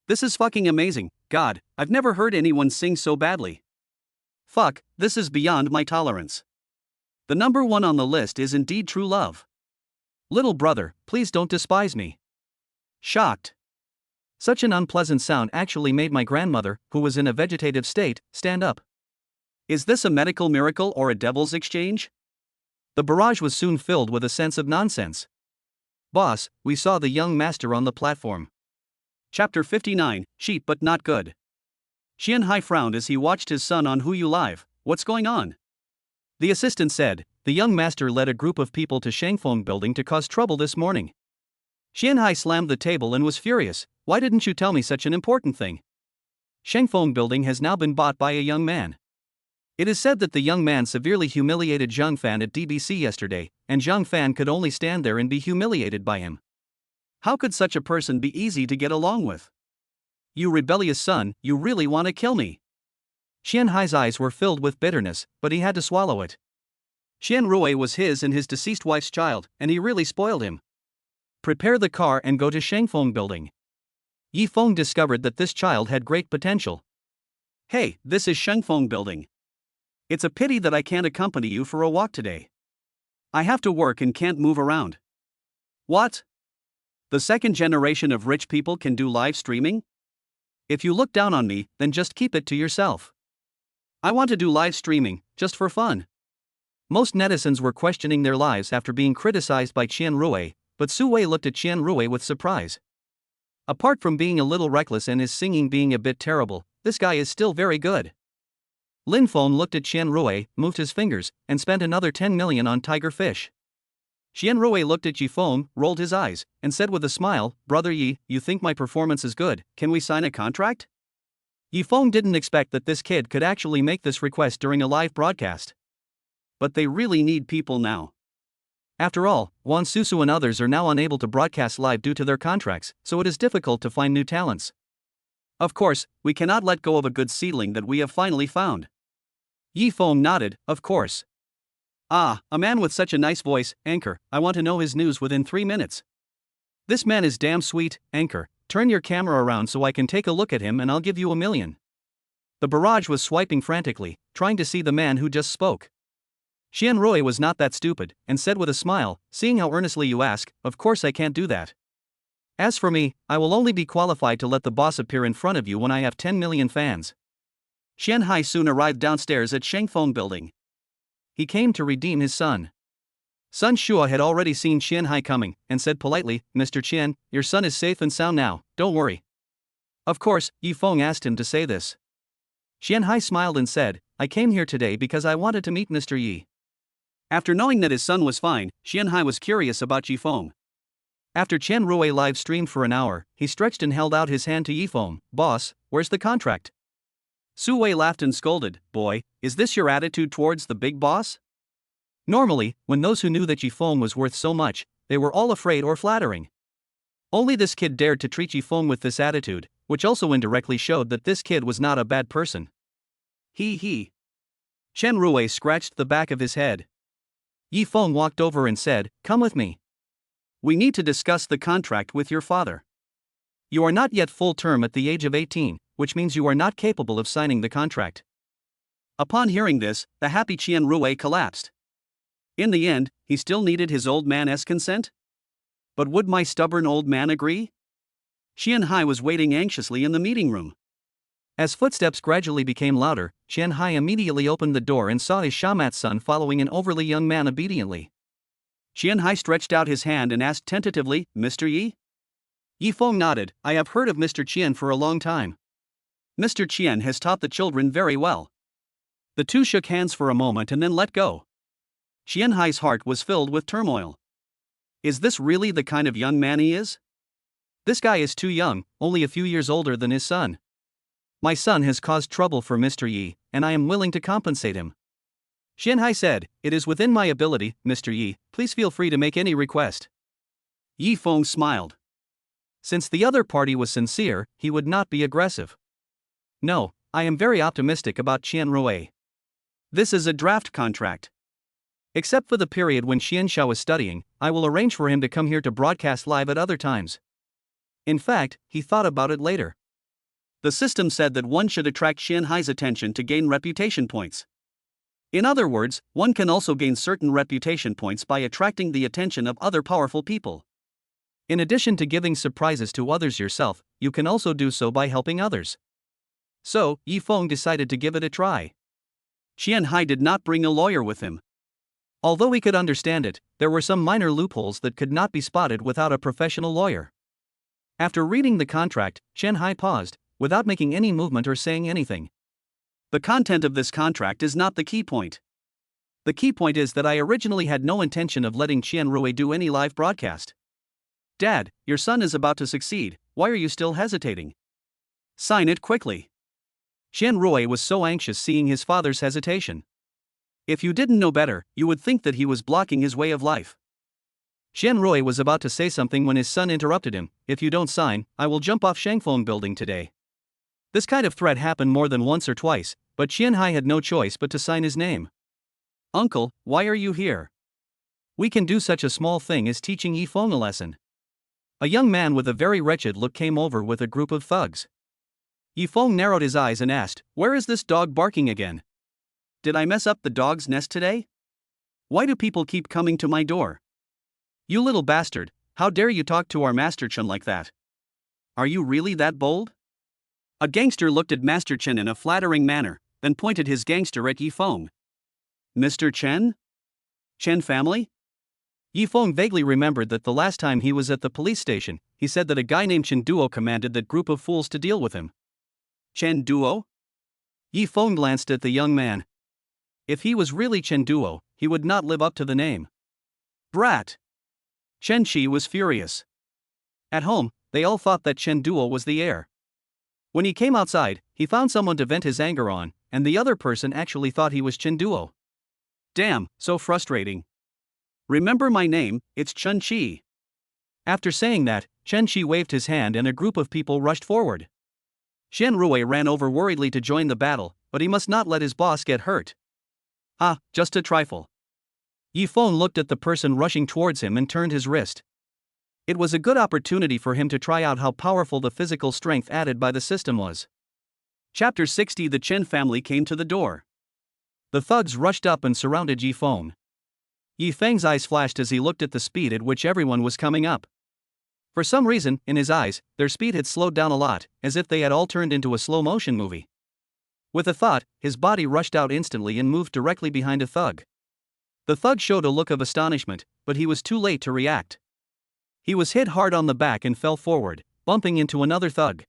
This is fucking amazing. God, I've never heard anyone sing so badly. Fuck, this is beyond my tolerance. The number one on the list is indeed true love. Little brother, please don't despise me. Shocked. Such an unpleasant sound actually made my grandmother, who was in a vegetative state, stand up. Is this a medical miracle or a devil's exchange? The barrage was soon filled with a sense of nonsense. Boss, we saw the young master on the platform. Chapter 59, Cheap but Not Good. Qian Hai frowned as he watched his son on Huyu Live. What's going on? The assistant said, the young master led a group of people to Shangfeng building to cause trouble this morning. Qian Hai slammed the table and was furious. Why didn't you tell me such an important thing? Shangfeng building has now been bought by a young man. It is said that the young man severely humiliated Zhang Fan at DBC yesterday, and Zhang Fan could only stand there and be humiliated by him. How could such a person be easy to get along with? You rebellious son, you really want to kill me. Qian Hai's eyes were filled with bitterness, but he had to swallow it. Qian Rui was his and his deceased wife's child, and he really spoiled him. Prepare the car and go to Shangfeng building. Yi Feng discovered that this child had great potential. Hey, this is Shangfeng building. It's a pity that I can't accompany you for a walk today. I have to work and can't move around. What? The second generation of rich people can do live streaming? If you look down on me, then just keep it to yourself. I want to do live streaming, just for fun. Most netizens were questioning their lives after being criticized by Qian Rui, but Su Wei looked at Qian Rui with surprise. Apart from being a little reckless and his singing being a bit terrible, this guy is still very good. Lin Feng looked at Qian Rui, moved his fingers, and spent another 10 million on tiger fish. Qian Rui looked at Yi Feng, rolled his eyes, and said with a smile, "Brother Yi, you think my performance is good, can we sign a contract?" Yi Feng didn't expect that this kid could actually make this request during a live broadcast. But they really need people now. After all, Wan Susu and others are now unable to broadcast live due to their contracts, so it is difficult to find new talents. Of course, we cannot let go of a good seedling that we have finally found. Yi Feng nodded, of course. Ah, a man with such a nice voice, Anchor, I want to know his news within 3 minutes. This man is damn sweet, Anchor, turn your camera around so I can take a look at him and I'll give you 1,000,000. The barrage was swiping frantically, trying to see the man who just spoke. Qian Rui was not that stupid, and said with a smile, "Seeing how earnestly you ask, of course I can't do that. As for me, I will only be qualified to let the boss appear in front of you when I have 10 million fans." Qian Hai soon arrived downstairs at Shangfeng building. He came to redeem his son. Sun Shua had already seen Qian Hai coming, and said politely, "Mr. Qian, your son is safe and sound now, don't worry." Of course, Yi Feng asked him to say this. Qian Hai smiled and said, "I came here today because I wanted to meet Mr. Yi." After knowing that his son was fine, Qian Hai was curious about Yi Feng. After Qian Rui live streamed for an hour, he stretched and held out his hand to Yi Feng. "Boss, where's the contract?" Su Wei laughed and scolded, "Boy, is this your attitude towards the big boss?" Normally, when those who knew that Yi Feng was worth so much, they were all afraid or flattering. Only this kid dared to treat Yi Feng with this attitude, which also indirectly showed that this kid was not a bad person. He. Qian Rui scratched the back of his head. Yi Feng walked over and said, "Come with me. We need to discuss the contract with your father. You are not yet full term at the age of 18, which means you are not capable of signing the contract." Upon hearing this, the happy Qian Rui collapsed. In the end, he still needed his old man's consent? But would my stubborn old man agree? Qian Hai was waiting anxiously in the meeting room. As footsteps gradually became louder, Qian Hai immediately opened the door and saw his shamat's son following an overly young man obediently. Qian Hai stretched out his hand and asked tentatively, "Mr. Yi?" Yi Feng nodded, "I have heard of Mr. Qian for a long time. Mr. Qian has taught the children very well." The two shook hands for a moment and then let go. Qian Hai's heart was filled with turmoil. Is this really the kind of young man he is? This guy is too young, only a few years older than his son. My son has caused trouble for Mr. Yi, and I am willing to compensate him. Qian Hai said, "It is within my ability, Mr. Yi, please feel free to make any request." Yi Feng smiled. Since the other party was sincere, he would not be aggressive. "No, I am very optimistic about Qian Rui. This is a draft contract. Except for the period when Xianxia is studying, I will arrange for him to come here to broadcast live at other times." In fact, he thought about it later. The system said that one should attract Qian Hai's attention to gain reputation points. In other words, one can also gain certain reputation points by attracting the attention of other powerful people. In addition to giving surprises to others yourself, you can also do so by helping others. So, Yi Feng decided to give it a try. Qian Hai did not bring a lawyer with him. Although he could understand it, there were some minor loopholes that could not be spotted without a professional lawyer. After reading the contract, Qian Hai paused, without making any movement or saying anything. The content of this contract is not the key point. The key point is that I originally had no intention of letting Qian Rui do any live broadcast. "Dad, your son is about to succeed, why are you still hesitating? Sign it quickly." Qian Rui was so anxious seeing his father's hesitation. If you didn't know better, you would think that he was blocking his way of life. Qian Rui was about to say something when his son interrupted him, "If you don't sign, I will jump off Shangfeng building today." This kind of threat happened more than once or twice, but Qian Hai had no choice but to sign his name. "Uncle, why are you here? We can do such a small thing as teaching Yi Feng a lesson." A young man with a very wretched look came over with a group of thugs. Yi Feng narrowed his eyes and asked, "Where is this dog barking again? Did I mess up the dog's nest today? Why do people keep coming to my door? You little bastard, how dare you talk to our Master Chen like that? Are you really that bold?" A gangster looked at Master Chen in a flattering manner, then pointed his gangster at Yi Feng. "Mr. Chen? Chen family? Yi Feng vaguely remembered that the last time he was at the police station, he said that a guy named Chen Duo commanded that group of fools to deal with him. Chen Duo? Yi Feng glanced at the young man. If he was really Chen Duo, he would not live up to the name. Brat! Chen Shi was furious. At home, they all thought that Chen Duo was the heir. When he came outside, he found someone to vent his anger on, and the other person actually thought he was Chen Duo. Damn, so frustrating. Remember my name, it's Chen Shi. After saying that, Chen Shi waved his hand and a group of people rushed forward. Xian Rui ran over worriedly to join the battle, but he must not let his boss get hurt. Ah, just a trifle. Yi Feng looked at the person rushing towards him and turned his wrist. It was a good opportunity for him to try out how powerful the physical strength added by the system was. Chapter 60. The Chen family came to the door. The thugs rushed up and surrounded Yi Feng. Yi Feng's eyes flashed as he looked at the speed at which everyone was coming up. For some reason, in his eyes, their speed had slowed down a lot, as if they had all turned into a slow-motion movie. With a thought, his body rushed out instantly and moved directly behind a thug. The thug showed a look of astonishment, but he was too late to react. He was hit hard on the back and fell forward, bumping into another thug.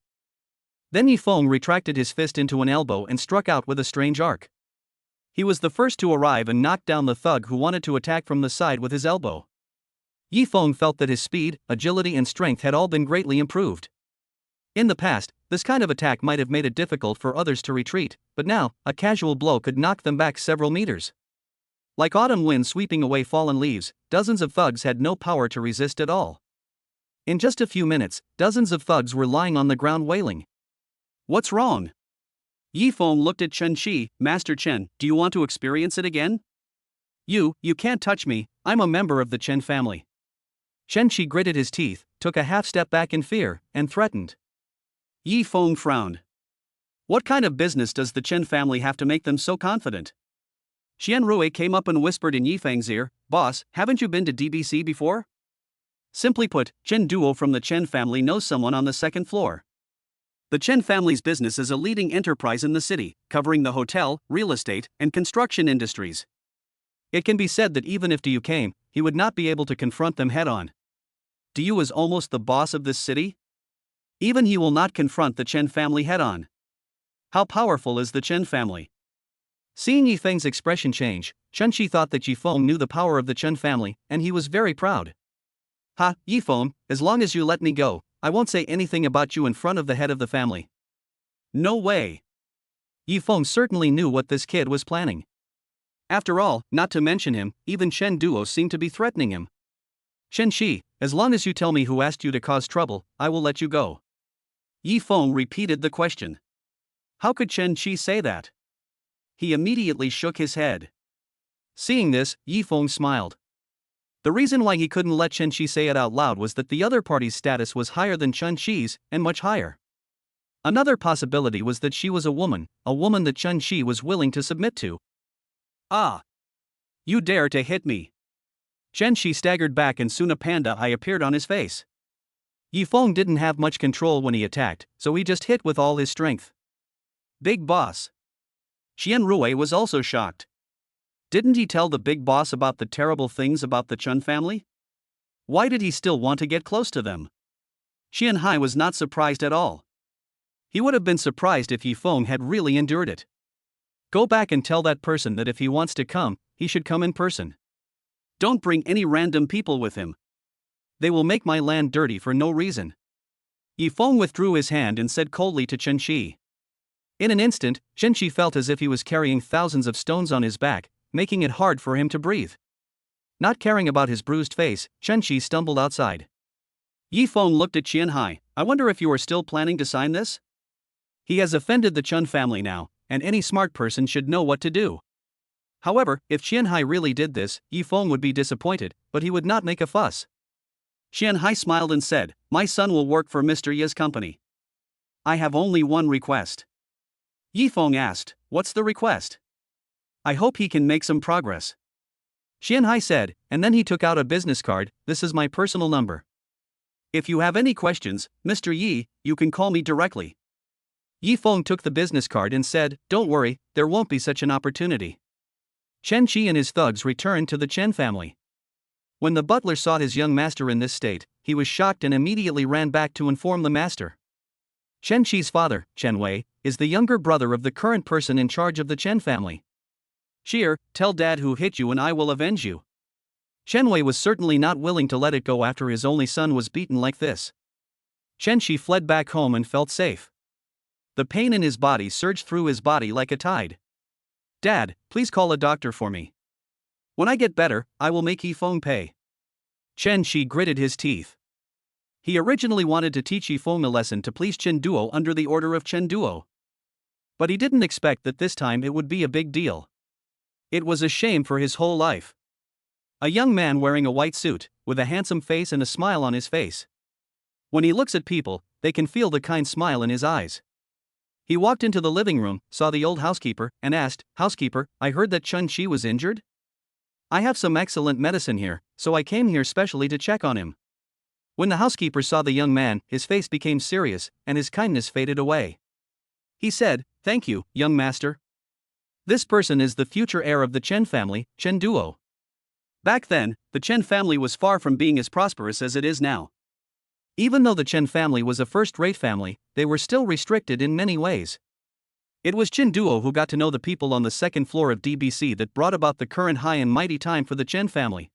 Then Yi Feng retracted his fist into an elbow and struck out with a strange arc. He was the first to arrive and knocked down the thug who wanted to attack from the side with his elbow. Yi Feng felt that his speed, agility and strength had all been greatly improved. In the past, this kind of attack might have made it difficult for others to retreat, but now, a casual blow could knock them back several meters. Like autumn wind sweeping away fallen leaves, dozens of thugs had no power to resist at all. In just a few minutes, dozens of thugs were lying on the ground wailing. What's wrong? Yi Feng looked at Chen Shi. Master Chen, do you want to experience it again? You can't touch me, I'm a member of the Chen family. Chen Shi gritted his teeth, took a half step back in fear, and threatened. Yi Feng frowned. What kind of business does the Chen family have to make them so confident? Xian Rui came up and whispered in Yi Feng's ear, Boss, haven't you been to DBC before? Simply put, Chen Duo from the Chen family knows someone on the second floor. The Chen family's business is a leading enterprise in the city, covering the hotel, real estate, and construction industries. It can be said that even if Du came, he would not be able to confront them head-on. Du is almost the boss of this city? Even he will not confront the Chen family head-on. How powerful is the Chen family? Seeing Yi Feng's expression change, Chen Shi thought that Yi Feng knew the power of the Chen family, and he was very proud. Ha, Yi Feng, as long as you let me go, I won't say anything about you in front of the head of the family. No way. Yi Feng certainly knew what this kid was planning. After all, not to mention him, even Chen Duo seemed to be threatening him. Chen Shi, as long as you tell me who asked you to cause trouble, I will let you go. Yi Feng repeated the question. How could Chen Shi say that? He immediately shook his head. Seeing this, Yi Feng smiled. The reason why he couldn't let Chen Shi say it out loud was that the other party's status was higher than Chen Shi's, and much higher. Another possibility was that she was a woman that Chen Shi was willing to submit to. Ah! You dare to hit me! Chen Shi staggered back and soon a panda eye appeared on his face. Yi Feng didn't have much control when he attacked, so he just hit with all his strength. Big boss! Xian Rui was also shocked. Didn't he tell the big boss about the terrible things about the Chen family? Why did he still want to get close to them? Xian Hai was not surprised at all. He would have been surprised if Yi Feng had really endured it. Go back and tell that person that if he wants to come, he should come in person. Don't bring any random people with him. They will make my land dirty for no reason. Yi Feng withdrew his hand and said coldly to Chen Shi. In an instant, Chen Shi felt as if he was carrying thousands of stones on his back, making it hard for him to breathe. Not caring about his bruised face, Chen Shi stumbled outside. Yi Feng looked at Qian Hai. I wonder if you are still planning to sign this? He has offended the Chen family now, and any smart person should know what to do. However, if Qian Hai really did this, Yi Feng would be disappointed, but he would not make a fuss. Qian Hai smiled and said, My son will work for Mr. Ye's company. I have only one request. Yi Feng asked, What's the request? I hope he can make some progress. Qian Hai said, and then he took out a business card. This is my personal number. If you have any questions, Mr. Yi, you can call me directly. Yi Feng took the business card and said, Don't worry, there won't be such an opportunity. Chen Shi and his thugs returned to the Chen family. When the butler saw his young master in this state, he was shocked and immediately ran back to inform the master. Chen Shi's father, Chen Wei, is the younger brother of the current person in charge of the Chen family. Sheer, tell dad who hit you and I will avenge you. Chen Wei was certainly not willing to let it go after his only son was beaten like this. Chen Shi fled back home and felt safe. The pain in his body surged through his body like a tide. Dad, please call a doctor for me. When I get better, I will make Yifeng pay. Chen Shi gritted his teeth. He originally wanted to teach Yifeng a lesson to please Chen Duo under the order of Chen Duo. But he didn't expect that this time it would be a big deal. It was a shame for his whole life. A young man wearing a white suit, with a handsome face and a smile on his face. When he looks at people, they can feel the kind smile in his eyes. He walked into the living room, saw the old housekeeper, and asked, "Housekeeper, I heard that Chen Shi was injured? I have some excellent medicine here, so I came here specially to check on him." When the housekeeper saw the young man, his face became serious, and his kindness faded away. He said, "Thank you, young master. This person is the future heir of the Chen family, Chen Duo." Back then, the Chen family was far from being as prosperous as it is now. Even though the Chen family was a first-rate family, they were still restricted in many ways. It was Chen Duo who got to know the people on the second floor of DBC that brought about the current high and mighty time for the Chen family.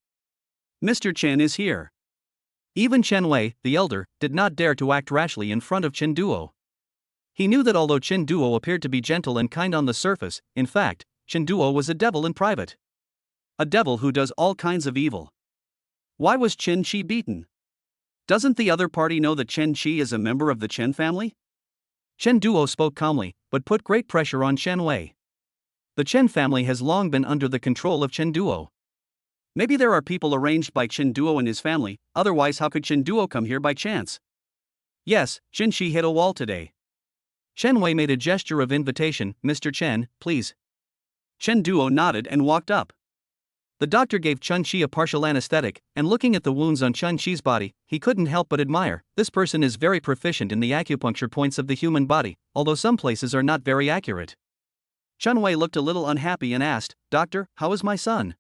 Mr. Chen is here. Even Chen Wei, the elder, did not dare to act rashly in front of Chen Duo. He knew that although Chen Duo appeared to be gentle and kind on the surface, in fact, Chen Duo was a devil in private. A devil who does all kinds of evil. Why was Chen Shi beaten? Doesn't the other party know that Chen Shi is a member of the Chen family? Chen Duo spoke calmly, but put great pressure on Chen Wei. The Chen family has long been under the control of Chen Duo. Maybe there are people arranged by Chen Duo and his family, otherwise how could Chen Duo come here by chance? Yes, Chen Shi hit a wall today. Chen Wei made a gesture of invitation, "Mr. Chen, please." Chen Duo nodded and walked up. The doctor gave Chen Shi a partial anesthetic, and looking at the wounds on Chen Shi's body, he couldn't help but admire, this person is very proficient in the acupuncture points of the human body, although some places are not very accurate. Chen Wei looked a little unhappy and asked, "Doctor, how is my son?"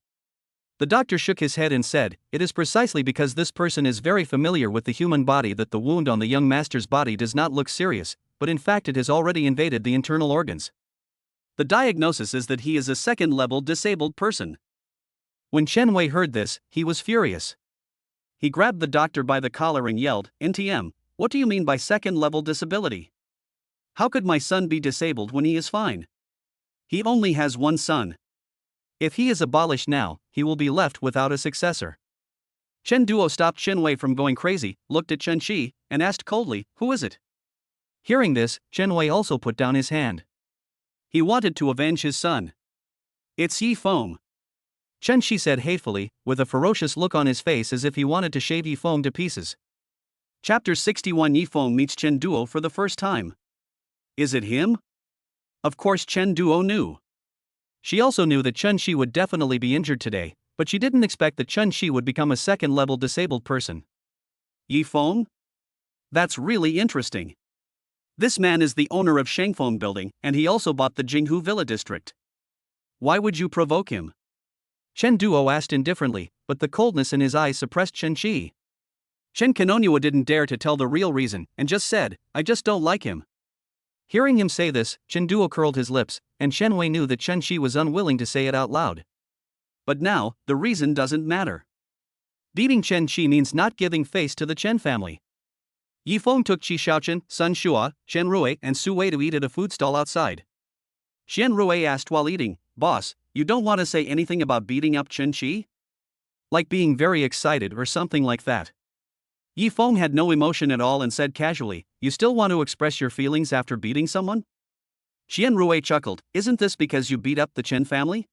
The doctor shook his head and said, "It is precisely because this person is very familiar with the human body that the wound on the young master's body does not look serious, but in fact it has already invaded the internal organs. The diagnosis is that he is a second-level disabled person." When Chen Wei heard this, he was furious. He grabbed the doctor by the collar and yelled, "NTM, what do you mean by second-level disability? How could my son be disabled when he is fine? He only has one son. If he is abolished now, he will be left without a successor." Chen Duo stopped Chen Wei from going crazy, looked at Chen Shi, and asked coldly, "Who is it?" Hearing this, Chen Wei also put down his hand. He wanted to avenge his son. "It's Yifeng." Chen Shi said hatefully, with a ferocious look on his face as if he wanted to shave Yifeng to pieces. Chapter 61. Yifeng meets Chen Duo for the first time. Is it him? Of course Chen Duo knew. She also knew that Chen Shi would definitely be injured today, but she didn't expect that Chen Shi would become a second-level disabled person. Yifeng? That's really interesting. This man is the owner of Shangfeng Building, and he also bought the Jinghu Villa district. Why would you provoke him? Chen Duo asked indifferently, but the coldness in his eyes suppressed Chen Shi. Chen Kanonua didn't dare to tell the real reason, and just said, "I just don't like him." Hearing him say this, Chen Duo curled his lips, and Chen Wei knew that Chen Shi was unwilling to say it out loud. But now, the reason doesn't matter. Beating Chen Shi means not giving face to the Chen family. Yifeng took Qi Shaochen, Sun Shua, Shen Rui, and Su Wei to eat at a food stall outside. Shen Rui asked while eating, "Boss, you don't want to say anything about beating up Chen Shi? Like being very excited or something like that?" Yifeng had no emotion at all and said casually, "You still want to express your feelings after beating someone?" Xian Rui chuckled, "Isn't this because you beat up the Chen family?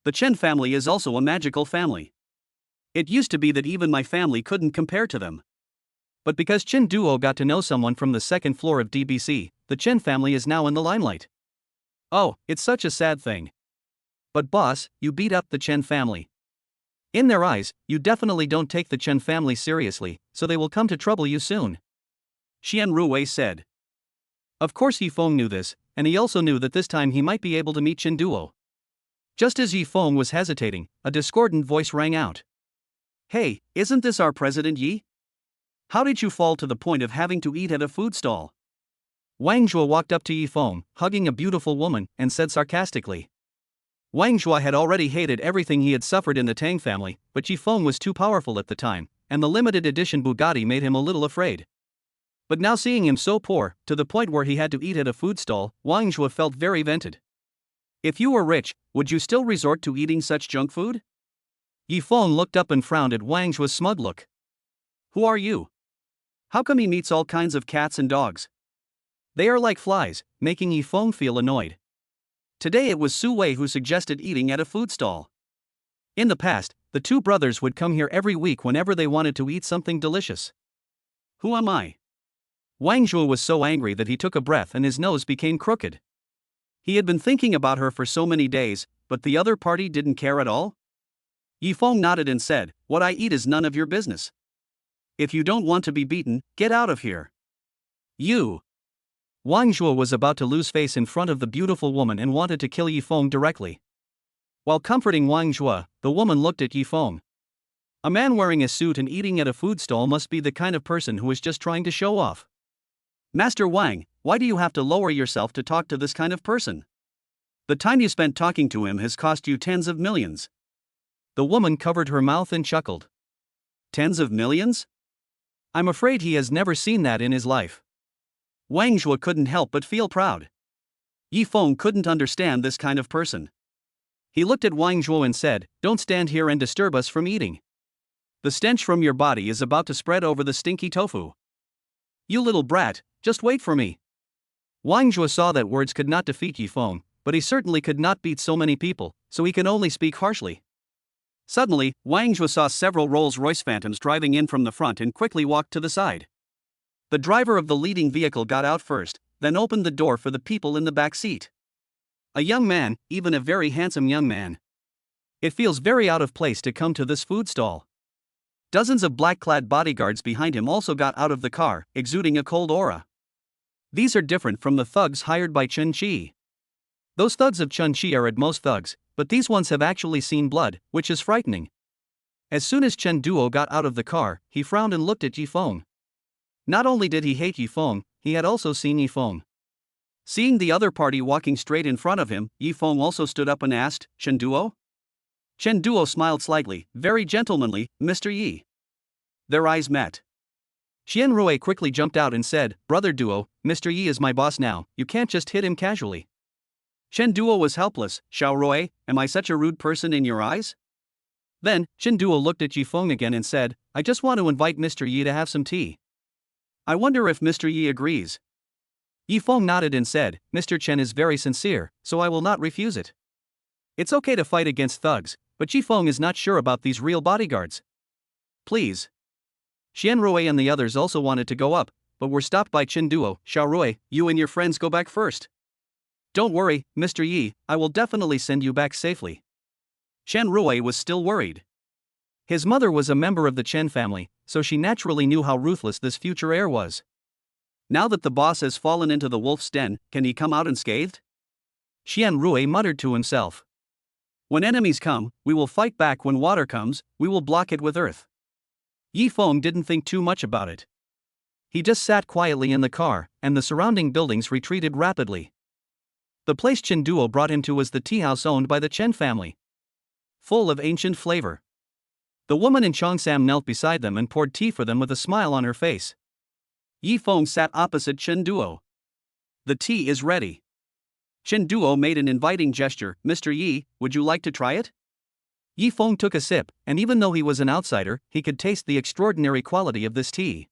The Chen family is also a magical family. It used to be that even my family couldn't compare to them. But because Chen Duo got to know someone from the second floor of DBC, the Chen family is now in the limelight. Oh, it's such a sad thing. But boss, you beat up the Chen family. In their eyes, you definitely don't take the Chen family seriously, so they will come to trouble you soon," Xian Rui said. Of course Yifeng knew this, and he also knew that this time he might be able to meet Chen Duo. Just as Yifeng was hesitating, a discordant voice rang out. Hey, isn't this our President Yi? How did you fall to the point of having to eat at a food stall? Wang Zhuo walked up to Yifeng, hugging a beautiful woman, and said sarcastically. Wang Zhuo had already hated everything he had suffered in the Tang family, but Yifeng was too powerful at the time, and the limited edition Bugatti made him a little afraid. But now seeing him so poor, to the point where he had to eat at a food stall, Wang Zhuo felt very vented. If you were rich, would you still resort to eating such junk food? Yifeng looked up and frowned at Wang Zhuo's smug look. Who are you? How come he meets all kinds of cats and dogs? They are like flies, making Yifeng feel annoyed. Today it was Su Wei who suggested eating at a food stall. In the past, the two brothers would come here every week whenever they wanted to eat something delicious. Who am I? Wang Zhuo was so angry that he took a breath and his nose became crooked. He had been thinking about her for so many days, but the other party didn't care at all? Yifeng nodded and said, "What I eat is none of your business. If you don't want to be beaten, get out of here." You! Wang Zhuo was about to lose face in front of the beautiful woman and wanted to kill Yifeng directly. While comforting Wang Zhuo, the woman looked at Yifeng. A man wearing a suit and eating at a food stall must be the kind of person who is just trying to show off. Master Wang, why do you have to lower yourself to talk to this kind of person? The time you spent talking to him has cost you tens of millions. The woman covered her mouth and chuckled. Tens of millions? I'm afraid he has never seen that in his life. Wang Zhuo couldn't help but feel proud. Yifeng couldn't understand this kind of person. He looked at Wang Zhuo and said, "Don't stand here and disturb us from eating. The stench from your body is about to spread over the stinky tofu. You little brat, just wait for me." Wang Zhuo saw that words could not defeat Yifeng, but he certainly could not beat so many people, so he could only speak harshly. Suddenly, Wang Zhuo saw several Rolls-Royce Phantoms driving in from the front and quickly walked to the side. The driver of the leading vehicle got out first, then opened the door for the people in the back seat. A young man, even a very handsome young man. It feels very out of place to come to this food stall. Dozens of black-clad bodyguards behind him also got out of the car, exuding a cold aura. These are different from the thugs hired by Chen Qi. Those thugs of Chen Qi are at most thugs, but these ones have actually seen blood, which is frightening. As soon as Chen Duo got out of the car, he frowned and looked at Yifeng. Not only did he hate Yifeng, he had also seen Yifeng. Seeing the other party walking straight in front of him, Yifeng also stood up and asked, "Chen Duo?" Chen Duo smiled slightly, very gentlemanly, "Mr. Yi." Their eyes met. Xian Rui quickly jumped out and said, "Brother Duo, Mr. Yi is my boss now, you can't just hit him casually." Chen Duo was helpless. "Xiao Rui, am I such a rude person in your eyes?" Then, Chen Duo looked at Yifeng again and said, "I just want to invite Mr. Yi to have some tea. I wonder if Mr. Yi agrees." Yifeng nodded and said, "Mr. Chen is very sincere, so I will not refuse it. It's okay to fight against thugs, but Yifeng is not sure about these real bodyguards. Please." Xian Rui and the others also wanted to go up, but were stopped by Chen Duo. "Xiao Rui, you and your friends go back first. Don't worry, Mr. Yi, I will definitely send you back safely." Chen Rui was still worried. His mother was a member of the Chen family, so she naturally knew how ruthless this future heir was. Now that the boss has fallen into the wolf's den, can he come out unscathed? Xian Rui muttered to himself. When enemies come, we will fight back. When water comes, we will block it with earth. Yifeng didn't think too much about it. He just sat quietly in the car, and the surrounding buildings retreated rapidly. The place Chen Duo brought him to was the tea house owned by the Chen family. Full of ancient flavor. The woman in Cheongsam knelt beside them and poured tea for them with a smile on her face. Yifeng sat opposite Chen Duo. "The tea is ready." Chen Duo made an inviting gesture. "Mr. Yi, would you like to try it?" Yifeng took a sip, and even though he was an outsider, he could taste the extraordinary quality of this tea.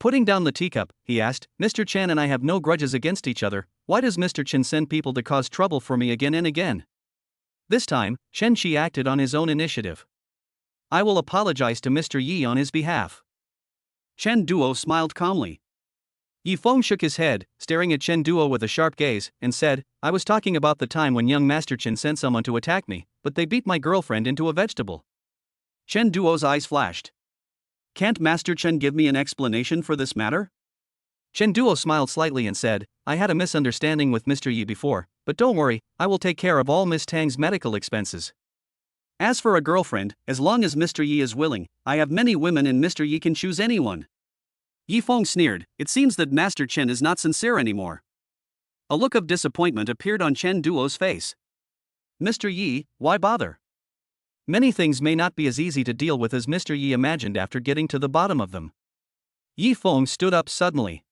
Putting down the teacup, he asked, "Mr. Chen and I have no grudges against each other. Why does Mr. Chen send people to cause trouble for me again and again?" This time, Chen Qi acted on his own initiative. "I will apologize to Mr. Yi on his behalf." Chen Duo smiled calmly. Yifeng shook his head, staring at Chen Duo with a sharp gaze, and said, "I was talking about the time when young Master Chen sent someone to attack me, but they beat my girlfriend into a vegetable." Chen Duo's eyes flashed. "Can't Master Chen give me an explanation for this matter?" Chen Duo smiled slightly and said, "I had a misunderstanding with Mr. Yi before, but don't worry, I will take care of all Miss Tang's medical expenses." As for a girlfriend, as long as Mr. Yi is willing, I have many women and Mr. Yi can choose anyone. Yifeng sneered. It seems that Master Chen is not sincere anymore. A look of disappointment appeared on Chen Duo's face. Mr. Yi, why bother? Many things may not be as easy to deal with as Mr. Yi imagined after getting to the bottom of them. Yifeng stood up suddenly.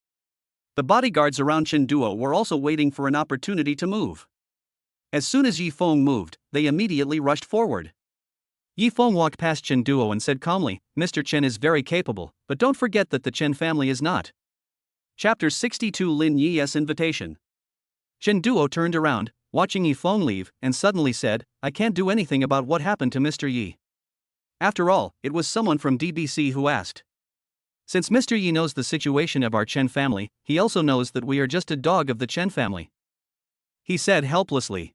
The bodyguards around Chen Duo were also waiting for an opportunity to move. As soon as Yifeng moved, they immediately rushed forward. Yifeng walked past Chen Duo and said calmly, Mr. Chen is very capable, but don't forget that the Chen family is not. Chapter 62 Lin Yi's Invitation. Chen Duo turned around, watching Yifeng leave, and suddenly said, I can't do anything about what happened to Mr. Yi. After all, it was someone from DBC who asked. Since Mr. Yi knows the situation of our Chen family, he also knows that we are just a dog of the Chen family. He said helplessly.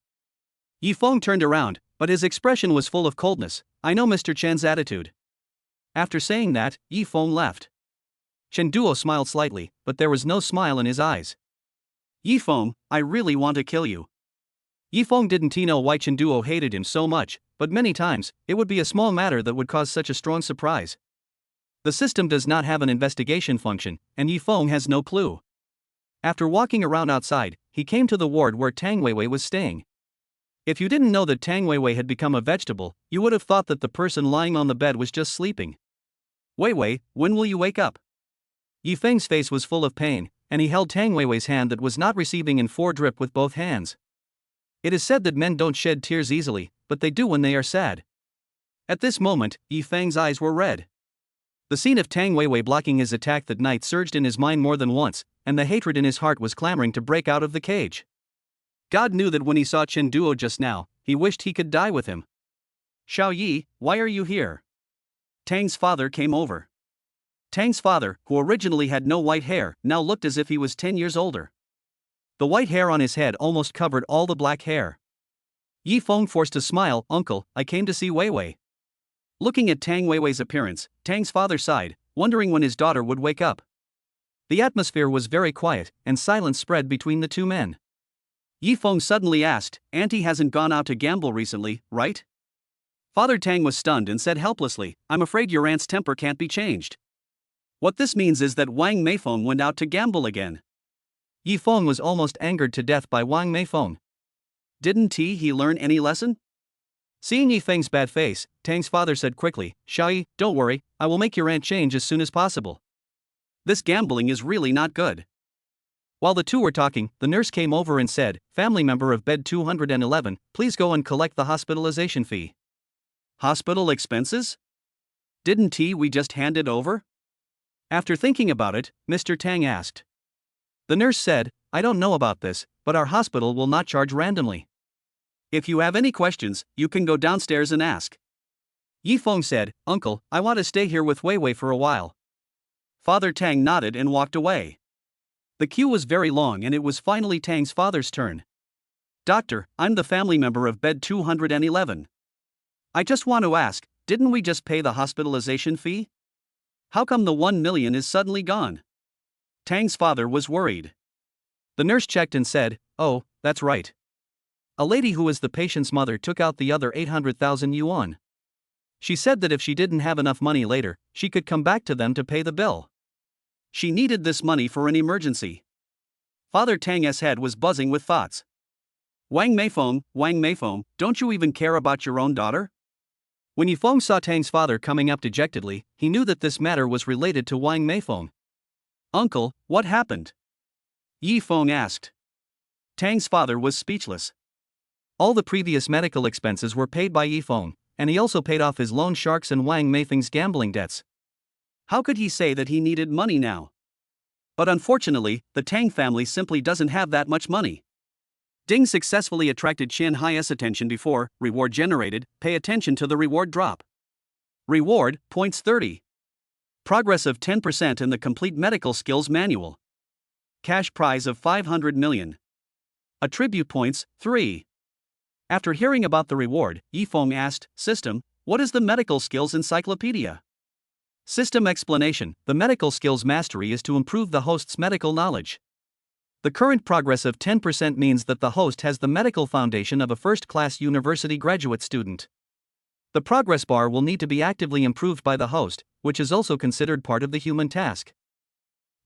Yifeng turned around, but his expression was full of coldness. I know Mr. Chen's attitude. After saying that, Yifeng left. Chen Duo smiled slightly, but there was no smile in his eyes. Yifeng, I really want to kill you. Yifeng didn't know why Chen Duo hated him so much, but many times, it would be a small matter that would cause such a strong surprise. The system does not have an investigation function, and Yifeng has no clue. After walking around outside, he came to the ward where Tang Weiwei was staying. If you didn't know that Tang Weiwei had become a vegetable, you would have thought that the person lying on the bed was just sleeping. Weiwei, when will you wake up? Yifeng's face was full of pain, and he held Tang Weiwei's hand that was not receiving in drip with both hands. It is said that men don't shed tears easily, but they do when they are sad. At this moment, Yifeng's eyes were red. The scene of Tang Weiwei blocking his attack that night surged in his mind more than once, and the hatred in his heart was clamoring to break out of the cage. God knew that when he saw Chen Duo just now, he wished he could die with him. Xiao Yi, why are you here? Tang's father came over. Tang's father, who originally had no white hair, now looked as if he was 10 years older. The white hair on his head almost covered all the black hair. Yifeng forced a smile. Uncle, I came to see Weiwei. Looking at Tang Weiwei's appearance, Tang's father sighed, wondering when his daughter would wake up. The atmosphere was very quiet, and silence spread between the two men. Yifeng suddenly asked, Auntie hasn't gone out to gamble recently, right? Father Tang was stunned and said helplessly, I'm afraid your aunt's temper can't be changed. What this means is that Wang Meifeng went out to gamble again. Yifeng was almost angered to death by Wang Meifeng. Didn't he learn any lesson? Seeing Yifeng's bad face, Tang's father said quickly, Xiaoyi, don't worry, I will make your aunt change as soon as possible. This gambling is really not good. While the two were talking, the nurse came over and said, family member of bed 211, please go and collect the hospitalization fee. Hospital expenses? Didn't we just hand it over? After thinking about it, Mr. Tang asked. The nurse said, I don't know about this, but our hospital will not charge randomly. If you have any questions, you can go downstairs and ask. Yifeng said, Uncle, I want to stay here with Weiwei for a while. Father Tang nodded and walked away. The queue was very long and it was finally Tang's father's turn. Doctor, I'm the family member of bed 211. I just want to ask, didn't we just pay the hospitalization fee? How come the 1 million is suddenly gone? Tang's father was worried. The nurse checked and said, oh, that's right. A lady who is the patient's mother took out the other 800,000 yuan. She said that if she didn't have enough money later, she could come back to them to pay the bill. She needed this money for an emergency. Father Tang's head was buzzing with thoughts. Wang Meifeng, don't you even care about your own daughter? When Yifeng saw Tang's father coming up dejectedly, he knew that this matter was related to Wang Meifeng. Uncle, what happened? Yifeng asked. Tang's father was speechless. All the previous medical expenses were paid by Yifeng, and he also paid off his loan sharks and Wang Meifeng's gambling debts. How could he say that he needed money now? But unfortunately, the Tang family simply doesn't have that much money. Ding successfully attracted Qian Hai's attention before reward generated. Pay attention to the reward drop. Reward, points 30. Progress of 10% in the complete medical skills manual. Cash prize of 500 million. Attribute points, 3. After hearing about the reward, Yifeng asked, System, what is the medical skills encyclopedia? System explanation, the medical skills mastery is to improve the host's medical knowledge. The current progress of 10% means that the host has the medical foundation of a first-class university graduate student. The progress bar will need to be actively improved by the host, which is also considered part of the human task.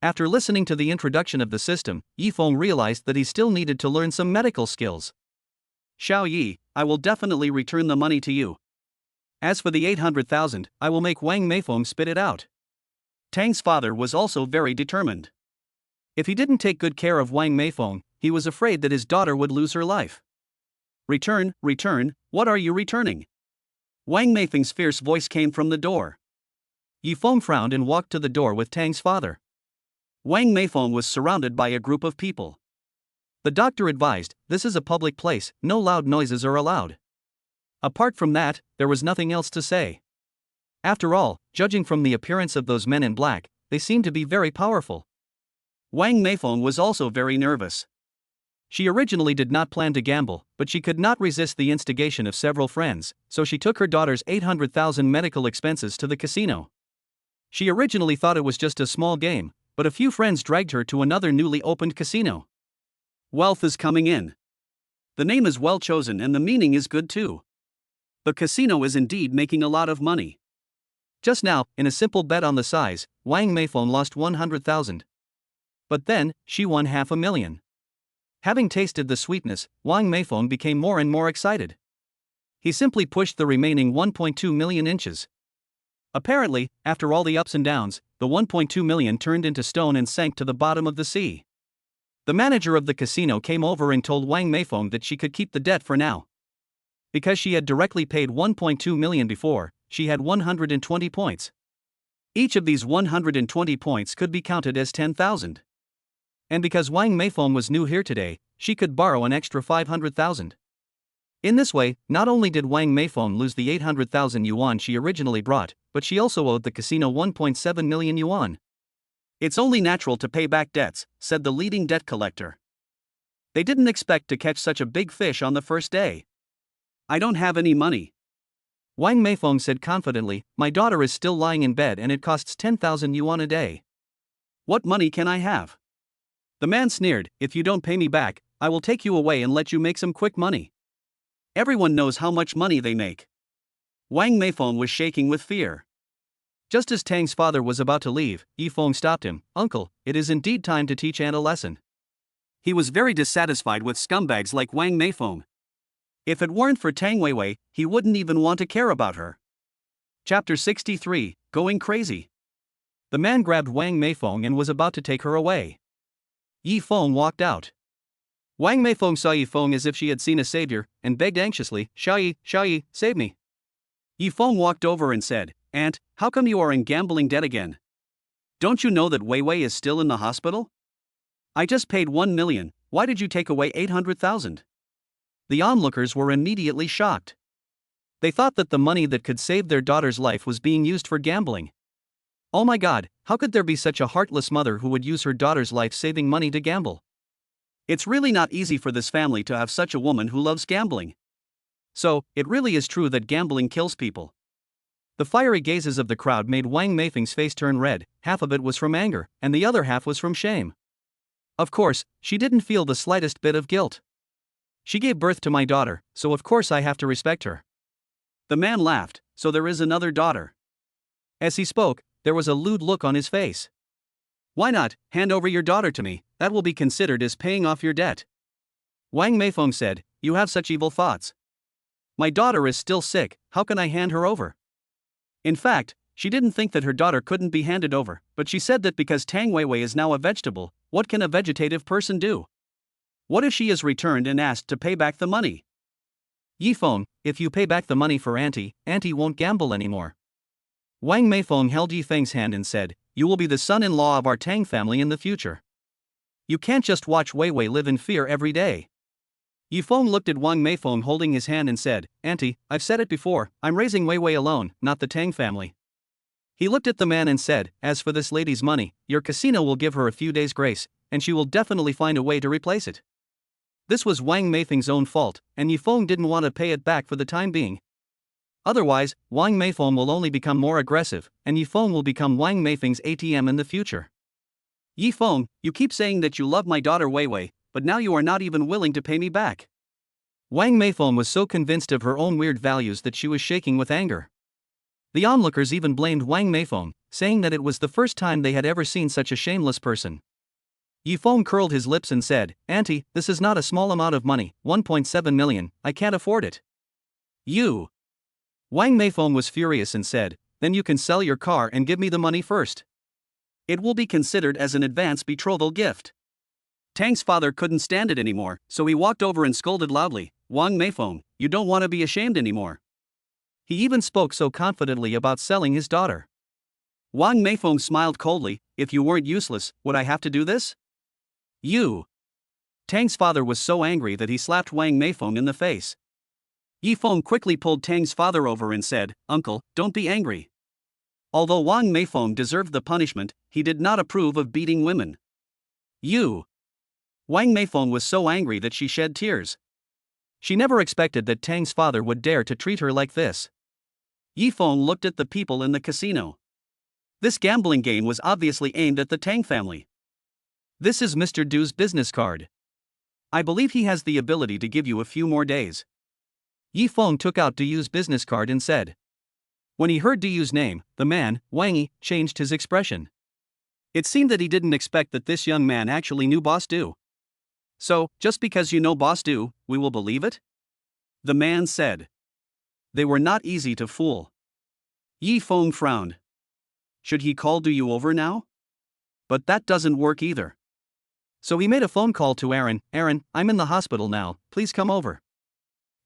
After listening to the introduction of the system, Yifeng realized that he still needed to learn some medical skills. Xiao Yi, I will definitely return the money to you. As for the 800,000, I will make Wang Meifeng spit it out. Tang's father was also very determined. If he didn't take good care of Wang Meifeng, he was afraid that his daughter would lose her life. Return, what are you returning? Wang Meifeng's fierce voice came from the door. Yifeng frowned and walked to the door with Tang's father. Wang Meifeng was surrounded by a group of people. The doctor advised, this is a public place, no loud noises are allowed. Apart from that, there was nothing else to say. After all, judging from the appearance of those men in black, they seemed to be very powerful. Wang Meifeng was also very nervous. She originally did not plan to gamble, but she could not resist the instigation of several friends, so she took her daughter's 800,000 medical expenses to the casino. She originally thought it was just a small game, but a few friends dragged her to another newly opened casino. Wealth is coming in. The name is well chosen and the meaning is good too. The casino is indeed making a lot of money. Just now, in a simple bet on the size, Wang Meifeng lost 100,000. But then, she won 500,000. Having tasted the sweetness, Wang Meifeng became more and more excited. He simply pushed the remaining 1.2 million inches. Apparently, after all the ups and downs, the 1.2 million turned into stone and sank to the bottom of the sea. The manager of the casino came over and told Wang Meifeng that she could keep the debt for now. Because she had directly paid 1.2 million before, she had 120 points. Each of these 120 points could be counted as 10,000. And because Wang Meifeng was new here today, she could borrow an extra 500,000. In this way, not only did Wang Meifeng lose the 800,000 yuan she originally brought, but she also owed the casino 1.7 million yuan. It's only natural to pay back debts, said the leading debt collector. They didn't expect to catch such a big fish on the first day. I don't have any money. Wang Meifeng said confidently, my daughter is still lying in bed and it costs 10,000 yuan a day. What money can I have? The man sneered, if you don't pay me back, I will take you away and let you make some quick money. Everyone knows how much money they make. Wang Meifeng was shaking with fear. Just as Tang's father was about to leave, Yifeng stopped him. Uncle, it is indeed time to teach Aunt a lesson. He was very dissatisfied with scumbags like Wang Meifeng. If it weren't for Tang Weiwei, he wouldn't even want to care about her. Chapter 63, Going Crazy. The man grabbed Wang Meifeng and was about to take her away. Yifeng walked out. Wang Meifeng saw Yifeng as if she had seen a savior, and begged anxiously, Xiao Yi, save me. Yifeng walked over and said, Aunt, how come you are in gambling debt again? Don't you know that Weiwei is still in the hospital? I just paid 1 million, why did you take away 800,000? The onlookers were immediately shocked. They thought that the money that could save their daughter's life was being used for gambling. Oh my God, how could there be such a heartless mother who would use her daughter's life-saving money to gamble? It's really not easy for this family to have such a woman who loves gambling. So, it really is true that gambling kills people. The fiery gazes of the crowd made Wang Meifeng's face turn red, half of it was from anger, and the other half was from shame. Of course, she didn't feel the slightest bit of guilt. She gave birth to my daughter, so of course I have to respect her. The man laughed, so there is another daughter. As he spoke, there was a lewd look on his face. Why not, hand over your daughter to me, that will be considered as paying off your debt. Wang Meifeng said, you have such evil thoughts. My daughter is still sick, how can I hand her over? In fact, she didn't think that her daughter couldn't be handed over, but she said that because Tang Weiwei is now a vegetable, what can a vegetative person do? What if she is returned and asked to pay back the money? Yifeng, if you pay back the money for Auntie won't gamble anymore. Wang Meifeng held Yifeng's hand and said, you will be the son-in-law of our Tang family in the future. You can't just watch Weiwei live in fear every day. Yifeng looked at Wang Meifeng holding his hand and said, Auntie, I've said it before, I'm raising Weiwei alone, not the Tang family. He looked at the man and said, as for this lady's money, your casino will give her a few days' grace, and she will definitely find a way to replace it. This was Wang Meifeng's own fault, and Yifeng didn't want to pay it back for the time being. Otherwise, Wang Meifeng will only become more aggressive, and Yifeng will become Wang Meifeng's ATM in the future. Yifeng, you keep saying that you love my daughter Weiwei, but now you are not even willing to pay me back. Wang Meifeng was so convinced of her own weird values that she was shaking with anger. The onlookers even blamed Wang Meifeng, saying that it was the first time they had ever seen such a shameless person. Yifeng curled his lips and said, "Auntie, this is not a small amount of money, 1.7 million, I can't afford it." "You." Wang Meifeng was furious and said, "Then you can sell your car and give me the money first. It will be considered as an advance betrothal gift." Tang's father couldn't stand it anymore, so he walked over and scolded loudly, "Wang Meifeng, you don't want to be ashamed anymore." He even spoke so confidently about selling his daughter. Wang Meifeng smiled coldly, "If you weren't useless, would I have to do this?" "You." Tang's father was so angry that he slapped Wang Meifeng in the face. Yifeng quickly pulled Tang's father over and said, "Uncle, don't be angry." Although Wang Meifeng deserved the punishment, he did not approve of beating women. "You." Wang Meifeng was so angry that she shed tears. She never expected that Tang's father would dare to treat her like this. Yifeng looked at the people in the casino. This gambling game was obviously aimed at the Tang family. "This is Mr. Du's business card. I believe he has the ability to give you a few more days." Yifeng took out Du's business card and said. When he heard Du's name, the man, Wang Yi, changed his expression. It seemed that he didn't expect that this young man actually knew Boss Du. "So, just because you know Boss Du, we will believe it?" the man said. They were not easy to fool. Yifeng frowned. Should he call Du over now? But that doesn't work either. So he made a phone call to Aaron. "Aaron, I'm in the hospital now, please come over."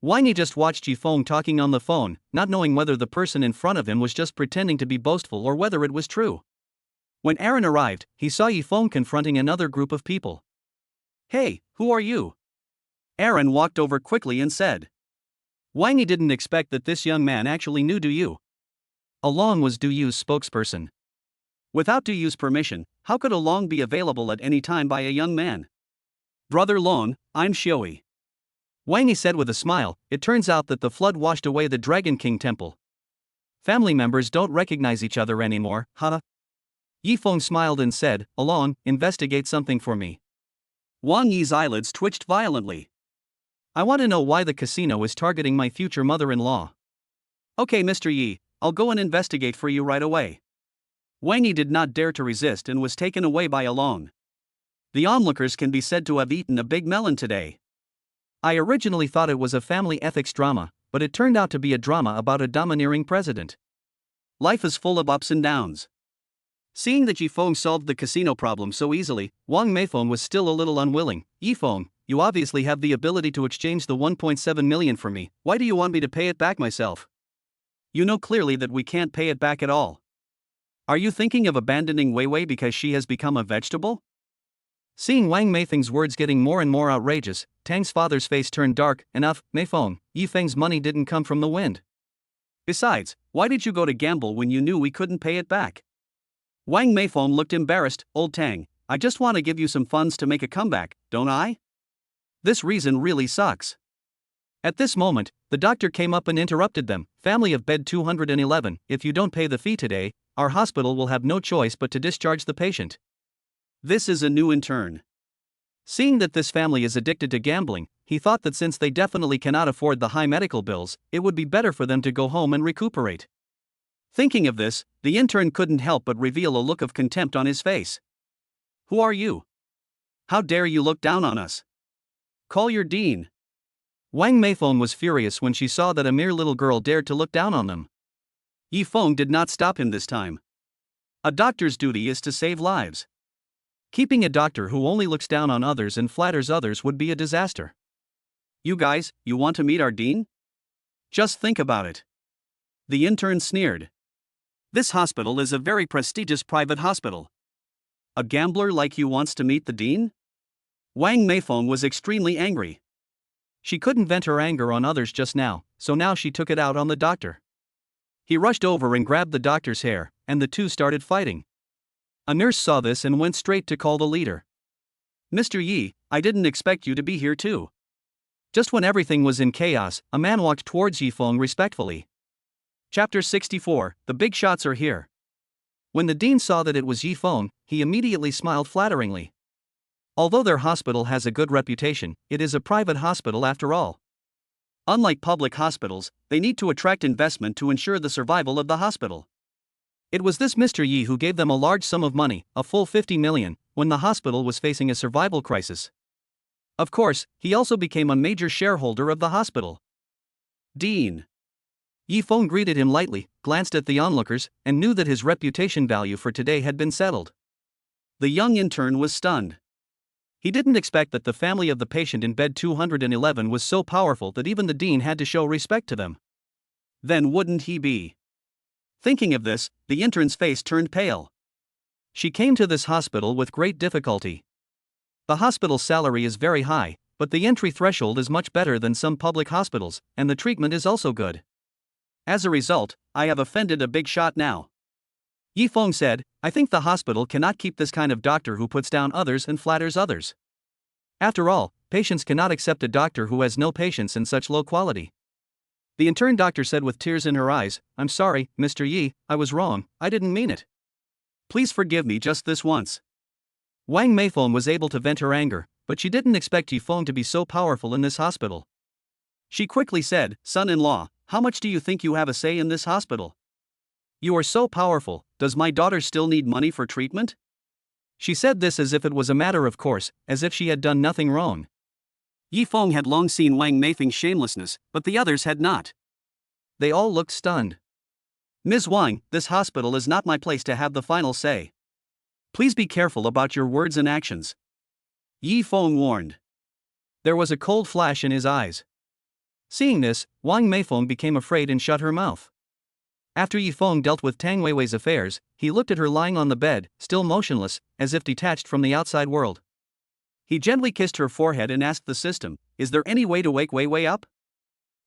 Wang Yi just watched Yifeng talking on the phone, not knowing whether the person in front of him was just pretending to be boastful or whether it was true. When Aaron arrived, he saw Yifeng confronting another group of people. "Hey, who are you?" Aaron walked over quickly and said. Wang Yi didn't expect that this young man actually knew Du. Along was Du's spokesperson. Without Du's permission, how could Along be available at any time by a young man? "Brother Long, I'm Xiui." Wang Yi said with a smile. It turns out that the flood washed away the Dragon King temple. Family members don't recognize each other anymore, huh? Yifeng smiled and said, "Along, investigate something for me." Wang Yi's eyelids twitched violently. "I want to know why the casino is targeting my future mother-in-law." "Okay, Mr. Yi, I'll go and investigate for you right away." Wang Yi did not dare to resist and was taken away by Along. The onlookers can be said to have eaten a big melon today. I originally thought it was a family ethics drama, but it turned out to be a drama about a domineering president. Life is full of ups and downs. Seeing that Yifeng solved the casino problem so easily, Wang Meifeng was still a little unwilling. "Yifeng, you obviously have the ability to exchange the 1.7 million for me, why do you want me to pay it back myself? You know clearly that we can't pay it back at all. Are you thinking of abandoning Wei Wei because she has become a vegetable?" Seeing Wang Meifeng's words getting more and more outrageous, Tang's father's face turned dark. "Enough, Meifeng, Yifeng's money didn't come from the wind. Besides, why did you go to gamble when you knew we couldn't pay it back?" Wang Meifeng looked embarrassed. "Old Tang, I just want to give you some funds to make a comeback, don't I? This reason really sucks." At this moment, the doctor came up and interrupted them. "Family of bed 211, if you don't pay the fee today, our hospital will have no choice but to discharge the patient." This is a new intern. Seeing that this family is addicted to gambling, he thought that since they definitely cannot afford the high medical bills, it would be better for them to go home and recuperate. Thinking of this, the intern couldn't help but reveal a look of contempt on his face. "Who are you? How dare you look down on us? Call your dean." Wang Meifeng was furious when she saw that a mere little girl dared to look down on them. Yifeng did not stop him this time. A doctor's duty is to save lives. Keeping a doctor who only looks down on others and flatters others would be a disaster. "You guys, you want to meet our dean? Just think about it." The intern sneered. "This hospital is a very prestigious private hospital. A gambler like you wants to meet the dean?" Wang Meifeng was extremely angry. She couldn't vent her anger on others just now, so now she took it out on the doctor. He rushed over and grabbed the doctor's hair, and the two started fighting. A nurse saw this and went straight to call the leader. "Mr. Yi, I didn't expect you to be here too." Just when everything was in chaos, a man walked towards Yifeng respectfully. Chapter 64, The Big Shots Are Here. When the dean saw that it was Yifeng, he immediately smiled flatteringly. Although their hospital has a good reputation, it is a private hospital after all. Unlike public hospitals, they need to attract investment to ensure the survival of the hospital. It was this Mr. Yi who gave them a large sum of money, a full 50 million, when the hospital was facing a survival crisis. Of course, he also became a major shareholder of the hospital. Dean Yi Feng greeted him lightly, glanced at the onlookers, and knew that his reputation value for today had been settled. The young intern was stunned. He didn't expect that the family of the patient in bed 211 was so powerful that even the dean had to show respect to them. Then wouldn't he be? Thinking of this, the intern's face turned pale. She came to this hospital with great difficulty. The hospital's salary is very high, but the entry threshold is much better than some public hospitals, and the treatment is also good. As a result, I have offended a big shot now. Yi Feng said, I think the hospital cannot keep this kind of doctor who puts down others and flatters others. After all, patients cannot accept a doctor who has no patience and such low quality. The intern doctor said with tears in her eyes, I'm sorry, Mr. Yi, I was wrong, I didn't mean it. Please forgive me just this once. Wang Meifeng was able to vent her anger, but she didn't expect Yi Feng to be so powerful in this hospital. She quickly said, Son-in-law, how much do you think you have a say in this hospital? You are so powerful, does my daughter still need money for treatment? She said this as if it was a matter of course, as if she had done nothing wrong. Yi Feng had long seen Wang Meifeng's shamelessness, but the others had not. They all looked stunned. Ms. Wang, this hospital is not my place to have the final say. Please be careful about your words and actions. Yi Feng warned. There was a cold flash in his eyes. Seeing this, Wang Meifeng became afraid and shut her mouth. After Yi Feng dealt with Tang Weiwei's affairs, he looked at her lying on the bed, still motionless, as if detached from the outside world. He gently kissed her forehead and asked the system, Is there any way to wake Weiwei up?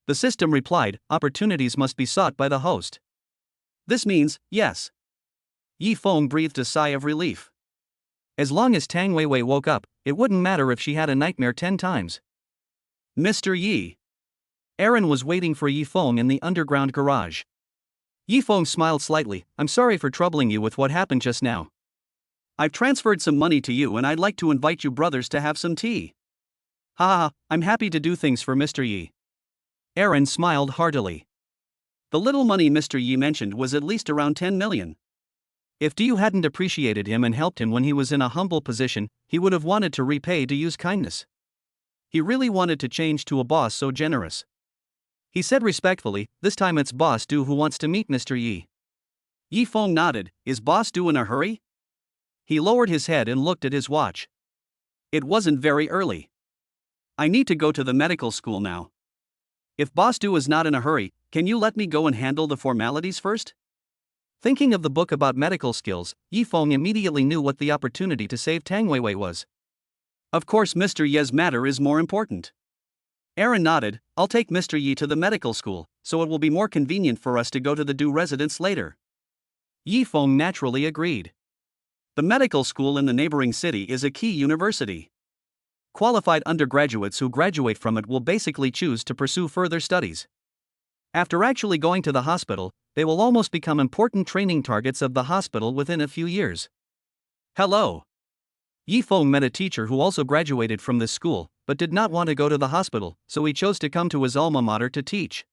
The system replied, Opportunities must be sought by the host. This means, yes. Yi Feng breathed a sigh of relief. As long as Tang Weiwei woke up, it wouldn't matter if she had a nightmare 10 times. Mr. Yi. Aaron was waiting for Yi Feng in the underground garage. Yi Feng smiled slightly, I'm sorry for troubling you with what happened just now. I've transferred some money to you and I'd like to invite you brothers to have some tea. Ha, I'm happy to do things for Mr. Yi. Aaron smiled heartily. The little money Mr. Yi mentioned was at least around 10 million. If Du hadn't appreciated him and helped him when he was in a humble position, he would have wanted to repay Du's kindness. He really wanted to change to a boss so generous. He said respectfully, this time it's Boss Du who wants to meet Mr. Yi. Yi Feng nodded, is Boss Du in a hurry? He lowered his head and looked at his watch. It wasn't very early. I need to go to the medical school now. If Boss Du is not in a hurry, can you let me go and handle the formalities first? Thinking of the book about medical skills, Yi Feng immediately knew what the opportunity to save Tang Weiwei was. Of course Mr. Ye's matter is more important. Aaron nodded, I'll take Mr. Yi to the medical school, so it will be more convenient for us to go to the Du residence later. Yi Feng naturally agreed. The medical school in the neighboring city is a key university. Qualified undergraduates who graduate from it will basically choose to pursue further studies. After actually going to the hospital, they will almost become important training targets of the hospital within a few years. Hello. Yi Feng met a teacher who also graduated from this school, but did not want to go to the hospital, so he chose to come to his alma mater to teach.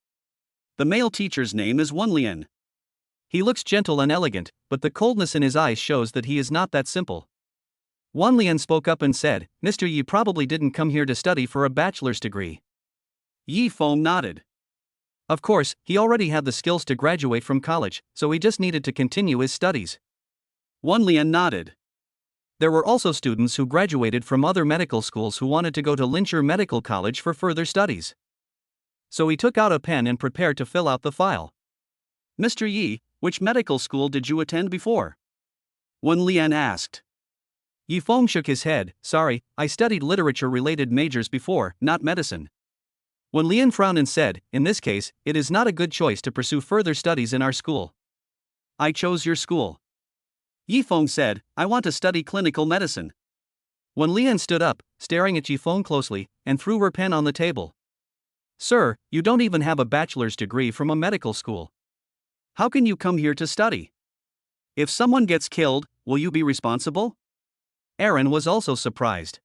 The male teacher's name is Wenlian. He looks gentle and elegant, but the coldness in his eyes shows that he is not that simple. Wenlian spoke up and said, Mr. Yi probably didn't come here to study for a bachelor's degree. Yi Feng nodded. Of course, he already had the skills to graduate from college, so he just needed to continue his studies. Wenlian nodded. There were also students who graduated from other medical schools who wanted to go to Lincher Medical College for further studies. So he took out a pen and prepared to fill out the file. Mr. Yi, which medical school did you attend before? Wenlian asked. Yi Feng shook his head, sorry, I studied literature-related majors before, not medicine. Wenlian frowned and said, in this case, it is not a good choice to pursue further studies in our school. I chose your school. Yi Feng said, I want to study clinical medicine. Wenlian stood up, staring at Yi Feng closely, and threw her pen on the table. Sir, you don't even have a bachelor's degree from a medical school. How can you come here to study? If someone gets killed, will you be responsible? Aaron was also surprised.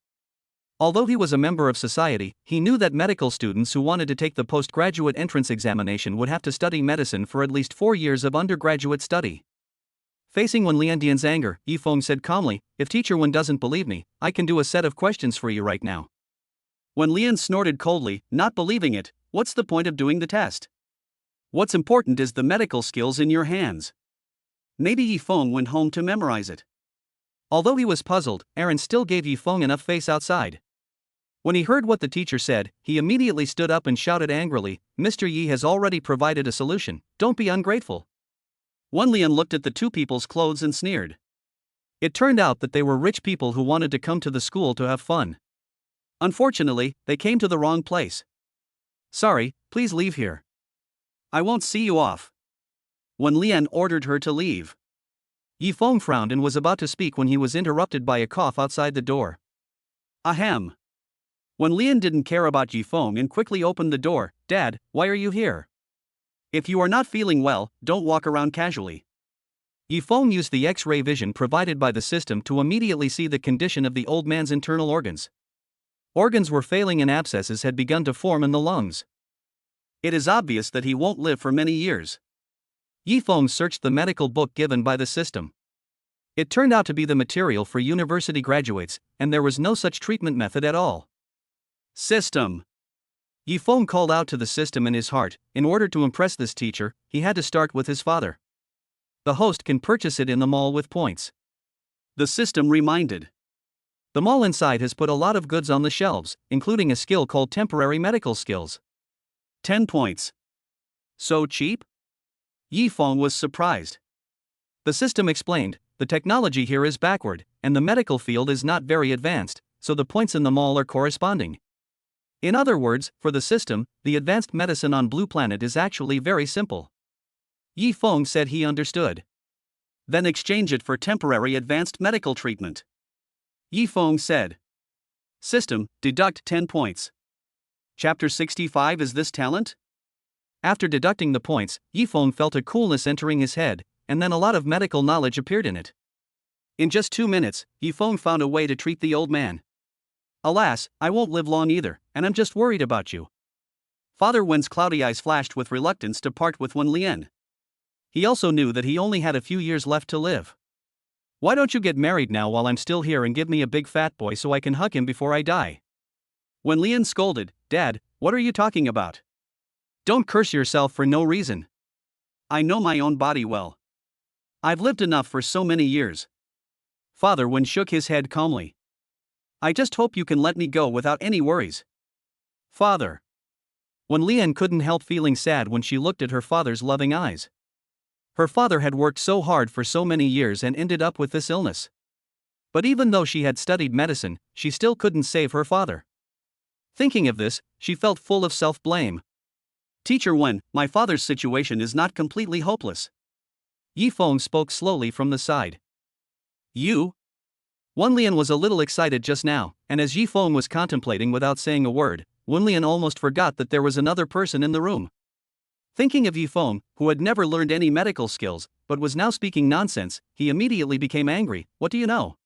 Although he was a member of society, he knew that medical students who wanted to take the postgraduate entrance examination would have to study medicine for at least 4 years of undergraduate study. Facing Wen Liandian's anger, Yifeng said calmly, "If Teacher Wen doesn't believe me, I can do a set of questions for you right now." Wen Lian snorted coldly, not believing it. "What's the point of doing the test? What's important is the medical skills in your hands." Maybe Yifeng went home to memorize it. Although he was puzzled, Aaron still gave Yifeng enough face outside. When he heard what the teacher said, he immediately stood up and shouted angrily, "Mr. Yi has already provided a solution, don't be ungrateful." Wen Lian looked at the two people's clothes and sneered. It turned out that they were rich people who wanted to come to the school to have fun. Unfortunately, they came to the wrong place. "Sorry, please leave here. I won't see you off." Wen Lian ordered her to leave. Yifeng frowned and was about to speak when he was interrupted by a cough outside the door. Ahem. Wen Lian didn't care about Yifeng and quickly opened the door. "Dad, why are you here? If you are not feeling well, don't walk around casually." Yifeng used the X-ray vision provided by the system to immediately see the condition of the old man's internal organs. Organs were failing and abscesses had begun to form in the lungs. It is obvious that he won't live for many years. Yifeng searched the medical book given by the system. It turned out to be the material for university graduates, and there was no such treatment method at all. System. Yifeng called out to the system in his heart. In order to impress this teacher, he had to start with his father. The host can purchase it in the mall with points. The system reminded. The mall inside has put a lot of goods on the shelves, including a skill called temporary medical skills. 10 points. So cheap? Yifeng was surprised. The system explained, the technology here is backward, and the medical field is not very advanced, so the points in the mall are corresponding. In other words, for the system, the advanced medicine on Blue Planet is actually very simple. Yifeng said he understood. Then exchange it for temporary advanced medical treatment. Yifeng said. System, deduct 10 points. Chapter 65. Is this talent? After deducting the points, Yifeng felt a coolness entering his head, and then a lot of medical knowledge appeared in it. In just 2 minutes, Yifeng found a way to treat the old man. "Alas, I won't live long either, and I'm just worried about you." Father Wen's cloudy eyes flashed with reluctance to part with Wen Lian. He also knew that he only had a few years left to live. "Why don't you get married now while I'm still here and give me a big fat boy so I can hug him before I die?" Wen Lian scolded. "Dad, what are you talking about? Don't curse yourself for no reason. I know my own body well. I've lived enough for so many years." Father Wen shook his head calmly. "I just hope you can let me go without any worries." "Father." Wen Lian couldn't help feeling sad when she looked at her father's loving eyes. Her father had worked so hard for so many years and ended up with this illness. But even though she had studied medicine, she still couldn't save her father. Thinking of this, she felt full of self-blame. "Teacher Wen, my father's situation is not completely hopeless." Yifeng spoke slowly from the side. "You?" Wen Lian was a little excited just now, and as Yifeng was contemplating without saying a word, Wen Lian almost forgot that there was another person in the room. Thinking of Yifeng, who had never learned any medical skills, but was now speaking nonsense, he immediately became angry. "What do you know?"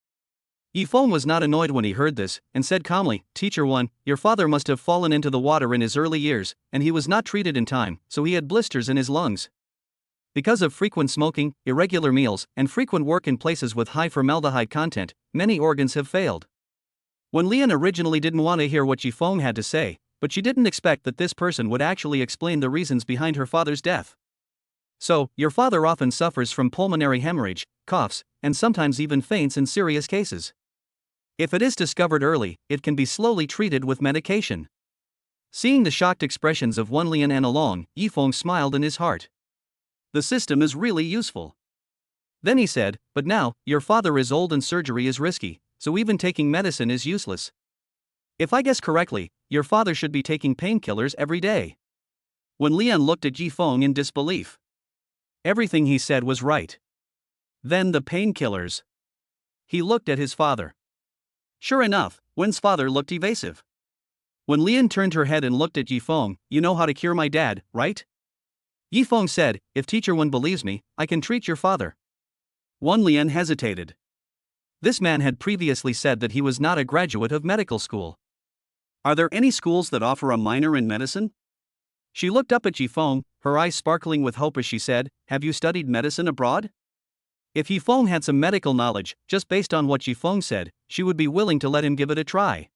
Yifeng was not annoyed when he heard this, and said calmly, "Teacher Wen, your father must have fallen into the water in his early years, and he was not treated in time, so he had blisters in his lungs. Because of frequent smoking, irregular meals, and frequent work in places with high formaldehyde content, many organs have failed." Wen Lian originally didn't want to hear what Yifeng had to say, but she didn't expect that this person would actually explain the reasons behind her father's death. "So, your father often suffers from pulmonary hemorrhage, coughs, and sometimes even faints in serious cases. If it is discovered early, it can be slowly treated with medication." Seeing the shocked expressions of Wen Lian and Along, Yifeng smiled in his heart. The system is really useful. Then he said, "But now, your father is old and surgery is risky, so even taking medicine is useless. If I guess correctly, your father should be taking painkillers every day." Wen Lian looked at Yifeng in disbelief. Everything he said was right. Then the painkillers. He looked at his father. Sure enough, Wen's father looked evasive. Wen Lian turned her head and looked at Yifeng. "You know how to cure my dad, right?" Yifeng said, "If Teacher Wen believes me, I can treat your father." Wen Lian hesitated. This man had previously said that he was not a graduate of medical school. Are there any schools that offer a minor in medicine? She looked up at Yifeng, her eyes sparkling with hope as she said, have you studied medicine abroad? If Yifeng had some medical knowledge, just based on what Yifeng said, she would be willing to let him give it a try.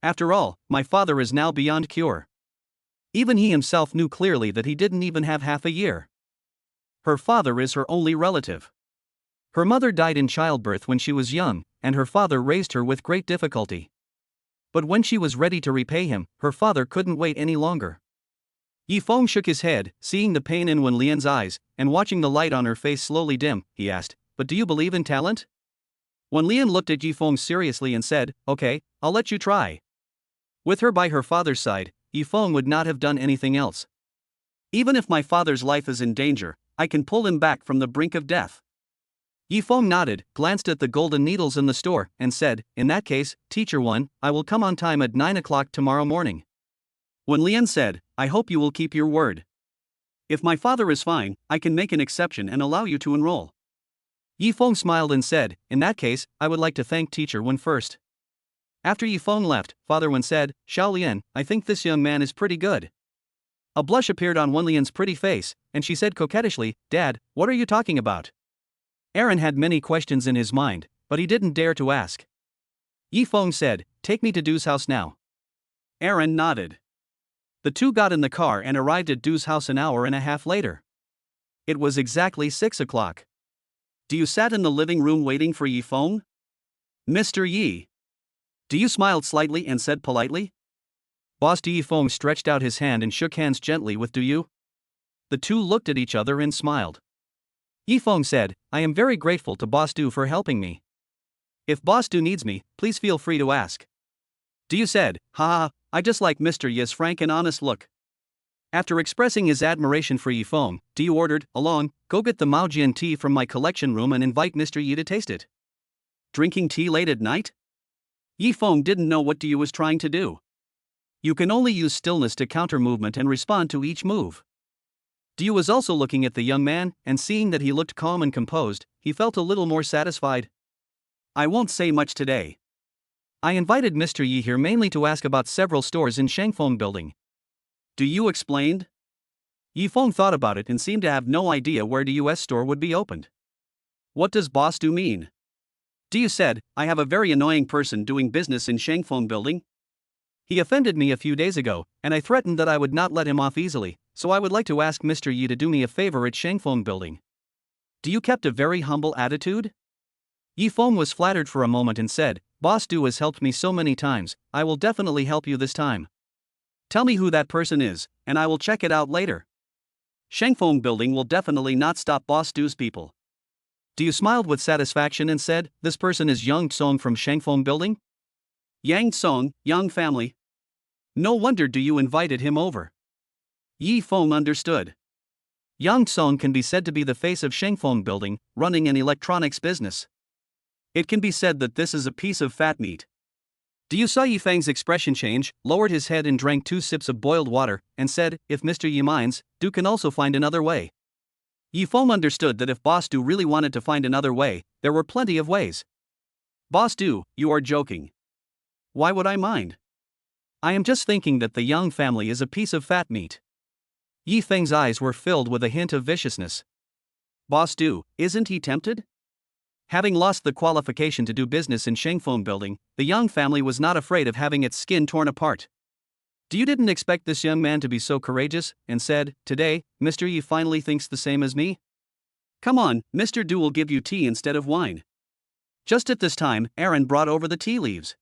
After all, my father is now beyond cure. Even he himself knew clearly that he didn't even have half a year. Her father is her only relative. Her mother died in childbirth when she was young, and her father raised her with great difficulty. But when she was ready to repay him, her father couldn't wait any longer. Yifeng shook his head, seeing the pain in Wen Lian's eyes, and watching the light on her face slowly dim, he asked, but do you believe in talent? Wen Lian looked at Yifeng seriously and said, okay, I'll let you try. With her by her father's side, Yifeng would not have done anything else. Even if my father's life is in danger, I can pull him back from the brink of death. Yifeng nodded, glanced at the golden needles in the store, and said, in that case, Teacher 1, I will come on time at 9 o'clock tomorrow morning. Wen Lian said, I hope you will keep your word. If my father is fine, I can make an exception and allow you to enroll. Yifeng smiled and said, in that case, I would like to thank Teacher 1 first. After Yifeng left, Father Wen said, Xiaolian, I think this young man is pretty good. A blush appeared on Wen Lian's pretty face, and she said coquettishly, Dad, what are you talking about? Aaron had many questions in his mind, but he didn't dare to ask. Yifeng said, take me to Du's house now. Aaron nodded. The two got in the car and arrived at Du's house an hour and a half later. It was exactly 6 o'clock. Do you sat in the living room waiting for Yifeng? Mr. Yi. Do you smiled slightly and said politely? Boss Du Yifeng stretched out his hand and shook hands gently with Du Yu. The two looked at each other and smiled. Yifeng said, I am very grateful to Boss Du for helping me. If Boss Du needs me, please feel free to ask. Du said, haha, I just like Mr. Yi's frank and honest look. After expressing his admiration for Yifeng, Du ordered, Along, go get the Maojian tea from my collection room and invite Mr. Yi to taste it. Drinking tea late at night? Yifeng didn't know what Du was trying to do. You can only use stillness to counter movement and respond to each move. Du was also looking at the young man, and seeing that he looked calm and composed, he felt a little more satisfied. I won't say much today. I invited Mr. Yi here mainly to ask about several stores in Shangfeng building. Du explained. Yifeng thought about it and seemed to have no idea where the US store would be opened. What does Boss Du mean? Du said, I have a very annoying person doing business in Shangfeng building. He offended me a few days ago, and I threatened that I would not let him off easily, so I would like to ask Mr. Yi to do me a favor at Shangfeng building. Du kept a very humble attitude? Yifeng was flattered for a moment and said, Boss Du has helped me so many times, I will definitely help you this time. Tell me who that person is, and I will check it out later. Shangfeng building will definitely not stop Boss Du's people. Du smiled with satisfaction and said, this person is Yang Song from Shangfeng building? Yang Song, Yang family. No wonder Du invited him over. Yifeng understood. Yang Song can be said to be the face of Shangfeng building, running an electronics business. It can be said that this is a piece of fat meat. Du saw Yifeng's expression change, lowered his head and drank 2 sips of boiled water, and said, if Mr. Yi minds, Du can also find another way. Yifeng understood that if Boss Du really wanted to find another way, there were plenty of ways. Boss Du, you are joking. Why would I mind? I am just thinking that the Yang family is a piece of fat meat. Yifeng's eyes were filled with a hint of viciousness. Boss Du, isn't he tempted? Having lost the qualification to do business in Shangfeng building, the Yang family was not afraid of having its skin torn apart. Du didn't expect this young man to be so courageous, and said, today, Mr. Yi finally thinks the same as me? Come on, Mr. Du will give you tea instead of wine. Just at this time, Aaron brought over the tea leaves.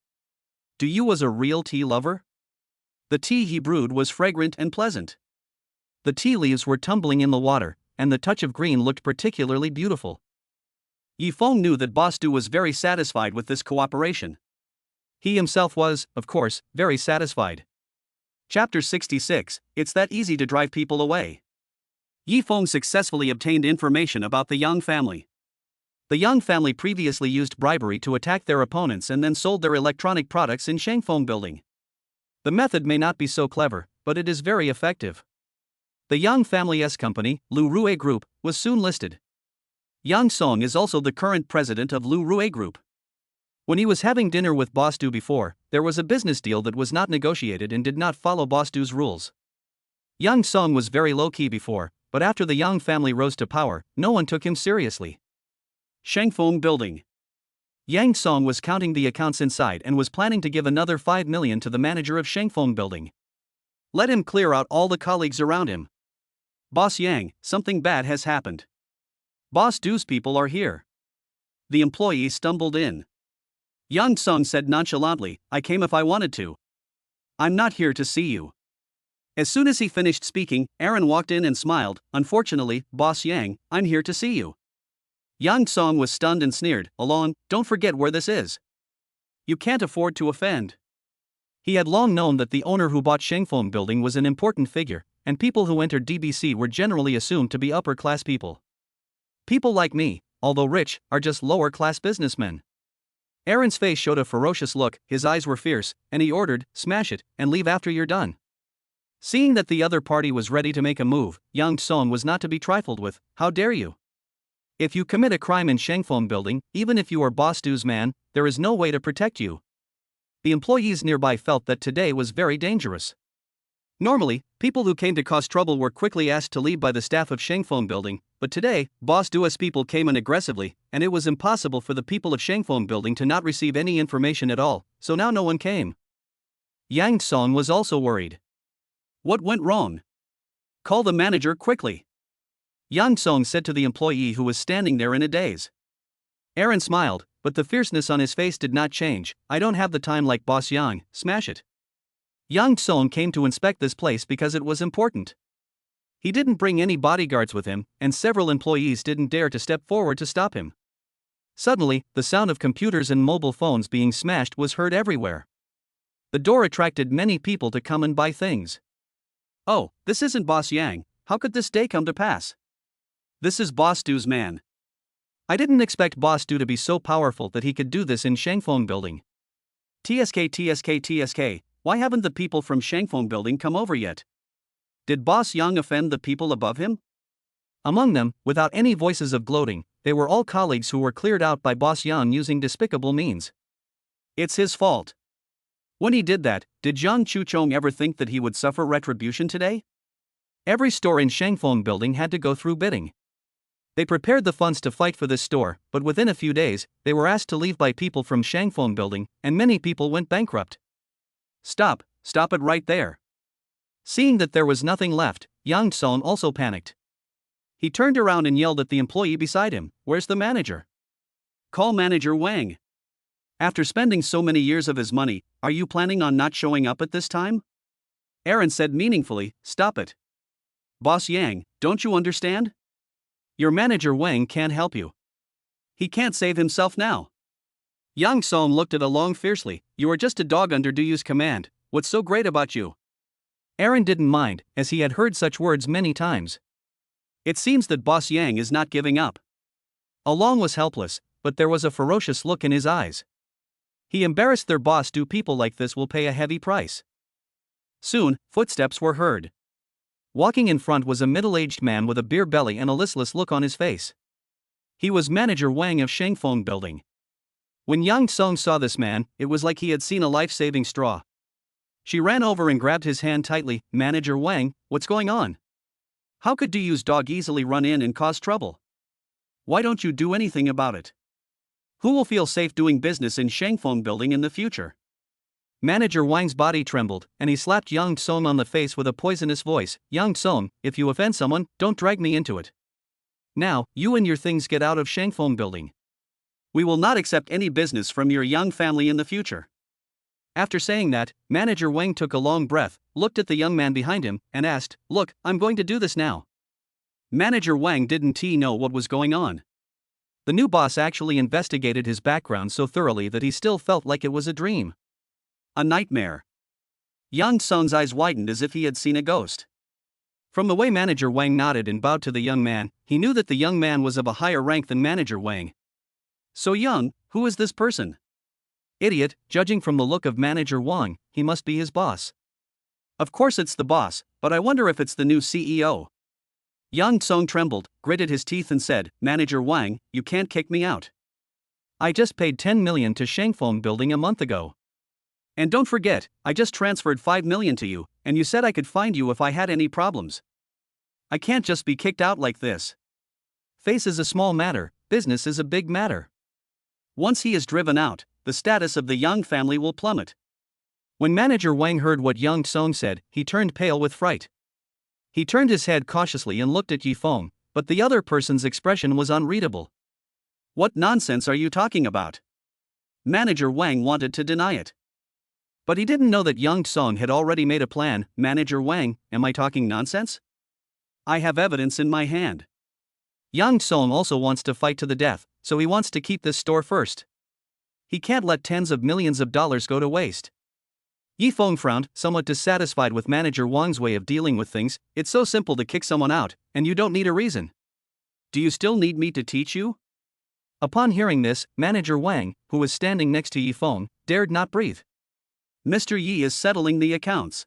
Du was a real tea lover? The tea he brewed was fragrant and pleasant. The tea leaves were tumbling in the water, and the touch of green looked particularly beautiful. Yifeng knew that Boss Du was very satisfied with this cooperation. He himself was, of course, very satisfied. Chapter 66, It's that easy to drive people away. Yifeng successfully obtained information about the Yang family. The Yang family previously used bribery to attack their opponents and then sold their electronic products in Shangfeng building. The method may not be so clever, but it is very effective. The Yang family's company, Lu Rue Group, was soon listed. Yang Song is also the current president of Lu Rue Group. When he was having dinner with Boss Du before, there was a business deal that was not negotiated and did not follow Boss Du's rules. Yang Song was very low-key before, but after the Yang family rose to power, no one took him seriously. Shangfeng Building. Yang Song was counting the accounts inside and was planning to give another 5 million to the manager of Shangfeng Building. Let him clear out all the colleagues around him. Boss Yang, something bad has happened. Boss Du's people are here. The employee stumbled in. Yang Song said nonchalantly, I came if I wanted to. I'm not here to see you. As soon as he finished speaking, Aaron walked in and smiled, unfortunately, Boss Yang, I'm here to see you. Yang Song was stunned and sneered, along, don't forget where this is. You can't afford to offend. He had long known that the owner who bought Shangfeng Building was an important figure, and people who entered DBC were generally assumed to be upper-class people. People like me, although rich, are just lower-class businessmen. Aaron's face showed a ferocious look, his eyes were fierce, and he ordered, smash it, and leave after you're done. Seeing that the other party was ready to make a move, Yang Song was not to be trifled with, how dare you? If you commit a crime in Shangfeng Building, even if you are Boss Du's man, there is no way to protect you. The employees nearby felt that today was very dangerous. Normally, people who came to cause trouble were quickly asked to leave by the staff of Shangfeng Building, but today, Boss Du's people came in aggressively, and it was impossible for the people of Shangfeng Building to not receive any information at all, so now no one came. Yang Song was also worried. What went wrong? Call the manager quickly. Yang Song said to the employee who was standing there in a daze. Aaron smiled, but the fierceness on his face did not change. I don't have the time like Boss Yang, smash it. Yang Song came to inspect this place because it was important. He didn't bring any bodyguards with him, and several employees didn't dare to step forward to stop him. Suddenly, the sound of computers and mobile phones being smashed was heard everywhere. The door attracted many people to come and buy things. Oh, this isn't Boss Yang, how could this day come to pass? This is Boss Du's man. I didn't expect Boss Du to be so powerful that he could do this in Shangfeng Building. TSK, why haven't the people from Shangfeng Building come over yet? Did Boss Yang offend the people above him? Among them, without any voices of gloating, they were all colleagues who were cleared out by Boss Yang using despicable means. It's his fault. When he did that, did Zhang Chuchong ever think that he would suffer retribution today? Every store in Shangfeng Building had to go through bidding. They prepared the funds to fight for this store, but within a few days, they were asked to leave by people from Shangfeng Building, and many people went bankrupt. Stop it right there. Seeing that there was nothing left, Yang Song also panicked. He turned around and yelled at the employee beside him, where's the manager? Call Manager Wang. After spending so many years of his money, are you planning on not showing up at this time? Aaron said meaningfully, stop it. Boss Yang, don't you understand? Your manager Wang can't help you. He can't save himself now. Yang Song looked at Along fiercely, you are just a dog under Duyu's command, what's so great about you? Aaron didn't mind, as he had heard such words many times. It seems that Boss Yang is not giving up. Along was helpless, but there was a ferocious look in his eyes. He embarrassed their boss. Do people like this will pay a heavy price. Soon, footsteps were heard. Walking in front was a middle-aged man with a beer belly and a listless look on his face. He was Manager Wang of Shangfeng Building. When Yang Song saw this man, it was like he had seen a life-saving straw. She ran over and grabbed his hand tightly. Manager Wang, what's going on? How could Duyu's dog easily run in and cause trouble? Why don't you do anything about it? Who will feel safe doing business in Shangfeng Building in the future? Manager Wang's body trembled, and he slapped Yang Song on the face with a poisonous voice. Yang Song, if you offend someone, don't drag me into it. Now, you and your things get out of Shangfeng Building. We will not accept any business from your young family in the future. After saying that, Manager Wang took a long breath, looked at the young man behind him, and asked, look, I'm going to do this now. Manager Wang didn't know what was going on. The new boss actually investigated his background so thoroughly that he still felt like it was a dream. A nightmare. Yang Song's eyes widened as if he had seen a ghost. From the way Manager Wang nodded and bowed to the young man, he knew that the young man was of a higher rank than Manager Wang. So young, who is this person? Idiot, judging from the look of Manager Wang, he must be his boss. Of course it's the boss, but I wonder if it's the new CEO. Yang Song trembled, gritted his teeth and said, Manager Wang, you can't kick me out. I just paid 10 million to Shangfeng Building a month ago. And don't forget, I just transferred 5 million to you, and you said I could find you if I had any problems. I can't just be kicked out like this. Face is a small matter, business is a big matter. Once he is driven out, the status of the Yang family will plummet. When manager Wang heard what Yang Song said, he turned pale with fright. He turned his head cautiously and looked at Yifeng, but the other person's expression was unreadable. What nonsense are you talking about? Manager Wang wanted to deny it. But he didn't know that Yang Song had already made a plan. Manager Wang, am I talking nonsense? I have evidence in my hand. Yang Song also wants to fight to the death, so he wants to keep this store first. He can't let tens of millions of dollars go to waste. Yifeng frowned, somewhat dissatisfied with manager Wang's way of dealing with things. It's so simple to kick someone out, and you don't need a reason. Do you still need me to teach you? Upon hearing this, manager Wang, who was standing next to Yifeng, dared not breathe. Mr. Yi is settling the accounts.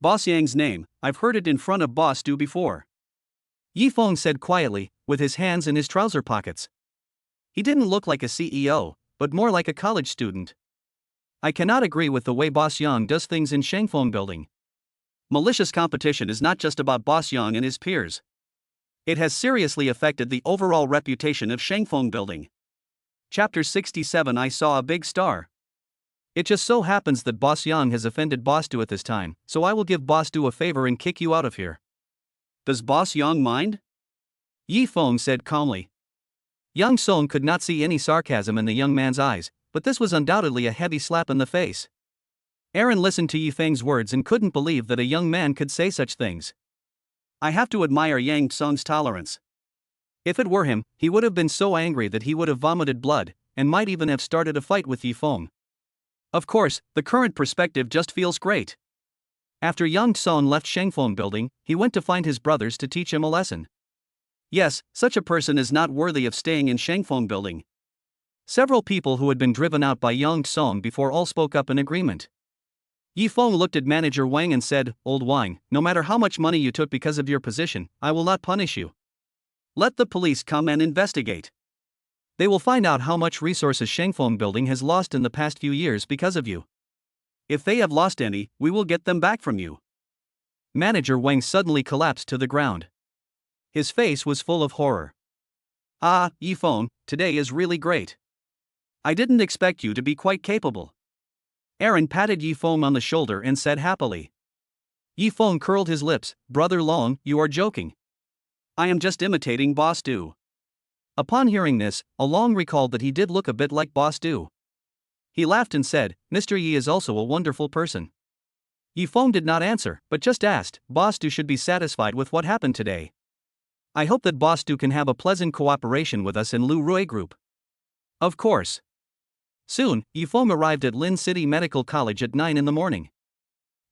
Boss Yang's name, I've heard it in front of Boss Du before. Yifeng said quietly, with his hands in his trouser pockets. He didn't look like a CEO, but more like a college student. I cannot agree with the way Boss Yang does things in Shangfeng Building. Malicious competition is not just about Boss Yang and his peers. It has seriously affected the overall reputation of Shangfeng Building. Chapter 67 I saw a big star. It just so happens that Boss Yang has offended Boss Du at this time, so I will give Boss Du a favor and kick you out of here. Does Boss Yang mind? Yifeng said calmly. Yang Song could not see any sarcasm in the young man's eyes, but this was undoubtedly a heavy slap in the face. Aaron listened to Yifeng's words and couldn't believe that a young man could say such things. I have to admire Yang Song's tolerance. If it were him, he would have been so angry that he would have vomited blood, and might even have started a fight with Yifeng. Of course, the current perspective just feels great. After Yang Song left Shangfeng Building, he went to find his brothers to teach him a lesson. Yes, such a person is not worthy of staying in Shangfeng Building. Several people who had been driven out by Yang Song before all spoke up in agreement. Yifeng looked at manager Wang and said, Old Wang, no matter how much money you took because of your position, I will not punish you. Let the police come and investigate. They will find out how much resources Shangfeng Building has lost in the past few years because of you. If they have lost any, we will get them back from you. Manager Wang suddenly collapsed to the ground. His face was full of horror. Ah, Yifeng, today is really great. I didn't expect you to be quite capable. Aaron patted Yifeng on the shoulder and said happily. Yifeng curled his lips. Brother Long, you are joking. I am just imitating Boss Du. Upon hearing this, Along recalled that he did look a bit like Boss Du. He laughed and said, Mr. Yi is also a wonderful person. Yifeng did not answer, but just asked, Boss Du should be satisfied with what happened today. I hope that Boss Du can have a pleasant cooperation with us in Lu Rui Group. Of course. Soon, Yifeng arrived at Lin City Medical College at 9 in the morning.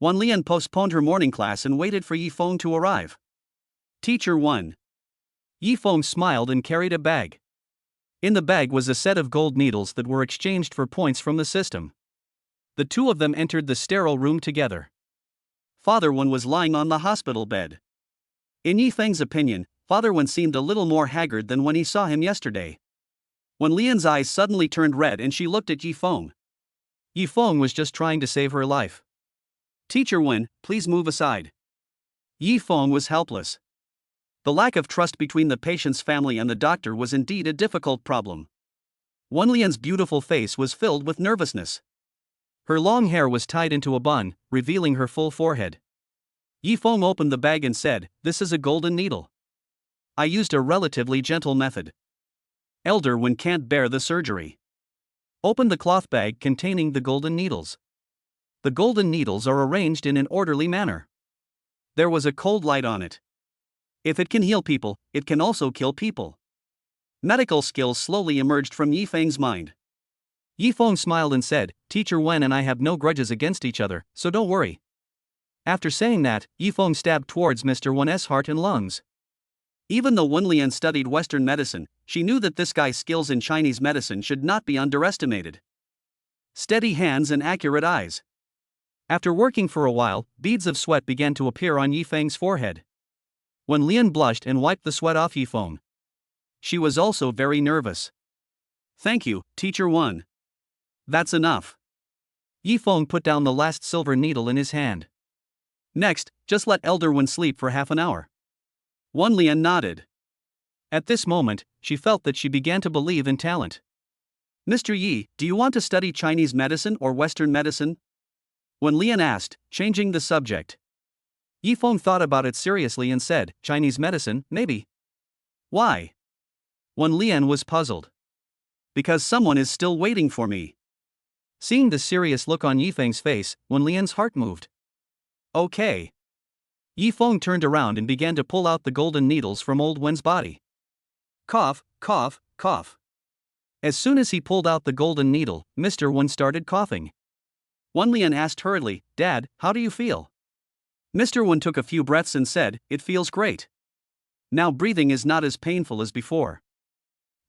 Wan Lian postponed her morning class and waited for Yifeng to arrive. Teacher 1. Yifeng smiled and carried a bag. In the bag was a set of gold needles that were exchanged for points from the system. The two of them entered the sterile room together. Father Wan was lying on the hospital bed. In Yifeng's opinion, Father Wan seemed a little more haggard than when he saw him yesterday. Wan Lian's eyes suddenly turned red and she looked at Yifeng. Yifeng was just trying to save her life. Teacher Wan, please move aside. Yifeng was helpless. The lack of trust between the patient's family and the doctor was indeed a difficult problem. Wan Lian's beautiful face was filled with nervousness. Her long hair was tied into a bun, revealing her full forehead. Yifeng opened the bag and said, This is a golden needle. I used a relatively gentle method. Elder Wan can't bear the surgery. Open the cloth bag containing the golden needles. The golden needles are arranged in an orderly manner. There was a cold light on it. If it can heal people, it can also kill people. Medical skills slowly emerged from Yifeng's mind. Yifeng smiled and said, Teacher Wen and I have no grudges against each other, so don't worry. After saying that, Yifeng stabbed towards Mr. Wan's heart and lungs. Even though Wan Lian studied Western medicine, she knew that this guy's skills in Chinese medicine should not be underestimated. Steady hands and accurate eyes. After working for a while, beads of sweat began to appear on Yifeng's forehead. Wan Lian blushed and wiped the sweat off Yifeng. She was also very nervous. Thank you, Teacher 1. That's enough. Yifeng put down the last silver needle in his hand. Next, just let Elder Wen sleep for half an hour. Wen Lian nodded. At this moment, she felt that she began to believe in talent. Mr. Yi, do you want to study Chinese medicine or Western medicine? Wen Lian asked, changing the subject. Yifeng thought about it seriously and said, Chinese medicine, maybe. Why? Wen Lian was puzzled. Because someone is still waiting for me. Seeing the serious look on Yifeng's face, Wen Lian's heart moved. Okay. Yifeng turned around and began to pull out the golden needles from old Wen's body. Cough, cough, cough. As soon as he pulled out the golden needle, Mr. Wen started coughing. Wen Lian asked hurriedly, Dad, how do you feel? Mr. Wen took a few breaths and said, It feels great. Now breathing is not as painful as before.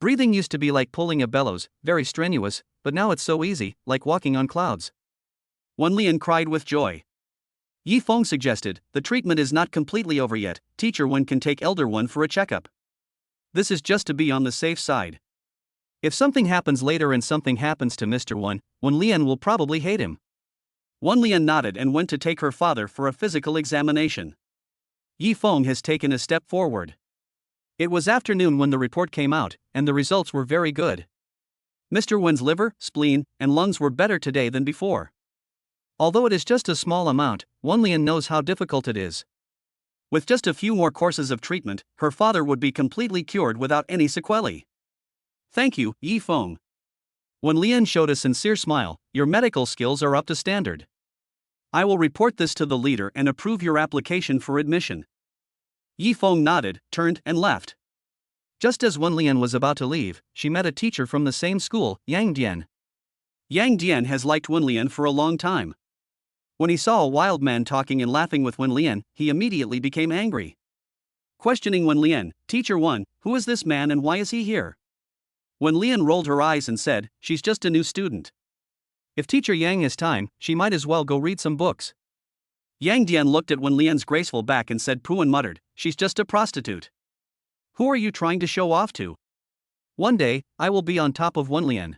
Breathing used to be like pulling a bellows, very strenuous, but now it's so easy, like walking on clouds. Wen Lian cried with joy. Yifeng suggested, the treatment is not completely over yet, Teacher Wen can take Elder Wen for a checkup. This is just to be on the safe side. If something happens later and something happens to Mr. Wen, Wen Lian will probably hate him. Wen Lian nodded and went to take her father for a physical examination. Yifeng has taken a step forward. It was afternoon when the report came out, and the results were very good. Mr. Wen's liver, spleen, and lungs were better today than before. Although it is just a small amount, Wen Lian knows how difficult it is. With just a few more courses of treatment, her father would be completely cured without any sequelae. Thank you, Yifeng. Wen Lian showed a sincere smile, your medical skills are up to standard. I will report this to the leader and approve your application for admission. Yifeng nodded, turned, and left. Just as Wen Lian was about to leave, she met a teacher from the same school, Yang Dian. Yang Dian has liked Wen Lian for a long time. When he saw a wild man talking and laughing with Wen Lian, he immediately became angry. Questioning Wen Lian, Teacher 1, who is this man and why is he here? Wen Lian rolled her eyes and said, she's just a new student. If Teacher Yang has time, she might as well go read some books. Yang Dian looked at Wen Lian's graceful back and said pooh and muttered, she's just a prostitute. Who are you trying to show off to? One day, I will be on top of Wen Lian.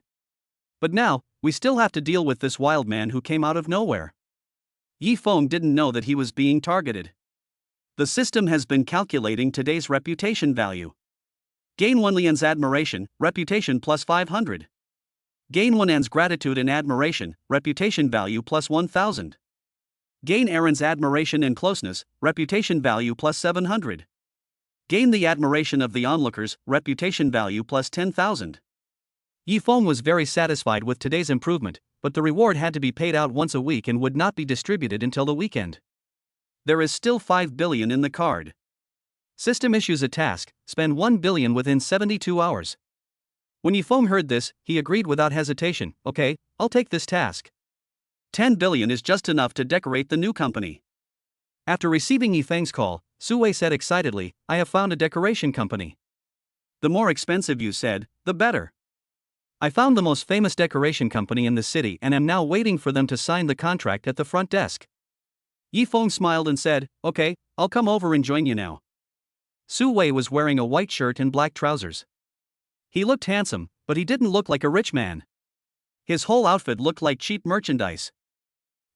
But now, we still have to deal with this wild man who came out of nowhere. Yifeng didn't know that he was being targeted. The system has been calculating today's reputation value. Gain Wen Lian's admiration, reputation plus 500. Gain Wen An's gratitude and admiration, reputation value plus 1000. Gain Aaron's admiration and closeness, reputation value plus 700. Gain the admiration of the onlookers, reputation value plus 10,000. Yifeng was very satisfied with today's improvement, but the reward had to be paid out once a week and would not be distributed until the weekend. There is still 5 billion in the card. System issues a task, spend 1 billion within 72 hours. When Yifeng heard this, he agreed without hesitation, okay, I'll take this task. 10 billion is just enough to decorate the new company. After receiving Yifeng's call, Su Wei said excitedly, I have found a decoration company. The more expensive you said, the better. I found the most famous decoration company in the city and am now waiting for them to sign the contract at the front desk. Yifeng smiled and said, okay, I'll come over and join you now. Su Wei was wearing a white shirt and black trousers. He looked handsome, but he didn't look like a rich man. His whole outfit looked like cheap merchandise.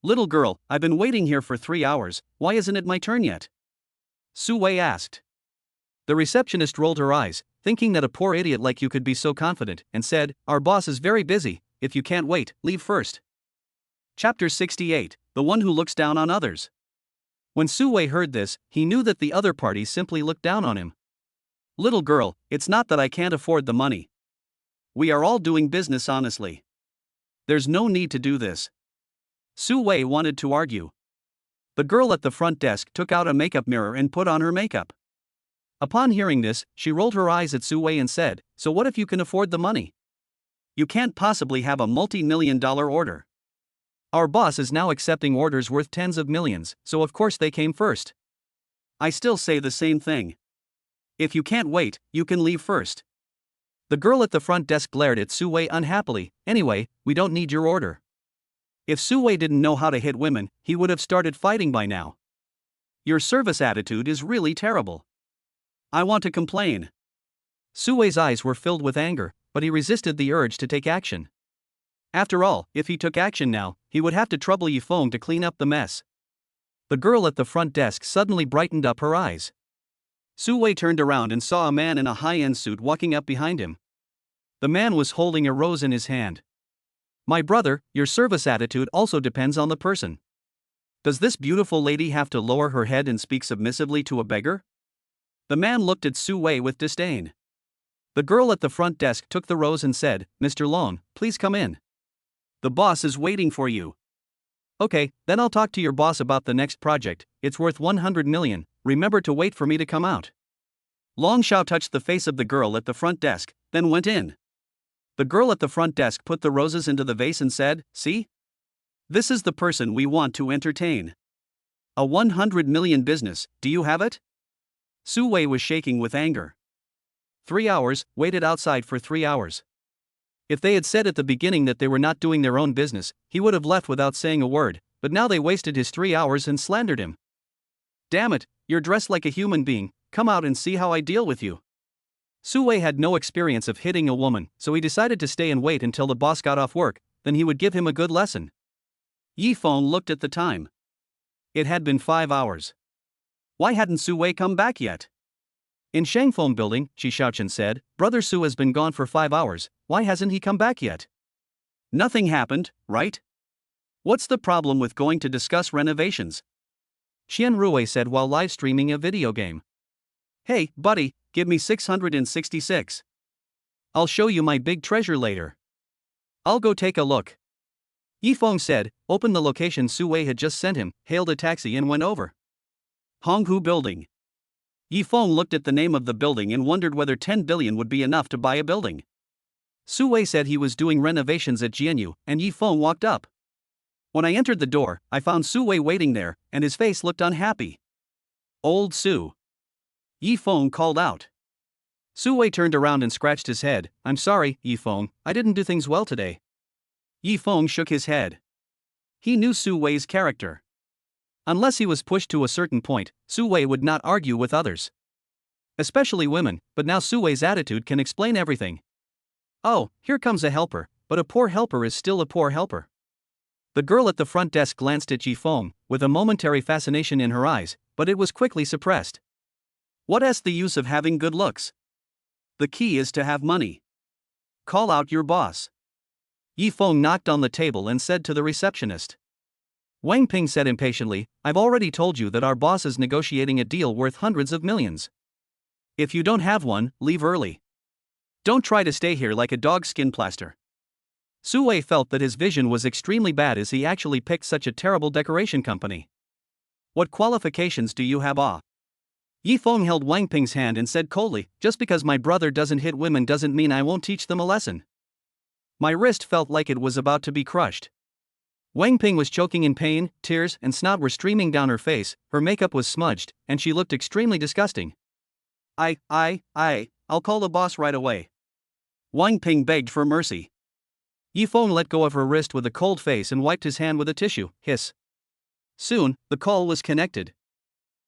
Little girl, I've been waiting here for 3 hours, why isn't it my turn yet? Su Wei asked. The receptionist rolled her eyes, thinking that a poor idiot like you could be so confident, and said, our boss is very busy, if you can't wait, leave first. Chapter 68, The One Who Looks Down on Others. When Su Wei heard this, he knew that the other party simply looked down on him. Little girl, it's not that I can't afford the money. We are all doing business honestly. There's no need to do this. Su Wei wanted to argue. The girl at the front desk took out a makeup mirror and put on her makeup. Upon hearing this, she rolled her eyes at Su Wei and said, so what if you can afford the money? You can't possibly have a multi-million-dollar order. Our boss is now accepting orders worth tens of millions, so of course they came first. I still say the same thing. If you can't wait, you can leave first. The girl at the front desk glared at Su Wei unhappily, anyway, we don't need your order. If Su Wei didn't know how to hit women, he would have started fighting by now. Your service attitude is really terrible. I want to complain. Su Wei's eyes were filled with anger, but he resisted the urge to take action. After all, if he took action now, he would have to trouble Yifeng to clean up the mess. The girl at the front desk suddenly brightened up her eyes. Su Wei turned around and saw a man in a high-end suit walking up behind him. The man was holding a rose in his hand. "My brother, your service attitude also depends on the person. Does this beautiful lady have to lower her head and speak submissively to a beggar?" The man looked at Su Wei with disdain. The girl at the front desk took the rose and said, "Mr. Long, please come in. The boss is waiting for you." "Okay, then I'll talk to your boss about the next project. It's worth 100 million, remember to wait for me to come out." Long Xiao touched the face of the girl at the front desk, then went in. The girl at the front desk put the roses into the vase and said, "See? This is the person we want to entertain. A 100 million business, do you have it?" Su Wei was shaking with anger. 3 hours, waited outside for 3 hours. If they had said at the beginning that they were not doing their own business, he would have left without saying a word, but now they wasted his 3 hours and slandered him. "Damn it, you're dressed like a human being, come out and see how I deal with you." Su Wei had no experience of hitting a woman, so he decided to stay and wait until the boss got off work, then he would give him a good lesson. Yifeng looked at the time. It had been 5 hours. Why hadn't Su Wei come back yet? In Shangfeng building, Shi Shaochen said, "Brother Su has been gone for 5 hours, why hasn't he come back yet?" "Nothing happened, right? What's the problem with going to discuss renovations?" Qian Rui said while live streaming a video game. "Hey, buddy, give me 666. I'll show you my big treasure later. I'll go take a look." Yifeng said, opened the location Su Wei had just sent him, hailed a taxi and went over. Honghu Building. Yifeng looked at the name of the building and wondered whether 10 billion would be enough to buy a building. Su Wei said he was doing renovations at Jianyu, and Yifeng walked up. When I entered the door, I found Su Wei waiting there, and his face looked unhappy. "Old Su." Yifeng called out. Su Wei turned around and scratched his head. "I'm sorry, Yifeng, I didn't do things well today." Yifeng shook his head. He knew Su Wei's character. Unless he was pushed to a certain point, Su Wei would not argue with others. Especially women, but now Su Wei's attitude can explain everything. "Oh, here comes a helper, but a poor helper is still a poor helper." The girl at the front desk glanced at Yifeng, with a momentary fascination in her eyes, but it was quickly suppressed. "What's the use of having good looks? The key is to have money. Call out your boss." Yifeng knocked on the table and said to the receptionist. Wang Ping said impatiently, "I've already told you that our boss is negotiating a deal worth hundreds of millions. If you don't have one, leave early. Don't try to stay here like a dog's skin plaster." Su Wei felt that his vision was extremely bad as he actually picked such a terrible decoration company. "What qualifications do you have?" Yifeng held Wang Ping's hand and said coldly, "Just because my brother doesn't hit women doesn't mean I won't teach them a lesson." My wrist felt like it was about to be crushed. Wang Ping was choking in pain, tears and snot were streaming down her face, her makeup was smudged, and she looked extremely disgusting. I'll call the boss right away." Wang Ping begged for mercy. Yifeng let go of her wrist with a cold face and wiped his hand with a tissue. Hiss. Soon, the call was connected.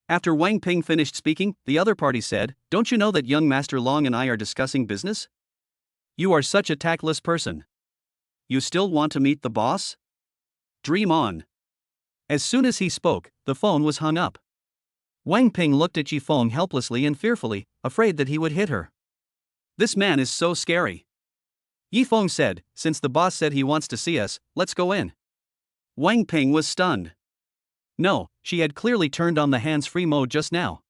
After Wang Ping finished speaking, the other party said, "Don't you know that young Master Long and I are discussing business? You are such a tactless person. You still want to meet the boss? Dream on." As soon as he spoke, the phone was hung up. Wang Ping looked at Yifeng helplessly and fearfully, afraid that he would hit her. "This man is so scary." Yifeng said, "Since the boss said he wants to see us, let's go in." Wang Ping was stunned. No, she had clearly turned on the hands-free mode just now.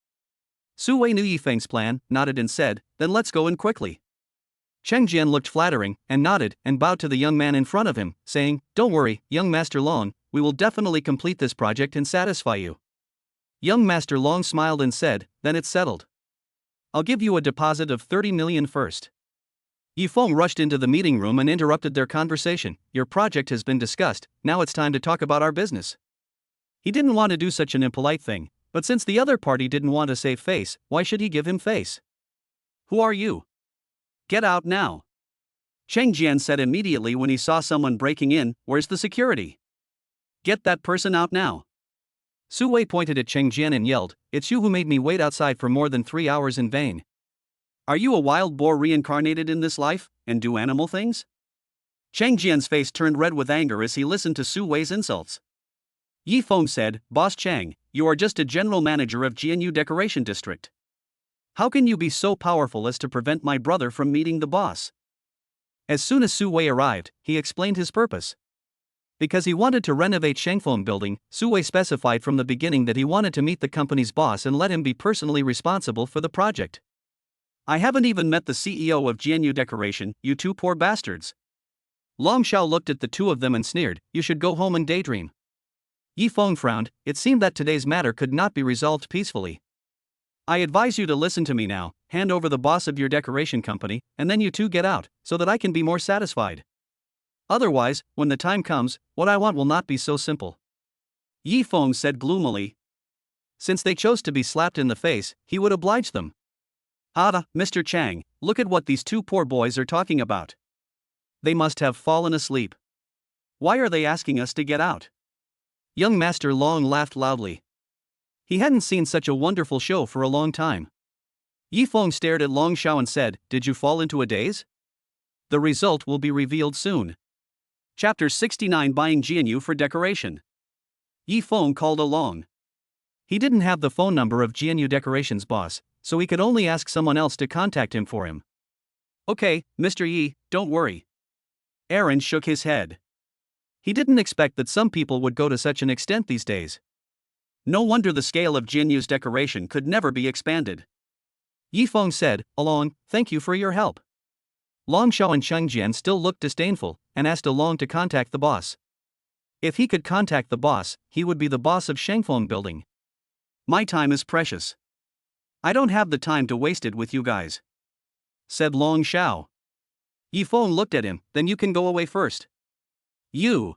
Su Wei knew Yifeng's plan, nodded and said, "Then let's go in quickly." Cheng Jian looked flattering, and nodded, and bowed to the young man in front of him, saying, "Don't worry, young Master Long, we will definitely complete this project and satisfy you." Young Master Long smiled and said, "Then it's settled. I'll give you a deposit of 30 million first." Yifeng rushed into the meeting room and interrupted their conversation. "Your project has been discussed, now it's time to talk about our business." He didn't want to do such an impolite thing, but since the other party didn't want to save face, why should he give him face? "Who are you? Get out now." Cheng Jian said immediately when he saw someone breaking in, "Where's the security? Get that person out now." Su Wei pointed at Cheng Jian and yelled, "It's you who made me wait outside for more than 3 hours in vain. Are you a wild boar reincarnated in this life, and do animal things? Chang Jian's face turned red with anger as he listened to Su Wei's insults. Yi Feng said, Boss Chang, you are just a general manager of GNU Decoration District. How can you be so powerful as to prevent my brother from meeting the boss? As soon as Su Wei arrived, he explained his purpose. Because he wanted to renovate Shangfeng building, Su Wei specified from the beginning that he wanted to meet the company's boss and let him be personally responsible for the project. I haven't even met the CEO of GNU Decoration, you two poor bastards. Long Xiao looked at the two of them and sneered, you should go home and daydream. Yi Feng frowned, it seemed that today's matter could not be resolved peacefully. I advise you to listen to me now, hand over the boss of your decoration company, and then you two get out, so that I can be more satisfied. Otherwise, when the time comes, what I want will not be so simple. Yi Feng said gloomily. Since they chose to be slapped in the face, he would oblige them. Mr. Chang, look at what these two poor boys are talking about. They must have fallen asleep. Why are they asking us to get out? Young Master Long laughed loudly. He hadn't seen such a wonderful show for a long time. Yi Feng stared at Long Xiao and said, did you fall into a daze? The result will be revealed soon. Chapter 69 Buying GNU for Decoration. Yi Feng called along. He didn't have the phone number of GNU Decoration's boss, so he could only ask someone else to contact him for him. Okay, Mr. Yi, don't worry. Aaron shook his head. He didn't expect that some people would go to such an extent these days. No wonder the scale of GNU's decoration could never be expanded. Yi Feng said, Along, thank you for your help. Long Xiao and Cheng Jian still looked disdainful, and asked Along to contact the boss. If he could contact the boss, he would be the boss of Shangfeng building. My time is precious. I don't have the time to waste it with you guys, said Long Xiao. Yi Feng looked at him, then you can go away first. You.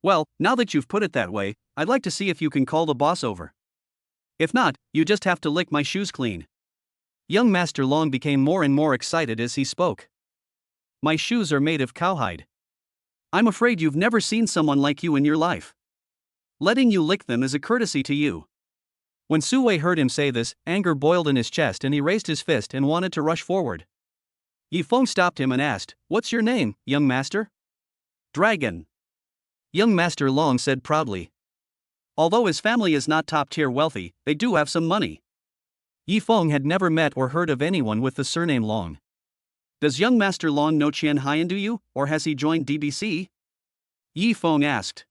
Well, now that you've put it that way, I'd like to see if you can call the boss over. If not, you just have to lick my shoes clean. Young Master Long became more and more excited as he spoke. My shoes are made of cowhide. I'm afraid you've never seen someone like you in your life. Letting you lick them is a courtesy to you. When Su Wei heard him say this, anger boiled in his chest and he raised his fist and wanted to rush forward. Yi Feng stopped him and asked, What's your name, young master? Dragon. Young Master Long said proudly. Although his family is not top-tier wealthy, they do have some money. Yi Feng had never met or heard of anyone with the surname Long. Does young Master Long know Qian Haiyan do you, or has he joined DBC? Yi Feng asked.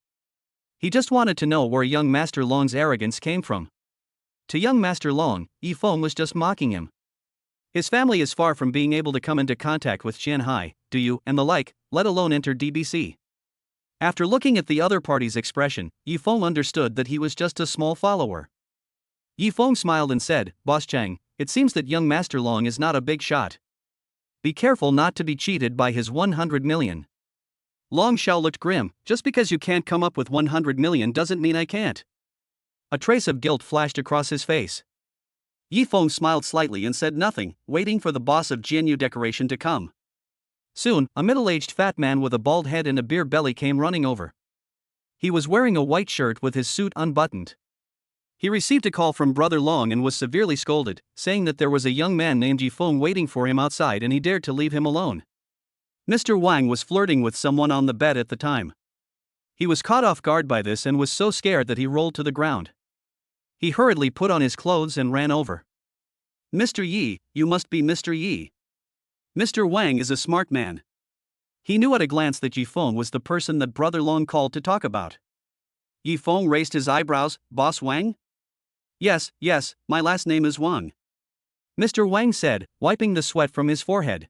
He just wanted to know where young Master Long's arrogance came from. To young Master Long, Yi Feng was just mocking him. His family is far from being able to come into contact with Qian Hai, do you, and the like, let alone enter DBC. After looking at the other party's expression, Yi Feng understood that he was just a small follower. Yi Feng smiled and said, Boss Chang, it seems that young Master Long is not a big shot. Be careful not to be cheated by his 100 million. Long Xiao looked grim, just because you can't come up with 100 million doesn't mean I can't. A trace of guilt flashed across his face. Yi Feng smiled slightly and said nothing, waiting for the boss of GNU Decoration to come. Soon, a middle-aged fat man with a bald head and a beer belly came running over. He was wearing a white shirt with his suit unbuttoned. He received a call from Brother Long and was severely scolded, saying that there was a young man named Yi Feng waiting for him outside and he dared to leave him alone. Mr. Wang was flirting with someone on the bed at the time. He was caught off guard by this and was so scared that he rolled to the ground. He hurriedly put on his clothes and ran over. Mr. Yi, you must be Mr. Yi. Mr. Wang is a smart man. He knew at a glance that Yi Feng was the person that Brother Long called to talk about. Yi Feng raised his eyebrows, Boss Wang? Yes, my last name is Wang. Mr. Wang said, wiping the sweat from his forehead.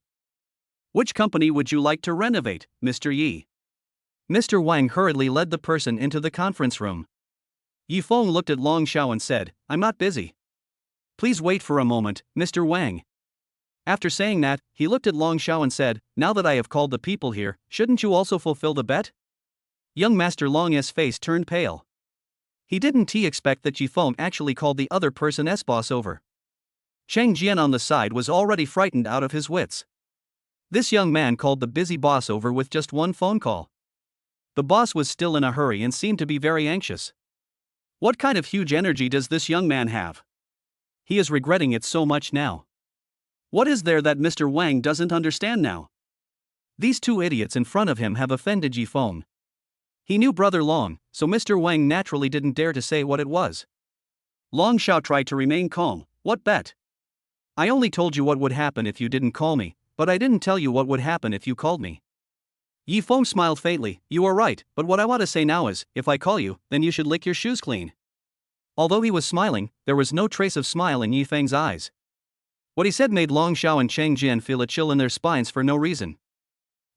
Which company would you like to renovate, Mr. Yi? Mr. Wang hurriedly led the person into the conference room. Yi Feng looked at Long Xiao and said, I'm not busy. Please wait for a moment, Mr. Wang. After saying that, he looked at Long Xiao and said, now that I have called the people here, shouldn't you also fulfill the bet? Young Master Long's face turned pale. He didn't expect that Yi Feng actually called the other person's boss over. Cheng Jian on the side was already frightened out of his wits. This young man called the busy boss over with just one phone call. The boss was still in a hurry and seemed to be very anxious. What kind of huge energy does this young man have? He is regretting it so much now. What is there that Mr. Wang doesn't understand now? These two idiots in front of him have offended Yifeng. He knew Brother Long, so Mr. Wang naturally didn't dare to say what it was. Long Xiao tried to remain calm. What bet? I only told you what would happen if you didn't call me, but I didn't tell you what would happen if you called me. Yifeng smiled faintly. You are right, but what I want to say now is, if I call you, then you should lick your shoes clean. Although he was smiling, there was no trace of smile in Yifeng's eyes. What he said made Long Xiao and Cheng Jian feel a chill in their spines for no reason.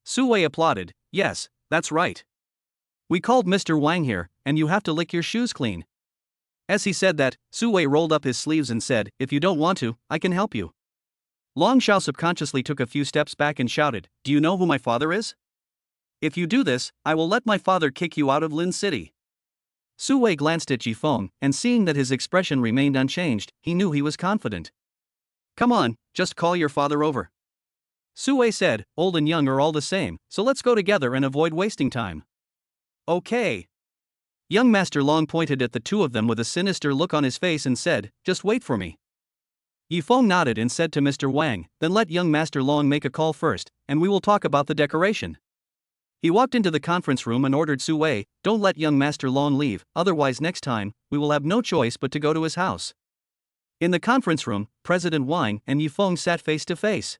Su Wei applauded. Yes, that's right. We called Mr. Wang here, and you have to lick your shoes clean. As he said that, Su Wei rolled up his sleeves and said, if you don't want to, I can help you. Long Xiao subconsciously took a few steps back and shouted, do you know who my father is? If you do this, I will let my father kick you out of Lin City. Su Wei glanced at Yifeng, and seeing that his expression remained unchanged, he knew he was confident. Come on, just call your father over. Su Wei said, old and young are all the same, so let's go together and avoid wasting time. Okay. Young Master Long pointed at the two of them with a sinister look on his face and said, just wait for me. Yifeng nodded and said to Mr. Wang, then let young Master Long make a call first, and we will talk about the decoration. He walked into the conference room and ordered Su Wei, don't let young Master Long leave, otherwise next time, we will have no choice but to go to his house. In the conference room, President Wang and Yifeng sat face to face.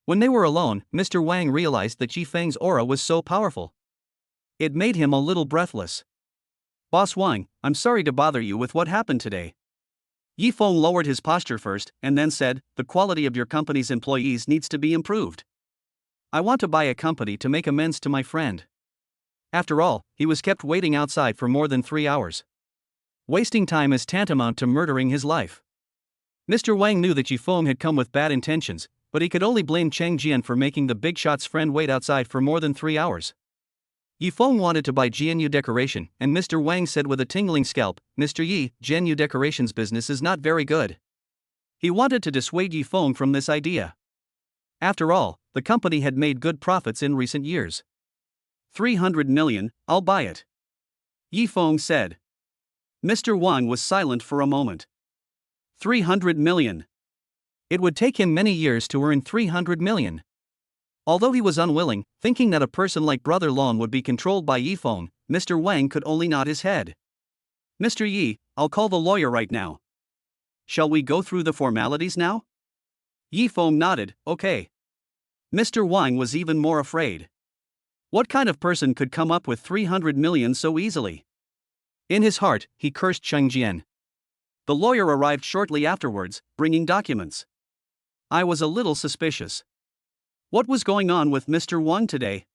When they were alone, Mr. Wang realized that Yifeng's aura was so powerful. It made him a little breathless. Boss Wang, I'm sorry to bother you with what happened today. Yifeng lowered his posture first, and then said, the quality of your company's employees needs to be improved. I want to buy a company to make amends to my friend. After all, he was kept waiting outside for more than 3 hours. Wasting time is tantamount to murdering his life. Mr. Wang knew that Yifeng had come with bad intentions, but he could only blame Cheng Jian for making the big shot's friend wait outside for more than 3 hours. Yifeng wanted to buy Jianyu Decoration, and Mr. Wang said with a tingling scalp, Mr. Yi, Jianyu Decoration's business is not very good. He wanted to dissuade Yifeng from this idea. After all, the company had made good profits in recent years. 300 million, I'll buy it. Yifeng said. Mr. Wang was silent for a moment. 300 million. It would take him many years to earn 300 million. Although he was unwilling, thinking that a person like Brother Long would be controlled by Yifeng, Mr. Wang could only nod his head. Mr. Yi, I'll call the lawyer right now. Shall we go through the formalities now? Yifeng nodded, okay. Mr. Wang was even more afraid. What kind of person could come up with 300 million so easily? In his heart, he cursed Cheng Jian. The lawyer arrived shortly afterwards, bringing documents. I was a little suspicious. What was going on with Mr. Wang today?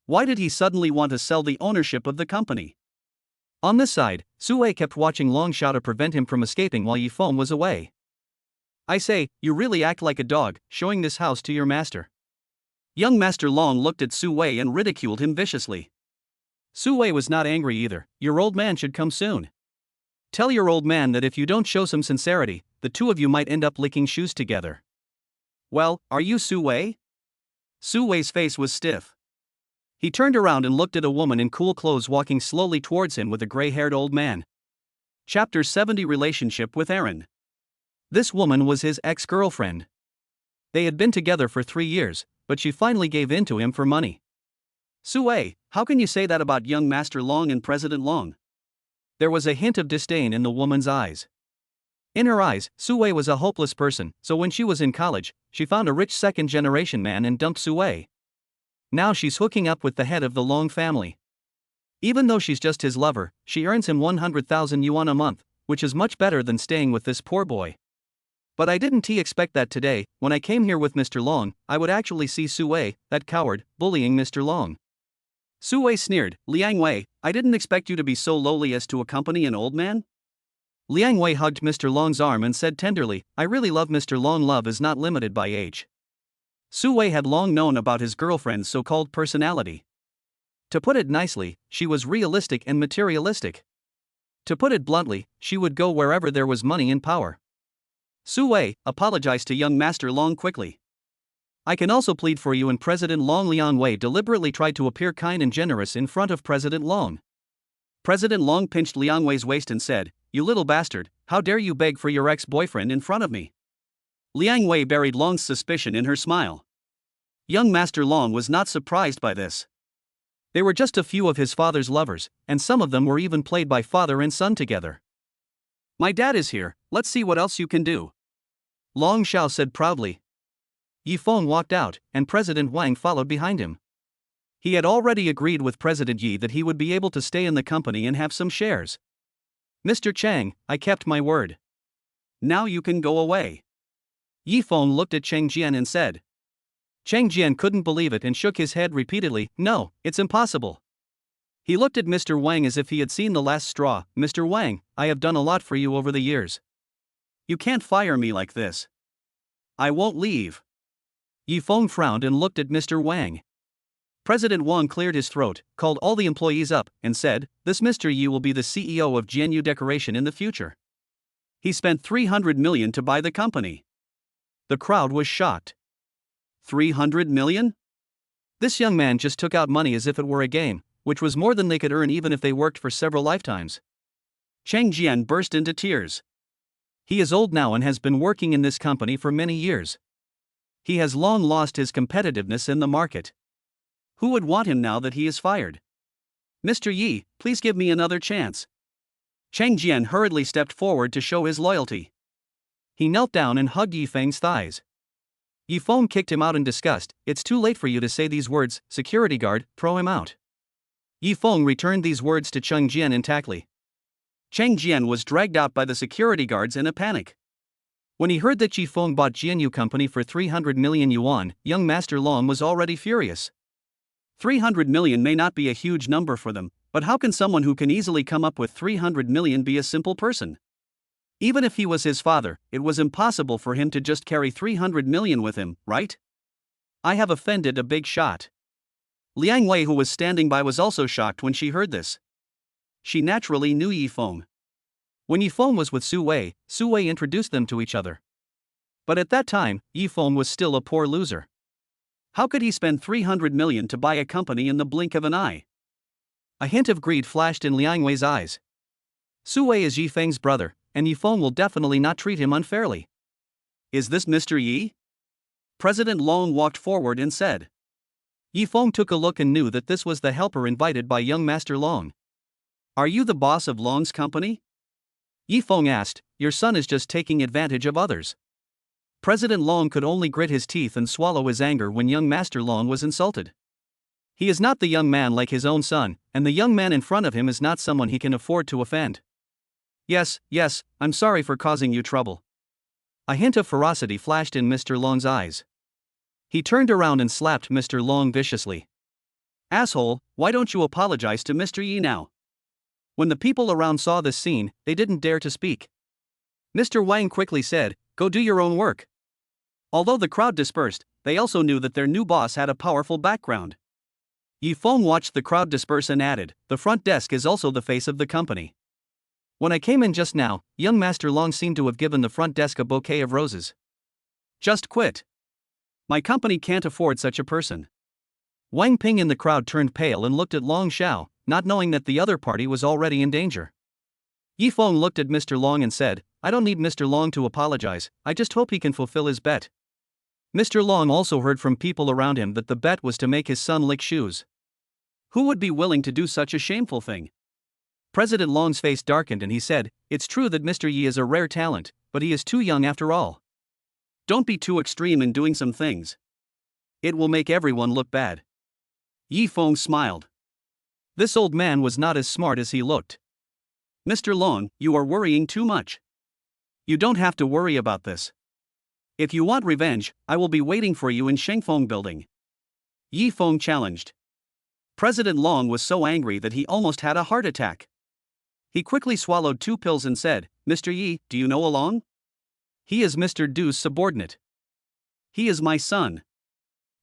Why did he suddenly want to sell the ownership of the company? On this side, Su Wei kept watching Long Xiao to prevent him from escaping while Yifeng was away. I say, you really act like a dog, showing this house to your master. Young Master Long looked at Su Wei and ridiculed him viciously. Su Wei was not angry either. Your old man should come soon. Tell your old man that if you don't show some sincerity, the two of you might end up licking shoes together. Well, are you Su Wei? Su Wei's face was stiff. He turned around and looked at a woman in cool clothes walking slowly towards him with a gray-haired old man. Chapter 70 Relationship with Aaron. This woman was his ex-girlfriend. They had been together for 3 years, but she finally gave in to him for money. Su Wei, how can you say that about young Master Long and President Long? There was a hint of disdain in the woman's eyes. In her eyes, Su Wei was a hopeless person, so when she was in college, she found a rich second-generation man and dumped Su Wei. Now she's hooking up with the head of the Long family. Even though she's just his lover, she earns him 100,000 yuan a month, which is much better than staying with this poor boy. But I didn't expect that today, when I came here with Mr. Long, I would actually see Su Wei, that coward, bullying Mr. Long. Su Wei sneered, Liang Wei, I didn't expect you to be so lowly as to accompany an old man? Liang Wei hugged Mr. Long's arm and said tenderly, I really love Mr. Long. Love is not limited by age. Su Wei had long known about his girlfriend's so-called personality. To put it nicely, she was realistic and materialistic. To put it bluntly, she would go wherever there was money and power. Su Wei apologized to young Master Long quickly. I can also plead for you, and President Long. Liang Wei deliberately tried to appear kind and generous in front of President Long. President Long pinched Liang Wei's waist and said, You little bastard, how dare you beg for your ex-boyfriend in front of me? Liang Wei buried Long's suspicion in her smile. Young Master Long was not surprised by this. They were just a few of his father's lovers, and some of them were even played by father and son together. My dad is here, let's see what else you can do, Long Xiao said proudly. Yi Feng walked out, and President Wang followed behind him. He had already agreed with President Yi that he would be able to stay in the company and have some shares. Mr. Chang, I kept my word. Now you can go away. Yi Feng looked at Cheng Jian and said. Cheng Jian couldn't believe it and shook his head repeatedly. No, it's impossible. He looked at Mr. Wang as if he had seen the last straw. Mr. Wang, I have done a lot for you over the years. You can't fire me like this. I won't leave. Yi Feng frowned and looked at Mr. Wang. President Wang cleared his throat, called all the employees up, and said, This Mr. Yi will be the CEO of Jianyu Decoration in the future. He spent 300 million to buy the company. The crowd was shocked. 300 million? This young man just took out money as if it were a game, which was more than they could earn even if they worked for several lifetimes. Cheng Jian burst into tears. He is old now and has been working in this company for many years. He has long lost his competitiveness in the market. Who would want him now that he is fired? Mr. Yi, please give me another chance. Cheng Jian hurriedly stepped forward to show his loyalty. He knelt down and hugged Yi Feng's thighs. Yi Feng kicked him out in disgust. It's too late for you to say these words, security guard, throw him out. Yi Feng returned these words to Cheng Jian intactly. Cheng Jian was dragged out by the security guards in a panic. When he heard that Yi Feng bought Jianyu Company for 300 million yuan, young Master Long was already furious. 300 million may not be a huge number for them, but how can someone who can easily come up with 300 million be a simple person? Even if he was his father, it was impossible for him to just carry 300 million with him, right? I have offended a big shot. Liang Wei, who was standing by, was also shocked when she heard this. She naturally knew Yi Feng. When Yi Feng was with Su Wei introduced them to each other. But at that time, Yi Feng was still a poor loser. How could he spend 300 million to buy a company in the blink of an eye? A hint of greed flashed in Liang Wei's eyes. Su Wei is Yi Feng's brother, and Yi Feng will definitely not treat him unfairly. Is this Mr. Yi? President Long walked forward and said. Yi Feng took a look and knew that this was the helper invited by young Master Long. Are you the boss of Long's company? Yi Feng asked. Your son is just taking advantage of others. President Long could only grit his teeth and swallow his anger when young Master Long was insulted. He is not the young man like his own son, and the young man in front of him is not someone he can afford to offend. Yes, I'm sorry for causing you trouble. A hint of ferocity flashed in Mr. Long's eyes. He turned around and slapped Mr. Long viciously. Asshole, why don't you apologize to Mr. Yi now? When the people around saw this scene, they didn't dare to speak. Mr. Wang quickly said, Go do your own work. Although the crowd dispersed, they also knew that their new boss had a powerful background. Yi Feng watched the crowd disperse and added, The front desk is also the face of the company. When I came in just now, young Master Long seemed to have given the front desk a bouquet of roses. Just quit. My company can't afford such a person. Wang Ping in the crowd turned pale and looked at Long Xiao, not knowing that the other party was already in danger. Yi Feng looked at Mr. Long and said, I don't need Mr. Long to apologize, I just hope he can fulfill his bet. Mr. Long also heard from people around him that the bet was to make his son lick shoes. Who would be willing to do such a shameful thing? President Long's face darkened and he said, It's true that Mr. Yi is a rare talent, but he is too young after all. Don't be too extreme in doing some things. It will make everyone look bad. Yi Feng smiled. This old man was not as smart as he looked. Mr. Long, you are worrying too much. You don't have to worry about this. If you want revenge, I will be waiting for you in Shengfeng building. Yi Feng challenged. President Long was so angry that he almost had a heart attack. He quickly swallowed 2 pills and said, Mr. Yi, do you know Along? He is Mr. Du's subordinate. He is my son.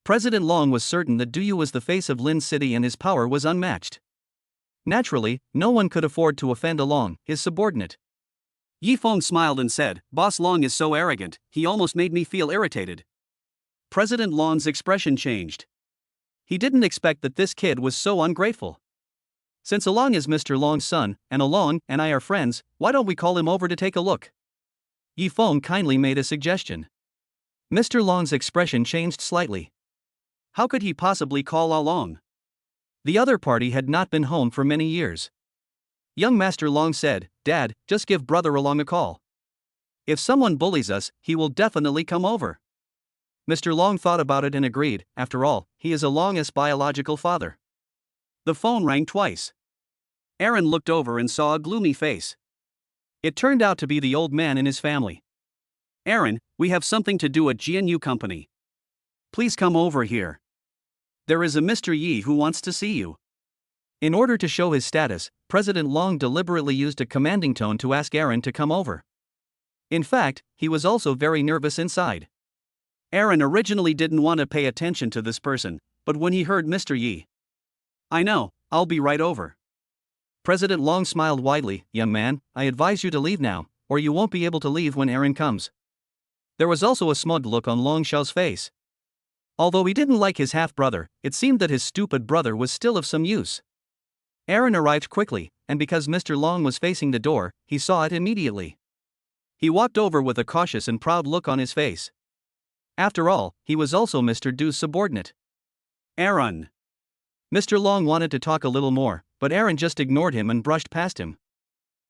President Long was certain that Du Yu was the face of Lin City and his power was unmatched. Naturally, no one could afford to offend Along, his subordinate. Yi Feng smiled and said, Boss Long is so arrogant, he almost made me feel irritated. President Long's expression changed. He didn't expect that this kid was so ungrateful. Since Along is Mr. Long's son, and Along and I are friends, why don't we call him over to take a look? Yi Feng kindly made a suggestion. Mr. Long's expression changed slightly. How could he possibly call Along? The other party had not been home for many years. Young Master Long said, "Dad, just give Brother Along a call. If someone bullies us, he will definitely come over." Mr. Long thought about it and agreed. After all, he is Along's biological father. The phone rang twice. Aaron looked over and saw a gloomy face. It turned out to be the old man and his family. "Aaron, we have something to do at GNU Company. Please come over here. There is a Mr. Yi who wants to see you." In order to show his status, President Long deliberately used a commanding tone to ask Aaron to come over. In fact, he was also very nervous inside. Aaron originally didn't want to pay attention to this person, but when he heard Mr. Yi, "I know, I'll be right over." President Long smiled widely. "Young man, I advise you to leave now, or you won't be able to leave when Aaron comes." There was also a smug look on Long Xiao's face. Although he didn't like his half-brother, it seemed that his stupid brother was still of some use. Aaron arrived quickly, and because Mr. Long was facing the door, he saw it immediately. He walked over with a cautious and proud look on his face. After all, he was also Mr. Du's subordinate. "Aaron." Mr. Long wanted to talk a little more, but Aaron just ignored him and brushed past him.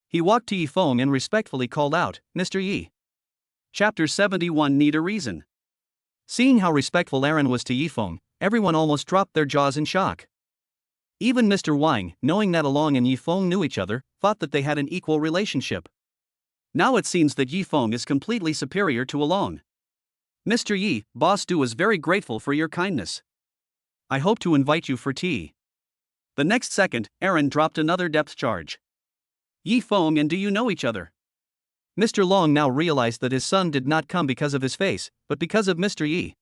He walked to Yifeng and respectfully called out, "Mr. Yi." Chapter 71 Need a Reason. Seeing how respectful Aaron was to Yifeng, everyone almost dropped their jaws in shock. Even Mr. Wang, knowing that Along and Yifeng knew each other, thought that they had an equal relationship. Now it seems that Yifeng is completely superior to Along. "Mr. Yi, Boss Du is very grateful for your kindness. I hope to invite you for tea." The next second, Aaron dropped another depth charge. "Yifeng and do you know each other?" Mr. Long now realized that his son did not come because of his face, but because of Mr. Yi.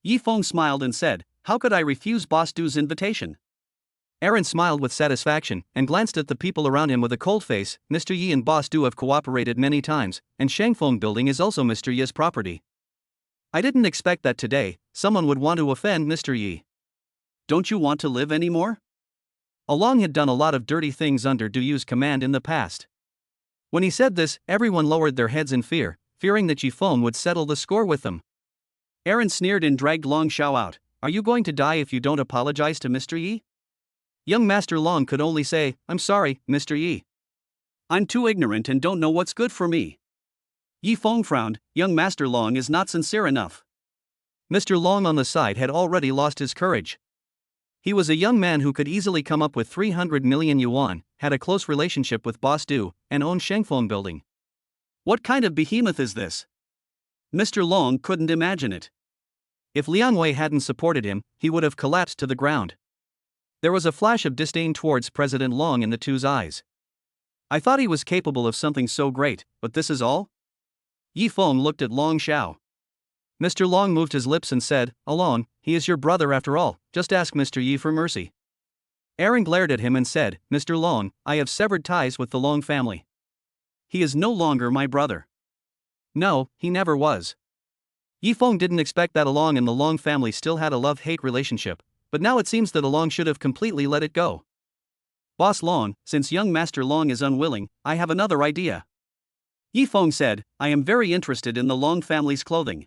Yifeng smiled and said, "How could I refuse Boss Du's invitation?" Aaron smiled with satisfaction and glanced at the people around him with a cold face. Mr. Yi and Boss Du have cooperated many times, and Shangfeng Building is also Mr. Yi's property. I didn't expect that today someone would want to offend Mr. Yi. Don't you want to live anymore? Along had done a lot of dirty things under Du Yu's command in the past. When he said this, everyone lowered their heads in fear, fearing that Yifeng would settle the score with them. Aaron sneered and dragged Long Xiao out. "Are you going to die if you don't apologize to Mr. Yi?" Young Master Long could only say, "I'm sorry, Mr. Yi. I'm too ignorant and don't know what's good for me." Yifeng frowned. Young Master Long is not sincere enough. Mr. Long on the side had already lost his courage. He was a young man who could easily come up with 300 million yuan, had a close relationship with Boss Du, and owned Shangfeng Building. What kind of behemoth is this? Mr. Long couldn't imagine it. If Liang Wei hadn't supported him, he would have collapsed to the ground. There was a flash of disdain towards President Long in the two's eyes. "I thought he was capable of something so great, but this is all?" Yifeng looked at Long Xiao. Mr. Long moved his lips and said, "Along, he is your brother after all, just ask Mr. Yi for mercy." Aaron glared at him and said, "Mr. Long, I have severed ties with the Long family. He is no longer my brother." "No, he never was." Yifeng didn't expect that Along and the Long family still had a love-hate relationship, but now it seems that Along should have completely let it go. "Boss Long, since young Master Long is unwilling, I have another idea." Yifeng said, "I am very interested in the Long family's clothing.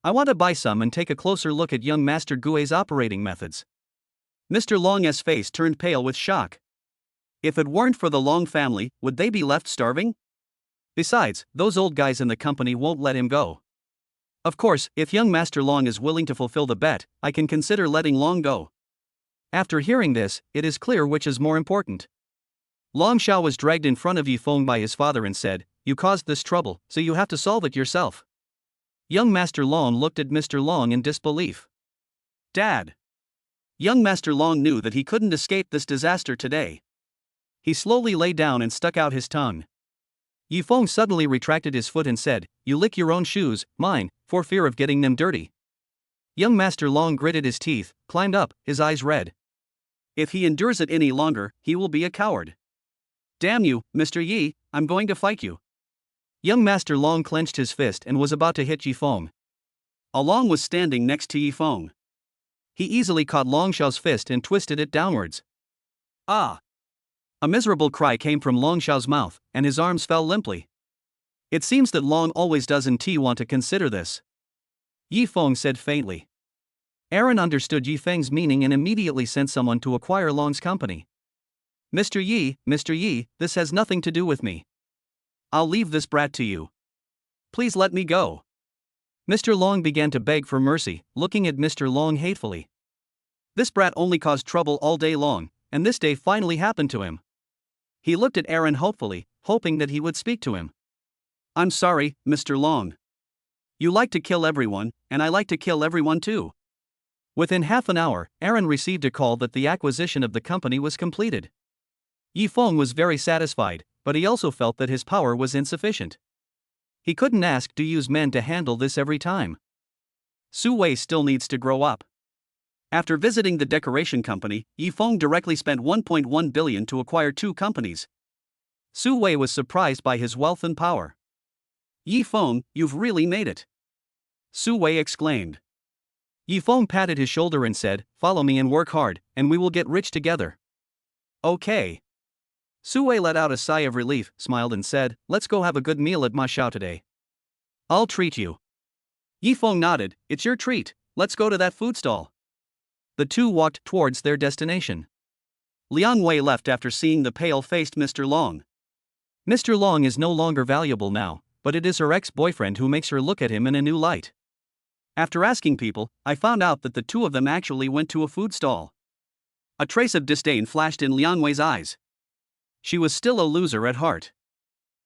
I want to buy some and take a closer look at young Master Gui's operating methods." Mr. Long's face turned pale with shock. If it weren't for the Long family, would they be left starving? Besides, those old guys in the company won't let him go. Of course, if young Master Long is willing to fulfill the bet, I can consider letting Long go. After hearing this, it is clear which is more important. Long Xiao was dragged in front of Yifeng by his father and said, "You caused this trouble, so you have to solve it yourself." Young Master Long looked at Mr. Long in disbelief. "Dad." Young Master Long knew that he couldn't escape this disaster today. He slowly lay down and stuck out his tongue. Yifeng suddenly retracted his foot and said, "You lick your own shoes, mine, for fear of getting them dirty." Young Master Long gritted his teeth, climbed up, his eyes red. If he endures it any longer, he will be a coward. "Damn you, Mr. Yi, I'm going to fight you." Young Master Long clenched his fist and was about to hit Yifeng. Along was standing next to Yifeng. He easily caught Long Xiao's fist and twisted it downwards. "Ah!" A miserable cry came from Long Xiao's mouth, and his arms fell limply. "It seems that Long always doesn't want to consider this," Yifeng said faintly. Aaron understood Yi Feng's meaning and immediately sent someone to acquire Long's company. Mr. Yi, this has nothing to do with me. I'll leave this brat to you. Please let me go. Mr. Long began to beg for mercy, looking at Mr. Long hatefully. This brat only caused trouble all day long, and this day finally happened to him. He looked at Aaron hopefully, hoping that he would speak to him. I'm sorry, Mr. Long. You like to kill everyone, and I like to kill everyone too. Within half an hour, Aaron received a call that the acquisition of the company was completed. Yi Feng was very satisfied, but he also felt that his power was insufficient. He couldn't ask to use men to handle this every time. Su Wei still needs to grow up. After visiting the decoration company, Yi Feng directly spent 1.1 billion to acquire 2 companies. Su Wei was surprised by his wealth and power. Yi Feng, you've really made it. Su Wei exclaimed. Yi Feng patted his shoulder and said, follow me and work hard, and we will get rich together. Okay. Su Wei let out a sigh of relief, smiled and said, let's go have a good meal at Ma Xiao today. I'll treat you. Yi Feng nodded, it's your treat, let's go to that food stall. The two walked towards their destination. Liang Wei left after seeing the pale-faced Mr. Long. Mr. Long is no longer valuable now, but it is her ex-boyfriend who makes her look at him in a new light. After asking people, I found out that the two of them actually went to a food stall. A trace of disdain flashed in Liang Wei's eyes. She was still a loser at heart.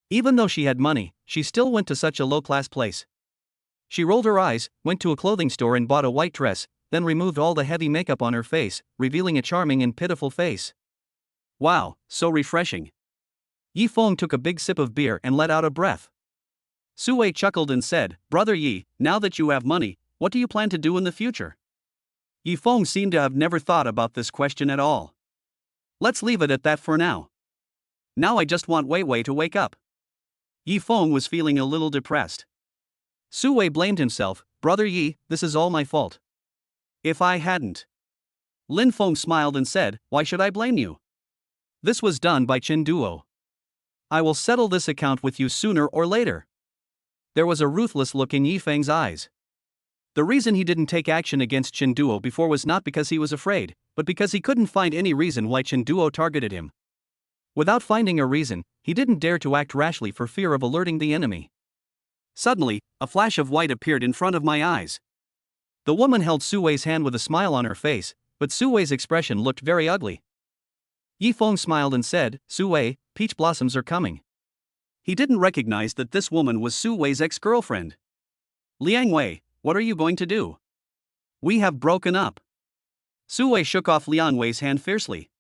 Even though she had money, she still went to such a low-class place. She rolled her eyes, went to a clothing store and bought a white dress, then removed all the heavy makeup on her face, revealing a charming and pitiful face. Wow, so refreshing. Yi Feng took a big sip of beer and let out a breath. Su Wei chuckled and said, Brother Yi, now that you have money, what do you plan to do in the future? Yi Feng seemed to have never thought about this question at all. Let's leave it at that for now. Now I just want Wei Wei to wake up. Yi Feng was feeling a little depressed. Su Wei blamed himself, Brother Yi, this is all my fault. If I hadn't. Lin Feng smiled and said, why should I blame you? This was done by Chen Duo. I will settle this account with you sooner or later. There was a ruthless look in Yi Feng's eyes. The reason he didn't take action against Chen Duo before was not because he was afraid, but because he couldn't find any reason why Chen Duo targeted him. Without finding a reason, he didn't dare to act rashly for fear of alerting the enemy. Suddenly, a flash of white appeared in front of my eyes. The woman held Su Wei's hand with a smile on her face, but Su Wei's expression looked very ugly. Yi Feng smiled and said, Su Wei, peach blossoms are coming. He didn't recognize that this woman was Su Wei's ex-girlfriend. Liang Wei, what are you going to do? We have broken up. Su Wei shook off Liang Wei's hand fiercely.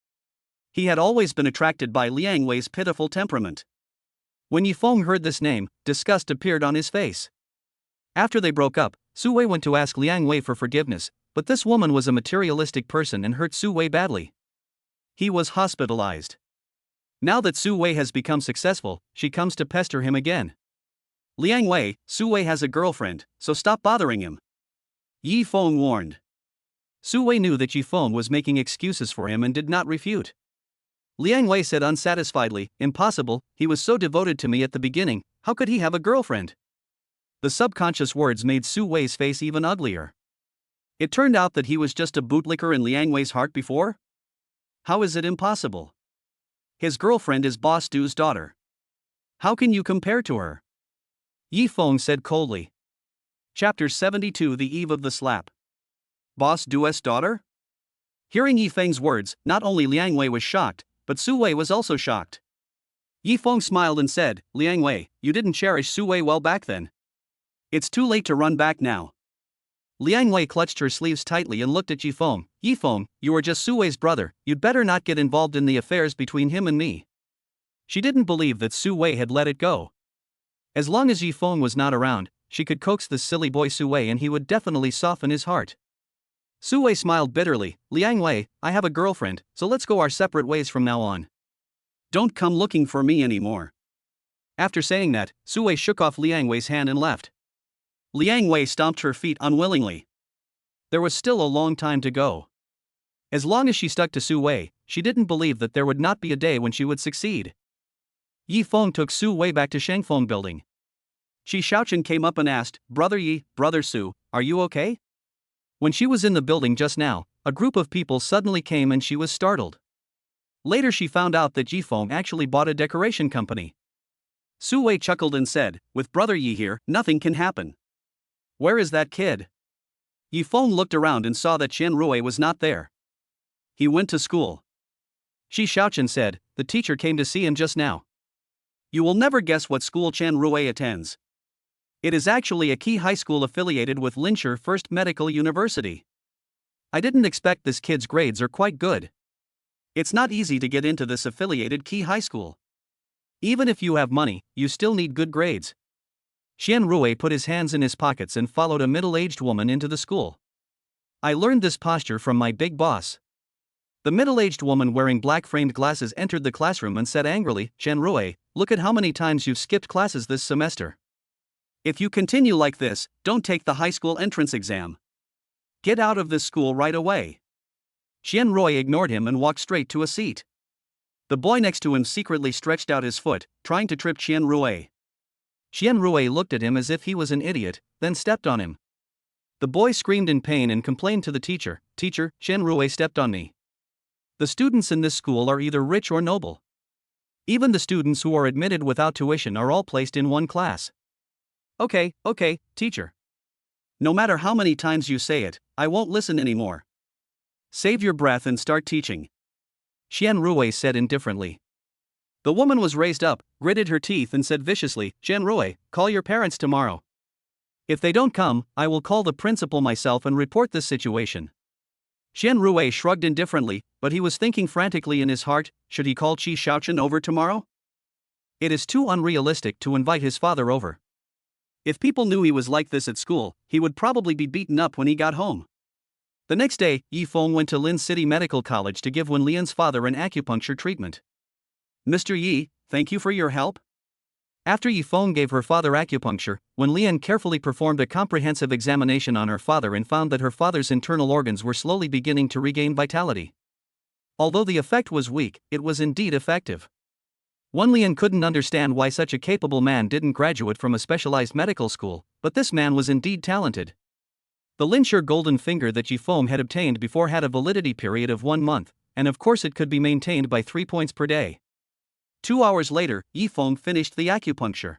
He had always been attracted by Liang Wei's pitiful temperament. When Yi Feng heard this name, disgust appeared on his face. After they broke up, Su Wei went to ask Liang Wei for forgiveness, but this woman was a materialistic person and hurt Su Wei badly. He was hospitalized. Now that Su Wei has become successful, she comes to pester him again. Liang Wei, Su Wei has a girlfriend, so stop bothering him. Yi Feng warned. Su Wei knew that Yi Feng was making excuses for him and did not refute. Liang Wei said unsatisfiedly, impossible, he was so devoted to me at the beginning, how could he have a girlfriend? The subconscious words made Su Wei's face even uglier. It turned out that he was just a bootlicker in Liang Wei's heart before? How is it impossible? His girlfriend is Boss Du's daughter. How can you compare to her? Yi Feng said coldly. Chapter 72 The Eve of the Slap. Boss Du's daughter? Hearing Yi Feng's words, not only Liang Wei was shocked, but Su Wei was also shocked. Yi Feng smiled and said, Liang Wei, you didn't cherish Su Wei well back then. It's too late to run back now. Liang Wei clutched her sleeves tightly and looked at Yi Feng. Yi Feng, you are just Su Wei's brother, you'd better not get involved in the affairs between him and me. She didn't believe that Su Wei had let it go. As long as Yi Feng was not around, she could coax this silly boy Su Wei and he would definitely soften his heart. Su Wei smiled bitterly, Liang Wei, I have a girlfriend, so let's go our separate ways from now on. Don't come looking for me anymore. After saying that, Su Wei shook off Liang Wei's hand and left. Liang Wei stomped her feet unwillingly. There was still a long time to go. As long as she stuck to Su Wei, she didn't believe that there would not be a day when she would succeed. Yi Feng took Su Wei back to Shangfeng building. Qi Shaochen came up and asked, Brother Yi, Brother Su, are you okay? When she was in the building just now, a group of people suddenly came and she was startled. Later she found out that Yifeng actually bought a decoration company. Su Wei chuckled and said, "With Brother Yi here, nothing can happen." "Where is that kid?" Yifeng looked around and saw that Qian Rui was not there. "He went to school." Shi Shaochen said, "The teacher came to see him just now." You will never guess what school Qian Rui attends. It is actually a key high school affiliated with Linshur First Medical University. I didn't expect this kid's grades are quite good. It's not easy to get into this affiliated key high school. Even if you have money, you still need good grades. Qian Rui put his hands in his pockets and followed a middle-aged woman into the school. I learned this posture from my big boss. The middle-aged woman wearing black-framed glasses entered the classroom and said angrily, "Qian Rui, look at how many times you've skipped classes this semester. If you continue like this, don't take the high school entrance exam. Get out of this school right away." Qian Rui ignored him and walked straight to a seat. The boy next to him secretly stretched out his foot, trying to trip Qian Rui. Qian Rui looked at him as if he was an idiot, then stepped on him. The boy screamed in pain and complained to the teacher, "Teacher, Qian Rui stepped on me." The students in this school are either rich or noble. Even the students who are admitted without tuition are all placed in one class. Okay, teacher. No matter how many times you say it, I won't listen anymore. Save your breath and start teaching. Qian Rui said indifferently. The woman was raised up, gritted her teeth and said viciously, "Qian Rui, call your parents tomorrow. If they don't come, I will call the principal myself and report this situation." Qian Rui shrugged indifferently, but he was thinking frantically in his heart, should he call Shi Shaochen over tomorrow? It is too unrealistic to invite his father over. If people knew he was like this at school, he would probably be beaten up when he got home. The next day, Yifeng went to Lin City Medical College to give Wen Lian's father an acupuncture treatment. "Mr. Yi, thank you for your help." After Yifeng gave her father acupuncture, Wen Lian carefully performed a comprehensive examination on her father and found that her father's internal organs were slowly beginning to regain vitality. Although the effect was weak, it was indeed effective. Wen Lian couldn't understand why such a capable man didn't graduate from a specialized medical school, but this man was indeed talented. The Linshur golden finger that Yifeng had obtained before had a validity period of 1 month, and of course it could be maintained by 3 points per day. 2 hours later, Yifeng finished the acupuncture.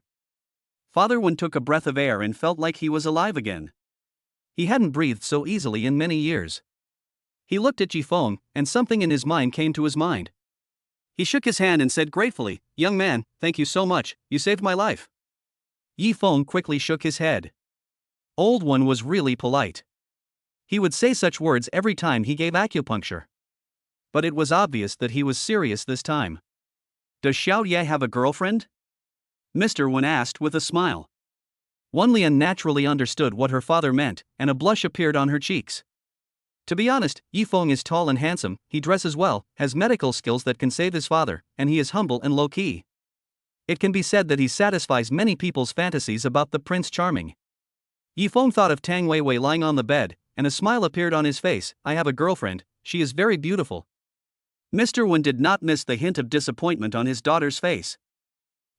Father Wen took a breath of air and felt like he was alive again. He hadn't breathed so easily in many years. He looked at Yifeng, and something in his mind came to his mind. He shook his hand and said gratefully, "Young man, thank you so much, you saved my life." Yifeng quickly shook his head. Old One was really polite. He would say such words every time he gave acupuncture. But it was obvious that he was serious this time. "Does Xiao Ye have a girlfriend?" Mr. Wen asked with a smile. Wen Lian naturally understood what her father meant, and a blush appeared on her cheeks. To be honest, Yifeng is tall and handsome, he dresses well, has medical skills that can save his father, and he is humble and low-key. It can be said that he satisfies many people's fantasies about the Prince Charming. Yifeng thought of Tang Weiwei lying on the bed, and a smile appeared on his face. "I have a girlfriend, she is very beautiful." Mr. Wen did not miss the hint of disappointment on his daughter's face.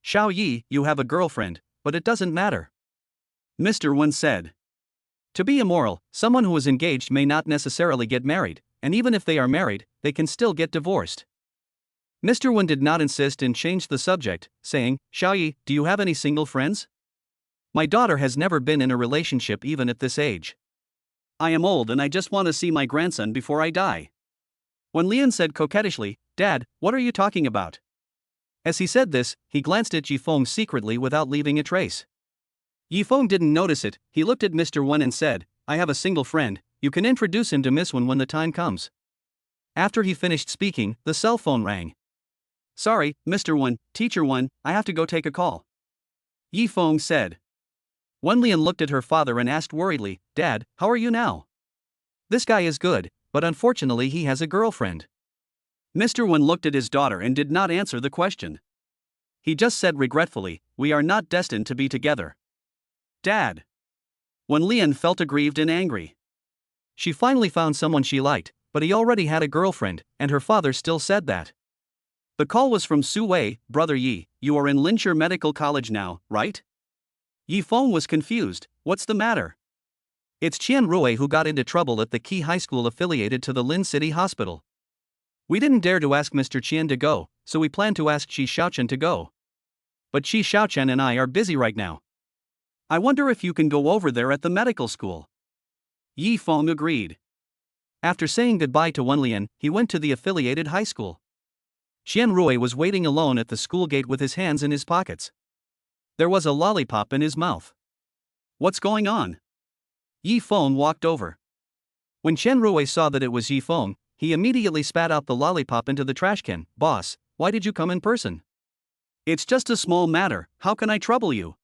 "Xiao Yi, you have a girlfriend, but it doesn't matter," Mr. Wen said. To be immoral, someone who is engaged may not necessarily get married, and even if they are married, they can still get divorced. Mr. Wen did not insist and changed the subject, saying, "Xiao Yi, do you have any single friends? My daughter has never been in a relationship even at this age. I am old and I just want to see my grandson before I die." Wen Lian said coquettishly, "Dad, what are you talking about?" As he said this, he glanced at Yifeng secretly without leaving a trace. Yifeng didn't notice it. He looked at Mr. Wen and said, "I have a single friend, you can introduce him to Miss Wen when the time comes." After he finished speaking, the cell phone rang. "Sorry, Mr. Wen, Teacher Wen, I have to go take a call," Yifeng said. Wen Lian looked at her father and asked worriedly, "Dad, how are you now? This guy is good, but unfortunately he has a girlfriend." Mr. Wen looked at his daughter and did not answer the question. He just said regretfully, "We are not destined to be together." "Dad." Wen Lian felt aggrieved and angry. She finally found someone she liked, but he already had a girlfriend, and her father still said that. The call was from Su Wei. "Brother Yi, you are in Linshur Medical College now, right?" Yifeng was confused. "What's the matter?" It's Qian Rui who got into trouble at the key high school affiliated to the Lin City Hospital. We didn't dare to ask Mr. Qian to go, so we planned to ask Qi Xiaochen to go. But Qi Xiaochen and I are busy right now. I wonder if you can go over there at the medical school. Yi Feng agreed. After saying goodbye to Wenlian, he went to the affiliated high school. Qian Rui was waiting alone at the school gate with his hands in his pockets. There was a lollipop in his mouth. What's going on? Yi Feng walked over. When Qian Rui saw that it was Yi Feng, he immediately spat out the lollipop into the trash can. Boss, why did you come in person? It's just a small matter, how can I trouble you?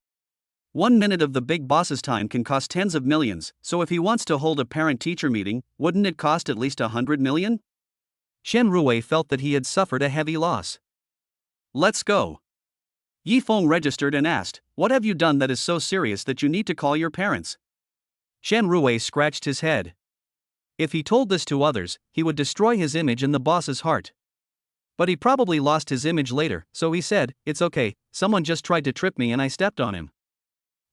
1 minute of the big boss's time can cost tens of millions, so if he wants to hold a parent-teacher meeting, wouldn't it cost at least 100 million? Qian Rui felt that he had suffered a heavy loss. Let's go. Yi Feng registered and asked, what have you done that is so serious that you need to call your parents? Qian Rui scratched his head. If he told this to others, he would destroy his image in the boss's heart. But he probably lost his image later, so he said, it's okay, someone just tried to trip me and I stepped on him.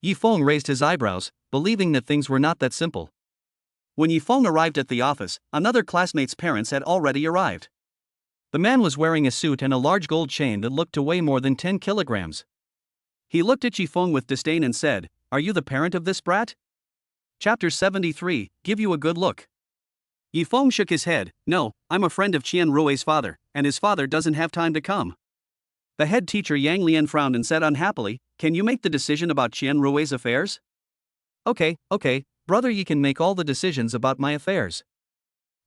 Yi Feng raised his eyebrows, believing that things were not that simple. When Yi Feng arrived at the office, another classmate's parents had already arrived. The man was wearing a suit and a large gold chain that looked to weigh more than 10 kilograms. He looked at Yi Feng with disdain and said, are you the parent of this brat? Chapter 73, Give You a Good Look. Yi Feng shook his head, no, I'm a friend of Qian Rui's father, and his father doesn't have time to come. The head teacher Yang Lian frowned and said unhappily, can you make the decision about Qian Rui's affairs? Okay, brother Yi can make all the decisions about my affairs.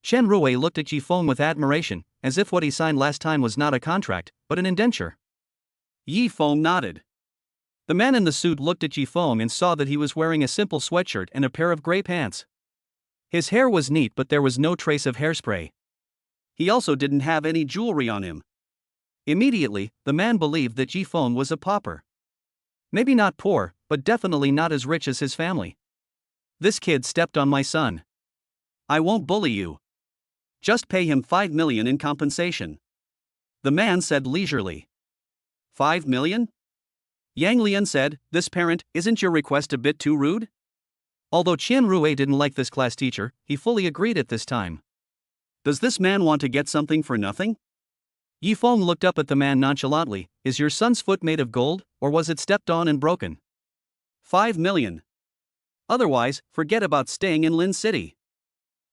Qian Rui looked at Yi Feng with admiration, as if what he signed last time was not a contract, but an indenture. Yi Feng nodded. The man in the suit looked at Yi Feng and saw that he was wearing a simple sweatshirt and a pair of gray pants. His hair was neat but there was no trace of hairspray. He also didn't have any jewelry on him. Immediately, the man believed that Yi Feng was a pauper. Maybe not poor, but definitely not as rich as his family. This kid stepped on my son. I won't bully you. Just pay him 5 million in compensation. The man said leisurely. 5 million? Yang Lian said, this parent, isn't your request a bit too rude? Although Qian Rui didn't like this class teacher, he fully agreed at this time. Does this man want to get something for nothing? Yi Feng looked up at the man nonchalantly, is your son's foot made of gold, or was it stepped on and broken? 5 million. Otherwise, forget about staying in Lin City.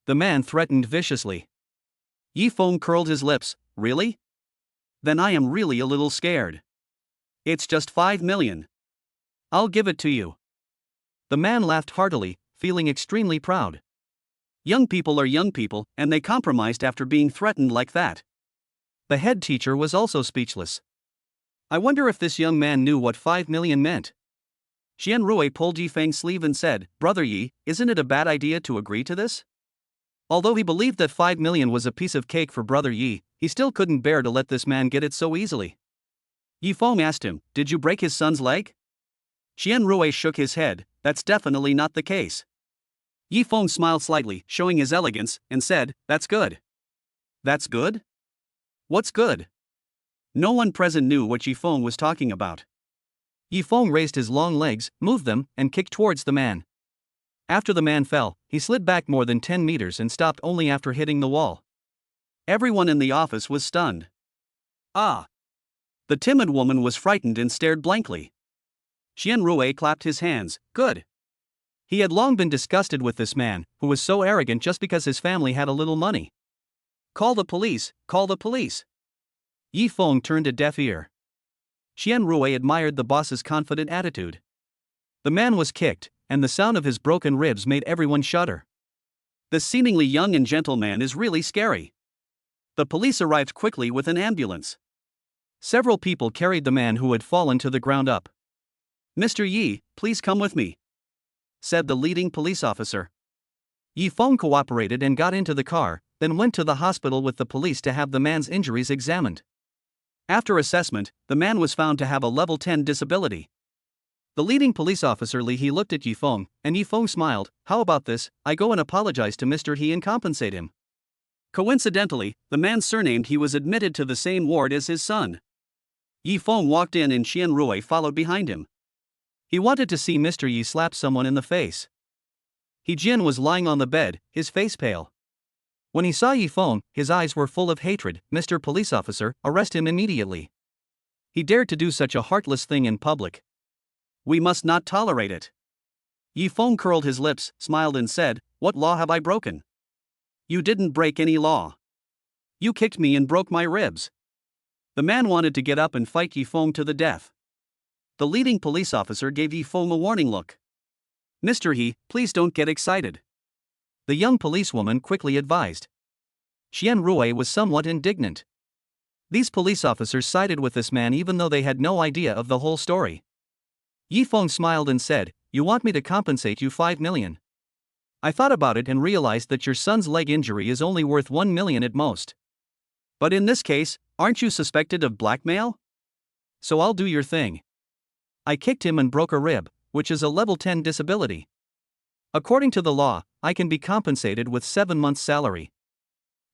The man threatened viciously. Yi Feng curled his lips, really? Then I am really a little scared. It's just 5 million. I'll give it to you. The man laughed heartily, feeling extremely proud. Young people are young people, and they compromised after being threatened like that. The head teacher was also speechless. I wonder if this young man knew what 5 million meant. Qian Rui pulled Yi Feng's sleeve and said, Brother Yi, isn't it a bad idea to agree to this? Although he believed that 5 million was a piece of cake for Brother Yi, he still couldn't bear to let this man get it so easily. Yi Feng asked him, did you break his son's leg? Qian Rui shook his head, that's definitely not the case. Yi Feng smiled slightly, showing his elegance, and said, that's good. That's good? What's good? No one present knew what Yi Feng was talking about. Yi Feng raised his long legs, moved them, and kicked towards the man. After the man fell, he slid back more than 10 meters and stopped only after hitting the wall. Everyone in the office was stunned. Ah! The timid woman was frightened and stared blankly. Qian Rui clapped his hands, good. He had long been disgusted with this man, who was so arrogant just because his family had a little money. Call the police, call the police. Yi Feng turned a deaf ear. Qian Rui admired the boss's confident attitude. The man was kicked, and the sound of his broken ribs made everyone shudder. This seemingly young and gentle man is really scary. The police arrived quickly with an ambulance. Several people carried the man who had fallen to the ground up. Mr. Yi, please come with me, said the leading police officer. Yi Feng cooperated and got into the car, then went to the hospital with the police to have the man's injuries examined. After assessment, the man was found to have a level 10 disability. The leading police officer Li He looked at Yi Feng, and Yi Feng smiled, how about this, I go and apologize to Mr. He and compensate him. Coincidentally, the man surnamed He was admitted to the same ward as his son. Yi Feng walked in and Qian Rui followed behind him. He wanted to see Mr. Yi slap someone in the face. He Jian was lying on the bed, his face pale. When he saw Yifeng, his eyes were full of hatred. Mr. Police Officer, arrest him immediately. He dared to do such a heartless thing in public. We must not tolerate it. Yifeng curled his lips, smiled and said, What law have I broken? You didn't break any law. You kicked me and broke my ribs. The man wanted to get up and fight Yifeng to the death. The leading police officer gave Yifeng a warning look. Mr. He, please don't get excited. The young policewoman quickly advised. Qian Rui was somewhat indignant. These police officers sided with this man even though they had no idea of the whole story. Yifeng smiled and said, You want me to compensate you 5 million? I thought about it and realized that your son's leg injury is only worth 1 million at most. But in this case, aren't you suspected of blackmail? So I'll do your thing. I kicked him and broke a rib, which is a level 10 disability. According to the law, I can be compensated with 7 months' salary.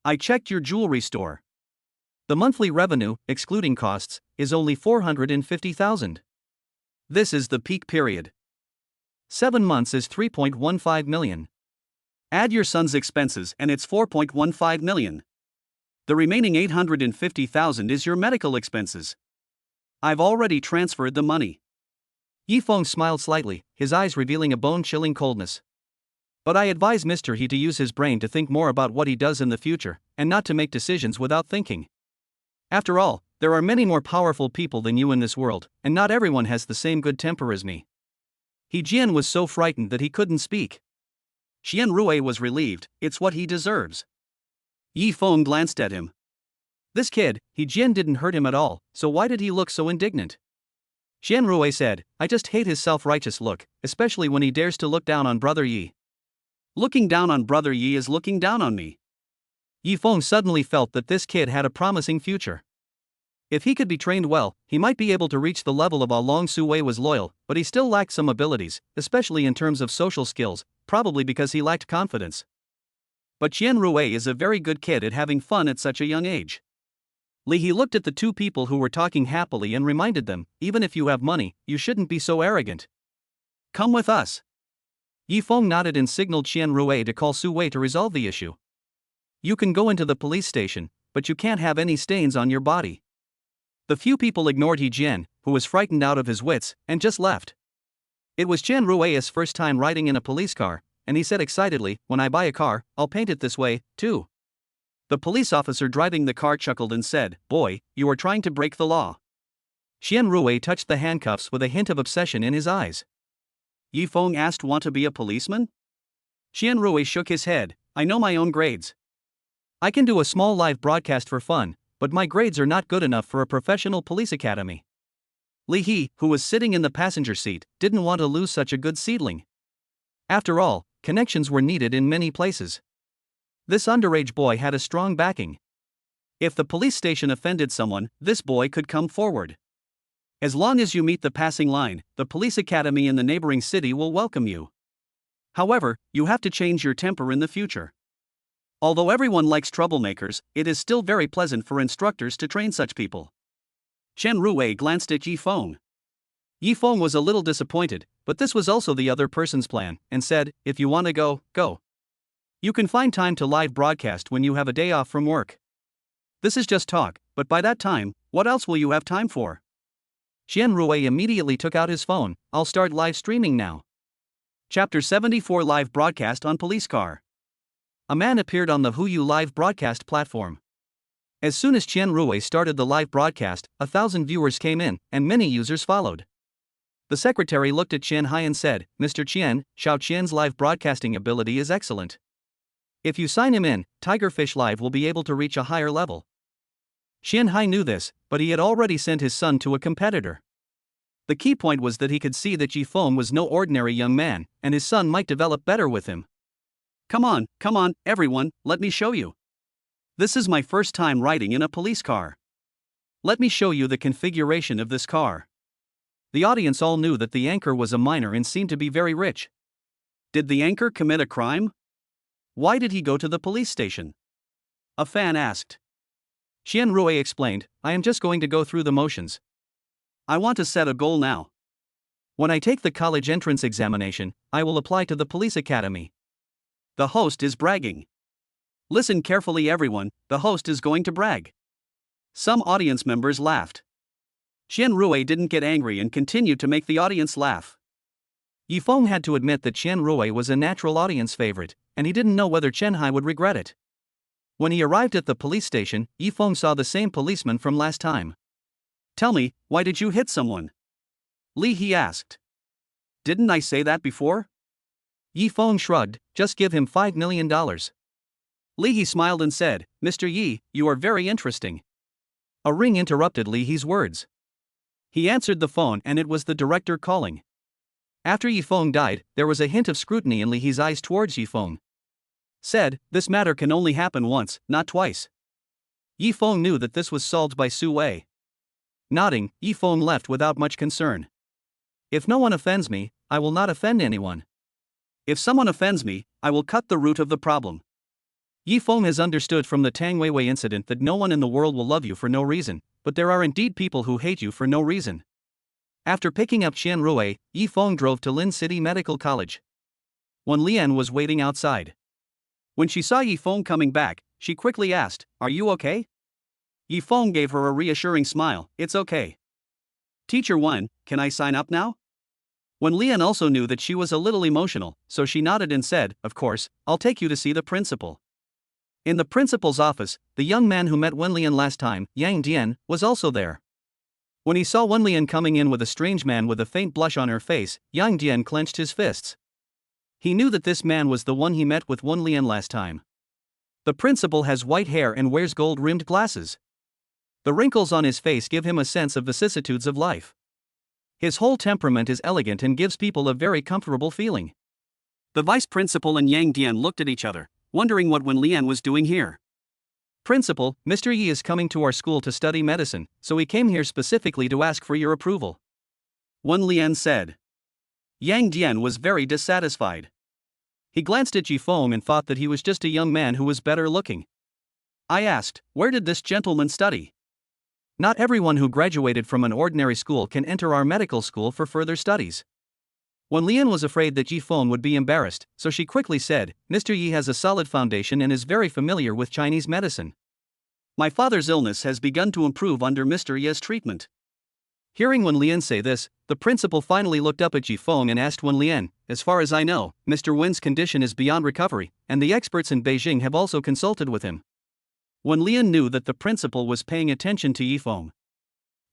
I checked your jewelry store. The monthly revenue, excluding costs, is only 450,000. This is the peak period. 7 months is 3.15 million. Add your son's expenses and it's 4.15 million. The remaining 850,000 is your medical expenses. I've already transferred the money. Yifeng smiled slightly, his eyes revealing a bone-chilling coldness. But I advise Mr. He to use his brain to think more about what he does in the future, and not to make decisions without thinking. After all, there are many more powerful people than you in this world, and not everyone has the same good temper as me. He Jian was so frightened that he couldn't speak. Qian Rui was relieved, it's what he deserves. Yifeng glanced at him. This kid, He Jian didn't hurt him at all, so why did he look so indignant? Qian Rui said, I just hate his self-righteous look, especially when he dares to look down on Brother Yi. Looking down on Brother Yi is looking down on me. Yifeng suddenly felt that this kid had a promising future. If he could be trained well, he might be able to reach the level of Long Suwei was loyal, but he still lacked some abilities, especially in terms of social skills, probably because he lacked confidence. But Qian Rui is a very good kid at having fun at such a young age. Li He looked at the two people who were talking happily and reminded them, even if you have money, you shouldn't be so arrogant. Come with us. Yifeng nodded and signaled Qian Rui to call Su Wei to resolve the issue. You can go into the police station, but you can't have any stains on your body. The few people ignored He Jian, who was frightened out of his wits, and just left. It was Qian Rui's first time riding in a police car, and he said excitedly, When I buy a car, I'll paint it this way, too. The police officer driving the car chuckled and said, Boy, you are trying to break the law. Qian Rui touched the handcuffs with a hint of obsession in his eyes. Yifeng asked, Want to be a policeman? Qian Rui shook his head, I know my own grades. I can do a small live broadcast for fun, but my grades are not good enough for a professional police academy. Li He, who was sitting in the passenger seat, didn't want to lose such a good seedling. After all, connections were needed in many places. This underage boy had a strong backing. If the police station offended someone, this boy could come forward. As long as you meet the passing line, the police academy in the neighboring city will welcome you. However, you have to change your temper in the future. Although everyone likes troublemakers, it is still very pleasant for instructors to train such people. Qian Rui glanced at Yifeng. Yifeng was a little disappointed, but this was also the other person's plan, and said, If you want to go, go. You can find time to live broadcast when you have a day off from work. This is just talk, but by that time, what else will you have time for? Qian Rui immediately took out his phone, I'll start live streaming now. Chapter 74 Live Broadcast on Police Car. A man appeared on the HuYu live broadcast platform. As soon as Qian Rui started the live broadcast, 1,000 viewers came in, and many users followed. The secretary looked at Qian Hai and said, Mr. Qian, Xiao Qian's live broadcasting ability is excellent. If you sign him in, Tigerfish Live will be able to reach a higher level. Qian Hai knew this, but he had already sent his son to a competitor. The key point was that he could see that Yifeng was no ordinary young man, and his son might develop better with him. Come on, everyone, let me show you. This is my first time riding in a police car. Let me show you the configuration of this car. The audience all knew that the anchor was a minor and seemed to be very rich. Did the anchor commit a crime? Why did he go to the police station? A fan asked. Qian Rui explained, I am just going to go through the motions. I want to set a goal now. When I take the college entrance examination, I will apply to the police academy. The host is bragging. Listen carefully, everyone, the host is going to brag. Some audience members laughed. Qian Rui didn't get angry and continued to make the audience laugh. Yifeng had to admit that Qian Rui was a natural audience favorite, and he didn't know whether Chen Hai would regret it. When he arrived at the police station, Yifeng saw the same policeman from last time. Tell me, why did you hit someone? Li He asked. Didn't I say that before? Yifeng shrugged, just give him $5 million. Li He smiled and said, Mr. Yi, you are very interesting. A ring interrupted Li He's words. He answered the phone and it was the director calling. After Yifeng died, there was a hint of scrutiny in Li He's eyes towards Yifeng. Said, this matter can only happen once, not twice. Yifeng knew that this was solved by Su Wei. Nodding, Yifeng left without much concern. If no one offends me, I will not offend anyone. If someone offends me, I will cut the root of the problem. Yifeng has understood from the Tang Weiwei incident that no one in the world will love you for no reason, but there are indeed people who hate you for no reason. After picking up Qian Rui, Yifeng drove to Lin City Medical College. Wen Lian was waiting outside. When she saw Yifeng coming back, she quickly asked, Are you okay? Yifeng gave her a reassuring smile, It's okay. Teacher Wen, can I sign up now? Wen Lian also knew that she was a little emotional, so she nodded and said, Of course, I'll take you to see the principal. In the principal's office, the young man who met Wen Lian last time, Yang Dian, was also there. When he saw Wen Lian coming in with a strange man with a faint blush on her face, Yang Dian clenched his fists. He knew that this man was the one he met with Wen Lian last time. The principal has white hair and wears gold-rimmed glasses. The wrinkles on his face give him a sense of vicissitudes of life. His whole temperament is elegant and gives people a very comfortable feeling. The vice principal and Yang Dian looked at each other, wondering what Wen Lian was doing here. Principal, Mr. Yi is coming to our school to study medicine, so he came here specifically to ask for your approval. Wen Lian said. Yang Dian was very dissatisfied. He glanced at Yifeng and thought that he was just a young man who was better looking. I asked, where did this gentleman study? Not everyone who graduated from an ordinary school can enter our medical school for further studies. Wen Lian was afraid that Yifeng would be embarrassed, so she quickly said, Mr. Yi has a solid foundation and is very familiar with Chinese medicine. My father's illness has begun to improve under Mr. Yi's treatment. Hearing Wen Lian say this, the principal finally looked up at Yifeng and asked Wen Lian, As far as I know, Mr. Wen's condition is beyond recovery, and the experts in Beijing have also consulted with him. Wen Lian knew that the principal was paying attention to Yifeng.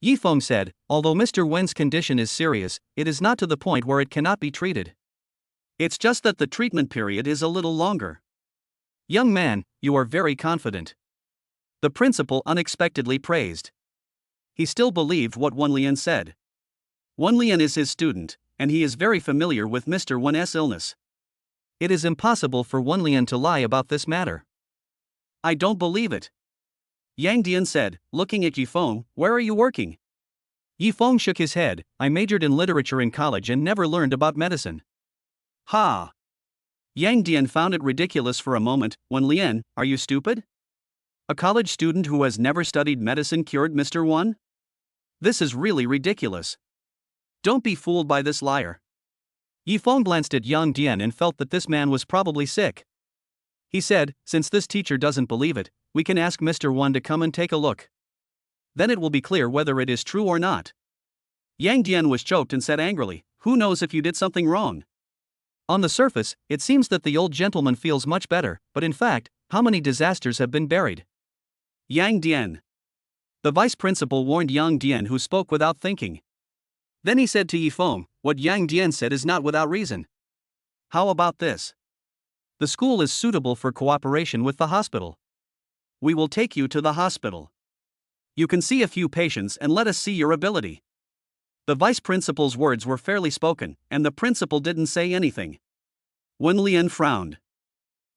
Yifeng said, although Mr. Wen's condition is serious, it is not to the point where it cannot be treated. It's just that the treatment period is a little longer. Young man, you are very confident. The principal unexpectedly praised. He still believed what Wen Lian said. Wen Lian is his student, and he is very familiar with Mr. Wen's illness. It is impossible for Wen Lian to lie about this matter. I don't believe it. Yang Dian said, looking at Yifeng, where are you working? Yifeng shook his head, I majored in literature in college and never learned about medicine. Ha! Yang Dian found it ridiculous for a moment. Wen Lian, are you stupid? A college student who has never studied medicine cured Mr. Wen? This is really ridiculous. Don't be fooled by this liar. Yifeng glanced at Yang Dian and felt that this man was probably sick. He said, since this teacher doesn't believe it, we can ask Mr. Wen to come and take a look. Then it will be clear whether it is true or not. Yang Dian was choked and said angrily, who knows if you did something wrong? On the surface, it seems that the old gentleman feels much better, but in fact, how many disasters have been buried? Yang Dian. The vice principal warned Yang Dian, who spoke without thinking. Then he said to Yifeng, what Yang Dian said is not without reason. How about this? The school is suitable for cooperation with the hospital. We will take you to the hospital. You can see a few patients and let us see your ability. The vice principal's words were fairly spoken, and the principal didn't say anything. Wen Lian frowned.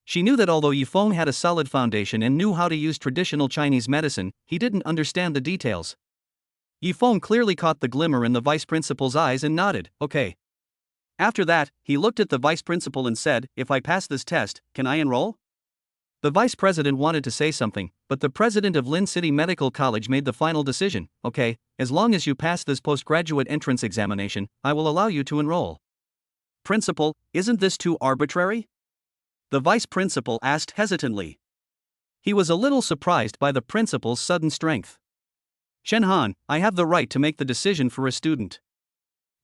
She knew that although Yifeng had a solid foundation and knew how to use traditional Chinese medicine, he didn't understand the details. Yifeng clearly caught the glimmer in the vice principal's eyes and nodded, okay. After that, he looked at the vice principal and said, if I pass this test, can I enroll? The vice president wanted to say something, but the president of Lin City Medical College made the final decision, okay, as long as you pass this postgraduate entrance examination, I will allow you to enroll. Principal, isn't this too arbitrary? the vice principal asked hesitantly. He was a little surprised by the principal's sudden strength. Chen Han, I have the right to make the decision for a student.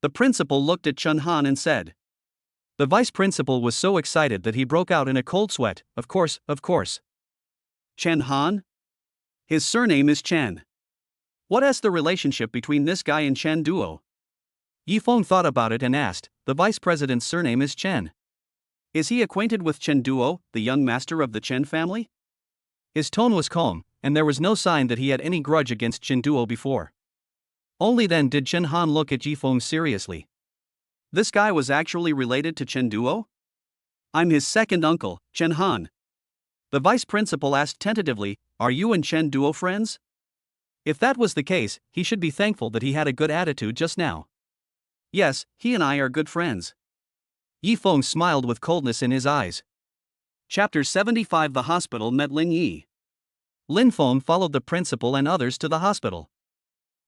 The principal looked at Chen Han and said. The vice principal was so excited that he broke out in a cold sweat. Of course, of course. Chen Han? His surname is Chen. What is the relationship between this guy and Chen Duo? Yifeng thought about it and asked, the vice president's surname is Chen. Is he acquainted with Chen Duo, the young master of the Chen family? His tone was calm, and there was no sign that he had any grudge against Chen Duo before. Only then did Chen Han look at Yifeng seriously. This guy was actually related to Chen Duo? I'm his second uncle, Chen Han. The vice principal asked tentatively, are you and Chen Duo friends? If that was the case, he should be thankful that he had a good attitude just now. Yes, he and I are good friends. Yifeng smiled with coldness in his eyes. Chapter 75. The hospital met Lin Yi. Lin Feng followed the principal and others to the hospital.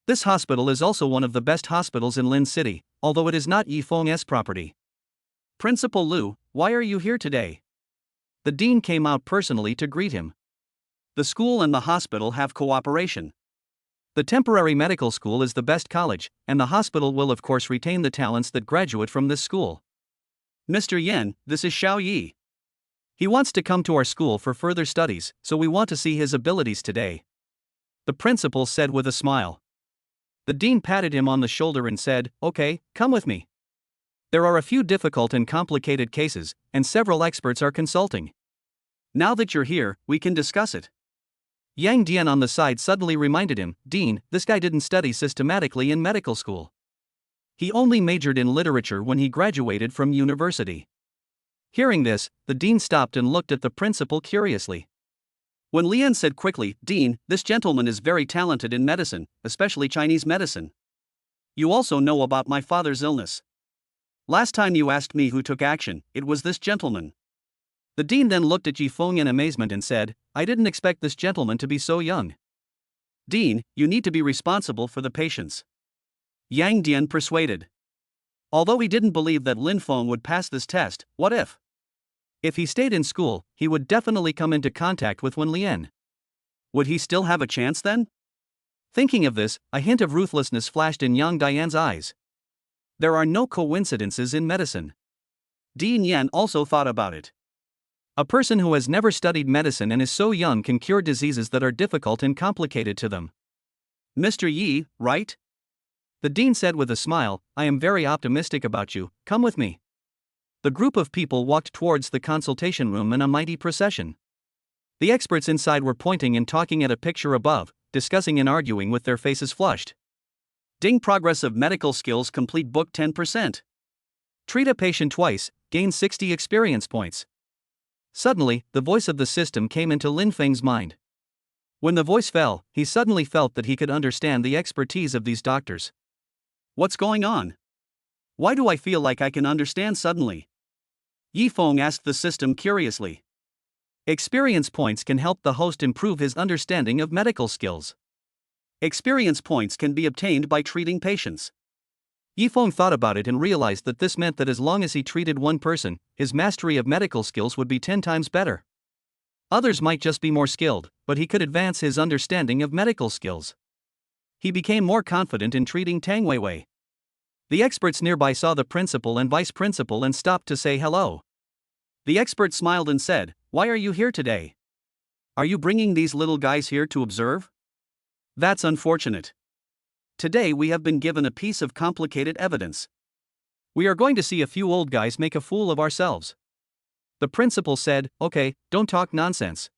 This hospital is also one of the best hospitals in Lin City, although it is not Yifeng's property. Principal Liu, why are you here today? The dean came out personally to greet him. The school and the hospital have cooperation. The temporary medical school is the best college, and the hospital will of course retain the talents that graduate from this school. Mr. Yan, this is Xiao Yi. He wants to come to our school for further studies, so we want to see his abilities today. The principal said with a smile. The dean patted him on the shoulder and said, okay, come with me. There are a few difficult and complicated cases, and several experts are consulting. Now that you're here, we can discuss it. Yang Dian on the side suddenly reminded him, Dean, this guy didn't study systematically in medical school. He only majored in literature when he graduated from university. Hearing this, the dean stopped and looked at the principal curiously. When Lian said quickly, Dean, this gentleman is very talented in medicine, especially Chinese medicine. You also know about my father's illness. Last time you asked me who took action, it was this gentleman. The dean then looked at Yifeng in amazement and said, I didn't expect this gentleman to be so young. Dean, you need to be responsible for the patients. Yang Dian persuaded. Although he didn't believe that Lin Feng would pass this test, what if? If he stayed in school, he would definitely come into contact with Wen Lian. Would he still have a chance then? Thinking of this, a hint of ruthlessness flashed in Yang Dian's eyes. There are no coincidences in medicine. Dean Yan also thought about it. A person who has never studied medicine and is so young can cure diseases that are difficult and complicated to them. Mr. Yi, right? The dean said with a smile, I am very optimistic about you, come with me. The group of people walked towards the consultation room in a mighty procession. The experts inside were pointing and talking at a picture above, discussing and arguing with their faces flushed. Ding progress of medical skills complete book 10%. Treat a patient twice, gain 60 experience points. Suddenly, the voice of the system came into Lin Feng's mind. When the voice fell, he suddenly felt that he could understand the expertise of these doctors. What's going on? Why do I feel like I can understand suddenly? Yifeng asked the system curiously. Experience points can help the host improve his understanding of medical skills. Experience points can be obtained by treating patients. Yifeng thought about it and realized that this meant that as long as he treated one person, his mastery of medical skills would be 10 times better. Others might just be more skilled, but he could advance his understanding of medical skills. He became more confident in treating Tang Weiwei. The experts nearby saw the principal and vice principal and stopped to say hello. The expert smiled and said, Why are you here today? Are you bringing these little guys here to observe? That's unfortunate. Today we have been given a piece of complicated evidence. We are going to see a few old guys make a fool of ourselves. The principal said, Okay, don't talk nonsense.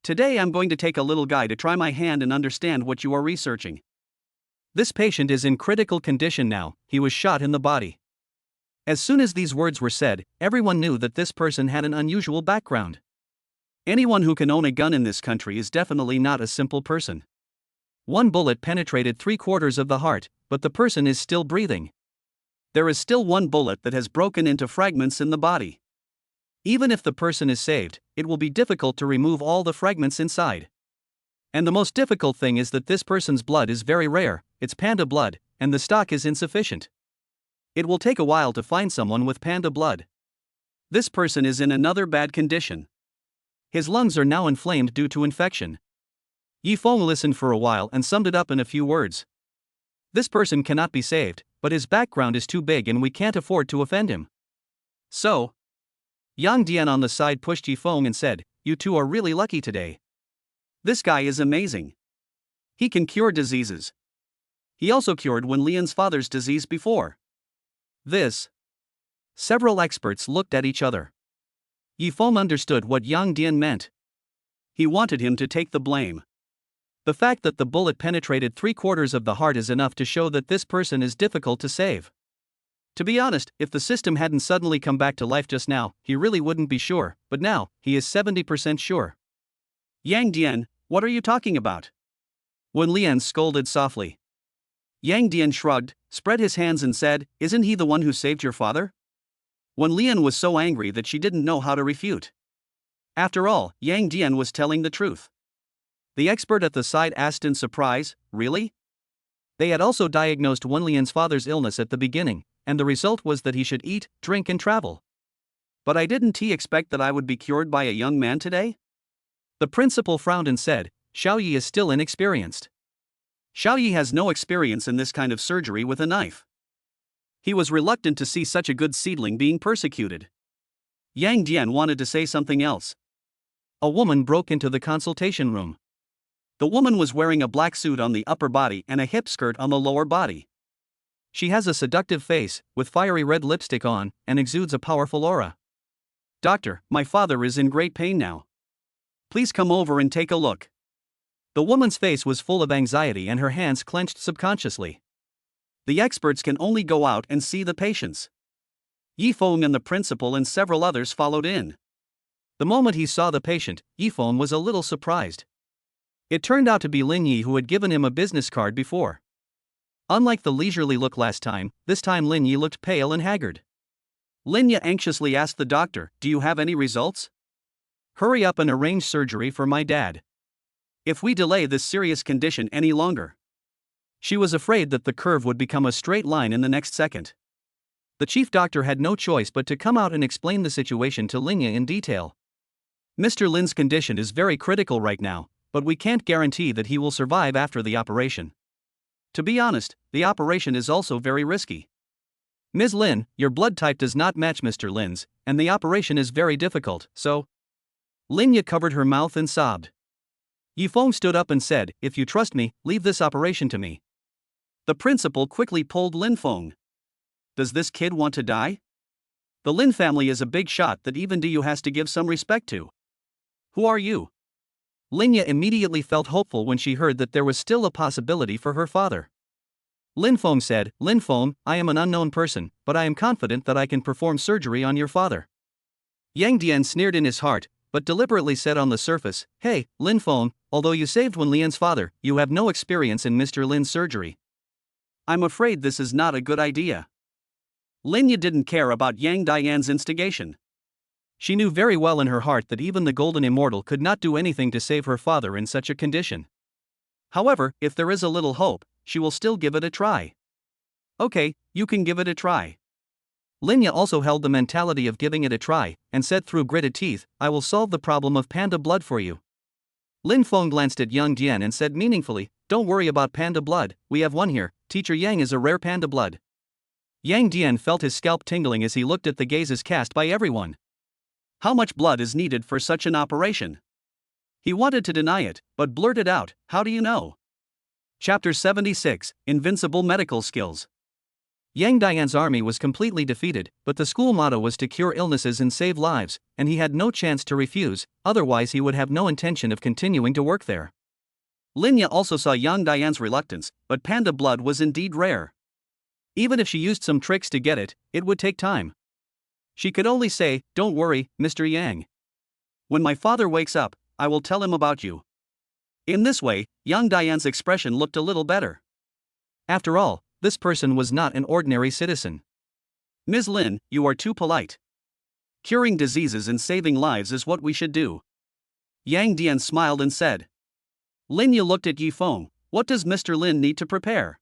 Today I'm going to take a little guy to try my hand and understand what you are researching. This patient is in critical condition now, he was shot in the body. As soon as these words were said, everyone knew that this person had an unusual background. Anyone who can own a gun in this country is definitely not a simple person. One bullet penetrated 3/4 of the heart, but the person is still breathing. There is still one bullet that has broken into fragments in the body. Even if the person is saved, it will be difficult to remove all the fragments inside. And the most difficult thing is that this person's blood is very rare, it's panda blood, and the stock is insufficient. It will take a while to find someone with panda blood. This person is in another bad condition. His lungs are now inflamed due to infection. Yifeng listened for a while and summed it up in a few words. This person cannot be saved, but his background is too big and we can't afford to offend him. So, Yang Dian on the side pushed Yifeng and said, "You two are really lucky today. This guy is amazing. He can cure diseases. He also cured Wen Lian's father's disease before." Several experts looked at each other. Yifeng understood what Yang Dian meant. He wanted him to take the blame. The fact that the bullet penetrated 3/4 of the heart is enough to show that this person is difficult to save. To be honest, if the system hadn't suddenly come back to life just now, he really wouldn't be sure, but now, he is 70% sure. "Yang Dian, what are you talking about?" Wen Lian scolded softly. Yang Dian shrugged, spread his hands and said, "Isn't he the one who saved your father?" Wen Lian was so angry that she didn't know how to refute. After all, Yang Dian was telling the truth. The expert at the side asked in surprise, "Really?" They had also diagnosed Wen Lian's father's illness at the beginning, and the result was that he should eat, drink and travel. "But I didn't expect that I would be cured by a young man today?" The principal frowned and said, "Xiao Yi is still inexperienced. Xiao Yi has no experience in this kind of surgery with a knife." He was reluctant to see such a good seedling being persecuted. Yang Dian wanted to say something else. A woman broke into the consultation room. The woman was wearing a black suit on the upper body and a hip skirt on the lower body. She has a seductive face, with fiery red lipstick on, and exudes a powerful aura. "Doctor, my father is in great pain now. Please come over and take a look." The woman's face was full of anxiety and her hands clenched subconsciously. The experts can only go out and see the patients. Yifeng and the principal and several others followed in. The moment he saw the patient, Yifeng was a little surprised. It turned out to be Lin Yi who had given him a business card before. Unlike the leisurely look last time, this time Lin Yi looked pale and haggard. Lin Yi anxiously asked the doctor, "Do you have any results? Hurry up and arrange surgery for my dad. If we delay this serious condition any longer." She was afraid that the curve would become a straight line in the next second. The chief doctor had no choice but to come out and explain the situation to Lin Yi in detail. "Mr. Lin's condition is very critical right now, but we can't guarantee that he will survive after the operation. To be honest, the operation is also very risky. Ms. Lin, your blood type does not match Mr. Lin's, and the operation is very difficult, so..." Lin Yi covered her mouth and sobbed. Yifeng stood up and said, "If you trust me, leave this operation to me." The principal quickly pulled Lin Feng. "Does this kid want to die? The Lin family is a big shot that even Du has to give some respect to. Who are you?" Lin Yi immediately felt hopeful when she heard that there was still a possibility for her father. Lin Feng said, "Lin Feng, I am an unknown person, but I am confident that I can perform surgery on your father." Yang Dian sneered in his heart, but deliberately said on the surface, "Hey, Lin Feng, although you saved Wen Lian's father, you have no experience in Mr. Lin's surgery. I'm afraid this is not a good idea." Lin Yi didn't care about Yang Dian's instigation. She knew very well in her heart that even the Golden Immortal could not do anything to save her father in such a condition. However, if there is a little hope, she will still give it a try. "Okay, you can give it a try." Lin Yi also held the mentality of giving it a try, and said through gritted teeth, "I will solve the problem of panda blood for you." Lin Feng glanced at Yang Dian and said meaningfully, "Don't worry about panda blood, we have one here, Teacher Yang is a rare panda blood." Yang Dian felt his scalp tingling as he looked at the gazes cast by everyone. How much blood is needed for such an operation? He wanted to deny it, but blurted out, "How do you know?" Chapter 76, Invincible Medical Skills. Yang Dian's army was completely defeated, but the school motto was to cure illnesses and save lives, and he had no chance to refuse, otherwise he would have no intention of continuing to work there. Lin Yi also saw Yang Dian's reluctance, but panda blood was indeed rare. Even if she used some tricks to get it, it would take time. She could only say, "Don't worry, Mr. Yang. When my father wakes up, I will tell him about you." In this way, Yang Dian's expression looked a little better. After all, this person was not an ordinary citizen. "Ms. Lin, you are too polite. Curing diseases and saving lives is what we should do." Yang Dian smiled and said. Lin Yi looked at Yifeng, "What does Mr. Lin need to prepare?"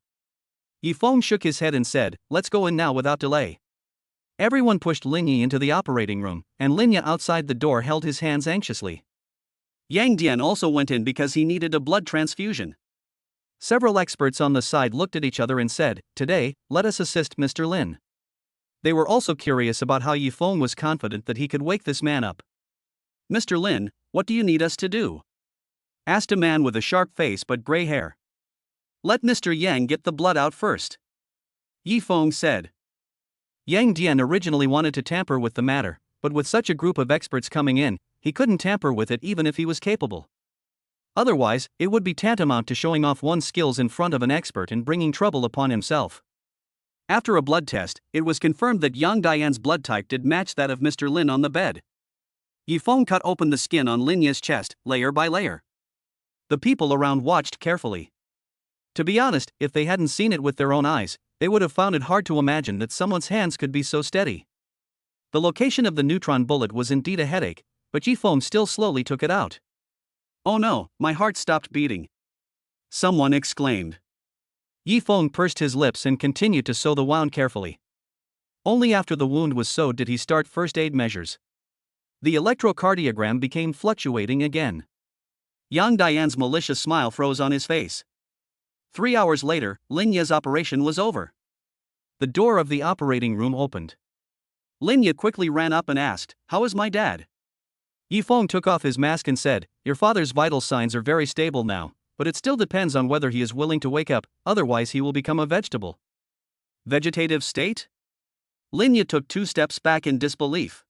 Yifeng shook his head and said, "Let's go in now without delay." Everyone pushed Linyi into the operating room, and Linya outside the door held his hands anxiously. Yang Dian also went in because he needed a blood transfusion. Several experts on the side looked at each other and said, "Today, let us assist Mr. Lin." They were also curious about how Yifeng was confident that he could wake this man up. "Mr. Lin, what do you need us to do?" asked a man with a sharp face but gray hair. "Let Mr. Yang get the blood out first," Yifeng said. Yang Dian originally wanted to tamper with the matter, but with such a group of experts coming in, he couldn't tamper with it even if he was capable. Otherwise, it would be tantamount to showing off one's skills in front of an expert and bringing trouble upon himself. After a blood test, it was confirmed that Yang Dian's blood type did match that of Mr. Lin on the bed. Yifeng cut open the skin on Linya's chest, layer by layer. The people around watched carefully. To be honest, if they hadn't seen it with their own eyes, they would have found it hard to imagine that someone's hands could be so steady. The location of the neutron bullet was indeed a headache, but Yifeng still slowly took it out. "Oh no, my heart stopped beating," someone exclaimed. Yifeng pursed his lips and continued to sew the wound carefully. Only after the wound was sewed did he start first aid measures. The electrocardiogram became fluctuating again. Yang Dian's malicious smile froze on his face. 3 hours later, Linya's operation was over. The door of the operating room opened. Linya quickly ran up and asked, "How is my dad?" Yifeng took off his mask and said, "Your father's vital signs are very stable now, but it still depends on whether he is willing to wake up, otherwise he will become a vegetable." "Vegetative state?" Linya took 2 steps back in disbelief.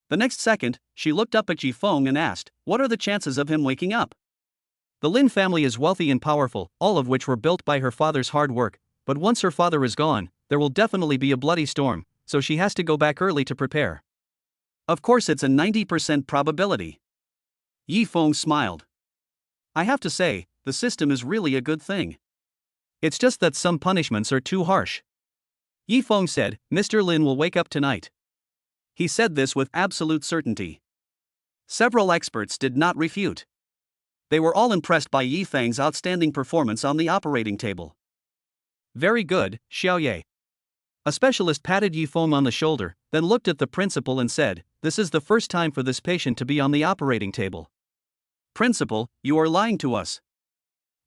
The next second, she looked up at Yifeng and asked, "What are the chances of him waking up?" The Lin family is wealthy and powerful, all of which were built by her father's hard work, but once her father is gone, there will definitely be a bloody storm, so she has to go back early to prepare. "Of course it's a 90% probability." Yifeng smiled. "I have to say, the system is really a good thing. It's just that some punishments are too harsh." Yifeng said, "Mr. Lin will wake up tonight." He said this with absolute certainty. Several experts did not refute. They were all impressed by Yifeng's outstanding performance on the operating table. "Very good, Xiaoye." A specialist patted Yifeng on the shoulder, then looked at the principal and said, "This is the first time for this patient to be on the operating table." "Principal, you are lying to us."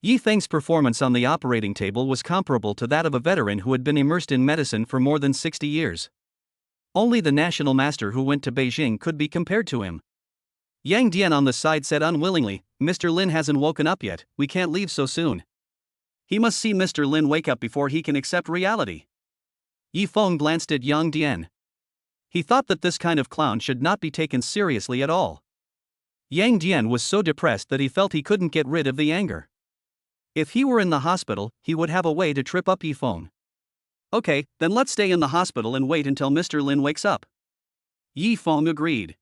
Yifeng's performance on the operating table was comparable to that of a veteran who had been immersed in medicine for more than 60 years. Only the national master who went to Beijing could be compared to him. Yang Dian on the side said unwillingly, "Mr. Lin hasn't woken up yet, we can't leave so soon. He must see Mr. Lin wake up before he can accept reality." Yifeng glanced at Yang Dian. He thought that this kind of clown should not be taken seriously at all. Yang Dian was so depressed that he felt he couldn't get rid of the anger. If he were in the hospital, he would have a way to trip up Yifeng. "Okay, then let's stay in the hospital and wait until Mr. Lin wakes up." Yifeng agreed.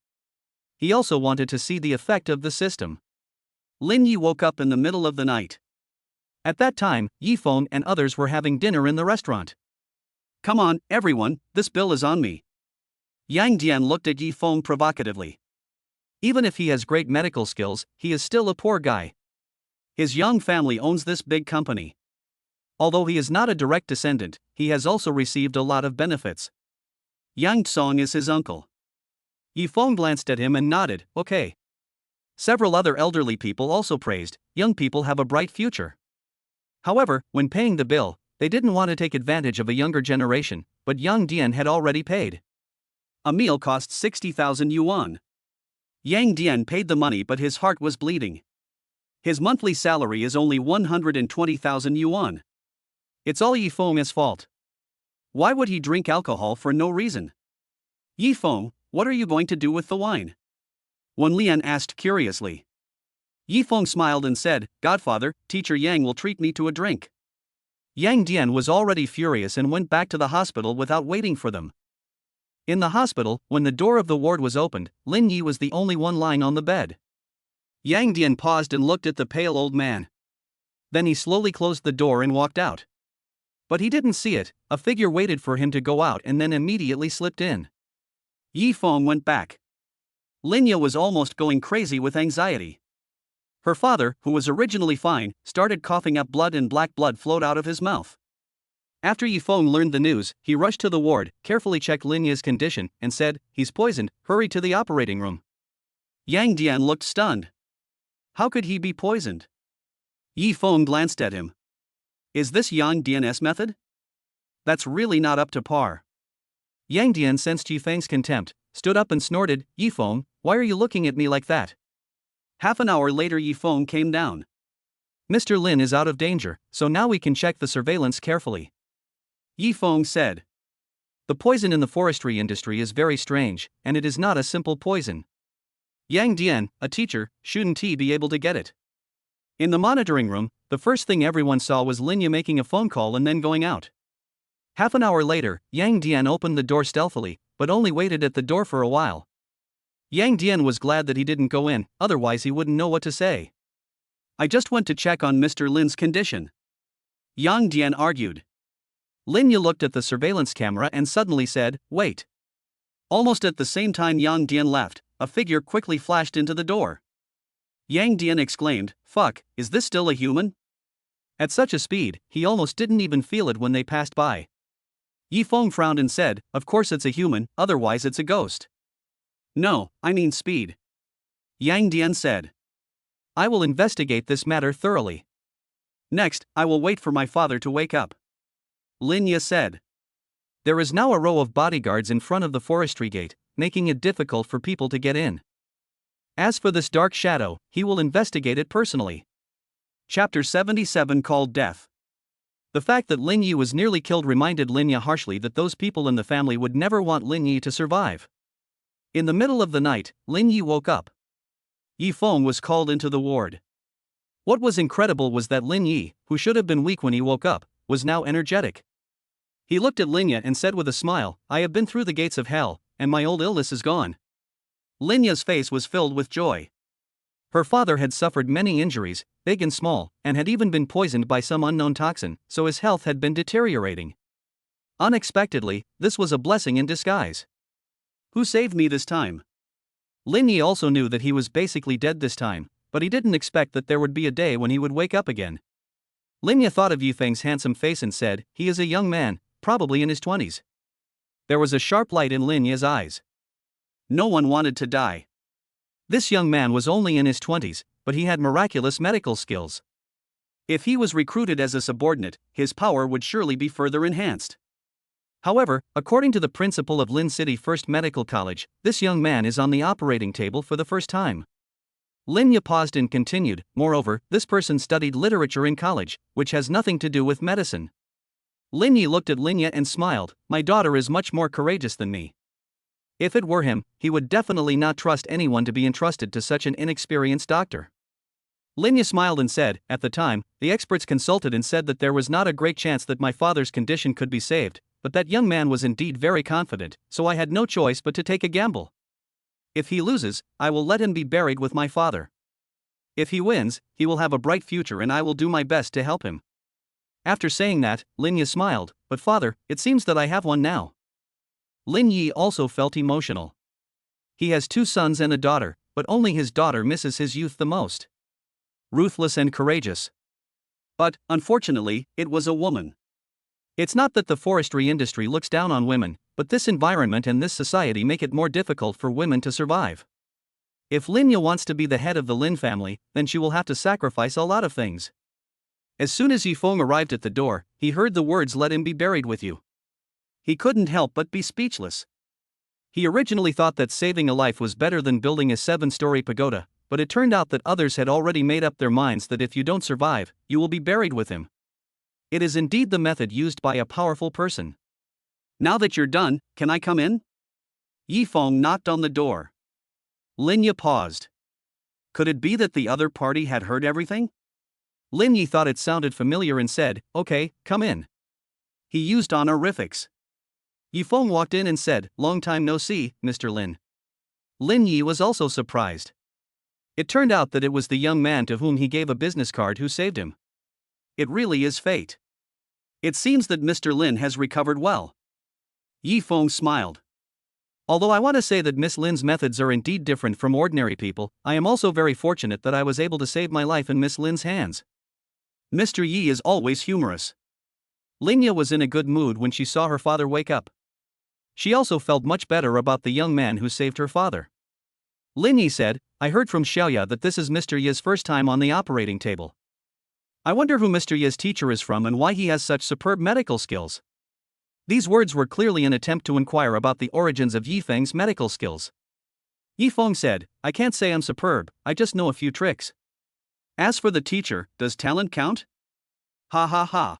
He also wanted to see the effect of the system. Lin Yi woke up in the middle of the night. At that time, Yifeng and others were having dinner in the restaurant. "Come on, everyone, this bill is on me." Yang Dian looked at Yifeng provocatively. Even if he has great medical skills, he is still a poor guy. His young family owns this big company. Although he is not a direct descendant, he has also received a lot of benefits. Yang Tsong is his uncle. Yifeng glanced at him and nodded, "Okay." Several other elderly people also praised, "Young people have a bright future." However, when paying the bill, they didn't want to take advantage of a younger generation, but Yang Dian had already paid. A meal cost 60,000 yuan. Yang Dian paid the money, but his heart was bleeding. His monthly salary is only 120,000 yuan. It's all Yifeng's fault. Why would he drink alcohol for no reason? "Yifeng, what are you going to do with the wine?" Wen Lian asked curiously. Yifeng smiled and said, "Godfather, Teacher Yang will treat me to a drink." Yang Dian was already furious and went back to the hospital without waiting for them. In the hospital, when the door of the ward was opened, Lin Yi was the only one lying on the bed. Yang Dian paused and looked at the pale old man. Then he slowly closed the door and walked out. But he didn't see it, a figure waited for him to go out and then immediately slipped in. Yifeng went back. Linya was almost going crazy with anxiety. Her father, who was originally fine, started coughing up blood and black blood flowed out of his mouth. After Yifeng learned the news, he rushed to the ward, carefully checked Lin Yi's condition, and said, "He's poisoned, hurry to the operating room." Yang Dian looked stunned. How could he be poisoned? Yifeng glanced at him. Is this Yang Dian's method? That's really not up to par. Yang Dian sensed Yifeng's contempt, stood up and snorted, "Yifeng, why are you looking at me like that?" Half an hour later Yifeng came down. "Mr. Lin is out of danger, so now we can check the surveillance carefully," Yifeng said. "The poison in the forestry industry is very strange, and it is not a simple poison. Yang Dian, a teacher, shouldn't he be able to get it?" In the monitoring room, the first thing everyone saw was Lin Yi making a phone call and then going out. Half an hour later, Yang Dian opened the door stealthily, but only waited at the door for a while. Yang Dian was glad that he didn't go in, otherwise he wouldn't know what to say. "I just went to check on Mr. Lin's condition," Yang Dian argued. Lin Yi looked at the surveillance camera and suddenly said, "Wait." Almost at the same time Yang Dian left, a figure quickly flashed into the door. Yang Dian exclaimed, "Fuck, is this still a human?" At such a speed, he almost didn't even feel it when they passed by. Yifeng frowned and said, "Of course it's a human, otherwise it's a ghost." "No, I mean speed," Yang Dian said. "I will investigate this matter thoroughly. Next, I will wait for my father to wake up," Lin Yi said. There is now a row of bodyguards in front of the forestry gate, making it difficult for people to get in. As for this dark shadow, he will investigate it personally. Chapter 77 called Death. The fact that Lin Yi was nearly killed reminded Lin Yi harshly that those people in the family would never want Lin Yi to survive. In the middle of the night, Lin Yi woke up. Yifeng was called into the ward. What was incredible was that Lin Yi, who should have been weak when he woke up, was now energetic. He looked at Lin Yi and said with a smile, "I have been through the gates of hell, and my old illness is gone." Lin Yi's face was filled with joy. Her father had suffered many injuries, big and small, and had even been poisoned by some unknown toxin, so his health had been deteriorating. Unexpectedly, this was a blessing in disguise. "Who saved me this time?" Lin Yi also knew that he was basically dead this time, but he didn't expect that there would be a day when he would wake up again. Lin Yi thought of Yifeng's handsome face and said, "He is a young man, probably in his 20s. There was a sharp light in Lin Yi's eyes. No one wanted to die. This young man was only in his 20s, but he had miraculous medical skills. If he was recruited as a subordinate, his power would surely be further enhanced. However, according to the principal of Lin City First Medical College, this young man is on the operating table for the first time." Lin Yi paused and continued, "Moreover, this person studied literature in college, which has nothing to do with medicine." Lin Yi looked at Lin Yi and smiled, "My daughter is much more courageous than me." If it were him, he would definitely not trust anyone to be entrusted to such an inexperienced doctor. Lin Yi smiled and said, "At the time, the experts consulted and said that there was not a great chance that my father's condition could be saved, but that young man was indeed very confident, so I had no choice but to take a gamble. If he loses, I will let him be buried with my father. If he wins, he will have a bright future and I will do my best to help him." After saying that, Lin Yi smiled, "But father, it seems that I have one now." Lin Yi also felt emotional. He has 2 sons and a daughter, but only his daughter misses his youth the most. Ruthless and courageous. But, unfortunately, it was a woman. It's not that the forestry industry looks down on women, but this environment and this society make it more difficult for women to survive. If Lin Yi wants to be the head of the Lin family, then she will have to sacrifice a lot of things. As soon as Yifeng arrived at the door, he heard the words, "Let him be buried with you." He couldn't help but be speechless. He originally thought that saving a life was better than building a 7-story pagoda, but it turned out that others had already made up their minds that if you don't survive, you will be buried with him. It is indeed the method used by a powerful person. "Now that you're done, can I come in?" Yifeng knocked on the door. Lin Yi paused. Could it be that the other party had heard everything? Lin Yi thought it sounded familiar and said, "Okay, come in." He used honorifics. Yifeng walked in and said, "Long time no see, Mr. Lin." Lin Yi was also surprised. It turned out that it was the young man to whom he gave a business card who saved him. It really is fate. It seems that Mr. Lin has recovered well. Yifeng smiled. Although I want to say that Miss Lin's methods are indeed different from ordinary people, I am also very fortunate that I was able to save my life in Miss Lin's hands. Mr. Yi is always humorous. Linya was in a good mood when she saw her father wake up. She also felt much better about the young man who saved her father. Linyi said, I heard from Xiaoya that this is Mr. Ye's first time on the operating table. I wonder who Mr. Ye's teacher is from and why he has such superb medical skills. These words were clearly an attempt to inquire about the origins of Yifeng's medical skills. Yifeng said, I can't say I'm superb, I just know a few tricks. As for the teacher, does talent count? Ha ha ha.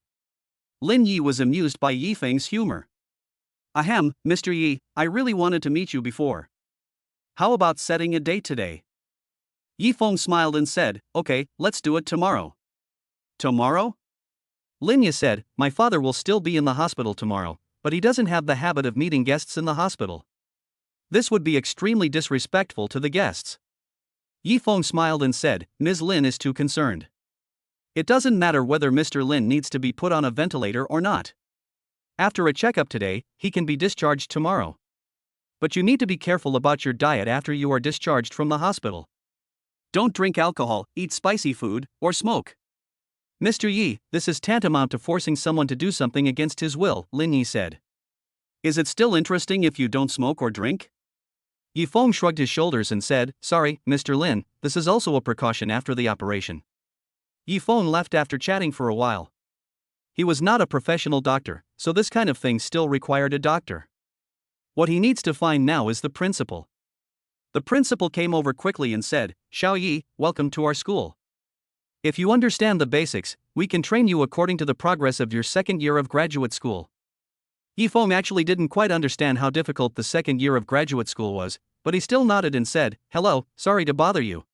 Lin Yi was amused by Yifeng's humor. Ahem, Mr. Yi, I really wanted to meet you before. How about setting a date today? Yifeng smiled and said, okay, let's do it tomorrow. Tomorrow? Linya said, my father will still be in the hospital tomorrow, but he doesn't have the habit of meeting guests in the hospital. This would be extremely disrespectful to the guests. Yifeng smiled and said, Ms. Lin is too concerned. It doesn't matter whether Mr. Lin needs to be put on a ventilator or not. After a checkup today, he can be discharged tomorrow. But you need to be careful about your diet after you are discharged from the hospital. Don't drink alcohol, eat spicy food, or smoke. Mr. Yi, this is tantamount to forcing someone to do something against his will, Lin Yi said. Is it still interesting if you don't smoke or drink? Yifeng shrugged his shoulders and said, sorry, Mr. Lin, this is also a precaution after the operation. Yifeng left after chatting for a while. He was not a professional doctor, so this kind of thing still required a doctor. What he needs to find now is the principal. The principal came over quickly and said, Xiao Yi, welcome to our school. If you understand the basics, we can train you according to the progress of your second year of graduate school. Yifeng actually didn't quite understand how difficult the second year of graduate school was, but he still nodded and said, hello, sorry to bother you.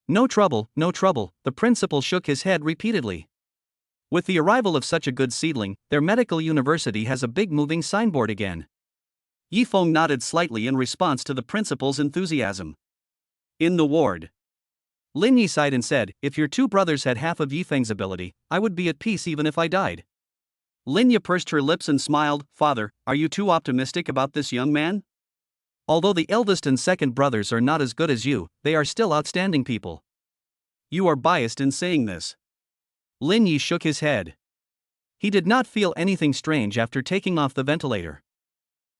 No trouble, the principal shook his head repeatedly. With the arrival of such a good seedling, their medical university has a big moving signboard again. Yifeng nodded slightly in response to the principal's enthusiasm. In the ward. Lin Yi sighed and said, if your two brothers had half of Yifeng's ability, I would be at peace even if I died. Lin Yi pursed her lips and smiled, Father, are you too optimistic about this young man? Although the eldest and second brothers are not as good as you, they are still outstanding people. You are biased in saying this. Lin Yi shook his head. He did not feel anything strange after taking off the ventilator.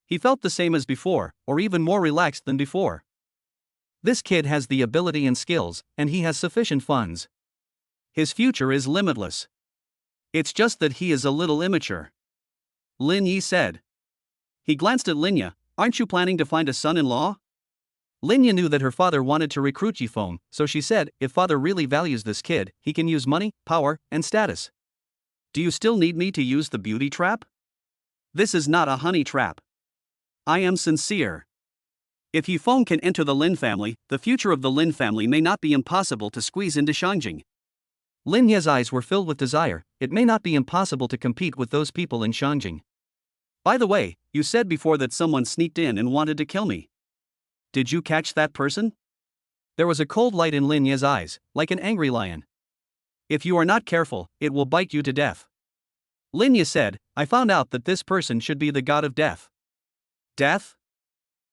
He felt the same as before, or even more relaxed than before. This kid has the ability and skills, and he has sufficient funds. His future is limitless. It's just that he is a little immature. Lin Yi said. He glanced at Linya, aren't you planning to find a son-in-law? Linya knew that her father wanted to recruit Yifeng, so she said, if father really values this kid, he can use money, power, and status. Do you still need me to use the beauty trap? This is not a honey trap. I am sincere. If Yifeng can enter the Lin family, the future of the Lin family may not be impossible to squeeze into Shangjing. Lin Ye's eyes were filled with desire, it may not be impossible to compete with those people in Shangjing. By the way, you said before that someone sneaked in and wanted to kill me. Did you catch that person? There was a cold light in Lin Ye's eyes, like an angry lion. If you are not careful, it will bite you to death. Lin Ye said, I found out that this person should be the god of death. Death?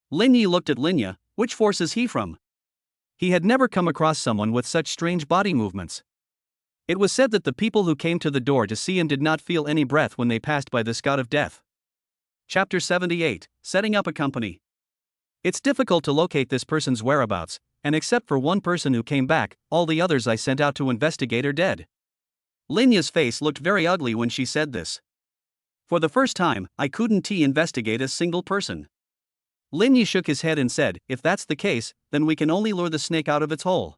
Lin Yi looked at Linya, which force is he from? He had never come across someone with such strange body movements. It was said that the people who came to the door to see him did not feel any breath when they passed by this god of death. Chapter 78, Setting Up a Company. It's difficult to locate this person's whereabouts, and except for one person who came back, all the others I sent out to investigate are dead. Linya's face looked very ugly when she said this. For the first time, I couldn't investigate a single person. Lin Yi shook his head and said, if that's the case, then we can only lure the snake out of its hole.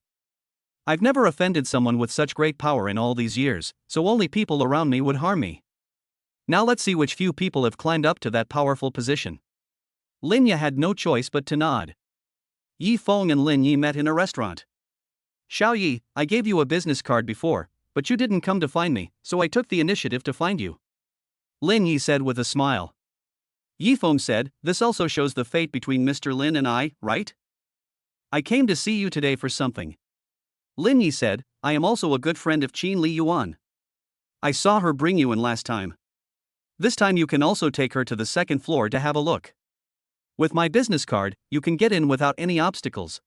I've never offended someone with such great power in all these years, so only people around me would harm me. Now let's see which few people have climbed up to that powerful position. Lin Yi had no choice but to nod. Yifeng and Lin Yi met in a restaurant. Xiao Yi, I gave you a business card before, but you didn't come to find me, so I took the initiative to find you. Lin Yi said with a smile. Yifeng said, this also shows the fate between Mr. Lin and I, right? I came to see you today for something. Lin Yi said, I am also a good friend of Qin Li Yuan. I saw her bring you in last time. This time you can also take her to the second floor to have a look. With my business card, you can get in without any obstacles.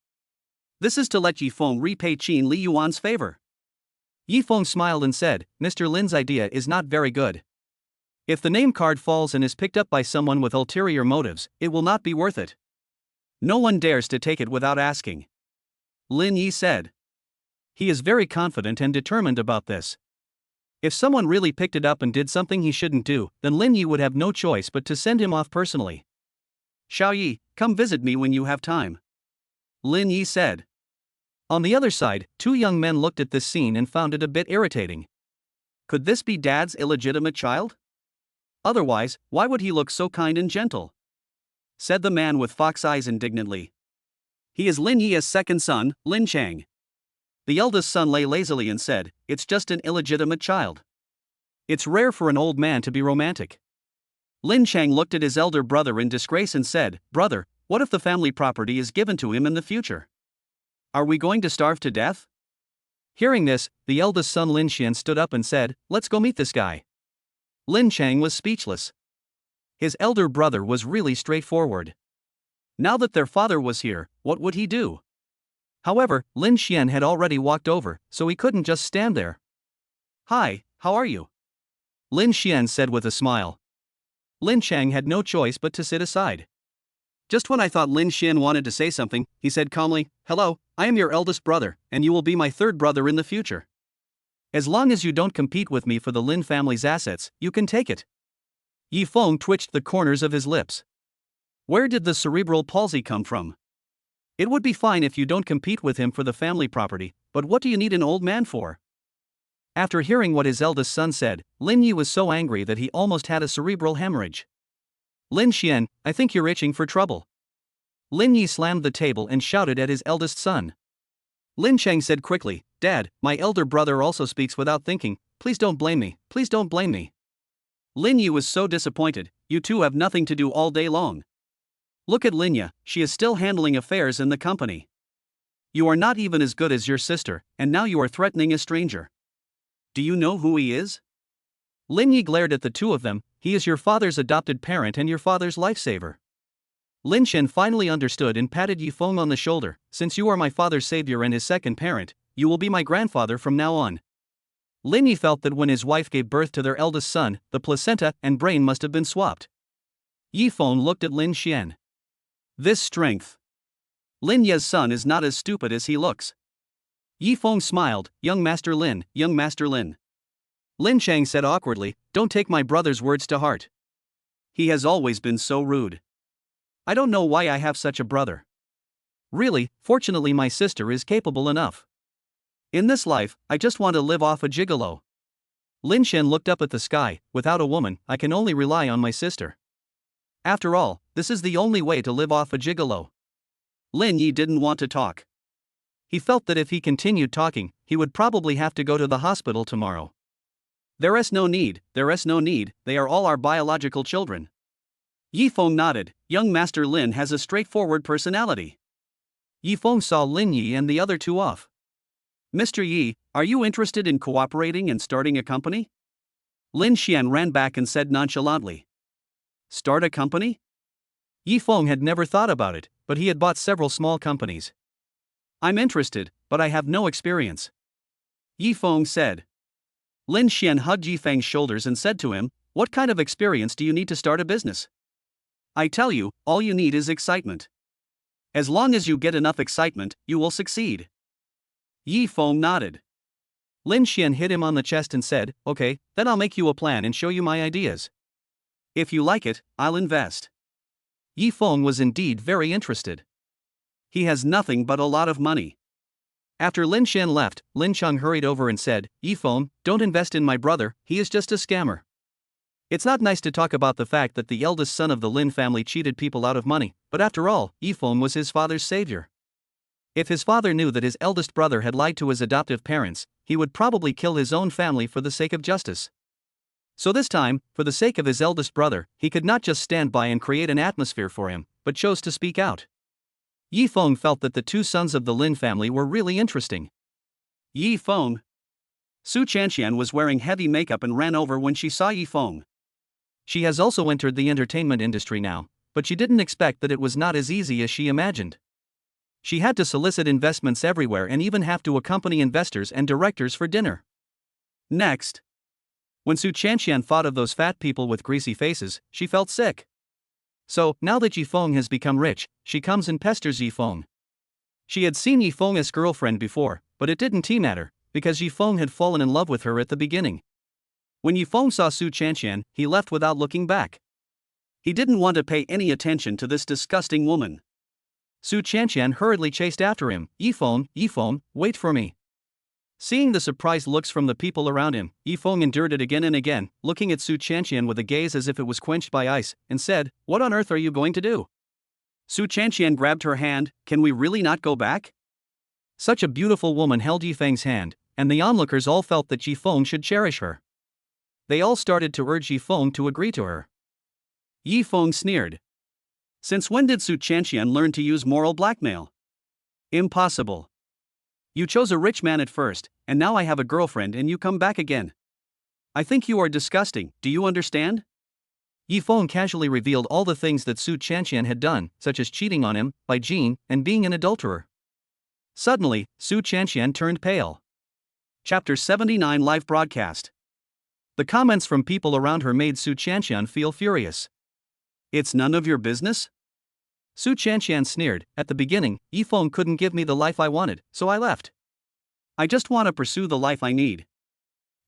This is to let Yifeng repay Qin Li Yuan's favor. Yifeng smiled and said, Mr. Lin's idea is not very good. If the name card falls and is picked up by someone with ulterior motives, it will not be worth it. No one dares to take it without asking. Lin Yi said. He is very confident and determined about this. If someone really picked it up and did something he shouldn't do, then Lin Yi would have no choice but to send him off personally. Xiao Yi, come visit me when you have time. Lin Yi said. On the other side, two young men looked at this scene and found it a bit irritating. Could this be Dad's illegitimate child? Otherwise, why would he look so kind and gentle? Said the man with fox eyes indignantly. He is Lin Yi's second son, Lin Chang. The eldest son lay lazily and said, it's just an illegitimate child. It's rare for an old man to be romantic. Lin Chang looked at his elder brother in disgrace and said, Brother, what if the family property is given to him in the future? Are we going to starve to death? Hearing this, the eldest son Lin Xian stood up and said, let's go meet this guy. Lin Chang was speechless. His elder brother was really straightforward. Now that their father was here, what would he do? However, Lin Xian had already walked over, so he couldn't just stand there. Hi, how are you? Lin Xian said with a smile. Lin Chang had no choice but to sit aside. Just when I thought Lin Xian wanted to say something, he said calmly, hello, I am your eldest brother, and you will be my third brother in the future. As long as you don't compete with me for the Lin family's assets, you can take it. Yi Feng twitched the corners of his lips. Where did the cerebral palsy come from? It would be fine if you don't compete with him for the family property, but what do you need an old man for? After hearing what his eldest son said, Lin Yi was so angry that he almost had a cerebral hemorrhage. Lin Xian, I think you're itching for trouble. Lin Yi slammed the table and shouted at his eldest son. Lin Chang said quickly, Dad, my elder brother also speaks without thinking, please don't blame me, please don't blame me. Lin Yi was so disappointed, you two have nothing to do all day long. Look at Linya, she is still handling affairs in the company. You are not even as good as your sister, and now you are threatening a stranger. Do you know who he is? Lin Yi glared at the two of them, he is your father's adopted parent and your father's lifesaver. Lin Xian finally understood and patted Yi Feng on the shoulder, since you are my father's savior and his second parent, you will be my grandfather from now on. Lin Yi felt that when his wife gave birth to their eldest son, the placenta and brain must have been swapped. Yi Feng looked at Lin Xian. This strength. Lin Ye's son is not as stupid as he looks. Yi Feng smiled, young Master Lin, young Master Lin. Lin Chang said awkwardly, don't take my brother's words to heart. He has always been so rude. I don't know why I have such a brother. Really, fortunately my sister is capable enough. In this life, I just want to live off a gigolo. Lin Xian looked up at the sky, without a woman, I can only rely on my sister. After all, this is the only way to live off a gigolo. Lin Yi didn't want to talk. He felt that if he continued talking, he would probably have to go to the hospital tomorrow. There is no need, they are all our biological children. Yi Feng nodded, young Master Lin has a straightforward personality. Yi Feng saw Lin Yi and the other two off. Mr. Yi, are you interested in cooperating and starting a company? Lin Xian ran back and said nonchalantly. Start a company? Yi Feng had never thought about it, but he had bought several small companies. I'm interested, but I have no experience. Yi Feng said. Lin Xian hugged Yi Feng's shoulders and said to him, what kind of experience do you need to start a business? I tell you, all you need is excitement. As long as you get enough excitement, you will succeed. Yi Feng nodded. Lin Xian hit him on the chest and said, okay, then I'll make you a plan and show you my ideas. If you like it, I'll invest. Yi Feng was indeed very interested. He has nothing but a lot of money. After Lin Xian left, Lin Cheng hurried over and said, Yi Feng, don't invest in my brother, he is just a scammer. It's not nice to talk about the fact that the eldest son of the Lin family cheated people out of money, but after all, Yi Feng was his father's savior. If his father knew that his eldest brother had lied to his adoptive parents, he would probably kill his own family for the sake of justice. So this time, for the sake of his eldest brother, he could not just stand by and create an atmosphere for him, but chose to speak out. Yi Feng felt that the two sons of the Lin family were really interesting. Yi Feng. Su Chanxian was wearing heavy makeup and ran over when she saw Yi Feng. She has also entered the entertainment industry now, but she didn't expect that it was not as easy as she imagined. She had to solicit investments everywhere and even have to accompany investors and directors for dinner. Next. When Su Chanxian thought of those fat people with greasy faces, she felt sick. So, now that Yifeng has become rich, she comes and pesters Yifeng. She had seen Yifeng as girlfriend before, but it didn't matter, because Yifeng had fallen in love with her at the beginning. When Yifeng saw Su Chanxian, he left without looking back. He didn't want to pay any attention to this disgusting woman. Su Chanxian hurriedly chased after him. Yifeng, Yifeng, wait for me. Seeing the surprised looks from the people around him, Yifeng endured it again and again, looking at Su Chanxian with a gaze as if it was quenched by ice, and said, "What on earth are you going to do?" Su Chanxian grabbed her hand. "Can we really not go back?" Such a beautiful woman held Yifeng's hand, and the onlookers all felt that Yifeng should cherish her. They all started to urge Yifeng to agree to her. Yifeng sneered. Since when did Su Chanxian learn to use moral blackmail? Impossible. You chose a rich man at first, and now I have a girlfriend and you come back again. I think you are disgusting, do you understand? Yifeng casually revealed all the things that Su Chanxian had done, such as cheating on him, by Jean, and being an adulterer. Suddenly, Su Chanxian turned pale. Chapter 79 Live Broadcast. The comments from people around her made Su Chanxian feel furious. It's none of your business? Su Chanxian sneered. At the beginning, Yifeng couldn't give me the life I wanted, so I left. I just want to pursue the life I need.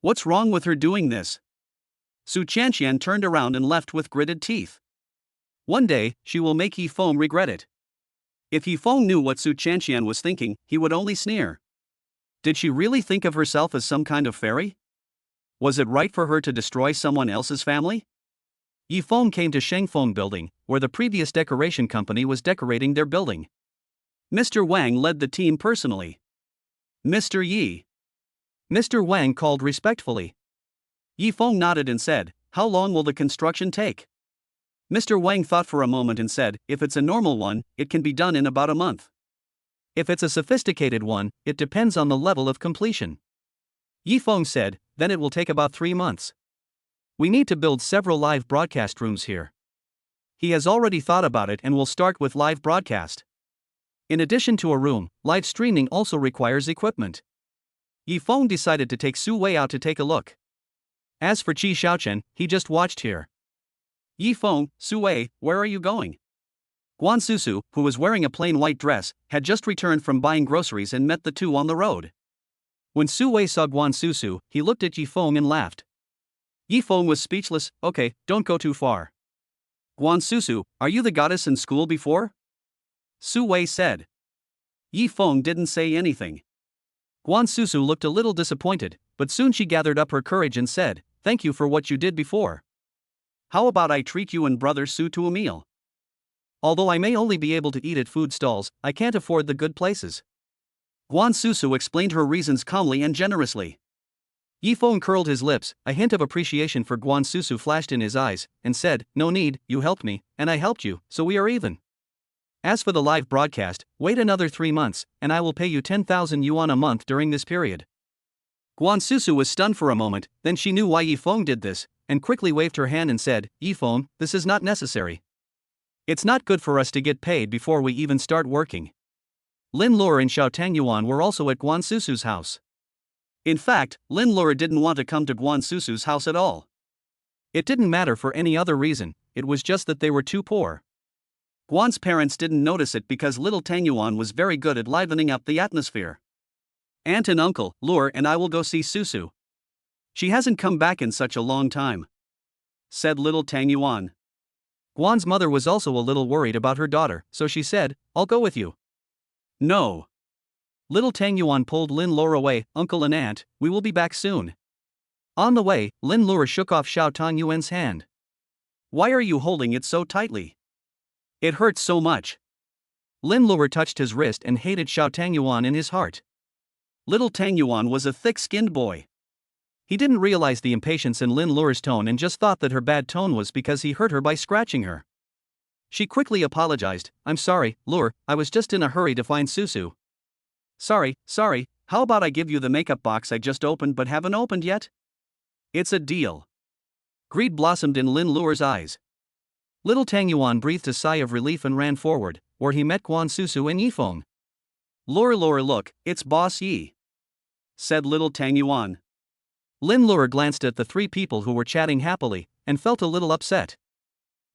What's wrong with her doing this? Su Chanxian turned around and left with gritted teeth. One day, she will make Yifeng regret it. If Yifeng knew what Su Chanxian was thinking, he would only sneer. Did she really think of herself as some kind of fairy? Was it right for her to destroy someone else's family? Yifeng came to Shengfeng Building, where the previous decoration company was decorating their building. Mr. Wang led the team personally. Mr. Yi. Mr. Wang called respectfully. Yifeng nodded and said, "How long will the construction take?" Mr. Wang thought for a moment and said, "If it's a normal one, it can be done in about a month. If it's a sophisticated one, it depends on the level of completion." Yifeng said, "Then it will take about 3 months. We need to build several live broadcast rooms here." He has already thought about it and will start with live broadcast. In addition to a room, live streaming also requires equipment. Yifeng decided to take Su Wei out to take a look. As for Qi Xiaochen, he just watched here. Yifeng, Su Wei, where are you going? Guan Susu, who was wearing a plain white dress, had just returned from buying groceries and met the two on the road. When Su Wei saw Guan Susu, he looked at Yifeng and laughed. Yifeng was speechless. "Okay, don't go too far." "Guan Susu, are you the goddess in school before?" Su Wei said. Yifeng didn't say anything. Guan Susu looked a little disappointed, but soon she gathered up her courage and said, "Thank you for what you did before. How about I treat you and brother Su to a meal? Although I may only be able to eat at food stalls, I can't afford the good places." Guan Susu explained her reasons calmly and generously. Yifeng curled his lips, a hint of appreciation for Guan Susu flashed in his eyes, and said, "No need, you helped me, and I helped you, so we are even. As for the live broadcast, wait another 3 months, and I will pay you 10,000 yuan a month during this period." Guan Susu was stunned for a moment, then she knew why Yifeng did this, and quickly waved her hand and said, "Yifeng, this is not necessary. It's not good for us to get paid before we even start working." Lin Luo and Xiao Tangyuan were also at Guan Susu's house. In fact, Lin Luo didn't want to come to Guan Susu's house at all. It didn't matter for any other reason, it was just that they were too poor. Guan's parents didn't notice it because little Tangyuan was very good at livening up the atmosphere. "Aunt and uncle, Luo and I will go see Susu. She hasn't come back in such a long time," said little Tangyuan. Guan's mother was also a little worried about her daughter, so she said, "I'll go with you." "No." Little Tangyuan pulled Lin Luo away. "Uncle and aunt, we will be back soon." On the way, Lin Luo shook off Xiao Tangyuan's hand. "Why are you holding it so tightly? It hurts so much." Lin Luo touched his wrist and hated Xiao Tangyuan in his heart. Little Tangyuan was a thick-skinned boy. He didn't realize the impatience in Lin Luo's tone and just thought that her bad tone was because he hurt her by scratching her. She quickly apologized. "I'm sorry, Luo, I was just in a hurry to find Susu." Sorry, how about I give you the makeup box I just opened but haven't opened yet? It's a deal." Greed blossomed in Lin Luo's eyes. Little Tangyuan breathed a sigh of relief and ran forward, where he met Guan Susu and Yifeng. Luo, look, it's Boss Yi," said little Tangyuan. Lin Luer glanced at the three people who were chatting happily, and felt a little upset.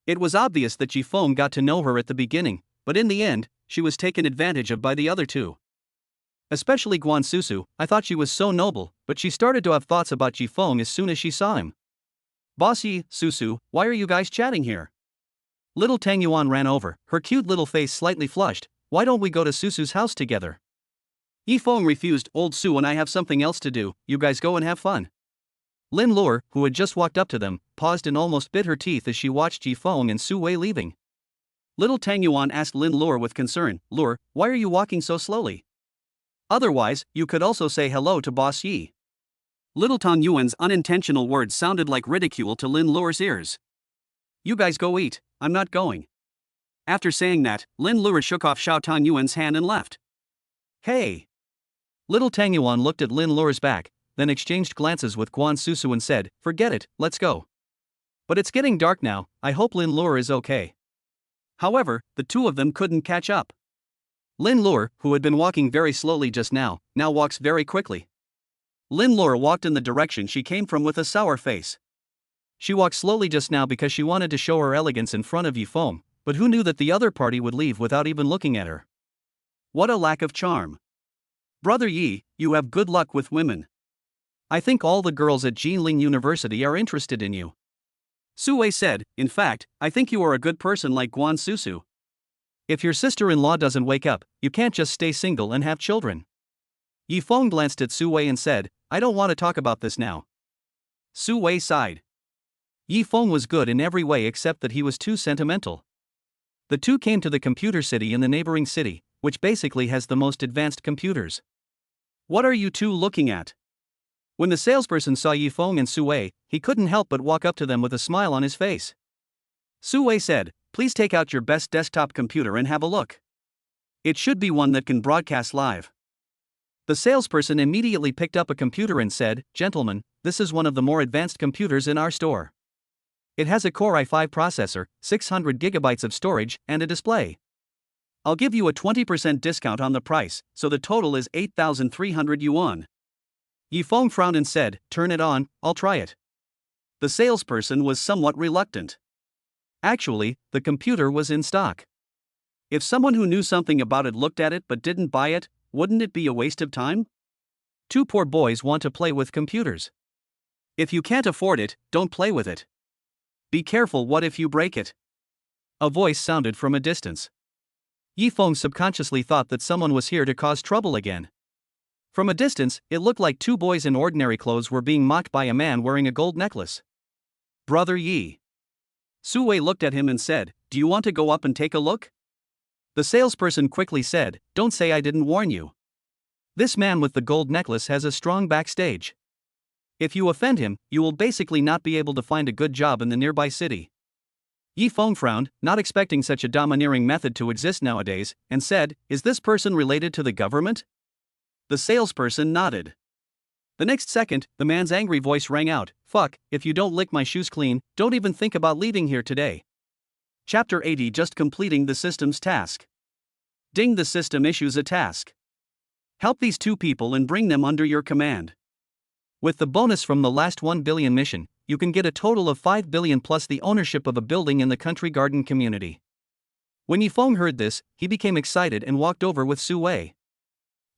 It was obvious that Ji Feng got to know her at the beginning, but in the end, she was taken advantage of by the other two. Especially Guan Susu, I thought she was so noble, but she started to have thoughts about Ji Feng as soon as she saw him. Boss Yi, Susu, why are you guys chatting here? Little Tang Yuan ran over, her cute little face slightly flushed. Why don't we go to Susu's house together? Yi Feng refused. Old Su and I have something else to do, you guys go and have fun. Lin Luer, who had just walked up to them, paused and almost bit her teeth as she watched Ji Feng and Su Wei leaving. Little Tang Yuan asked Lin Luer with concern, Luer, why are you walking so slowly? Otherwise, you could also say hello to Boss Yi. Little Tang Yuan's unintentional words sounded like ridicule to Lin Luer's ears. You guys go eat, I'm not going. After saying that, Lin Luer shook off Xiao Tang Yuan's hand and left. Hey! Little Tang Yuan looked at Lin Luer's back, then exchanged glances with Guan Susu and said, forget it, let's go. But it's getting dark now, I hope Lin Luer is okay. However, the two of them couldn't catch up. Lin Luer, who had been walking very slowly just now walks very quickly. Lin Luer walked in the direction she came from with a sour face. She walked slowly just now because she wanted to show her elegance in front of Yi Feng, but who knew that the other party would leave without even looking at her? What a lack of charm. Brother Yi, you have good luck with women. I think all the girls at Jinling University are interested in you. Su Wei said, in fact, I think you are a good person like Guan Susu. If your sister-in-law doesn't wake up, you can't just stay single and have children. Yi Feng glanced at Su Wei and said, I don't want to talk about this now. Su Wei sighed. Yi Feng was good in every way except that he was too sentimental. The two came to the computer city in the neighboring city, which basically has the most advanced computers. What are you two looking at? When the salesperson saw Yi Feng and Su Wei, he couldn't help but walk up to them with a smile on his face. Su Wei said, please take out your best desktop computer and have a look. It should be one that can broadcast live. The salesperson immediately picked up a computer and said, gentlemen, this is one of the more advanced computers in our store. It has a Core i5 processor, 600 gigabytes of storage, and a display. I'll give you a 20% discount on the price, so the total is 8,300 yuan. Yi Feng frowned and said, turn it on, I'll try it. The salesperson was somewhat reluctant. Actually, the computer was in stock. If someone who knew something about it looked at it but didn't buy it, wouldn't it be a waste of time? Two poor boys want to play with computers. If you can't afford it, don't play with it. Be careful, what if you break it? A voice sounded from a distance. Yi Feng subconsciously thought that someone was here to cause trouble again. From a distance, it looked like two boys in ordinary clothes were being mocked by a man wearing a gold necklace. Brother Yi. Su Wei looked at him and said, do you want to go up and take a look? The salesperson quickly said, don't say I didn't warn you. This man with the gold necklace has a strong backstage. If you offend him, you will basically not be able to find a good job in the nearby city. Yi Feng frowned, not expecting such a domineering method to exist nowadays, and said, is this person related to the government? The salesperson nodded. The next second, the man's angry voice rang out, fuck, if you don't lick my shoes clean, don't even think about leaving here today. Chapter 80, just completing the system's task. Ding, the system issues a task. Help these two people and bring them under your command. With the bonus from the last 1 billion mission, you can get a total of 5 billion plus the ownership of a building in the country garden community. When Yi Feng heard this, he became excited and walked over with Su Wei.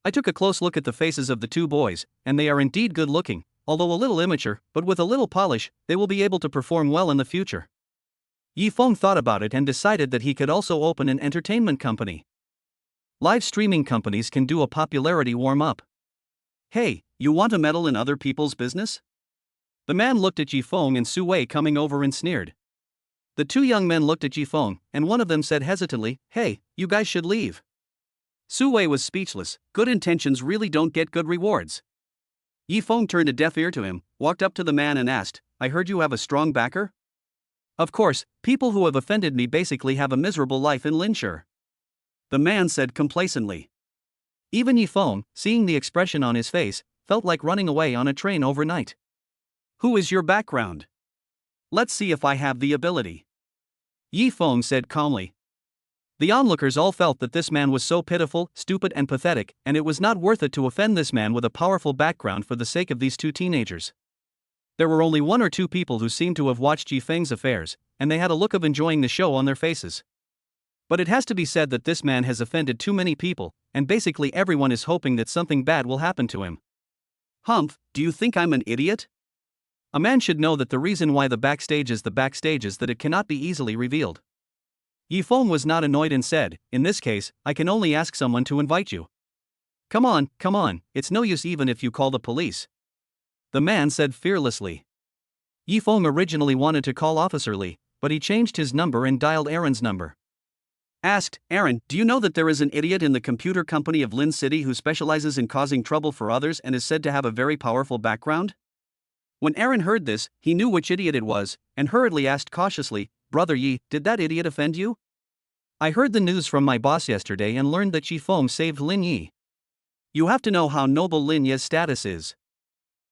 I took a close look at the faces of the two boys, and they are indeed good looking, although a little immature, but with a little polish, they will be able to perform well in the future. Yi Feng thought about it and decided that he could also open an entertainment company. Live streaming companies can do a popularity warm-up. Hey, you want to meddle in other people's business? The man looked at Yi Feng and Su Wei coming over and sneered. The two young men looked at Yi Feng, and one of them said hesitantly, hey, you guys should leave. Su Wei was speechless. Good intentions really don't get good rewards. Yi Feng turned a deaf ear to him, walked up to the man and asked, I heard you have a strong backer? Of course, people who have offended me basically have a miserable life in Linshire. The man said complacently. Even Yi Feng, seeing the expression on his face, felt like running away on a train overnight. Who is your background? Let's see if I have the ability. Yi Feng said calmly. The onlookers all felt that this man was so pitiful, stupid and pathetic, and it was not worth it to offend this man with a powerful background for the sake of these two teenagers. There were only one or two people who seemed to have watched Yi Feng's affairs, and they had a look of enjoying the show on their faces. But it has to be said that this man has offended too many people, and basically everyone is hoping that something bad will happen to him. Humph, do you think I'm an idiot? A man should know that the reason why the backstage is that it cannot be easily revealed. Yi Feng was not annoyed and said, in this case, I can only ask someone to invite you. Come on, it's no use even if you call the police. The man said fearlessly. Yi Feng originally wanted to call Officer Li, but he changed his number and dialed Aaron's number. Asked, Aaron, do you know that there is an idiot in the computer company of Lin City who specializes in causing trouble for others and is said to have a very powerful background? When Aaron heard this, he knew which idiot it was, and hurriedly asked cautiously, Brother Yi, did that idiot offend you? I heard the news from my boss yesterday and learned that Yi Feng saved Lin Yi. You have to know how noble Lin Yi's status is.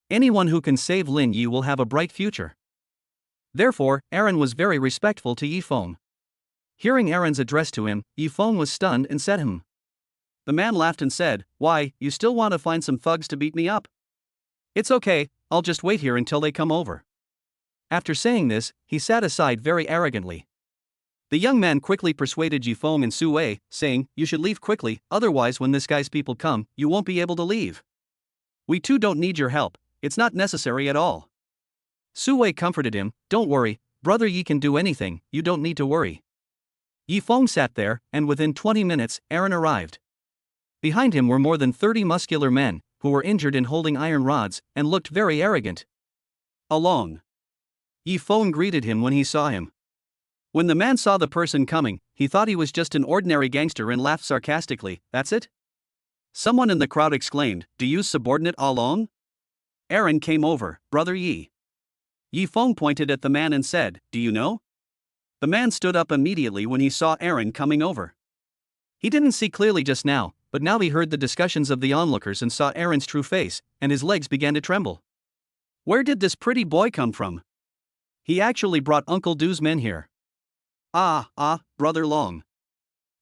Anyone who can save Lin Yi will have a bright future. Therefore, Aaron was very respectful to Yi Feng. Hearing Aaron's address to him, Yi Feng was stunned and said him. The man laughed and said, Why, you still want to find some thugs to beat me up? It's okay, I'll just wait here until they come over. After saying this, he sat aside very arrogantly. The young man quickly persuaded Yi Feng and Su Wei, saying, You should leave quickly, otherwise when this guy's people come, you won't be able to leave. We too don't need your help, it's not necessary at all. Su Wei comforted him, Don't worry, Brother Yi can do anything, you don't need to worry. Yi Feng sat there, and within 20 minutes, Aaron arrived. Behind him were more than 30 muscular men, who were injured and holding iron rods, and looked very arrogant. Along. Yi Feng greeted him when he saw him. When the man saw the person coming, he thought he was just an ordinary gangster and laughed sarcastically, That's it? Someone in the crowd exclaimed, Do you subordinate Along? Aaron came over, Brother Yi. Yi Feng pointed at the man and said, Do you know? The man stood up immediately when he saw Aaron coming over. He didn't see clearly just now, but now he heard the discussions of the onlookers and saw Aaron's true face, and his legs began to tremble. Where did this pretty boy come from? He actually brought Uncle Do's men here. Brother Long.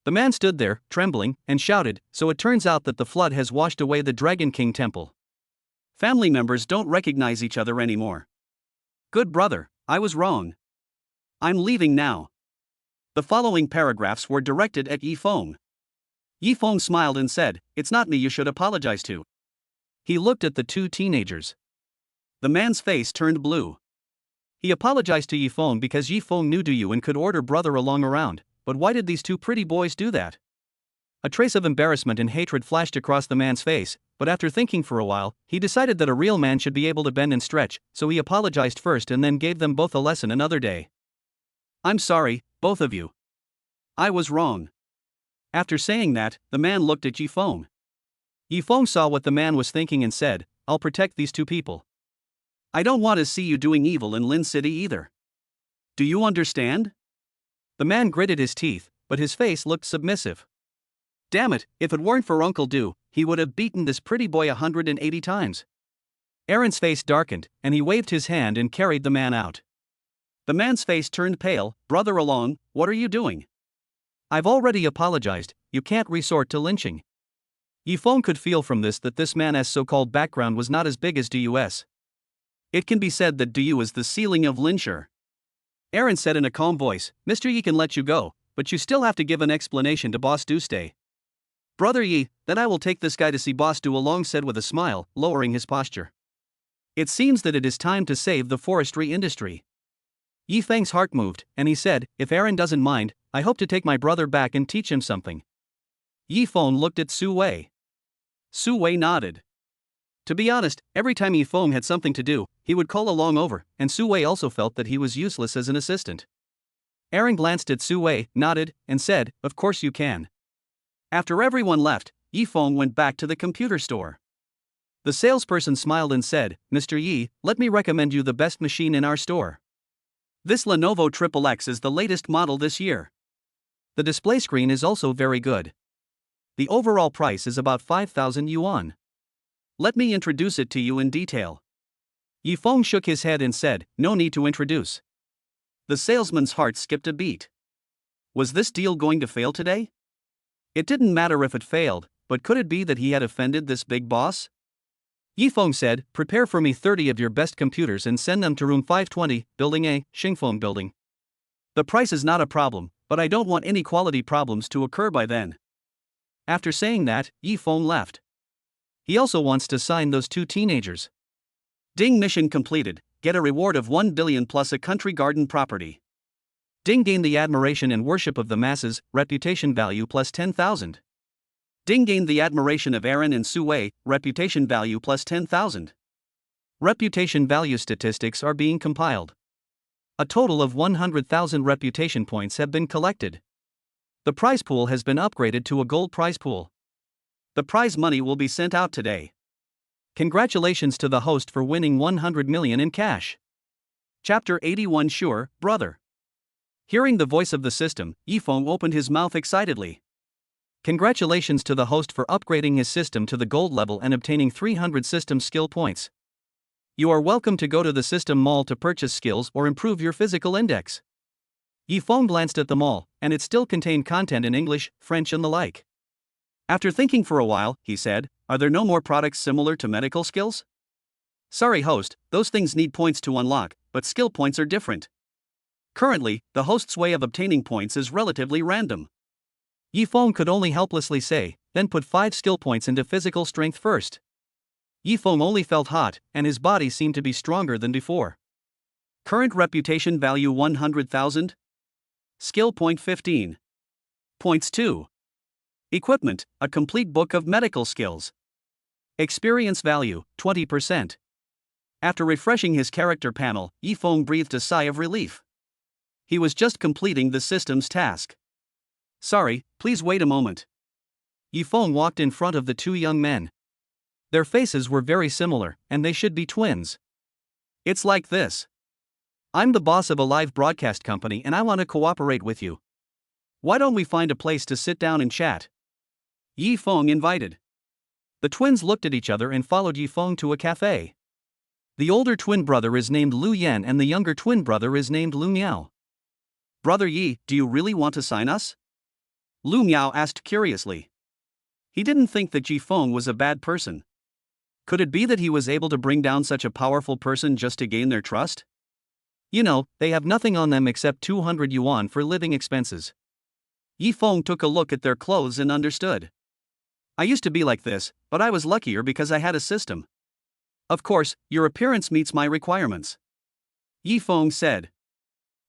The man stood there, trembling, and shouted, So it turns out that the flood has washed away the Dragon King temple. Family members don't recognize each other anymore. Good brother, I was wrong. I'm leaving now. The following paragraphs were directed at Yi Feng. Yi Feng smiled and said, It's not me you should apologize to. He looked at the two teenagers. The man's face turned blue. He apologized to Yi Feng because Yi Feng knew Du Yu and could order Brother Along around, but why did these two pretty boys do that? A trace of embarrassment and hatred flashed across the man's face, but after thinking for a while, he decided that a real man should be able to bend and stretch, so he apologized first and then gave them both a lesson another day. I'm sorry, both of you. I was wrong. After saying that, the man looked at Yi Feng. Yi Feng saw what the man was thinking and said, I'll protect these two people. I don't want to see you doing evil in Lin City either. Do you understand? The man gritted his teeth, but his face looked submissive. Damn it, if it weren't for Uncle Du, he would have beaten this pretty boy 180 times. Aaron's face darkened, and he waved his hand and carried the man out. The man's face turned pale. Brother Along, what are you doing? I've already apologized, you can't resort to lynching. Yi Feng could feel from this that this man's so-called background was not as big as Du's. It can be said that Du is the ceiling of lyncher. Aaron said in a calm voice, Mr. Yi can let you go, but you still have to give an explanation to Boss Du stay. Brother Yi, then I will take this guy to see Boss Du Along said with a smile, lowering his posture. It seems that it is time to save the forestry industry. Yi Feng's heart moved, and he said, If Aaron doesn't mind, I hope to take my brother back and teach him something. Yi Feng looked at Su Wei. Su Wei nodded. To be honest, every time Yi Feng had something to do, he would call Along over, and Su Wei also felt that he was useless as an assistant. Aaron glanced at Su Wei, nodded, and said, Of course you can. After everyone left, Yi Feng went back to the computer store. The salesperson smiled and said, Mr. Yi, let me recommend you the best machine in our store. This Lenovo XXX is the latest model this year. The display screen is also very good. The overall price is about 5,000 yuan. Let me introduce it to you in detail. Yi Feng shook his head and said, No need to introduce. The salesman's heart skipped a beat. Was this deal going to fail today? It didn't matter if it failed, but could it be that he had offended this big boss? Yifeng said, prepare for me 30 of your best computers and send them to room 520, building A, Xingfeng building. The price is not a problem, but I don't want any quality problems to occur by then. After saying that, Yifeng left. He also wants to sign those 2 teenagers. Ding, mission completed, get a reward of 1 billion plus a country garden property. Ding, gain the admiration and worship of the masses, reputation value plus 10,000. Ding, gained the admiration of Aaron and Su Wei, reputation value plus 10,000. Reputation value statistics are being compiled. A total of 100,000 reputation points have been collected. The prize pool has been upgraded to a gold prize pool. The prize money will be sent out today. Congratulations to the host for winning 100 million in cash. Chapter 81. Sure, brother. Hearing the voice of the system, Yifeng opened his mouth excitedly. Congratulations to the host for upgrading his system to the gold level and obtaining 300 system skill points. You are welcome to go to the system mall to purchase skills or improve your physical index. Yifeng glanced at the mall, and it still contained content in English, French and the like. After thinking for a while, he said, are there no more products similar to medical skills? Sorry host, those things need points to unlock, but skill points are different. Currently, the host's way of obtaining points is relatively random. Yifeng could only helplessly say, then put 5 skill points into physical strength first. Yifeng only felt hot, and his body seemed to be stronger than before. Current reputation value 100,000. Skill point 15. Points 2. Equipment, a complete book of medical skills. Experience value, 20%. After refreshing his character panel, Yifeng breathed a sigh of relief. He was just completing the system's task. Sorry, please wait a moment. Yifeng walked in front of the 2 young men. Their faces were very similar, and they should be twins. It's like this. I'm the boss of a live broadcast company and I want to cooperate with you. Why don't we find a place to sit down and chat? Yifeng invited. The twins looked at each other and followed Yifeng to a cafe. The older twin brother is named Lu Yan and the younger twin brother is named Lu Miao. Brother Yi, do you really want to sign us? Lu Miao asked curiously. He didn't think that Yifeng was a bad person. Could it be that he was able to bring down such a powerful person just to gain their trust? You know, they have nothing on them except 200 yuan for living expenses. Yifeng took a look at their clothes and understood. I used to be like this, but I was luckier because I had a system. Of course, your appearance meets my requirements. Yifeng said.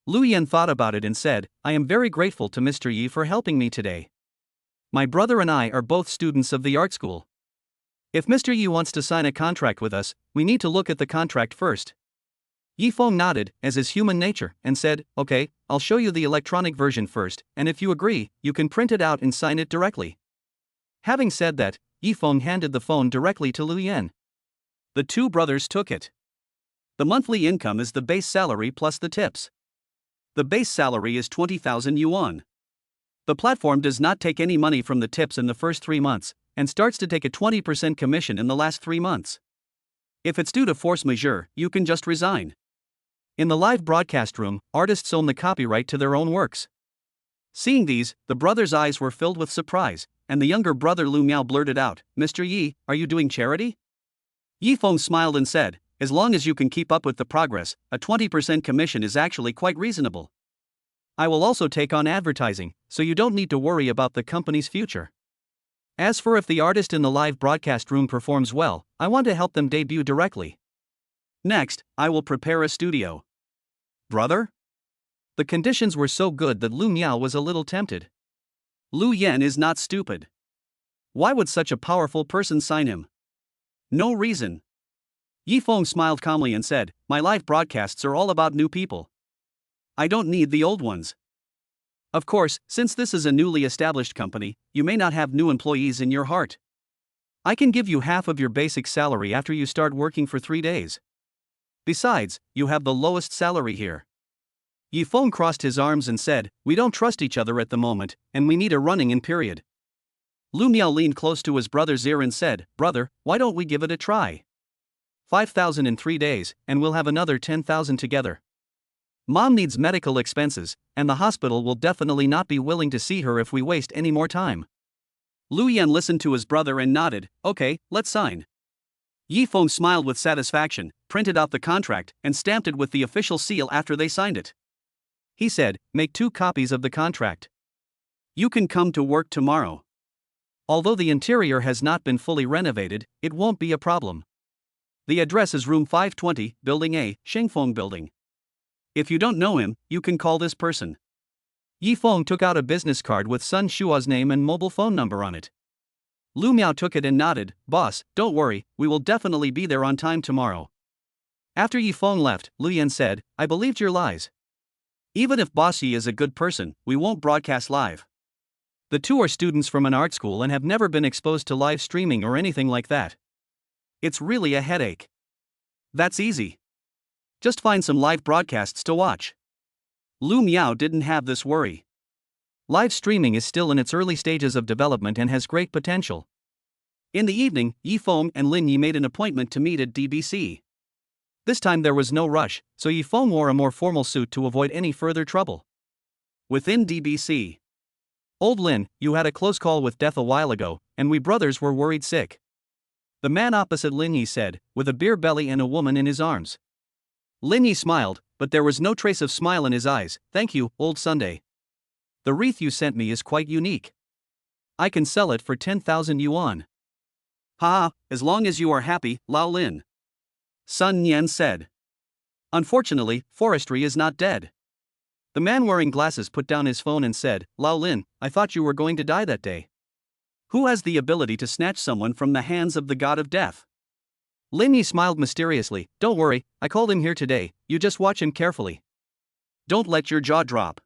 Lu Yan thought about it and said, I am very grateful to Mr. Yi for helping me today. My brother and I are both students of the art school. If Mr. Yi wants to sign a contract with us, we need to look at the contract first. Yifeng nodded, as is human nature, and said, okay, I'll show you the electronic version first, and if you agree, you can print it out and sign it directly. Having said that, Yifeng handed the phone directly to Lu Yan. The 2 brothers took it. The monthly income is the base salary plus the tips. The base salary is 20,000 yuan. The platform does not take any money from the tips in the first 3 months, and starts to take a 20% commission in the last 3 months. If it's due to force majeure, you can just resign. In the live broadcast room, artists own the copyright to their own works. Seeing these, the brothers' eyes were filled with surprise, and the younger brother Lu Miao blurted out, Mr. Yi, are you doing charity? Yifeng smiled and said, as long as you can keep up with the progress, a 20% commission is actually quite reasonable. I will also take on advertising, so you don't need to worry about the company's future. As for if the artist in the live broadcast room performs well, I want to help them debut directly. Next, I will prepare a studio. Brother? The conditions were so good that Lu Miao was a little tempted. Lu Yan is not stupid. Why would such a powerful person sign him? No reason. Yifeng smiled calmly and said, my live broadcasts are all about new people. I don't need the old ones. Of course, since this is a newly established company, you may not have new employees in your heart. I can give you half of your basic salary after you start working for 3 days. Besides, you have the lowest salary here. Yifeng crossed his arms and said, we don't trust each other at the moment, and we need a running-in period. Lu Miao leaned close to his brother's ear and said, brother, why don't we give it a try? 5,000 in 3 days, and we'll have another 10,000 together. Mom needs medical expenses, and the hospital will definitely not be willing to see her if we waste any more time. Lu Yan listened to his brother and nodded, okay, let's sign. Yi Feng smiled with satisfaction, printed out the contract, and stamped it with the official seal after they signed it. He said, "Make 2 copies of the contract. You can come to work tomorrow. Although the interior has not been fully renovated, it won't be a problem. The address is room 520, Building A, Shengfeng Building. If you don't know him, you can call this person." Yi Feng took out a business card with Sun Shua's name and mobile phone number on it. Lu Miao took it and nodded. "Boss, don't worry, we will definitely be there on time tomorrow." After Yi Feng left, Lu Yan said, "I believed your lies. Even if Boss Yi is a good person, we won't broadcast live. The two are students from an art school and have never been exposed to live streaming or anything like that. It's really a headache." "That's easy. Just find some live broadcasts to watch." Lu Miao didn't have this worry. Live streaming is still in its early stages of development and has great potential. In the evening, Yi Feng and Lin Yi made an appointment to meet at DBC. This time there was no rush, so Yi Feng wore a more formal suit to avoid any further trouble. Within DBC. "Old Lin, you had a close call with death a while ago, and we brothers were worried sick." The man opposite Lin Yi said, with a beer belly and a woman in his arms. Lin Yi smiled, but there was no trace of smile in his eyes. "Thank you, old Sunday. The wreath you sent me is quite unique. I can sell it for 10,000 yuan. "Ha, as long as you are happy, Lao Lin," Sun Yan said. "Unfortunately, forestry is not dead." The man wearing glasses put down his phone and said, "Lao Lin, I thought you were going to die that day. Who has the ability to snatch someone from the hands of the god of death?" Lin Yi smiled mysteriously. "Don't worry, I called him here today, you just watch him carefully. Don't let your jaw drop."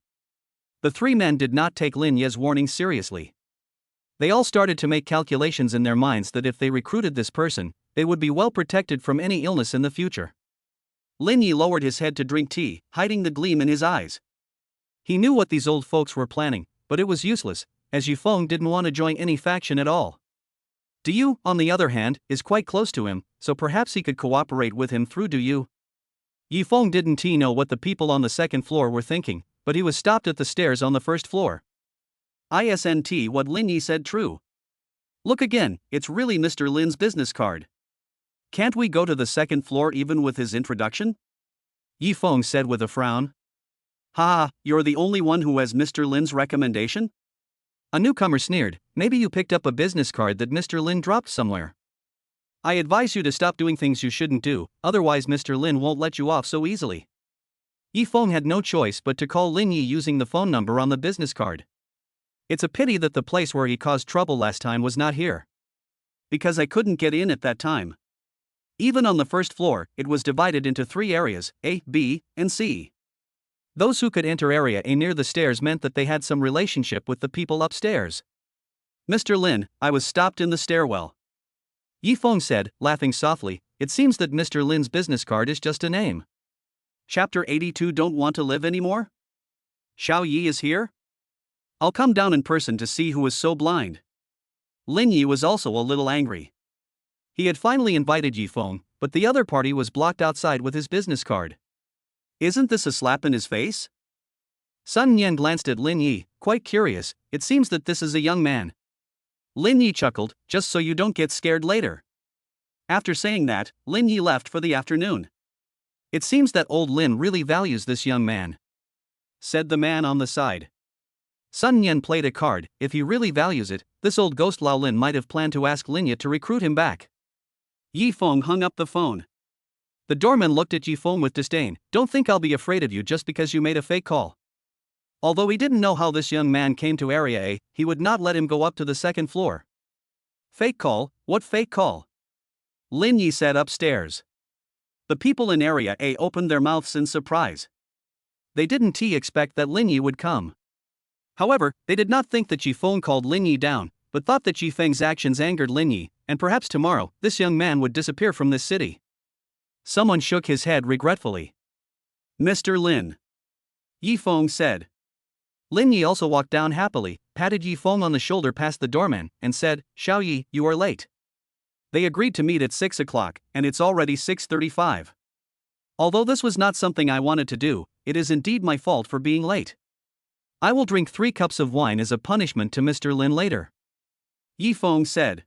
The 3 men did not take Lin Yi's warning seriously. They all started to make calculations in their minds that if they recruited this person, they would be well protected from any illness in the future. Lin Yi lowered his head to drink tea, hiding the gleam in his eyes. He knew what these old folks were planning, but it was useless, as Yi Feng didn't want to join any faction at all. Du Yu, on the other hand, is quite close to him, so perhaps he could cooperate with him through Du Yu. Yi Feng didn't know what the people on the second floor were thinking, but he was stopped at the stairs on the first floor. "Isn't what Lin Yi said true? Look again, it's really Mr. Lin's business card. Can't we go to the second floor even with his introduction?" Yi Feng said with a frown. "Ha, you're the only one who has Mr. Lin's recommendation?" A newcomer sneered. "Maybe you picked up a business card that Mr. Lin dropped somewhere. I advise you to stop doing things you shouldn't do, otherwise Mr. Lin won't let you off so easily." Yi Feng had no choice but to call Lin Yi using the phone number on the business card. It's a pity that the place where he caused trouble last time was not here. Because I couldn't get in at that time. Even on the first floor, it was divided into 3 areas, A, B, and C. Those who could enter area A near the stairs meant that they had some relationship with the people upstairs. "Mr. Lin, I was stopped in the stairwell," Yi Feng said, laughing softly. "It seems that Mr. Lin's business card is just a name." Chapter 82. Don't want to live anymore? Xiao Yi is here? I'll come down in person to see who is so blind. Lin Yi was also a little angry. He had finally invited Yi Feng, but the other party was blocked outside with his business card. Isn't this a slap in his face? Sun Yan glanced at Lin Yi, quite curious. It seems that this is a young man. Lin Yi chuckled, "Just so you don't get scared later." After saying that, Lin Yi left for the afternoon. "It seems that old Lin really values this young man," said the man on the side. Sun Yan played a card. If he really values it, this old ghost Lao Lin might have planned to ask Lin Yi to recruit him back. Yi Feng hung up the phone. The doorman looked at Yi Feng with disdain. "Don't think I'll be afraid of you just because you made a fake call." Although he didn't know how this young man came to Area A, he would not let him go up to the second floor. "Fake call? What fake call?" Lin Yi said upstairs. The people in Area A opened their mouths in surprise. They didn't expect that Lin Yi would come. However, they did not think that Yi Feng called Lin Yi down, but thought that Yi Feng's actions angered Lin Yi, and perhaps tomorrow, this young man would disappear from this city. Someone shook his head regretfully. "Mr. Lin," Yi Feng said. Lin Yi also walked down happily, patted Yi Feng on the shoulder past the doorman, and said, "Xiao Yi, you are late." They agreed to meet at 6 o'clock, and it's already 6:35. Although this was not something I wanted to do, it is indeed my fault for being late. I will drink 3 cups of wine as a punishment to Mr. Lin later, Yi Feng said.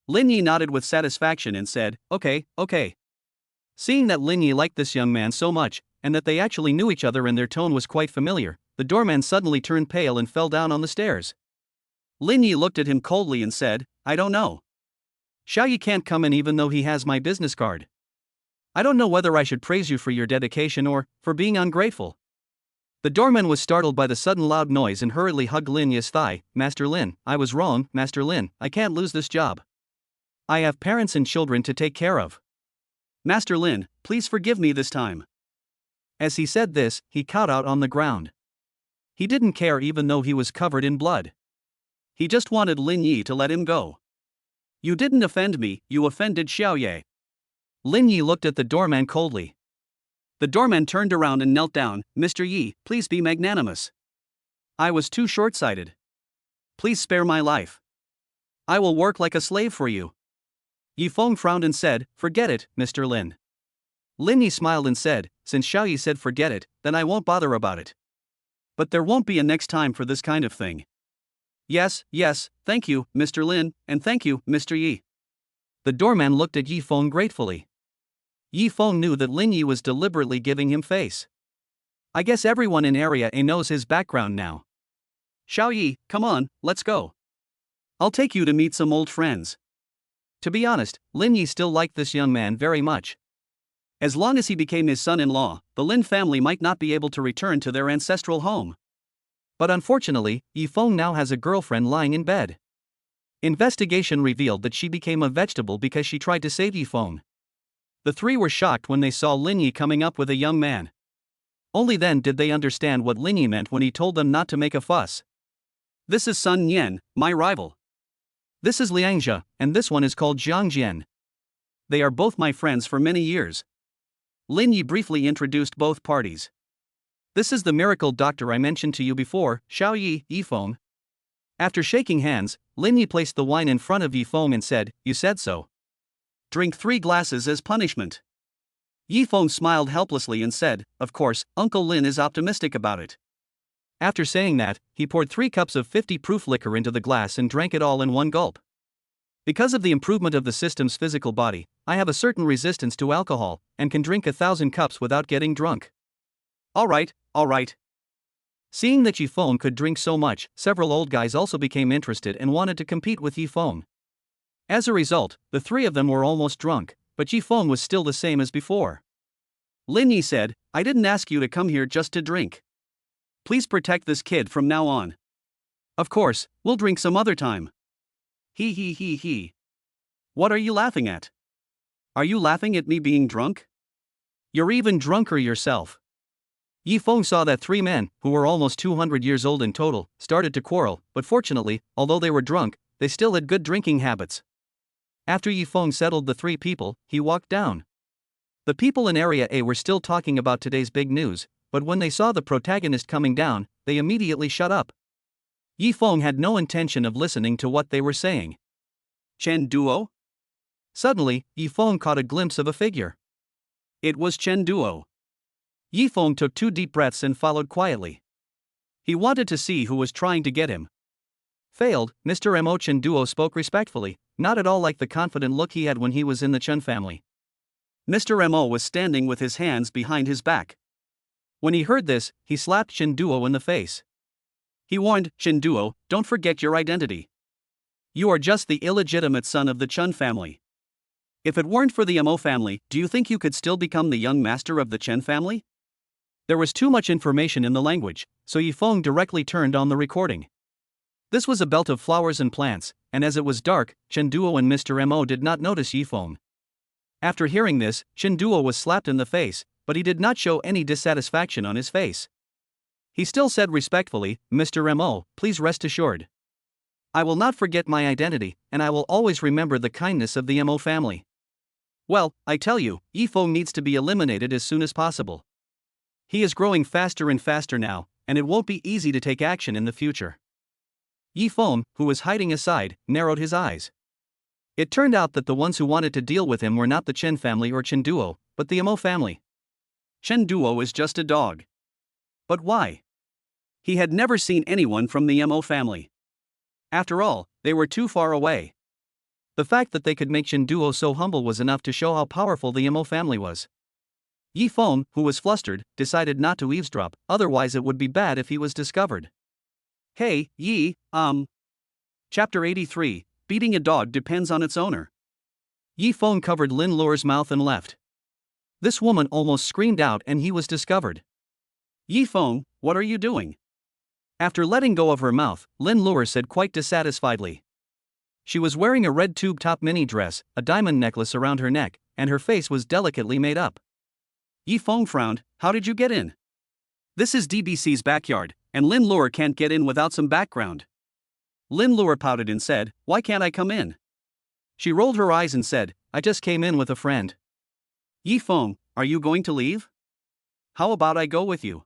Lin Yi nodded with satisfaction and said, okay, okay. Seeing that Lin Yi liked this young man so much, and that they actually knew each other and their tone was quite familiar, the doorman suddenly turned pale and fell down on the stairs. Lin Yi looked at him coldly and said, I don't know. Xiao Yi can't come in even though he has my business card. I don't know whether I should praise you for your dedication or for being ungrateful. The doorman was startled by the sudden loud noise and hurriedly hugged Lin Yi's thigh. Master Lin, I was wrong, Master Lin, I can't lose this job. I have parents and children to take care of. Master Lin, please forgive me this time. As he said this, he cowed out on the ground. He didn't care even though he was covered in blood. He just wanted Lin Yi to let him go. You didn't offend me, you offended Xiao Ye. Lin Yi looked at the doorman coldly. The doorman turned around and knelt down. Mr. Yi, please be magnanimous. I was too short-sighted. Please spare my life. I will work like a slave for you. Yi Feng frowned and said, forget it, Mr. Lin. Lin Yi smiled and said, since Xiao Yi said forget it, then I won't bother about it. But there won't be a next time for this kind of thing. Yes, thank you, Mr. Lin, and thank you, Mr. Yi. The doorman looked at Yi Feng gratefully. Yi Feng knew that Lin Yi was deliberately giving him face. I guess everyone in Area A knows his background now. Xiao Yi, come on, let's go. I'll take you to meet some old friends. To be honest, Lin Yi still liked this young man very much. As long as he became his son-in-law, the Lin family might not be able to return to their ancestral home. But unfortunately, Yi Feng now has a girlfriend lying in bed. Investigation revealed that she became a vegetable because she tried to save Yi Feng. The three were shocked when they saw Lin Yi coming up with a young man. Only then did they understand what Lin Yi meant when he told them not to make a fuss. This is Sun Yan, my rival. This is Liang Jia, and this one is called Jiang Jian. They are both my friends for many years. Lin Yi briefly introduced both parties. This is the miracle doctor I mentioned to you before, Xiao Yi, Yi Feng. After shaking hands, Lin Yi placed the wine in front of Yi Feng and said, you said so. Drink 3 glasses as punishment. Yi Feng smiled helplessly and said, of course, Uncle Lin is optimistic about it. After saying that, he poured 3 cups of 50-proof liquor into the glass and drank it all in one gulp. Because of the improvement of the system's physical body, I have a certain resistance to alcohol, and can drink 1,000 cups without getting drunk. Alright. Seeing that Yi Feng could drink so much, several old guys also became interested and wanted to compete with Yi Feng. As a result, the 3 of them were almost drunk, but Yi Feng was still the same as before. Lin Yi said, I didn't ask you to come here just to drink. Please protect this kid from now on. Of course, we'll drink some other time. He. What are you laughing at? Are you laughing at me being drunk? You're even drunker yourself. Yi Feng saw that 3 men, who were almost 200 years old in total, started to quarrel, but fortunately, although they were drunk, they still had good drinking habits. After Yi Feng settled the 3 people, he walked down. The people in Area A were still talking about today's big news, but when they saw the protagonist coming down, they immediately shut up. Yi Feng had no intention of listening to what they were saying. Chen Duo? Suddenly, Yi Feng caught a glimpse of a figure. It was Chen Duo. Yi Feng took 2 deep breaths and followed quietly. He wanted to see who was trying to get him. Failed, Mr. Mo. Chen Duo spoke respectfully, not at all like the confident look he had when he was in the Chen family. Mr. Mo was standing with his hands behind his back. When he heard this, he slapped Chen Duo in the face. He warned, Chen Duo, don't forget your identity. You are just the illegitimate son of the Chen family. If it weren't for the Mo family, do you think you could still become the young master of the Chen family? There was too much information in the language, so Yi Feng directly turned on the recording. This was a belt of flowers and plants, and as it was dark, Chen Duo and Mr. Mo did not notice Yi Feng. After hearing this, Chen Duo was slapped in the face, but he did not show any dissatisfaction on his face. He still said respectfully, Mr. Mo, please rest assured. I will not forget my identity, and I will always remember the kindness of the Mo family. Well, I tell you, Yi Feng needs to be eliminated as soon as possible. He is growing faster and faster now, and it won't be easy to take action in the future. Yi Feng, who was hiding aside, narrowed his eyes. It turned out that the ones who wanted to deal with him were not the Chen family or Chen Duo, but the Mo family. Chen Duo is just a dog. But why? He had never seen anyone from the Mo family. After all, they were too far away. The fact that they could make Shin Duo so humble was enough to show how powerful the Mo family was. Yi Feng, who was flustered, decided not to eavesdrop, otherwise it would be bad if he was discovered. Hey, Yi, Chapter 83, Beating a Dog Depends on Its Owner. Yi Feng covered Lin Lure's mouth and left. This woman almost screamed out and he was discovered. Yi Feng, what are you doing? After letting go of her mouth, Lin Lure said quite dissatisfiedly. She was wearing a red tube top mini dress, a diamond necklace around her neck, and her face was delicately made up. Yi Feng frowned. How did you get in? This is DBC's backyard, and Lin Lure can't get in without some background. Lin Lure pouted and said, why can't I come in? She rolled her eyes and said, I just came in with a friend. Yi Feng, are you going to leave? How about I go with you?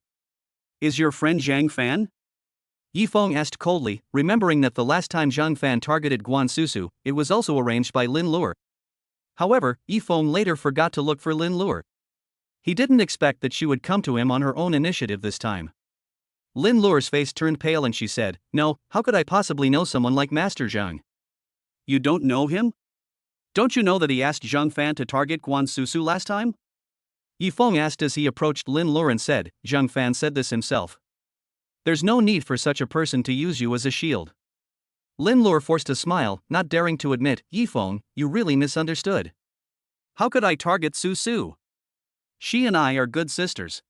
Is your friend Zhang Fan? Yi Feng asked coldly, remembering that the last time Zhang Fan targeted Guan Susu, it was also arranged by Lin Lure. However, Yi Feng later forgot to look for Lin Lure. He didn't expect that she would come to him on her own initiative this time. Lin Lure's face turned pale and she said, no, how could I possibly know someone like Master Zhang? You don't know him? Don't you know that he asked Zhang Fan to target Guan Susu last time? Yi Feng asked as he approached Lin Lure and said, Zhang Fan said this himself. There's no need for such a person to use you as a shield. Lin Lure forced a smile, not daring to admit, Yi Feng, you really misunderstood. How could I target Susu? She and I are good sisters.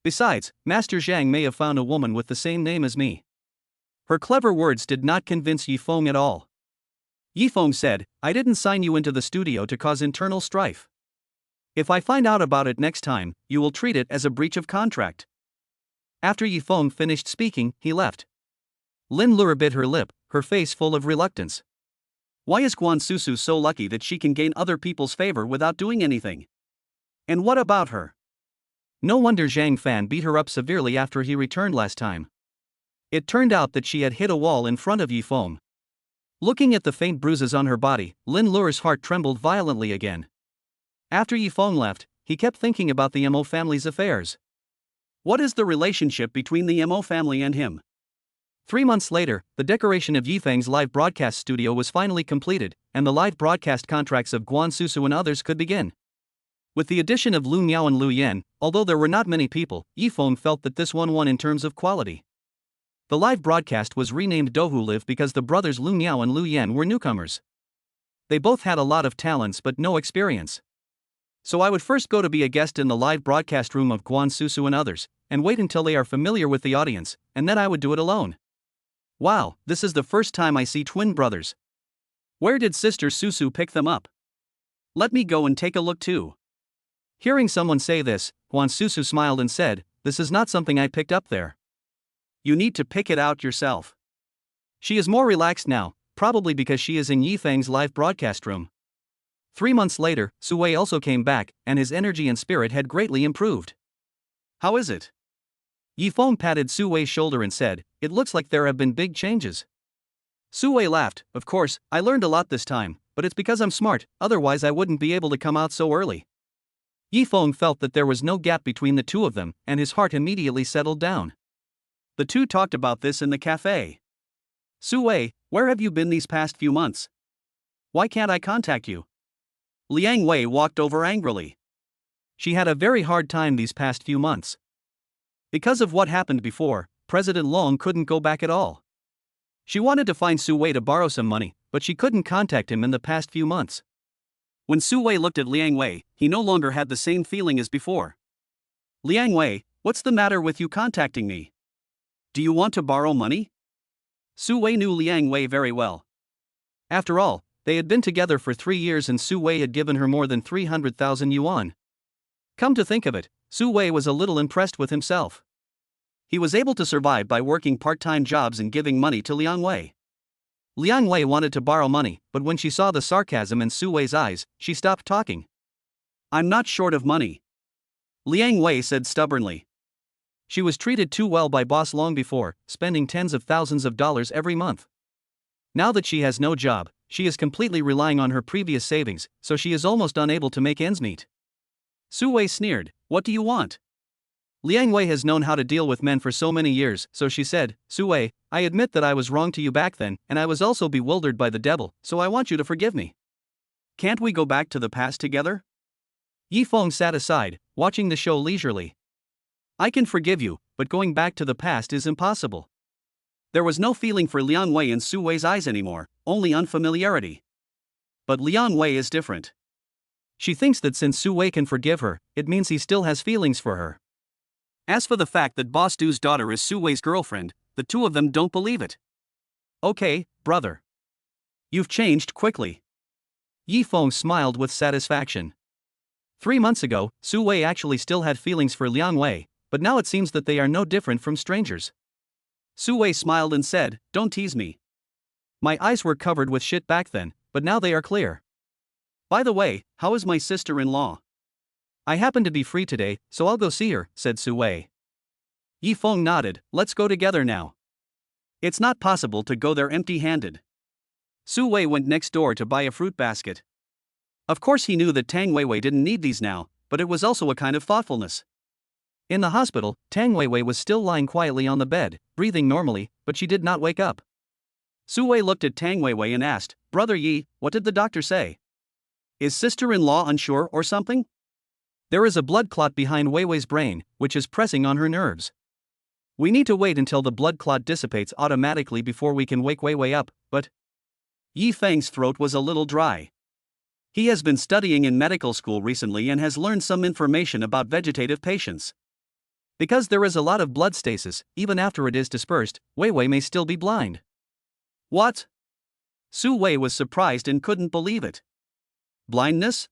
Besides, Master Zhang may have found a woman with the same name as me. Her clever words did not convince Yi Feng at all. Yi Feng said, I didn't sign you into the studio to cause internal strife. If I find out about it next time, you will treat it as a breach of contract. After Yi Feng finished speaking, he left. Lin Lure bit her lip, her face full of reluctance. Why is Guan Susu so lucky that she can gain other people's favor without doing anything? And what about her? No wonder Zhang Fan beat her up severely after he returned last time. It turned out that she had hit a wall in front of Yi Feng. Looking at the faint bruises on her body, Lin Lure's heart trembled violently again. After Yi Feng left, he kept thinking about the Mo family's affairs. What is the relationship between the Mo family and him? 3 months later, the decoration of Yi Feng's live broadcast studio was finally completed, and the live broadcast contracts of Guan Susu and others could begin. With the addition of Lu Miao and Lu Yan, although there were not many people, Yi Feng felt that this one won in terms of quality. The live broadcast was renamed Dohu Live because the brothers Lu Miao and Lu Yan were newcomers. They both had a lot of talents but no experience. So I would first go to be a guest in the live broadcast room of Guan Susu and others, and wait until they are familiar with the audience, and then I would do it alone. Wow, this is the first time I see twin brothers. Where did Sister Susu pick them up? Let me go and take a look too. Hearing someone say this, Guan Susu smiled and said, this is not something I picked up there. You need to pick it out yourself. She is more relaxed now, probably because she is in Yi Feng's live broadcast room. 3 months later, Su Wei also came back, and his energy and spirit had greatly improved. How is it? Yi Feng patted Su Wei's shoulder and said, it looks like there have been big changes. Su Wei laughed, of course, I learned a lot this time, but it's because I'm smart, otherwise I wouldn't be able to come out so early. Yi Feng felt that there was no gap between the two of them, and his heart immediately settled down. The two talked about this in the cafe. Su Wei, where have you been these past few months? Why can't I contact you? Liang Wei walked over angrily. She had a very hard time these past few months. Because of what happened before, President Long couldn't go back at all. She wanted to find Su Wei to borrow some money, but she couldn't contact him in the past few months. When Su Wei looked at Liang Wei, he no longer had the same feeling as before. Liang Wei, what's the matter with you contacting me? Do you want to borrow money? Su Wei knew Liang Wei very well. After all, they had been together for 3 years and Su Wei had given her more than 300,000 yuan. Come to think of it, Su Wei was a little impressed with himself. He was able to survive by working part-time jobs and giving money to Liang Wei. Liang Wei wanted to borrow money, but when she saw the sarcasm in Su Wei's eyes, she stopped talking. I'm not short of money, Liang Wei said stubbornly. She was treated too well by Boss Long before, spending tens of thousands of dollars every month. Now that she has no job, she is completely relying on her previous savings, so she is almost unable to make ends meet. Su Wei sneered, what do you want? Liang Wei has known how to deal with men for so many years, so she said, Su Wei, I admit that I was wrong to you back then, and I was also bewildered by the devil, so I want you to forgive me. Can't we go back to the past together? Yi Feng sat aside, watching the show leisurely. I can forgive you, but going back to the past is impossible. There was no feeling for Liang Wei in Su Wei's eyes anymore, only unfamiliarity. But Liang Wei is different. She thinks that since Su Wei can forgive her, it means he still has feelings for her. As for the fact that Boss Du's daughter is Su Wei's girlfriend, the two of them don't believe it. Okay, brother. You've changed quickly. Yi Feng smiled with satisfaction. 3 months ago, Su Wei actually still had feelings for Liang Wei, but now it seems that they are no different from strangers. Su Wei smiled and said, Don't tease me. My eyes were covered with shit back then, but now they are clear. By the way, how is my sister-in-law? I happen to be free today, so I'll go see her, said Su Wei. Yi Feng nodded, let's go together now. It's not possible to go there empty-handed. Su Wei went next door to buy a fruit basket. Of course he knew that Tang Weiwei didn't need these now, but it was also a kind of thoughtfulness. In the hospital, Tang Weiwei was still lying quietly on the bed, breathing normally, but she did not wake up. Su Wei looked at Tang Weiwei and asked, Brother Yi, what did the doctor say? Is sister-in-law unsure or something? There is a blood clot behind Weiwei's brain, which is pressing on her nerves. We need to wait until the blood clot dissipates automatically before we can wake Weiwei up, but... Yi Feng's throat was a little dry. He has been studying in medical school recently and has learned some information about vegetative patients. Because there is a lot of blood stasis, even after it is dispersed, Weiwei may still be blind. What? Su Wei was surprised and couldn't believe it. Blindness?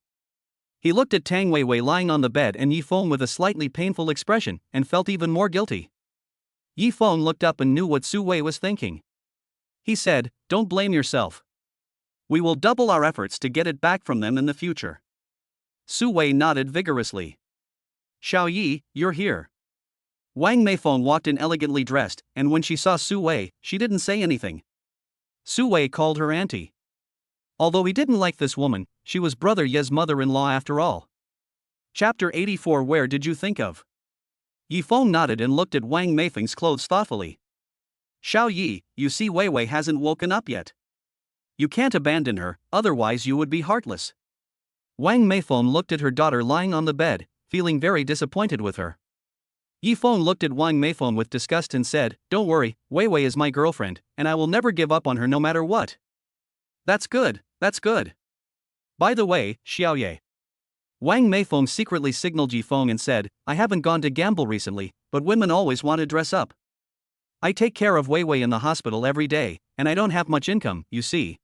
He looked at Tang Weiwei lying on the bed and Yi Feng with a slightly painful expression, and felt even more guilty. Yi Feng looked up and knew what Su Wei was thinking. He said, Don't blame yourself. We will double our efforts to get it back from them in the future. Su Wei nodded vigorously. Xiao Yi, you're here. Wang Meifeng walked in elegantly dressed, and when she saw Su Wei, she didn't say anything. Su Wei called her auntie. Although he didn't like this woman, she was Brother Ye's mother-in-law after all. Chapter 84. Where did you think of? Yi Feng nodded and looked at Wang Meifeng's clothes thoughtfully. Xiao Yi, you see Weiwei hasn't woken up yet. You can't abandon her, otherwise you would be heartless. Wang Meifeng looked at her daughter lying on the bed, feeling very disappointed with her. Yi Feng looked at Wang Meifeng with disgust and said, Don't worry, Weiwei is my girlfriend, and I will never give up on her no matter what. That's good, that's good. By the way, Xiao Ye. Wang Meifeng secretly signaled Yi Feng and said, I haven't gone to gamble recently, but women always want to dress up. I take care of Weiwei in the hospital every day, and I don't have much income, you see.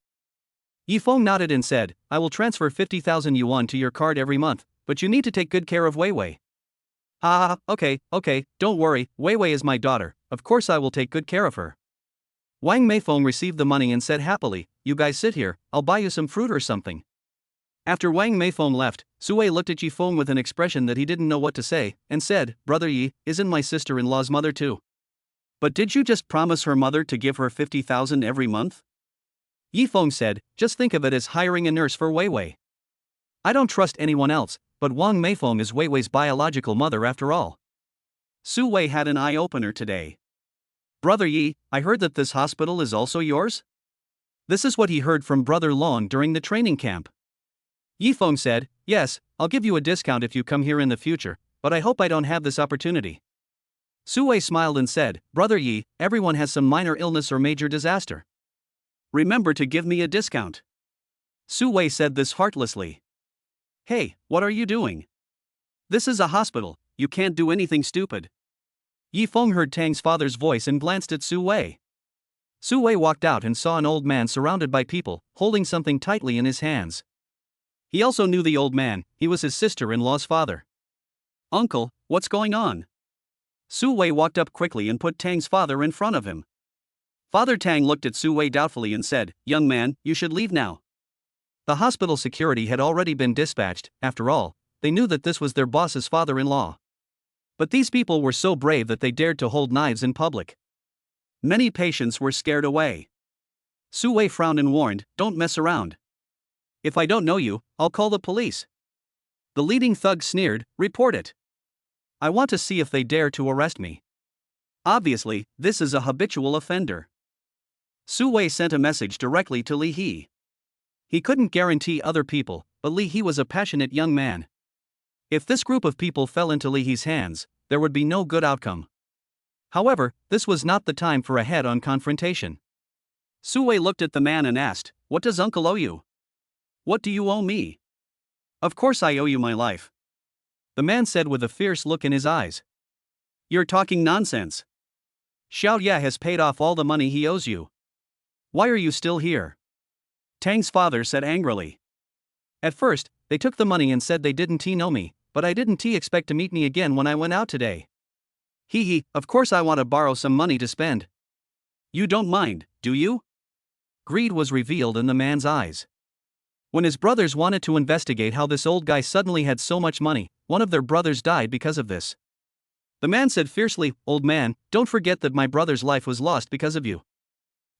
Yi Feng nodded and said, I will transfer 50,000 yuan to your card every month, but you need to take good care of Weiwei. Okay, don't worry, Weiwei is my daughter, of course I will take good care of her. Wang Meifeng received the money and said happily, You guys sit here, I'll buy you some fruit or something. After Wang Meifeng left, Su Wei looked at Yi Feng with an expression that he didn't know what to say, and said, Brother Yi, isn't my sister-in-law's mother too? But did you just promise her mother to give her 50,000 every month? Yi Feng said, Just think of it as hiring a nurse for Weiwei. I don't trust anyone else, but Wang Meifeng is Weiwei's biological mother after all. Su Wei had an eye-opener today. Brother Yi, I heard that this hospital is also yours? This is what he heard from Brother Long during the training camp. Yi Feng said, Yes, I'll give you a discount if you come here in the future, but I hope I don't have this opportunity. Su Wei smiled and said, Brother Yi, everyone has some minor illness or major disaster. Remember to give me a discount. Su Wei said this heartlessly. Hey, what are you doing? This is a hospital, you can't do anything stupid. Yi Feng heard Tang's father's voice and glanced at Su Wei. Su Wei walked out and saw an old man surrounded by people, holding something tightly in his hands. He also knew the old man, he was his sister-in-law's father. Uncle, what's going on? Su Wei walked up quickly and put Tang's father in front of him. Father Tang looked at Su Wei doubtfully and said, Young man, you should leave now. The hospital security had already been dispatched, after all, they knew that this was their boss's father-in-law. But these people were so brave that they dared to hold knives in public. Many patients were scared away. Su Wei frowned and warned, Don't mess around. If I don't know you, I'll call the police. The leading thug sneered, Report it. I want to see if they dare to arrest me. Obviously, this is a habitual offender. Su Wei sent a message directly to Li He. He couldn't guarantee other people, but Li He was a passionate young man. If this group of people fell into Li He's hands, there would be no good outcome. However, this was not the time for a head-on confrontation. Su Wei looked at the man and asked, "What does uncle owe you? What do you owe me?" "Of course I owe you my life," the man said with a fierce look in his eyes. "You're talking nonsense. Xiao Ye has paid off all the money he owes you. Why are you still here?" Tang's father said angrily. "At first, they took the money and said they didn't know me, but I didn't expect to meet me again when I went out today. Of course I want to borrow some money to spend. You don't mind, do you?" Greed was revealed in the man's eyes. When his brothers wanted to investigate how this old guy suddenly had so much money, one of their brothers died because of this. The man said fiercely, "Old man, don't forget that my brother's life was lost because of you."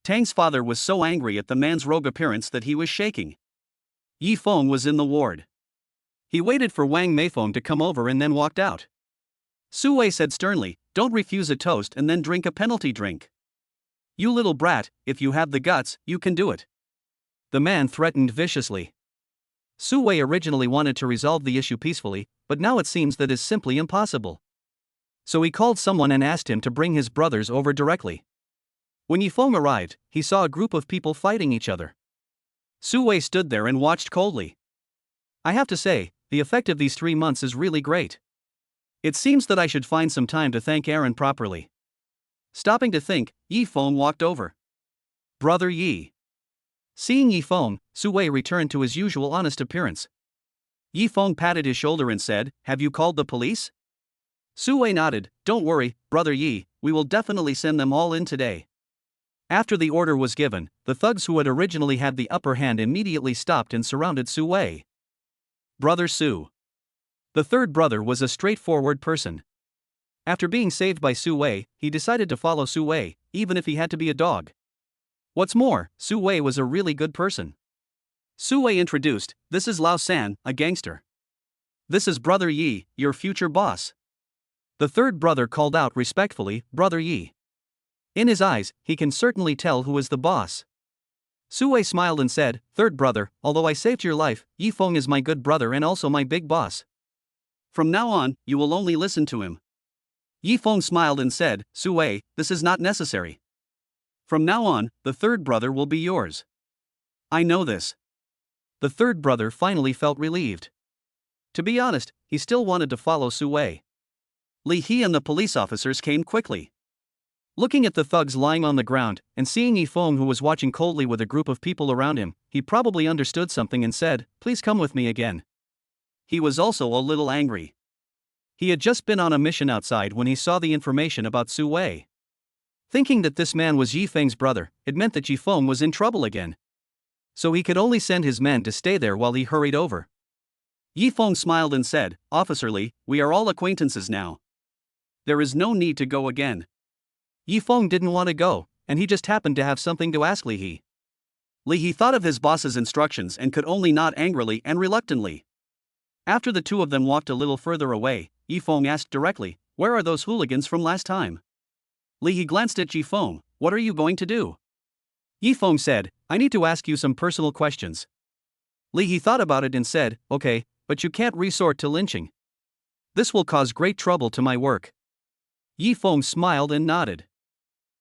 Tang's father was so angry at the man's rogue appearance that he was shaking. Yi Feng was in the ward. He waited for Wang Meifeng to come over and then walked out. Su Wei said sternly, "Don't refuse a toast and then drink a penalty drink. You little brat, if you have the guts, you can do it." The man threatened viciously. Su Wei originally wanted to resolve the issue peacefully, but now it seems that is simply impossible. So he called someone and asked him to bring his brothers over directly. When Yi Feng arrived, he saw a group of people fighting each other. Su Wei stood there and watched coldly. "I have to say, the effect of these 3 months is really great. It seems that I should find some time to thank Aaron properly." Stopping to think, Yi Feng walked over. "Brother Yi." Seeing Yi Feng, Su Wei returned to his usual honest appearance. Yi Feng patted his shoulder and said, "Have you called the police?" Su Wei nodded, "Don't worry, Brother Yi, we will definitely send them all in today." After the order was given, the thugs who had originally had the upper hand immediately stopped and surrounded Su Wei. Brother Su. The third brother was a straightforward person. After being saved by Su Wei, he decided to follow Su Wei, even if he had to be a dog. What's more, Su Wei was a really good person. Su Wei introduced, "This is Lao San, a gangster. This is Brother Yi, your future boss." The third brother called out respectfully, "Brother Yi." In his eyes, he can certainly tell who is the boss. Su Wei smiled and said, "Third brother, although I saved your life, Yi Feng is my good brother and also my big boss. From now on, you will only listen to him." Yi Feng smiled and said, "Su Wei, this is not necessary. From now on, the third brother will be yours." "I know this." The third brother finally felt relieved. To be honest, he still wanted to follow Su Wei. Li He and the police officers came quickly. Looking at the thugs lying on the ground, and seeing Yi Feng who was watching coldly with a group of people around him, he probably understood something and said, "Please come with me again." He was also a little angry. He had just been on a mission outside when he saw the information about Su Wei. Thinking that this man was Yi Feng's brother, it meant that Yi Feng was in trouble again. So he could only send his men to stay there while he hurried over. Yi Feng smiled and said, "Officer Li, we are all acquaintances now. There is no need to go again." Yi Feng didn't want to go, and he just happened to have something to ask Li He. Li He thought of his boss's instructions and could only nod angrily and reluctantly. After the two of them walked a little further away, Yi Feng asked directly, "Where are those hooligans from last time?" Li He glanced at Yi Feng, "What are you going to do?" Yi Feng said, "I need to ask you some personal questions." Li He thought about it and said, "Okay, but you can't resort to lynching. This will cause great trouble to my work." Yi Feng smiled and nodded.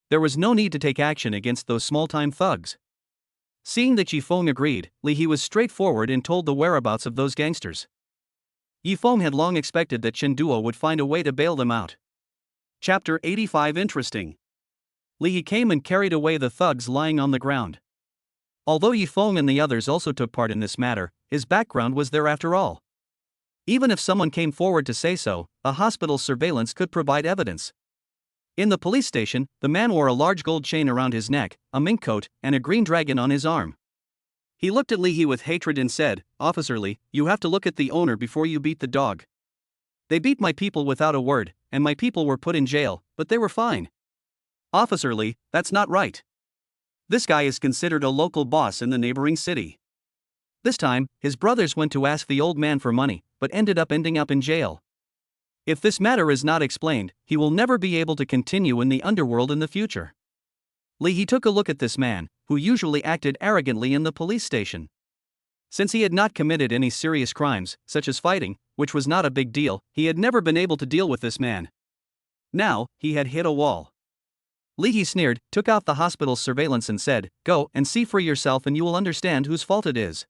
There was no need to take action against those small-time thugs. Seeing that Yi Feng agreed, Li He was straightforward and told the whereabouts of those gangsters. Yi Feng had long expected that Chen Duo would find a way to bail them out. Chapter 85 Interesting. Li He came and carried away the thugs lying on the ground. Although Yi Feng and the others also took part in this matter, his background was there after all. Even if someone came forward to say so, a hospital's surveillance could provide evidence. In the police station, the man wore a large gold chain around his neck, a mink coat, and a green dragon on his arm. He looked at Li He with hatred and said, "Officer Li, you have to look at the owner before you beat the dog. They beat my people without a word, and my people were put in jail, but they were fine. Officer Li, that's not right. This guy is considered a local boss in the neighboring city." This time, his brothers went to ask the old man for money, but ended up in jail. If this matter is not explained, he will never be able to continue in the underworld in the future. Lee He took a look at this man, who usually acted arrogantly in the police station. Since he had not committed any serious crimes, such as fighting, which was not a big deal, he had never been able to deal with this man. Now, he had hit a wall. Lee He sneered, took off the hospital's surveillance and said, "Go and see for yourself and you will understand whose fault it is.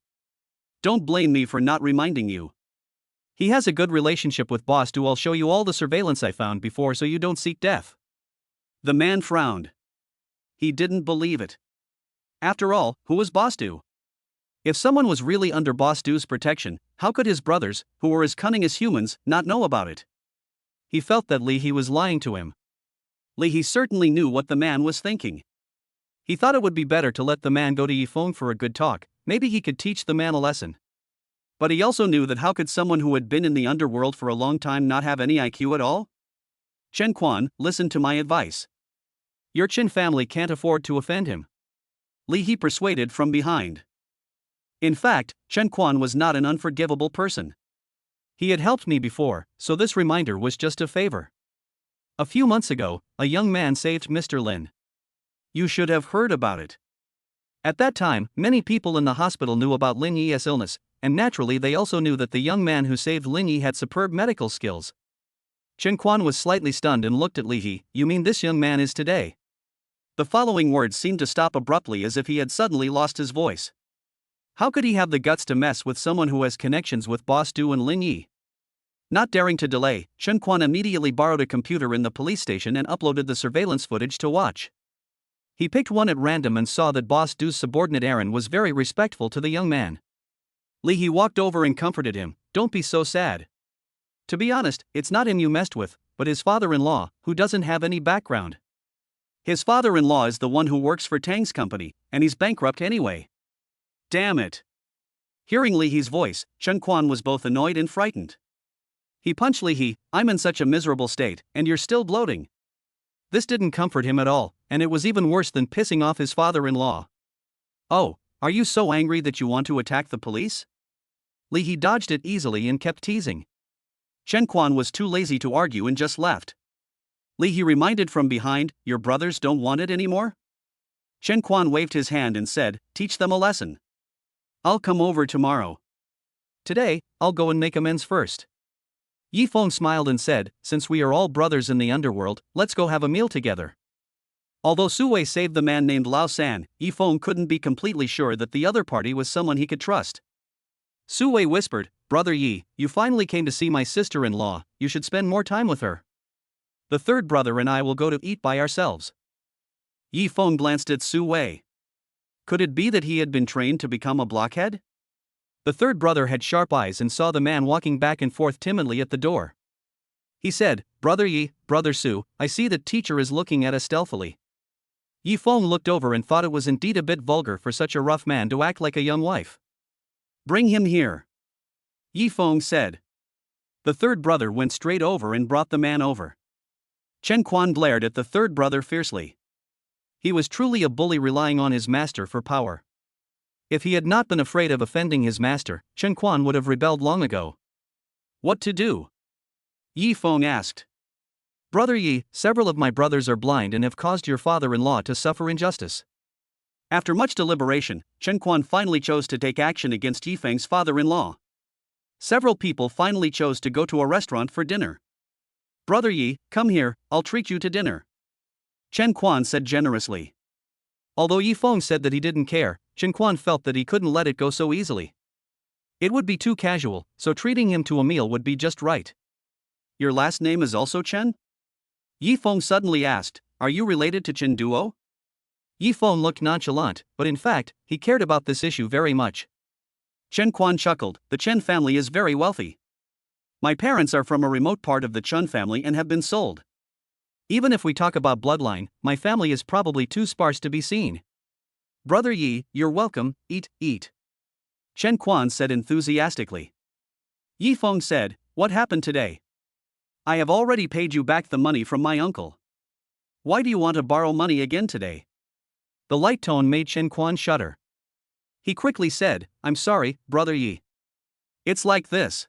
Don't blame me for not reminding you. He has a good relationship with Boss Do. I'll show you all the surveillance I found before so you don't seek death." The man frowned. He didn't believe it. After all, who was Boss Do? If someone was really under Boss Do's protection, how could his brothers, who were as cunning as humans, not know about it? He felt that Lee He was lying to him. Lee He certainly knew what the man was thinking. He thought it would be better to let the man go to Yifeng for a good talk, maybe he could teach the man a lesson. But he also knew that how could someone who had been in the underworld for a long time not have any IQ at all? "Chen Quan, listen to my advice. Your Chen family can't afford to offend him," Lee He persuaded from behind. In fact, Chen Quan was not an unforgivable person. He had helped me before, so this reminder was just a favor. A few months ago, a young man saved Mr. Lin. You should have heard about it. At that time, many people in the hospital knew about Lin Yi's illness, and naturally they also knew that the young man who saved Lin Yi had superb medical skills. Chen Quan was slightly stunned and looked at Lee He. "You mean this young man is today?" The following words seemed to stop abruptly as if he had suddenly lost his voice. How could he have the guts to mess with someone who has connections with Boss Du and Lin Yi? Not daring to delay, Chen Quan immediately borrowed a computer in the police station and uploaded the surveillance footage to watch. He picked one at random and saw that Boss Du's subordinate Aaron was very respectful to the young man. Lee He walked over and comforted him. "Don't be so sad. To be honest, it's not him you messed with, but his father-in-law, who doesn't have any background. His father-in-law is the one who works for Tang's company, and he's bankrupt anyway." Damn it. Hearing Lee He's voice, Chen Quan was both annoyed and frightened. He punched Lee He. "I'm in such a miserable state, and you're still gloating." This didn't comfort him at all, and it was even worse than pissing off his father-in-law. "Oh, are you so angry that you want to attack the police?" Lee He dodged it easily and kept teasing. Chen Quan was too lazy to argue and just left. Lee He reminded from behind, "Your brothers don't want it anymore?" Chen Quan waved his hand and said, "Teach them a lesson. I'll come over tomorrow. Today, I'll go and make amends first." Yifeng smiled and said, "Since we are all brothers in the underworld, let's go have a meal together." Although Su Wei saved the man named Lao San, Yifeng couldn't be completely sure that the other party was someone he could trust. Su Wei whispered, "Brother Yi, you finally came to see my sister-in-law, you should spend more time with her. The third brother and I will go to eat by ourselves." Yifeng glanced at Su Wei. Could it be that he had been trained to become a blockhead? The third brother had sharp eyes and saw the man walking back and forth timidly at the door. He said, "Brother Yi, Brother Su, I see that teacher is looking at us stealthily." Yifeng looked over and thought it was indeed a bit vulgar for such a rough man to act like a young wife. "Bring him here," Yifeng said. The third brother went straight over and brought the man over. Chen Quan glared at the third brother fiercely. He was truly a bully relying on his master for power. If he had not been afraid of offending his master, Chen Quan would have rebelled long ago. "What to do?" Yifeng asked. "Brother Yi, several of my brothers are blind and have caused your father-in-law to suffer injustice." After much deliberation, Chen Quan finally chose to take action against Yifeng's father-in-law. Several people finally chose to go to a restaurant for dinner. "Brother Yi, come here, I'll treat you to dinner," Chen Quan said generously. Although Yifeng said that he didn't care, Chen Quan felt that he couldn't let it go so easily. It would be too casual, so treating him to a meal would be just right. "Your last name is also Chen?" Yifeng suddenly asked, "Are you related to Chen Duo?" Yifeng looked nonchalant, but in fact, he cared about this issue very much. Chen Quan chuckled, "The Chen family is very wealthy. My parents are from a remote part of the Chen family and have been sold. Even if we talk about bloodline, my family is probably too sparse to be seen." "Brother Yi, you're welcome, eat, eat," Chen Quan said enthusiastically. Yifeng said, "What happened today? I have already paid you back the money from my uncle. Why do you want to borrow money again today?" The light tone made Chen Quan shudder. He quickly said, "I'm sorry, Brother Yi. It's like this.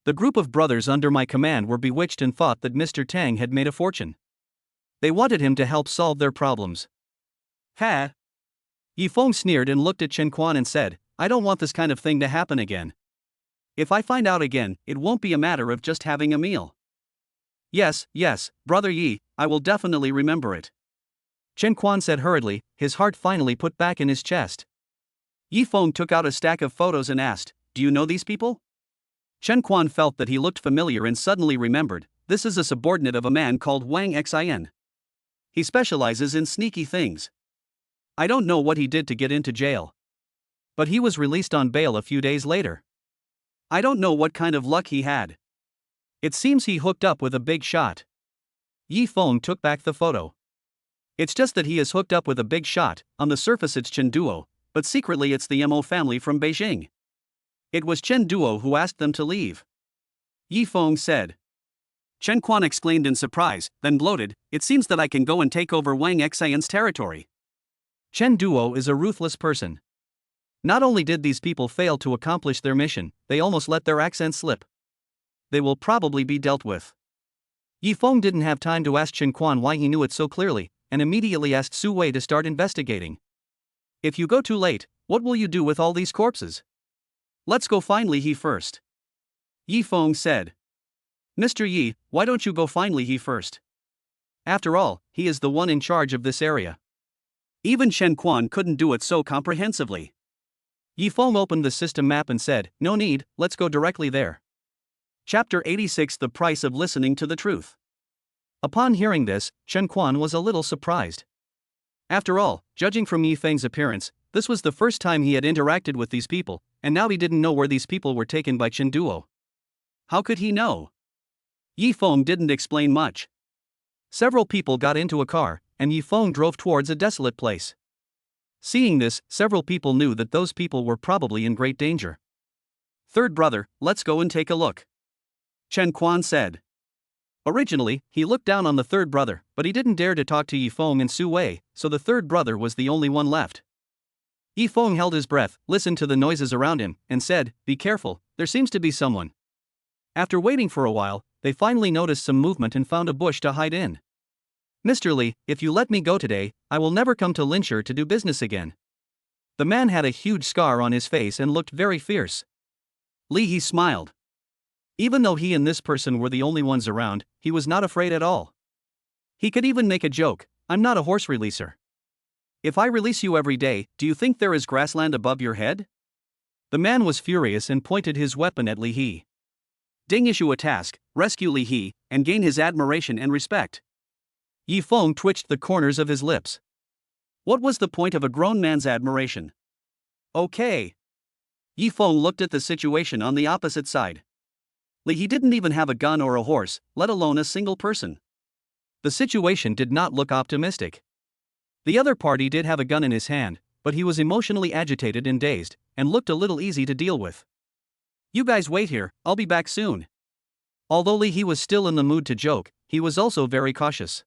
The group of brothers under my command were bewitched and thought that Mr. Tang had made a fortune. They wanted him to help solve their problems. Ha! Yi Feng sneered and looked at Chen Quan and said, I don't want this kind of thing to happen again. If I find out again, it won't be a matter of just having a meal. Yes, Brother Yi, I will definitely remember it. Chen Quan said hurriedly, his heart finally put back in his chest. Yi Feng took out a stack of photos and asked, Do you know these people? Chen Quan felt that he looked familiar and suddenly remembered, this is a subordinate of a man called Wang Xin. He specializes in sneaky things. I don't know what he did to get into jail. But he was released on bail a few days later. I don't know what kind of luck he had. It seems he hooked up with a big shot. Yi Feng took back the photo. It's just that he is hooked up with a big shot, on the surface it's Chen Duo, but secretly it's the Mo family from Beijing. It was Chen Duo who asked them to leave. Yi Feng said. Chen Quan exclaimed in surprise, then gloated, it seems that I can go and take over Wang Xin's territory. Chen Duo is a ruthless person. Not only did these people fail to accomplish their mission, they almost let their accent slip. They will probably be dealt with. Yi Feng didn't have time to ask Chen Quan why he knew it so clearly, and immediately asked Su Wei to start investigating. If you go too late, what will you do with all these corpses? Let's go find Li He first. Yi Feng said. Mr. Yi, why don't you go find Li He first? After all, he is the one in charge of this area. Even Chen Quan couldn't do it so comprehensively. Yi Feng opened the system map and said, no need, let's go directly there. Chapter 86 The Price of Listening to the Truth. Upon hearing this, Chen Quan was a little surprised. After all, judging from Yi Feng's appearance, this was the first time he had interacted with these people, and now he didn't know where these people were taken by Chen Duo. How could he know? Yi Feng didn't explain much. Several people got into a car, and Yi Feng drove towards a desolate place. Seeing this, several people knew that those people were probably in great danger. Third brother, let's go and take a look. Chen Quan said. Originally, he looked down on the third brother, but he didn't dare to talk to Yi Feng and Su Wei, so the third brother was the only one left. Yi Feng held his breath, listened to the noises around him, and said, be careful, there seems to be someone. After waiting for a while, they finally noticed some movement and found a bush to hide in. Mr. Li, if you let me go today, I will never come to Linshire to do business again. The man had a huge scar on his face and looked very fierce. Li He smiled. Even though he and this person were the only ones around, he was not afraid at all. He could even make a joke, I'm not a horse releaser. If I release you every day, do you think there is grassland above your head? The man was furious and pointed his weapon at Li He. Ding issue a task, rescue Li He, and gain his admiration and respect. Yi Feng twitched the corners of his lips. What was the point of a grown man's admiration? Okay. Yi Feng looked at the situation on the opposite side. Li He didn't even have a gun or a horse, let alone a single person. The situation did not look optimistic. The other party did have a gun in his hand, but he was emotionally agitated and dazed, and looked a little easy to deal with. You guys wait here, I'll be back soon. Although Li He was still in the mood to joke, he was also very cautious.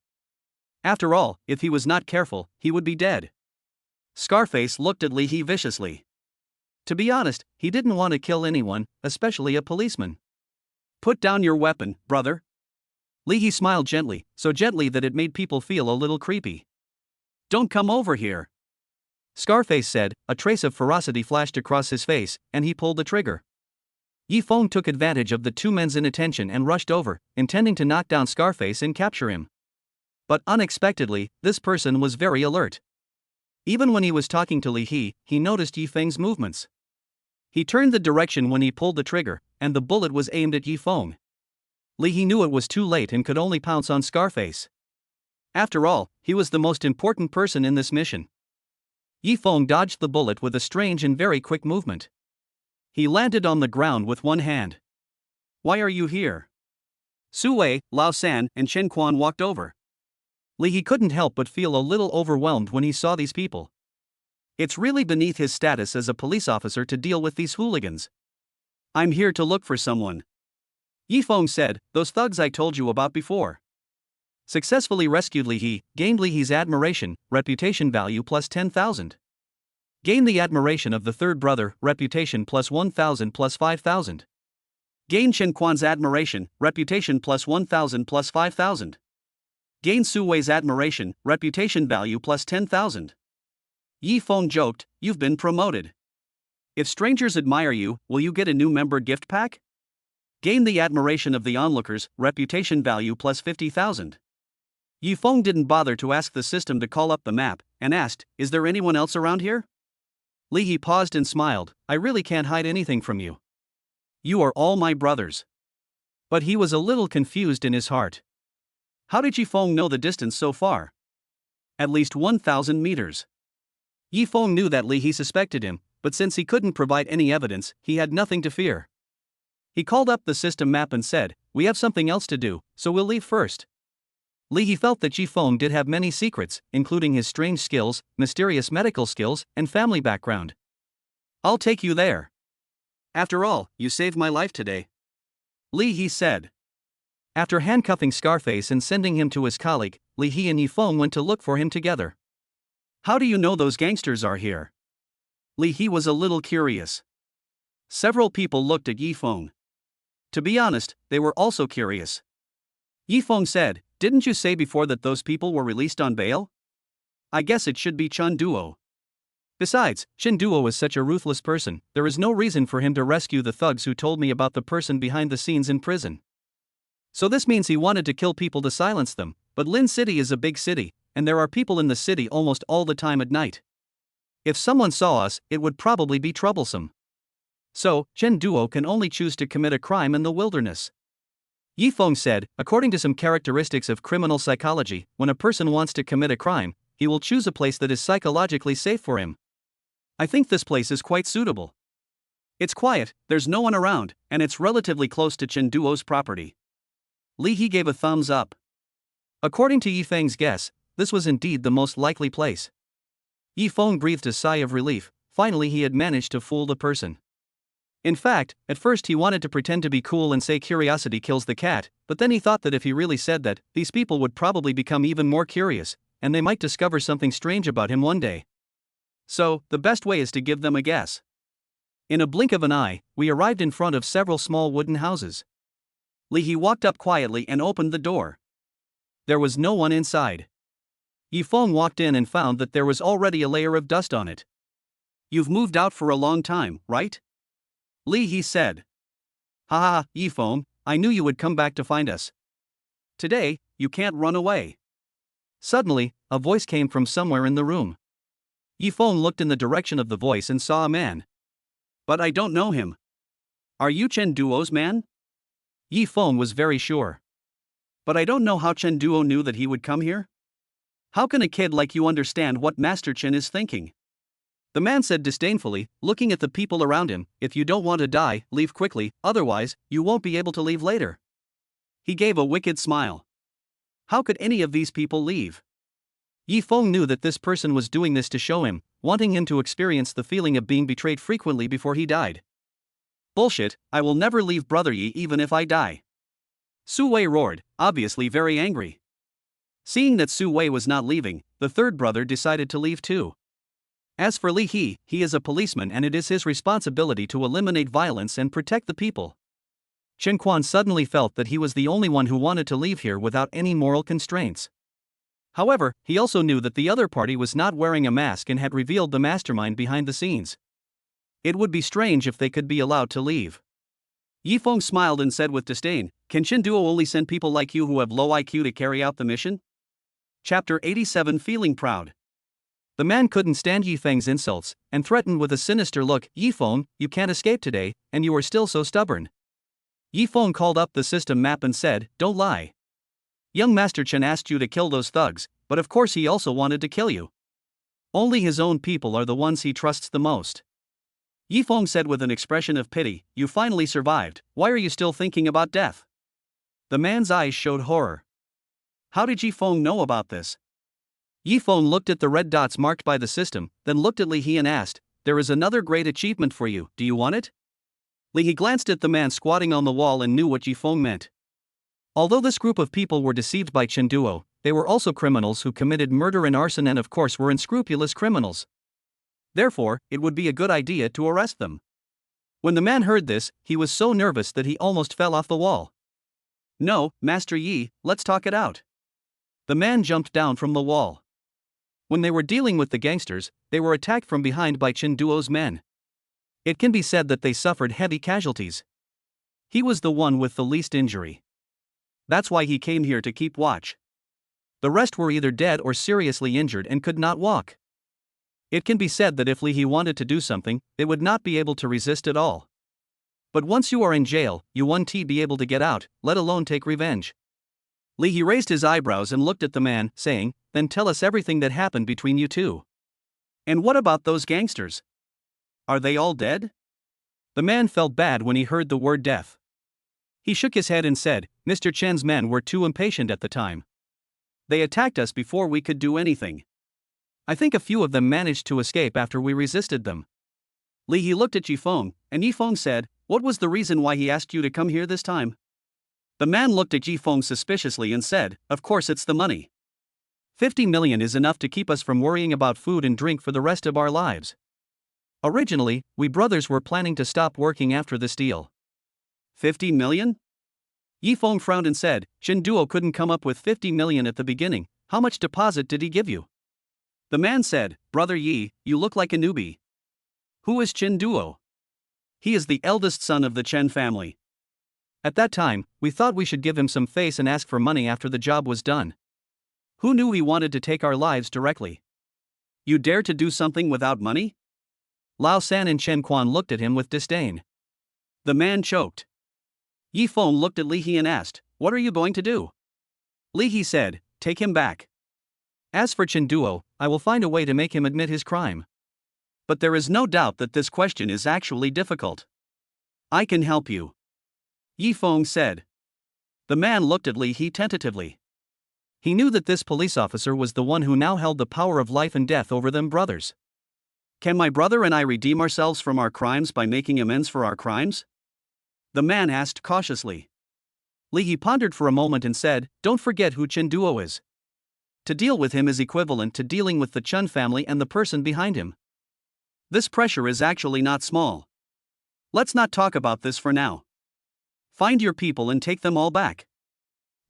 After all, if he was not careful, he would be dead. Scarface looked at Li He viciously. To be honest, he didn't want to kill anyone, especially a policeman. Put down your weapon, brother. Li He smiled gently, so gently that it made people feel a little creepy. Don't come over here. Scarface said, a trace of ferocity flashed across his face, and he pulled the trigger. Yi Feng took advantage of the two men's inattention and rushed over, intending to knock down Scarface and capture him. But unexpectedly, this person was very alert. Even when he was talking to Li He, he noticed Yi Feng's movements. He turned the direction when he pulled the trigger, and the bullet was aimed at Yi Feng. Li He knew it was too late and could only pounce on Scarface. After all, he was the most important person in this mission. Yi Feng dodged the bullet with a strange and very quick movement. He landed on the ground with one hand. Why are you here? Su Wei, Lao San, and Chen Quan walked over. Li He couldn't help but feel a little overwhelmed when he saw these people. It's really beneath his status as a police officer to deal with these hooligans. I'm here to look for someone. Yi Feng said, those thugs I told you about before. Successfully rescued Li He, gained Li He's admiration, reputation value plus 10,000. Gained the admiration of the third brother, reputation plus 1,000 plus 5,000. Gain Chen Quan's admiration, reputation plus 1,000 plus 5,000. Gain Su Wei's admiration, reputation value plus 10,000. Yi Feng joked, "You've been promoted. If strangers admire you, will you get a new member gift pack? Gain the admiration of the onlookers, reputation value plus 50,000. Yi Feng didn't bother to ask the system to call up the map, and asked, "Is there anyone else around here?" Li He paused and smiled, "I really can't hide anything from you. You are all my brothers." But he was a little confused in his heart. How did Yi Feng know the distance so far? At least 1,000 meters. Yi Feng knew that Li He suspected him, but since he couldn't provide any evidence, he had nothing to fear. He called up the system map and said, "We have something else to do, so we'll leave first." Li He felt that Yi Feng did have many secrets, including his strange skills, mysterious medical skills, and family background. "I'll take you there. After all, you saved my life today," Li He said. After handcuffing Scarface and sending him to his colleague, Li He and Yi Feng went to look for him together. "How do you know those gangsters are here?" Li He was a little curious. Several people looked at Yi Feng. To be honest, they were also curious. Yi Feng said, "Didn't you say before that those people were released on bail? I guess it should be Chen Duo. Besides, Chen Duo is such a ruthless person, there is no reason for him to rescue the thugs who told me about the person behind the scenes in prison. So this means he wanted to kill people to silence them, but Lin City is a big city, and there are people in the city almost all the time at night. If someone saw us, it would probably be troublesome. So, Chen Duo can only choose to commit a crime in the wilderness." Yi Feng said, "According to some characteristics of criminal psychology, when a person wants to commit a crime, he will choose a place that is psychologically safe for him. I think this place is quite suitable. It's quiet, there's no one around, and it's relatively close to Chen Duo's property." Li He gave a thumbs up. According to Yi Feng's guess, this was indeed the most likely place. Yi Feng breathed a sigh of relief, finally he had managed to fool the person. In fact, at first he wanted to pretend to be cool and say curiosity kills the cat, but then he thought that if he really said that, these people would probably become even more curious, and they might discover something strange about him one day. So, the best way is to give them a guess. In a blink of an eye, we arrived in front of several small wooden houses. Li He walked up quietly and opened the door. There was no one inside. Yi Feng walked in and found that there was already a layer of dust on it. "You've moved out for a long time, right?" Li He said. "Ha ha, Yi Feng, I knew you would come back to find us. Today, you can't run away." Suddenly, a voice came from somewhere in the room. Yi Feng looked in the direction of the voice and saw a man. "But I don't know him. Are you Chen Duo's man?" Yi Feng was very sure. "But I don't know how Chen Duo knew that he would come here. How can a kid like you understand what Master Chen is thinking?" The man said disdainfully, looking at the people around him, "If you don't want to die, leave quickly, otherwise, you won't be able to leave later." He gave a wicked smile. How could any of these people leave? Yi Feng knew that this person was doing this to show him, wanting him to experience the feeling of being betrayed frequently before he died. "Bullshit, I will never leave Brother Yi even if I die." Su Wei roared, obviously very angry. Seeing that Su Wei was not leaving, the third brother decided to leave too. As for Li He, he is a policeman and it is his responsibility to eliminate violence and protect the people. Chen Quan suddenly felt that he was the only one who wanted to leave here without any moral constraints. However, he also knew that the other party was not wearing a mask and had revealed the mastermind behind the scenes. It would be strange if they could be allowed to leave. Yi Feng smiled and said with disdain, "Can Chen Duo only send people like you who have low IQ to carry out the mission?" Chapter 87 Feeling Proud. The man couldn't stand Yi Feng's insults, and threatened with a sinister look, "Yi Feng, you can't escape today, and you are still so stubborn." Yi Feng called up the system map and said, "Don't lie. Young Master Chen asked you to kill those thugs, but of course he also wanted to kill you. Only his own people are the ones he trusts the most." Yi Feng said with an expression of pity, "You finally survived, why are you still thinking about death?" The man's eyes showed horror. How did Yi Feng know about this? Yi Feng looked at the red dots marked by the system, then looked at Li He and asked, "There is another great achievement for you, do you want it?" Li He glanced at the man squatting on the wall and knew what Yi Feng meant. Although this group of people were deceived by Chen Duo, they were also criminals who committed murder and arson and of course were unscrupulous criminals. Therefore, it would be a good idea to arrest them. When the man heard this, he was so nervous that he almost fell off the wall. No, Master Yi, let's talk it out. The man jumped down from the wall. When they were dealing with the gangsters, they were attacked from behind by Chen Duo's men. It can be said that they suffered heavy casualties. He was the one with the least injury. That's why he came here to keep watch. The rest were either dead or seriously injured and could not walk. It can be said that if Li He wanted to do something, they would not be able to resist at all. But once you are in jail, you won't be able to get out, let alone take revenge. Li He raised his eyebrows and looked at the man, saying, "Then tell us everything that happened between you two. And what about those gangsters? Are they all dead?" The man felt bad when he heard the word death. He shook his head and said, "Mr. Chen's men were too impatient at the time. They attacked us before we could do anything. I think a few of them managed to escape after we resisted them." Li He looked at Yifeng, and Yifeng said, "What was the reason why he asked you to come here this time?" The man looked at Yifeng suspiciously and said, "Of course it's the money. 50 million is enough to keep us from worrying about food and drink for the rest of our lives. Originally, we brothers were planning to stop working after this deal." 50 million? Yifeng frowned and said, "Chen Duo couldn't come up with 50 million at the beginning. How much deposit did he give you?" The man said, "Brother Yi, you look like a newbie. Who is Chen Duo?" "He is the eldest son of the Chen family. At that time, we thought we should give him some face and ask for money after the job was done. Who knew he wanted to take our lives directly? You dare to do something without money?" Lao San and Chen Quan looked at him with disdain. The man choked. Yifeng looked at Li He and asked, "What are you going to do?" Li He said, "Take him back. As for Chen Duo, I will find a way to make him admit his crime. But there is no doubt that this question is actually difficult. I can help you," Yifeng said. The man looked at Li He tentatively. He knew that this police officer was the one who now held the power of life and death over them brothers. "Can my brother and I redeem ourselves from our crimes by making amends for our crimes?" The man asked cautiously. Li He pondered for a moment and said, "Don't forget who Chen Duo is. To deal with him is equivalent to dealing with the Chen family and the person behind him. This pressure is actually not small. Let's not talk about this for now. Find your people and take them all back."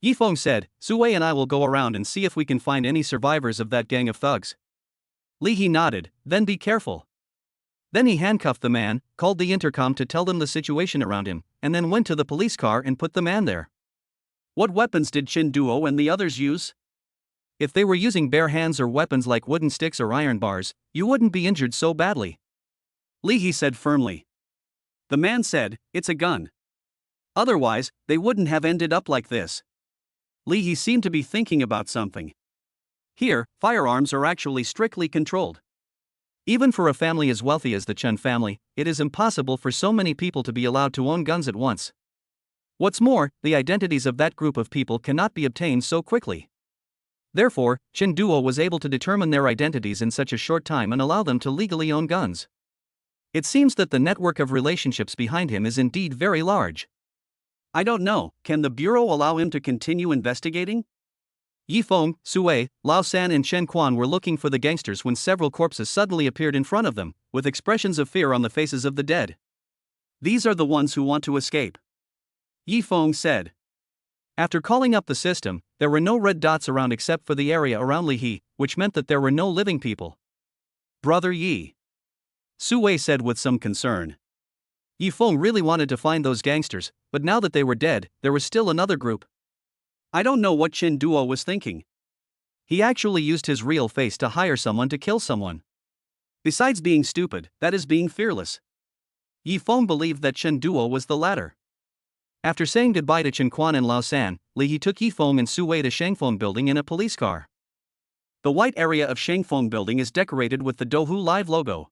Yifeng said, "Sui and I will go around and see if we can find any survivors of that gang of thugs." Li He nodded, "Then be careful." Then he handcuffed the man, called the intercom to tell them the situation around him, and then went to the police car and put the man there. "What weapons did Chen Duo and the others use?" "If they were using bare hands or weapons like wooden sticks or iron bars, you wouldn't be injured so badly," Li He said firmly. The man said, "It's a gun. Otherwise, they wouldn't have ended up like this." Li He seemed to be thinking about something. Here, firearms are actually strictly controlled. Even for a family as wealthy as the Chen family, it is impossible for so many people to be allowed to own guns at once. What's more, the identities of that group of people cannot be obtained so quickly. Therefore, Chen Duo was able to determine their identities in such a short time and allow them to legally own guns. It seems that the network of relationships behind him is indeed very large. "I don't know, can the Bureau allow him to continue investigating?" Yifeng, Sui, Lao San and Chen Quan were looking for the gangsters when several corpses suddenly appeared in front of them, with expressions of fear on the faces of the dead. "These are the ones who want to escape," Yifeng said. After calling up the system, there were no red dots around except for the area around Li He, which meant that there were no living people. "Brother Yi," Sui said with some concern. Yifeng really wanted to find those gangsters, but now that they were dead, there was still another group. "I don't know what Chen Duo was thinking. He actually used his real face to hire someone to kill someone. Besides being stupid, that is being fearless." Yifeng believed that Chen Duo was the latter. After saying goodbye to Chen Quan and Lao San, Li He took Yifeng and Sui to Shangfeng building in a police car. The white area of Shangfeng building is decorated with the Dohu Live logo.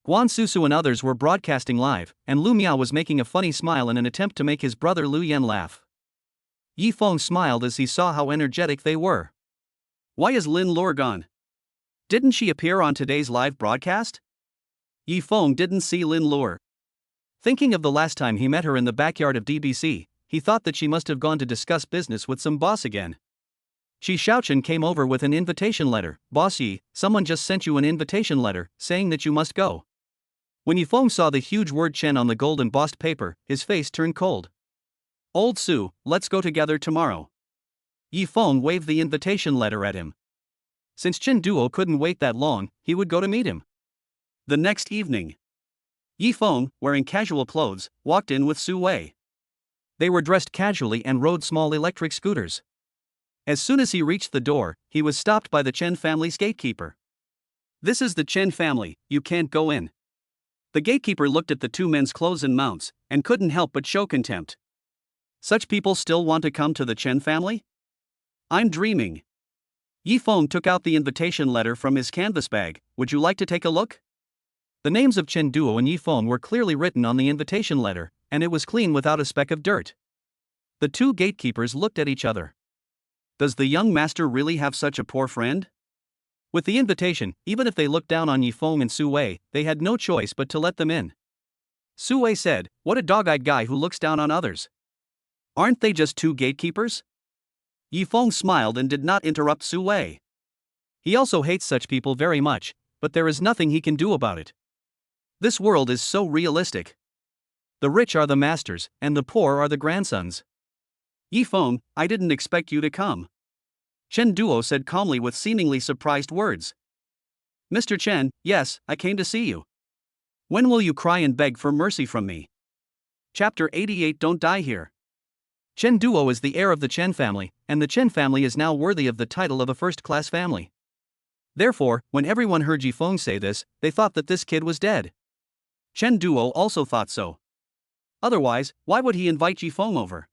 Guan Susu and others were broadcasting live, and Lu Miao was making a funny smile in an attempt to make his brother Lu Yan laugh. Yifeng smiled as he saw how energetic they were. "Why is Lin Lor gone? Didn't she appear on today's live broadcast?" Yifeng didn't see Lin Lor. Thinking of the last time he met her in the backyard of DBC, he thought that she must have gone to discuss business with some boss again. Shi Shaochen came over with an invitation letter. "Boss Yi, someone just sent you an invitation letter, saying that you must go." When Yifeng saw the huge word Chen on the gold embossed paper, his face turned cold. Old Su, let's go together tomorrow. Yifeng waved the invitation letter at him. Since Chen Duo couldn't wait that long, he would go to meet him. The next evening, Yifeng, wearing casual clothes, walked in with Su Wei. They were dressed casually and rode small electric scooters. As soon as he reached the door, he was stopped by the Chen family's gatekeeper. This is the Chen family, you can't go in. The gatekeeper looked at the two men's clothes and mounts, and couldn't help but show contempt. Such people still want to come to the Chen family? I'm dreaming. Yifeng took out the invitation letter from his canvas bag. Would you like to take a look? The names of Chen Duo and Yifeng were clearly written on the invitation letter, and it was clean without a speck of dirt. The two gatekeepers looked at each other. Does the young master really have such a poor friend? With the invitation, even if they looked down on Yifeng and Su Wei, they had no choice but to let them in. Su Wei said, "What a dog-eyed guy who looks down on others. Aren't they just two gatekeepers?" Yifeng smiled and did not interrupt Su Wei. He also hates such people very much, but there is nothing he can do about it. This world is so realistic. The rich are the masters, and the poor are the grandsons. Yifeng, I didn't expect you to come. Chen Duo said calmly with seemingly surprised words. Mr. Chen, yes, I came to see you. When will you cry and beg for mercy from me? Chapter 88. Don't die here. Chen Duo is the heir of the Chen family, and the Chen family is now worthy of the title of a first-class family. Therefore, when everyone heard Yifeng say this, they thought that this kid was dead. Chen Duo also thought so. Otherwise, why would he invite Yifeng over?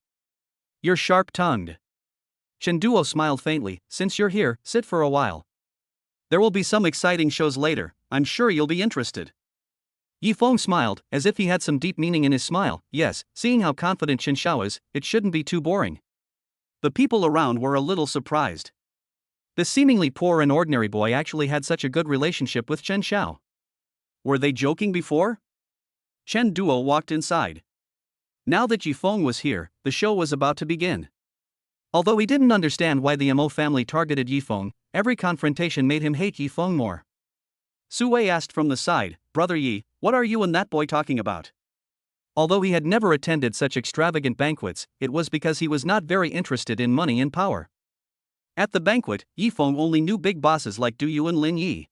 You're sharp-tongued. Chen Duo smiled faintly. Since you're here, sit for a while. There will be some exciting shows later, I'm sure you'll be interested. Yifeng smiled, as if he had some deep meaning in his smile. Yes, seeing how confident Chen Xiao is, it shouldn't be too boring. The people around were a little surprised. This seemingly poor and ordinary boy actually had such a good relationship with Chen Xiao. Were they joking before? Chen Duo walked inside. Now that Yifeng was here, the show was about to begin. Although he didn't understand why the Mo family targeted Yifeng, every confrontation made him hate Yifeng more. Su Wei asked from the side, Brother Yi, what are you and that boy talking about? Although he had never attended such extravagant banquets, it was because he was not very interested in money and power. At the banquet, Yifeng only knew big bosses like Du Yu and Lin Yi.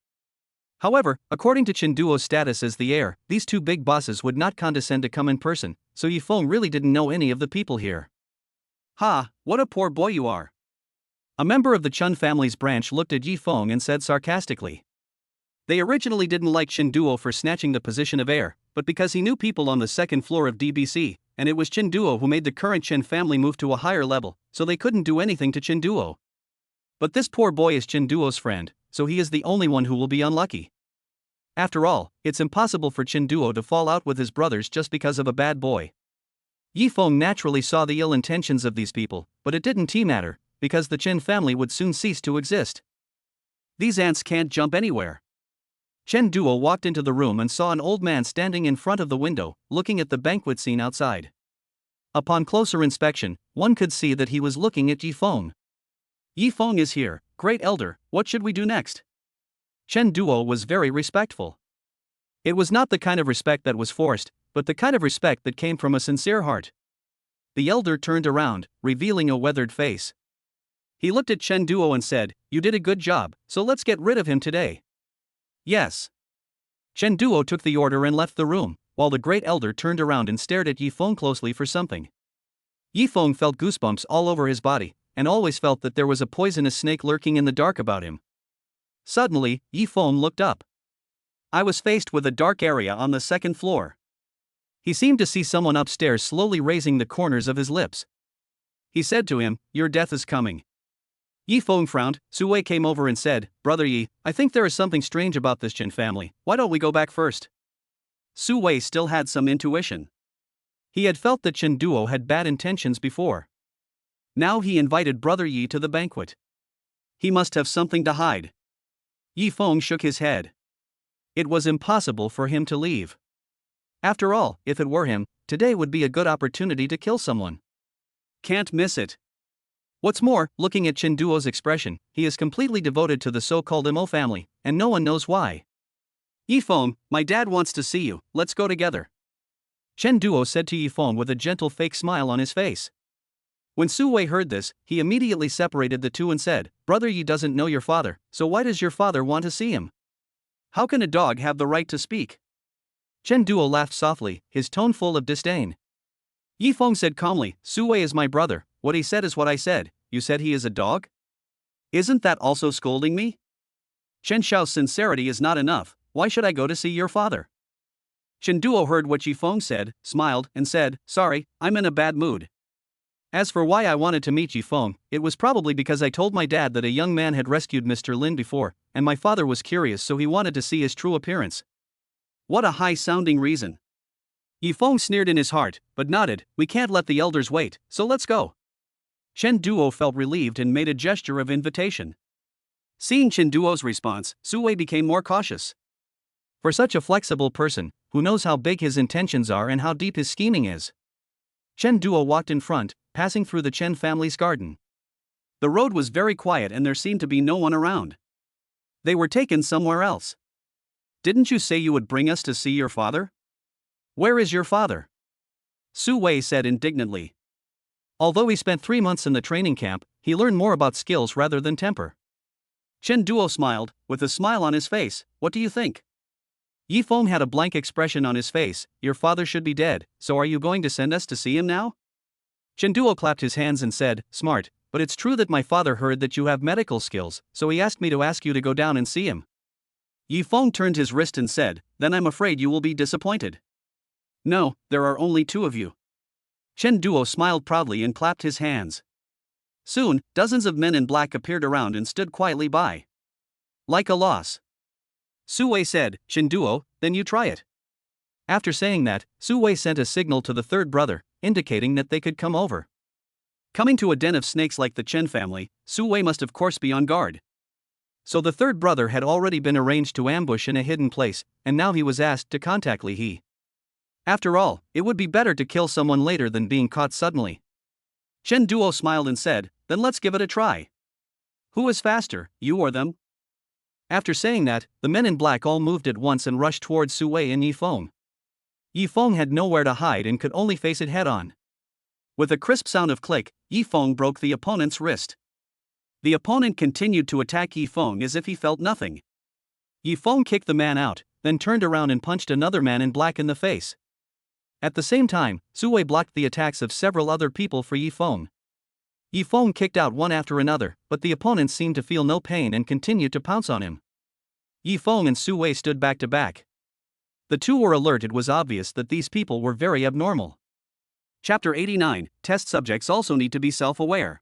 However, according to Chen Duo's status as the heir, these two big bosses would not condescend to come in person, so Yifeng really didn't know any of the people here. Ha, what a poor boy you are. A member of the Chen family's branch looked at Yifeng and said sarcastically. They originally didn't like Chen Duo for snatching the position of heir, but because he knew people on the second floor of DBC, and it was Chen Duo who made the current Chen family move to a higher level, so they couldn't do anything to Chen Duo. But this poor boy is Chen Duo's friend, so he is the only one who will be unlucky. After all, it's impossible for Chen Duo to fall out with his brothers just because of a bad boy. Yifeng naturally saw the ill intentions of these people, but it didn't matter, because the Chen family would soon cease to exist. These ants can't jump anywhere. Chen Duo walked into the room and saw an old man standing in front of the window, looking at the banquet scene outside. Upon closer inspection, one could see that he was looking at Yifeng. Yifeng is here, great elder, what should we do next? Chen Duo was very respectful. It was not the kind of respect that was forced, but the kind of respect that came from a sincere heart. The elder turned around, revealing a weathered face. He looked at Chen Duo and said, You did a good job, so let's get rid of him today. Yes. Chen Duo took the order and left the room, while the great elder turned around and stared at Yifeng closely for something. Yifeng felt goosebumps all over his body, and always felt that there was a poisonous snake lurking in the dark about him. Suddenly, Yifeng looked up. I was faced with a dark area on the second floor. He seemed to see someone upstairs slowly raising the corners of his lips. He said to him, Your death is coming. Yifeng frowned. Su Wei came over and said, Brother Yi, I think there is something strange about this Chen family, why don't we go back first? Su Wei still had some intuition. He had felt that Chen Duo had bad intentions before. Now he invited Brother Yi to the banquet. He must have something to hide. Yifeng shook his head. It was impossible for him to leave. After all, if it were him, today would be a good opportunity to kill someone. Can't miss it. What's more, looking at Chen Duo's expression, he is completely devoted to the so-called Mo family, and no one knows why. Yifeng, my dad wants to see you, let's go together. Chen Duo said to Yifeng with a gentle fake smile on his face. When Su Wei heard this, he immediately separated the two and said, Brother, Yi doesn't know your father, so why does your father want to see him? How can a dog have the right to speak? Chen Duo laughed softly, his tone full of disdain. Yifeng said calmly, Su Wei is my brother, what he said is what I said, you said he is a dog? Isn't that also scolding me? Chen Xiao's sincerity is not enough, why should I go to see your father? Chen Duo heard what Yifeng said, smiled, and said, Sorry, I'm in a bad mood. As for why I wanted to meet Yifeng, it was probably because I told my dad that a young man had rescued Mr. Lin before, and my father was curious so he wanted to see his true appearance. What a high-sounding reason. Yifeng sneered in his heart, but nodded, we can't let the elders wait, so let's go. Chen Duo felt relieved and made a gesture of invitation. Seeing Chen Duo's response, Su Wei became more cautious. For such a flexible person, who knows how big his intentions are and how deep his scheming is. Chen Duo walked in front, passing through the Chen family's garden. The road was very quiet and there seemed to be no one around. They were taken somewhere else. Didn't you say you would bring us to see your father? Where is your father? Su Wei said indignantly. Although he spent 3 months in the training camp, he learned more about skills rather than temper. Chen Duo smiled, with a smile on his face, what do you think? Yifeng had a blank expression on his face, your father should be dead, so are you going to send us to see him now? Chen Duo clapped his hands and said, Smart, but it's true that my father heard that you have medical skills, so he asked me to ask you to go down and see him. Yifeng turned his wrist and said, Then I'm afraid you will be disappointed. No, there are only 2 of you. Chen Duo smiled proudly and clapped his hands. Soon, dozens of men in black appeared around and stood quietly by. Like a loss. Su Wei said, Chen Duo, then you try it. After saying that, Su Wei sent a signal to the third brother, indicating that they could come over. Coming to a den of snakes like the Chen family, Su Wei must of course be on guard. So the third brother had already been arranged to ambush in a hidden place, and now he was asked to contact Li He. After all, it would be better to kill someone later than being caught suddenly. Chen Duo smiled and said, Then let's give it a try. Who is faster, you or them? After saying that, the men in black all moved at once and rushed towards Su Wei and Yifeng. Yifeng had nowhere to hide and could only face it head-on. With a crisp sound of click, Yifeng broke the opponent's wrist. The opponent continued to attack Yifeng as if he felt nothing. Yifeng kicked the man out, then turned around and punched another man in black in the face. At the same time, Su Wei blocked the attacks of several other people for Yifeng. Yifeng kicked out one after another, but the opponents seemed to feel no pain and continued to pounce on him. Yifeng and Su Wei stood back to back. The two were alert. It was obvious that these people were very abnormal. Chapter 89, Test subjects also need to be self-aware.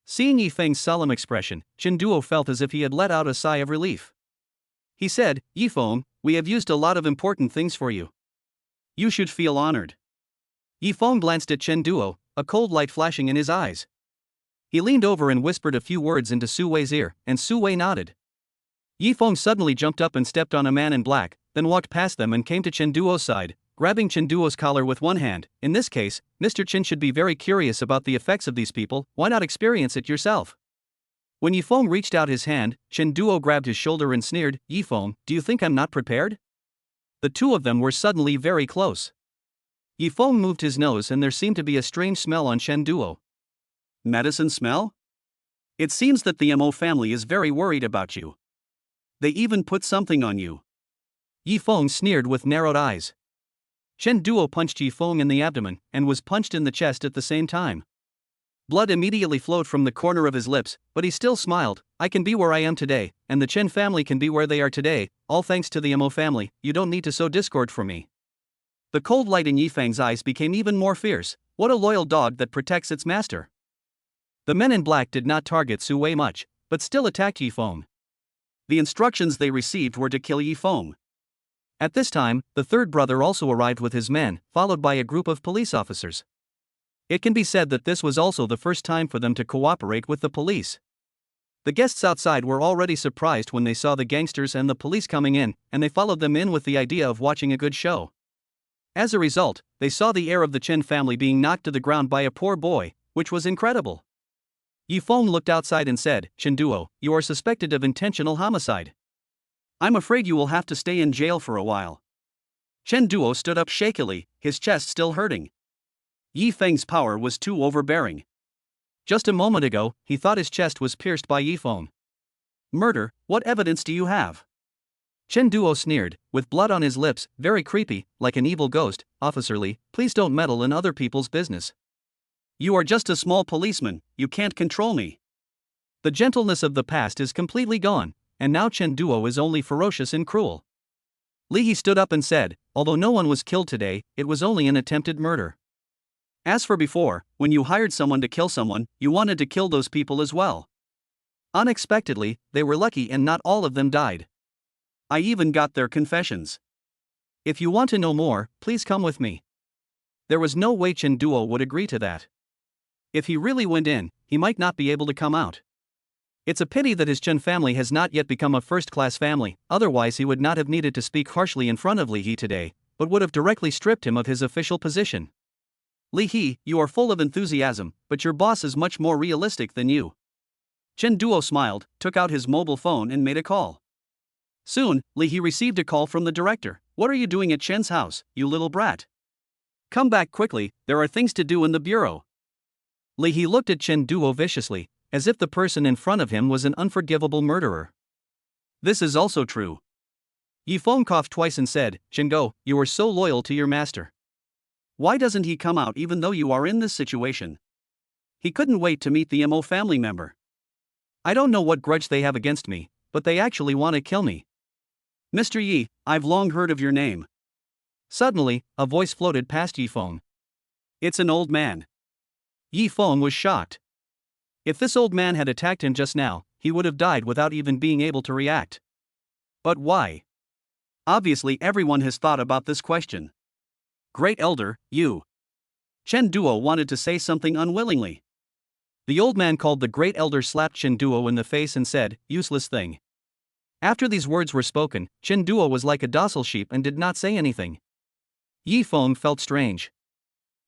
Seeing Yifeng's solemn expression, Chen Duo felt as if he had let out a sigh of relief. He said, Yifeng, we have used a lot of important things for you. You should feel honored. Yifeng glanced at Chen Duo, a cold light flashing in his eyes. He leaned over and whispered a few words into Su Wei's ear, and Su Wei nodded. Yifeng suddenly jumped up and stepped on a man in black, then walked past them and came to Chen Duo's side, grabbing Chen Duo's collar with one hand. In this case, Mr. Chen should be very curious about the effects of these people, why not experience it yourself? When Yifeng reached out his hand, Chen Duo grabbed his shoulder and sneered, Yifeng, do you think I'm not prepared? The two of them were suddenly very close. Yifeng moved his nose and there seemed to be a strange smell on Chen Duo. Medicine smell? It seems that the Mo family is very worried about you. They even put something on you. Yifeng sneered with narrowed eyes. Chen Duo punched Yifeng in the abdomen and was punched in the chest at the same time. Blood immediately flowed from the corner of his lips, but he still smiled. I can be where I am today, and the Chen family can be where they are today, all thanks to the Mo family. You don't need to sow discord for me. The cold light in Yifeng's eyes became even more fierce. What a loyal dog that protects its master. The men in black did not target Su Wei much, but still attacked Yifeng. The instructions they received were to kill Yifeng. At this time, the third brother also arrived with his men, followed by a group of police officers. It can be said that this was also the first time for them to cooperate with the police. The guests outside were already surprised when they saw the gangsters and the police coming in, and they followed them in with the idea of watching a good show. As a result, they saw the heir of the Chen family being knocked to the ground by a poor boy, which was incredible. Yifeng looked outside and said, Chen Duo, you are suspected of intentional homicide. I'm afraid you will have to stay in jail for a while. Chen Duo stood up shakily, his chest still hurting. Yi Feng's power was too overbearing. Just a moment ago, he thought his chest was pierced by Yi Feng. Murder, what evidence do you have? Chen Duo sneered, with blood on his lips, very creepy, like an evil ghost. Officer Li, please don't meddle in other people's business. You are just a small policeman, you can't control me. The gentleness of the past is completely gone, and now Chen Duo is only ferocious and cruel. Li He stood up and said, although no one was killed today, it was only an attempted murder. As for before, when you hired someone to kill someone, you wanted to kill those people as well. Unexpectedly, they were lucky and not all of them died. I even got their confessions. If you want to know more, please come with me. There was no way Chen Duo would agree to that. If he really went in, he might not be able to come out. It's a pity that his Chen family has not yet become a first-class family, otherwise he would not have needed to speak harshly in front of Li He today, but would have directly stripped him of his official position. Li He, you are full of enthusiasm, but your boss is much more realistic than you. Chen Duo smiled, took out his mobile phone and made a call. Soon, Li He received a call from the director. What are you doing at Chen's house, you little brat? Come back quickly, there are things to do in the bureau. Li He looked at Chen Duo viciously, as if the person in front of him was an unforgivable murderer. This is also true. Yi Feng coughed twice and said, Chen Go, you are so loyal to your master. Why doesn't he come out even though you are in this situation? He couldn't wait to meet the Mo family member. I don't know what grudge they have against me, but they actually want to kill me. Mr. Yi, I've long heard of your name. Suddenly, a voice floated past Yi Feng. It's an old man. Yi Feng was shocked. If this old man had attacked him just now, he would have died without even being able to react. But why? Obviously everyone has thought about this question. Great Elder, you. Chen Duo wanted to say something unwillingly. The old man called the Great Elder slapped Chen Duo in the face and said, useless thing. After these words were spoken, Chen Duo was like a docile sheep and did not say anything. Yi Feng felt strange.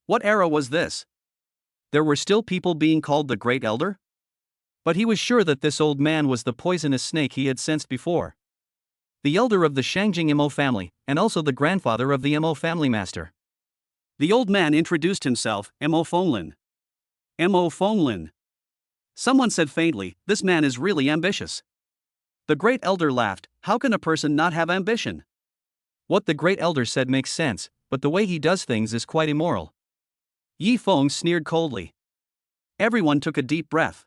What era was this? There were still people being called the Great Elder? But he was sure that this old man was the poisonous snake he had sensed before. The elder of the Shangjing Mo family, and also the grandfather of the Mo family master. The old man introduced himself, Mo Fenglin. Mo Fenglin. Someone said faintly, this man is really ambitious. The Great Elder laughed, how can a person not have ambition? What the Great Elder said makes sense, but the way he does things is quite immoral. Yi Feng sneered coldly. Everyone took a deep breath.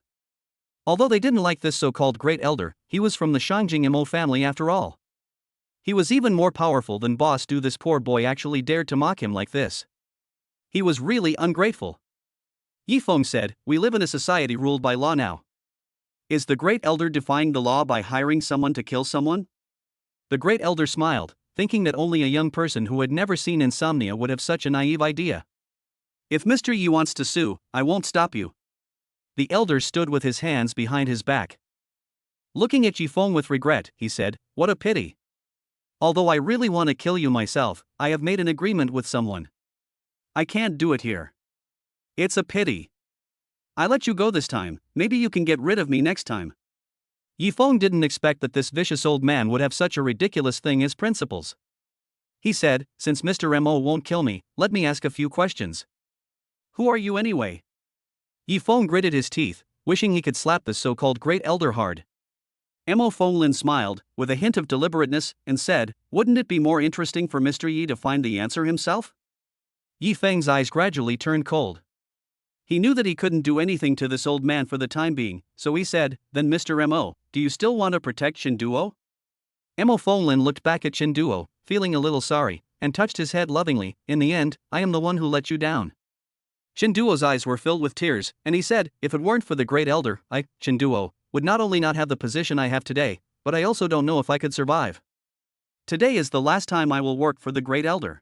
Although they didn't like this so-called Great Elder, he was from the Shangjing Mo family after all. He was even more powerful than Boss Do. This poor boy actually dared to mock him like this. He was really ungrateful. Yi Feng said, we live in a society ruled by law now. Is the Great Elder defying the law by hiring someone to kill someone? The Great Elder smiled, thinking that only a young person who had never seen insomnia would have such a naive idea. If Mr. Yi wants to sue, I won't stop you. The elder stood with his hands behind his back. Looking at Yi Feng with regret, he said, what a pity. Although I really want to kill you myself, I have made an agreement with someone. I can't do it here. It's a pity. I let you go this time, maybe you can get rid of me next time. Yi Feng didn't expect that this vicious old man would have such a ridiculous thing as principles. He said, since Mr. Mo won't kill me, let me ask a few questions. Who are you anyway? Yi Feng gritted his teeth, wishing he could slap this so-called Great Elder hard. Mo Fenglin smiled, with a hint of deliberateness, and said, wouldn't it be more interesting for Mr. Yi to find the answer himself? Yi Feng's eyes gradually turned cold. He knew that he couldn't do anything to this old man for the time being, so he said, then Mr. Mo, do you still want to protect Chen Duo? Mo Fenglin looked back at Chen Duo, feeling a little sorry, and touched his head lovingly, in the end, I am the one who let you down. Chen Duo's eyes were filled with tears, and he said, if it weren't for the Great Elder, I, Chen Duo, would not only not have the position I have today, but I also don't know if I could survive. Today is the last time I will work for the Great Elder.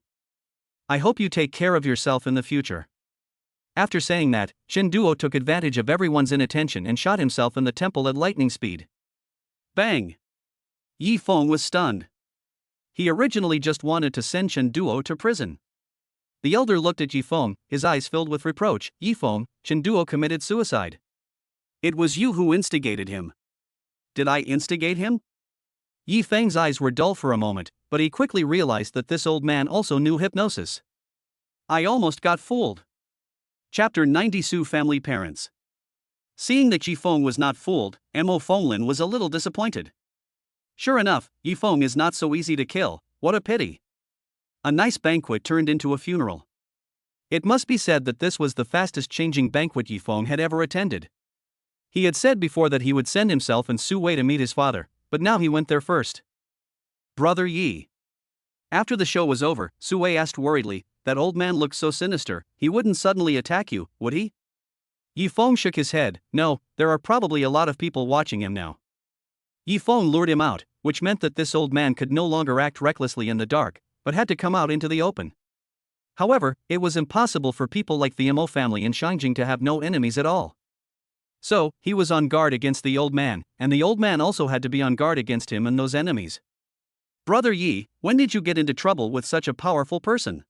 I hope you take care of yourself in the future. After saying that, Chen Duo took advantage of everyone's inattention and shot himself in the temple at lightning speed. Bang! Yi Feng was stunned. He originally just wanted to send Chen Duo to prison. The elder looked at Yi Feng, his eyes filled with reproach. Yi Feng, Chen Duo committed suicide. It was you who instigated him. Did I instigate him? Yi Feng's eyes were dull for a moment, but he quickly realized that this old man also knew hypnosis. I almost got fooled. Chapter 90 Su Family Parents. Seeing that Yi Feng was not fooled, Mo Fenglin was a little disappointed. Sure enough, Yi Feng is not so easy to kill, what a pity. A nice banquet turned into a funeral. It must be said that this was the fastest changing banquet Yi Feng had ever attended. He had said before that he would send himself and Su Wei to meet his father, but now he went there first. Brother Yi. After the show was over, Su Wei asked worriedly, that old man looked so sinister, he wouldn't suddenly attack you, would he? Yi Feng shook his head, no, there are probably a lot of people watching him now. Yi Feng lured him out, which meant that this old man could no longer act recklessly in the dark, but had to come out into the open. However, it was impossible for people like the Mo family in Shangjing to have no enemies at all. So, he was on guard against the old man, and the old man also had to be on guard against him and those enemies. Brother Yi, when did you get into trouble with such a powerful person?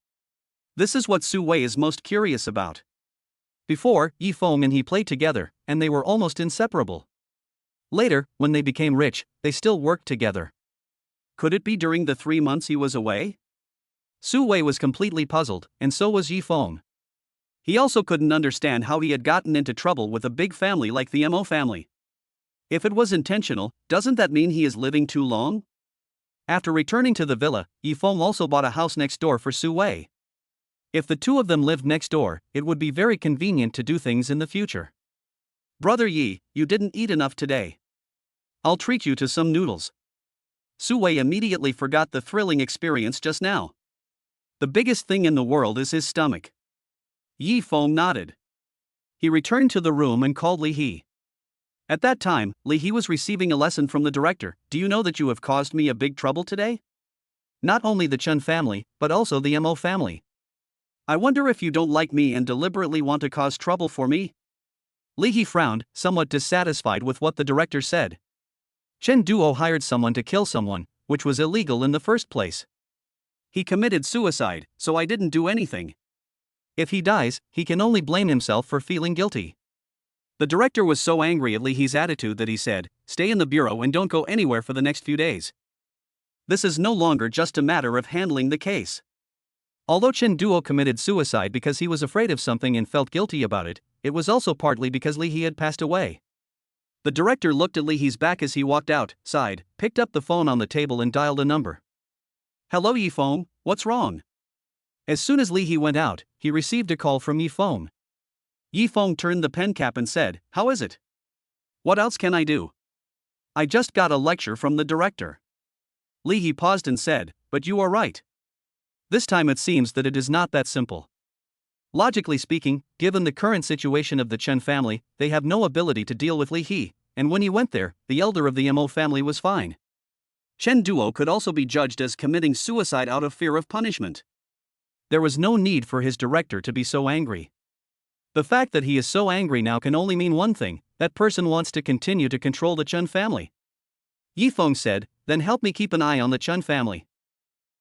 This is what Su Wei is most curious about. Before, Yi Feng and he played together, and they were almost inseparable. Later, when they became rich, they still worked together. Could it be during the 3 months he was away? Su Wei was completely puzzled, and so was Yi Feng. He also couldn't understand how he had gotten into trouble with a big family like the Mo family. If it was intentional, doesn't that mean he is living too long? After returning to the villa, Yi Feng also bought a house next door for Su Wei. If the two of them lived next door, it would be very convenient to do things in the future. Brother Yi, you didn't eat enough today. I'll treat you to some noodles. Su Wei immediately forgot the thrilling experience just now. The biggest thing in the world is his stomach. Yi Feng nodded. He returned to the room and called Li He. At that time, Li He was receiving a lesson from the director. Do you know that you have caused me a big trouble today? Not only the Chen family, but also the Mo family. I wonder if you don't like me and deliberately want to cause trouble for me? Li He frowned, somewhat dissatisfied with what the director said. Chen Duo hired someone to kill someone, which was illegal in the first place. He committed suicide, so I didn't do anything. If he dies, he can only blame himself for feeling guilty. The director was so angry at Li He's attitude that he said, stay in the bureau and don't go anywhere for the next few days. This is no longer just a matter of handling the case. Although Chen Duo committed suicide because he was afraid of something and felt guilty about it, it was also partly because Li He had passed away. The director looked at Li He's back as he walked out, sighed, picked up the phone on the table and dialed a number. Hello Yi Feng, what's wrong? As soon as Li He went out, he received a call from Yi Feng. Yi Feng turned the pen cap and said, how is it? What else can I do? I just got a lecture from the director. Li He paused and said, but you are right. This time it seems that it is not that simple. Logically speaking, given the current situation of the Chen family, they have no ability to deal with Li He, and when he went there, the elder of the Mo family was fine. Chen Duo could also be judged as committing suicide out of fear of punishment. There was no need for his director to be so angry. The fact that he is so angry now can only mean one thing, that person wants to continue to control the Chen family. Yi Feng said, then help me keep an eye on the Chen family.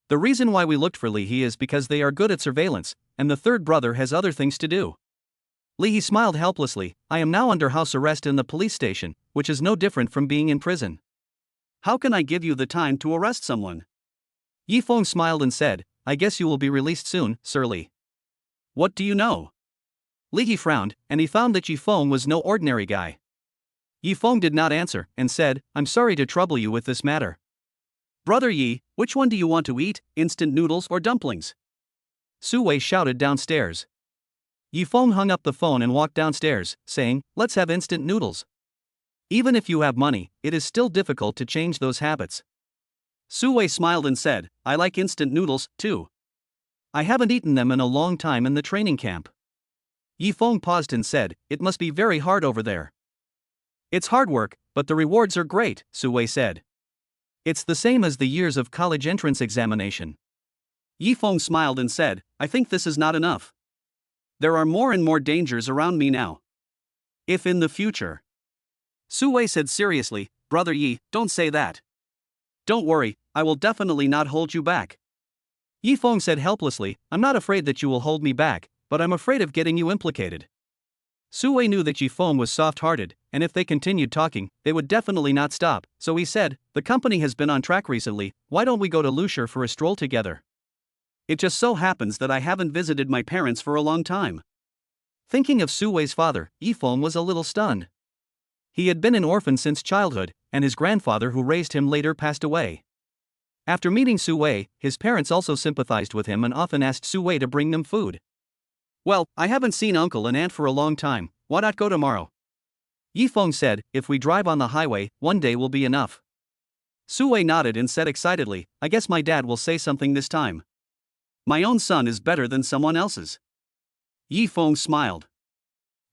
The reason why we looked for Li He is because they are good at surveillance, and the third brother has other things to do. Li He smiled helplessly, I am now under house arrest in the police station, which is no different from being in prison. How can I give you the time to arrest someone? Yi Feng smiled and said, I guess you will be released soon, Sir Li. What do you know? Li He frowned, and he found that Yi Feng was no ordinary guy. Yi Feng did not answer, and said, I'm sorry to trouble you with this matter. Brother Yi, which one do you want to eat, instant noodles or dumplings? Su Wei shouted downstairs. Yi Feng hung up the phone and walked downstairs, saying, let's have instant noodles. Even if you have money, it is still difficult to change those habits. Su Wei smiled and said, I like instant noodles, too. I haven't eaten them in a long time in the training camp. Yi Feng paused and said, it must be very hard over there. It's hard work, but the rewards are great, Su Wei said. It's the same as the years of college entrance examination. Yi Feng smiled and said, I think this is not enough. There are more and more dangers around me now. If in the future. Su Wei said seriously, Brother Yi, don't say that. Don't worry, I will definitely not hold you back. Yi Feng said helplessly, I'm not afraid that you will hold me back, but I'm afraid of getting you implicated. Sue knew that Yifeng was soft-hearted, and if they continued talking, they would definitely not stop, so he said, "The company has been on track recently, why don't we go to Lushur for a stroll together? It just so happens that I haven't visited my parents for a long time." Thinking of Sue's father, Yifeng was a little stunned. He had been an orphan since childhood, and his grandfather who raised him later passed away. After meeting Sue, his parents also sympathized with him and often asked Sue to bring them food. "Well, I haven't seen uncle and aunt for a long time, why not go tomorrow?" Yifeng said, "If we drive on the highway, one day will be enough." Sue nodded and said excitedly, "I guess my dad will say something this time. My own son is better than someone else's." Yifeng smiled.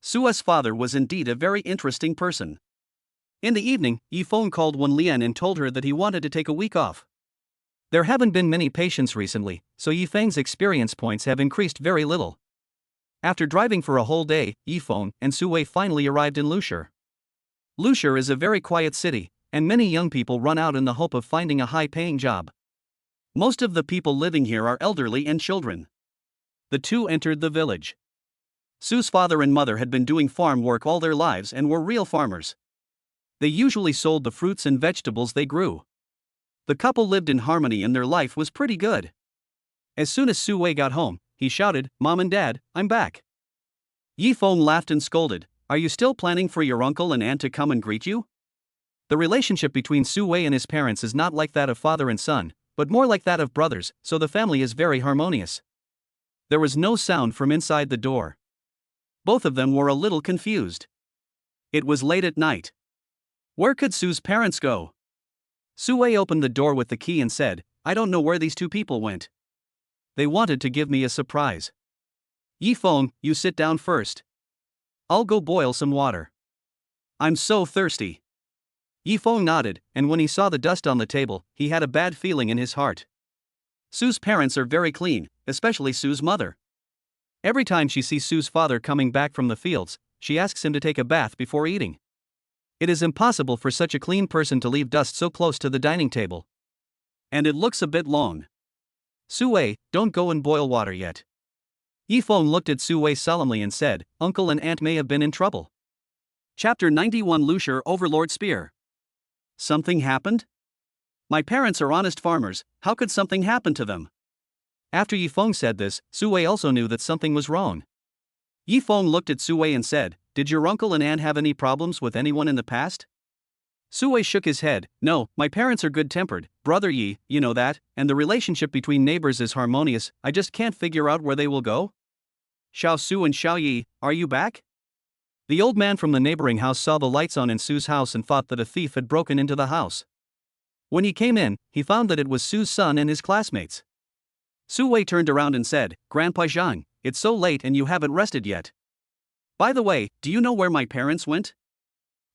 Sue's father was indeed a very interesting person. In the evening, Yifeng called Wen Lian and told her that he wanted to take a week off. There haven't been many patients recently, so Yifeng's experience points have increased very little. After driving for a whole day, Yifeng and Sue finally arrived in Lushur. Lushur is a very quiet city, and many young people run out in the hope of finding a high-paying job. Most of the people living here are elderly and children. The two entered the village. Sue's father and mother had been doing farm work all their lives and were real farmers. They usually sold the fruits and vegetables they grew. The couple lived in harmony and their life was pretty good. As soon as Sue got home, he shouted, "Mom and Dad, I'm back." Yifeng laughed and scolded, "Are you still planning for your uncle and aunt to come and greet you?" The relationship between Sue and his parents is not like that of father and son, but more like that of brothers, so the family is very harmonious. There was no sound from inside the door. Both of them were a little confused. It was late at night. Where could Sue's parents go? Sue opened the door with the key and said, "I don't know where these two people went. They wanted to give me a surprise." "Yifeng, you sit down first. I'll go boil some water. I'm so thirsty." Yifeng nodded, and when he saw the dust on the table, he had a bad feeling in his heart. Sue's parents are very clean, especially Sue's mother. Every time she sees Sue's father coming back from the fields, she asks him to take a bath before eating. It is impossible for such a clean person to leave dust so close to the dining table. And it looks a bit long. "Sue, don't go and boil water yet." Yifeng looked at Sue solemnly and said, "Uncle and aunt may have been in trouble." Chapter 91 Lushur Overlord Spear. Something happened? My parents are honest farmers, how could something happen to them? After Yifeng said this, Sue also knew that something was wrong. Yifeng looked at Sue and said, "Did your uncle and aunt have any problems with anyone in the past?" Sue shook his head, "No, my parents are good-tempered, brother Yi, you know that, and the relationship between neighbors is harmonious, I just can't figure out where they will go." "Xiao Su and Xiao Yi, are you back?" The old man from the neighboring house saw the lights on in Sue's house and thought that a thief had broken into the house. When he came in, he found that it was Sue's son and his classmates. Sue turned around and said, "Grandpa Zhang, it's so late and you haven't rested yet. By the way, do you know where my parents went?"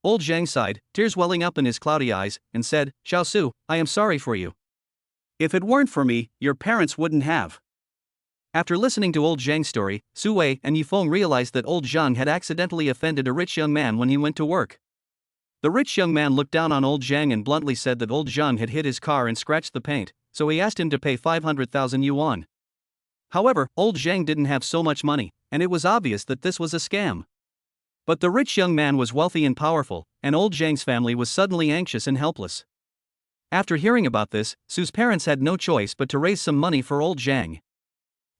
Old Zhang sighed, tears welling up in his cloudy eyes, and said, "Xiao Su, I am sorry for you. If it weren't for me, your parents wouldn't have." After listening to old Zhang's story, Sue and Yifeng realized that old Zhang had accidentally offended a rich young man when he went to work. The rich young man looked down on old Zhang and bluntly said that old Zhang had hit his car and scratched the paint, so he asked him to pay 500,000 yuan. However, old Zhang didn't have so much money, and it was obvious that this was a scam. But the rich young man was wealthy and powerful, and old Zhang's family was suddenly anxious and helpless. After hearing about this, Sue's parents had no choice but to raise some money for old Zhang.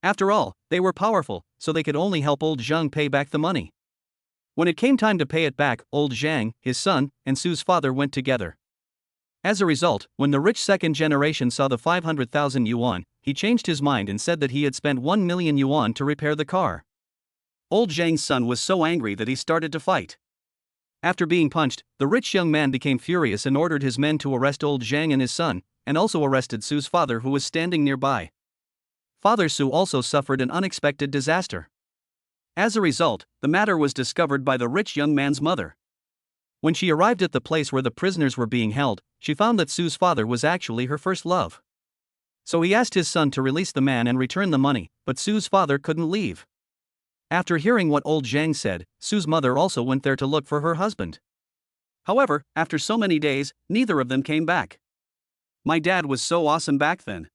After all, they were powerful, so they could only help old Zhang pay back the money. When it came time to pay it back, old Zhang, his son, and Sue's father went together. As a result, when the rich second generation saw the 500,000 yuan, he changed his mind and said that he had spent 1 million yuan to repair the car. Old Zhang's son was so angry that he started to fight. After being punched, the rich young man became furious and ordered his men to arrest old Zhang and his son, and also arrested Sue's father who was standing nearby. Father Su also suffered an unexpected disaster. As a result, the matter was discovered by the rich young man's mother. When she arrived at the place where the prisoners were being held, she found that Sue's father was actually her first love. So he asked his son to release the man and return the money, but Sue's father couldn't leave. After hearing what old Zhang said, Sue's mother also went there to look for her husband. However, after so many days, neither of them came back. My dad was so awesome back then.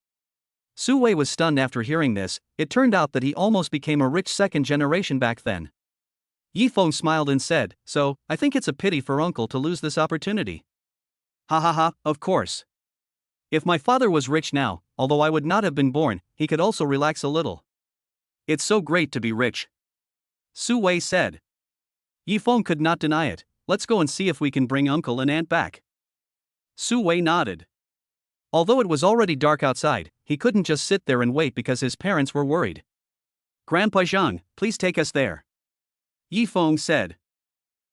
Sue was stunned after hearing this. It turned out that he almost became a rich second generation back then. Yifeng smiled and said, "So, I think it's a pity for uncle to lose this opportunity." Ha ha ha, of course. If my father was rich now, although I would not have been born, he could also relax a little. It's so great to be rich. Su Wei said. Yifeng could not deny it. Let's go and see if we can bring uncle and aunt back. Su Wei nodded. Although it was already dark outside, he couldn't just sit there and wait because his parents were worried. Grandpa Zhang, please take us there. Yifeng said.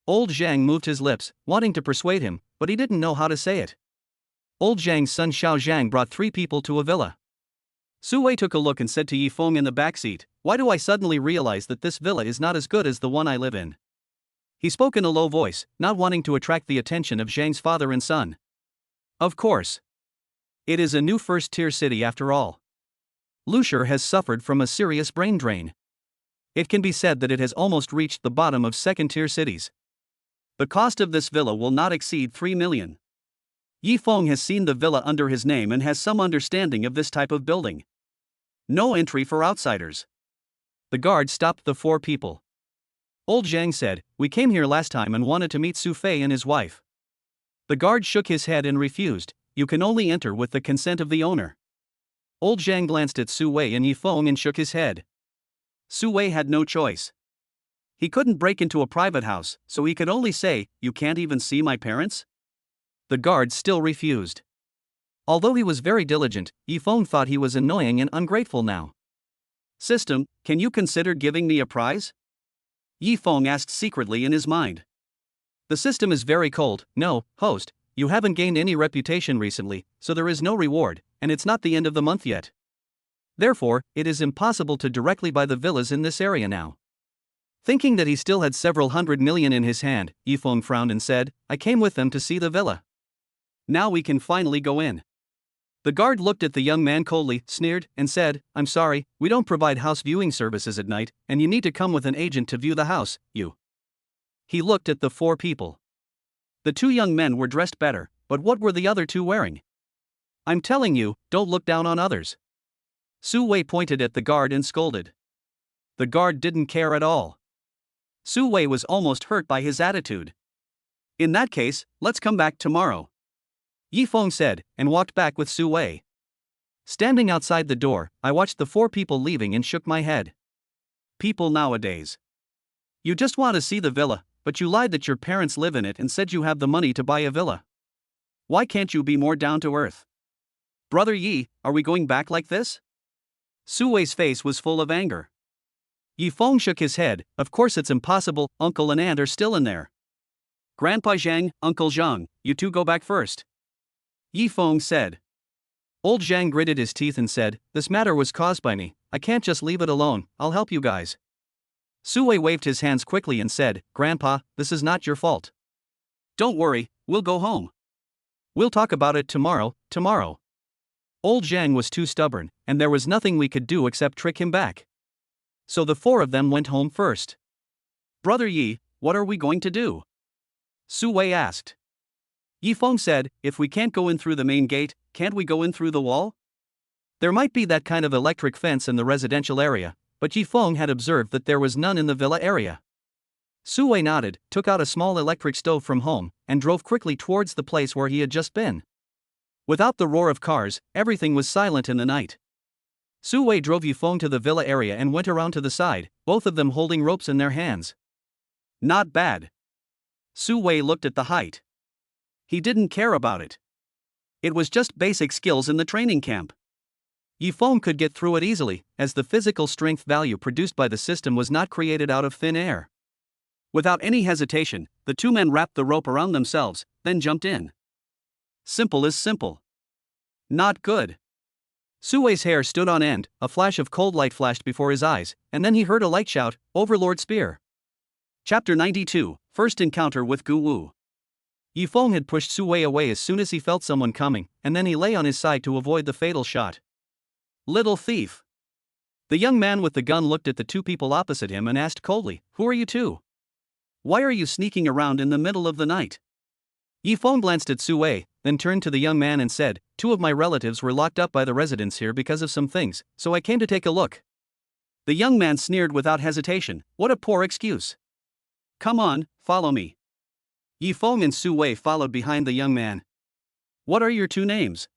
Old Zhang moved his lips, wanting to persuade him, but he didn't know how to say it. Old Zhang's son Xiao Zhang brought 3 people to a villa. Su Wei took a look and said to Yifeng in the backseat, "Why do I suddenly realize that this villa is not as good as the one I live in?" He spoke in a low voice, not wanting to attract the attention of Zhang's father and son. Of course. It is a new first-tier city after all. Lushur has suffered from a serious brain drain. It can be said that it has almost reached the bottom of second-tier cities. The cost of this villa will not exceed 3 million. Yifeng has seen the villa under his name and has some understanding of this type of building. No entry for outsiders. The guard stopped the 4 people. Old Zhang said, "We came here last time and wanted to meet Su Fei and his wife." The guard shook his head and refused. "You can only enter with the consent of the owner." Old Zhang glanced at Su Wei and Yifeng and shook his head. Su Wei had no choice. He couldn't break into a private house, so he could only say, "You can't even see my parents?" The guard still refused. Although he was very diligent, Yifeng thought he was annoying and ungrateful now. "System, can you consider giving me a prize?" Yifeng asked secretly in his mind. "The system is very cold. No, host, you haven't gained any reputation recently, so there is no reward, and it's not the end of the month yet. Therefore, it is impossible to directly buy the villas in this area now." Thinking that he still had several 100 million in his hand, Yifeng frowned and said, "I came with them to see the villa. Now we can finally go in." The guard looked at the young man coldly, sneered, and said, "I'm sorry, we don't provide house viewing services at night, and you need to come with an agent to view the house, you." He looked at the 4 people. The 2 young men were dressed better, but what were the other 2 wearing? "I'm telling you, don't look down on others." Su Wei pointed at the guard and scolded. The guard didn't care at all. Su Wei was almost hurt by his attitude. "In that case, let's come back tomorrow," Yifeng said, and walked back with Su Wei. Standing outside the door, I watched the 4 people leaving and shook my head. People nowadays. You just want to see the villa, but you lied that your parents live in it and said you have the money to buy a villa. Why can't you be more down to earth? Brother Yi, are we going back like this? Su Wei's face was full of anger. Yifeng shook his head. "Of course it's impossible, uncle and aunt are still in there." "Grandpa Zhang, Uncle Zhang, you 2 go back first," Yifeng said. Old Zhang gritted his teeth and said, "This matter was caused by me, I can't just leave it alone, I'll help you guys." Su Wei waved his hands quickly and said, "Grandpa, this is not your fault. Don't worry, we'll go home. We'll talk about it tomorrow." Old Zhang was too stubborn, and there was nothing we could do except trick him back. So the 4 of them went home first. "Brother Yi, what are we going to do?" Su Wei asked. Yifeng said, "If we can't go in through the main gate, can't we go in through the wall?" There might be that kind of electric fence in the residential area, but Yifeng had observed that there was none in the villa area. Su Wei nodded, took out a small electric stove from home, and drove quickly towards the place where he had just been. Without the roar of cars, everything was silent in the night. Su Wei drove Yifeng to the villa area and went around to the side, both of them holding ropes in their hands. Not bad. Su Wei looked at the height. He didn't care about it. It was just basic skills in the training camp. Yifeng could get through it easily, as the physical strength value produced by the system was not created out of thin air. Without any hesitation, the 2 men wrapped the rope around themselves, then jumped in. Simple as simple. Not good. Su Wei's hair stood on end, a flash of cold light flashed before his eyes, and then he heard a light shout, "Overlord Spear." Chapter 92, First Encounter with Gu Wu. Yifeng had pushed Su Wei away as soon as he felt someone coming, and then he lay on his side to avoid the fatal shot. "Little thief." The young man with the gun looked at the 2 people opposite him and asked coldly, "Who are you 2? Why are you sneaking around in the middle of the night?" Yifeng glanced at Su Wei, then turned to the young man and said, "2 of my relatives were locked up by the residents here because of some things, so I came to take a look." The young man sneered without hesitation, "What a poor excuse. Come on, follow me. Yi Feng and Su Wei followed behind the young man. What are your two names?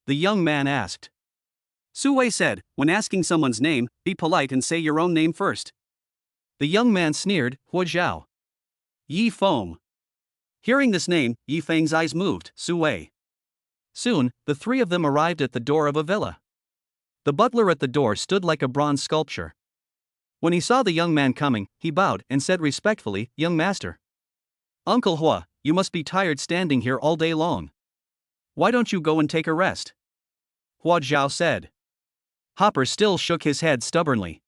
The young man asked. Su Wei said, when asking someone's name, be polite and say your own name first. The young man sneered, Hua Zhao. Yi Feng. Hearing this name, Yi Feng's eyes moved, Su Wei. Soon, the three of them arrived at the door of a villa. The butler at the door stood like a bronze sculpture. When he saw the young man coming, he bowed and said respectfully, Young master. Uncle Hua, you must be tired standing here all day long. Why don't you go and take a rest? Hua Zhao said. Hopper still shook his head stubbornly.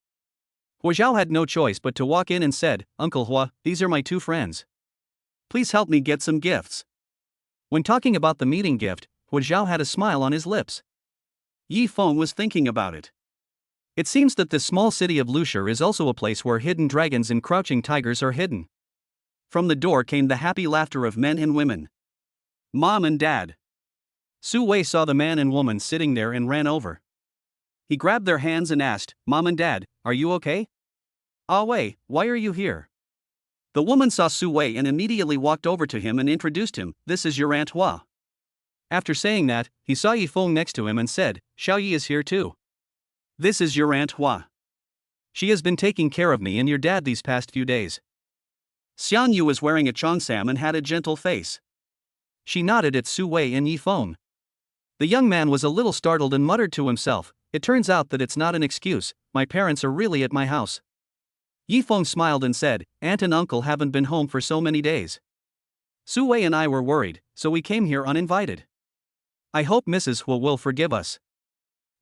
Hua Zhao had no choice but to walk in and said, Uncle Hua, these are my two friends. Please help me get some gifts. When talking about the meeting gift, Hua Zhao had a smile on his lips. Yi Feng was thinking about it. It seems that this small city of Lushur is also a place where hidden dragons and crouching tigers are hidden. From the door came the happy laughter of men and women. Mom and Dad. Su Wei saw the man and woman sitting there and ran over. He grabbed their hands and asked, Mom and Dad, are you okay? Ah Wei, why are you here? The woman saw Su Wei and immediately walked over to him and introduced him, this is your Aunt Hua. After saying that, he saw Yi Feng next to him and said, Xiao Yi is here too. This is your Aunt Hua. She has been taking care of me and your dad these past few days. Xian Yu was wearing a cheongsam and had a gentle face. She nodded at Su Wei and Yi Feng. The young man was a little startled and muttered to himself, it turns out that it's not an excuse, my parents are really at my house. Yi Feng smiled and said, Aunt and uncle haven't been home for so many days. Su Wei and I were worried, so we came here uninvited. I hope Mrs. Hua will forgive us.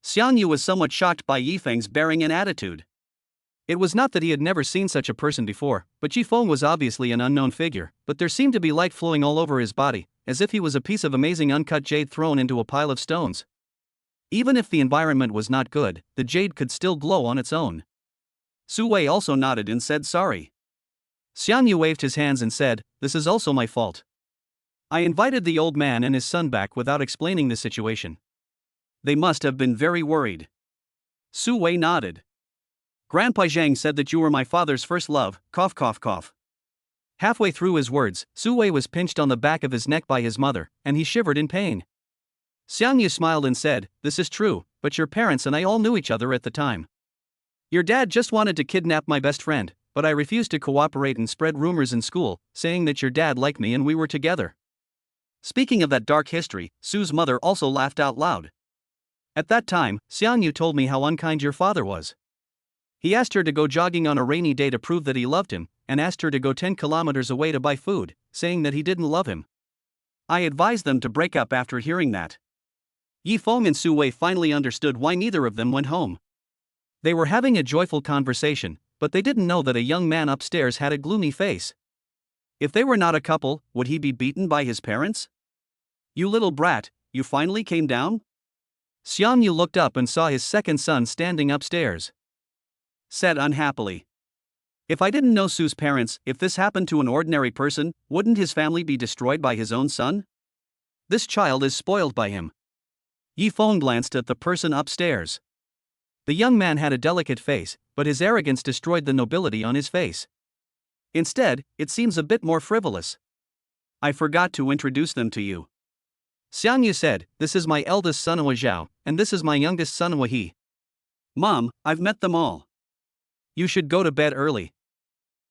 Xian Yu was somewhat shocked by Yi Feng's bearing and attitude. It was not that he had never seen such a person before, but Yi Feng was obviously an unknown figure, but there seemed to be light flowing all over his body, as if he was a piece of amazing uncut jade thrown into a pile of stones. Even if the environment was not good, the jade could still glow on its own. Su Wei also nodded and said sorry. Xian Yu waved his hands and said, this is also my fault. I invited the old man and his son back without explaining the situation. They must have been very worried. Su Wei nodded. Grandpa Zhang said that you were my father's first love, cough cough cough. Halfway through his words, Su Wei was pinched on the back of his neck by his mother, and he shivered in pain. Xiang Yu smiled and said, this is true, but your parents and I all knew each other at the time. Your dad just wanted to kidnap my best friend, but I refused to cooperate and spread rumors in school, saying that your dad liked me and we were together. Speaking of that dark history, Su's mother also laughed out loud. At that time, Xiang Yu told me how unkind your father was. He asked her to go jogging on a rainy day to prove that he loved him, and asked her to go 10 kilometers away to buy food, saying that he didn't love him. I advised them to break up after hearing that. Yi Feng and Su Wei finally understood why neither of them went home. They were having a joyful conversation, but they didn't know that a young man upstairs had a gloomy face. If they were not a couple, would he be beaten by his parents? You little brat, you finally came down? Xiang Yu looked up and saw his second son standing upstairs. Said unhappily. If I didn't know Su's parents, if this happened to an ordinary person, wouldn't his family be destroyed by his own son? This child is spoiled by him. Yi Feng glanced at the person upstairs. The young man had a delicate face, but his arrogance destroyed the nobility on his face. Instead, it seems a bit more frivolous. I forgot to introduce them to you. Xiang Yu said, this is my eldest son Hua Zhao, and this is my youngest son Hua He. Mom, I've met them all. You should go to bed early.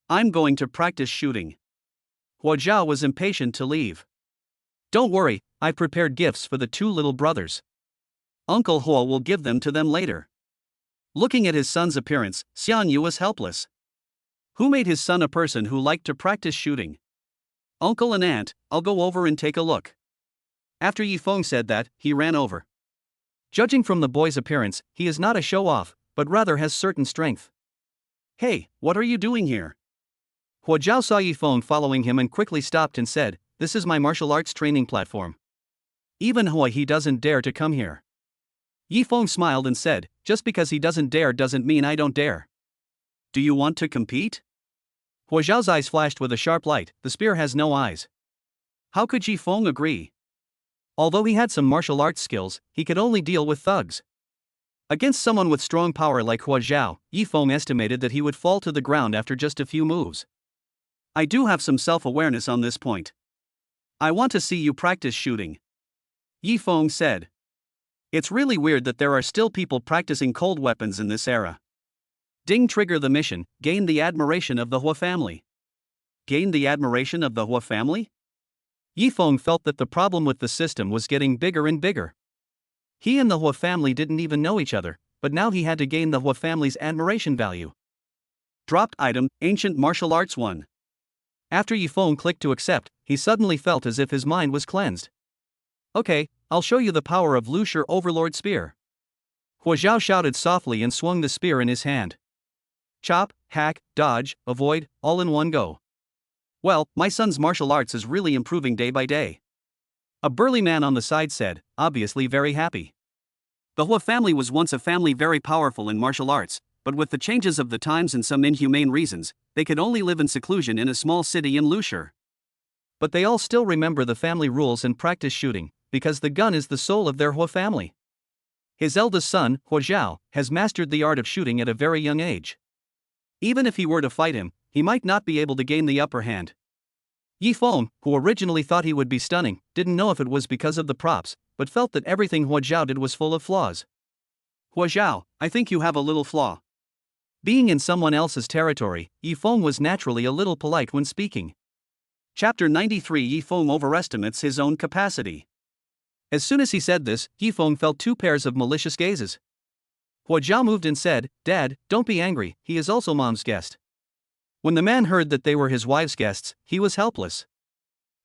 I'm going to practice shooting. Hua Zhao was impatient to leave. Don't worry, I've prepared gifts for the two little brothers. Uncle Hua will give them to them later. Looking at his son's appearance, Xiang Yu was helpless. Who made his son a person who liked to practice shooting? Uncle and aunt, I'll go over and take a look. After Yi Feng said that, he ran over. Judging from the boy's appearance, he is not a show-off, but rather has certain strength. Hey, what are you doing here? Hua Zhao saw Yi Feng following him and quickly stopped and said, this is my martial arts training platform. Even Hua He doesn't dare to come here. Yi Feng smiled and said, just because he doesn't dare doesn't mean I don't dare. Do you want to compete? Hua Zhao's eyes flashed with a sharp light, the spear has no eyes. How could Yi Feng agree? Although he had some martial arts skills, he could only deal with thugs. Against someone with strong power like Hua Zhao, Yi Feng estimated that he would fall to the ground after just a few moves. I do have some self-awareness on this point. I want to see you practice shooting. Yifeng said. It's really weird that there are still people practicing cold weapons in this era. Ding trigger the mission, gain the admiration of the Hua family. Gain the admiration of the Hua family? Yifeng felt that the problem with the system was getting bigger and bigger. He and the Hua family didn't even know each other, but now he had to gain the Hua family's admiration value. Dropped item, Ancient Martial Arts 1. After Yifeng clicked to accept, he suddenly felt as if his mind was cleansed. Okay, I'll show you the power of Lucier Overlord Spear. Hua Zhao shouted softly and swung the spear in his hand. Chop, hack, dodge, avoid, all in one go. Well, my son's martial arts is really improving day by day. A burly man on the side said, obviously very happy. The Hua family was once a family very powerful in martial arts, but with the changes of the times and some inhumane reasons, they could only live in seclusion in a small city in Lucier. But they all still remember the family rules and practice shooting, because the gun is the soul of their Hua family. His eldest son, Hua Zhao, has mastered the art of shooting at a very young age. Even if he were to fight him, he might not be able to gain the upper hand. Yifeng, who originally thought he would be stunning, didn't know if it was because of the props, but felt that everything Hua Zhao did was full of flaws. Hua Zhao, I think you have a little flaw. Being in someone else's territory, Yifeng was naturally a little polite when speaking. Chapter 93. Yifeng overestimates his own capacity. As soon as he said this, Yifeng felt two pairs of malicious gazes. Hua Zhao moved and said, Dad, don't be angry, he is also Mom's guest. When the man heard that they were his wife's guests, he was helpless.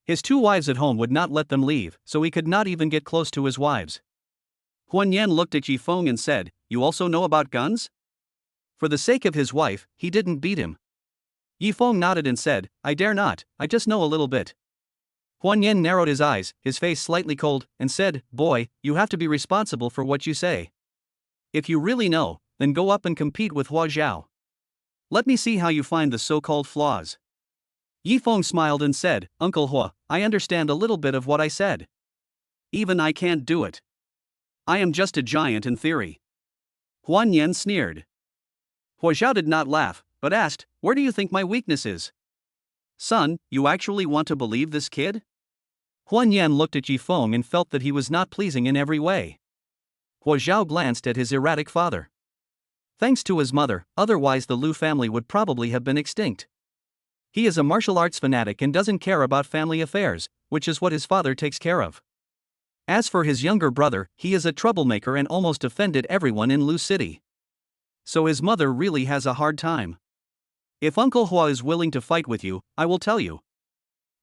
His two wives at home would not let them leave, so he could not even get close to his wives. Huan Yan looked at Yifeng and said, You also know about guns? For the sake of his wife, he didn't beat him. Yifeng nodded and said, I dare not, I just know a little bit. Huan Yan narrowed his eyes, his face slightly cold, and said, Boy, you have to be responsible for what you say. If you really know, then go up and compete with Hua Zhao. Let me see how you find the so-called flaws. Yifeng smiled and said, Uncle Hua, I understand a little bit of what I said. Even I can't do it. I am just a giant in theory. Huan Yan sneered. Hua Zhao did not laugh, but asked, Where do you think my weakness is? Son, you actually want to believe this kid? Huan Yan looked at Yifeng and felt that he was not pleasing in every way. Hua Zhao glanced at his erratic father. Thanks to his mother, otherwise the Lu family would probably have been extinct. He is a martial arts fanatic and doesn't care about family affairs, which is what his father takes care of. As for his younger brother, he is a troublemaker and almost offended everyone in Lu City. So his mother really has a hard time. If Uncle Hua is willing to fight with you, I will tell you.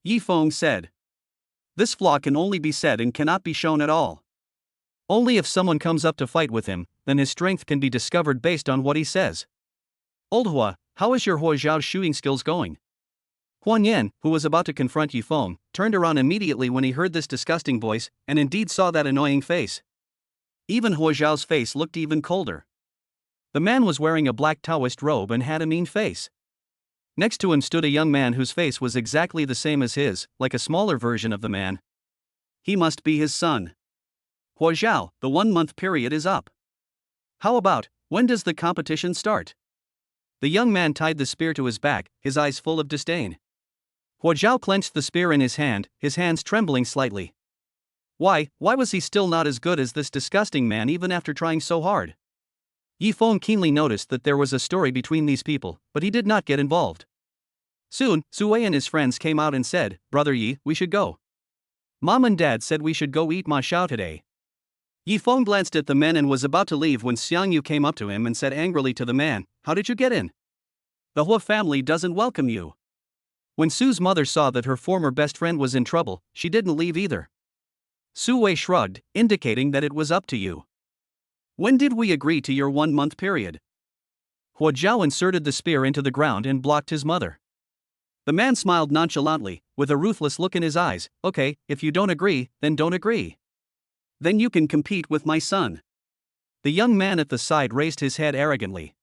Yifeng said. This flaw can only be said and cannot be shown at all. Only if someone comes up to fight with him, then his strength can be discovered based on what he says. Old Hua, how is your Hua Zhao's shooting skills going? Huan Yan, who was about to confront Yifeng, turned around immediately when he heard this disgusting voice, and indeed saw that annoying face. Even Hua Zhao's face looked even colder. The man was wearing a black Taoist robe and had a mean face. Next to him stood a young man whose face was exactly the same as his, like a smaller version of the man. He must be his son. Hua Zhao, the 1-month period is up. How about, when does the competition start? The young man tied the spear to his back, his eyes full of disdain. Hua Zhao clenched the spear in his hands trembling slightly. Why was he still not as good as this disgusting man even after trying so hard? Yifeng keenly noticed that there was a story between these people, but he did not get involved. Soon, Sui and his friends came out and said, Brother Yi, we should go. Mom and Dad said we should go eat ma xiao today. Yifeng glanced at the men and was about to leave when Xiang Yu came up to him and said angrily to the man, How did you get in? The Hua family doesn't welcome you. When Su's mother saw that her former best friend was in trouble, she didn't leave either. Su Wei shrugged, indicating that it was up to you. When did we agree to your 1-month period? Hua Zhao inserted the spear into the ground and blocked his mother. The man smiled nonchalantly, with a ruthless look in his eyes. Okay, if you don't agree, then don't agree. Then you can compete with my son. The young man at the side raised his head arrogantly.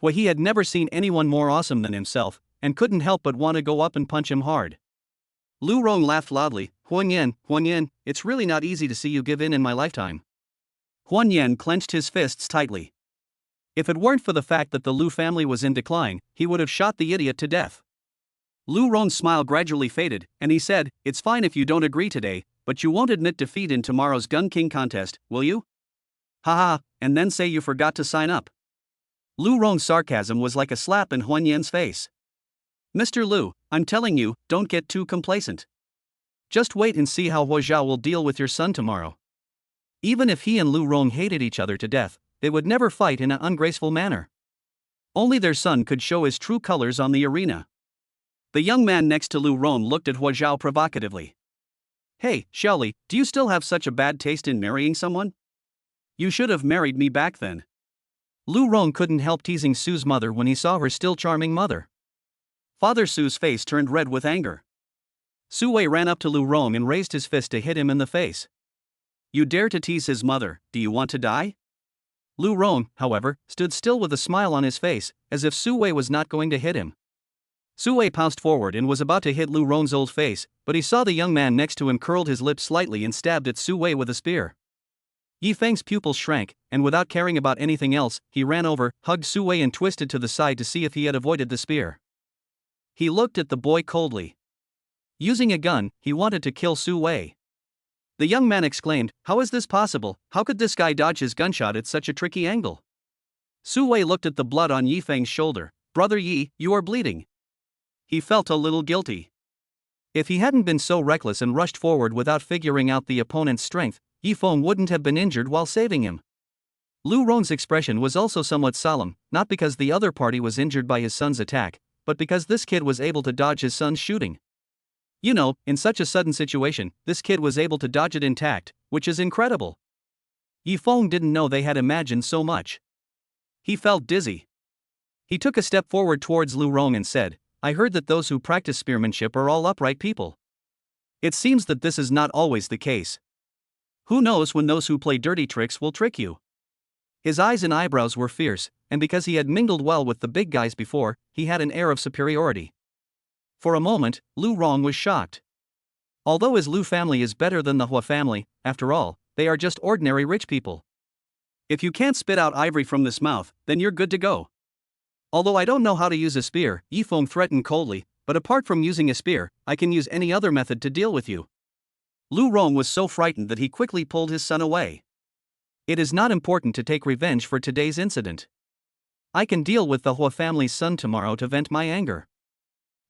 Well, he had never seen anyone more awesome than himself, and couldn't help but want to go up and punch him hard. Lu Rong laughed loudly. Huan Yan, it's really not easy to see you give in my lifetime. Huan Yan clenched his fists tightly. If it weren't for the fact that the Lu family was in decline, he would have shot the idiot to death. Lu Rong's smile gradually faded, and he said, "It's fine if you don't agree today, but you won't admit defeat in tomorrow's Gun King contest, will you? Haha, and then say you forgot to sign up." Lu Rong's sarcasm was like a slap in Huan Yan's face. "Mr. Lu, I'm telling you, don't get too complacent. Just wait and see how Hua Zhao will deal with your son tomorrow." Even if he and Lu Rong hated each other to death, they would never fight in an ungraceful manner. Only their son could show his true colors on the arena. The young man next to Lu Rong looked at Hua Zhao provocatively. "Hey, Xiaoli, do you still have such a bad taste in marrying someone? You should have married me back then." Lu Rong couldn't help teasing Su's mother when he saw her still charming mother. Father Su's face turned red with anger. Su Wei ran up to Lu Rong and raised his fist to hit him in the face. "You dare to tease his mother, do you want to die?" Lu Rong, however, stood still with a smile on his face, as if Su Wei was not going to hit him. Su Wei pounced forward and was about to hit Lu Rong's old face, but he saw the young man next to him curled his lips slightly and stabbed at Su Wei with a spear. Yi Feng's pupils shrank, and without caring about anything else, he ran over, hugged Su Wei and twisted to the side to see if he had avoided the spear. He looked at the boy coldly. Using a gun, he wanted to kill Su Wei. The young man exclaimed, "How is this possible? How could this guy dodge his gunshot at such a tricky angle?" Su Wei looked at the blood on Yi Feng's shoulder. "Brother Yi, you are bleeding." He felt a little guilty. If he hadn't been so reckless and rushed forward without figuring out the opponent's strength, Yi Feng wouldn't have been injured while saving him. Lu Rong's expression was also somewhat solemn, not because the other party was injured by his son's attack, but because this kid was able to dodge his son's shooting. You know, in such a sudden situation, this kid was able to dodge it intact, which is incredible. Yi Feng didn't know they had imagined so much. He felt dizzy. He took a step forward towards Lu Rong and said, "I heard that those who practice spearmanship are all upright people. It seems that this is not always the case. Who knows when those who play dirty tricks will trick you?" His eyes and eyebrows were fierce, and because he had mingled well with the big guys before, he had an air of superiority. For a moment, Lu Rong was shocked. Although his Lu family is better than the Hua family, after all, they are just ordinary rich people. If you can't spit out ivory from this mouth, then you're good to go. Although I don't know how to use a spear, Yi Feng threatened coldly, but apart from using a spear, I can use any other method to deal with you. Lu Rong was so frightened that he quickly pulled his son away. "It is not important to take revenge for today's incident. I can deal with the Hua family's son tomorrow to vent my anger."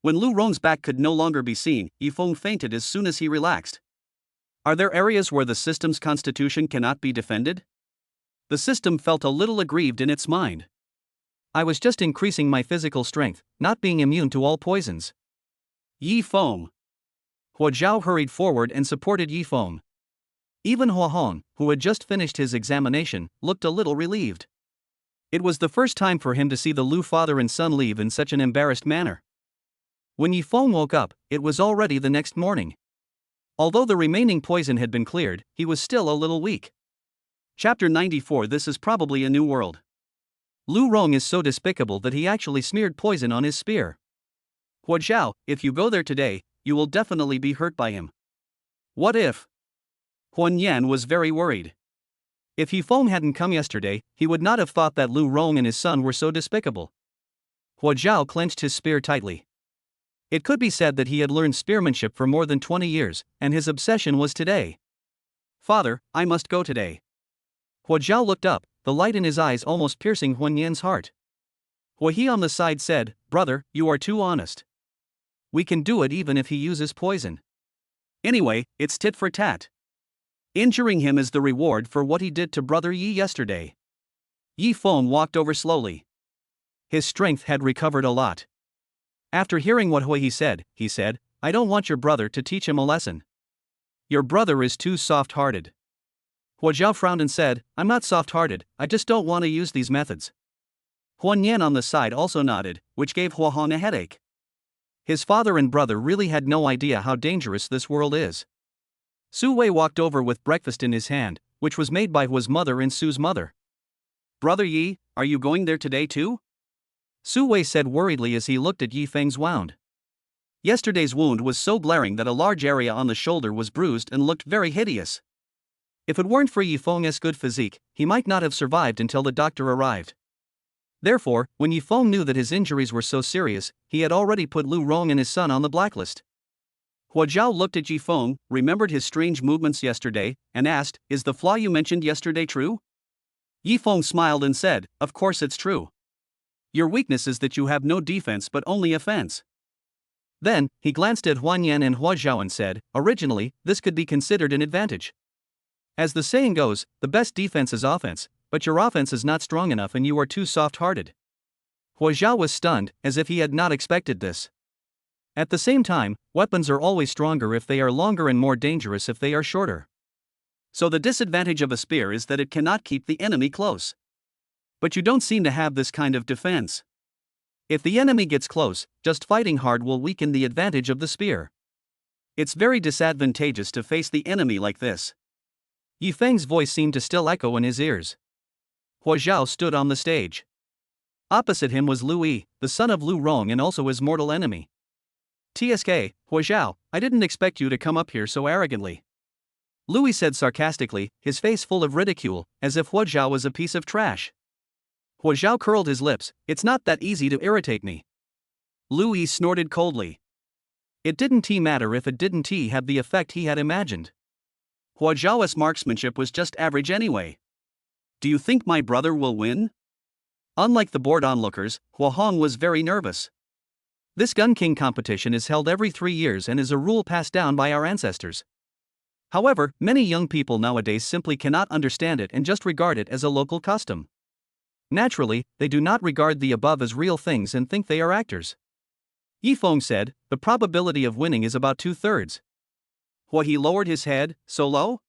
When Lu Rong's back could no longer be seen, Yi Feng fainted as soon as he relaxed. Are there areas where the system's constitution cannot be defended? The system felt a little aggrieved in its mind. "I was just increasing my physical strength, not being immune to all poisons." Yi Feng. Hua Zhao hurried forward and supported Yi Feng. Even Hua Hong, who had just finished his examination, looked a little relieved. It was the first time for him to see the Lu father and son leave in such an embarrassed manner. When Yi Feng woke up, it was already the next morning. Although the remaining poison had been cleared, he was still a little weak. Chapter 94. This is probably a new world. Lu Rong is so despicable that he actually smeared poison on his spear. "Hua Zhao, if you go there today, you will definitely be hurt by him." "What if?" Huan Yan was very worried. If Yi Feng hadn't come yesterday, he would not have thought that Lu Rong and his son were so despicable. Hua Zhao clenched his spear tightly. It could be said that he had learned spearmanship for more than 20 years, and his obsession was today. "Father, I must go today." Hua Zhao looked up, the light in his eyes almost piercing Huan Yan's heart. Hua He on the side said, "Brother, you are too honest. We can do it even if he uses poison. Anyway, it's tit for tat. Injuring him is the reward for what he did to Brother Yi yesterday." Yi Feng walked over slowly. His strength had recovered a lot. After hearing what Hui said, he said, "I don't want your brother to teach him a lesson. Your brother is too soft-hearted." Hua Zhao frowned and said, "I'm not soft-hearted, I just don't want to use these methods." Huan Yan on the side also nodded, which gave Hua Hong a headache. His father and brother really had no idea how dangerous this world is. Su Wei walked over with breakfast in his hand, which was made by Hua's mother and Su's mother. "Brother Yi, are you going there today too?" Su Wei said worriedly as he looked at Yi Feng's wound. Yesterday's wound was so glaring that a large area on the shoulder was bruised and looked very hideous. If it weren't for Yi Feng's good physique, he might not have survived until the doctor arrived. Therefore, when Yifeng knew that his injuries were so serious, he had already put Lu Rong and his son on the blacklist. Hua Zhao looked at Yifeng, remembered his strange movements yesterday, and asked, "Is the flaw you mentioned yesterday true?" Yifeng smiled and said, "Of course it's true. Your weakness is that you have no defense but only offense." Then, he glanced at Huan Yan and Hua Zhao and said, "Originally, this could be considered an advantage. As the saying goes, the best defense is offense, but your offense is not strong enough and you are too soft-hearted." Hua Zhao was stunned, as if he had not expected this. At the same time, weapons are always stronger if they are longer and more dangerous if they are shorter. So the disadvantage of a spear is that it cannot keep the enemy close. But you don't seem to have this kind of defense. If the enemy gets close, just fighting hard will weaken the advantage of the spear. It's very disadvantageous to face the enemy like this. Yifeng's voice seemed to still echo in his ears. Hua Zhao stood on the stage. Opposite him was Lu Yi, the son of Lu Rong and also his mortal enemy. "TSK, Hua Zhao, I didn't expect you to come up here so arrogantly," Lu Yi said sarcastically, his face full of ridicule, as if Hua Zhao was a piece of trash. Hua Zhao curled his lips. "It's not that easy to irritate me." Lu Yi snorted coldly. It didn't matter if it didn't have the effect he had imagined. Hua Zhao's marksmanship was just average anyway. "Do you think my brother will win?" Unlike the bored onlookers, Hua Hong was very nervous. This Gun King competition is held every 3 years and is a rule passed down by our ancestors. However, many young people nowadays simply cannot understand it and just regard it as a local custom. Naturally, they do not regard the above as real things and think they are actors. Yifeng said, "The probability of winning is about 2/3. Hua He lowered his head, "So low?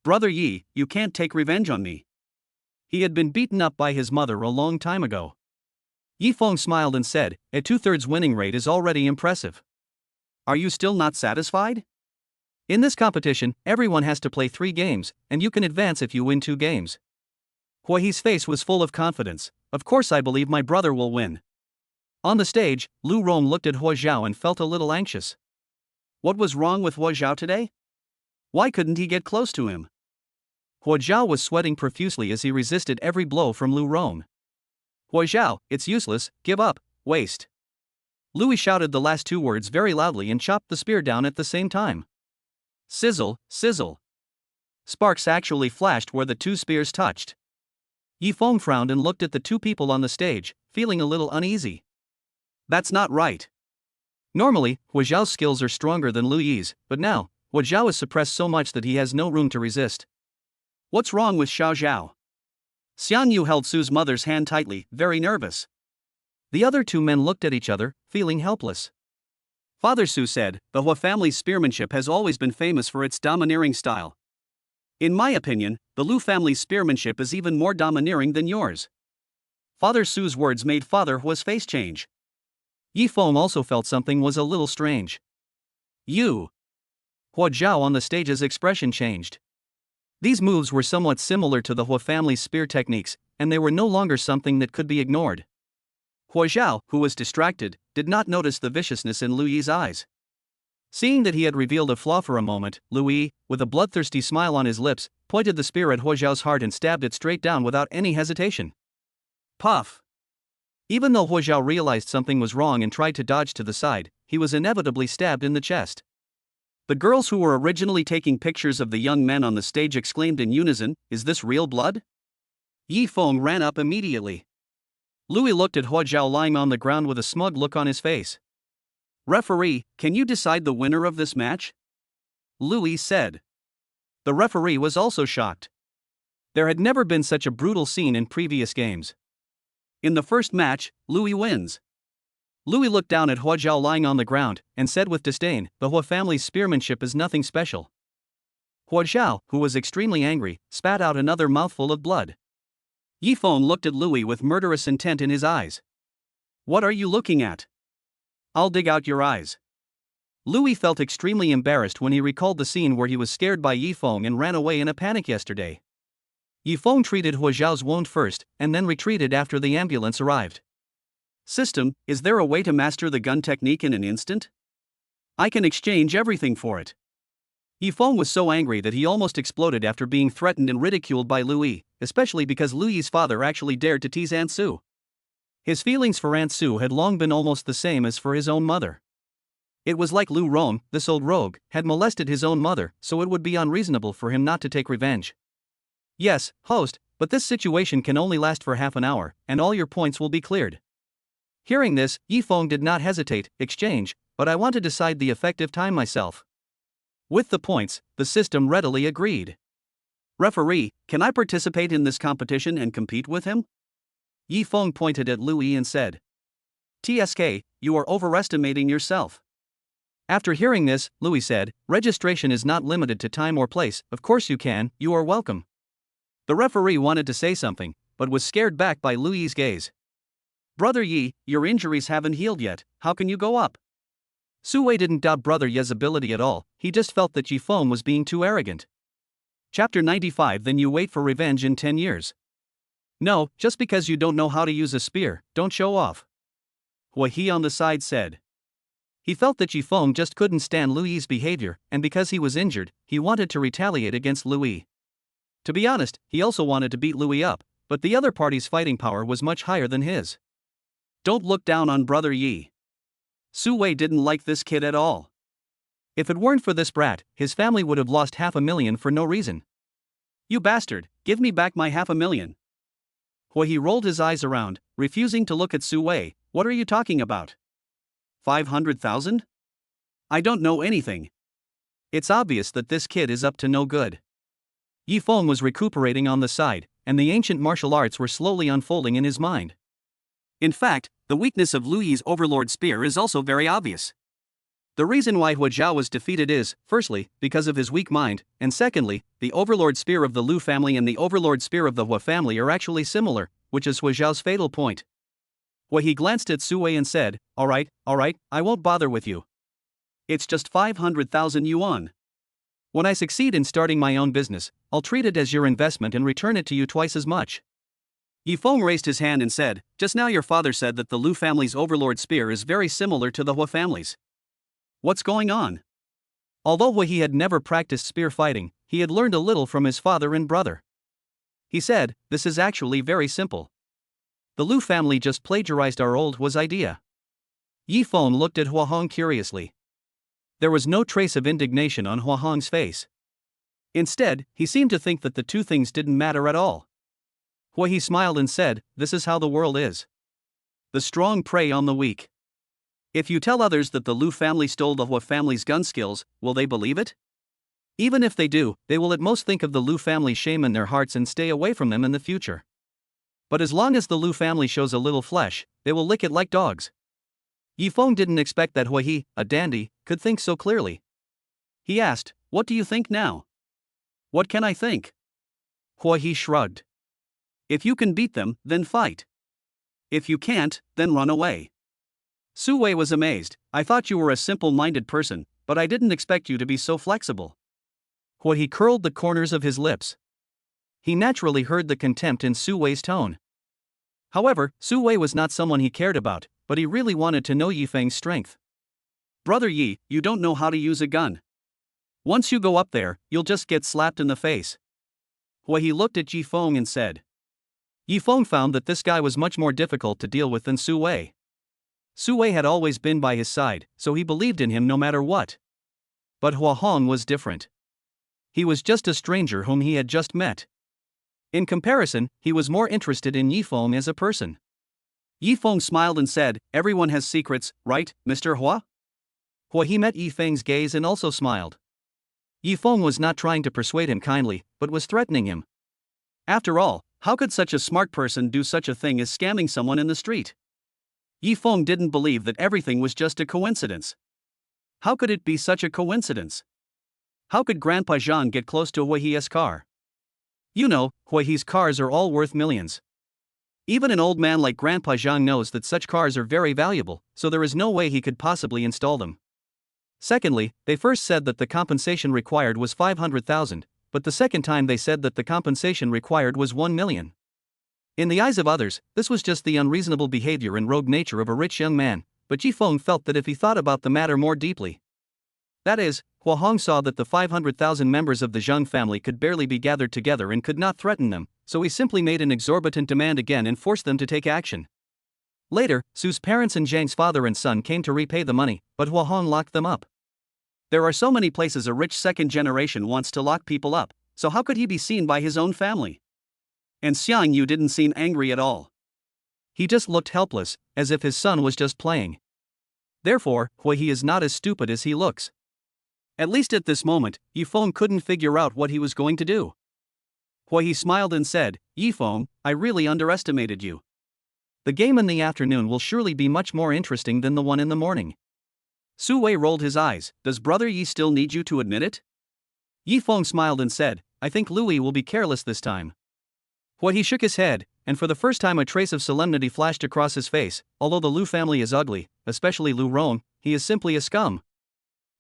Brother Yi, you can't take revenge on me." He had been beaten up by his mother a long time ago. Yifeng smiled and said, "A 2/3 winning rate is already impressive. Are you still not satisfied? In this competition, everyone has to play 3 games, and you can advance if you win 2 games. Hua He's face was full of confidence. "Of course I believe my brother will win." On the stage, Lu Rong looked at Hua Zhao and felt a little anxious. What was wrong with Hua Zhao today? Why couldn't he get close to him? Hua Zhao was sweating profusely as he resisted every blow from Lu Rong. "Hua Zhao, it's useless, give up, waste." Lu Yi shouted the last 2 words very loudly and chopped the spear down at the same time. Sizzle, sizzle. Sparks actually flashed where the 2 spears touched. Yifeng frowned and looked at the 2 people on the stage, feeling a little uneasy. That's not right. Normally, Hua Zhao's skills are stronger than Lu Yi's, but now, Hua Zhao is suppressed so much that he has no room to resist. What's wrong with Xiao Zhao? Xian Yu held Su's mother's hand tightly, very nervous. The other 2 men looked at each other, feeling helpless. Father Su said, "The Hua family's spearmanship has always been famous for its domineering style. In my opinion, the Lu family's spearmanship is even more domineering than yours." Father Su's words made Father Hua's face change. Yifeng also felt something was a little strange. "You." Hua Zhao on the stage's expression changed. These moves were somewhat similar to the Hua family's spear techniques, and they were no longer something that could be ignored. Hua Zhao, who was distracted, did not notice the viciousness in Lu Yi's eyes. Seeing that he had revealed a flaw for a moment, Lu Yi, with a bloodthirsty smile on his lips, pointed the spear at Hua Zhao's heart and stabbed it straight down without any hesitation. Puff! Even though Hua Zhao realized something was wrong and tried to dodge to the side, he was inevitably stabbed in the chest. The girls who were originally taking pictures of the young men on the stage exclaimed in unison, "Is this real blood?" Yifeng ran up immediately. Lu Yi looked at Hua Zhao lying on the ground with a smug look on his face. "Referee, can you decide the winner of this match?" Lu Yi said. The referee was also shocked. There had never been such a brutal scene in previous games. In the first match, Lu Yi wins. Lu Yi looked down at Hua Zhao lying on the ground, and said with disdain, "The Hua family's spearmanship is nothing special." Hua Zhao, who was extremely angry, spat out another mouthful of blood. Yifeng looked at Lu Yi with murderous intent in his eyes. "What are you looking at? I'll dig out your eyes." Lu Yi felt extremely embarrassed when he recalled the scene where he was scared by Yifeng and ran away in a panic yesterday. Yifeng treated Hua Zhao's wound first, and then retreated after the ambulance arrived. "System, is there a way to master the gun technique in an instant? I can exchange everything for it." Yifeng was so angry that he almost exploded after being threatened and ridiculed by Lu Yi, especially because Lu Yi's father actually dared to tease Aunt Su. His feelings for Aunt Sue had long been almost the same as for his own mother. It was like Lou Rome, this old rogue, had molested his own mother, so it would be unreasonable for him not to take revenge. Yes, host, but this situation can only last for half an hour, and all your points will be cleared. Hearing this, Yifeng did not hesitate, exchange, but I want to decide the effective time myself. With the points, the system readily agreed. Referee, can I participate in this competition and compete with him? Yifeng pointed at Louis and said. TSK, you are overestimating yourself. After hearing this, Louis said, registration is not limited to time or place, of course you can, you are welcome. The referee wanted to say something, but was scared back by Louis's gaze. Brother Yi, your injuries haven't healed yet, how can you go up? Sue didn't doubt Brother Ye's ability at all, he just felt that Yifeng was being too arrogant. Chapter 95. Then you wait for revenge in 10 years. No, just because you don't know how to use a spear, don't show off. Hua He on the side said. He felt that Yifeng just couldn't stand Louis's behavior, and because he was injured, he wanted to retaliate against Louis. To be honest, he also wanted to beat Louis up, but the other party's fighting power was much higher than his. Don't look down on Brother Yi. Sue didn't like this kid at all. If it weren't for this brat, his family would have lost $500,000 for no reason. You bastard, give me back my $500,000. Hua He rolled his eyes around, refusing to look at Sue. What are you talking about? 500,000? I don't know anything. It's obvious that this kid is up to no good. Yifeng was recuperating on the side, and the ancient martial arts were slowly unfolding in his mind. In fact, the weakness of Louis's Overlord Spear is also very obvious. The reason why Hua Zhao was defeated is, firstly, because of his weak mind, and secondly, the Overlord Spear of the Lu family and the Overlord Spear of the Hua family are actually similar, which is Hua Zhao's fatal point. Hua He glanced at Sue and said, alright, I won't bother with you. It's just 500,000 yuan. When I succeed in starting my own business, I'll treat it as your investment and return it to you twice as much. Yifeng raised his hand and said, just now your father said that the Lu family's Overlord Spear is very similar to the Hua family's. What's going on? Although Hua He had never practiced spear fighting, he had learned a little from his father and brother. He said, this is actually very simple. The Lu family just plagiarized our old Hua's idea. Yifeng looked at Hua Hong curiously. There was no trace of indignation on Hua Hong's face. Instead, he seemed to think that the two things didn't matter at all. Hua He smiled and said, this is how the world is. The strong prey on the weak. If you tell others that the Lu family stole the Hua family's gun skills, will they believe it? Even if they do, they will at most think of the Lu family's shame in their hearts and stay away from them in the future. But as long as the Lu family shows a little flesh, they will lick it like dogs. Yifeng didn't expect that Hua He, a dandy, could think so clearly. He asked, what do you think now? What can I think? Hua He shrugged. If you can beat them, then fight. If you can't, then run away. Sue was amazed. I thought you were a simple-minded person, but I didn't expect you to be so flexible. Hua He curled the corners of his lips. He naturally heard the contempt in Sue tone. However, Sue was not someone he cared about, but he really wanted to know Yifeng's strength. Brother Yi, you don't know how to use a gun. Once you go up there, you'll just get slapped in the face. Hua He looked at Yifeng and said. Yifeng found that this guy was much more difficult to deal with than Sue. Sue had always been by his side, so he believed in him no matter what. But Hua Hong was different. He was just a stranger whom he had just met. In comparison, he was more interested in Yifeng as a person. Yifeng smiled and said, everyone has secrets, right, Mr. Hua? Hua He met Yifeng's gaze and also smiled. Yifeng was not trying to persuade him kindly, but was threatening him. After all, how could such a smart person do such a thing as scamming someone in the street? Yifeng didn't believe that everything was just a coincidence. How could it be such a coincidence? How could Grandpa Zhang get close to Hua He's car? You know, Hua He's cars are all worth millions. Even an old man like Grandpa Zhang knows that such cars are very valuable, so there is no way he could possibly install them. Secondly, they first said that the compensation required was 500,000, but the second time they said that the compensation required was 1 million. In the eyes of others, this was just the unreasonable behavior and rogue nature of a rich young man, but Yifeng felt that if he thought about the matter more deeply. That is, Hua Hong saw that the 500,000 members of the Zhang family could barely be gathered together and could not threaten them, so he simply made an exorbitant demand again and forced them to take action. Later, Su's parents and Zhang's father and son came to repay the money, but Hua Hong locked them up. There are so many places a rich second generation wants to lock people up, so how could he be seen by his own family? And Xiang Yu didn't seem angry at all. He just looked helpless, as if his son was just playing. Therefore, he is not as stupid as he looks. At least at this moment, Yifeng couldn't figure out what he was going to do. He smiled and said, Yifeng, I really underestimated you. The game in the afternoon will surely be much more interesting than the one in the morning. Su Wei rolled his eyes. Does Brother Yi still need you to admit it? Yifeng smiled and said, I think Louis will be careless this time. He shook his head, and for the first time a trace of solemnity flashed across his face. Although the Lu family is ugly, especially Lu Rong, he is simply a scum.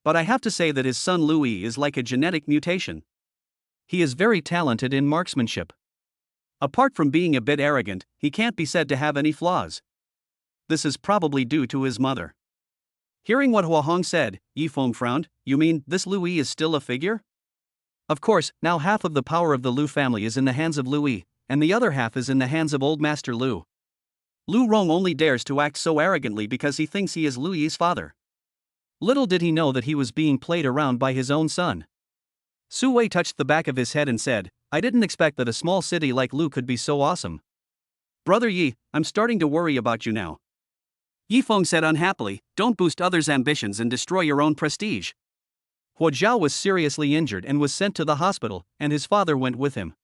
But I have to say that his son Louis is like a genetic mutation. He is very talented in marksmanship. Apart from being a bit arrogant, he can't be said to have any flaws. This is probably due to his mother. Hearing what Hua Hong said, Yifeng frowned. You mean, this Louis is still a figure? Of course, now half of the power of the Lu family is in the hands of Louis, and the other half is in the hands of old Master Lu. Lu Rong only dares to act so arrogantly because he thinks he is Louis's father. Little did he know that he was being played around by his own son. Su Wei touched the back of his head and said, I didn't expect that a small city like Lu could be so awesome. Brother Yi, I'm starting to worry about you now. Yifeng said unhappily, don't boost others' ambitions and destroy your own prestige. Hua Zhao was seriously injured and was sent to the hospital, and his father went with him.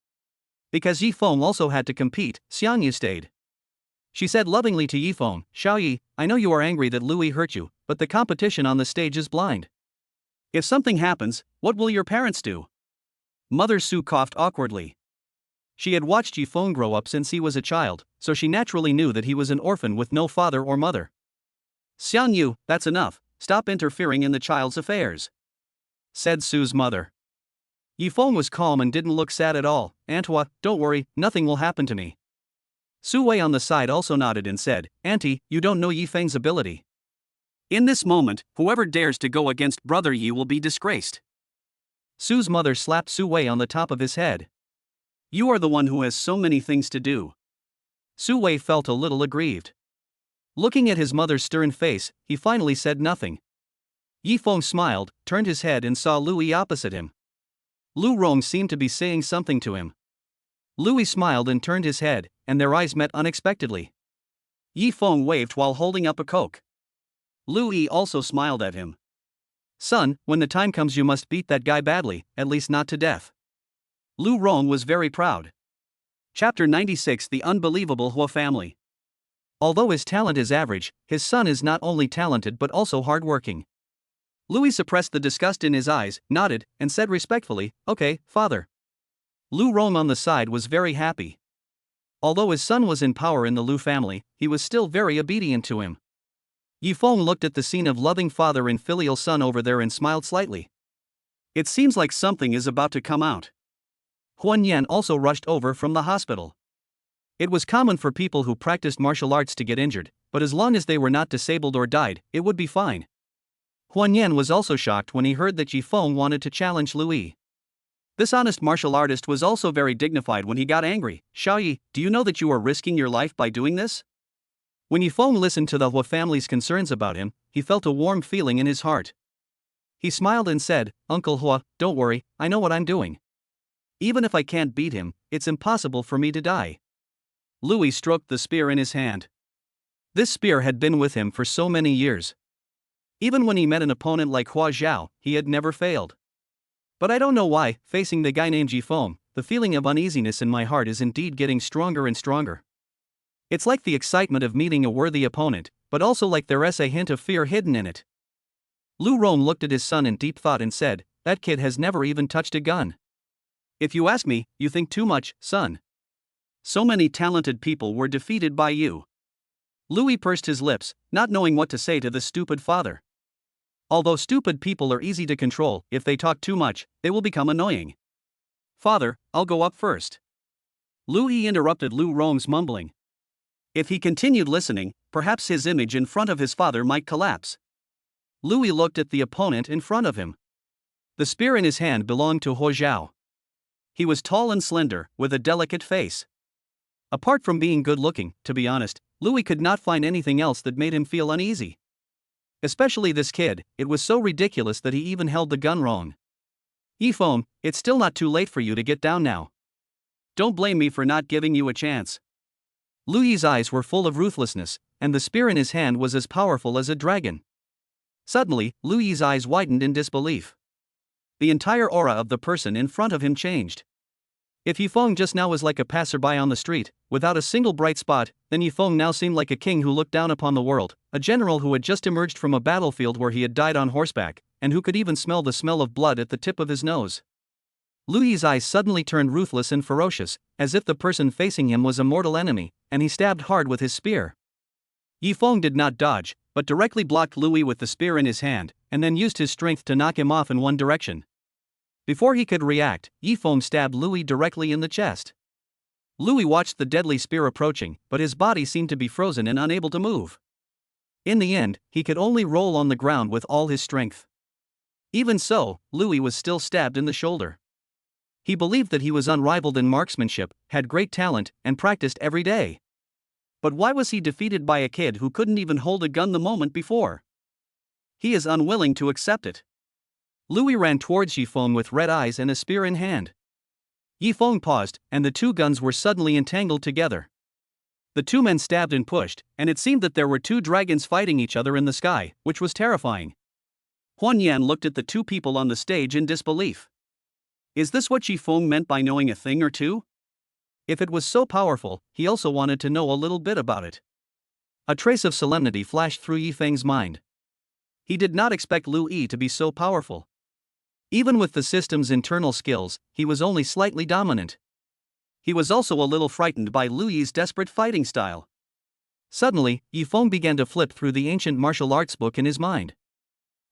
Because Yifeng also had to compete, Xiang Yu stayed. She said lovingly to Yifeng, Xiao Yi, I know you are angry that Louis hurt you, but the competition on the stage is blind. If something happens, what will your parents do? Mother Su coughed awkwardly. She had watched Yifeng grow up since he was a child, so she naturally knew that he was an orphan with no father or mother. Xiang Yu, that's enough, stop interfering in the child's affairs, said Su's mother. Yifeng was calm and didn't look sad at all. Auntie, don't worry, nothing will happen to me. Su Wei on the side also nodded and said, Auntie, you don't know Yifeng's ability. In this moment, whoever dares to go against Brother Yi will be disgraced. Su's mother slapped Su Wei on the top of his head. You are the one who has so many things to do. Su Wei felt a little aggrieved. Looking at his mother's stern face, he finally said nothing. Yifeng smiled, turned his head and saw Louis opposite him. Lu Rong seemed to be saying something to him. Louis smiled and turned his head, and their eyes met unexpectedly. Yifeng waved while holding up a Coke. Louis also smiled at him. Son, when the time comes you must beat that guy badly, at least not to death. Lu Rong was very proud. Chapter 96 The Unbelievable Hua Family. Although his talent is average, his son is not only talented but also hardworking. Louis suppressed the disgust in his eyes, nodded, and said respectfully, Okay, father. Lu Rong on the side was very happy. Although his son was in power in the Lu family, he was still very obedient to him. Yifeng looked at the scene of loving father and filial son over there and smiled slightly. It seems like something is about to come out. Huan Yan also rushed over from the hospital. It was common for people who practiced martial arts to get injured, but as long as they were not disabled or died, it would be fine. Huan Yan was also shocked when he heard that Yifeng wanted to challenge Louis. This honest martial artist was also very dignified when he got angry. Xiao Yi, do you know that you are risking your life by doing this? When Yifeng listened to the Hua family's concerns about him, he felt a warm feeling in his heart. He smiled and said, Uncle Hua, don't worry, I know what I'm doing. Even if I can't beat him, it's impossible for me to die. Louis stroked the spear in his hand. This spear had been with him for so many years. Even when he met an opponent like Hua Zhao, he had never failed. But I don't know why, facing the guy named Yifeng, the feeling of uneasiness in my heart is indeed getting stronger and stronger. It's like the excitement of meeting a worthy opponent, but also like there is a hint of fear hidden in it. Lu Rong looked at his son in deep thought and said, That kid has never even touched a gun. If you ask me, you think too much, son. So many talented people were defeated by you. Louis pursed his lips, not knowing what to say to the stupid father. Although stupid people are easy to control, if they talk too much, they will become annoying. Father, I'll go up first. Louis interrupted Lu Rong's mumbling. If he continued listening, perhaps his image in front of his father might collapse. Louis looked at the opponent in front of him. The spear in his hand belonged to Hua Zhao. He was tall and slender, with a delicate face. Apart from being good-looking, to be honest, Louis could not find anything else that made him feel uneasy. Especially this kid, it was so ridiculous that he even held the gun wrong. Yifeng, it's still not too late for you to get down now. Don't blame me for not giving you a chance. Louis's eyes were full of ruthlessness, and the spear in his hand was as powerful as a dragon. Suddenly, Louis's eyes widened in disbelief. The entire aura of the person in front of him changed. If Yifeng just now was like a passerby on the street, without a single bright spot, then Yifeng now seemed like a king who looked down upon the world, a general who had just emerged from a battlefield where he had died on horseback, and who could even smell the smell of blood at the tip of his nose. Louis's eyes suddenly turned ruthless and ferocious, as if the person facing him was a mortal enemy, and he stabbed hard with his spear. Yifeng did not dodge, but directly blocked Louis with the spear in his hand, and then used his strength to knock him off in one direction. Before he could react, Yifeng stabbed Louis directly in the chest. Louis watched the deadly spear approaching, but his body seemed to be frozen and unable to move. In the end, he could only roll on the ground with all his strength. Even so, Louis was still stabbed in the shoulder. He believed that he was unrivaled in marksmanship, had great talent, and practiced every day. But why was he defeated by a kid who couldn't even hold a gun the moment before? He is unwilling to accept it. Louis ran towards Yifeng with red eyes and a spear in hand. Yifeng paused, and the two guns were suddenly entangled together. The two men stabbed and pushed, and it seemed that there were two dragons fighting each other in the sky, which was terrifying. Huan Yan looked at the two people on the stage in disbelief. Is this what Yifeng meant by knowing a thing or two? If it was so powerful, he also wanted to know a little bit about it. A trace of solemnity flashed through Yifeng's mind. He did not expect Lu Yi to be so powerful. Even with the system's internal skills, he was only slightly dominant. He was also a little frightened by Lu Yi's desperate fighting style. Suddenly, Yifeng began to flip through the ancient martial arts book in his mind.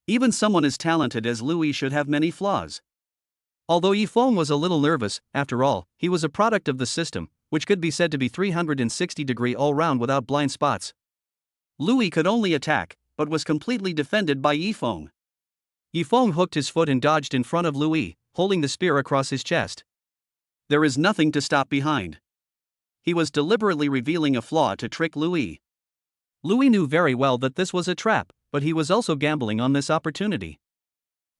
Even someone as talented as Lu Yi should have many flaws. Although Yifeng was a little nervous, after all, he was a product of the system, which could be said to be 360-degree all-round without blind spots. Lu Yi could only attack, but was completely defended by Yifeng. Yifeng hooked his foot and dodged in front of Lu Yi, holding the spear across his chest. There is nothing to stop behind. He was deliberately revealing a flaw to trick Lu Yi. Lu Yi knew very well that this was a trap, but he was also gambling on this opportunity.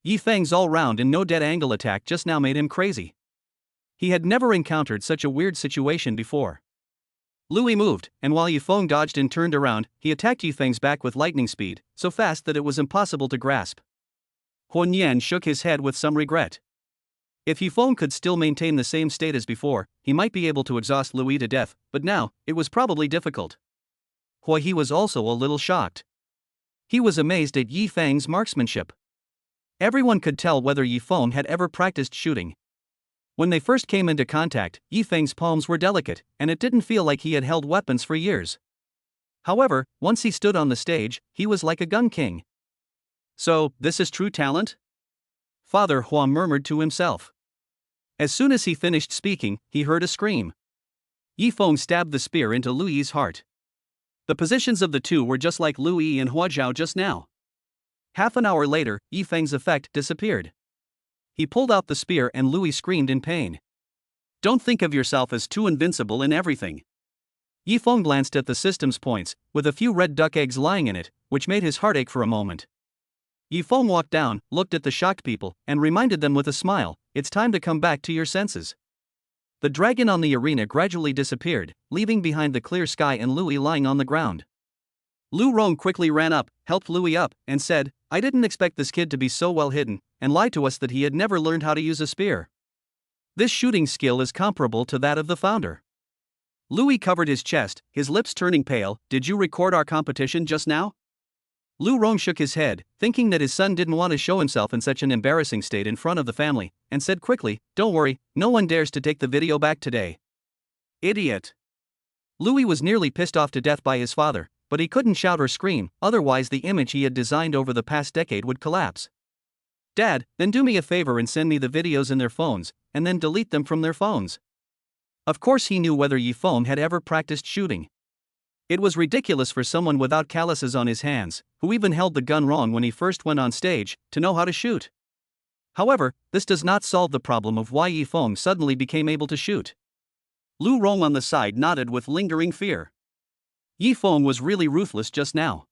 Yifeng's all-round and no-dead angle attack just now made him crazy. He had never encountered such a weird situation before. Lu Yi moved, and while Yifeng dodged and turned around, he attacked Yifeng's back with lightning speed, so fast that it was impossible to grasp. Huan Yan shook his head with some regret. If Yifeng could still maintain the same state as before, he might be able to exhaust Lu Yi to death, but now, it was probably difficult. Hua He was also a little shocked. He was amazed at Yifeng's marksmanship. Everyone could tell whether Yifeng had ever practiced shooting. When they first came into contact, Yifeng's palms were delicate, and it didn't feel like he had held weapons for years. However, once he stood on the stage, he was like a gun king. So, this is true talent? Father Hua murmured to himself. As soon as he finished speaking, he heard a scream. Yifeng stabbed the spear into Lu Yi's heart. The positions of the two were just like Lu Yi and Hua Zhao just now. Half an hour later, Yifeng's effect disappeared. He pulled out the spear and Lu Yi screamed in pain. Don't think of yourself as too invincible in everything. Yifeng glanced at the system's points, with a few red duck eggs lying in it, which made his heart ache for a moment. Yifeng walked down, looked at the shocked people, and reminded them with a smile, it's time to come back to your senses. The dragon on the arena gradually disappeared, leaving behind the clear sky and Lu Yi lying on the ground. Lu Rong quickly ran up, helped Lu Yi up, and said, I didn't expect this kid to be so well hidden, and lied to us that he had never learned how to use a spear. This shooting skill is comparable to that of the founder. Lu Yi covered his chest, his lips turning pale. Did you record our competition just now? Lu Rong shook his head, thinking that his son didn't want to show himself in such an embarrassing state in front of the family, and said quickly, don't worry, no one dares to take the video back today. Idiot. Lu Yi was nearly pissed off to death by his father, but he couldn't shout or scream, otherwise the image he had designed over the past decade would collapse. Dad, then do me a favor and send me the videos in their phones, and then delete them from their phones. Of course he knew whether Yifeng had ever practiced shooting. It was ridiculous for someone without calluses on his hands, who even held the gun wrong when he first went on stage, to know how to shoot. However, this does not solve the problem of why Yifeng suddenly became able to shoot. Lu Rong on the side nodded with lingering fear. Yi Feng was really ruthless just now.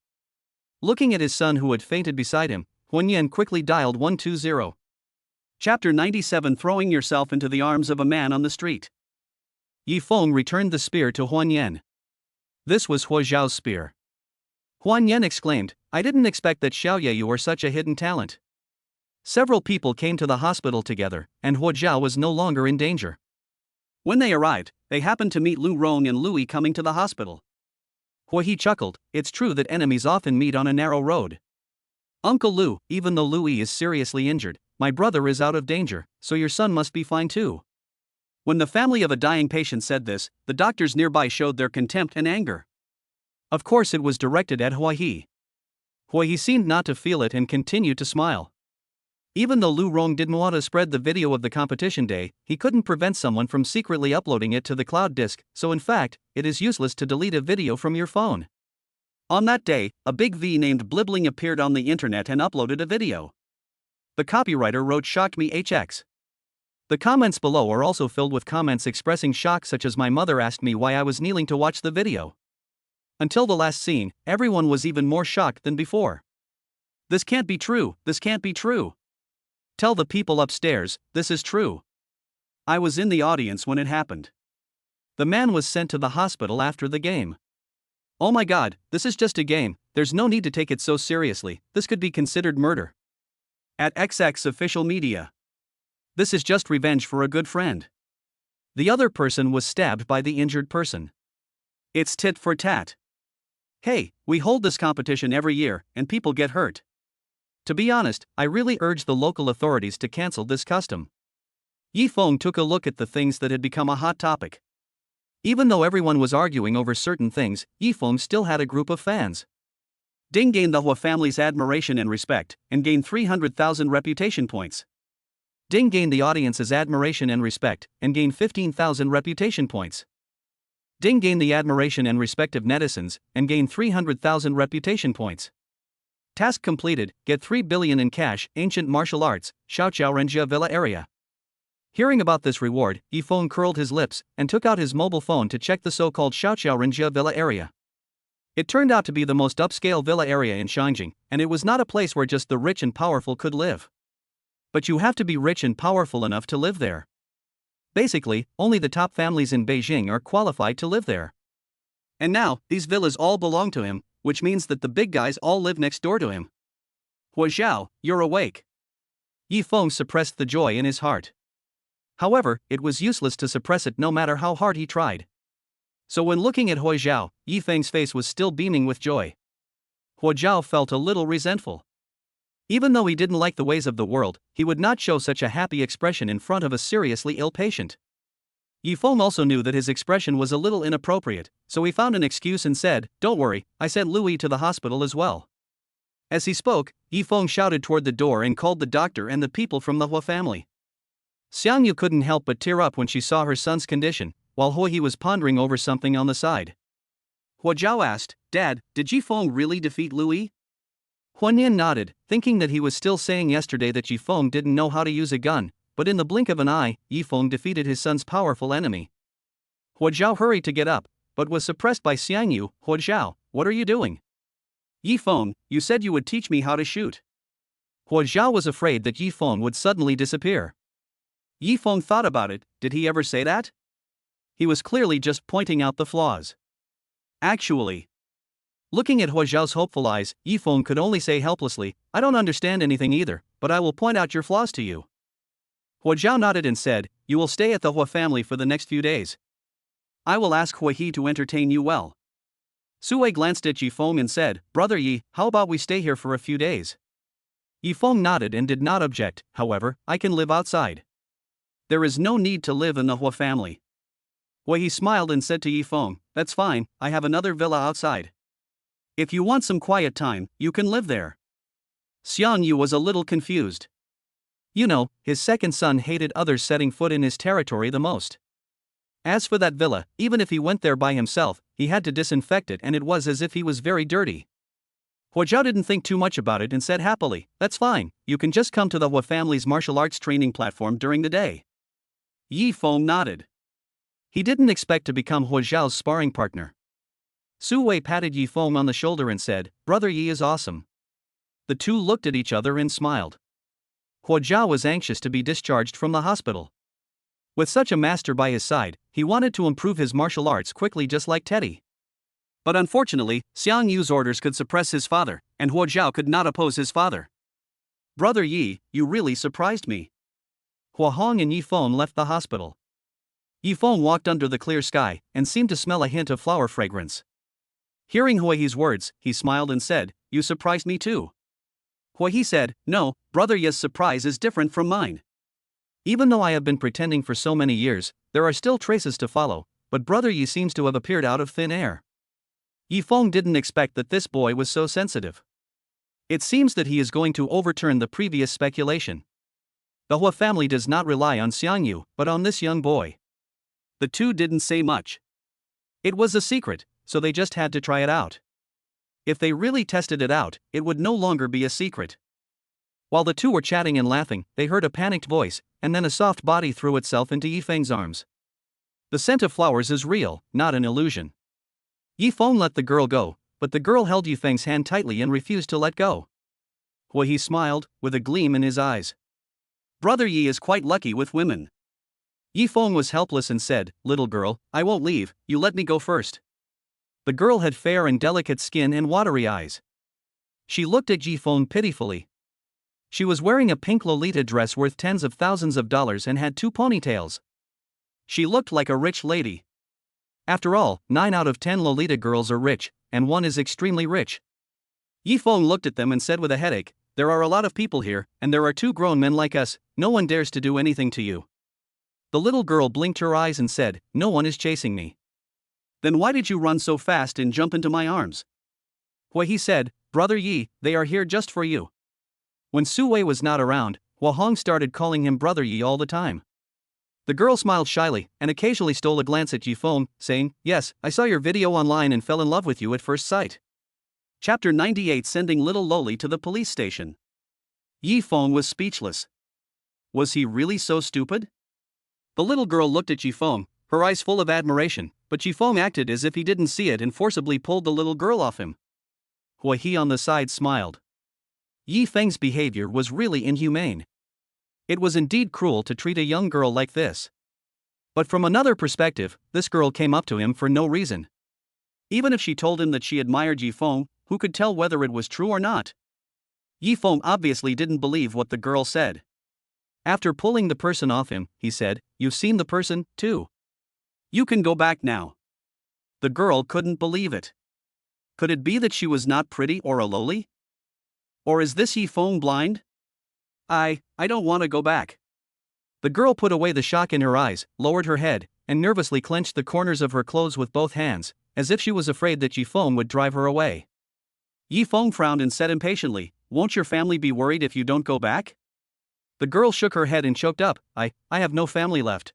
Looking at his son who had fainted beside him, Huan Yan quickly dialed 120. Chapter 97, Throwing yourself into the arms of a man on the street. Yi Feng returned the spear to Huan Yan. This was Hua Zhao's spear. Huan Yan exclaimed, "I didn't expect that Xiaoye you were such a hidden talent." Several people came to the hospital together, and Hua Zhao was no longer in danger. When they arrived, they happened to meet Lu Rong and Louis coming to the hospital. Hua He chuckled, "It's true that enemies often meet on a narrow road. Uncle Lu, even though Louis is seriously injured, my brother is out of danger, so your son must be fine too." When the family of a dying patient said this, the doctors nearby showed their contempt and anger. Of course, it was directed at Hua He. Hua He seemed not to feel it and continued to smile. Even though Lu Rong didn't want to spread the video of the competition day, he couldn't prevent someone from secretly uploading it to the cloud disk, so in fact, it is useless to delete a video from your phone. On that day, a big V named Blibbling appeared on the internet and uploaded a video. The copywriter wrote "Shocked me HX." The comments below are also filled with comments expressing shock, such as "My mother asked me why I was kneeling to watch the video." Until the last scene, everyone was even more shocked than before. "This can't be true, this can't be true. Tell the people upstairs, this is true. I was in the audience when it happened." The man was sent to the hospital after the game. "Oh my god, this is just a game, there's no need to take it so seriously, this could be considered murder." At XX official media. "This is just revenge for a good friend. The other person was stabbed by the injured person. It's tit for tat. Hey, we hold this competition every year, and people get hurt. To be honest, I really urge the local authorities to cancel this custom." Yi Feng took a look at the things that had become a hot topic. Even though everyone was arguing over certain things, Yi Feng still had a group of fans. Ding gained the Hua family's admiration and respect, and gained 300,000 reputation points. Ding gained the audience's admiration and respect, and gained 15,000 reputation points. Ding gained the admiration and respect of netizens, and gained 300,000 reputation points. Task completed, get 3 billion in cash, ancient martial arts, Xiaoqiao Renjia Villa area. Hearing about this reward, Yi Feng curled his lips, and took out his mobile phone to check the so-called Xiaoqiao Renjia Villa area. It turned out to be the most upscale villa area in Shangjing, and it was not a place where just the rich and powerful could live. But you have to be rich and powerful enough to live there. Basically, only the top families in Beijing are qualified to live there. And now, these villas all belong to him, which means that the big guys all live next door to him. "Hua Zhao, you're awake." Yi Feng suppressed the joy in his heart. However, it was useless to suppress it no matter how hard he tried. So when looking at Hua Zhao, Yi Feng's face was still beaming with joy. Hua Zhao felt a little resentful. Even though he didn't like the ways of the world, he would not show such a happy expression in front of a seriously ill patient. Yi Feng also knew that his expression was a little inappropriate, so he found an excuse and said, "Don't worry, I sent Louis to the hospital as well." As he spoke, Yi Feng shouted toward the door and called the doctor and the people from the Hua family. Xiang Yu couldn't help but tear up when she saw her son's condition, while Hua He was pondering over something on the side. Hua Zhao asked, "Dad, did Yi Feng really defeat Louis?" Huan Yan nodded, thinking that he was still saying yesterday that Yi Feng didn't know how to use a gun, but in the blink of an eye, Yi Feng defeated his son's powerful enemy. Hua Zhao hurried to get up, but was suppressed by Xiang Yu. "Hua Zhao, what are you doing?" "Yi Feng, you said you would teach me how to shoot." Hua Zhao was afraid that Yi Feng would suddenly disappear. Yi Feng thought about it. Did he ever say that? He was clearly just pointing out the flaws. Actually, looking at Hua Zhao's hopeful eyes, Yi Feng could only say helplessly, "I don't understand anything either, but I will point out your flaws to you." Hua Zhao nodded and said, "You will stay at the Hua family for the next few days. I will ask Hua He to entertain you well." Sui glanced at Yi Feng and said, "Brother Yi, how about we stay here for a few days?" Yi Feng nodded and did not object. "However, I can live outside. There is no need to live in the Hua family." Hua He smiled and said to Yi Feng, "That's fine, I have another villa outside. If you want some quiet time, you can live there." Xiang Yu was a little confused. You know, his second son hated others setting foot in his territory the most. As for that villa, even if he went there by himself, he had to disinfect it, and it was as if he was very dirty. Hua Zhao didn't think too much about it and said happily, "That's fine, you can just come to the Hua family's martial arts training platform during the day." Yi Feng nodded. He didn't expect to become Hua Zhao's sparring partner. Su Wei patted Yi Feng on the shoulder and said, "Brother Yi is awesome." The two looked at each other and smiled. Hua Jia was anxious to be discharged from the hospital. With such a master by his side, he wanted to improve his martial arts quickly just like Teddy. But unfortunately, Xiang Yu's orders could suppress his father, and Hua Jiao could not oppose his father. "Brother Yi, you really surprised me." Hua Hong and Yi Feng left the hospital. Yi Feng walked under the clear sky and seemed to smell a hint of flower fragrance. Hearing Hua Yi's words, he smiled and said, "You surprised me too." Hua Yi said, "No, Brother Yi's surprise is different from mine. Even though I have been pretending for so many years, there are still traces to follow, but Brother Yi seems to have appeared out of thin air." Yi Feng didn't expect that this boy was so sensitive. It seems that he is going to overturn the previous speculation. The Hua family does not rely on Xiang Yu, but on this young boy. The two didn't say much. It was a secret, so they just had to try it out. If they really tested it out, it would no longer be a secret. While the two were chatting and laughing, they heard a panicked voice, and then a soft body threw itself into Yi Feng's arms. The scent of flowers is real, not an illusion. Yi Feng let the girl go, but the girl held Yi Feng's hand tightly and refused to let go. Hua Yi smiled, with a gleam in his eyes. "Brother Yi is quite lucky with women." Yi Feng was helpless and said, "Little girl, I won't leave, you let me go first." The girl had fair and delicate skin and watery eyes. She looked at Yi Feng pitifully. She was wearing a pink Lolita dress worth tens of thousands of dollars and had 2 ponytails. She looked like a rich lady. After all, 9 out of 10 Lolita girls are rich, and one is extremely rich. Yi Feng looked at them and said with a headache, "There are a lot of people here, and there are 2 grown men like us, no one dares to do anything to you." The little girl blinked her eyes and said, "No one is chasing me." "Then why did you run so fast and jump into my arms?" Hua Yi said, "Brother Yi, they are here just for you." When Su Wei was not around, Hua Hong started calling him Brother Yi all the time. The girl smiled shyly and occasionally stole a glance at Yi Feng, saying, "Yes, I saw your video online and fell in love with you at first sight." Chapter 98, Sending Little Loli to the Police Station. Yi Feng was speechless. Was he really so stupid? The little girl looked at Yi Feng, her eyes full of admiration, but Yi Feng acted as if he didn't see it and forcibly pulled the little girl off him. Hua Yi on the side smiled. Yi Feng's behavior was really inhumane. It was indeed cruel to treat a young girl like this. But from another perspective, this girl came up to him for no reason. Even if she told him that she admired Yi Feng, who could tell whether it was true or not? Yi Feng obviously didn't believe what the girl said. After pulling the person off him, he said, "You've seen the person, too. You can go back now." The girl couldn't believe it. Could it be that she was not pretty or a loli? Or is this Yi Feng blind? I don't want to go back." The girl put away the shock in her eyes, lowered her head, and nervously clenched the corners of her clothes with both hands, as if she was afraid that Yi Feng would drive her away. Yi Feng frowned and said impatiently, "Won't your family be worried if you don't go back?" The girl shook her head and choked up, I have no family left."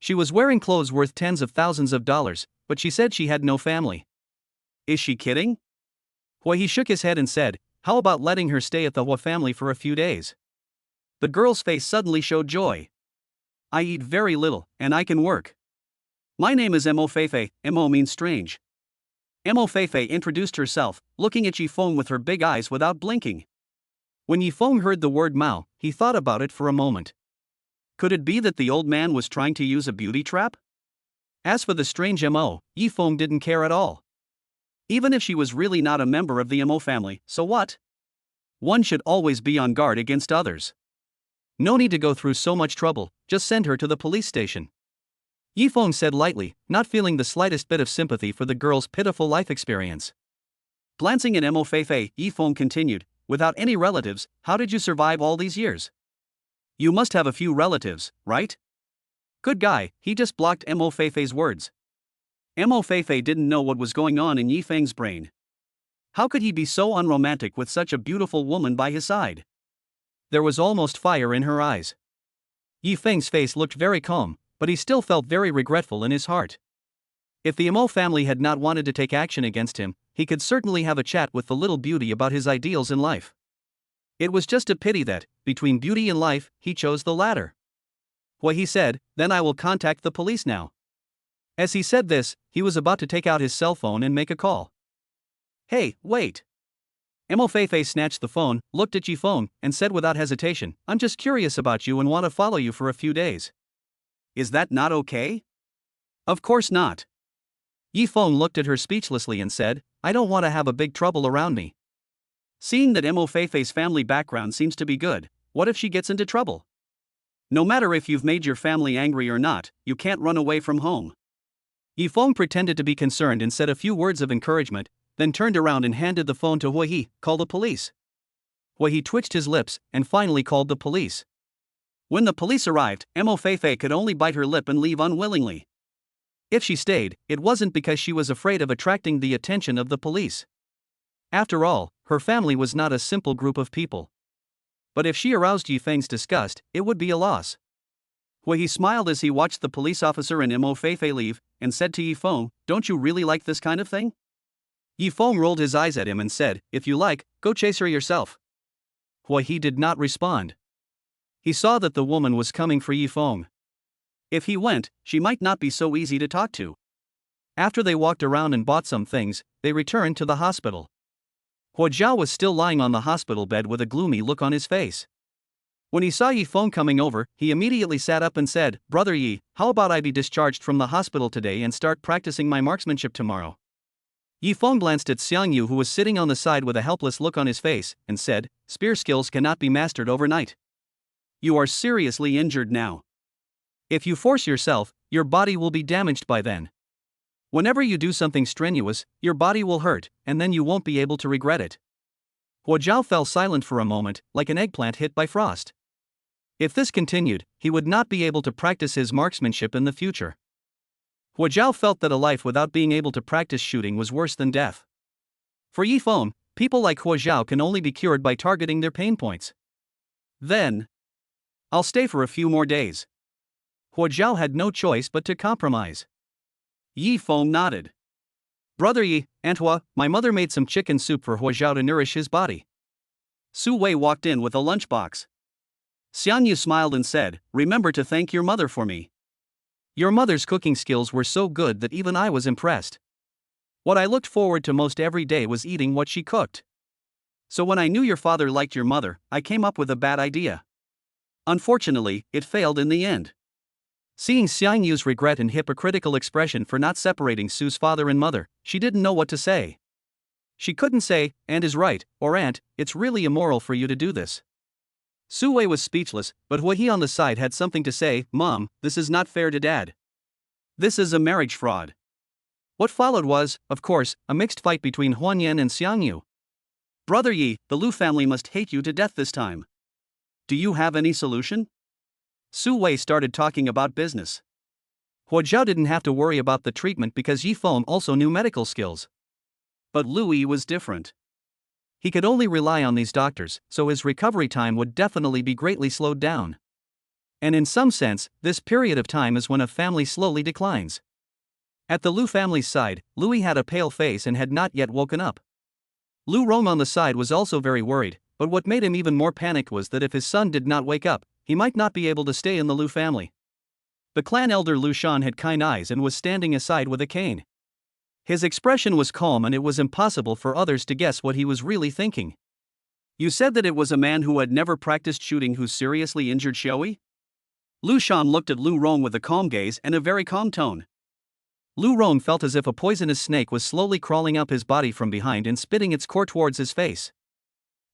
She was wearing clothes worth tens of thousands of dollars, but she said she had no family. Is she kidding? Hua Yi shook his head and said, "How about letting her stay at the Hua family for a few days?" The girl's face suddenly showed joy. "I eat very little, and I can work. My name is Mo Feifei, Mo means strange." Mo Feifei introduced herself, looking at Yi Feng with her big eyes without blinking. When Yi Feng heard the word Mao, he thought about it for a moment. Could it be that the old man was trying to use a beauty trap? As for the strange Mo, Yi Feng didn't care at all. Even if she was really not a member of the Mo family, so what? One should always be on guard against others. No need to go through so much trouble, just send her to the police station. Yi Feng said lightly, not feeling the slightest bit of sympathy for the girl's pitiful life experience. Glancing at Mo Feifei, Yi Feng continued, "Without any relatives, how did you survive all these years? You must have a few relatives, right?" Good guy, he just blocked Mo Feifei's words. Mo Feifei didn't know what was going on in Yi Feng's brain. How could he be so unromantic with such a beautiful woman by his side? There was almost fire in her eyes. Yi Feng's face looked very calm, but he still felt very regretful in his heart. If the Mo family had not wanted to take action against him, he could certainly have a chat with the little beauty about his ideals in life. It was just a pity that, between beauty and life, he chose the latter. Hua Yi said, "Then I will contact the police now." As he said this, he was about to take out his cell phone and make a call. Hey, wait. Mo Feifei snatched the phone, looked at Yi Feng, and said without hesitation, I'm just curious about you and want to follow you for a few days. Is that not okay? Of course not. Yi Feng looked at her speechlessly and said, I don't want to have a big trouble around me. Seeing that Mo Feifei's family background seems to be good, what if she gets into trouble? No matter if you've made your family angry or not, you can't run away from home. Yi Feng pretended to be concerned and said a few words of encouragement, then turned around and handed the phone to Hui. Call the police. Hui twitched his lips and finally called the police. When the police arrived, Mo Feifei could only bite her lip and leave unwillingly. If she stayed, it wasn't because she was afraid of attracting the attention of the police. After all, her family was not a simple group of people. But if she aroused Yi Feng's disgust, it would be a loss. Hui smiled as he watched the police officer and Mo Feifei leave, and said to Yi Feng, Don't you really like this kind of thing? Yi Feng rolled his eyes at him and said, If you like, go chase her yourself. Hui did not respond. He saw that the woman was coming for Yi Feng. If he went, she might not be so easy to talk to. After they walked around and bought some things, they returned to the hospital. Huo Jiao was still lying on the hospital bed with a gloomy look on his face. When he saw Yi Feng coming over, he immediately sat up and said, Brother Yi, how about I be discharged from the hospital today and start practicing my marksmanship tomorrow? Yi Feng glanced at Xiang Yu, who was sitting on the side with a helpless look on his face, and said, Spear skills cannot be mastered overnight. You are seriously injured now. If you force yourself, your body will be damaged by then. Whenever you do something strenuous, your body will hurt, and then you won't be able to regret it. Huo Jiao fell silent for a moment, like an eggplant hit by frost. If this continued, he would not be able to practice his marksmanship in the future. Huo Jiao felt that a life without being able to practice shooting was worse than death. For Yi Feng, people like Huo Jiao can only be cured by targeting their pain points. Then, I'll stay for a few more days. Huo Jiao had no choice but to compromise. Yi Feng nodded. Brother Yi, Aunt Hua, my mother made some chicken soup for Huo Jiao to nourish his body. Su Wei walked in with a lunchbox. Xiang Yu smiled and said, Remember to thank your mother for me. Your mother's cooking skills were so good that even I was impressed. What I looked forward to most every day was eating what she cooked. So when I knew your father liked your mother, I came up with a bad idea. Unfortunately, it failed in the end. Seeing Xiang Yu's regret and hypocritical expression for not separating Su's father and mother, she didn't know what to say. She couldn't say, Aunt is right, or Aunt, it's really immoral for you to do this. Su Wei was speechless, but Hui on the side had something to say. Mom, this is not fair to Dad. This is a marriage fraud. What followed was, of course, a mixed fight between Huan Yan and Xiang Yu. Brother Yi, the Lu family must hate you to death this time. Do you have any solution? Su Wei started talking about business. Huo Jiao didn't have to worry about the treatment because Yi Feng also knew medical skills. But Lu Yi was different. He could only rely on these doctors, so his recovery time would definitely be greatly slowed down. And in some sense, this period of time is when a family slowly declines. At the Lu family's side, Louis had a pale face and had not yet woken up. Lu Rong on the side was also very worried, but what made him even more panicked was that if his son did not wake up, he might not be able to stay in the Lu family. The clan elder Lu Shan had kind eyes and was standing aside with a cane. His expression was calm and it was impossible for others to guess what he was really thinking. You said that it was a man who had never practiced shooting who seriously injured Xiaoyi? Lu Shan looked at Lu Rong with a calm gaze and a very calm tone. Lu Rong felt as if a poisonous snake was slowly crawling up his body from behind and spitting its core towards his face.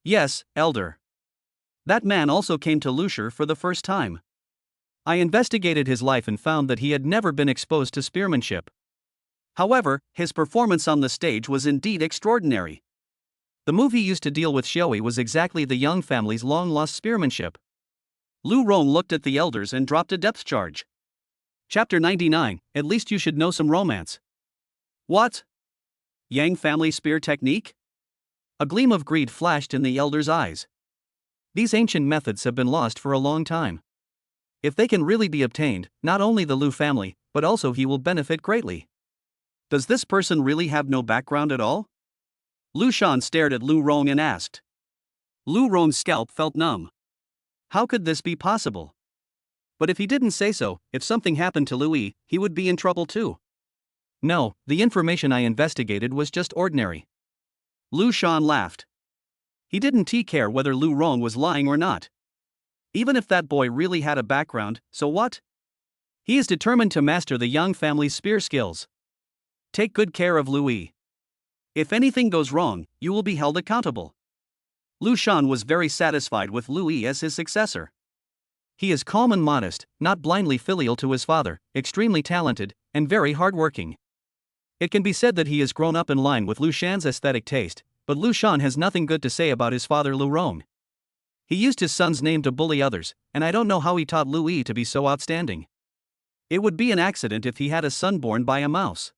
Yes, elder. That man also came to Lushur for the first time. I investigated his life and found that he had never been exposed to spearmanship. However, his performance on the stage was indeed extraordinary. The move he used to deal with Xiaoyi was exactly the young family's long-lost spearmanship. Lu Rong looked at the elders and dropped a depth charge. Chapter 99, At least you should know some romance. What? Yang family spear technique? A gleam of greed flashed in the elders' eyes. These ancient methods have been lost for a long time. If they can really be obtained, not only the Lu family, but also he will benefit greatly. Does this person really have no background at all? Lu Shan stared at Lu Rong and asked. Lu Rong's scalp felt numb. How could this be possible? But if he didn't say so, if something happened to Louis, he would be in trouble too. No, the information I investigated was just ordinary. Lu Shan laughed. He didn't care whether Lu Rong was lying or not. Even if that boy really had a background, so what? He is determined to master the Yang family's spear skills. Take good care of Louis. If anything goes wrong, you will be held accountable. Lu Shan was very satisfied with Louis as his successor. He is calm and modest, not blindly filial to his father, extremely talented, and very hardworking. It can be said that he has grown up in line with Lu Shan's aesthetic taste, but Lu Shan has nothing good to say about his father Lu Rong. He used his son's name to bully others, and I don't know how he taught Louis to be so outstanding. It would be an accident if he had a son born by a mouse.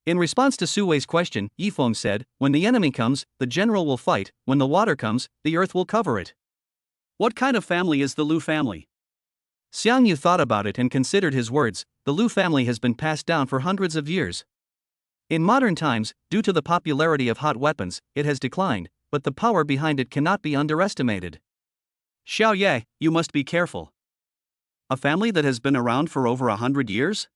In response to Su Wei's question, Yifeng said, "When the enemy comes, the general will fight, when the water comes, the earth will cover it." What kind of family is the Lu family? Xiang Yu thought about it and considered his words. The Lu family has been passed down for hundreds of years. In modern times, due to the popularity of hot weapons, it has declined, but the power behind it cannot be underestimated. Xiao Ye, you must be careful. A family that has been around for over 100 years?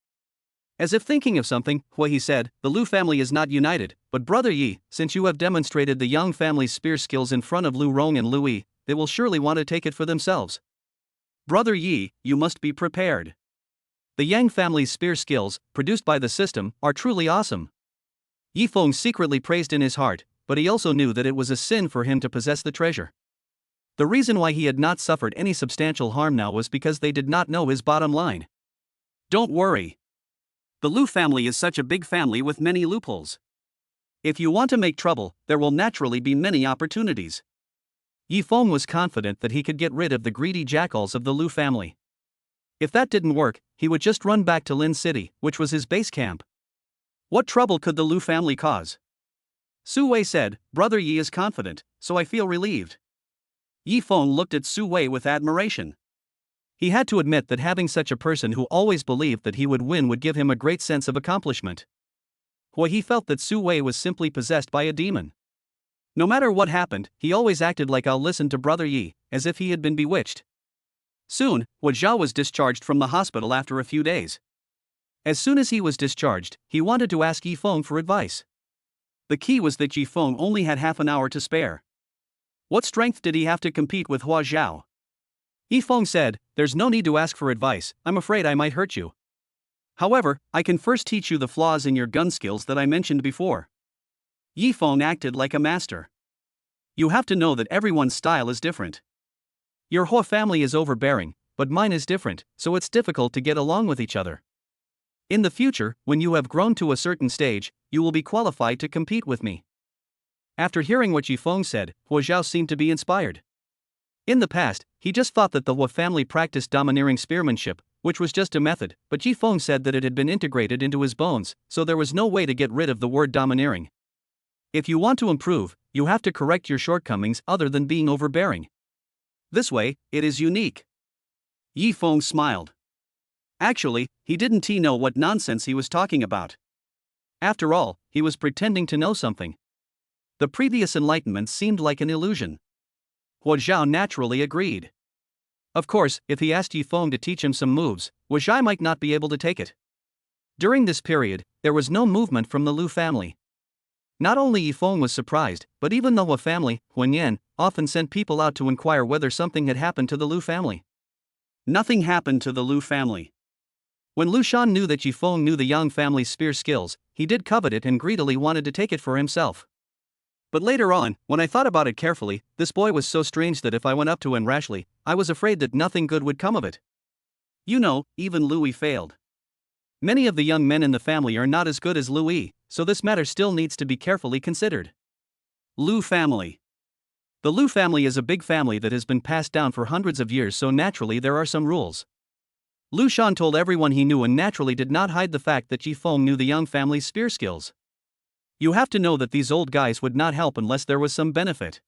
As if thinking of something, Hui said, "The Lu family is not united, but Brother Yi, since you have demonstrated the Yang family's spear skills in front of Lu Rong and Louis, they will surely want to take it for themselves. Brother Yi, you must be prepared. The Yang family's spear skills, produced by the system, are truly awesome." Yifeng secretly praised in his heart, but he also knew that it was a sin for him to possess the treasure. The reason why he had not suffered any substantial harm now was because they did not know his bottom line. Don't worry. The Lu family is such a big family with many loopholes. If you want to make trouble, there will naturally be many opportunities. Yifeng was confident that he could get rid of the greedy jackals of the Lu family. If that didn't work, he would just run back to Lin City, which was his base camp. What trouble could the Lu family cause? Su Wei said, "Brother Yi is confident, so I feel relieved." Yifeng looked at Su Wei with admiration. He had to admit that having such a person who always believed that he would win would give him a great sense of accomplishment. Why, he felt that Su Wei was simply possessed by a demon. No matter what happened, he always acted like I'll listen to Brother Yi, as if he had been bewitched. Soon, Hu Zhao was discharged from the hospital after a few days. As soon as he was discharged, he wanted to ask Yifeng for advice. The key was that Yifeng only had half an hour to spare. What strength did he have to compete with Hu Zhao? Yifeng said, "There's no need to ask for advice, I'm afraid I might hurt you. However, I can first teach you the flaws in your gun skills that I mentioned before." Yifeng acted like a master. "You have to know that everyone's style is different. Your Hu family is overbearing, but mine is different, so it's difficult to get along with each other. In the future, when you have grown to a certain stage, you will be qualified to compete with me." After hearing what Yifeng said, Hu Zhao seemed to be inspired. In the past, he just thought that the Hu family practiced domineering spearmanship, which was just a method, but Yifeng said that it had been integrated into his bones, so there was no way to get rid of the word domineering. If you want to improve, you have to correct your shortcomings other than being overbearing. This way, it is unique. Yifeng smiled. Actually, he didn't know what nonsense he was talking about. After all, he was pretending to know something. The previous enlightenment seemed like an illusion. Hu Zhao naturally agreed. Of course, if he asked Yifeng to teach him some moves, Hu Zhao might not be able to take it. During this period, there was no movement from the Lu family. Not only Yifeng was surprised, but even the Hu family, Huanyan, often sent people out to inquire whether something had happened to the Lu family. Nothing happened to the Lu family. When Lu Shan knew that Yifeng knew the Yang family's spear skills, he did covet it and greedily wanted to take it for himself. But later on, when I thought about it carefully, this boy was so strange that if I went up to him rashly, I was afraid that nothing good would come of it. You know, even Louis failed. Many of the young men in the family are not as good as Louis, so this matter still needs to be carefully considered. Lu family. The Lu family is a big family that has been passed down for hundreds of years, so naturally there are some rules. Lu Shan told everyone he knew and naturally did not hide the fact that Yifeng knew the Yang family's spear skills. You have to know that these old guys would not help unless there was some benefit.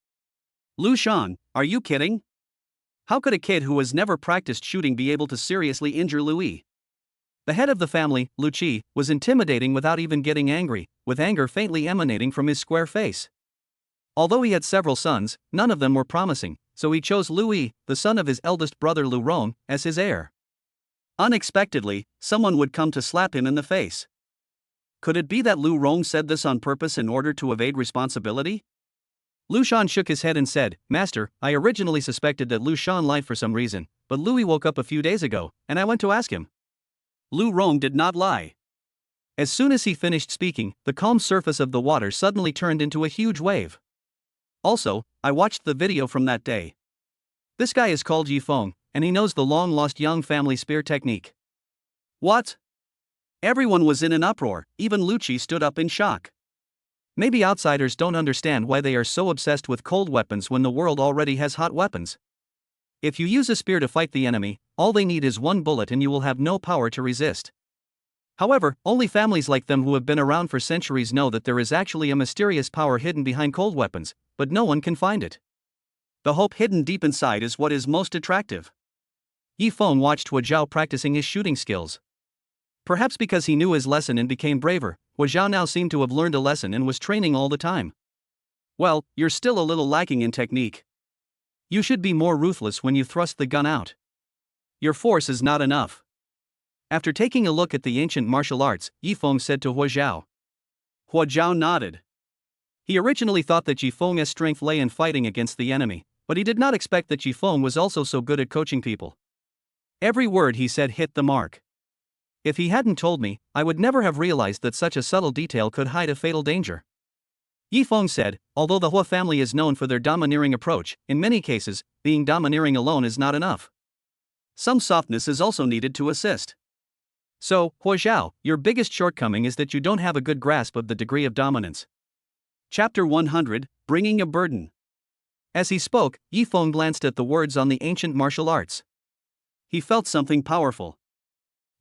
Lu Shan, are you kidding? How could a kid who has never practiced shooting be able to seriously injure Louis? The head of the family, Lu Qi, was intimidating without even getting angry, with anger faintly emanating from his square face. Although he had several sons, none of them were promising, so he chose Louis, the son of his eldest brother Lu Rong, as his heir. Unexpectedly, someone would come to slap him in the face. Could it be that Lu Rong said this on purpose in order to evade responsibility? Lu Shan shook his head and said, Master, I originally suspected that Lu Shan lied for some reason, but Louis woke up a few days ago, and I went to ask him. Lu Rong did not lie. As soon as he finished speaking, the calm surface of the water suddenly turned into a huge wave. Also, I watched the video from that day. This guy is called Yi Feng, and he knows the long-lost Yang family spear technique. What? Everyone was in an uproar, even Lucci stood up in shock. Maybe outsiders don't understand why they are so obsessed with cold weapons when the world already has hot weapons. If you use a spear to fight the enemy, all they need is one bullet and you will have no power to resist. However, only families like them who have been around for centuries know that there is actually a mysterious power hidden behind cold weapons, but no one can find it. The hope hidden deep inside is what is most attractive. Yi Feng watched Hua Zhao practicing his shooting skills. Perhaps because he knew his lesson and became braver, Hua Zhao now seemed to have learned a lesson and was training all the time. Well, you're still a little lacking in technique. You should be more ruthless when you thrust the gun out. Your force is not enough. After taking a look at the ancient martial arts, Yi Feng said to Hua Zhao. Hua Zhao nodded. He originally thought that Yi Feng's strength lay in fighting against the enemy, but he did not expect that Yi Feng was also so good at coaching people. Every word he said hit the mark. If he hadn't told me, I would never have realized that such a subtle detail could hide a fatal danger. Yi Feng said, although the Hua family is known for their domineering approach, in many cases, being domineering alone is not enough. Some softness is also needed to assist. So, Hua Zhao, your biggest shortcoming is that you don't have a good grasp of the degree of dominance. Chapter 100, Bringing a Burden. As he spoke, Yi Feng glanced at the words on the ancient martial arts. He felt something powerful.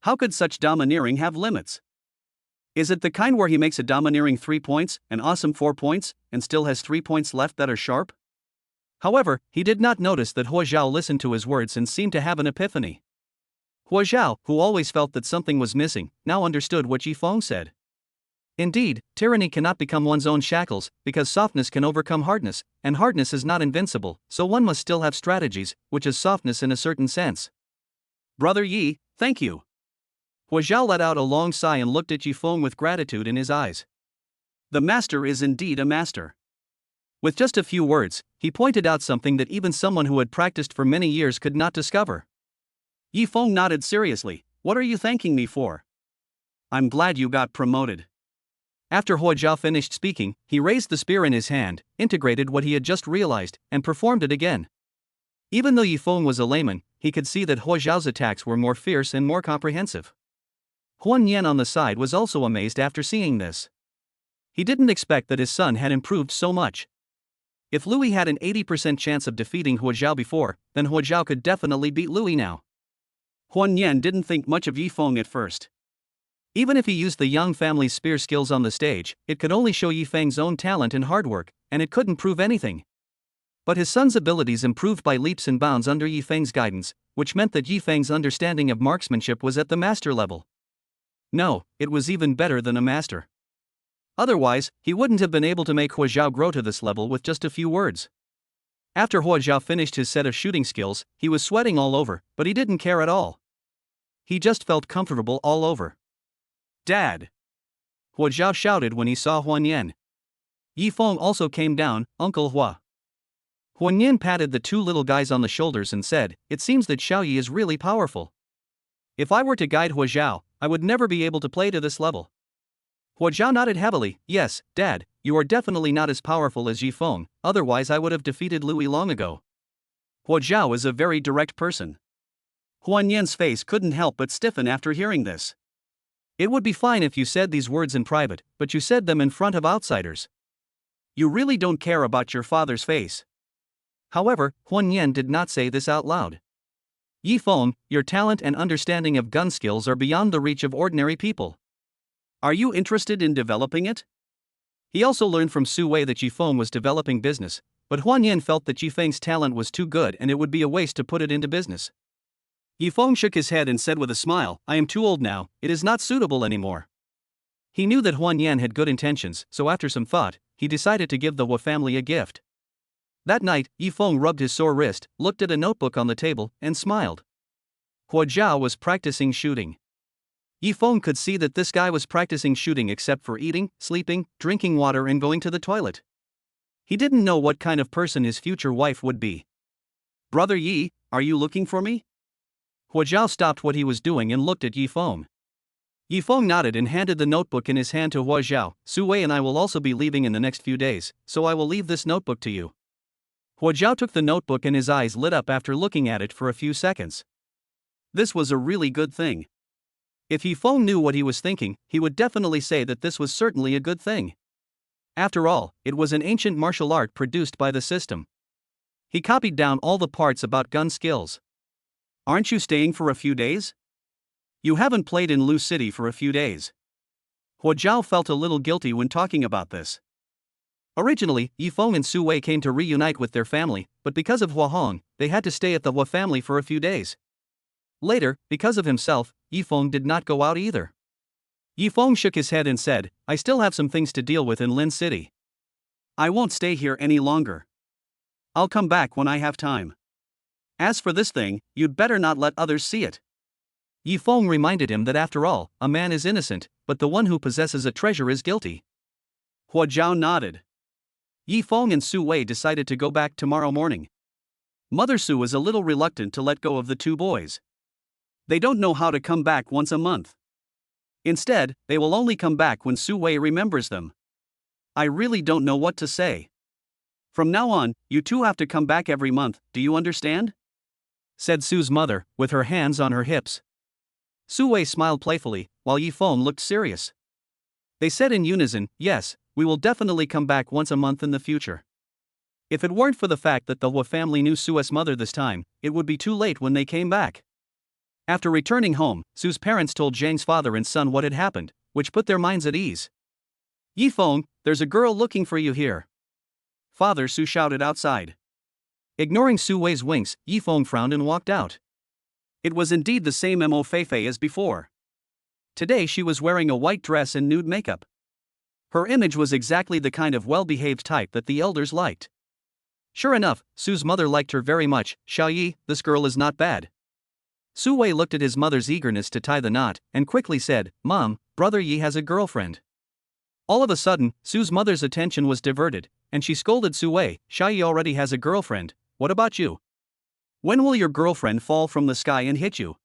How could such domineering have limits? Is it the kind where he makes a domineering 3 points, an awesome 4 points, and still has 3 points left that are sharp? However, he did not notice that Hua Zhao listened to his words and seemed to have an epiphany. Hua Zhao, who always felt that something was missing, now understood what Yi Feng said. Indeed, tyranny cannot become one's own shackles, because softness can overcome hardness, and hardness is not invincible, so one must still have strategies, which is softness in a certain sense. Brother Yi, thank you. Hua Zhao let out a long sigh and looked at Yi Feng with gratitude in his eyes. The master is indeed a master. With just a few words, he pointed out something that even someone who had practiced for many years could not discover. Yi Feng nodded seriously. What are you thanking me for? I'm glad you got promoted. After Hua Zhao finished speaking, he raised the spear in his hand, integrated what he had just realized, and performed it again. Even though Yi Feng was a layman, he could see that Hua Zhao's attacks were more fierce and more comprehensive. Huan Yan on the side was also amazed after seeing this. He didn't expect that his son had improved so much. If Louis had an 80% chance of defeating Hua Zhao before, then Hua Zhao could definitely beat Louis now. Huan Yan didn't think much of Yi Feng at first. Even if he used the Yang family's spear skills on the stage, it could only show Yi Feng's own talent and hard work, and it couldn't prove anything. But his son's abilities improved by leaps and bounds under Yi Feng's guidance, which meant that Yi Feng's understanding of marksmanship was at the master level. No, it was even better than a master. Otherwise, he wouldn't have been able to make Hua Zhao grow to this level with just a few words. After Hua Zhao finished his set of shooting skills, he was sweating all over, but he didn't care at all. He just felt comfortable all over. Dad! Hua Zhao shouted when he saw Huan Yan. Yi Feng also came down, Uncle Hua. Huan Yan patted the two little guys on the shoulders and said, it seems that Xiaoyi is really powerful. If I were to guide Hua Zhao, I would never be able to play to this level. Hua Zhao nodded heavily. Yes, Dad, you are definitely not as powerful as Yi Feng, otherwise I would have defeated Louis long ago. Hua Zhao is a very direct person. Huan Yan's face couldn't help but stiffen after hearing this. It would be fine if you said these words in private, but you said them in front of outsiders. You really don't care about your father's face. However, Huan Yan did not say this out loud. Yi Feng, your talent and understanding of gun skills are beyond the reach of ordinary people. Are you interested in developing it? He also learned from Su Wei that Yi Feng was developing business, but Huan Yan felt that Yi Feng's talent was too good and it would be a waste to put it into business. Yi Feng shook his head and said with a smile, I am too old now, it is not suitable anymore. He knew that Huan Yan had good intentions, so after some thought, he decided to give the Hua family a gift. That night, Yi Feng rubbed his sore wrist, looked at a notebook on the table, and smiled. Hua Zhao was practicing shooting. Yifeng could see that this guy was practicing shooting except for eating, sleeping, drinking water and going to the toilet. He didn't know what kind of person his future wife would be. Brother Yi, are you looking for me? Hua Zhao stopped what he was doing and looked at Yifeng. Yifeng nodded and handed the notebook in his hand to Hua Zhao. Su Wei and I will also be leaving in the next few days, so I will leave this notebook to you. Hua Zhao took the notebook and his eyes lit up after looking at it for a few seconds. This was a really good thing. If Yifeng knew what he was thinking, he would definitely say that this was certainly a good thing. After all, it was an ancient martial art produced by the system. He copied down all the parts about gun skills. Aren't you staying for a few days? You haven't played in Lu City for a few days. Hua Zhao felt a little guilty when talking about this. Originally, Yifeng and Su Wei came to reunite with their family, but because of Hua Hong, they had to stay at the Hua family for a few days. Later, because of himself, Yifeng did not go out either. Yifeng shook his head and said, I still have some things to deal with in Lin City. I won't stay here any longer. I'll come back when I have time. As for this thing, you'd better not let others see it. Yifeng reminded him that after all, a man is innocent, but the one who possesses a treasure is guilty. Hua Zhao nodded. Yifeng and Su Wei decided to go back tomorrow morning. Mother Su is a little reluctant to let go of the two boys. They don't know how to come back once a month. Instead, they will only come back when Su Wei remembers them. I really don't know what to say. From now on, you two have to come back every month, do you understand? Said Su's mother, with her hands on her hips. Su Wei smiled playfully, while Yifeng looked serious. They said in unison, yes, we will definitely come back once a month in the future. If it weren't for the fact that the Hua family knew Su's mother this time, it would be too late when they came back. After returning home, Su's parents told Zhang's father and son what had happened, which put their minds at ease. Yifeng, there's a girl looking for you here. Father Su shouted outside. Ignoring Su Wei's winks, Yifeng frowned and walked out. It was indeed the same Mo Feifei as before. Today she was wearing a white dress and nude makeup. Her image was exactly the kind of well-behaved type that the elders liked. Sure enough, Su's mother liked her very much. Xiao Yi, this girl is not bad. Su Wei looked at his mother's eagerness to tie the knot, and quickly said, Mom, Brother Yi has a girlfriend. All of a sudden, Su's mother's attention was diverted, and she scolded Su Wei, Xiao Yi already has a girlfriend, what about you? When will your girlfriend fall from the sky and hit you?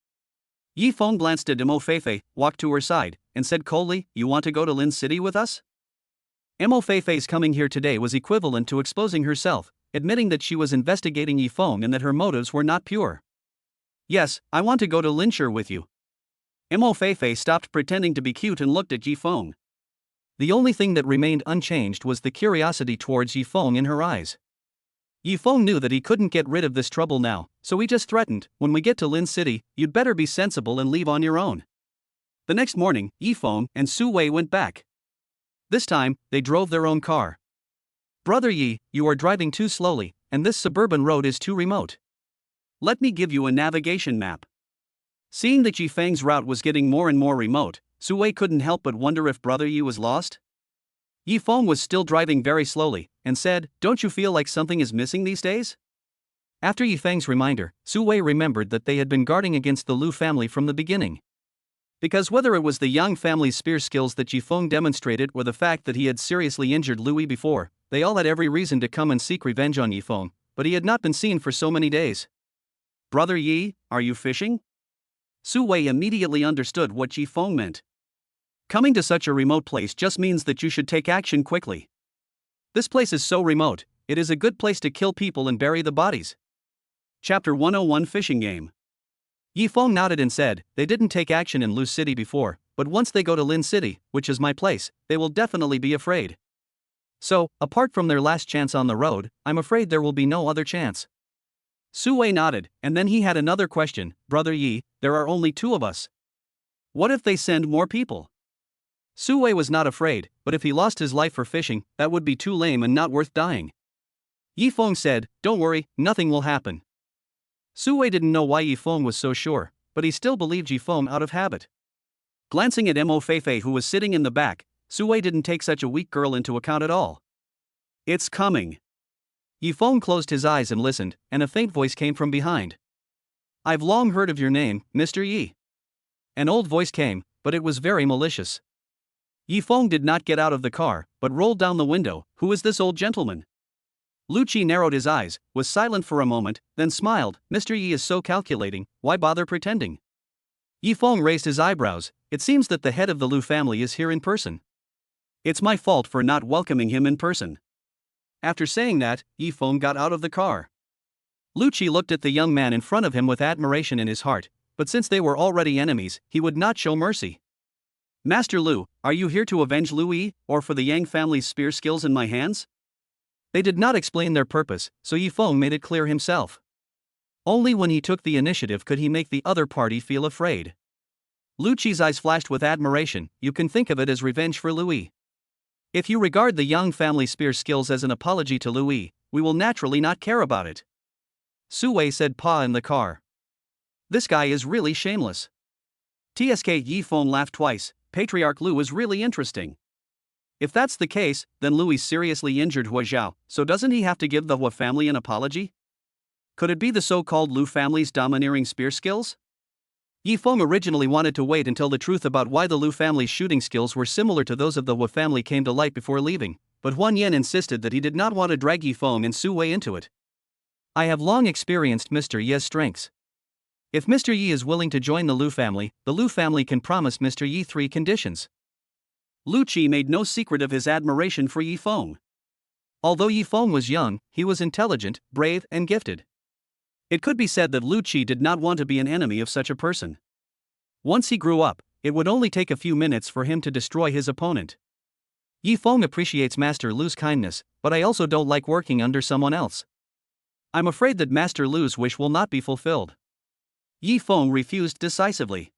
Yifeng glanced at Mo Feifei, walked to her side, and said coldly, you want to go to Lin City with us? Mo Feifei's coming here today was equivalent to exposing herself, admitting that she was investigating Yifeng and that her motives were not pure. Yes, I want to go to Linshur with you. Mo Feifei stopped pretending to be cute and looked at Yifeng. The only thing that remained unchanged was the curiosity towards Yifeng in her eyes. Yifeng knew that he couldn't get rid of this trouble now, so he just threatened, when we get to Lin City, you'd better be sensible and leave on your own. The next morning, Yifeng and Su Wei went back. This time, they drove their own car. Brother Yi, you are driving too slowly, and this suburban road is too remote. Let me give you a navigation map. Seeing that Yifeng's route was getting more and more remote, Su Wei couldn't help but wonder if Brother Yi was lost. Yifeng was still driving very slowly, and said, don't you feel like something is missing these days? After Yifeng's reminder, Su Wei remembered that they had been guarding against the Lu family from the beginning. Because whether it was the Yang family's spear skills that Yifeng demonstrated or the fact that he had seriously injured Louis before, they all had every reason to come and seek revenge on Yifeng, but he had not been seen for so many days. Brother Yi, are you fishing? Su Wei immediately understood what Yifeng meant. Coming to such a remote place just means that you should take action quickly. This place is so remote, it is a good place to kill people and bury the bodies. Chapter 101 Fishing Game. Yifeng nodded and said, they didn't take action in Lu City before, but once they go to Lin City, which is my place, they will definitely be afraid. So, apart from their last chance on the road, I'm afraid there will be no other chance. Su Wei nodded, and then he had another question, Brother Yi, there are only two of us. What if they send more people? Su Wei was not afraid, but if he lost his life for fishing, that would be too lame and not worth dying. Yifeng said, don't worry, nothing will happen. Su Wei didn't know why Yifeng was so sure, but he still believed Yifeng out of habit. Glancing at Mo Feifei who was sitting in the back, Su Wei didn't take such a weak girl into account at all. It's coming. Yifeng closed his eyes and listened, and a faint voice came from behind. I've long heard of your name, Mr. Yi. An old voice came, but it was very malicious. Yi Feng did not get out of the car, but rolled down the window. Who is this old gentleman? Lu Qi narrowed his eyes, was silent for a moment, then smiled. Mr. Yi is so calculating, why bother pretending? Yi Feng raised his eyebrows. It seems that the head of the Lu family is here in person. It's my fault for not welcoming him in person. After saying that, Yi Feng got out of the car. Lu Qi looked at the young man in front of him with admiration in his heart, but since they were already enemies, he would not show mercy. Master Lu, are you here to avenge Lu Yi, or for the Yang family's spear skills in my hands? They did not explain their purpose, so Yi Feng made it clear himself. Only when he took the initiative could he make the other party feel afraid. Lu Qi's eyes flashed with admiration. You can think of it as revenge for Lu Yi. If you regard the Yang family spear skills as an apology to Lu Yi, we will naturally not care about it. Su Wei said Pa in the car. This guy is really shameless. TSK Yi Feng laughed twice. Patriarch Lu is really interesting. If that's the case, then Louis seriously injured Hua Zhao, so doesn't he have to give the Hua family an apology? Could it be the so-called Lu family's domineering spear skills? Yi Feng originally wanted to wait until the truth about why the Lu family's shooting skills were similar to those of the Hua family came to light before leaving, but Huan Yan insisted that he did not want to drag Yi Feng and Su Wei into it. I have long experienced Mr. Yi's strengths. If Mr. Yi is willing to join the Lu family can promise Mr. Yi 3 conditions. Lu Qi made no secret of his admiration for Yi Feng. Although Yi Feng was young, he was intelligent, brave, and gifted. It could be said that Lu Qi did not want to be an enemy of such a person. Once he grew up, it would only take a few minutes for him to destroy his opponent. Yi Feng appreciates Master Lu's kindness, but I also don't like working under someone else. I'm afraid that Master Lu's wish will not be fulfilled. Yi Feng refused decisively.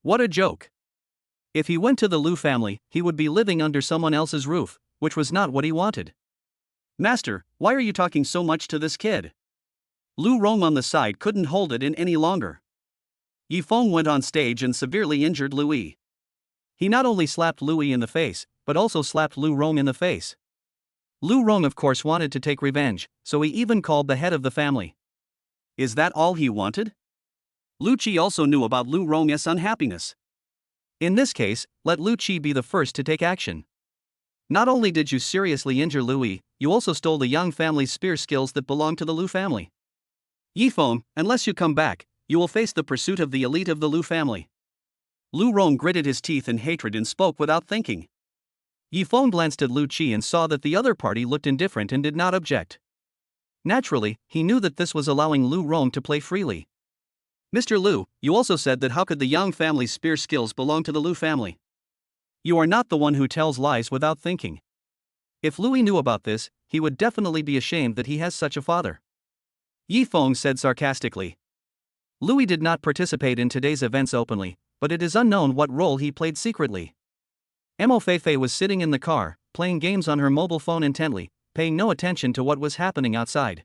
What a joke. If he went to the Lu family, he would be living under someone else's roof, which was not what he wanted. Master, why are you talking so much to this kid? Lu Rong on the side couldn't hold it in any longer. Yi Feng went on stage and severely injured Lu Yi. He not only slapped Lu Yi in the face, but also slapped Lu Rong in the face. Lu Rong of course wanted to take revenge, so he even called the head of the family. Is that all he wanted? Lu Qi also knew about Lu Rong's unhappiness. In this case, let Lu Qi be the first to take action. Not only did you seriously injure Lu Yi, you also stole the Yang family's spear skills that belong to the Lu family. Yi Feng, unless you come back, you will face the pursuit of the elite of the Lu family. Lu Rong gritted his teeth in hatred and spoke without thinking. Yi Feng glanced at Lu Qi and saw that the other party looked indifferent and did not object. Naturally, he knew that this was allowing Lu Rong to play freely. Mr. Lu, you also said that how could the Yang family's spear skills belong to the Lu family? You are not the one who tells lies without thinking. If Louis knew about this, he would definitely be ashamed that he has such a father. Yi Feng said sarcastically. Louis did not participate in today's events openly, but it is unknown what role he played secretly. Mo Feifei was sitting in the car, playing games on her mobile phone intently, paying no attention to what was happening outside.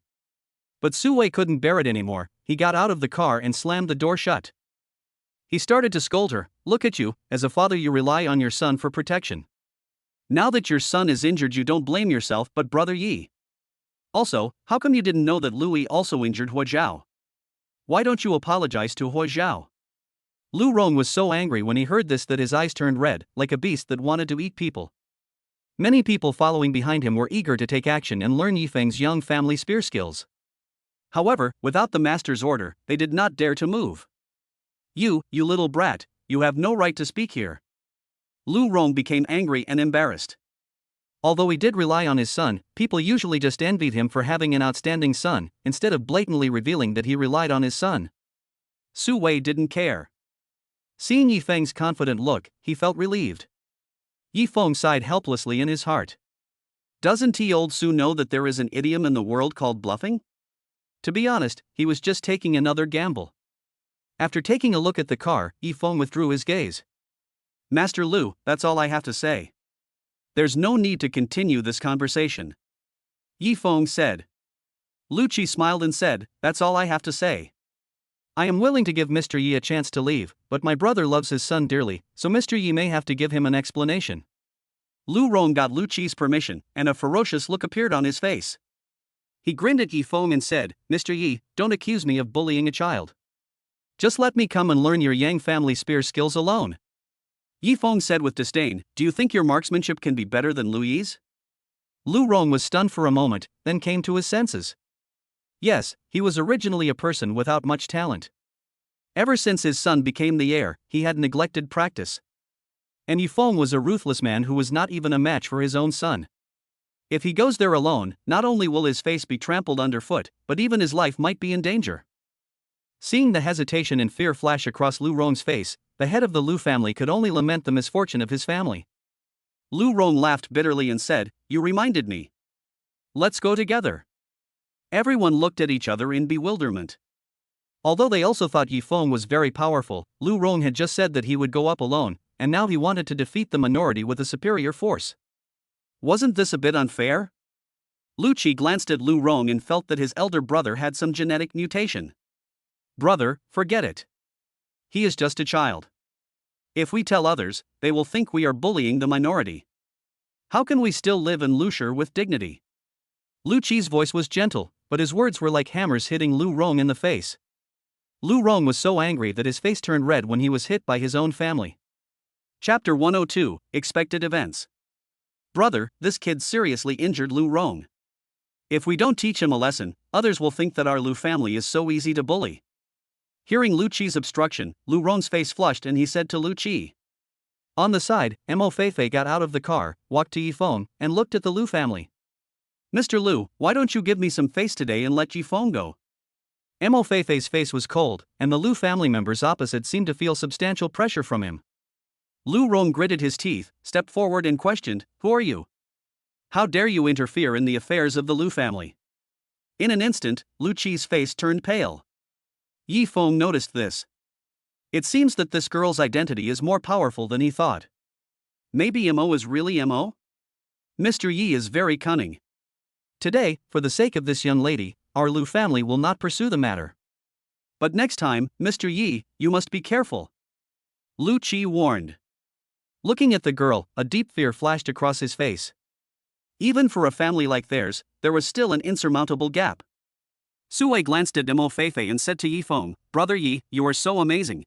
But Su Wei couldn't bear it anymore. He got out of the car and slammed the door shut. He started to scold her. Look at you, as a father you rely on your son for protection. Now that your son is injured you don't blame yourself but brother Yi. Also, how come you didn't know that Louis also injured Hua Zhao? Why don't you apologize to Hua Zhao? Lu Rong was so angry when he heard this that his eyes turned red, like a beast that wanted to eat people. Many people following behind him were eager to take action and learn Yi Feng's Yang family spear skills. However, without the master's order, they did not dare to move. You little brat, you have no right to speak here. Lu Rong became angry and embarrassed. Although he did rely on his son, people usually just envied him for having an outstanding son, instead of blatantly revealing that he relied on his son. Su Wei didn't care. Seeing Yi Feng's confident look, he felt relieved. Yi Feng sighed helplessly in his heart. Doesn't old Su know that there is an idiom in the world called bluffing? To be honest, he was just taking another gamble. After taking a look at the car, Yi Feng withdrew his gaze. Master Lu, that's all I have to say. There's no need to continue this conversation. Yi Feng said. Lu Qi smiled and said, that's all I have to say. I am willing to give Mr. Yi a chance to leave, but my brother loves his son dearly, so Mr. Yi may have to give him an explanation. Lu Rong got Lu Qi's permission, and a ferocious look appeared on his face. He grinned at Yi Feng and said, Mr. Yi, don't accuse me of bullying a child. Just let me come and learn your Yang family spear skills alone. Yi Feng said with disdain, do you think your marksmanship can be better than Lu Yi's? Lu Rong was stunned for a moment, then came to his senses. Yes, he was originally a person without much talent. Ever since his son became the heir, he had neglected practice. And Yi Feng was a ruthless man who was not even a match for his own son. If he goes there alone, not only will his face be trampled underfoot, but even his life might be in danger. Seeing the hesitation and fear flash across Lu Rong's face, the head of the Lu family could only lament the misfortune of his family. Lu Rong laughed bitterly and said, you reminded me. Let's go together. Everyone looked at each other in bewilderment. Although they also thought Yi Feng was very powerful, Lu Rong had just said that he would go up alone, and now he wanted to defeat the minority with a superior force. Wasn't this a bit unfair? Lu Qi glanced at Lu Rong and felt that his elder brother had some genetic mutation. Brother, forget it. He is just a child. If we tell others, they will think we are bullying the minority. How can we still live in Lushire with dignity? Lu Qi's voice was gentle, but his words were like hammers hitting Lu Rong in the face. Lu Rong was so angry that his face turned red when he was hit by his own family. Chapter 102, Expected Events. Brother, this kid seriously injured Lu Rong. If we don't teach him a lesson, others will think that our Lu family is so easy to bully. Hearing Lu Qi's obstruction, Lu Rong's face flushed and he said to Lu Qi. On the side, Mo Feifei got out of the car, walked to Yi Feng, and looked at the Lu family. Mr. Lu, why don't you give me some face today and let Yi Feng go? Mo Feifei's face was cold, and the Lu family members opposite seemed to feel substantial pressure from him. Lu Rong gritted his teeth, stepped forward and questioned, who are you? How dare you interfere in the affairs of the Lu family? In an instant, Lu Qi's face turned pale. Yi Feng noticed this. It seems that this girl's identity is more powerful than he thought. Maybe Mo is really Mo? Mr. Yi is very cunning. Today, for the sake of this young lady, our Lu family will not pursue the matter. But next time, Mr. Yi, you must be careful. Lu Qi warned. Looking at the girl, a deep fear flashed across his face. Even for a family like theirs, there was still an insurmountable gap. Su Wei glanced at Mo Feifei and said to Yi Feng, Brother Yi, you are so amazing.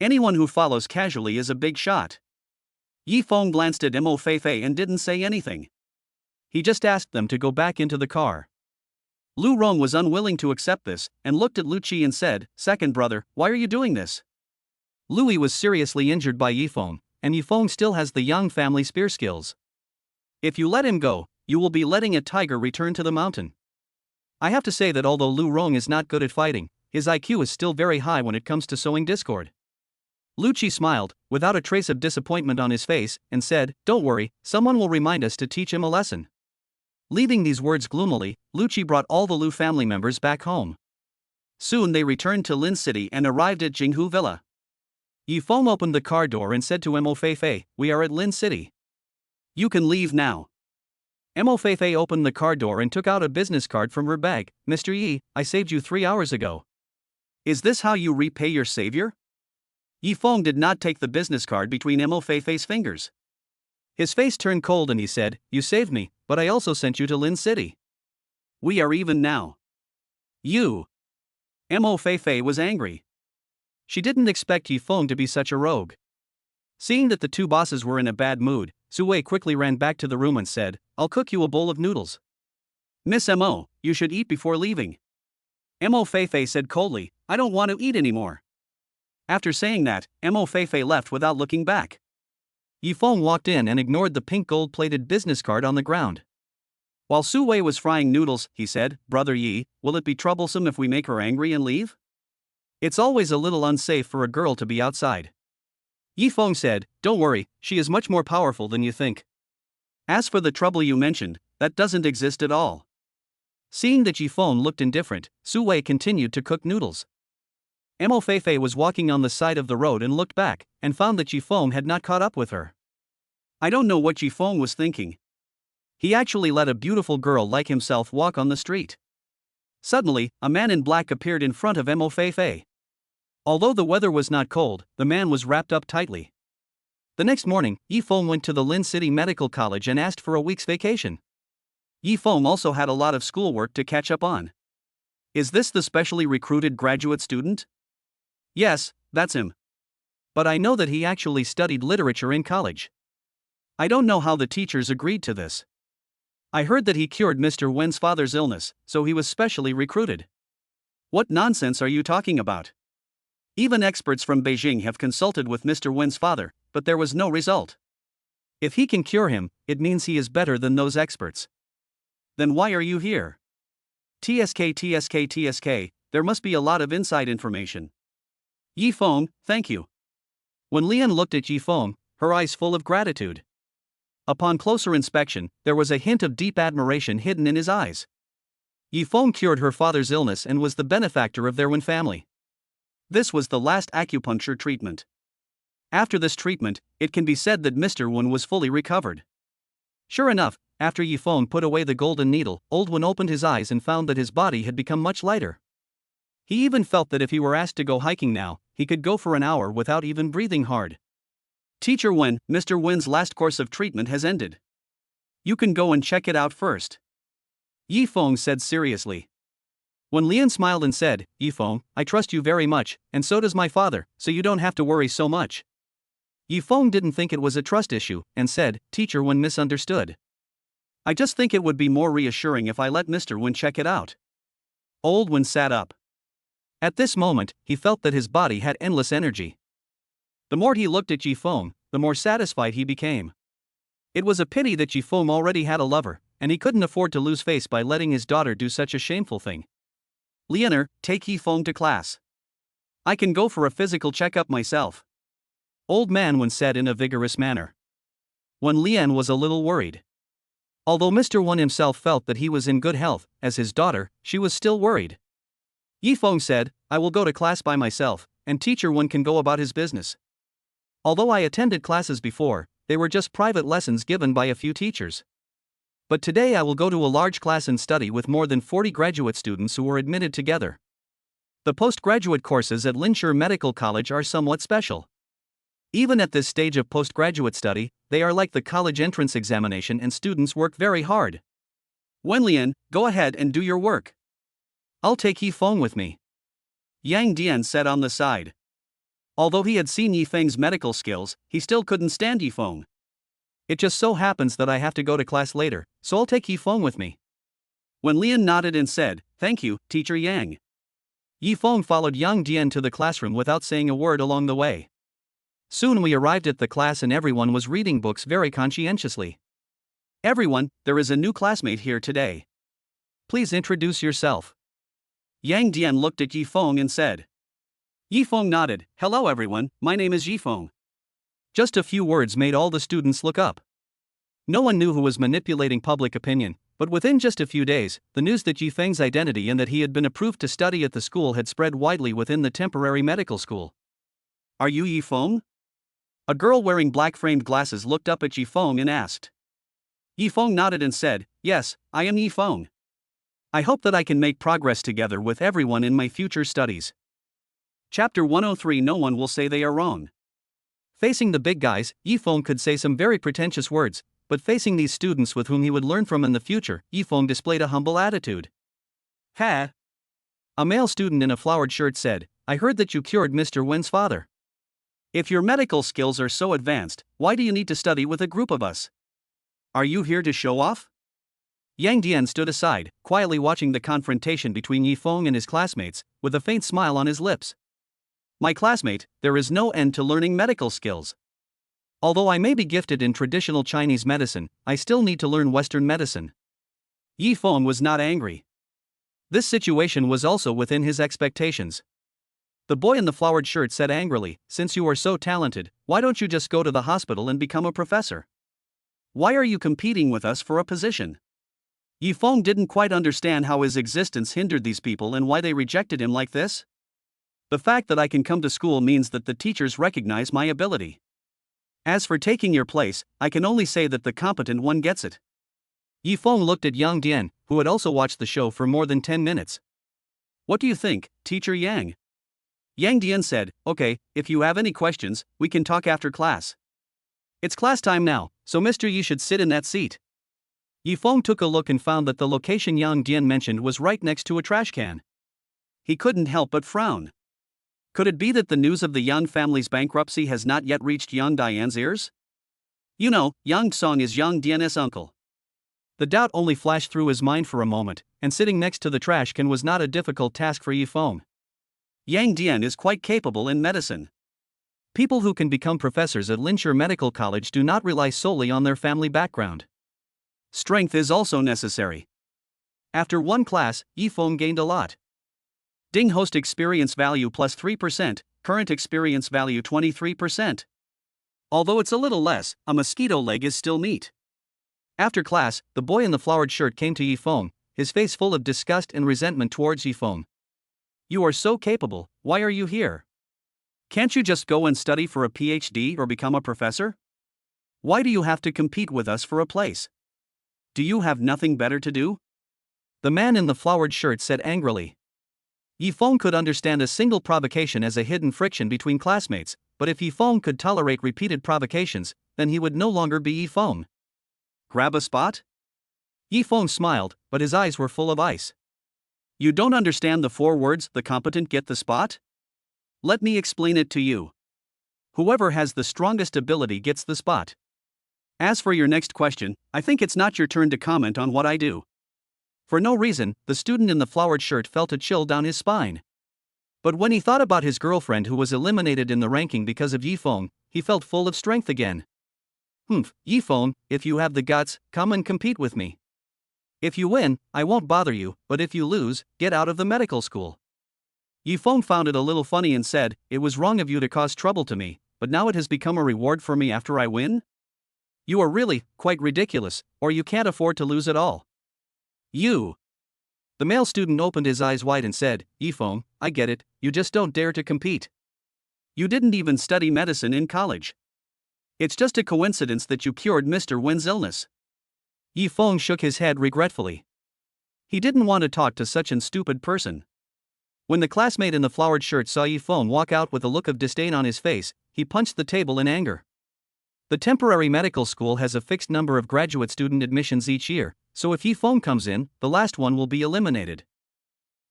Anyone who follows casually is a big shot. Yi Feng glanced at Mo Feifei and didn't say anything. He just asked them to go back into the car. Lu Rong was unwilling to accept this, and looked at Lu Qi and said, Second brother, why are you doing this? Louis was seriously injured by Yi Feng, and Yi Feng still has the Yang family spear skills. If you let him go, you will be letting a tiger return to the mountain. I have to say that although Lu Rong is not good at fighting, his IQ is still very high when it comes to sowing discord. Lu Qi smiled, without a trace of disappointment on his face, and said, Don't worry, someone will remind us to teach him a lesson. Leaving these words gloomily, Lu Qi brought all the Lu family members back home. Soon they returned to Lin City and arrived at Jinghu Villa. Yi Feng opened the car door and said to Mo Feifei, We are at Lin City. You can leave now. Mo Feifei opened the car door and took out a business card from her bag. Mr. Yi, I saved you 3 hours ago. Is this how you repay your savior? Yi Feng did not take the business card between Mo Feifei's fingers. His face turned cold and he said, You saved me, but I also sent you to Lin City. We are even now. You. Mo Feifei was angry. She didn't expect Yi Feng to be such a rogue. Seeing that the two bosses were in a bad mood, Su Wei quickly ran back to the room and said, I'll cook you a bowl of noodles. Miss Mo, you should eat before leaving. Mo Feifei said coldly, I don't want to eat anymore. After saying that, Mo Feifei left without looking back. Yi Feng walked in and ignored the pink gold-plated business card on the ground. While Su Wei was frying noodles, he said, Brother Yi, will it be troublesome if we make her angry and leave? It's always a little unsafe for a girl to be outside. Yi Feng said, Don't worry, she is much more powerful than you think. As for the trouble you mentioned, that doesn't exist at all. Seeing that Yi Feng looked indifferent, Su Wei continued to cook noodles. Mo Feifei was walking on the side of the road and looked back, and found that Yi Feng had not caught up with her. I don't know what Yi Feng was thinking. He actually let a beautiful girl like himself walk on the street. Suddenly, a man in black appeared in front of Mo Feifei. Although the weather was not cold, the man was wrapped up tightly. The next morning, Yi Feng went to the Lin City Medical College and asked for a week's vacation. Yi Feng also had a lot of schoolwork to catch up on. Is this the specially recruited graduate student? Yes, that's him. but I know that he actually studied literature in college. I don't know how the teachers agreed to this. I heard that he cured Mr. Wen's father's illness, so he was specially recruited. What nonsense are you talking about? Even experts from Beijing have consulted with Mr. Wen's father, but there was no result. If he can cure him, it means he is better than those experts. Then why are you here? TSK, there must be a lot of inside information. Yi Feng, thank you. When Lian looked at Yi Feng, her eyes full of gratitude. Upon closer inspection, there was a hint of deep admiration hidden in his eyes. Yi Feng cured her father's illness and was the benefactor of their Wen family. This was the last acupuncture treatment. After this treatment, it can be said that Mr. Wen was fully recovered. Sure enough, after Yi Feng put away the golden needle, old Wen opened his eyes and found that his body had become much lighter. He even felt that if he were asked to go hiking now, he could go for an hour without even breathing hard. Teacher Wen, Mr. Wen's last course of treatment has ended. You can go and check it out first. Yi Feng said seriously. When Lian smiled and said, Yi Feng, I trust you very much, and so does my father, so you don't have to worry so much. Yi Feng didn't think it was a trust issue, and said, Teacher Wen misunderstood. I just think it would be more reassuring if I let Mr. Wen check it out. Old Wen sat up. At this moment, he felt that his body had endless energy. The more he looked at Yi Feng, the more satisfied he became. It was a pity that Yi Feng already had a lover, and he couldn't afford to lose face by letting his daughter do such a shameful thing. Lianer, take Yi Feng to class. I can go for a physical checkup myself. Old Man Wen said in a vigorous manner. When Lian was a little worried. Although Mr. Wen himself felt that he was in good health, as his daughter, she was still worried. Yi Feng said, I will go to class by myself, and Teacher Wen can go about his business. Although I attended classes before, they were just private lessons given by a few teachers. But today I will go to a large class and study with more than 40 graduate students who were admitted together. The postgraduate courses at Linsher Medical College are somewhat special. Even at this stage of postgraduate study, they are like the college entrance examination and students work very hard. Wenlian, go ahead and do your work. I'll take Yi Feng with me. Yang Dian said on the side. Although he had seen Yi Feng's medical skills, he still couldn't stand Yi Feng. It just so happens that I have to go to class later, so I'll take Yi Feng with me. When Lian nodded and said, Thank you, Teacher Yang. Yi Feng followed Yang Dian to the classroom without saying a word along the way. Soon we arrived at the class and everyone was reading books very conscientiously. Everyone, there is a new classmate here today. Please introduce yourself. Yang Dian looked at Yi Feng and said. Yi Feng nodded, Hello everyone, my name is Yi Feng. Just a few words made all the students look up. No one knew who was manipulating public opinion, but within just a few days, the news that Yi Feng's identity and that he had been approved to study at the school had spread widely within the temporary medical school. Are you Yi Feng? A girl wearing black-framed glasses looked up at Yi Feng and asked. Yi Feng nodded and said, Yes, I am Yi Feng. I hope that I can make progress together with everyone in my future studies. Chapter 103 No one will say they are wrong. Facing the big guys, Yi Feng could say some very pretentious words, but facing these students with whom he would learn from in the future, Yi Feng displayed a humble attitude. Ha! A male student in a flowered shirt said, I heard that you cured Mr. Wen's father. If your medical skills are so advanced, why do you need to study with a group of us? Are you here to show off? Yang Dian stood aside, quietly watching the confrontation between Yi Feng and his classmates, with a faint smile on his lips. My classmate, there is no end to learning medical skills. Although I may be gifted in traditional Chinese medicine, I still need to learn Western medicine. Yi Feng was not angry. This situation was also within his expectations. The boy in the flowered shirt said angrily, Since you are so talented, why don't you just go to the hospital and become a professor? Why are you competing with us for a position? Yi Feng didn't quite understand how his existence hindered these people and why they rejected him like this. The fact that I can come to school means that the teachers recognize my ability. As for taking your place, I can only say that the competent one gets it. Yi Feng looked at Yang Dian, who had also watched the show for more than 10 minutes. What do you think, Teacher Yang? Yang Dian said, Okay, if you have any questions, we can talk after class. It's class time now, so Mr. Yi should sit in that seat. Yi Feng took a look and found that the location Yang Dian mentioned was right next to a trash can. He couldn't help but frown. Could it be that the news of the Young family's bankruptcy has not yet reached young Diane's ears? You know, Yang Song is young Diane's uncle. The doubt only flashed through his mind for a moment, and sitting next to the trash can was not a difficult task for Yifeng. Yang Dian is quite capable in medicine. People who can become professors at Linshire Medical College do not rely solely on their family background. Strength is also necessary. After one class, Yifeng gained a lot. Ding host experience value plus 3%, current experience value 23%. Although it's a little less, a mosquito leg is still neat. After class, the boy in the flowered shirt came to Yifeng, his face full of disgust and resentment towards Yifeng. You are so capable, why are you here? Can't you just go and study for a PhD or become a professor? Why do you have to compete with us for a place? Do you have nothing better to do? The man in the flowered shirt said angrily. Yifeng could understand a single provocation as a hidden friction between classmates, but if Yifeng could tolerate repeated provocations, then he would no longer be Yifeng. Grab a spot? Yifeng smiled, but his eyes were full of ice. You don't understand the 4 words, the competent get the spot? Let me explain it to you. Whoever has the strongest ability gets the spot. As for your next question, I think it's not your turn to comment on what I do. For no reason, the student in the flowered shirt felt a chill down his spine. But when he thought about his girlfriend who was eliminated in the ranking because of Yifeng, he felt full of strength again. Yifeng, if you have the guts, come and compete with me. If you win, I won't bother you, but if you lose, get out of the medical school. Yifeng found it a little funny and said, it was wrong of you to cause trouble to me, but now it has become a reward for me after I win? You are really, quite ridiculous, or you can't afford to lose at all. You. The male student opened his eyes wide and said, Yifeng, I get it, you just don't dare to compete. You didn't even study medicine in college. It's just a coincidence that you cured Mr. Win's illness. Yifeng shook his head regretfully. He didn't want to talk to such an stupid person. When the classmate in the flowered shirt saw Yifeng walk out with a look of disdain on his face, he punched the table in anger. The temporary medical school has a fixed number of graduate student admissions each year, so if Yifeng comes in, the last one will be eliminated.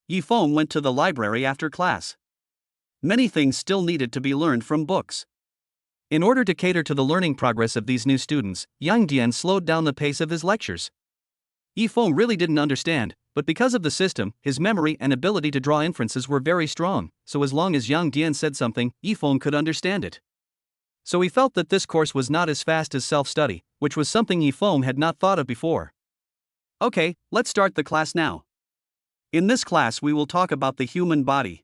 Yifeng went to the library after class. Many things still needed to be learned from books. In order to cater to the learning progress of these new students, Yang Dian slowed down the pace of his lectures. Yifeng really didn't understand, but because of the system, his memory and ability to draw inferences were very strong, so as long as Yang Dian said something, Yifeng could understand it. So he felt that this course was not as fast as self-study, which was something Yifeng had not thought of before. Okay, let's start the class now. In this class we will talk about the human body.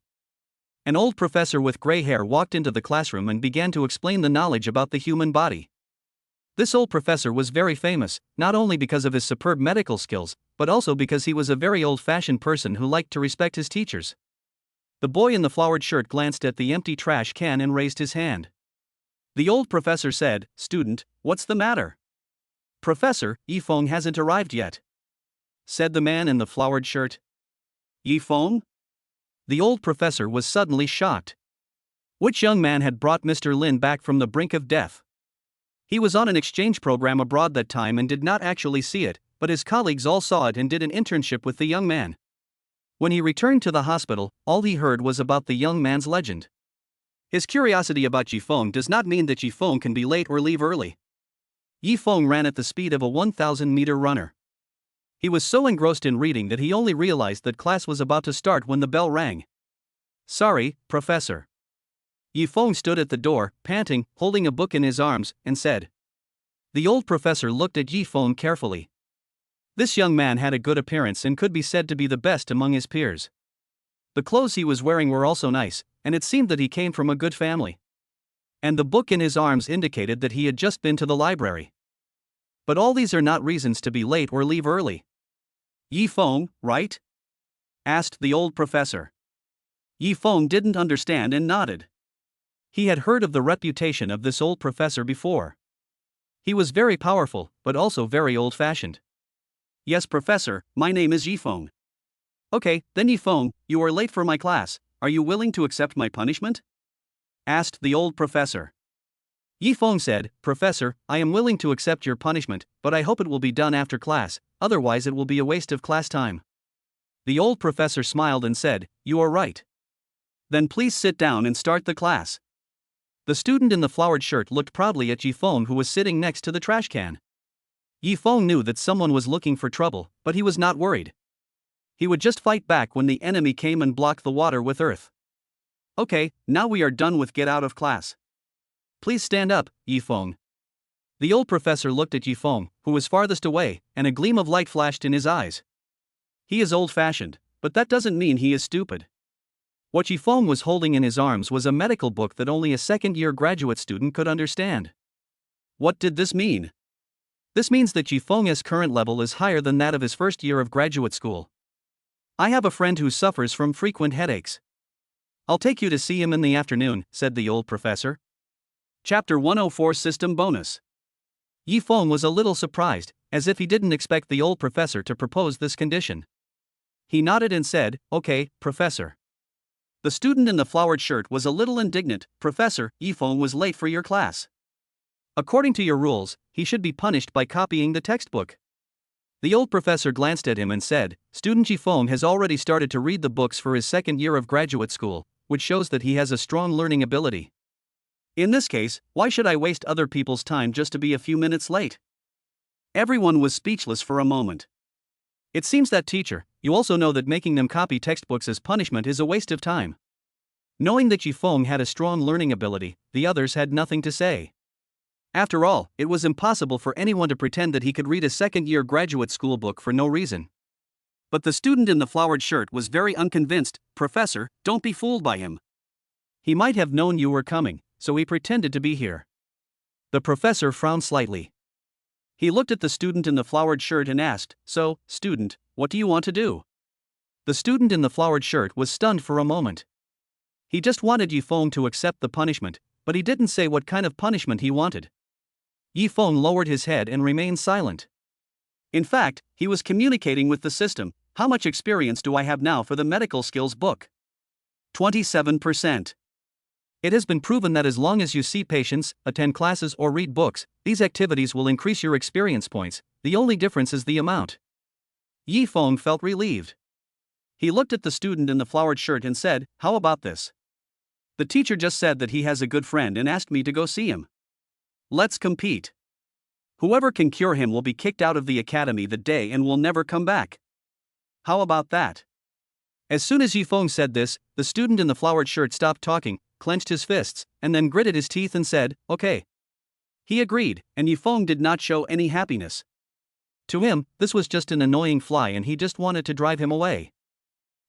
An old professor with gray hair walked into the classroom and began to explain the knowledge about the human body. This old professor was very famous, not only because of his superb medical skills, but also because he was a very old-fashioned person who liked to respect his teachers. The boy in the flowered shirt glanced at the empty trash can and raised his hand. The old professor said, Student, what's the matter? Professor, Yifeng hasn't arrived yet, said the man in the flowered shirt. Yifeng? The old professor was suddenly shocked. Which young man had brought Mr. Lin back from the brink of death? He was on an exchange program abroad that time and did not actually see it, but his colleagues all saw it and did an internship with the young man. When he returned to the hospital, all he heard was about the young man's legend. His curiosity about Yifeng does not mean that Yifeng can be late or leave early. Yifeng ran at the speed of a 1,000-meter runner. He was so engrossed in reading that he only realized that class was about to start when the bell rang. Sorry, Professor. Yifeng stood at the door, panting, holding a book in his arms, and said. The old professor looked at Yifeng carefully. This young man had a good appearance and could be said to be the best among his peers. The clothes he was wearing were also nice, and it seemed that he came from a good family. And the book in his arms indicated that he had just been to the library. But all these are not reasons to be late or leave early. Yifeng, right? Asked the old professor. Yifeng didn't understand and nodded. He had heard of the reputation of this old professor before. He was very powerful, but also very old-fashioned. Yes, Professor, my name is Yifeng. Okay, then Yifeng, you are late for my class. Are you willing to accept my punishment? Asked the old professor. Yifeng said, Professor, I am willing to accept your punishment, but I hope it will be done after class, otherwise it will be a waste of class time. The old professor smiled and said, You are right. Then please sit down and start the class. The student in the flowered shirt looked proudly at Yifeng, who was sitting next to the trash can. Yifeng knew that someone was looking for trouble, but he was not worried. He would just fight back when the enemy came and blocked the water with earth. Okay, now we are done with get out of class. Please stand up, Yifeng. The old professor looked at Yifeng, who was farthest away, and a gleam of light flashed in his eyes. He is old-fashioned, but that doesn't mean he is stupid. What Yifeng was holding in his arms was a medical book that only a second-year graduate student could understand. What did this mean? This means that Yifeng's current level is higher than that of his first year of graduate school. I have a friend who suffers from frequent headaches. I'll take you to see him in the afternoon, said the old professor. Chapter 104 System Bonus. Yifeng was a little surprised, as if he didn't expect the old professor to propose this condition. He nodded and said, "Okay, professor." The student in the flowered shirt was a little indignant. "Professor, Yifeng was late for your class. According to your rules, he should be punished by copying the textbook." The old professor glanced at him and said, "Student Yifeng has already started to read the books for his second year of graduate school, which shows that he has a strong learning ability. In this case, why should I waste other people's time just to be a few minutes late?" Everyone was speechless for a moment. "It seems that, teacher, you also know that making them copy textbooks as punishment is a waste of time." Knowing that Yifeng had a strong learning ability, the others had nothing to say. After all, it was impossible for anyone to pretend that he could read a second-year graduate school book for no reason. But the student in the flowered shirt was very unconvinced. "Professor, don't be fooled by him. He might have known you were coming, so he pretended to be here." The professor frowned slightly. He looked at the student in the flowered shirt and asked, "So, student, what do you want to do?" The student in the flowered shirt was stunned for a moment. He just wanted Yifeng to accept the punishment, but he didn't say what kind of punishment he wanted. Yifeng lowered his head and remained silent. In fact, he was communicating with the system. "How much experience do I have now for the medical skills book?" 27%. It has been proven that as long as you see patients, attend classes, or read books, these activities will increase your experience points. The only difference is the amount. Yifeng felt relieved. He looked at the student in the flowered shirt and said, "How about this? The teacher just said that he has a good friend and asked me to go see him. Let's compete. Whoever can cure him will be kicked out of the academy that day and will never come back. How about that?" As soon as Yifeng said this, the student in the flowered shirt stopped talking, clenched his fists, and then gritted his teeth and said, "Okay." He agreed, and Yifeng did not show any happiness. To him, this was just an annoying fly and he just wanted to drive him away.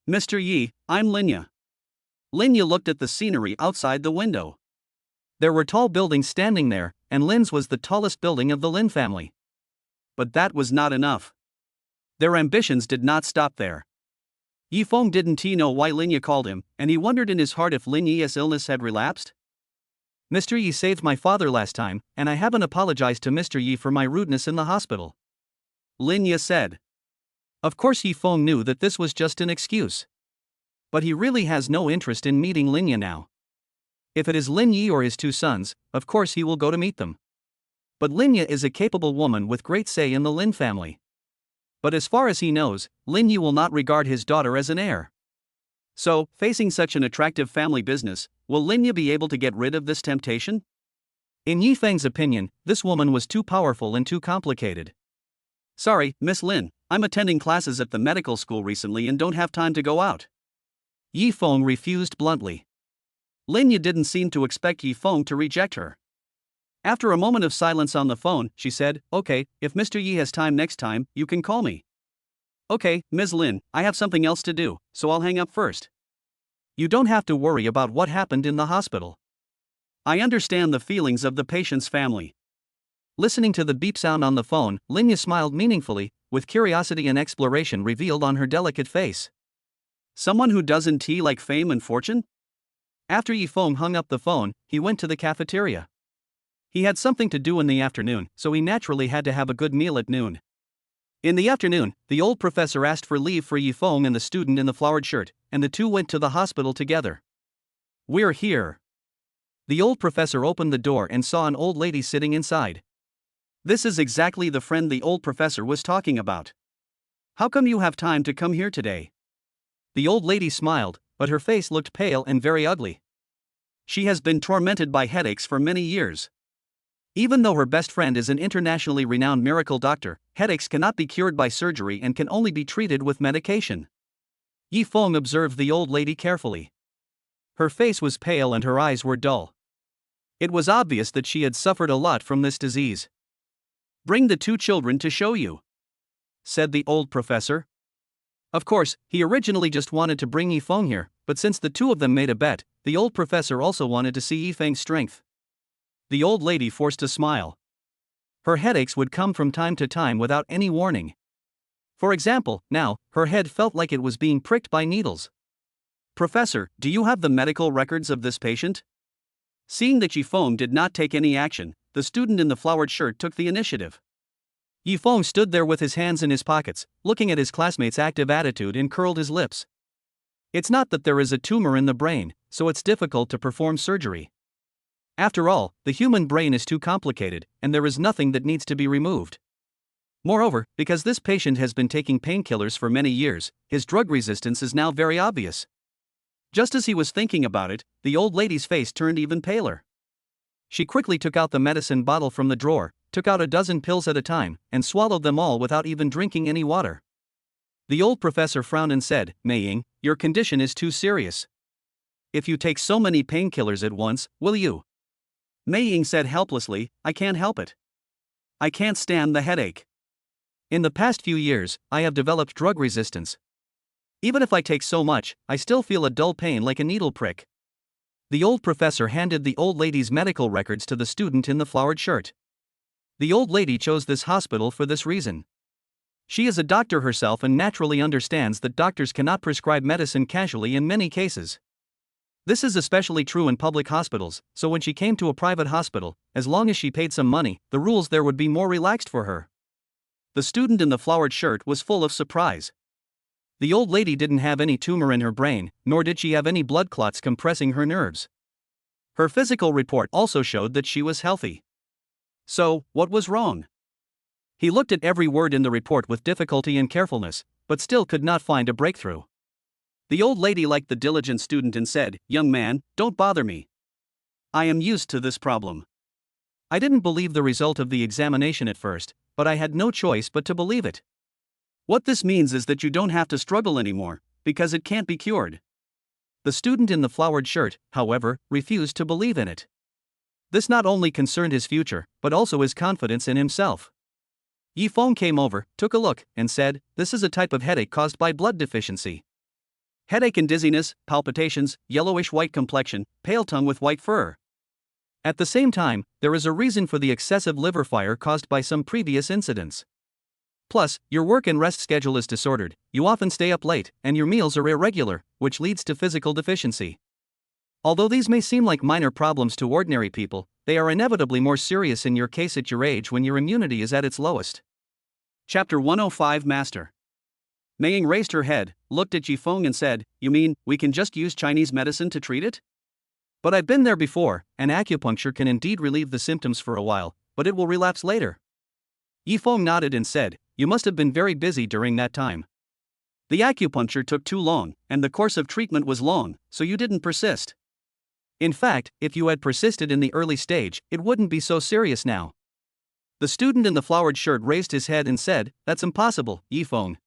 "Mr. Yi, I'm Linya." Linya looked at the scenery outside the window. There were tall buildings standing there, and Lin's was the tallest building of the Lin family. But that was not enough. Their ambitions did not stop there. Yifeng didn't know why Linya called him, and he wondered in his heart if Linya's illness had relapsed. "Mr. Yi saved my father last time, and I haven't apologized to Mr. Yi for my rudeness in the hospital," Linya said. Of course Yifeng knew that this was just an excuse. But he really has no interest in meeting Linya now. If it is Lin Yi or his two sons, of course he will go to meet them. But Linya is a capable woman with great say in the Lin family. But as far as he knows, Lin Yi will not regard his daughter as an heir. So, facing such an attractive family business, will Linya be able to get rid of this temptation? In Yifeng's opinion, this woman was too powerful and too complicated. "Sorry, Miss Lin, I'm attending classes at the medical school recently and don't have time to go out." Yifeng refused bluntly. Linya didn't seem to expect Yifeng to reject her. After a moment of silence on the phone, she said, "Okay, if Mr. Yi has time next time, you can call me." "Okay, Ms. Lin, I have something else to do, so I'll hang up first." You don't have to worry about what happened in the hospital. I understand the feelings of the patient's family. Listening to the beep sound on the phone, Linya smiled meaningfully, with curiosity and exploration revealed on her delicate face. Someone who doesn't like fame and fortune? After Yifeng hung up the phone, he went to the cafeteria. He had something to do in the afternoon, so he naturally had to have a good meal at noon. In the afternoon, the old professor asked for leave for Yifeng and the student in the flowered shirt, and the two went to the hospital together. "We're here." The old professor opened the door and saw an old lady sitting inside. This is exactly the friend the old professor was talking about. "How come you have time to come here today?" The old lady smiled, but her face looked pale and very ugly. She has been tormented by headaches for many years. Even though her best friend is an internationally renowned miracle doctor, headaches cannot be cured by surgery and can only be treated with medication. Yifeng observed the old lady carefully. Her face was pale and her eyes were dull. It was obvious that she had suffered a lot from this disease. "Bring the two children to show you," said the old professor. Of course, he originally just wanted to bring Yifeng here, but since the two of them made a bet, the old professor also wanted to see Yifeng's strength. The old lady forced a smile. Her headaches would come from time to time without any warning. For example, now, her head felt like it was being pricked by needles. "Professor, do you have the medical records of this patient?" Seeing that Yifeng did not take any action, the student in the flowered shirt took the initiative. Yifeng stood there with his hands in his pockets, looking at his classmate's active attitude and curled his lips. It's not that there is a tumor in the brain, so it's difficult to perform surgery. After all, the human brain is too complicated, and there is nothing that needs to be removed. Moreover, because this patient has been taking painkillers for many years, his drug resistance is now very obvious. Just as he was thinking about it, the old lady's face turned even paler. She quickly took out the medicine bottle from the drawer, took out a dozen pills at a time, and swallowed them all without even drinking any water. The old professor frowned and said, "Meiying, your condition is too serious. If you take so many painkillers at once, will you?" Meiying said helplessly, "I can't help it. I can't stand the headache. In the past few years, I have developed drug resistance. Even if I take so much, I still feel a dull pain like a needle prick." The old professor handed the old lady's medical records to the student in the flowered shirt. The old lady chose this hospital for this reason. She is a doctor herself and naturally understands that doctors cannot prescribe medicine casually in many cases. This is especially true in public hospitals, so when she came to a private hospital, as long as she paid some money, the rules there would be more relaxed for her. The student in the flowered shirt was full of surprise. The old lady didn't have any tumor in her brain, nor did she have any blood clots compressing her nerves. Her physical report also showed that she was healthy. So, what was wrong? He looked at every word in the report with difficulty and carefulness, but still could not find a breakthrough. The old lady liked the diligent student and said, "Young man, don't bother me. I am used to this problem. I didn't believe the result of the examination at first, but I had no choice but to believe it. What this means is that you don't have to struggle anymore, because it can't be cured." The student in the flowered shirt, however, refused to believe in it. This not only concerned his future, but also his confidence in himself. Yifeng came over, took a look, and said, "This is a type of headache caused by blood deficiency. Headache and dizziness, palpitations, yellowish-white complexion, pale tongue with white fur. At the same time, there is a reason for the excessive liver fire caused by some previous incidents. Plus, your work and rest schedule is disordered, you often stay up late, and your meals are irregular, which leads to physical deficiency. Although these may seem like minor problems to ordinary people, they are inevitably more serious in your case at your age when your immunity is at its lowest." Chapter 105 Master. Meiying raised her head, looked at Yifeng and said, "You mean, we can just use Chinese medicine to treat it? But I've been there before, and acupuncture can indeed relieve the symptoms for a while, but it will relapse later." Yifeng nodded and said, "You must have been very busy during that time. The acupuncture took too long, and the course of treatment was long, so you didn't persist. In fact, if you had persisted in the early stage, it wouldn't be so serious now." The student in the flowered shirt raised his head and said, "That's impossible, Yifeng.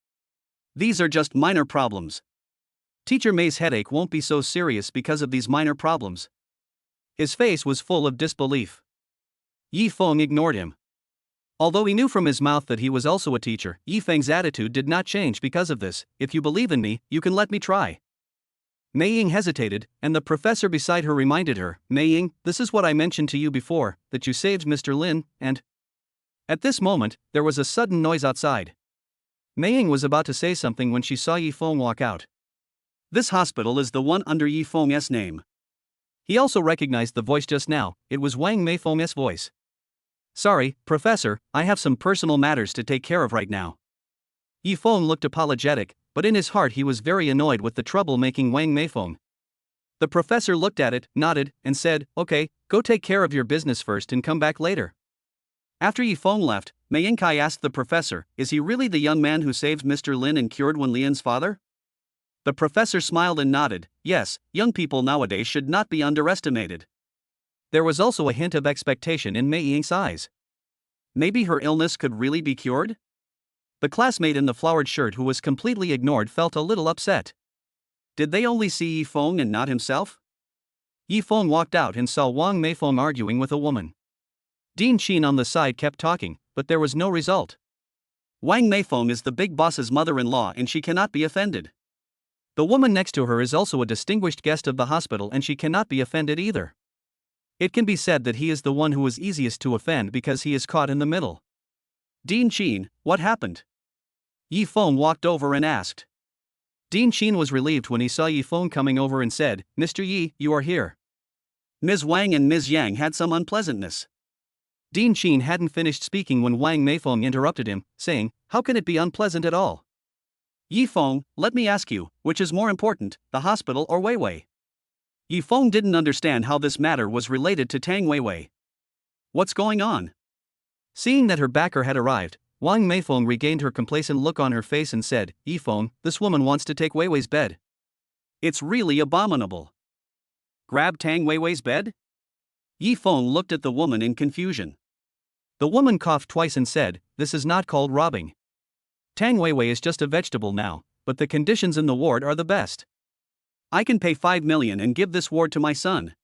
These are just minor problems. Teacher May's headache won't be so serious because of these minor problems." His face was full of disbelief. Yifeng ignored him. Although he knew from his mouth that he was also a teacher, Yifeng's attitude did not change because of this. "If you believe in me, you can let me try." Meiying hesitated, and the professor beside her reminded her, "Meiying, this is what I mentioned to you before, that you saved Mr. Lin, and—" At this moment, there was a sudden noise outside. Meiying was about to say something when she saw Yifeng walk out. This hospital is the one under Yifeng's name. He also recognized the voice just now, it was Wang Meifeng's voice. "Sorry, Professor, I have some personal matters to take care of right now." Yifeng looked apologetic, but in his heart he was very annoyed with the trouble-making Wang Meifeng. The professor looked at it, nodded, and said, "Okay, go take care of your business first and come back later." After Yifeng left, Meiying asked the professor, "Is he really the young man who saved Mr. Lin and cured Wen Lian's father?" The professor smiled and nodded, yes, young people nowadays should not be underestimated. There was also a hint of expectation in Mei Ying's eyes. Maybe her illness could really be cured? The classmate in the flowered shirt who was completely ignored felt a little upset. Did they only see Yi Feng and not himself? Yi Feng walked out and saw Wang Meifeng arguing with a woman. Dean Qin on the side kept talking, but there was no result. Wang Meifeng is the big boss's mother-in-law and she cannot be offended. The woman next to her is also a distinguished guest of the hospital and she cannot be offended either. It can be said that he is the one who is easiest to offend because he is caught in the middle. Dean Qin, what happened? Yi Feng walked over and asked. Dean Qin was relieved when he saw Yi Feng coming over and said, Mr. Yi, you are here. Ms. Wang and Ms. Yang had some unpleasantness. Dean Qin hadn't finished speaking when Wang Meifeng interrupted him, saying, how can it be unpleasant at all? Yi Feng, let me ask you, which is more important, the hospital or Weiwei? Yi Feng didn't understand how this matter was related to Tang Weiwei. What's going on? Seeing that her backer had arrived, Wang Meifeng regained her complacent look on her face and said, Yi Feng, this woman wants to take Weiwei's bed. It's really abominable. Grab Tang Weiwei's bed? Yi Feng looked at the woman in confusion. The woman coughed twice and said, this is not called robbing. Tang Weiwei is just a vegetable now, but the conditions in the ward are the best. I can pay 5 million and give this ward to my son.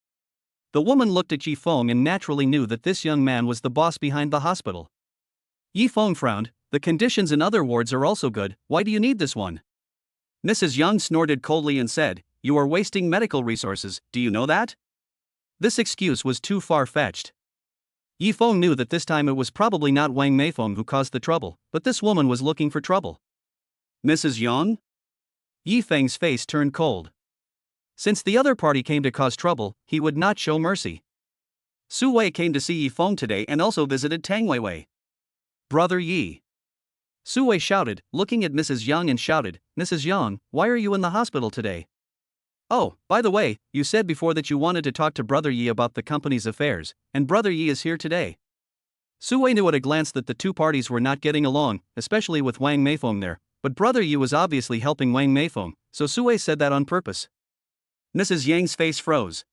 The woman looked at Yi Feng and naturally knew that this young man was the boss behind the hospital. Yi Feng frowned, the conditions in other wards are also good, why do you need this one? Mrs. Yang snorted coldly and said, you are wasting medical resources, do you know that? This excuse was too far-fetched. Yi Feng knew that this time it was probably not Wang Meifeng who caused the trouble, but this woman was looking for trouble. Mrs. Yang? Yi Feng's face turned cold. Since the other party came to cause trouble, he would not show mercy. Su Wei came to see Yi Feng today and also visited Tang Weiwei. Brother Yi. Su Wei shouted, looking at Mrs. Yang and shouted, Mrs. Yang, why are you in the hospital today? Oh, by the way, you said before that you wanted to talk to Brother Yi about the company's affairs, and Brother Yi is here today. Su Wei knew at a glance that the two parties were not getting along, especially with Wang Meifeng there, but Brother Yi was obviously helping Wang Meifeng, so Su Wei said that on purpose. Mrs. Yang's face froze.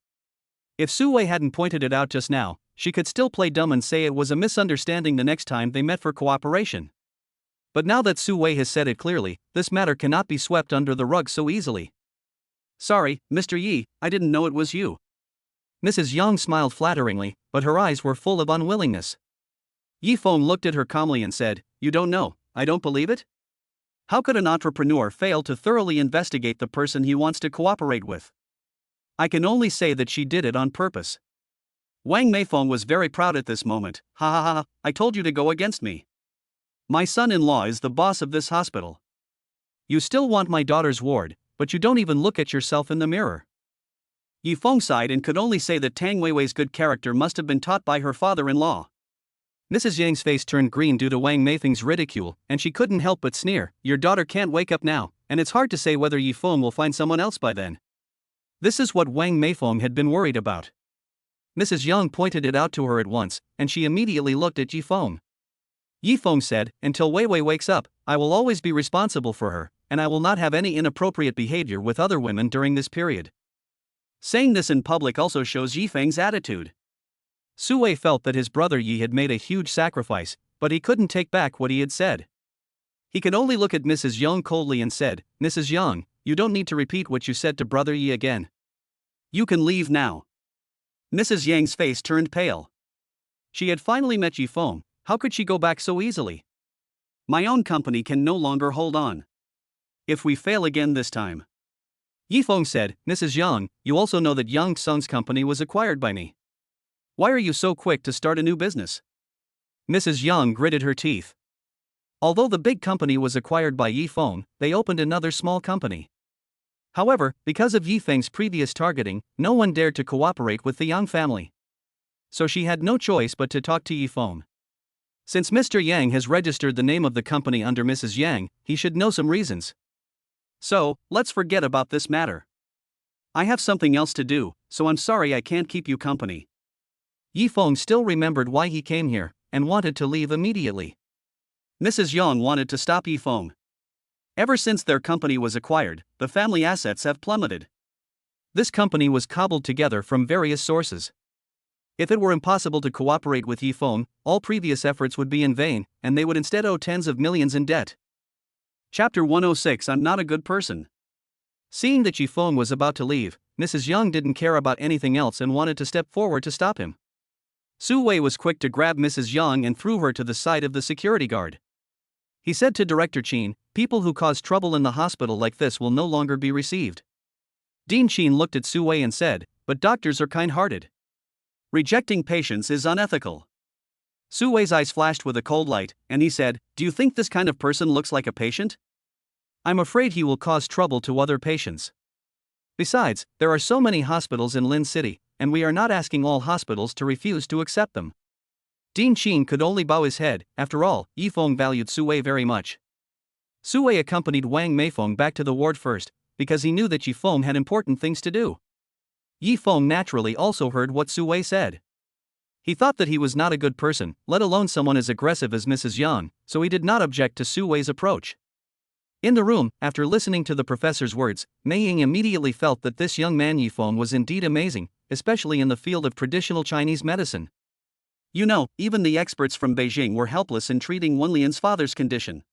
If Su Wei hadn't pointed it out just now, she could still play dumb and say it was a misunderstanding the next time they met for cooperation. But now that Su Wei has said it clearly, this matter cannot be swept under the rug so easily. Sorry, Mr. Yi, I didn't know it was you. Mrs. Yang smiled flatteringly, but her eyes were full of unwillingness. Yi Feng looked at her calmly and said, you don't know, I don't believe it? How could an entrepreneur fail to thoroughly investigate the person he wants to cooperate with? I can only say that she did it on purpose. Wang Meifeng was very proud at this moment. Ha ha ha, I told you to go against me. My son-in-law is the boss of this hospital. You still want my daughter's ward, but you don't even look at yourself in the mirror. Yi Feng sighed and could only say that Tang Weiwei's good character must have been taught by her father-in-law. Mrs. Yang's face turned green due to Wang Meifeng's ridicule, and she couldn't help but sneer, your daughter can't wake up now, and it's hard to say whether Yi Feng will find someone else by then. This is what Wang Meifeng had been worried about. Mrs. Yang pointed it out to her at once, and she immediately looked at Yi Feng. Yi Feng said, until Weiwei wakes up, I will always be responsible for her, and I will not have any inappropriate behavior with other women during this period. Saying this in public also shows Yi Feng's attitude. Su Wei felt that his brother Yi had made a huge sacrifice, but he couldn't take back what he had said. He could only look at Mrs. Yang coldly and said, Mrs. Yang, you don't need to repeat what you said to Brother Yi again. You can leave now. Mrs. Yang's face turned pale. She had finally met Yi Feng, how could she go back so easily? My own company can no longer hold on. If we fail again this time. Yi Feng said, Mrs. Yang, you also know that Yang Tsung's company was acquired by me. Why are you so quick to start a new business? Mrs. Yang gritted her teeth. Although the big company was acquired by Yi Feng, they opened another small company. However, because of Yi Feng's previous targeting, no one dared to cooperate with the Yang family. So she had no choice but to talk to Yi Feng. Since Mr. Yang has registered the name of the company under Mrs. Yang, he should know some reasons. So, let's forget about this matter. I have something else to do, so I'm sorry I can't keep you company. Yi Feng still remembered why he came here, and wanted to leave immediately. Mrs. Yang wanted to stop Yi Feng. Ever since their company was acquired, the family assets have plummeted. This company was cobbled together from various sources. If it were impossible to cooperate with Yifeng, all previous efforts would be in vain, and they would instead owe tens of millions in debt. Chapter 106 I'm Not a Good Person. Seeing that Yifeng was about to leave, Mrs. Young didn't care about anything else and wanted to step forward to stop him. Su Wei was quick to grab Mrs. Young and threw her to the side of the security guard. He said to Director Qin, "People who cause trouble in the hospital like this will no longer be received." Dean Qin looked at Su Wei and said, "But doctors are kind-hearted. Rejecting patients is unethical." Su Wei's eyes flashed with a cold light, and he said, "Do you think this kind of person looks like a patient? I'm afraid he will cause trouble to other patients. Besides, there are so many hospitals in Lin City, and we are not asking all hospitals to refuse to accept them." Dean Qin could only bow his head. After all, Yifeng valued Su Wei very much. Su Wei accompanied Wang Meifeng back to the ward first, because he knew that Yifeng had important things to do. Yifeng naturally also heard what Su Wei said. He thought that he was not a good person, let alone someone as aggressive as Mrs. Yang, so he did not object to Su Wei's approach. In the room, after listening to the professor's words, Mei Ying immediately felt that this young man Yifeng was indeed amazing, especially in the field of traditional Chinese medicine. You know, even the experts from Beijing were helpless in treating Wenlian's father's condition.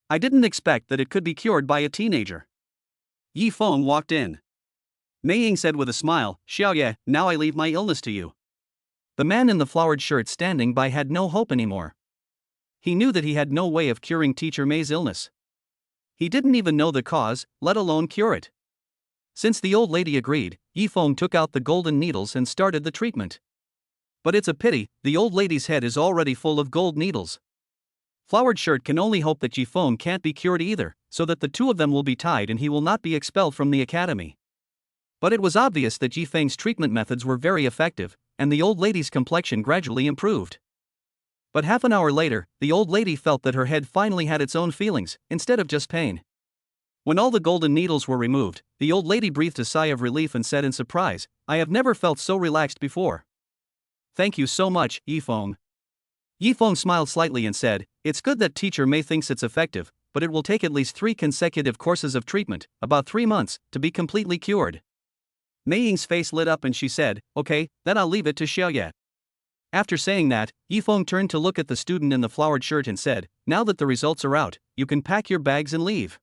I didn't expect that it could be cured by a teenager. Yifeng walked in. Mei Ying said with a smile, "Xiaoye, now I leave my illness to you." The man in the flowered shirt standing by had no hope anymore. He knew that he had no way of curing Teacher Mei's illness. He didn't even know the cause, let alone cure it. Since the old lady agreed, Yifeng took out the golden needles and started the treatment. But it's a pity, the old lady's head is already full of gold needles. Flowered Shirt can only hope that Yifeng can't be cured either, so that the two of them will be tied and he will not be expelled from the academy. But it was obvious that Yifeng's treatment methods were very effective, and the old lady's complexion gradually improved. But half an hour later, the old lady felt that her head finally had its own feelings, instead of just pain. When all the golden needles were removed, the old lady breathed a sigh of relief and said in surprise, "I have never felt so relaxed before." "Thank you so much, Yifeng." Yifeng smiled slightly and said, "It's good that Teacher Mei thinks it's effective, but it will take at least 3 consecutive courses of treatment, about 3 months, to be completely cured." Mei Ying's face lit up and she said, "Okay, then I'll leave it to Xiaoye." After saying that, Yifeng turned to look at the student in the flowered shirt and said, "Now that the results are out, you can pack your bags and leave."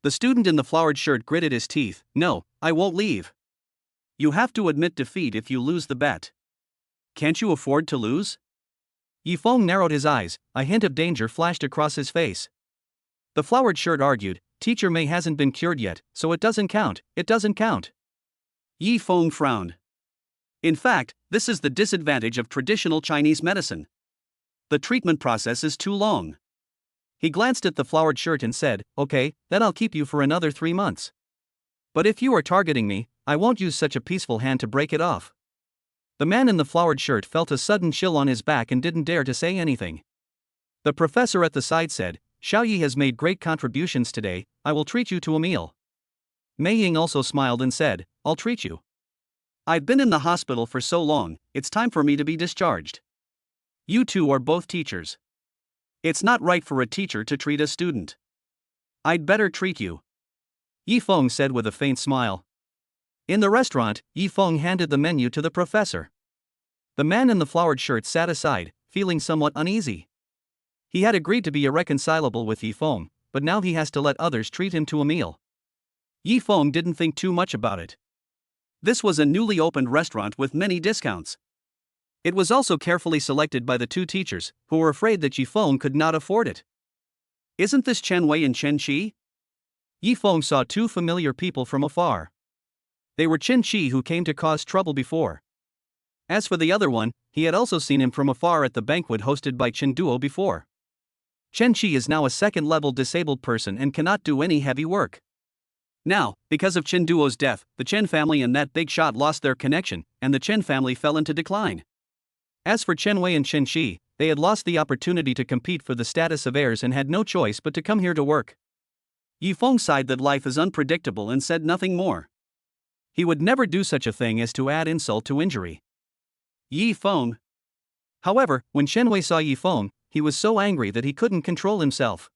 The student in the flowered shirt gritted his teeth, "No, I won't leave. You have to admit defeat if you lose the bet. Can't you afford to lose?" Yifeng narrowed his eyes, a hint of danger flashed across his face. The flowered shirt argued, "Teacher Mei hasn't been cured yet, so it doesn't count, it doesn't count." Yifeng frowned. In fact, this is the disadvantage of traditional Chinese medicine. The treatment process is too long. He glanced at the flowered shirt and said, "Okay, then I'll keep you for another 3 months. But if you are targeting me, I won't use such a peaceful hand to break it off." The man in the flowered shirt felt a sudden chill on his back and didn't dare to say anything. The professor at the side said, "Xiaoyi has made great contributions today, I will treat you to a meal." Mei Ying also smiled and said, "I'll treat you. I've been in the hospital for so long, it's time for me to be discharged. You two are both teachers. It's not right for a teacher to treat a student. I'd better treat you," Yifeng said with a faint smile. In the restaurant, Yifeng handed the menu to the professor. The man in the flowered shirt sat aside, feeling somewhat uneasy. He had agreed to be irreconcilable with Yifeng, but now he has to let others treat him to a meal. Yifeng didn't think too much about it. This was a newly opened restaurant with many discounts. It was also carefully selected by the two teachers, who were afraid that Yifeng could not afford it. "Isn't this Chen Wei and Chen Qi?" Yifeng saw 2 familiar people from afar. They were Chen Qi, who came to cause trouble before. As for the other one, he had also seen him from afar at the banquet hosted by Chen Duo before. Chen Qi is now a second-level disabled person and cannot do any heavy work. Now, because of Chen Duo's death, the Chen family and that big shot lost their connection, and the Chen family fell into decline. As for Chen Wei and Chen Qi, they had lost the opportunity to compete for the status of heirs and had no choice but to come here to work. Yifeng sighed that life is unpredictable and said nothing more. He would never do such a thing as to add insult to injury. Yifeng. However, when Chen Wei saw Yifeng, he was so angry that he couldn't control himself.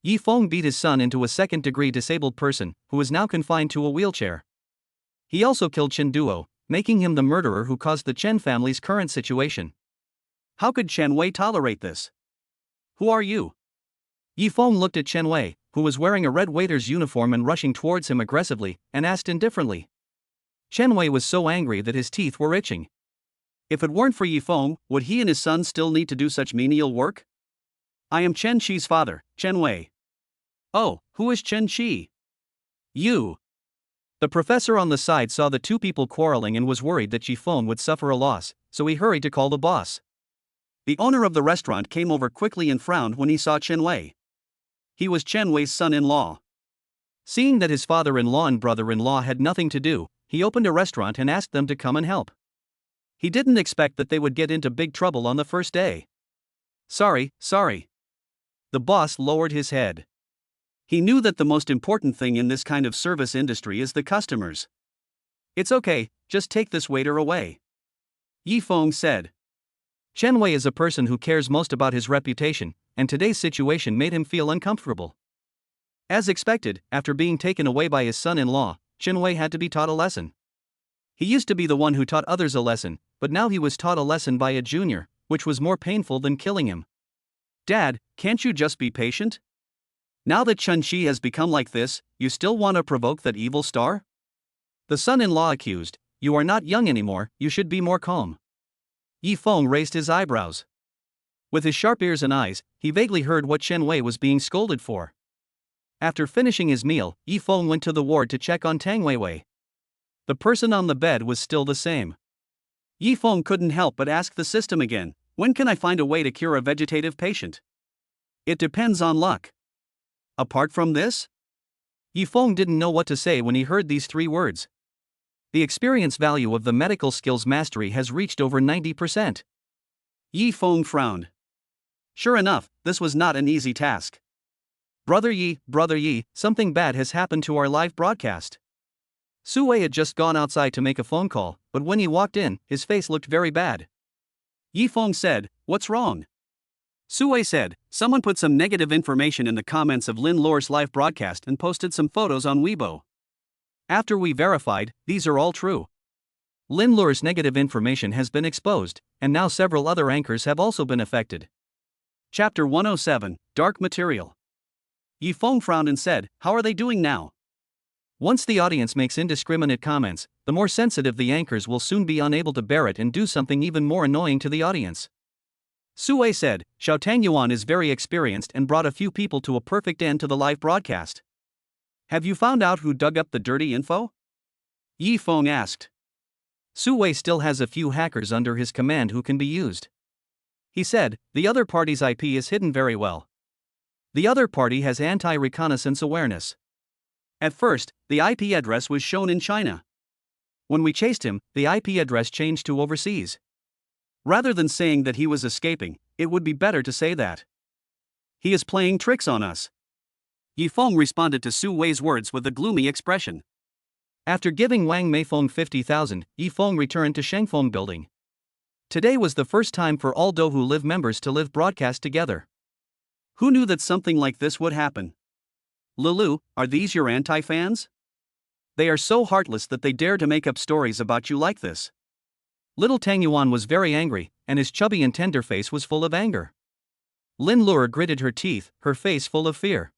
Yifeng beat his son into a second-degree disabled person, who is now confined to a wheelchair. He also killed Chen Duo, making him the murderer who caused the Chen family's current situation. How could Chen Wei tolerate this? Who are you? Yi Feng looked at Chen Wei, who was wearing a red waiter's uniform and rushing towards him aggressively, and asked indifferently. Chen Wei was so angry that his teeth were itching. If it weren't for Yi Feng, would he and his son still need to do such menial work? I am Chen Qi's father, Chen Wei. Oh, who is Chen Qi? You. The professor on the side saw the two people quarreling and was worried that Yi Feng would suffer a loss, so he hurried to call the boss. The owner of the restaurant came over quickly and frowned when he saw Chen Wei. He was Chen Wei's son-in-law. Seeing that his father-in-law and brother-in-law had nothing to do, he opened a restaurant and asked them to come and help. He didn't expect that they would get into big trouble on the first day. Sorry. The boss lowered his head. He knew that the most important thing in this kind of service industry is the customers. It's okay, just take this waiter away. Yi Feng said. Chen Wei is a person who cares most about his reputation, and today's situation made him feel uncomfortable. As expected, after being taken away by his son-in-law, Chen Wei had to be taught a lesson. He used to be the one who taught others a lesson, but now he was taught a lesson by a junior, which was more painful than killing him. Dad, can't you just be patient? Now that Chen Qi has become like this, you still want to provoke that evil star? The son-in-law accused, you are not young anymore, you should be more calm. Yi Feng raised his eyebrows. With his sharp ears and eyes, he vaguely heard what Chen Wei was being scolded for. After finishing his meal, Yi Feng went to the ward to check on Tang Weiwei. The person on the bed was still the same. Yi Feng couldn't help but ask the system again, when can I find a way to cure a vegetative patient? It depends on luck. Apart from this? Yi Feng didn't know what to say when he heard these three words. The experience value of the medical skills mastery has reached over 90%. Yi Feng frowned. Sure enough, this was not an easy task. Brother Yi, something bad has happened to our live broadcast. Su Wei had just gone outside to make a phone call, but when he walked in, his face looked very bad. Yi Feng said, what's wrong? Su Wei said, someone put some negative information in the comments of Lin Luo's live broadcast and posted some photos on Weibo. After we verified, these are all true. Lin Luo's negative information has been exposed, and now several other anchors have also been affected. Chapter 107, Dark Material. Yi Feng frowned and said, how are they doing now? Once the audience makes indiscriminate comments, the more sensitive the anchors will soon be unable to bear it and do something even more annoying to the audience. Su Wei said, Xiao Tangyuan is very experienced and brought a few people to a perfect end to the live broadcast. Have you found out who dug up the dirty info? Yi Feng asked. Su Wei still has a few hackers under his command who can be used. He said, the other party's IP is hidden very well. The other party has anti-reconnaissance awareness. At first, the IP address was shown in China. When we chased him, the IP address changed to overseas. Rather than saying that he was escaping, it would be better to say that he is playing tricks on us. Yi Feng responded to Su Wei's words with a gloomy expression. After giving Wang Meifeng 50,000, Yi Feng returned to Shengfeng building. Today was the first time for all Douhu Live members to live broadcast together. Who knew that something like this would happen? Lulu, are these your anti-fans? They are so heartless that they dare to make up stories about you like this. Little Tang Yuan was very angry, and his chubby and tender face was full of anger. Lin Luo gritted her teeth, her face full of fear.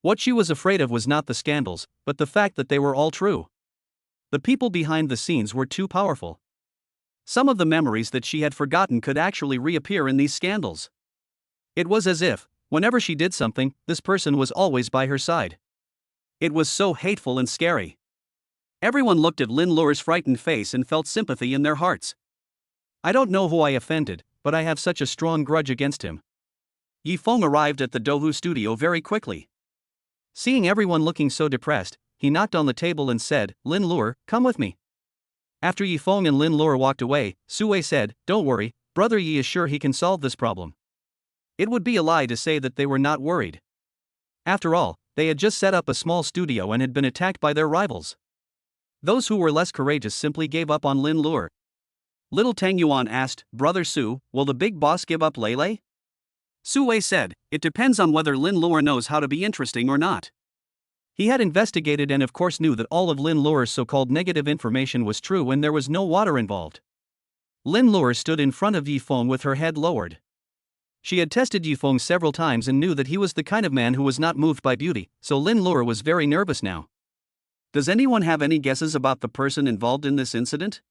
What she was afraid of was not the scandals, but the fact that they were all true. The people behind the scenes were too powerful. Some of the memories that she had forgotten could actually reappear in these scandals. It was as if, whenever she did something, this person was always by her side. It was so hateful and scary. Everyone looked at Lin Luo's frightened face and felt sympathy in their hearts. I don't know who I offended, but I have such a strong grudge against him. Yi Feng arrived at the Douhu studio very quickly. Seeing everyone looking so depressed, he knocked on the table and said, Lin Luo, come with me. After Yi Feng and Lin Luo walked away, Su Wei said, don't worry, Brother Yi is sure he can solve this problem. It would be a lie to say that they were not worried. After all, they had just set up a small studio and had been attacked by their rivals. Those who were less courageous simply gave up on Lin Luo. Little Tang Yuan asked, Brother Su, will the big boss give up Lele? Su Wei said, it depends on whether Lin Luo knows how to be interesting or not. He had investigated and of course knew that all of Lin Lure's so-called negative information was true and there was no water involved. Lin Lure stood in front of Yifeng with her head lowered. She had tested Yifeng several times and knew that he was the kind of man who was not moved by beauty, so Lin Lure was very nervous now. Does anyone have any guesses about the person involved in this incident?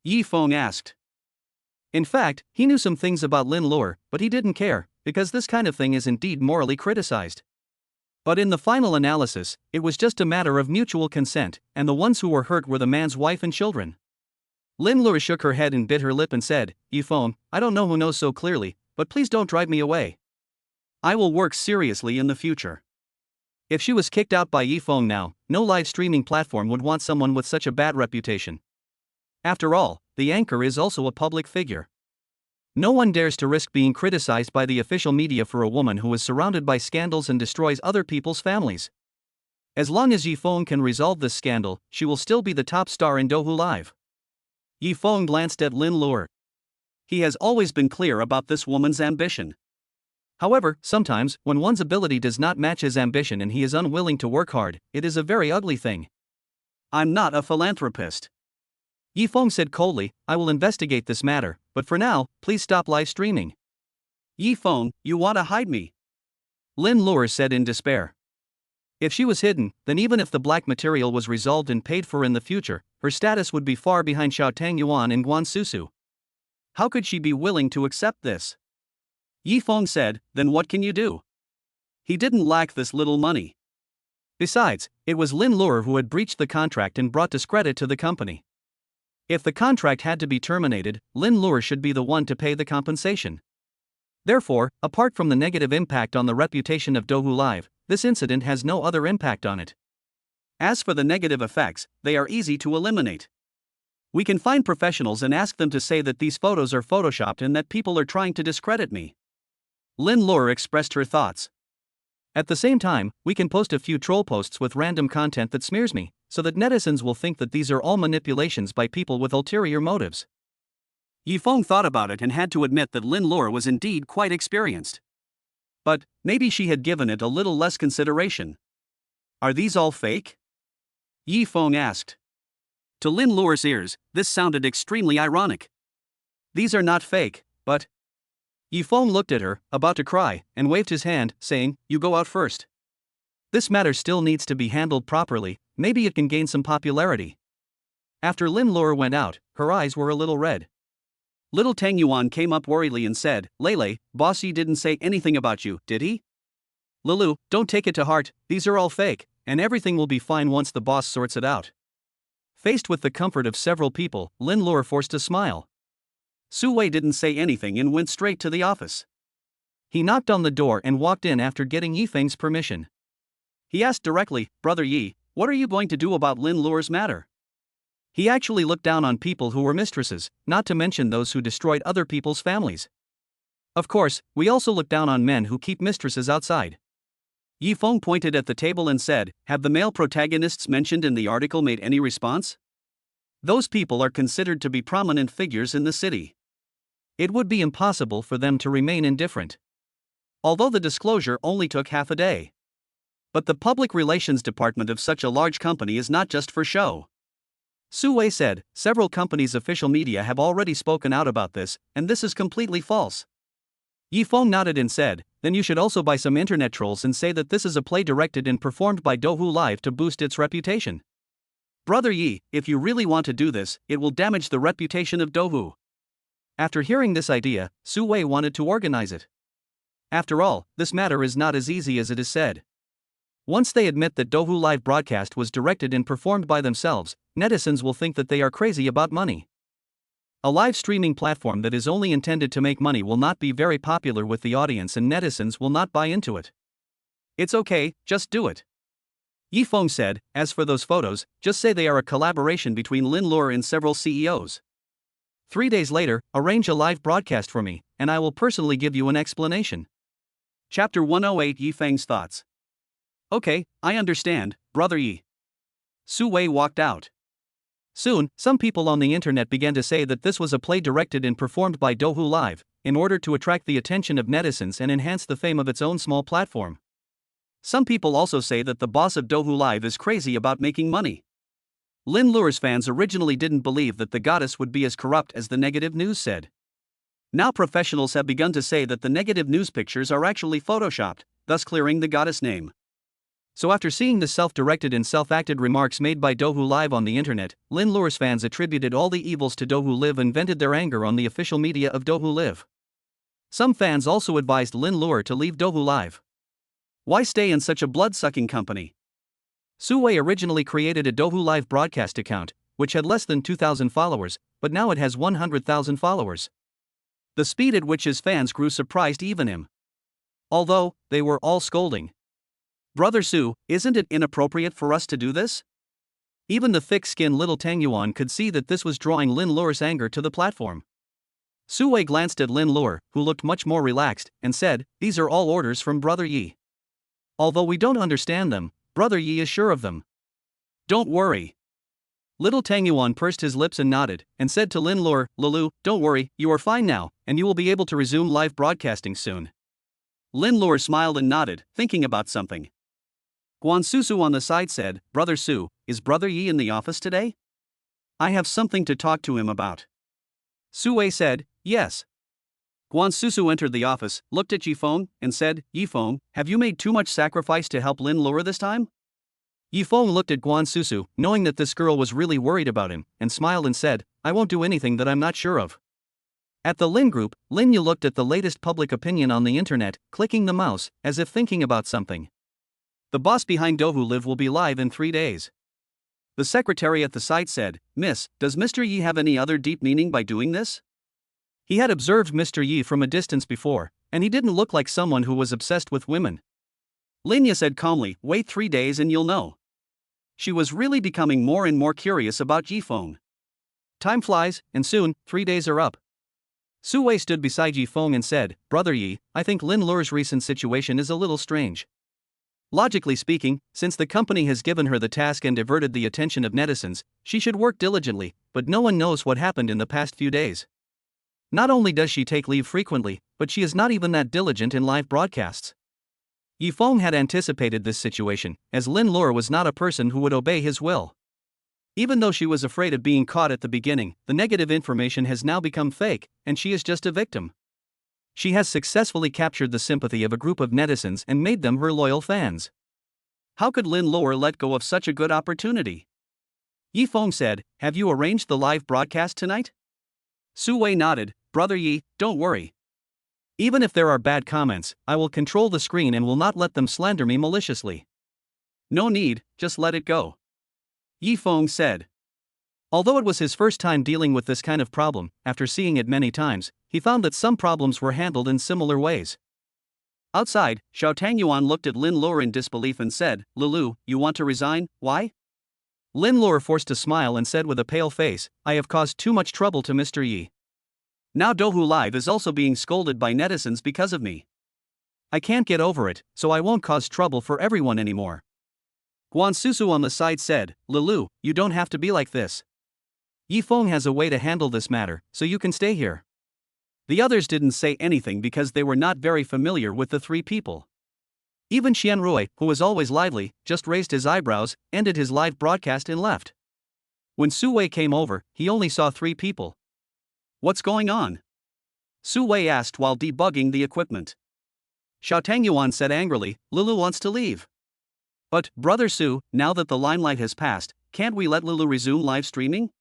Yifeng asked. In fact, he knew some things about Lin Lure, but he didn't care, because this kind of thing is indeed morally criticized. But in the final analysis, it was just a matter of mutual consent, and the ones who were hurt were the man's wife and children. Lin Lure shook her head and bit her lip and said, Yifeng, I don't know who knows so clearly, but please don't drive me away. I will work seriously in the future. If she was kicked out by Yifeng now, no live streaming platform would want someone with such a bad reputation. After all, the anchor is also a public figure. No one dares to risk being criticized by the official media for a woman who is surrounded by scandals and destroys other people's families. As long as Yifeng can resolve this scandal, she will still be the top star in Douhu Live. Yifeng glanced at Lin Lure. He has always been clear about this woman's ambition. However, sometimes, when one's ability does not match his ambition and he is unwilling to work hard, it is a very ugly thing. I'm not a philanthropist. Yifeng said coldly, I will investigate this matter, but for now, please stop live streaming. Yifeng, you want to hide me? Lin Lure said in despair. If she was hidden, then even if the black material was resolved and paid for in the future, her status would be far behind Xiao Tangyuan and Guan Susu. How could she be willing to accept this? Yifeng said, then what can you do? He didn't lack this little money. Besides, it was Lin Lure who had breached the contract and brought discredit to the company. If the contract had to be terminated, Lin Lure should be the one to pay the compensation. Therefore, apart from the negative impact on the reputation of Douhu Live, this incident has no other impact on it. As for the negative effects, they are easy to eliminate. We can find professionals and ask them to say that these photos are photoshopped and that people are trying to discredit me. Lin Lure expressed her thoughts. At the same time, we can post a few troll posts with random content that smears me, so that netizens will think that these are all manipulations by people with ulterior motives. Yifeng thought about it and had to admit that Lin Lure was indeed quite experienced. But, maybe she had given it a little less consideration. Are these all fake? Yifeng asked. To Lin Lure's ears, this sounded extremely ironic. These are not fake, but... Yifeng looked at her, about to cry, and waved his hand, saying, you go out first. This matter still needs to be handled properly, maybe it can gain some popularity. After Lin Lure went out, her eyes were a little red. Little Tangyuan came up worriedly and said, Lele, Bossy didn't say anything about you, did he? Lulu, don't take it to heart, these are all fake, and everything will be fine once the boss sorts it out. Faced with the comfort of several people, Lin Lure forced a smile. Su Wei didn't say anything and went straight to the office. He knocked on the door and walked in after getting Yifeng's permission. He asked directly, Brother Yi, what are you going to do about Lin Lure's matter? He actually looked down on people who were mistresses, not to mention those who destroyed other people's families. Of course, we also look down on men who keep mistresses outside. Yifeng pointed at the table and said, have the male protagonists mentioned in the article made any response? Those people are considered to be prominent figures in the city. It would be impossible for them to remain indifferent. Although the disclosure only took half a day. But the public relations department of such a large company is not just for show. Su Wei said, several companies' official media have already spoken out about this, and this is completely false. Yifeng nodded and said, then you should also buy some internet trolls and say that this is a play directed and performed by Douhu Live to boost its reputation. Brother Yi, if you really want to do this, it will damage the reputation of Douhu. After hearing this idea, Su Wei wanted to organize it. After all, this matter is not as easy as it is said. Once they admit that Douhu Live broadcast was directed and performed by themselves, netizens will think that they are crazy about money. A live streaming platform that is only intended to make money will not be very popular with the audience and netizens will not buy into it. It's okay, just do it. Yifeng said, as for those photos, just say they are a collaboration between Lin Lure and several CEOs. 3 days later, arrange a live broadcast for me, and I will personally give you an explanation. Chapter 108 Yifeng's Thoughts. Okay, I understand, Brother Yi. Su Wei walked out. Soon, some people on the internet began to say that this was a play directed and performed by Douhu Live, in order to attract the attention of netizens and enhance the fame of its own small platform. Some people also say that the boss of Dohu Live is crazy about making money. Lin Lure's fans originally didn't believe that the goddess would be as corrupt as the negative news said. Now professionals have begun to say that the negative news pictures are actually photoshopped, thus clearing the goddess name. So after seeing the self-directed and self-acted remarks made by Dohu Live on the internet, Lin Lure's fans attributed all the evils to Dohu Live and vented their anger on the official media of Dohu Live. Some fans also advised Lin Lure to leave Dohu Live. Why stay in such a blood-sucking company? Suwei originally created a Dohu Live broadcast account, which had less than 2,000 followers, but now it has 100,000 followers. The speed at which his fans grew surprised even him. Although, they were all scolding. "Brother Su, isn't it inappropriate for us to do this?" Even the thick-skinned little Tang Yuan could see that this was drawing Lin Lure's anger to the platform. Suwei glanced at Lin Lure, who looked much more relaxed, and said, "These are all orders from Brother Yi. Although we don't understand them, Brother Yi is sure of them. Don't worry." Little Tang Yuan pursed his lips and nodded, and said to Lin Lure, "Lulu, don't worry, you are fine now, and you will be able to resume live broadcasting soon." Lin Lure smiled and nodded, thinking about something. Guan Susu on the side said, "Brother Su, is Brother Yi in the office today? I have something to talk to him about." Suwei said, "Yes." Guan Susu entered the office, looked at Yifeng, and said, "Yifeng, have you made too much sacrifice to help Lin Lure this time?" Yifeng looked at Guan Susu, knowing that this girl was really worried about him, and smiled and said, "I won't do anything that I'm not sure of." At the Lin group, Lin Yu looked at the latest public opinion on the internet, clicking the mouse, as if thinking about something. The boss behind Dohu Live will be live in 3 days. The secretary at the site said, "Miss, does Mr. Yi have any other deep meaning by doing this?" He had observed Mr. Yi from a distance before, and he didn't look like someone who was obsessed with women. Lin Yu said calmly, "Wait 3 days and you'll know." She was really becoming more and more curious about Yifeng. Time flies, and soon, 3 days are up. Suwei stood beside Yifeng and said, "Brother Yi, I think Lin Lure's recent situation is a little strange. Logically speaking, since the company has given her the task and diverted the attention of netizens, she should work diligently, but no one knows what happened in the past few days. Not only does she take leave frequently, but she is not even that diligent in live broadcasts." Yifeng had anticipated this situation, as Lin Lure was not a person who would obey his will. Even though she was afraid of being caught at the beginning, the negative information has now become fake, and she is just a victim. She has successfully captured the sympathy of a group of netizens and made them her loyal fans. How could Lin Lure let go of such a good opportunity? Yifeng said, "Have you arranged the live broadcast tonight?" Suwei nodded, "Brother Yi, don't worry. Even if there are bad comments, I will control the screen and will not let them slander me maliciously." "No need, just let it go," Yifeng said. Although it was his first time dealing with this kind of problem, after seeing it many times, he found that some problems were handled in similar ways. Outside, Xiao Tangyuan looked at Lin Lure in disbelief and said, "Lulu, you want to resign, why?" Lin Lure forced a smile and said with a pale face, "I have caused too much trouble to Mr. Yi. Now Dohu Live is also being scolded by netizens because of me. I can't get over it, so I won't cause trouble for everyone anymore." Guan Susu on the side said, "Lulu, you don't have to be like this. Yifeng has a way to handle this matter, so you can stay here." The others didn't say anything because they were not very familiar with the 3 people. Even Xianrui, who was always lively, just raised his eyebrows, ended his live broadcast and left. When Suwei came over, he only saw 3 people. "What's going on?" Suwei asked while debugging the equipment. Xiao Tangyuan said angrily, "Lulu wants to leave." "But, Brother Su, now that the limelight has passed, can't we let Lulu resume live streaming?"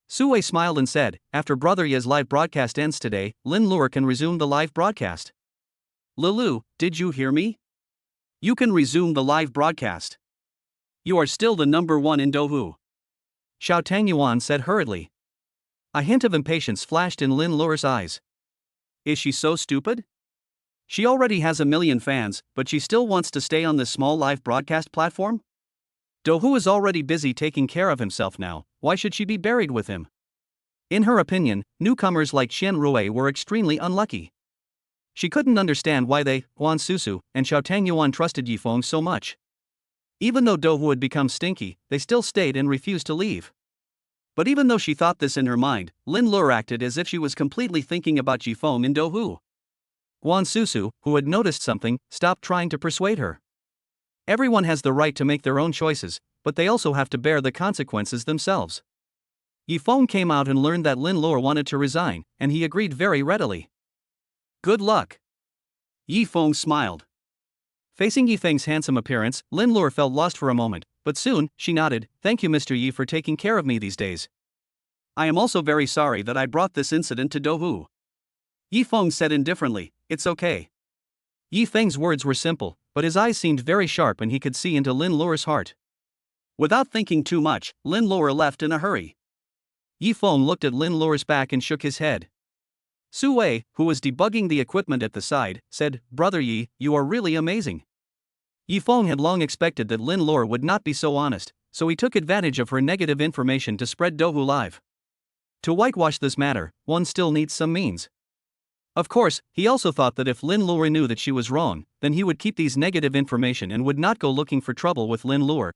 Suwei smiled and said, "After Brother Ye's live broadcast ends today, Lin Lure can resume the live broadcast." "Lulu, did you hear me? You can resume the live broadcast. You are still the number 1 in Dohu," Xiao Tangyuan said hurriedly. A hint of impatience flashed in Lin Lure's eyes. Is she so stupid? She already has 1 million fans, but she still wants to stay on this small live broadcast platform? Dohu is already busy taking care of himself now, why should she be buried with him? In her opinion, newcomers like Xian Rui were extremely unlucky. She couldn't understand why they, Guan Susu, and Xiao Tangyuan trusted Yifeng so much. Even though Dohu had become stinky, they still stayed and refused to leave. But even though she thought this in her mind, Lin Lure acted as if she was completely thinking about Yifeng and Dohu. Guan Susu, who had noticed something, stopped trying to persuade her. Everyone has the right to make their own choices, but they also have to bear the consequences themselves. Yifeng came out and learned that Lin Luo wanted to resign, and he agreed very readily. Good luck. Yifeng smiled. Facing Yifeng's handsome appearance, Lin Luo felt lost for a moment, but soon, she nodded. Thank you Mr. Yi for taking care of me these days. I am also very sorry that I brought this incident to Dohu. Yifeng said indifferently, it's okay. Yifeng's words were simple, but his eyes seemed very sharp and he could see into Lin Luo's heart. Without thinking too much, Lin Luo left in a hurry. Yifeng looked at Lin Luo's back and shook his head. Su Wei, who was debugging the equipment at the side, said, Brother Yi, you are really amazing. Yifeng had long expected that Lin Luo would not be so honest, so he took advantage of her negative information to spread Dohu live. To whitewash this matter, one still needs some means. Of course, he also thought that if Lin Luo knew that she was wrong, then he would keep these negative information and would not go looking for trouble with Lin Luo.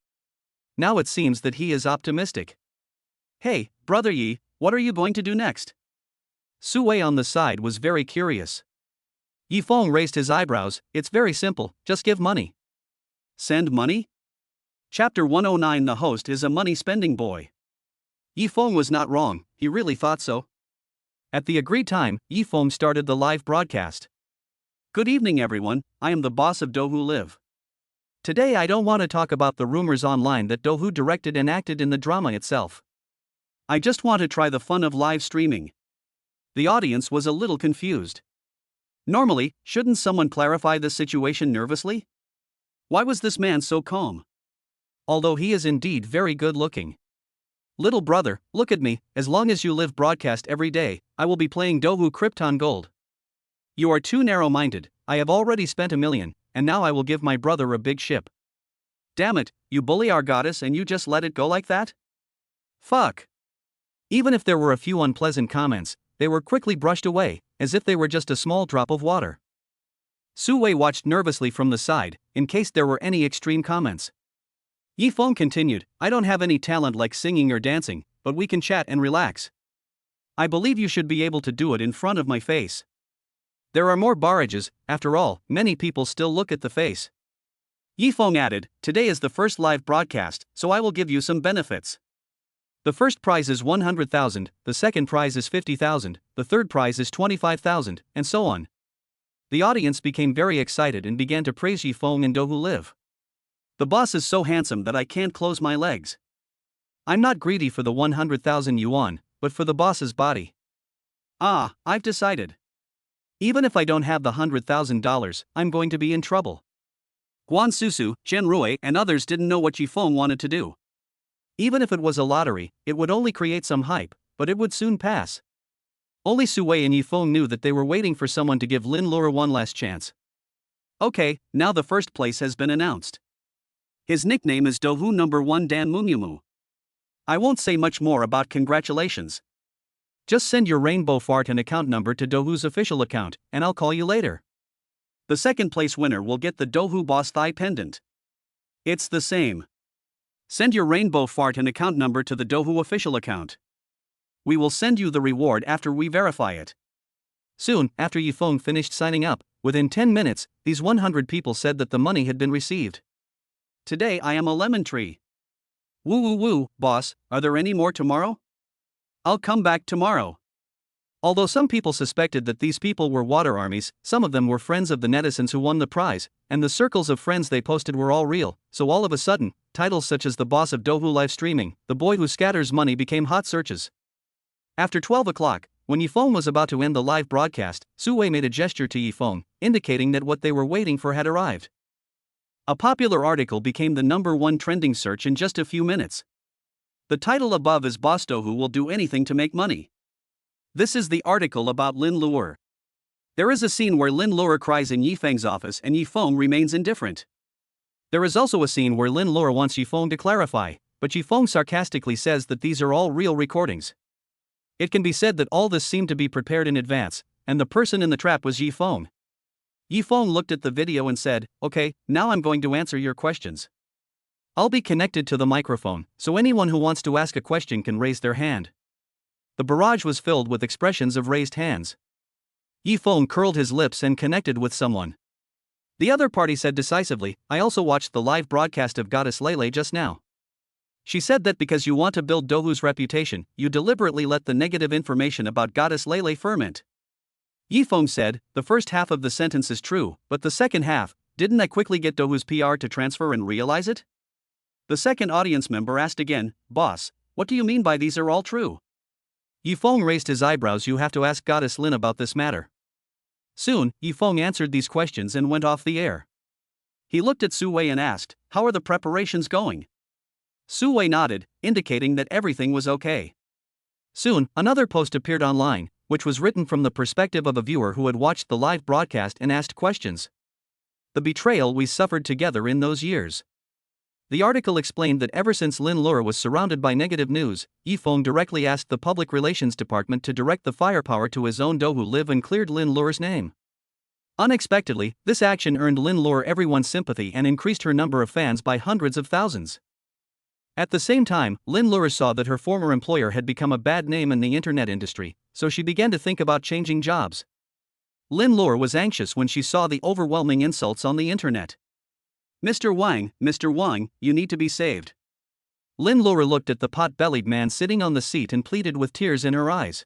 Now it seems that he is optimistic. Hey, Brother Yi, what are you going to do next? Su Wei on the side was very curious. Yifeng raised his eyebrows. It's very simple, just give money. Send money? Chapter 109. The host is a money-spending boy. Yifeng was not wrong, he really thought so. At the agreed time, Yifeng started the live broadcast. Good evening everyone, I am the boss of Dohu Live. Today I don't want to talk about the rumors online that Dohu directed and acted in the drama itself. I just want to try the fun of live streaming. The audience was a little confused. Normally, shouldn't someone clarify the situation nervously? Why was this man so calm? Although he is indeed very good looking. Little brother, look at me, as long as you live broadcast every day, I will be playing Dohu Krypton Gold. You are too narrow-minded, I have already spent $1 million, and now I will give my brother a big ship. Damn it, you bully our goddess and you just let it go like that? Fuck. Even if there were a few unpleasant comments, they were quickly brushed away, as if they were just a small drop of water. Su Wei watched nervously from the side, in case there were any extreme comments. Yifeng continued, I don't have any talent like singing or dancing, but we can chat and relax. I believe you should be able to do it in front of my face. There are more barrages, after all, many people still look at the face. Yifeng added, today is the first live broadcast, so I will give you some benefits. The first prize is 100,000, the second prize is 50,000, the third prize is 25,000, and so on. The audience became very excited and began to praise Yifeng and Dohu Live. The boss is so handsome that I can't close my legs. I'm not greedy for the 100,000 yuan, but for the boss's body. Ah, I've decided. Even if I don't have the $100,000, I'm going to be in trouble. Guan Susu, Zhen Rui, and others didn't know what Yifeng wanted to do. Even if it was a lottery, it would only create some hype, but it would soon pass. Only Su Wei and Yifeng knew that they were waiting for someone to give Lin Luo one last chance. Okay, now the first place has been announced. His nickname is Dohu number 1 Dan Munyumu. I won't say much more about congratulations. Just send your rainbow fart and account number to Dohu's official account, and I'll call you later. The second place winner will get the Dohu Boss Thigh pendant. It's the same. Send your rainbow fart and account number to the Dohu official account. We will send you the reward after we verify it. Soon, after Yifeng finished signing up, within 10 minutes, these 100 people said that the money had been received. Today I am a lemon tree. Woo woo woo, boss, are there any more tomorrow? I'll come back tomorrow. Although some people suspected that these people were water armies, some of them were friends of the netizens who won the prize, and the circles of friends they posted were all real, so all of a sudden, titles such as the boss of Dohu live streaming, the boy who scatters money became hot searches. After 12 o'clock, when Yifeng was about to end the live broadcast, Su Wei made a gesture to Yifeng, indicating that what they were waiting for had arrived. A popular article became the #1 trending search in just a few minutes. The title above is Boss Dohu will do anything to make money. This is the article about Lin Luo. There is a scene where Lin Luo cries in Yifeng's office and Yifeng remains indifferent. There is also a scene where Lin Luo wants Yifeng to clarify, but Yifeng sarcastically says that these are all real recordings. It can be said that all this seemed to be prepared in advance, and the person in the trap was Yifeng. Yifeng looked at the video and said, okay, now I'm going to answer your questions. I'll be connected to the microphone, so anyone who wants to ask a question can raise their hand. The barrage was filled with expressions of raised hands. Yifeng curled his lips and connected with someone. The other party said decisively, I also watched the live broadcast of Goddess Lele just now. She said that because you want to build Dohu's reputation, you deliberately let the negative information about Goddess Lele ferment. Yifeng said, the first half of the sentence is true, but the second half, didn't I quickly get Dohu's PR to transfer and realize it? The second audience member asked again, boss, what do you mean by these are all true? Yifeng raised his eyebrows. You have to ask Goddess Lin about this matter. Soon, Yifeng answered these questions and went off the air. He looked at Su Wei and asked, how are the preparations going? Su Wei nodded, indicating that everything was okay. Soon, another post appeared online, which was written from the perspective of a viewer who had watched the live broadcast and asked questions. The betrayal we suffered together in those years. The article explained that ever since Lin Lure was surrounded by negative news, Yifeng directly asked the public relations department to direct the firepower to his own Dohu Live and cleared Lin Lure's name. Unexpectedly, this action earned Lin Lure everyone's sympathy and increased her number of fans by hundreds of thousands. At the same time, Lin Lure saw that her former employer had become a bad name in the internet industry, so she began to think about changing jobs. Lin Lure was anxious when she saw the overwhelming insults on the internet. Mr. Wang, you need to be saved. Lin Lure looked at the pot-bellied man sitting on the seat and pleaded with tears in her eyes.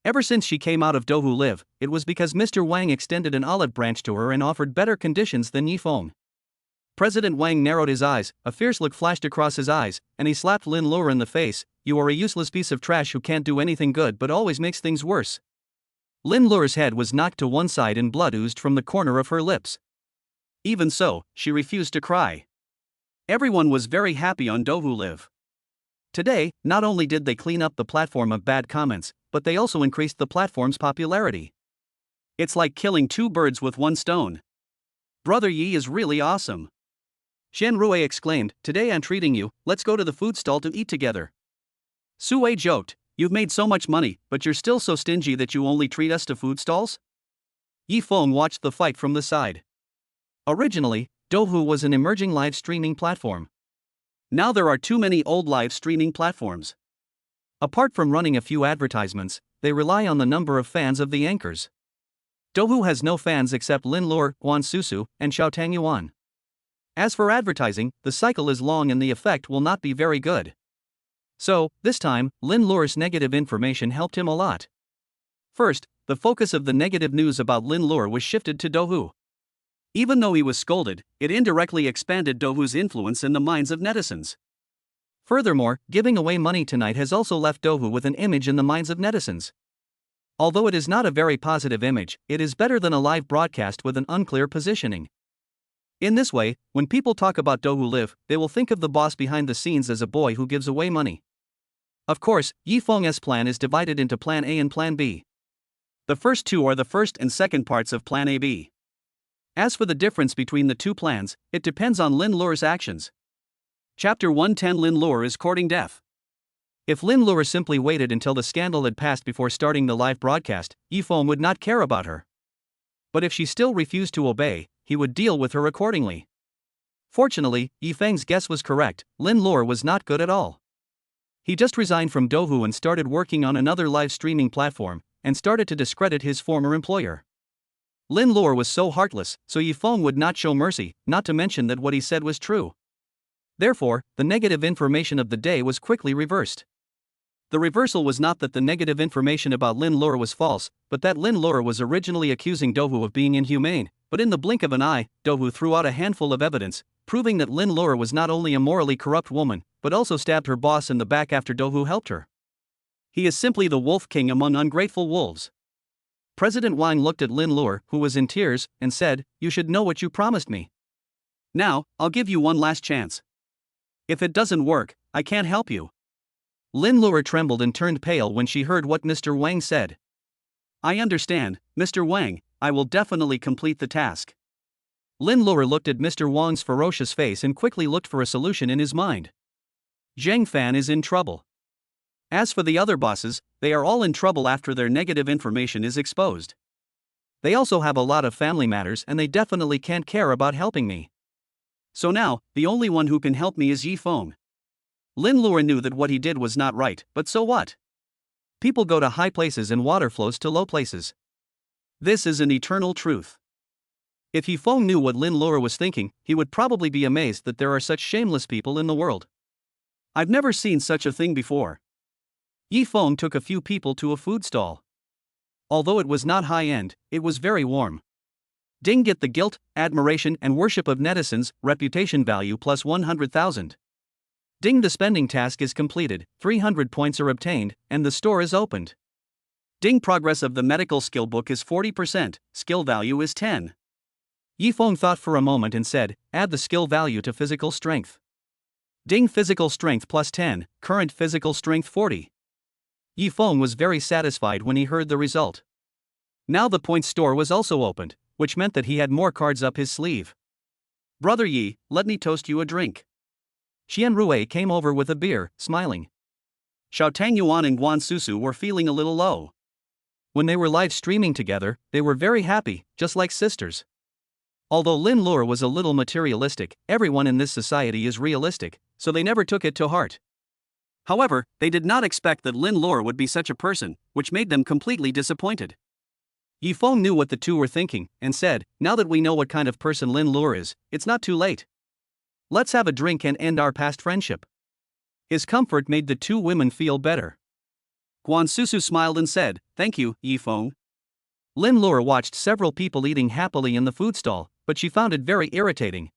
Ever since she came out of Dohu Live, it was because Mr. Wang extended an olive branch to her and offered better conditions than Yifeng. President Wang narrowed his eyes, a fierce look flashed across his eyes, and he slapped Lin Lure in the face. You are a useless piece of trash who can't do anything good but always makes things worse. Lin Lure's head was knocked to one side and blood oozed from the corner of her lips. Even so, she refused to cry. Everyone was very happy on Dohu Live. Today, not only did they clean up the platform of bad comments, but they also increased the platform's popularity. It's like killing two birds with one stone. Brother Yi is really awesome. Shen Rui exclaimed, today I'm treating you, let's go to the food stall to eat together. Su Wei joked, you've made so much money, but you're still so stingy that you only treat us to food stalls? Yifeng watched the fight from the side. Originally, Dohu was an emerging live streaming platform. Now there are too many old live streaming platforms. Apart from running a few advertisements, they rely on the number of fans of the anchors. Dohu has no fans except Lin Lure, Guan Susu, and Xiaotang Yuan. As for advertising, the cycle is long and the effect will not be very good. So, this time, Lin Lure's negative information helped him a lot. First, the focus of the negative news about Lin Lure was shifted to Dohu. Even though he was scolded, it indirectly expanded Dohu's influence in the minds of netizens. Furthermore, giving away money tonight has also left Dohu with an image in the minds of netizens. Although it is not a very positive image, it is better than a live broadcast with an unclear positioning. In this way, when people talk about Dohu Live, they will think of the boss behind the scenes as a boy who gives away money. Of course, Yifeng's plan is divided into Plan A and Plan B. The first two are the first and second parts of Plan AB. As for the difference between the two plans, it depends on Lin Lure's actions. Chapter 110 Lin Lure is courting death. If Lin Lure simply waited until the scandal had passed before starting the live broadcast, Yifeng would not care about her. But if she still refused to obey, he would deal with her accordingly. Fortunately, Yifeng's guess was correct. Lin Lure was not good at all. He just resigned from Dohu and started working on another live streaming platform, and started to discredit his former employer. Lin Lure was so heartless, so Yifeng would not show mercy, not to mention that what he said was true. Therefore, the negative information of the day was quickly reversed. The reversal was not that the negative information about Lin Lure was false, but that Lin Lure was originally accusing Dohu of being inhumane, but in the blink of an eye, Dohu threw out a handful of evidence, proving that Lin Lure was not only a morally corrupt woman, but also stabbed her boss in the back after Dohu helped her. He is simply the wolf king among ungrateful wolves. President Wang looked at Lin Lure, who was in tears, and said, you should know what you promised me. Now, I'll give you one last chance. If it doesn't work, I can't help you. Lin Lure trembled and turned pale when she heard what Mr. Wang said. I understand, Mr. Wang, I will definitely complete the task. Lin Lure looked at Mr. Wang's ferocious face and quickly looked for a solution in his mind. Zheng Fan is in trouble. As for the other bosses, they are all in trouble after their negative information is exposed. They also have a lot of family matters and they definitely can't care about helping me. So now, the only one who can help me is Yifeng. Lin Lure knew that what he did was not right, but so what? People go to high places and water flows to low places. This is an eternal truth. If Yifeng knew what Lin Luo was thinking, he would probably be amazed that there are such shameless people in the world. I've never seen such a thing before. Yifeng took a few people to a food stall. Although it was not high-end, it was very warm. Ding get the guilt, admiration and worship of netizens, reputation value plus 100,000. Ding the spending task is completed, 300 points are obtained, and the store is opened. Ding progress of the medical skill book is 40%, skill value is 10. Yifeng thought for a moment and said, add the skill value to physical strength. Ding physical strength plus 10, current physical strength 40. Yifeng was very satisfied when he heard the result. Now the point store was also opened, which meant that he had more cards up his sleeve. Brother Yi, let me toast you a drink. Xian Rui came over with a beer, smiling. Xiao Tang Yuan and Guan Susu were feeling a little low. When they were live streaming together, they were very happy, just like sisters. Although Lin Luo was a little materialistic, everyone in this society is realistic, so they never took it to heart. However, they did not expect that Lin Luo would be such a person, which made them completely disappointed. Yifeng knew what the two were thinking, and said, now that we know what kind of person Lin Luo is, it's not too late. Let's have a drink and end our past friendship. His comfort made the two women feel better. Guan Susu smiled and said, thank you, Yifeng. Lin Luo watched several people eating happily in the food stall, but she found it very irritating.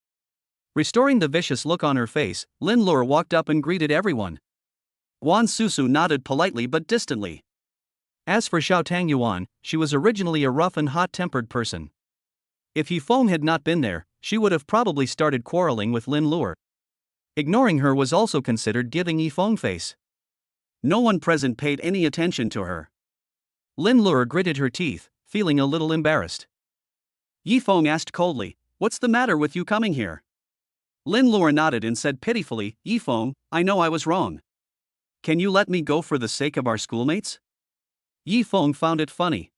Restoring the vicious look on her face, Lin Luo walked up and greeted everyone. Guan Susu nodded politely but distantly. As for Xiao Tang Yuan, she was originally a rough and hot-tempered person. If Yifeng had not been there, she would have probably started quarreling with Lin Luo. Ignoring her was also considered giving Yifeng face. No one present paid any attention to her. Lin Luo gritted her teeth, feeling a little embarrassed. Yifeng asked coldly, what's the matter with you coming here? Lin Luo nodded and said pitifully, Yifeng, I know I was wrong. Can you let me go for the sake of our schoolmates? Yifeng found it funny.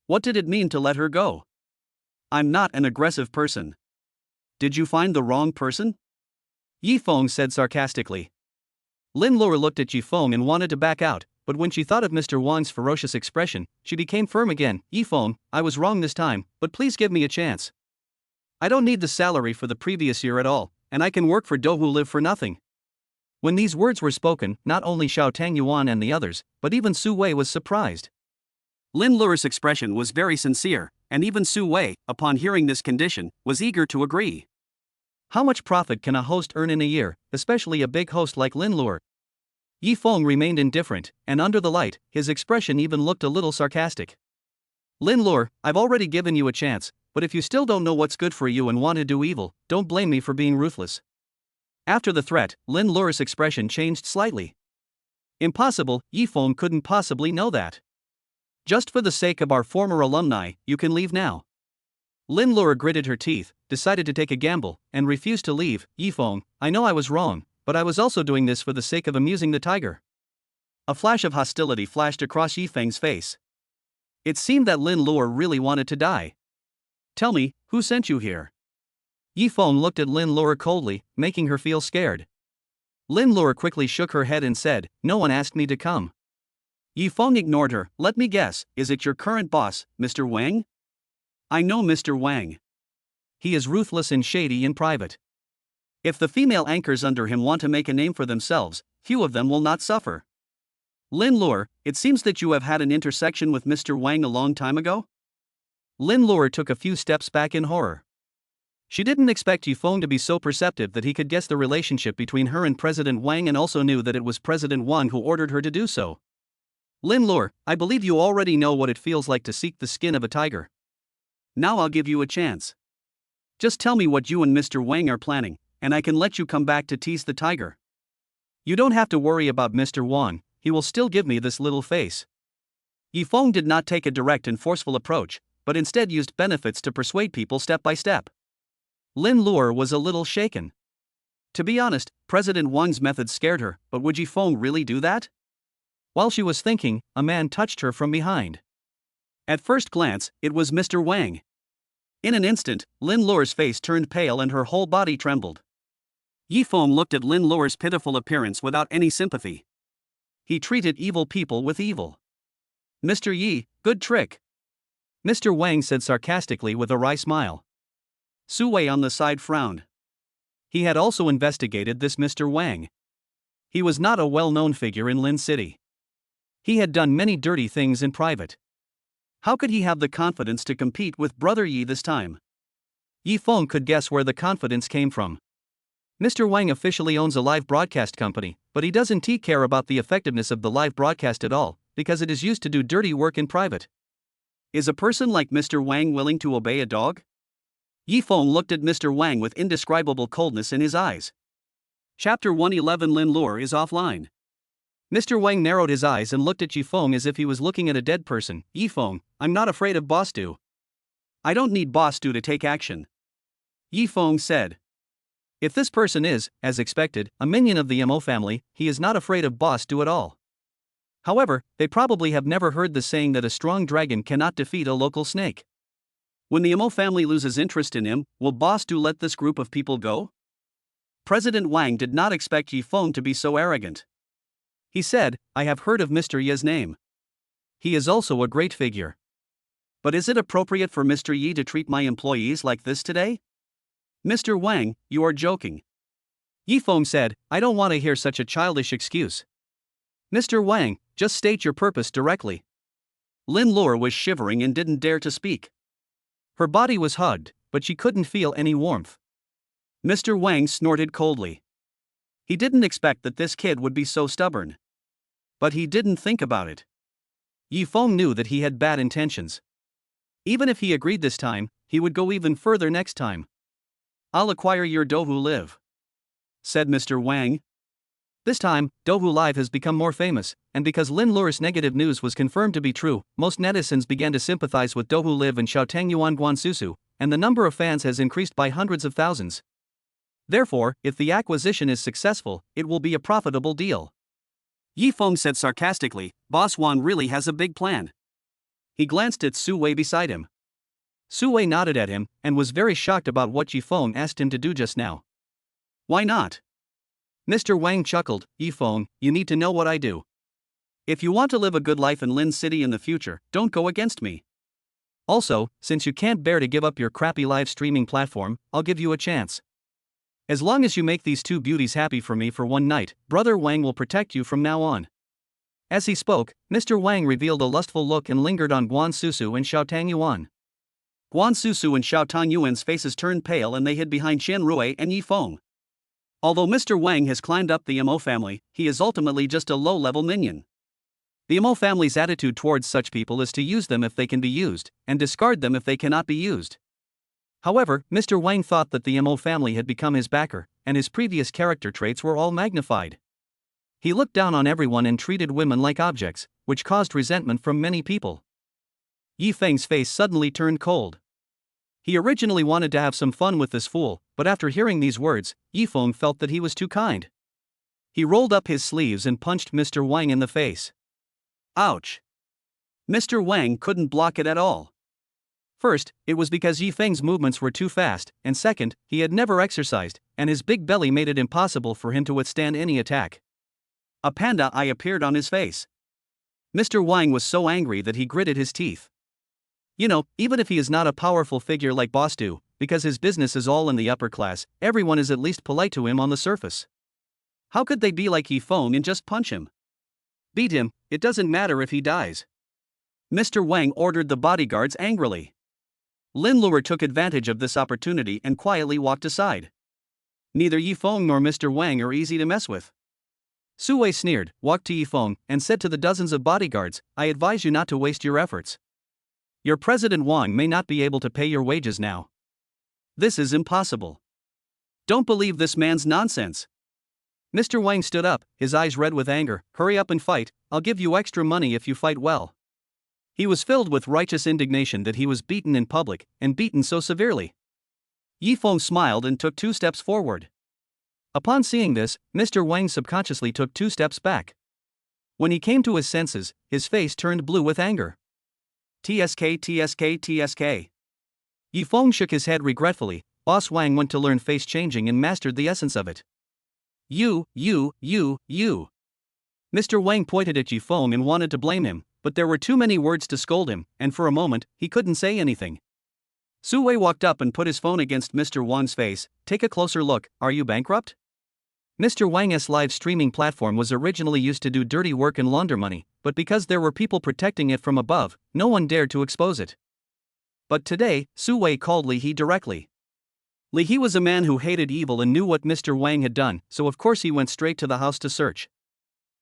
What did it mean to let her go? I'm not an aggressive person. Did you find the wrong person? Yifeng said sarcastically. Lin Luo looked at Yifeng and wanted to back out, but when she thought of Mr. Wang's ferocious expression, she became firm again. Yifeng, I was wrong this time, but please give me a chance. I don't need the salary for the previous year at all, and I can work for Do who live for nothing. When these words were spoken, not only Xiao Tang Yuan and the others, but even Su Wei was surprised. Lin Luo's expression was very sincere, and even Su Wei, upon hearing this condition, was eager to agree. How much profit can a host earn in a year, especially a big host like Lin Luo? Yifeng remained indifferent, and under the light, his expression even looked a little sarcastic. Lin Luo, I've already given you a chance, but if you still don't know what's good for you and want to do evil, don't blame me for being ruthless. After the threat, Lin Luo's expression changed slightly. Impossible, Yifeng couldn't possibly know that. Just for the sake of our former alumni, you can leave now. Lin Luo gritted her teeth, decided to take a gamble, and refused to leave. Yifeng, I know I was wrong, but I was also doing this for the sake of amusing the tiger. A flash of hostility flashed across Yifeng's face. It seemed that Lin Luo really wanted to die. Tell me, who sent you here? Yifeng looked at Lin Luo coldly, making her feel scared. Lin Luo quickly shook her head and said, no one asked me to come. Yifeng ignored her. Let me guess, is it your current boss, Mr. Wang? I know Mr. Wang. He is ruthless and shady in private. If the female anchors under him want to make a name for themselves, few of them will not suffer. Lin Luo, it seems that you have had an intersection with Mr. Wang a long time ago? Lin Luo took a few steps back in horror. She didn't expect Yifeng to be so perceptive that he could guess the relationship between her and President Wang, and also knew that it was President Wang who ordered her to do so. Lin Luo, I believe you already know what it feels like to seek the skin of a tiger. Now I'll give you a chance. Just tell me what you and Mr. Wang are planning, and I can let you come back to tease the tiger. You don't have to worry about Mr. Wang, he will still give me this little face. Yifeng did not take a direct and forceful approach, but instead used benefits to persuade people step by step. Lin Luo was a little shaken. To be honest, President Wang's methods scared her, but would Yifeng really do that? While she was thinking, a man touched her from behind. At first glance, it was Mr. Wang. In an instant, Lin Luo's face turned pale and her whole body trembled. Yifeng looked at Lin Luo's pitiful appearance without any sympathy. He treated evil people with evil. Mr. Yi, good trick. Mr. Wang said sarcastically with a wry smile. Su Wei on the side frowned. He had also investigated this Mr. Wang. He was not a well-known figure in Lin City. He had done many dirty things in private. How could he have the confidence to compete with Brother Yi this time? Yi Feng could guess where the confidence came from. Mr. Wang officially owns a live broadcast company, but he doesn't care about the effectiveness of the live broadcast at all, because it is used to do dirty work in private. Is a person like Mr. Wang willing to obey a dog? Yi Feng looked at Mr. Wang with indescribable coldness in his eyes. Chapter 111 Lin Lure is offline. Mr. Wang narrowed his eyes and looked at Yi Feng as if he was looking at a dead person. Yi Feng, I'm not afraid of Boss Du. I don't need Boss Du to take action. Yi Feng said. If this person is, as expected, a minion of the Mo family, he is not afraid of Boss Du at all. However, they probably have never heard the saying that a strong dragon cannot defeat a local snake. When the Mo family loses interest in him, will Boss Du let this group of people go? President Wang did not expect Yi Feng to be so arrogant. He said, I have heard of Mr. Yi's name. He is also a great figure. But is it appropriate for Mr. Yi to treat my employees like this today? Mr. Wang, you are joking. Yi Feng said, I don't want to hear such a childish excuse. Mr. Wang, just state your purpose directly. Lin Lure was shivering and didn't dare to speak. Her body was hugged, but she couldn't feel any warmth. Mr. Wang snorted coldly. He didn't expect that this kid would be so stubborn. But he didn't think about it. Yi Feng knew that he had bad intentions. Even if he agreed this time, he would go even further next time. I'll acquire your Douhu Live, said Mr. Wang. This time, Douhu Live has become more famous, and because Lin Lure's negative news was confirmed to be true, most netizens began to sympathize with Douhu Live and Showdown Yuan Guansusu, and the number of fans has increased by hundreds of thousands. Therefore, if the acquisition is successful, it will be a profitable deal. Yi Feng said sarcastically, Boss Wan really has a big plan. He glanced at Su Wei beside him. Su Wei nodded at him, and was very shocked about what Yi Feng asked him to do just now. Why not? Mr. Wang chuckled, Yi Feng, you need to know what I do. If you want to live a good life in Lin City in the future, don't go against me. Also, since you can't bear to give up your crappy live streaming platform, I'll give you a chance. As long as you make these two beauties happy for me for one night, Brother Wang will protect you from now on. As he spoke, Mr. Wang revealed a lustful look and lingered on Guansusu and Showdown Yuan. Guansusu and Showdown Yuan's faces turned pale and they hid behind Chen Rui and Yi Feng. Although Mr. Wang has climbed up the Mo family, he is ultimately just a low-level minion. The Mo family's attitude towards such people is to use them if they can be used, and discard them if they cannot be used. However, Mr. Wang thought that the Mo family had become his backer, and his previous character traits were all magnified. He looked down on everyone and treated women like objects, which caused resentment from many people. Yi Feng's face suddenly turned cold. He originally wanted to have some fun with this fool, but after hearing these words, Yi Feng felt that he was too kind. He rolled up his sleeves and punched Mr. Wang in the face. Ouch! Mr. Wang couldn't block it at all. First, it was because Yi Feng's movements were too fast, and second, he had never exercised, and his big belly made it impossible for him to withstand any attack. A panda eye appeared on his face. Mr. Wang was so angry that he gritted his teeth. You know, even if he is not a powerful figure like Boss Du, because his business is all in the upper class, everyone is at least polite to him on the surface. How could they be like Yi Feng and just punch him? Beat him, it doesn't matter if he dies. Mr. Wang ordered the bodyguards angrily. Lin Lure took advantage of this opportunity and quietly walked aside. Neither Yi Feng nor Mr. Wang are easy to mess with. Su Wei sneered, walked to Yi Feng, and said to the dozens of bodyguards, I advise you not to waste your efforts. Your President Wang may not be able to pay your wages now. This is impossible. Don't believe this man's nonsense. Mr. Wang stood up, his eyes red with anger. Hurry up and fight, I'll give you extra money if you fight well. He was filled with righteous indignation that he was beaten in public, and beaten so severely. Yi Feng smiled and took 2 steps forward. Upon seeing this, Mr. Wang subconsciously took 2 steps back. When he came to his senses, his face turned blue with anger. TSK. Yi Feng shook his head regretfully. Boss Wang went to learn face changing and mastered the essence of it. You. Mr. Wang pointed at Yi Feng and wanted to blame him, but there were too many words to scold him, and for a moment, he couldn't say anything. Su Wei walked up and put his phone against Mr. Wang's face. Take a closer look, are you bankrupt? Mr. Wang's live streaming platform was originally used to do dirty work and launder money, but because there were people protecting it from above, no one dared to expose it. But today, Su Wei called Li He directly. Li He was a man who hated evil and knew what Mr. Wang had done, so of course he went straight to the house to search.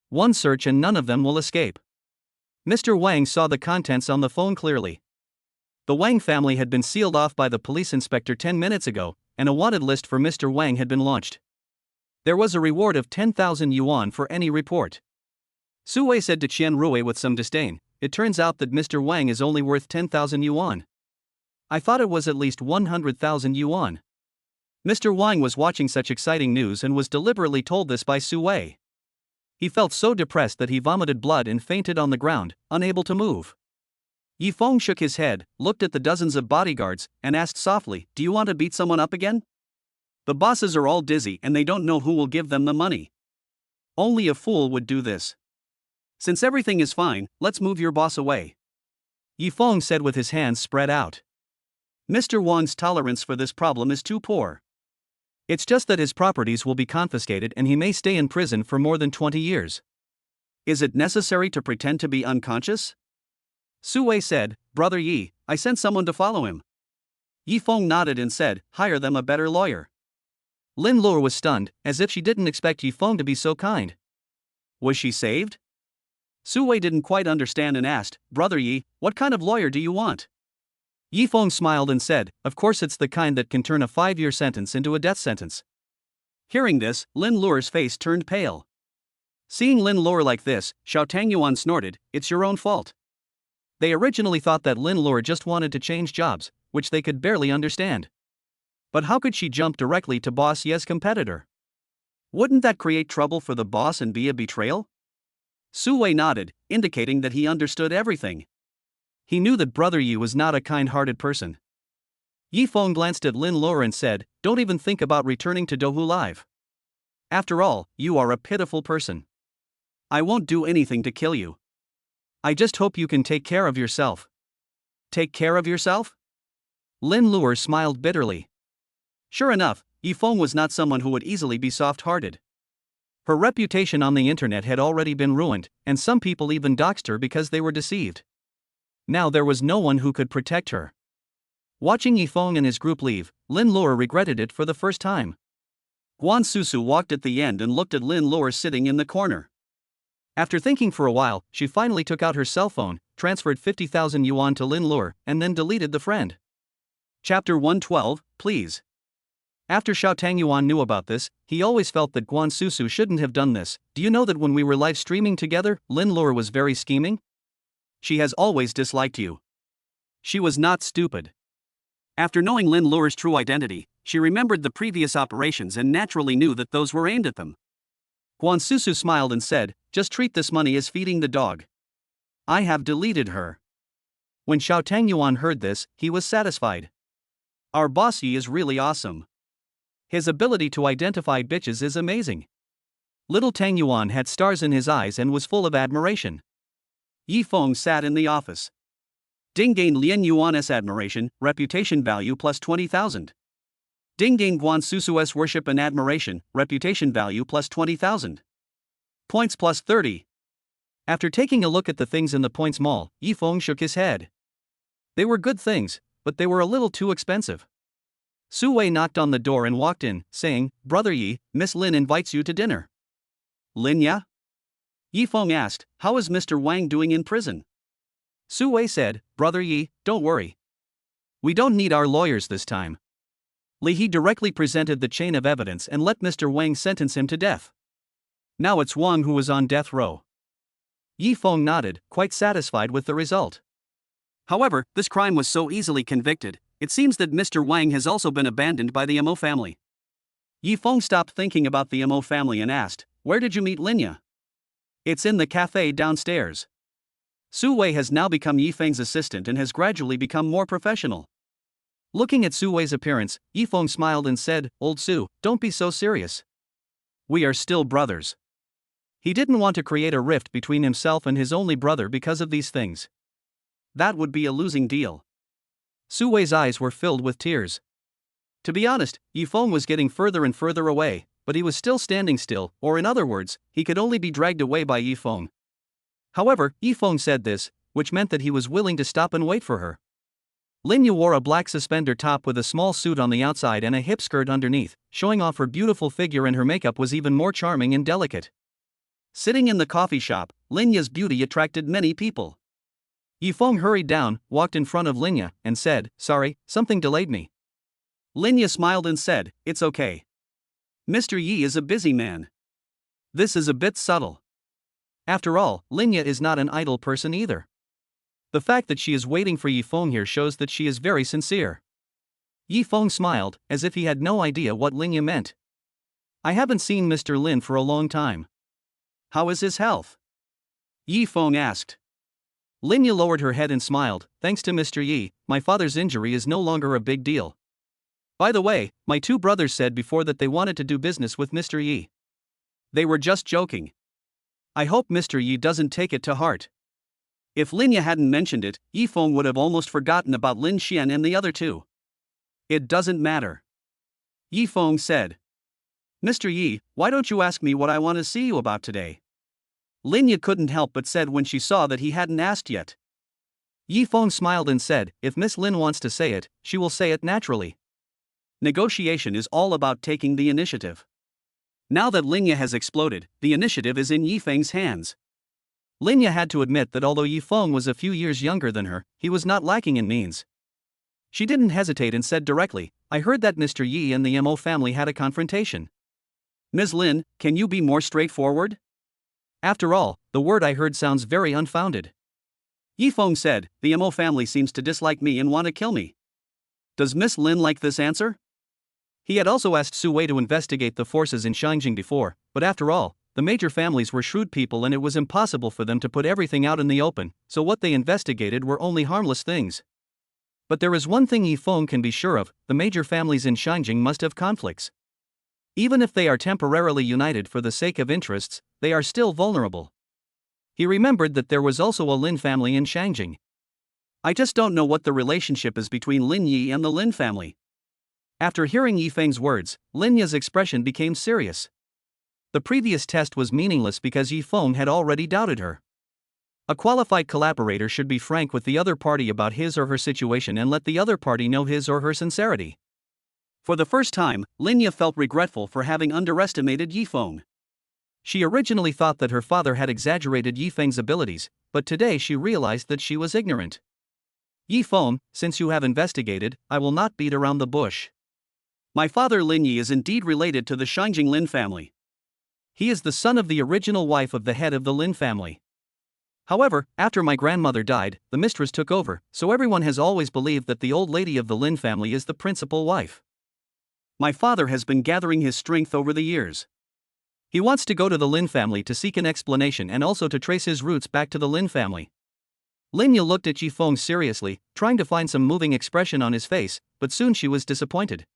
One search and none of them will escape. Mr. Wang saw the contents on the phone clearly. The Wang family had been sealed off by the police inspector 10 minutes ago, and a wanted list for Mr. Wang had been launched. There was a reward of 10,000 yuan for any report. Su Wei said to Qian Rui with some disdain, it turns out that Mr. Wang is only worth 10,000 yuan. I thought it was at least 100,000 yuan. Mr. Wang was watching such exciting news and was deliberately told this by Su Wei. He felt so depressed that he vomited blood and fainted on the ground, unable to move. Yi Feng shook his head, looked at the dozens of bodyguards, and asked softly, do you want to beat someone up again? The bosses are all dizzy and they don't know who will give them the money. Only a fool would do this. Since everything is fine, let's move your boss away. Yi Feng said with his hands spread out. Mr. Wang's tolerance for this problem is too poor. It's just that his properties will be confiscated and he may stay in prison for more than 20 years. Is it necessary to pretend to be unconscious? Su Wei said, Brother Yi, I sent someone to follow him. Yi Feng nodded and said, hire them a better lawyer. Lin Luo was stunned, as if she didn't expect Yi Feng to be so kind. Was she saved? Su Wei didn't quite understand and asked, Brother Yi, what kind of lawyer do you want? Yi Feng smiled and said, of course it's the kind that can turn a 5-year sentence into a death sentence. Hearing this, Lin Luo's face turned pale. Seeing Lin Luo like this, Xiao Tangyuan snorted, it's your own fault. They originally thought that Lin Luo just wanted to change jobs, which they could barely understand. But how could she jump directly to Boss Ye's competitor? Wouldn't that create trouble for the boss and be a betrayal? Su Wei nodded, indicating that he understood everything. He knew that Brother Yi was not a kind-hearted person. Yi Feng glanced at Lin Luo and said, don't even think about returning to Dohu Live. After all, you are a pitiful person. I won't do anything to kill you. I just hope you can take care of yourself. Take care of yourself? Lin Luo smiled bitterly. Sure enough, Yi Feng was not someone who would easily be soft-hearted. Her reputation on the internet had already been ruined, and some people even doxed her because they were deceived. Now there was no one who could protect her. Watching Yi Feng and his group leave, Lin Luo regretted it for the first time. Guan Susu walked at the end and looked at Lin Luo sitting in the corner. After thinking for a while, she finally took out her cell phone, transferred 50,000 yuan to Lin Luo, and then deleted the friend. Chapter 112, please. After Xiao Tangyuan knew about this, he always felt that Guan Susu shouldn't have done this. Do you know that when we were live streaming together, Lin Luo was very scheming? She has always disliked you. She was not stupid. After knowing Lin Luo's true identity, she remembered the previous operations and naturally knew that those were aimed at them. Guan Susu smiled and said, just treat this money as feeding the dog. I have deleted her. When Xiao Tangyuan heard this, he was satisfied. Our boss Yi is really awesome. His ability to identify bitches is amazing. Little Tangyuan had stars in his eyes and was full of admiration. Yi Feng sat in the office. Ding gained Lien Yuan's admiration, reputation value plus 20,000. Ding gained Guan Susu's worship and admiration, reputation value plus 20,000. Points plus 30. After taking a look at the things in the points mall, Yi Feng shook his head. They were good things, but they were a little too expensive. Su Wei knocked on the door and walked in, saying, Brother Yi, Miss Lin invites you to dinner. Lin ya? Yi Feng asked, how is Mr. Wang doing in prison? Su Wei said, Brother Yi, don't worry. We don't need our lawyers this time. Li He directly presented the chain of evidence and let Mr. Wang sentence him to death. Now it's Wang who is on death row. Yi Feng nodded, quite satisfied with the result. However, this crime was so easily convicted, it seems that Mr. Wang has also been abandoned by the Mo family. Yi Feng stopped thinking about the Mo family and asked, where did you meet Linya? It's in the cafe downstairs. Su Wei has now become Yi Feng's assistant and has gradually become more professional. Looking at Su Wei's appearance, Yi Feng smiled and said, Old Su, don't be so serious. We are still brothers. He didn't want to create a rift between himself and his only brother because of these things. That would be a losing deal. Su Wei's eyes were filled with tears. To be honest, Yifeng was getting further and further away, but he was still standing still, or in other words, he could only be dragged away by Yifeng. However, Yifeng said this, which meant that he was willing to stop and wait for her. Linya wore a black suspender top with a small suit on the outside and a hip skirt underneath, showing off her beautiful figure, and her makeup was even more charming and delicate. Sitting in the coffee shop, Linya's beauty attracted many people. Yifeng hurried down, walked in front of Linya, and said, "Sorry, something delayed me." Linya smiled and said, "It's okay. Mr. Yi is a busy man. This is a bit subtle." After all, Linya is not an idle person either. The fact that she is waiting for Yifeng here shows that she is very sincere. Yifeng smiled, as if he had no idea what Linya meant. "I haven't seen Mr. Lin for a long time. How is his health?" Yifeng asked. Linya lowered her head and smiled, "Thanks to Mr. Yi, my father's injury is no longer a big deal. By the way, my two brothers said before that they wanted to do business with Mr. Yi. They were just joking. I hope Mr. Yi doesn't take it to heart." If Linya hadn't mentioned it, Yifeng would have almost forgotten about Lin Xian and the other two. "It doesn't matter," Yifeng said. "Mr. Yi, why don't you ask me what I want to see you about today?" Linya couldn't help but said when she saw that he hadn't asked yet. Yifeng smiled and said, "If Miss Lin wants to say it, she will say it naturally. Negotiation is all about taking the initiative." Now that Linya has exploded, the initiative is in Yifeng's hands. Linya had to admit that although Yifeng was a few years younger than her, he was not lacking in means. She didn't hesitate and said directly, "I heard that Mr. Yi and the Mo family had a confrontation. Ms. Lin, can you be more straightforward? After all, the word I heard sounds very unfounded." Yifeng said, "The Mo family seems to dislike me and want to kill me. Does Miss Lin like this answer?" He had also asked Su Wei to investigate the forces in Shangjing before, but after all, the major families were shrewd people and it was impossible for them to put everything out in the open, so what they investigated were only harmless things. But there is one thing Yifeng can be sure of: the major families in Shangjing must have conflicts. Even if they are temporarily united for the sake of interests, they are still vulnerable. He remembered that there was also a Lin family in Shangjing. "I just don't know what the relationship is between Lin Yi and the Lin family." After hearing Yifeng's words, Linya's expression became serious. The previous test was meaningless because Yifeng had already doubted her. A qualified collaborator should be frank with the other party about his or her situation and let the other party know his or her sincerity. For the first time, Linya felt regretful for having underestimated Yifeng. She originally thought that her father had exaggerated Yifeng's abilities, but today she realized that she was ignorant. "Yifeng, since you have investigated, I will not beat around the bush. My father Lin Yi is indeed related to the Shangjing Lin family. He is the son of the original wife of the head of the Lin family. However, after my grandmother died, the mistress took over, so everyone has always believed that the old lady of the Lin family is the principal wife. My father has been gathering his strength over the years. He wants to go to the Lin family to seek an explanation and also to trace his roots back to the Lin family." Linya looked at Yifeng seriously, trying to find some moving expression on his face, but soon she was disappointed.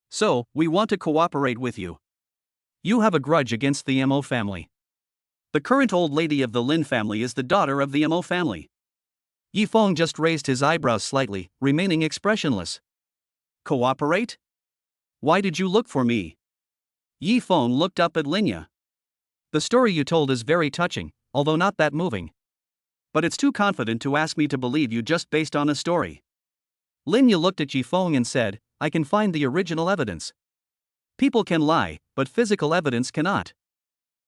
"So, we want to cooperate with you. You have a grudge against the Mo family. The current old lady of the Lin family is the daughter of the Mo family." Yifeng just raised his eyebrows slightly, remaining expressionless. "Cooperate? Why did you look for me?" Yifeng looked up at Linya. "The story you told is very touching, although not that moving. But it's too confident to ask me to believe you just based on a story." Linya looked at Yifeng and said, "I can find the original evidence. People can lie, but physical evidence cannot."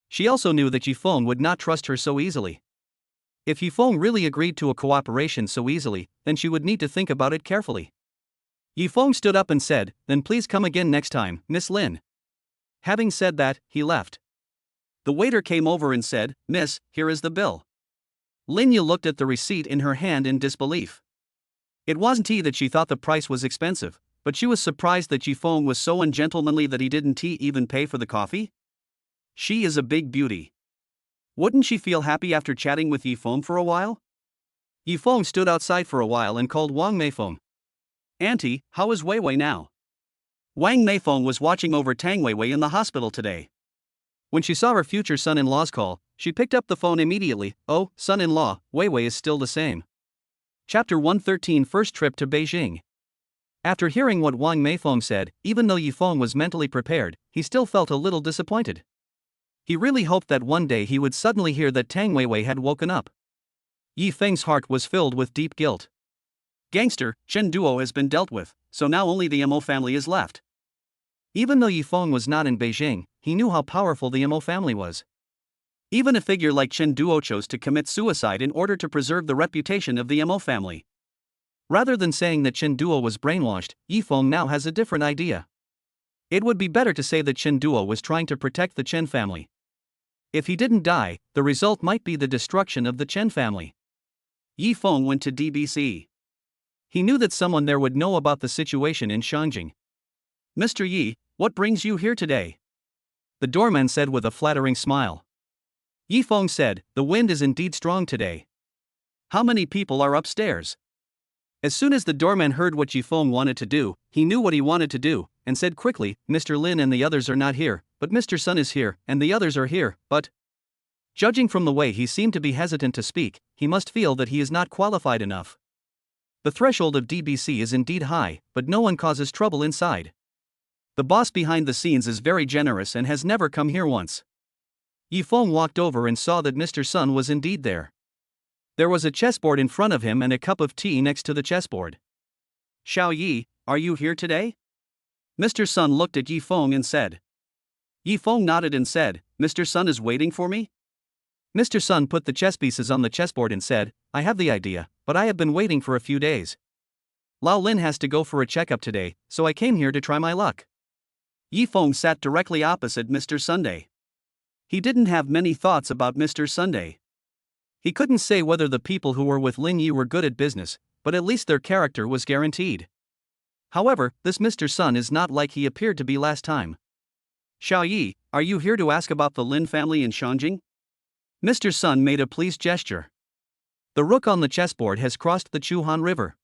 She also knew that Yifeng would not trust her so easily. If Yifeng really agreed to a cooperation so easily, then she would need to think about it carefully. Yifeng stood up and said, "Then please come again next time, Miss Lin." Having said that, he left. The waiter came over and said, "Miss, here is the bill." Linya looked at the receipt in her hand in disbelief. It wasn't that she thought the price was expensive, but she was surprised that Yifeng was so ungentlemanly that he didn't even pay for the coffee. She is a big beauty. Wouldn't she feel happy after chatting with Yifeng for a while? Yifeng stood outside for a while and called Wang Meifeng. "Auntie, how is Weiwei now?" Wang Meifeng was watching over Tang Weiwei in the hospital today. When she saw her future son-in-law's call, she picked up the phone immediately. "Oh, son-in-law, Weiwei is still the same. Chapter 113 First Trip to Beijing. After hearing what Wang Meifeng said, even though Yifeng was mentally prepared, he still felt a little disappointed. He really hoped that one day he would suddenly hear that Tang Weiwei had woken up. Yifeng's heart was filled with deep guilt. Gangster, Chen Duo has been dealt with, so now only the Mo family is left. Even though Yifeng was not in Beijing, he knew how powerful the Mo family was. Even a figure like Chen Duo chose to commit suicide in order to preserve the reputation of the Mo family. Rather than saying that Chen Duo was brainwashed, Yifeng now has a different idea. It would be better to say that Chen Duo was trying to protect the Chen family. If he didn't die, the result might be the destruction of the Chen family. Yifeng went to DBC. He knew that someone there would know about the situation in Shangjing. Mr. Yi, what brings you here today? The doorman said with a flattering smile. Yifeng said, the wind is indeed strong today. How many people are upstairs? As soon as the doorman heard what Yifeng wanted to do, he knew what he wanted to do, and said quickly, Mr. Lin and the others are not here, but Mr. Sun is here, and the others are here, but... Judging from the way he seemed to be hesitant to speak, he must feel that he is not qualified enough. The threshold of DBC is indeed high, but no one causes trouble inside. The boss behind the scenes is very generous and has never come here once. Yifeng walked over and saw that Mr. Sun was indeed there. There was a chessboard in front of him and a cup of tea next to the chessboard. Xiao Yi, are you here today? Mr. Sun looked at Yifeng and said. Yifeng nodded and said, Mr. Sun is waiting for me? Mr. Sun put the chess pieces on the chessboard and said, I have the idea, but I have been waiting for a few days. Lao Lin has to go for a checkup today, so I came here to try my luck. Yifeng sat directly opposite Mr. Sunday. He didn't have many thoughts about Mr. Sunday. He couldn't say whether the people who were with Lin Yi were good at business, but at least their character was guaranteed. However, this Mr. Sun is not like he appeared to be last time. Xiao Yi, are you here to ask about the Lin family in Shangjing? Mr. Sun made a pleased gesture. The rook on the chessboard has crossed the Chuhan River.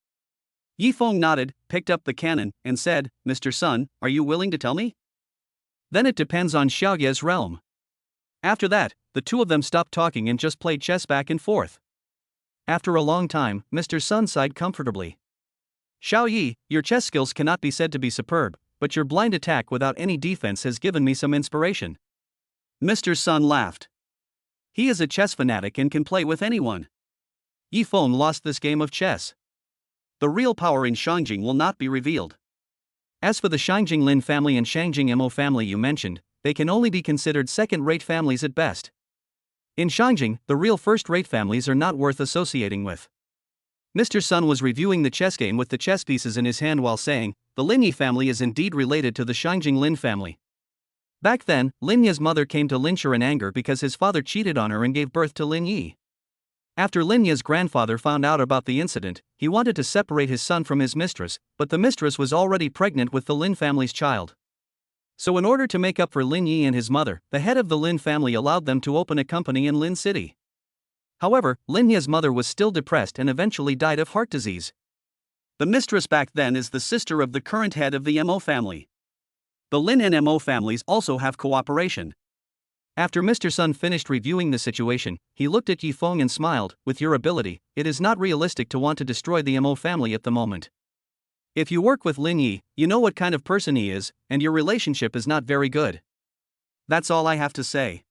Yifeng nodded, picked up the cannon, and said, Mr. Sun, are you willing to tell me? Then it depends on Xiaoye's realm. After that, the two of them stopped talking and just played chess back and forth. After a long time, Mr. Sun sighed comfortably. Xiao Yi, your chess skills cannot be said to be superb, but your blind attack without any defense has given me some inspiration. Mr. Sun laughed. He is a chess fanatic and can play with anyone. Yifeng lost this game of chess. The real power in Shangjing will not be revealed. As for the Shangjing Lin family and Shangjing Mo family you mentioned, they can only be considered second-rate families at best. In Shangjing, the real first-rate families are not worth associating with. Mr. Sun was reviewing the chess game with the chess pieces in his hand while saying, the Lin Yi family is indeed related to the Shangjing Lin family. Back then, Lin Yi's mother came to Linshur in anger because his father cheated on her and gave birth to Lin Yi. After Lin Yi's grandfather found out about the incident, he wanted to separate his son from his mistress, but the mistress was already pregnant with the Lin family's child. So in order to make up for Lin Yi and his mother, the head of the Lin family allowed them to open a company in Lin City. However, Lin Yi's mother was still depressed and eventually died of heart disease. The mistress back then is the sister of the current head of the Mo family. The Lin and Mo families also have cooperation. After Mr. Sun finished reviewing the situation, he looked at Yifeng and smiled, with your ability, it is not realistic to want to destroy the Mo family at the moment. If you work with Lin Yi, you know what kind of person he is, and your relationship is not very good. That's all I have to say.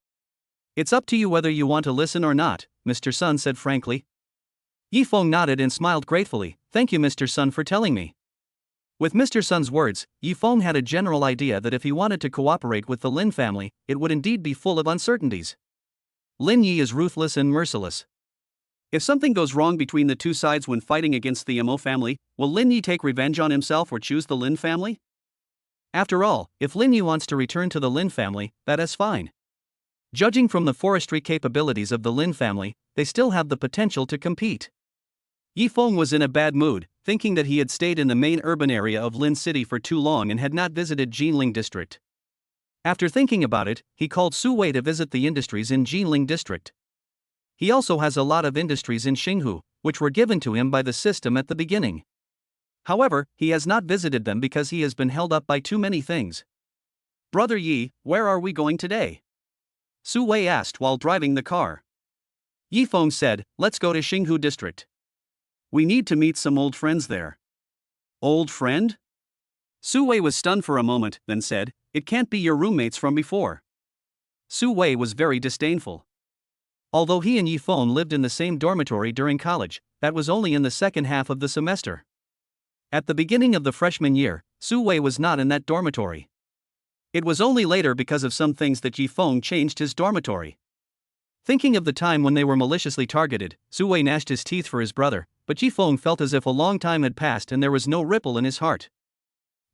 It's up to you whether you want to listen or not, Mr. Sun said frankly. Yifeng nodded and smiled gratefully, thank you Mr. Sun for telling me. With Mr. Sun's words, Yifeng had a general idea that if he wanted to cooperate with the Lin family, it would indeed be full of uncertainties. Lin Yi is ruthless and merciless. If something goes wrong between the two sides when fighting against the Mo family, will Lin Yi take revenge on himself or choose the Lin family? After all, if Lin Yi wants to return to the Lin family, that is fine. Judging from the forestry capabilities of the Lin family, they still have the potential to compete. Yifeng was in a bad mood, thinking that he had stayed in the main urban area of Lin City for too long and had not visited Jinling district. After thinking about it, he called Su Wei to visit the industries in Jinling district. He also has a lot of industries in Xinghu, which were given to him by the system at the beginning. However, he has not visited them because he has been held up by too many things. Brother Yi, where are we going today? Su Wei asked while driving the car. Yifeng said, let's go to Xinghu district. We need to meet some old friends there. Old friend? Su Wei was stunned for a moment, then said, "It can't be your roommates from before." Su Wei was very disdainful. Although he and Yi Feng lived in the same dormitory during college, that was only in the second half of the semester. At the beginning of the freshman year, Su Wei was not in that dormitory. It was only later because of some things that Yi Feng changed his dormitory. Thinking of the time when they were maliciously targeted, Su Wei gnashed his teeth for his brother, but Yi Feng felt as if a long time had passed and there was no ripple in his heart.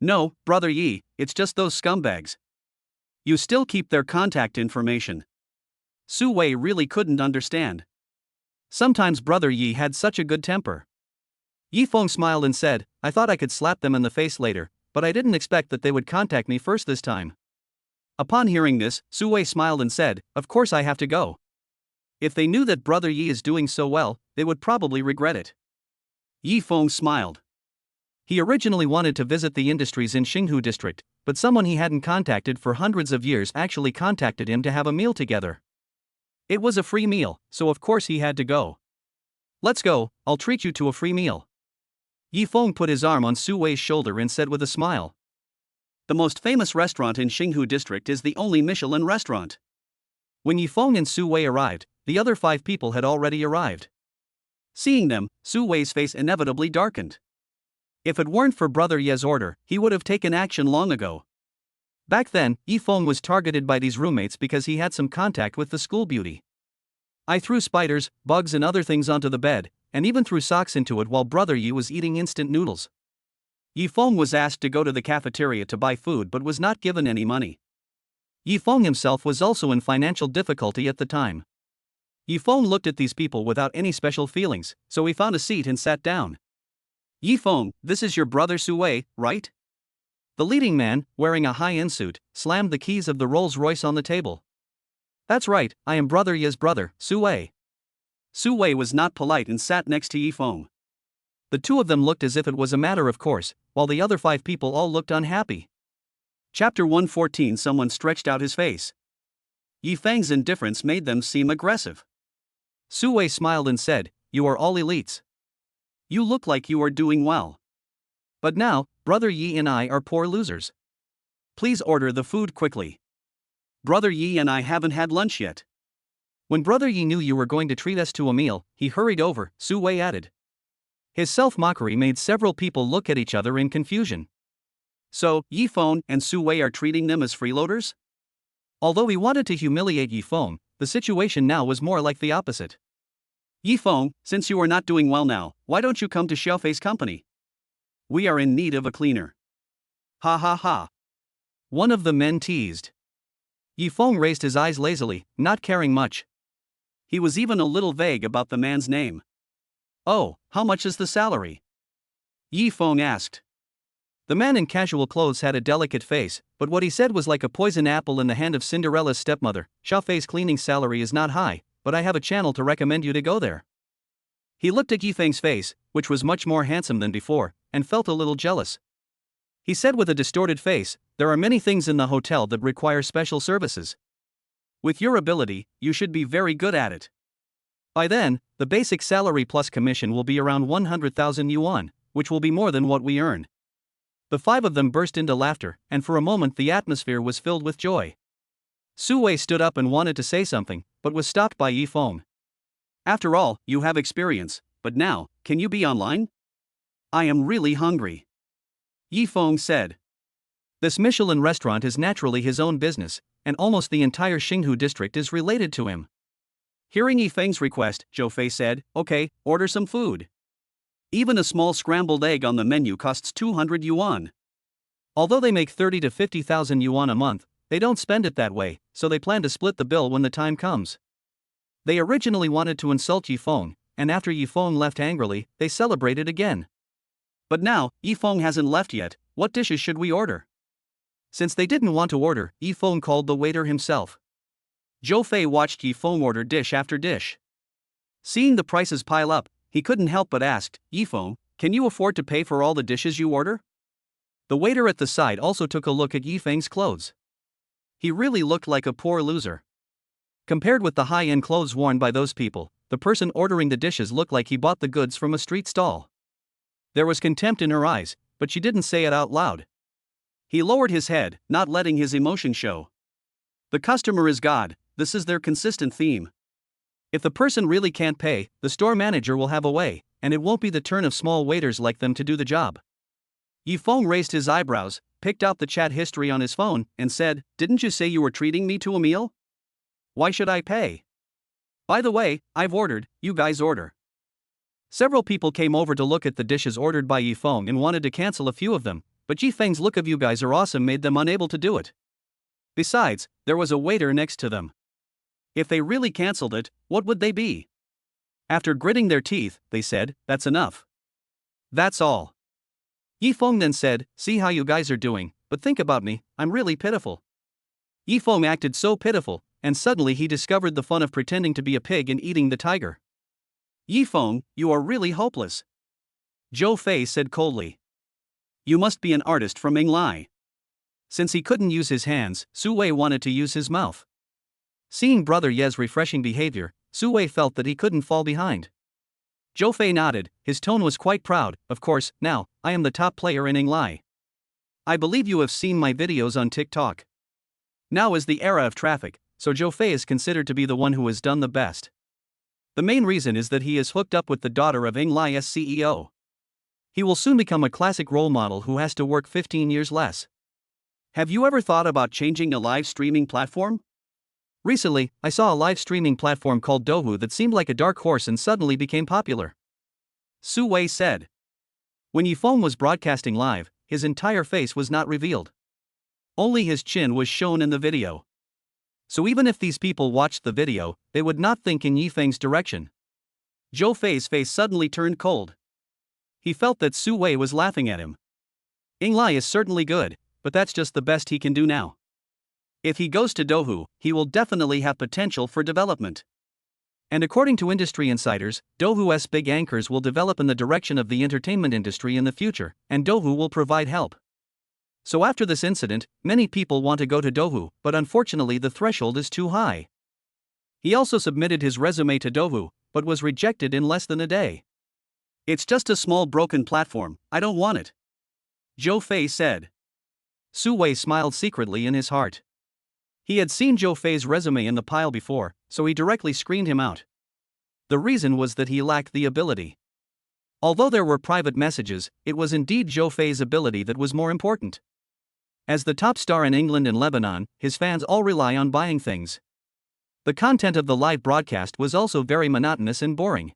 "No, brother Yi, it's just those scumbags. You still keep their contact information." Su Wei really couldn't understand. Sometimes brother Yi had such a good temper. Yi Feng smiled and said, "I thought I could slap them in the face later, but I didn't expect that they would contact me first this time." Upon hearing this, Su Wei smiled and said, "Of course I have to go. If they knew that brother Yi is doing so well, they would probably regret it." Yi Feng smiled. He originally wanted to visit the industries in Xinghu district, but someone he hadn't contacted for hundreds of years actually contacted him to have a meal together. It was a free meal, so of course he had to go. "Let's go, I'll treat you to a free meal." Yi Feng put his arm on Su Wei's shoulder and said with a smile. The most famous restaurant in Xinghu district is the only Michelin restaurant. When Yi Feng and Su Wei arrived, the other 5 people had already arrived. Seeing them, Su Wei's face inevitably darkened. If it weren't for brother Ye's order, he would have taken action long ago. Back then, Yi Feng was targeted by these roommates because he had some contact with the school beauty. I threw spiders, bugs and other things onto the bed, and even threw socks into it while brother Yi was eating instant noodles. Yi Feng was asked to go to the cafeteria to buy food but was not given any money. Yi Feng himself was also in financial difficulty at the time. Yi Feng looked at these people without any special feelings, so he found a seat and sat down. "Yi Feng, this is your brother Su Wei, right?" The leading man, wearing a high-end suit, slammed the keys of the Rolls-Royce on the table. "That's right, I am brother Ye's brother, Su Wei." Su Wei was not polite and sat next to Yi Feng. The two of them looked as if it was a matter of course, while the other 5 people all looked unhappy. Chapter 114. Someone stretched out his face. Yi Feng's indifference made them seem aggressive. Su Wei smiled and said, "You are all elites. You look like you are doing well. But now, brother Yi and I are poor losers. Please order the food quickly. Brother Yi and I haven't had lunch yet." When brother Yi knew you were going to treat us to a meal, he hurried over, Su Wei added. His self-mockery made several people look at each other in confusion. So, Yi Feng and Su Wei are treating them as freeloaders? Although he wanted to humiliate Yi Feng, the situation now was more like the opposite. "Yi Feng, since you are not doing well now, why don't you come to Xiaofei's company? We are in need of a cleaner." "Ha ha ha." One of the men teased. Yi Feng raised his eyes lazily, not caring much. He was even a little vague about the man's name. "Oh, how much is the salary?" Yi Feng asked. The man in casual clothes had a delicate face, but what he said was like a poison apple in the hand of Cinderella's stepmother. "Xiaofei's cleaning salary is not high, but I have a channel to recommend you to go there." He looked at Yi Feng's face, which was much more handsome than before, and felt a little jealous. He said with a distorted face, "There are many things in the hotel that require special services. With your ability, you should be very good at it. By then, the basic salary plus commission will be around 100,000 yuan, which will be more than what we earn." The 5 of them burst into laughter, and for a moment the atmosphere was filled with joy. Su Wei stood up and wanted to say something, but was stopped by Yi Feng. "After all, you have experience, but now, can you be online? I am really hungry." Yi Feng said. This Michelin restaurant is naturally his own business, and almost the entire Xinghu district is related to him. Hearing Yi Feng's request, Zhou Fei said, "Okay, order some food. Even a small scrambled egg on the menu costs 200 yuan. Although they make 30 to 50,000 yuan a month, they don't spend it that way, so they plan to split the bill when the time comes." They originally wanted to insult Yi Feng, and after Yi Feng left angrily, they celebrated again. But now, Yi Feng hasn't left yet, what dishes should we order? Since they didn't want to order, Yi Feng called the waiter himself. Zhou Fei watched Yi Feng order dish after dish. Seeing the prices pile up, he couldn't help but ask, "Yi Feng, can you afford to pay for all the dishes you order?" The waiter at the side also took a look at Yi Feng's clothes. He really looked like a poor loser. Compared with the high-end clothes worn by those people, the person ordering the dishes looked like he bought the goods from a street stall. There was contempt in her eyes, but she didn't say it out loud. He lowered his head, not letting his emotion show. The customer is God, this is their consistent theme. If the person really can't pay, the store manager will have a way, and it won't be the turn of small waiters like them to do the job. Yifeng raised his eyebrows, picked out the chat history on his phone, and said, "Didn't you say you were treating me to a meal? Why should I pay? By the way, I've ordered, you guys order." Several people came over to look at the dishes ordered by Yifeng and wanted to cancel a few of them, but Yifeng's look of "you guys are awesome" made them unable to do it. Besides, there was a waiter next to them. If they really cancelled it, what would they be? After gritting their teeth, they said, "That's enough. That's all." Yifeng then said, "See how you guys are doing, but think about me, I'm really pitiful." Yifeng acted so pitiful, and suddenly he discovered the fun of pretending to be a pig and eating the tiger. "Yifeng, you are really hopeless," Zhou Fei said coldly. "You must be an artist from Yinglai." Since he couldn't use his hands, Su Wei wanted to use his mouth. Seeing Brother Ye's refreshing behavior, Su Wei felt that he couldn't fall behind. Zhou Fei nodded, his tone was quite proud. "Of course, now, I am the top player in Yinglai. I believe you have seen my videos on TikTok. Now is the era of traffic, so Zhou Fei is considered to be the one who has done the best. The main reason is that he is hooked up with the daughter of Yinglai's CEO. He will soon become a classic role model who has to work 15 years less. Have you ever thought about changing a live streaming platform? Recently, I saw a live streaming platform called Douhu that seemed like a dark horse and suddenly became popular," Su Wei said. When Yifeng was broadcasting live, his entire face was not revealed. Only his chin was shown in the video. So even if these people watched the video, they would not think in Yifeng's direction. Zhou Fei's face suddenly turned cold. He felt that Su Wei was laughing at him. Yinglai is certainly good, but that's just the best he can do now. If he goes to Douhu, he will definitely have potential for development. And according to industry insiders, Douhu's big anchors will develop in the direction of the entertainment industry in the future, and Douhu will provide help. So after this incident, many people want to go to Douhu, but unfortunately the threshold is too high. He also submitted his resume to Douhu, but was rejected in less than a day. "It's just a small broken platform, I don't want it," Zhou Fei said. Su Wei smiled secretly in his heart. He had seen Zhou Fei's resume in the pile before, so he directly screened him out. The reason was that he lacked the ability. Although there were private messages, it was indeed Zhou Fei's ability that was more important. As the top star in England and Lebanon, his fans all rely on buying things. The content of the live broadcast was also very monotonous and boring.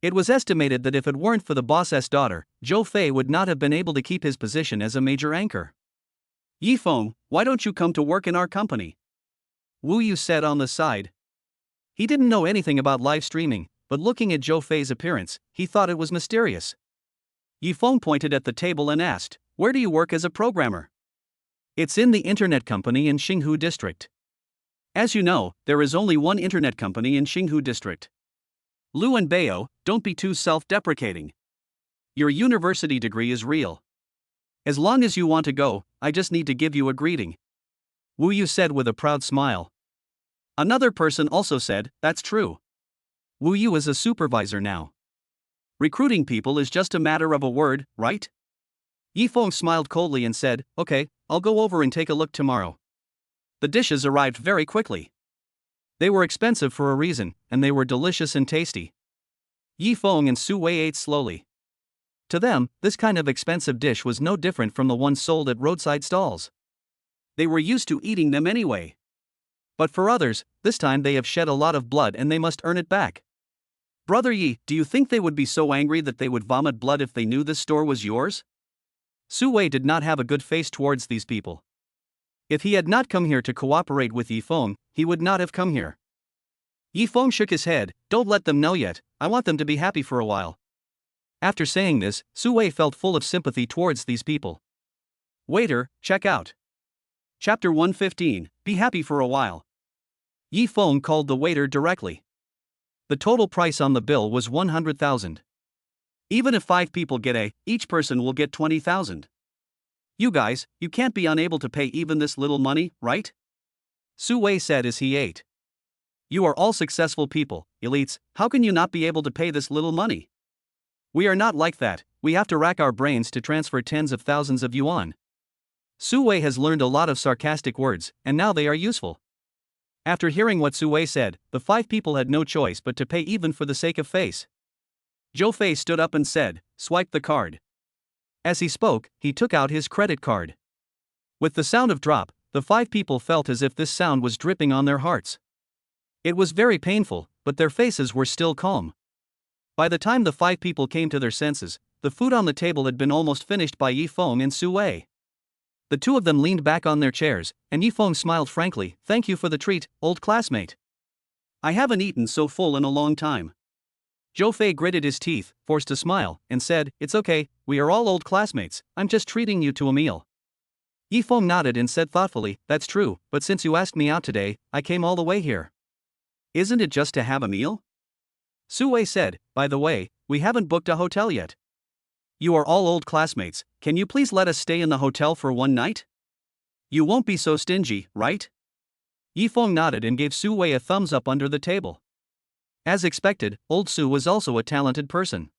It was estimated that if it weren't for the boss's daughter, Zhou Fei would not have been able to keep his position as a major anchor. "Yifeng, why don't you come to work in our company?" Wu Yu said on the side. He didn't know anything about live streaming, but looking at Zhou Fei's appearance, he thought it was mysterious. Yifeng pointed at the table and asked, "Where do you work as a programmer?" "It's in the internet company in Xinghu district." As you know, there is only one internet company in Xinghu district. Lu and Bayo, don't be too self-deprecating. Your university degree is real. As long as you want to go, I just need to give you a greeting," Wu Yu said with a proud smile. Another person also said, "That's true. Wu Yu is a supervisor now. Recruiting people is just a matter of a word, right?" Yifeng smiled coldly and said, "Okay, I'll go over and take a look tomorrow." The dishes arrived very quickly. They were expensive for a reason, and they were delicious and tasty. Yifeng and Su Wei ate slowly. To them, this kind of expensive dish was no different from the ones sold at roadside stalls. They were used to eating them anyway. But for others, this time they have shed a lot of blood and they must earn it back. "Brother Yi, do you think they would be so angry that they would vomit blood if they knew this store was yours?" Su Wei did not have a good face towards these people. If he had not come here to cooperate with Yifeng, he would not have come here. Yifeng shook his head, "Don't let them know yet, I want them to be happy for a while." After saying this, Su Wei felt full of sympathy towards these people. "Waiter, check out. Chapter 115, Be happy for a while." Yifeng called the waiter directly. The total price on the bill was 100,000. Even if 5 people get A, each person will get 20,000. "You guys, you can't be unable to pay even this little money, right?" Su Wei said as he ate. You are all successful people, elites, how can you not be able to pay this little money? We are not like that, we have to rack our brains to transfer tens of thousands of yuan. Su Wei has learned a lot of sarcastic words, and now they are useful. After hearing what Su Wei said, the 5 people had no choice but to pay even for the sake of face. Zhou Fei stood up and said, "Swipe the card." As he spoke, he took out his credit card. With the sound of drop, the 5 people felt as if this sound was dripping on their hearts. It was very painful, but their faces were still calm. By the time the 5 people came to their senses, the food on the table had been almost finished by Yifeng and Su Wei. The two of them leaned back on their chairs, and Yifeng smiled frankly, "Thank you for the treat, old classmate. I haven't eaten so full in a long time." Zhou Fei gritted his teeth, forced a smile, and said, "It's okay, we are all old classmates, I'm just treating you to a meal." Yifeng nodded and said thoughtfully, "That's true, but since you asked me out today, I came all the way here." "Isn't it just to have a meal?" Su Wei said, "By the way, we haven't booked a hotel yet. You are all old classmates, can you please let us stay in the hotel for one night? You won't be so stingy, right?" Yifeng nodded and gave Su Wei a thumbs up under the table. As expected, old Su was also a talented person.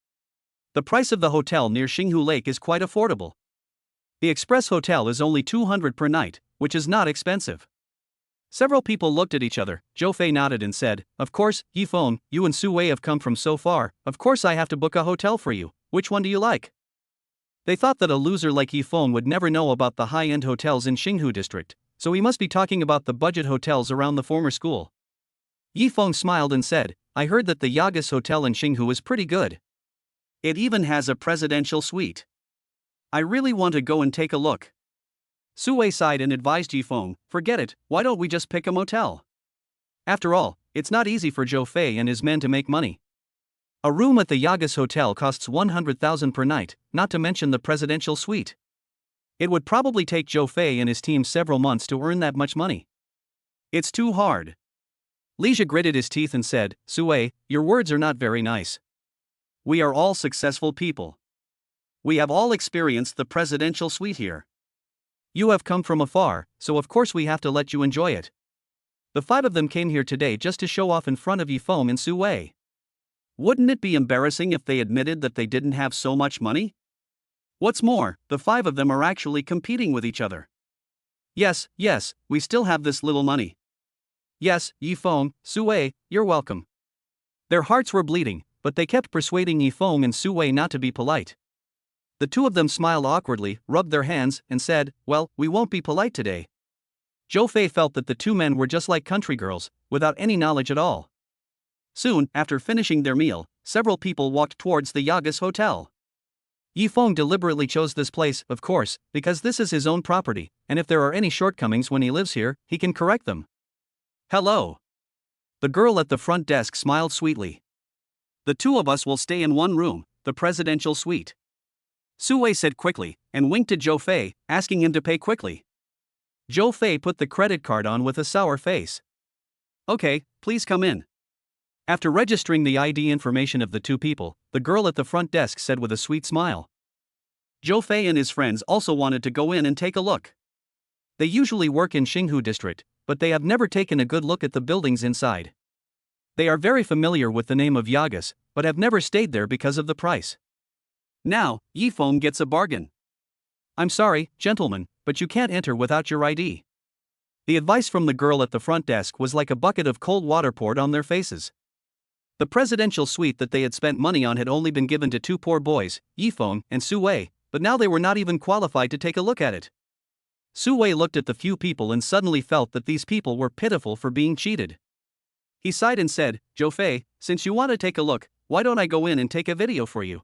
The price of the hotel near Xinghu Lake is quite affordable. The Express Hotel is only 200 per night, which is not expensive. Several people looked at each other. Zhou Fei nodded and said, "Of course, Yifeng, you and Su Wei have come from so far, of course I have to book a hotel for you, which one do you like?" They thought that a loser like Yifeng would never know about the high-end hotels in Xinghu district, so he must be talking about the budget hotels around the former school. Yifeng smiled and said, "I heard that the Yagas Hotel in Xinghu is pretty good. It even has a presidential suite. I really want to go and take a look." Su Wei sighed and advised Yifeng, "Forget it, why don't we just pick a motel? After all, it's not easy for Zhou Fei and his men to make money. A room at the Yagas Hotel costs 100,000 per night, not to mention the presidential suite. It would probably take Zhou Fei and his team several months to earn that much money. It's too hard." Li Jie gritted his teeth and said, "Su Wei, your words are not very nice. We are all successful people. We have all experienced the presidential suite here. You have come from afar, so of course we have to let you enjoy it. The 5 of them came here today just to show off in front of Yifeng and Su Wei. Wouldn't it be embarrassing if they admitted that they didn't have so much money? What's more, the 5 of them are actually competing with each other. Yes, we still have this little money. Yes, Yifeng, Su Wei, you're welcome." Their hearts were bleeding, but they kept persuading Yifeng and Su Wei not to be polite. The two of them smiled awkwardly, rubbed their hands, and said, "Well, we won't be polite today." Zhou Fei felt that the 2 men were just like country girls, without any knowledge at all. Soon, after finishing their meal, several people walked towards the Yagas Hotel. Yifeng deliberately chose this place, of course, because this is his own property, and if there are any shortcomings when he lives here, he can correct them. "Hello." The girl at the front desk smiled sweetly. "The 2 of us will stay in one room, the presidential suite." Su Wei said quickly, and winked at Zhou Fei, asking him to pay quickly. Zhou Fei put the credit card on with a sour face. "Okay, please come in." After registering the ID information of the 2 people, the girl at the front desk said with a sweet smile. Zhou Fei and his friends also wanted to go in and take a look. They usually work in Xinghu district, but they have never taken a good look at the buildings inside. They are very familiar with the name of Yagas, but have never stayed there because of the price. Now, Yifeng gets a bargain. "I'm sorry, gentlemen, but you can't enter without your ID." The advice from the girl at the front desk was like a bucket of cold water poured on their faces. The presidential suite that they had spent money on had only been given to 2 poor boys, Yifeng and Su Wei, but now they were not even qualified to take a look at it. Su Wei looked at the few people and suddenly felt that these people were pitiful for being cheated. He sighed and said, "Zhou Fei, since you want to take a look, why don't I go in and take a video for you?"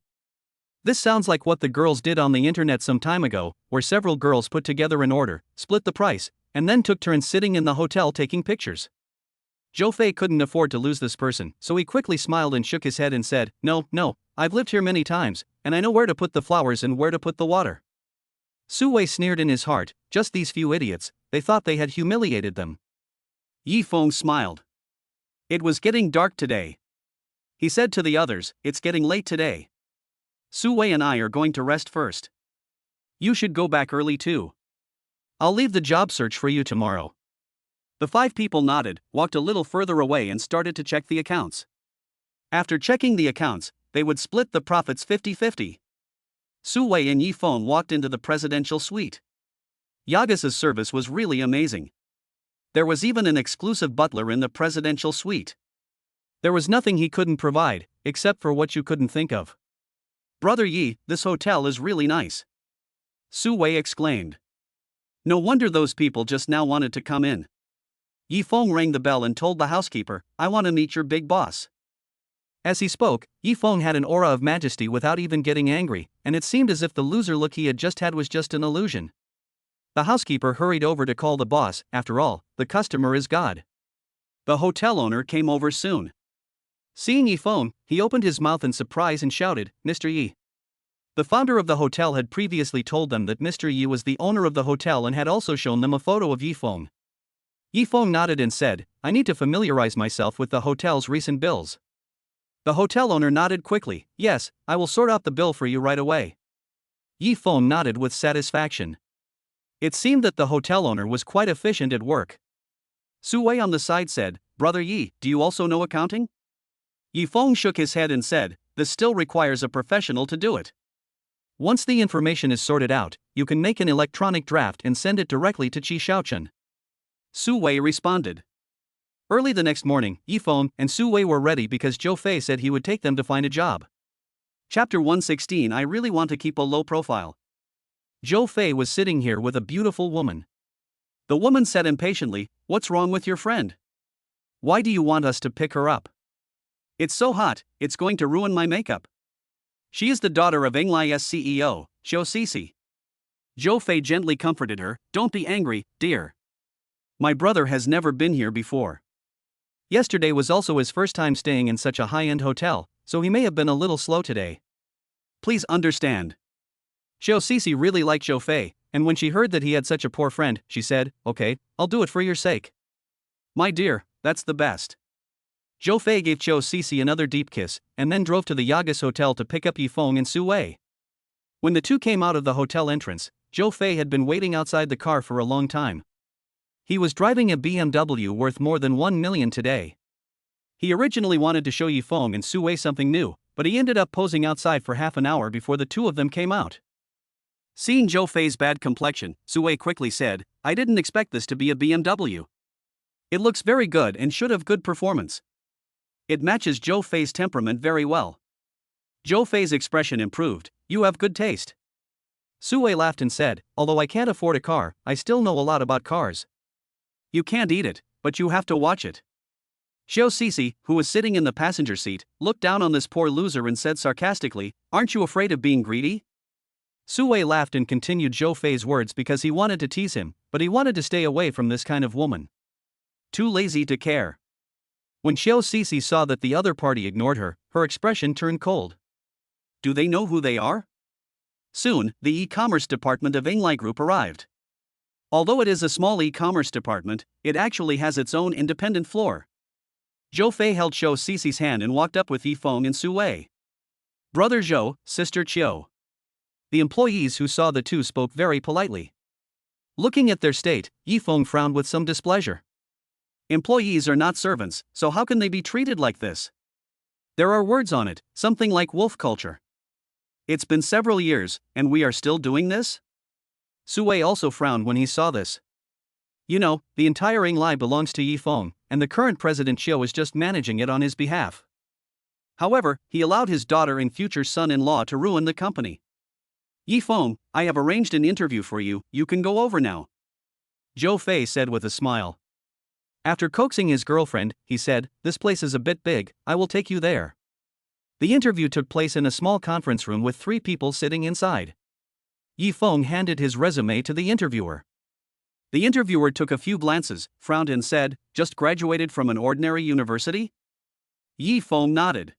This sounds like what the girls did on the internet some time ago, where several girls put together an order, split the price, and then took turns sitting in the hotel taking pictures. Zhou Fei couldn't afford to lose this person, so he quickly smiled and shook his head and said, No, I've lived here many times, and I know where to put the flowers and where to put the water." Su Wei sneered in his heart, just these few idiots, they thought they had humiliated them. Yifeng smiled. It was getting dark today. He said to the others, "It's getting late today. Su Wei and I are going to rest first. You should go back early too. I'll leave the job search for you tomorrow." The 5 people nodded, walked a little further away and started to check the accounts. After checking the accounts, they would split the profits 50-50. Su Wei and Yi Feng walked into the presidential suite. Yagas's service was really amazing. There was even an exclusive butler in the presidential suite. There was nothing he couldn't provide, except for what you couldn't think of. "Brother Yi, this hotel is really nice," Su Wei exclaimed. "No wonder those people just now wanted to come in." Yi Feng rang the bell and told the housekeeper, "I want to meet your big boss." As he spoke, Yi Feng had an aura of majesty without even getting angry, and it seemed as if the loser look he had just had was just an illusion. The housekeeper hurried over to call the boss. After all, the customer is God. The hotel owner came over soon. Seeing Yi Feng, he opened his mouth in surprise and shouted, "Mr. Yi." The founder of the hotel had previously told them that Mr. Yi was the owner of the hotel and had also shown them a photo of Yi Feng. Yi Feng nodded and said, "I need to familiarize myself with the hotel's recent bills." The hotel owner nodded quickly. "Yes, I will sort out the bill for you right away." Yi Feng nodded with satisfaction. It seemed that the hotel owner was quite efficient at work. Su Wei on the side said, "Brother Yi, do you also know accounting?" Yi Feng shook his head and said, "This still requires a professional to do it. Once the information is sorted out, you can make an electronic draft and send it directly to Qi Shaochen." Su Wei responded. Early the next morning, Yi Feng and Su Wei were ready because Zhou Fei said he would take them to find a job. Chapter 116. I really want to keep a low profile. Zhou Fei was sitting here with a beautiful woman. The woman said impatiently, "What's wrong with your friend? Why do you want us to pick her up? It's so hot, it's going to ruin my makeup." She is the daughter of Englai's CEO, Xiao Sisi. Zhou Fei gently comforted her, "Don't be angry, dear. My brother has never been here before. Yesterday was also his first time staying in such a high-end hotel, so he may have been a little slow today. Please understand." Xiao Sisi really liked Zhou Fei, and when she heard that he had such a poor friend, she said, "Okay, I'll do it for your sake." "My dear, that's the best." Zhou Fei gave Xiao Sisi another deep kiss, and then drove to the Yagas hotel to pick up Yi Feng and Su Wei. When the two came out of the hotel entrance, Zhou Fei had been waiting outside the car for a long time. He was driving a BMW worth more than 1 million today. He originally wanted to show Yi Feng and Su Wei something new, but he ended up posing outside for half an hour before the two of them came out. Seeing Zhou Fei's bad complexion, Su Wei quickly said, "I didn't expect this to be a BMW. It looks very good and should have good performance. It matches Zhou Fei's temperament very well." Zhou Fei's expression improved. "You have good taste." Su Wei laughed and said, "Although I can't afford a car, I still know a lot about cars." "You can't eat it, but you have to watch it." Xiao Sisi, who was sitting in the passenger seat, looked down on this poor loser and said sarcastically, "Aren't you afraid of being greedy?" Su Wei laughed and continued Zhou Fei's words because he wanted to tease him, but he wanted to stay away from this kind of woman. Too lazy to care. When Xiao Sisi saw that the other party ignored her, her expression turned cold. Do they know who they are? Soon, the e-commerce department of Englai Group arrived. Although it is a small e-commerce department, it actually has its own independent floor. Zhou Fei held Xiao Sisi's hand and walked up with Yi Feng and Su Wei. "Brother Zhou, sister Qiu." The employees who saw the two spoke very politely. Looking at their state, Yi Feng frowned with some displeasure. Employees are not servants, so how can they be treated like this? There are words on it, something like wolf culture. It's been several years, and we are still doing this? Su Wei also frowned when he saw this. You know, the entire Englai belongs to Yi Feng, and the current president Qiu is just managing it on his behalf. However, he allowed his daughter and future son-in-law to ruin the company. "Yi Feng, I have arranged an interview for you, you can go over now," Zhou Fei said with a smile. After coaxing his girlfriend, he said, "This place is a bit big, I will take you there." The interview took place in a small conference room with 3 people sitting inside. Yi Feng handed his resume to the interviewer. The interviewer took a few glances, frowned and said, "Just graduated from an ordinary university?" Yi Feng nodded.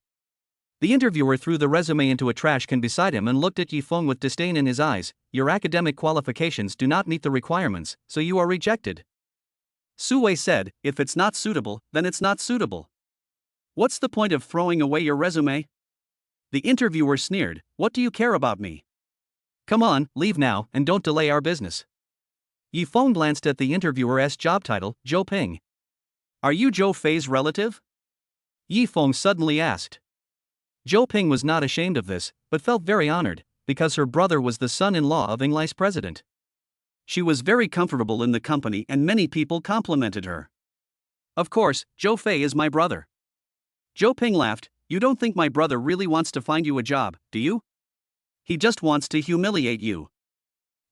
The interviewer threw the resume into a trash can beside him and looked at Yi Feng with disdain in his eyes. "Your academic qualifications do not meet the requirements, so you are rejected." Su Wei said, "If it's not suitable, then it's not suitable. What's the point of throwing away your resume?" The interviewer sneered, "What do you care about me? Come on, leave now, and don't delay our business." Yi Feng glanced at the interviewer's job title, Zhou Ping. Are you Zhou Fei's relative? Yi Feng suddenly asked. Zhou Ping was not ashamed of this, but felt very honored, because her brother was the son-in-law of Engli's president. She was very comfortable in the company and many people complimented her. Of course, Zhou Fei is my brother. Zhou Ping laughed. You don't think my brother really wants to find you a job, do you? He just wants to humiliate you.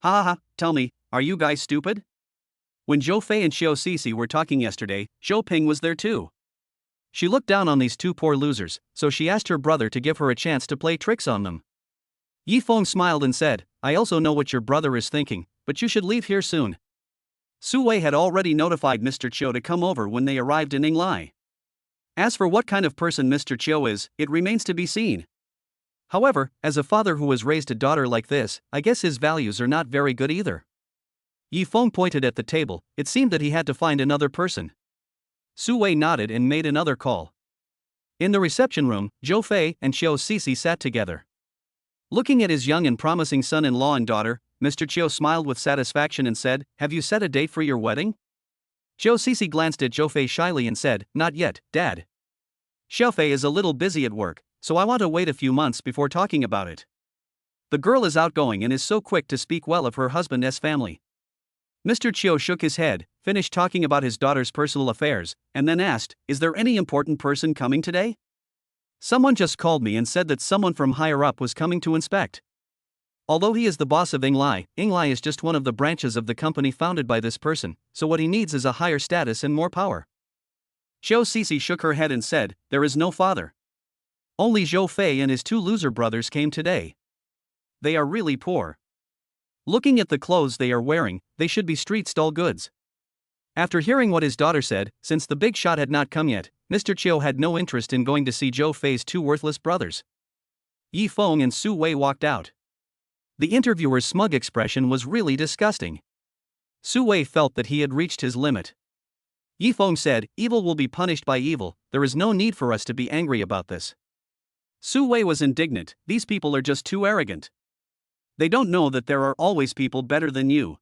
Ha ha ha, tell me, are you guys stupid? When Zhou Fei and Xiao Sisi were talking yesterday, Zhou Ping was there too. She looked down on these two poor losers, so she asked her brother to give her a chance to play tricks on them. Yi Feng smiled and said, I also know what your brother is thinking, but you should leave here soon. Su Wei had already notified Mr. Chiu to come over when they arrived in Yinglai. As for what kind of person Mr. Chiu is, it remains to be seen. However, as a father who has raised a daughter like this, I guess his values are not very good either. Yi Feng pointed at the table. It seemed that he had to find another person. Su Wei nodded and made another call. In the reception room, Zhou Fei and Xiao Sisi sat together. Looking at his young and promising son-in-law and daughter, Mr. Chiu smiled with satisfaction and said, Have you set a date for your wedding? Xiao Sisi glanced at Zhou Fei shyly and said, Not yet, Dad. Xiao Fei is a little busy at work, so I want to wait a few months before talking about it. The girl is outgoing and is so quick to speak well of her husband's family. Mr. Chiu shook his head, finished talking about his daughter's personal affairs, and then asked, Is there any important person coming today? Someone just called me and said that someone from higher up was coming to inspect. Although he is the boss of Yinglai is just one of the branches of the company founded by this person, so what he needs is a higher status and more power. Xiao Sisi shook her head and said, There is no father. Only Zhou Fei and his two loser brothers came today. They are really poor. Looking at the clothes they are wearing, they should be street stall goods. After hearing what his daughter said, since the big shot had not come yet, Mr. Chiu had no interest in going to see Zhou Fei's two worthless brothers. Yi Feng and Su Wei walked out. The interviewer's smug expression was really disgusting. Su Wei felt that he had reached his limit. Yi Feng said, Evil will be punished by evil, there is no need for us to be angry about this. Su Wei was indignant, these people are just too arrogant. They don't know that there are always people better than you.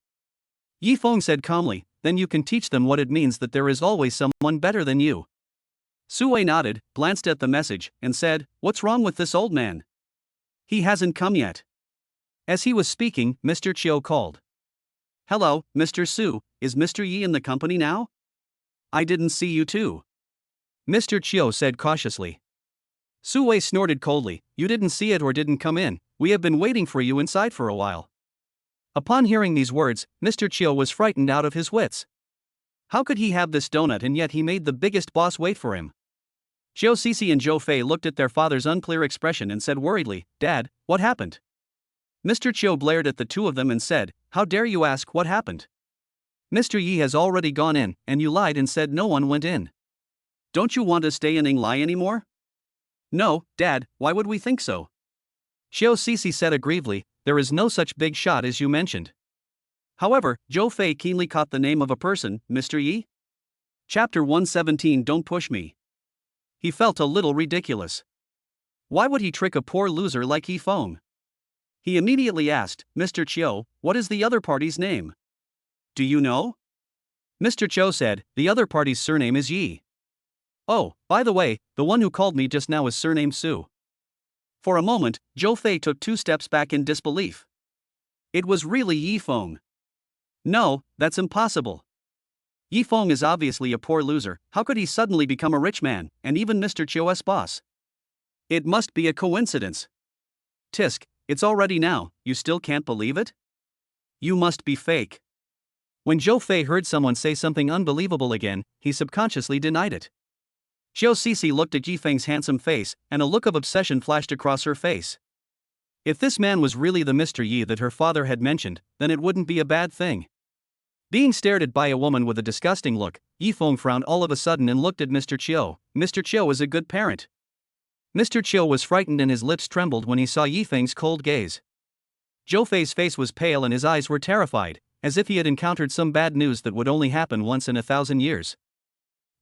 Yi Feng said calmly, Then you can teach them what it means that there is always someone better than you. Su Wei nodded, glanced at the message, and said, What's wrong with this old man? He hasn't come yet. As he was speaking, Mr. Chiu called. Hello, Mr. Su, is Mr. Yi in the company now? I didn't see you too. Mr. Chiu said cautiously. Su Wei snorted coldly, You didn't see it or didn't come in, we have been waiting for you inside for a while. Upon hearing these words, Mr. Chiu was frightened out of his wits. How could he have this donut and yet he made the biggest boss wait for him? Xiao Sisi and Zhou Fei looked at their father's unclear expression and said worriedly, Dad, what happened? Mr. Chiu glared at the two of them and said, How dare you ask what happened? Mr. Yi has already gone in, and you lied and said no one went in. Don't you want to stay in Yinglai anymore? No, Dad, why would we think so? Xiao Sisi said aggrievedly, There is no such big shot as you mentioned. However, Zhou Fei keenly caught the name of a person, Mr. Yi. Chapter 117 Don't push me. He felt a little ridiculous. Why would he trick a poor loser like Yi Feng? He immediately asked, Mr. Chiu, what is the other party's name? Do you know? Mr. Chiu said, The other party's surname is Yi. Oh, by the way, the one who called me just now is surnamed Su. For a moment, Zhou Fei took 2 steps back in disbelief. It was really Yi Feng. No, that's impossible. Yi Feng is obviously a poor loser, how could he suddenly become a rich man, and even Mr. Chiu's boss? It must be a coincidence. Tisk, it's already now, you still can't believe it? You must be fake. When Zhou Fei heard someone say something unbelievable again, he subconsciously denied it. Xiao Sisi looked at Yi Feng's handsome face, and a look of obsession flashed across her face. If this man was really the Mr. Yi that her father had mentioned, then it wouldn't be a bad thing. Being stared at by a woman with a disgusting look, Yi Feng frowned all of a sudden and looked at Mr. Chiu. Mr. Chiu is a good parent. Mr. Chiu was frightened and his lips trembled when he saw Yi Feng's cold gaze. Zhou Fei's face was pale and his eyes were terrified, as if he had encountered some bad news that would only happen once in 1,000 years.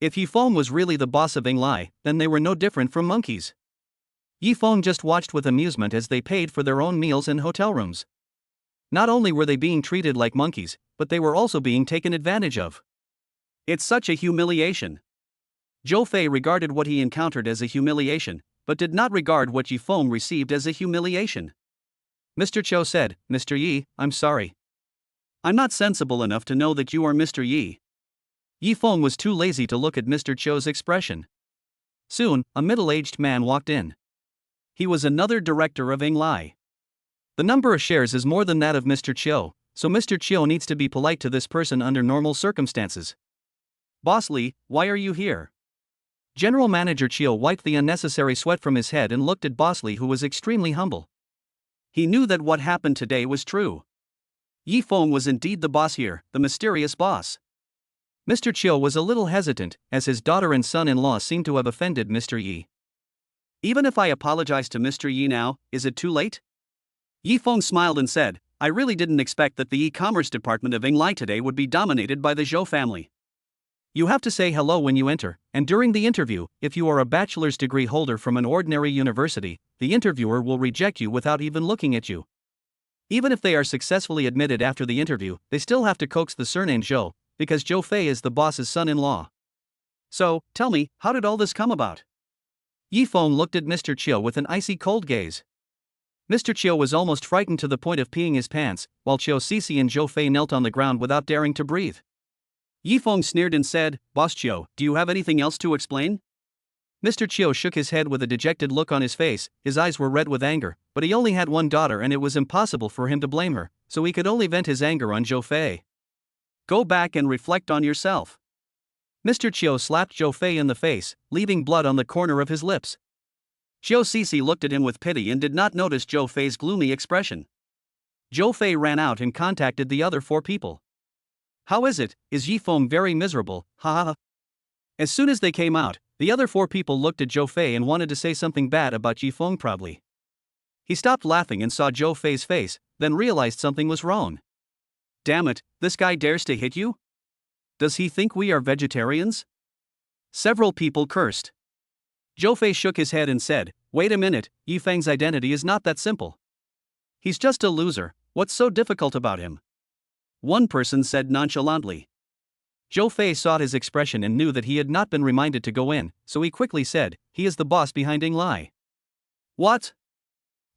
If Yi Feng was really the boss of Yinglai, then they were no different from monkeys. Yi Feng just watched with amusement as they paid for their own meals in hotel rooms. Not only were they being treated like monkeys, but they were also being taken advantage of. It's such a humiliation. Zhou Fei regarded what he encountered as a humiliation, but did not regard what Yi Feng received as a humiliation. Mr. Cho said, "Mr. Yi, I'm sorry. I'm not sensible enough to know that you are Mr. Yi." Yi Feng was too lazy to look at Mr. Cho's expression. Soon, a middle-aged man walked in. He was another director of Englai. The number of shares is more than that of Mr. Cho, so Mr. Cho needs to be polite to this person under normal circumstances. "Boss Li, why are you here?" General Manager Chiu wiped the unnecessary sweat from his head and looked at Boss Li, who was extremely humble. He knew that what happened today was true. Yi Feng was indeed the boss here, the mysterious boss. Mr. Chiu was a little hesitant, as his daughter and son-in-law seemed to have offended Mr. Yi. "Even if I apologize to Mr. Yi now, is it too late?" Yi Feng smiled and said, "I really didn't expect that the e-commerce department of Englai today would be dominated by the Zhou family. You have to say hello when you enter, and during the interview, if you are a bachelor's degree holder from an ordinary university, the interviewer will reject you without even looking at you. Even if they are successfully admitted after the interview, they still have to coax the surname Zhou, because Zhou Fei is the boss's son-in-law. So, tell me, how did all this come about?" Yi Feng looked at Mr. Chiu with an icy cold gaze. Mr. Chiu was almost frightened to the point of peeing his pants, while Chiu Cixi and Zhou Fei knelt on the ground without daring to breathe. Yi Feng sneered and said, "Boss Chiu, do you have anything else to explain?" Mr. Chiu shook his head with a dejected look on his face. His eyes were red with anger, but he only had one daughter and it was impossible for him to blame her, so he could only vent his anger on Zhou Fei. "Go back and reflect on yourself." Mr. Chiu slapped Zhou Fei in the face, leaving blood on the corner of his lips. Chiu Cixi looked at him with pity and did not notice Zhou Fei's gloomy expression. Zhou Fei ran out and contacted the other 4 people. "How is it? Is Yi Feng very miserable? Ha ha ha." As soon as they came out, the other 4 people looked at Zhou Fei and wanted to say something bad about Yi Feng proudly. He stopped laughing and saw Zhou Fei's face, then realized something was wrong. "Damn it, this guy dares to hit you? Does he think we are vegetarians?" Several people cursed. Zhou Fei shook his head and said, "Wait a minute, Yi Feng's identity is not that simple. He's just a loser, what's so difficult about him?" One person said nonchalantly. Zhou Fei saw his expression and knew that he had not been reminded to go in, so he quickly said, "He is the boss behind Englai." "What?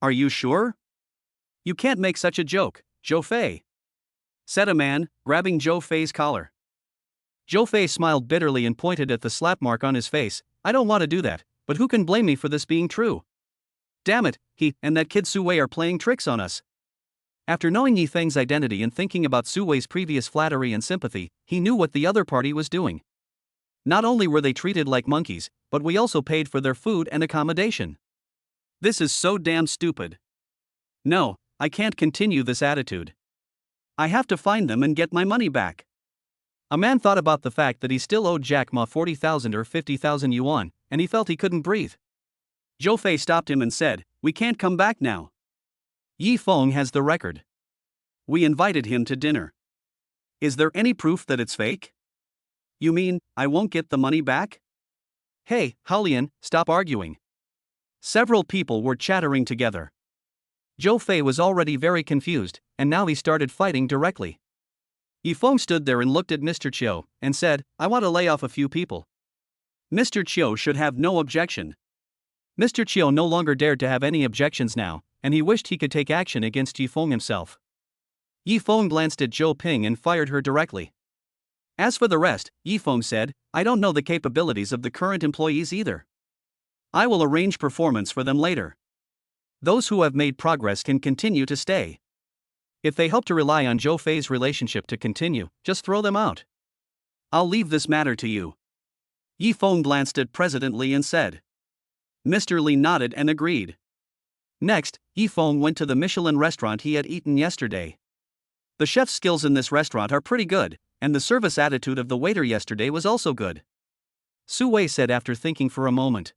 Are you sure? You can't make such a joke, Zhou Fei," said a man, grabbing Zhou Fei's collar. Zhou Fei smiled bitterly and pointed at the slap mark on his face. "I don't want to do that, but who can blame me for this being true? Damn it, he and that kid Su Wei are playing tricks on us." After knowing Yi Feng's identity and thinking about Su Wei's previous flattery and sympathy, he knew what the other party was doing. Not only were they treated like monkeys, but we also paid for their food and accommodation. This is so damn stupid. No, I can't continue this attitude. I have to find them and get my money back. A man thought about the fact that he still owed Jack Ma 40,000 or 50,000 yuan, and he felt he couldn't breathe. Zhou Fei stopped him and said, "We can't come back now. Yi Feng has the record. We invited him to dinner. Is there any proof that it's fake? You mean, I won't get the money back?" "Hey, Haolian, stop arguing." Several people were chattering together. Zhou Fei was already very confused, and now he started fighting directly. Yi Feng stood there and looked at Mr. Chiu, and said, "I want to lay off a few people." Mr. Chiu should have no objection. Mr. Chiu no longer dared to have any objections now, and he wished he could take action against Yi Feng himself. Yi Feng glanced at Zhou Ping and fired her directly. As for the rest, Yi Feng said, "I don't know the capabilities of the current employees either. I will arrange performance for them later. Those who have made progress can continue to stay. If they hope to rely on Zhou Fei's relationship to continue, just throw them out. I'll leave this matter to you." Yi Feng glanced at President Li and said. Mr. Li nodded and agreed. Next, Yi Feng went to the Michelin restaurant he had eaten yesterday. The chef's skills in this restaurant are pretty good, and the service attitude of the waiter yesterday was also good. Su Wei said after thinking for a moment.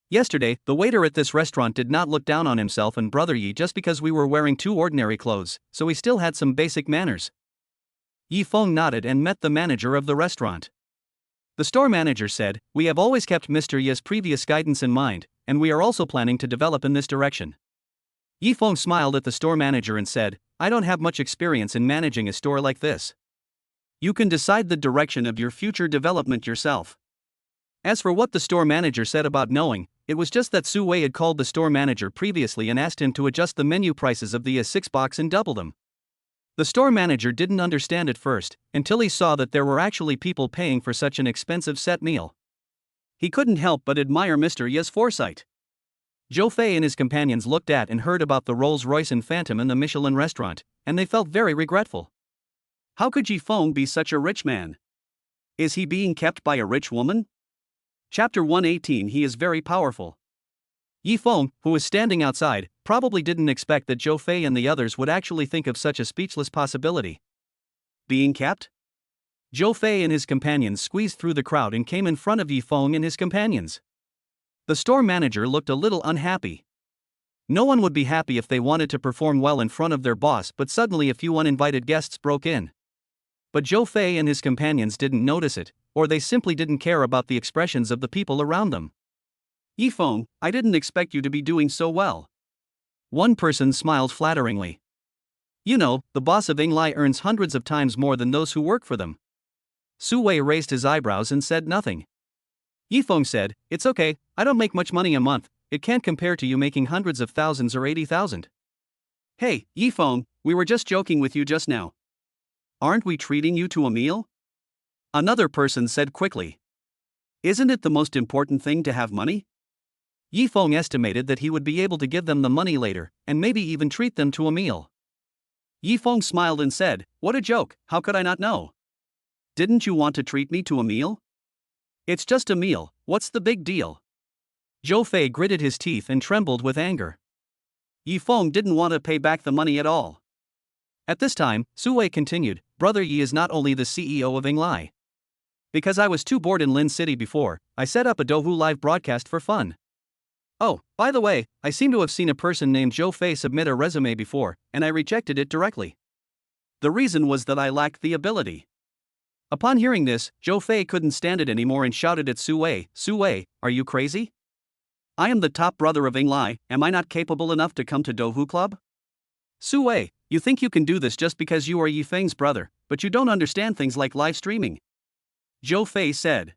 Yesterday, the waiter at this restaurant did not look down on himself and Brother Yi just because we were wearing 2 ordinary clothes, so he still had some basic manners. Yi Feng nodded and met the manager of the restaurant. The store manager said, "We have always kept Mr. Yi's previous guidance in mind, and we are also planning to develop in this direction." Yifeng smiled at the store manager and said, I don't have much experience in managing a store like this. You can decide the direction of your future development yourself. As for what the store manager said about knowing, it was just that Su Wei had called the store manager previously and asked him to adjust the menu prices of the A6 box and double them. The store manager didn't understand at first, until he saw that there were actually people paying for such an expensive set meal. He couldn't help but admire Mr. Ye's foresight. Zhou Fei and his companions looked at and heard about the Rolls-Royce and Phantom in the Michelin restaurant, and they felt very regretful. How could Yifeng be such a rich man? Is he being kept by a rich woman? Chapter 118. He is very powerful. Yifeng, who was standing outside, probably didn't expect that Zhou Fei and the others would actually think of such a speechless possibility. Being kept? Zhou Fei and his companions squeezed through the crowd and came in front of Yifeng and his companions. The store manager looked a little unhappy. No one would be happy if they wanted to perform well in front of their boss, but suddenly a few uninvited guests broke in. But Zhou Fei and his companions didn't notice it, or they simply didn't care about the expressions of the people around them. Yifeng, I didn't expect you to be doing so well. One person smiled flatteringly. You know, the boss of Yinglai earns hundreds of times more than those who work for them. Su Wei raised his eyebrows and said nothing. Yifeng said, It's okay, I don't make much money a month, it can't compare to you making hundreds of thousands or 80,000. Hey, Yifeng, we were just joking with you just now. Aren't we treating you to a meal? Another person said quickly. Isn't it the most important thing to have money? Yifeng estimated that he would be able to give them the money later, and maybe even treat them to a meal. Yifeng smiled and said, What a joke, how could I not know? Didn't you want to treat me to a meal? It's just a meal, what's the big deal? Zhou Fei gritted his teeth and trembled with anger. Yifeng didn't want to pay back the money at all. At this time, Su Wei continued, Brother Yi is not only the CEO of Yinglai. Because I was too bored in Lin City before, I set up a Douhu live broadcast for fun. Oh, by the way, I seem to have seen a person named Zhou Fei submit a resume before, and I rejected it directly. The reason was that I lacked the ability. Upon hearing this, Zhou Fei couldn't stand it anymore and shouted at Su Wei, Su Wei, are you crazy? I am the top brother of Yinglai, am I not capable enough to come to Douhu Club? Su Wei, you think you can do this just because you are Yifeng's brother, but you don't understand things like live streaming. Zhou Fei said.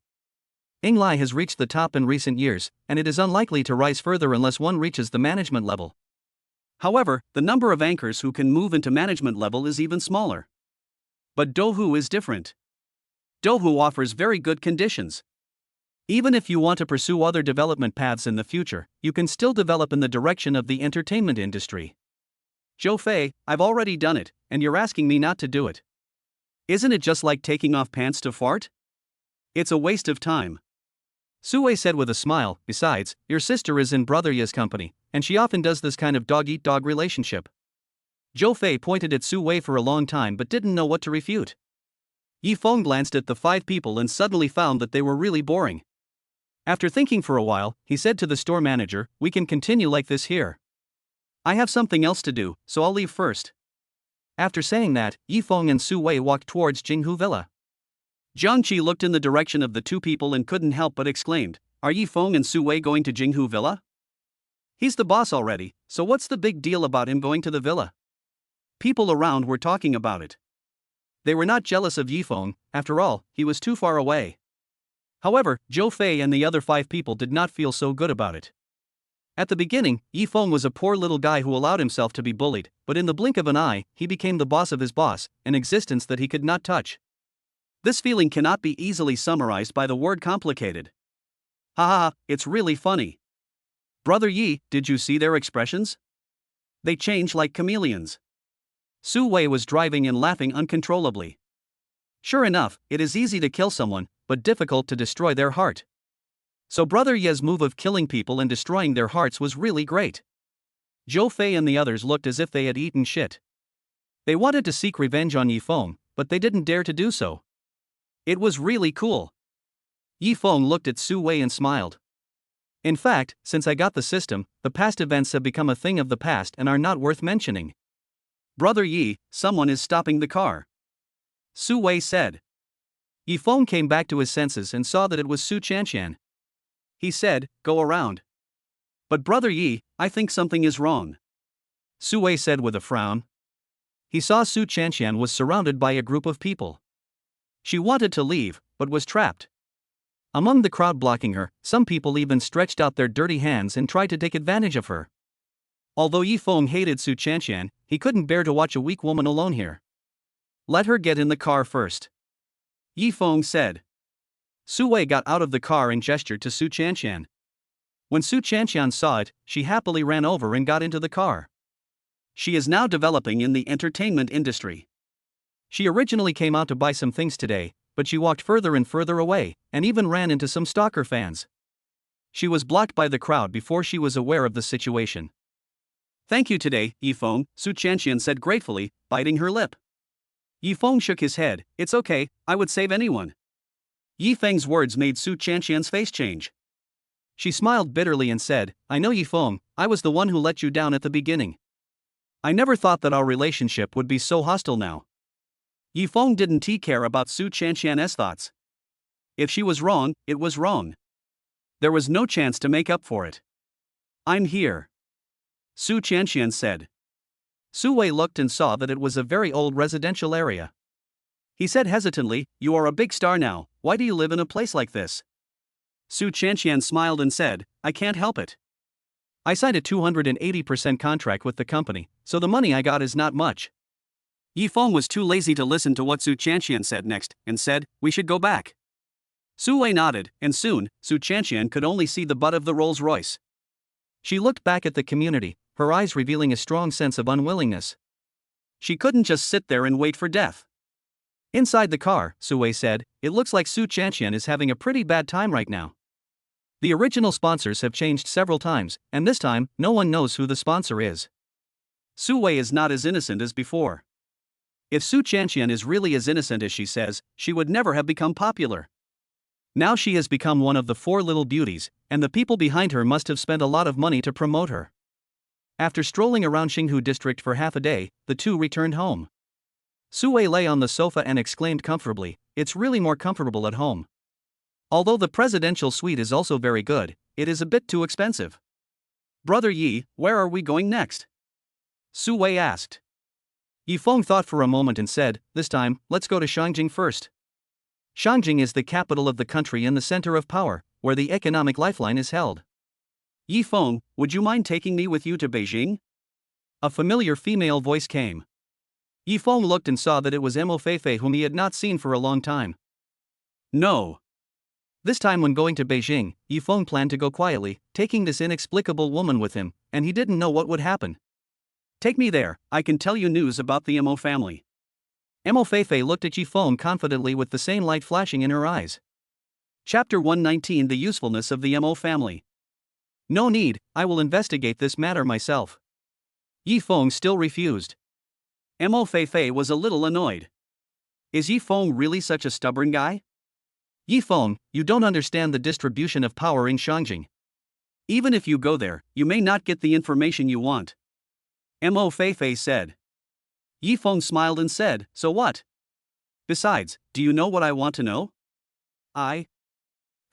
Yinglai has reached the top in recent years, and it is unlikely to rise further unless one reaches the management level. However, the number of anchors who can move into management level is even smaller. But Douhu is different. Douhu offers very good conditions. Even if you want to pursue other development paths in the future, you can still develop in the direction of the entertainment industry. Zhou Fei, I've already done it, and you're asking me not to do it. Isn't it just like taking off pants to fart? It's a waste of time. Su Wei said with a smile, besides, your sister is in Brother Ye's company, and she often does this kind of dog-eat-dog relationship. Zhou Fei pointed at Su Wei for a long time but didn't know what to refute. Yifeng glanced at the 5 people and suddenly found that they were really boring. After thinking for a while, he said to the store manager, we can continue like this here. I have something else to do, so I'll leave first. After saying that, Yifeng and Su Wei walked towards Jinghu Villa. Jiang Qi looked in the direction of the 2 people and couldn't help but exclaimed, Are Yifeng and Su Wei going to Jinghu Villa? He's the boss already, so what's the big deal about him going to the villa? People around were talking about it. They were not jealous of Yifeng, after all, he was too far away. However, Zhou Fei and the other 5 people did not feel so good about it. At the beginning, Yifeng was a poor little guy who allowed himself to be bullied, but in the blink of an eye, he became the boss of his boss, an existence that he could not touch. This feeling cannot be easily summarized by the word complicated. Haha, it's really funny. Brother Yi, did you see their expressions? They change like chameleons. Su Wei was driving and laughing uncontrollably. Sure enough, it is easy to kill someone, but difficult to destroy their heart. So Brother Ye's move of killing people and destroying their hearts was really great. Zhou Fei and the others looked as if they had eaten shit. They wanted to seek revenge on Yifeng, but they didn't dare to do so. It was really cool. Yifeng looked at Su Wei and smiled. In fact, since I got the system, the past events have become a thing of the past and are not worth mentioning. Brother Yi, someone is stopping the car. Su Wei said. Yifeng came back to his senses and saw that it was Su Chanshan. He said, Go around. But Brother Yi, I think something is wrong. Su Wei said with a frown. He saw Su Chanxian was surrounded by a group of people. She wanted to leave, but was trapped. Among the crowd blocking her, some people even stretched out their dirty hands and tried to take advantage of her. Although Yi Feng hated Su Chanxian, he couldn't bear to watch a weak woman alone here. Let her get in the car first, Yi Feng said. Su Wei got out of the car and gestured to Su Chanxian. When Su Chanxian saw it, she happily ran over and got into the car. She is now developing in the entertainment industry. She originally came out to buy some things today, but she walked further and further away, and even ran into some stalker fans. She was blocked by the crowd before she was aware of the situation. Thank you today, Yi Feng, Su Chanxian said gratefully, biting her lip. Yi Feng shook his head. It's okay, I would save anyone. Yi Feng's words made Su Chanxian's face change. She smiled bitterly and said, I know Yi Feng, I was the one who let you down at the beginning. I never thought that our relationship would be so hostile now. Yi Feng didn't care about Su Chanxian's thoughts. If she was wrong, it was wrong. There was no chance to make up for it. I'm here, Su Chanxian said. Su Wei looked and saw that it was a very old residential area. He said hesitantly, You are a big star now, why do you live in a place like this? Su Chanxian smiled and said, I can't help it. I signed a 280% contract with the company, so the money I got is not much. Yi Feng was too lazy to listen to what Su Chanxian said next, and said, We should go back. Su Wei nodded, and soon, Su Chanxian could only see the butt of the Rolls Royce. She looked back at the community, her eyes revealing a strong sense of unwillingness. She couldn't just sit there and wait for death. Inside the car, Su Wei said, It looks like Su Chanxian is having a pretty bad time right now. The original sponsors have changed several times, and this time, no one knows who the sponsor is. Su Wei is not as innocent as before. If Su Chanxian is really as innocent as she says, she would never have become popular. Now she has become one of the four little beauties, and the people behind her must have spent a lot of money to promote her. After strolling around Xinghu district for half a day, the two returned home. Su Wei lay on the sofa and exclaimed comfortably, It's really more comfortable at home. Although the presidential suite is also very good, it is a bit too expensive. Brother Yi, where are we going next? Su Wei asked. Yi Feng thought for a moment and said, This time, let's go to Shangjing first. Shangjing is the capital of the country and the center of power, where the economic lifeline is held. Yi Feng, would you mind taking me with you to Beijing? A familiar female voice came. Yi Feng looked and saw that it was Mo Feifei whom he had not seen for a long time. No. This time when going to Beijing, Yi Feng planned to go quietly, taking this inexplicable woman with him, and he didn't know what would happen. Take me there, I can tell you news about the Mo family. Mo Feifei looked at Yi Feng confidently with the same light flashing in her eyes. Chapter 119 The Usefulness of the Mo family. No need, I will investigate this matter myself. Yi Feng still refused. Mo Feifei was a little annoyed. Is Yi Feng really such a stubborn guy? Yi Feng, you don't understand the distribution of power in Shangjing. Even if you go there, you may not get the information you want. Mo Feifei said. Yi Feng smiled and said, So what? Besides, do you know what I want to know?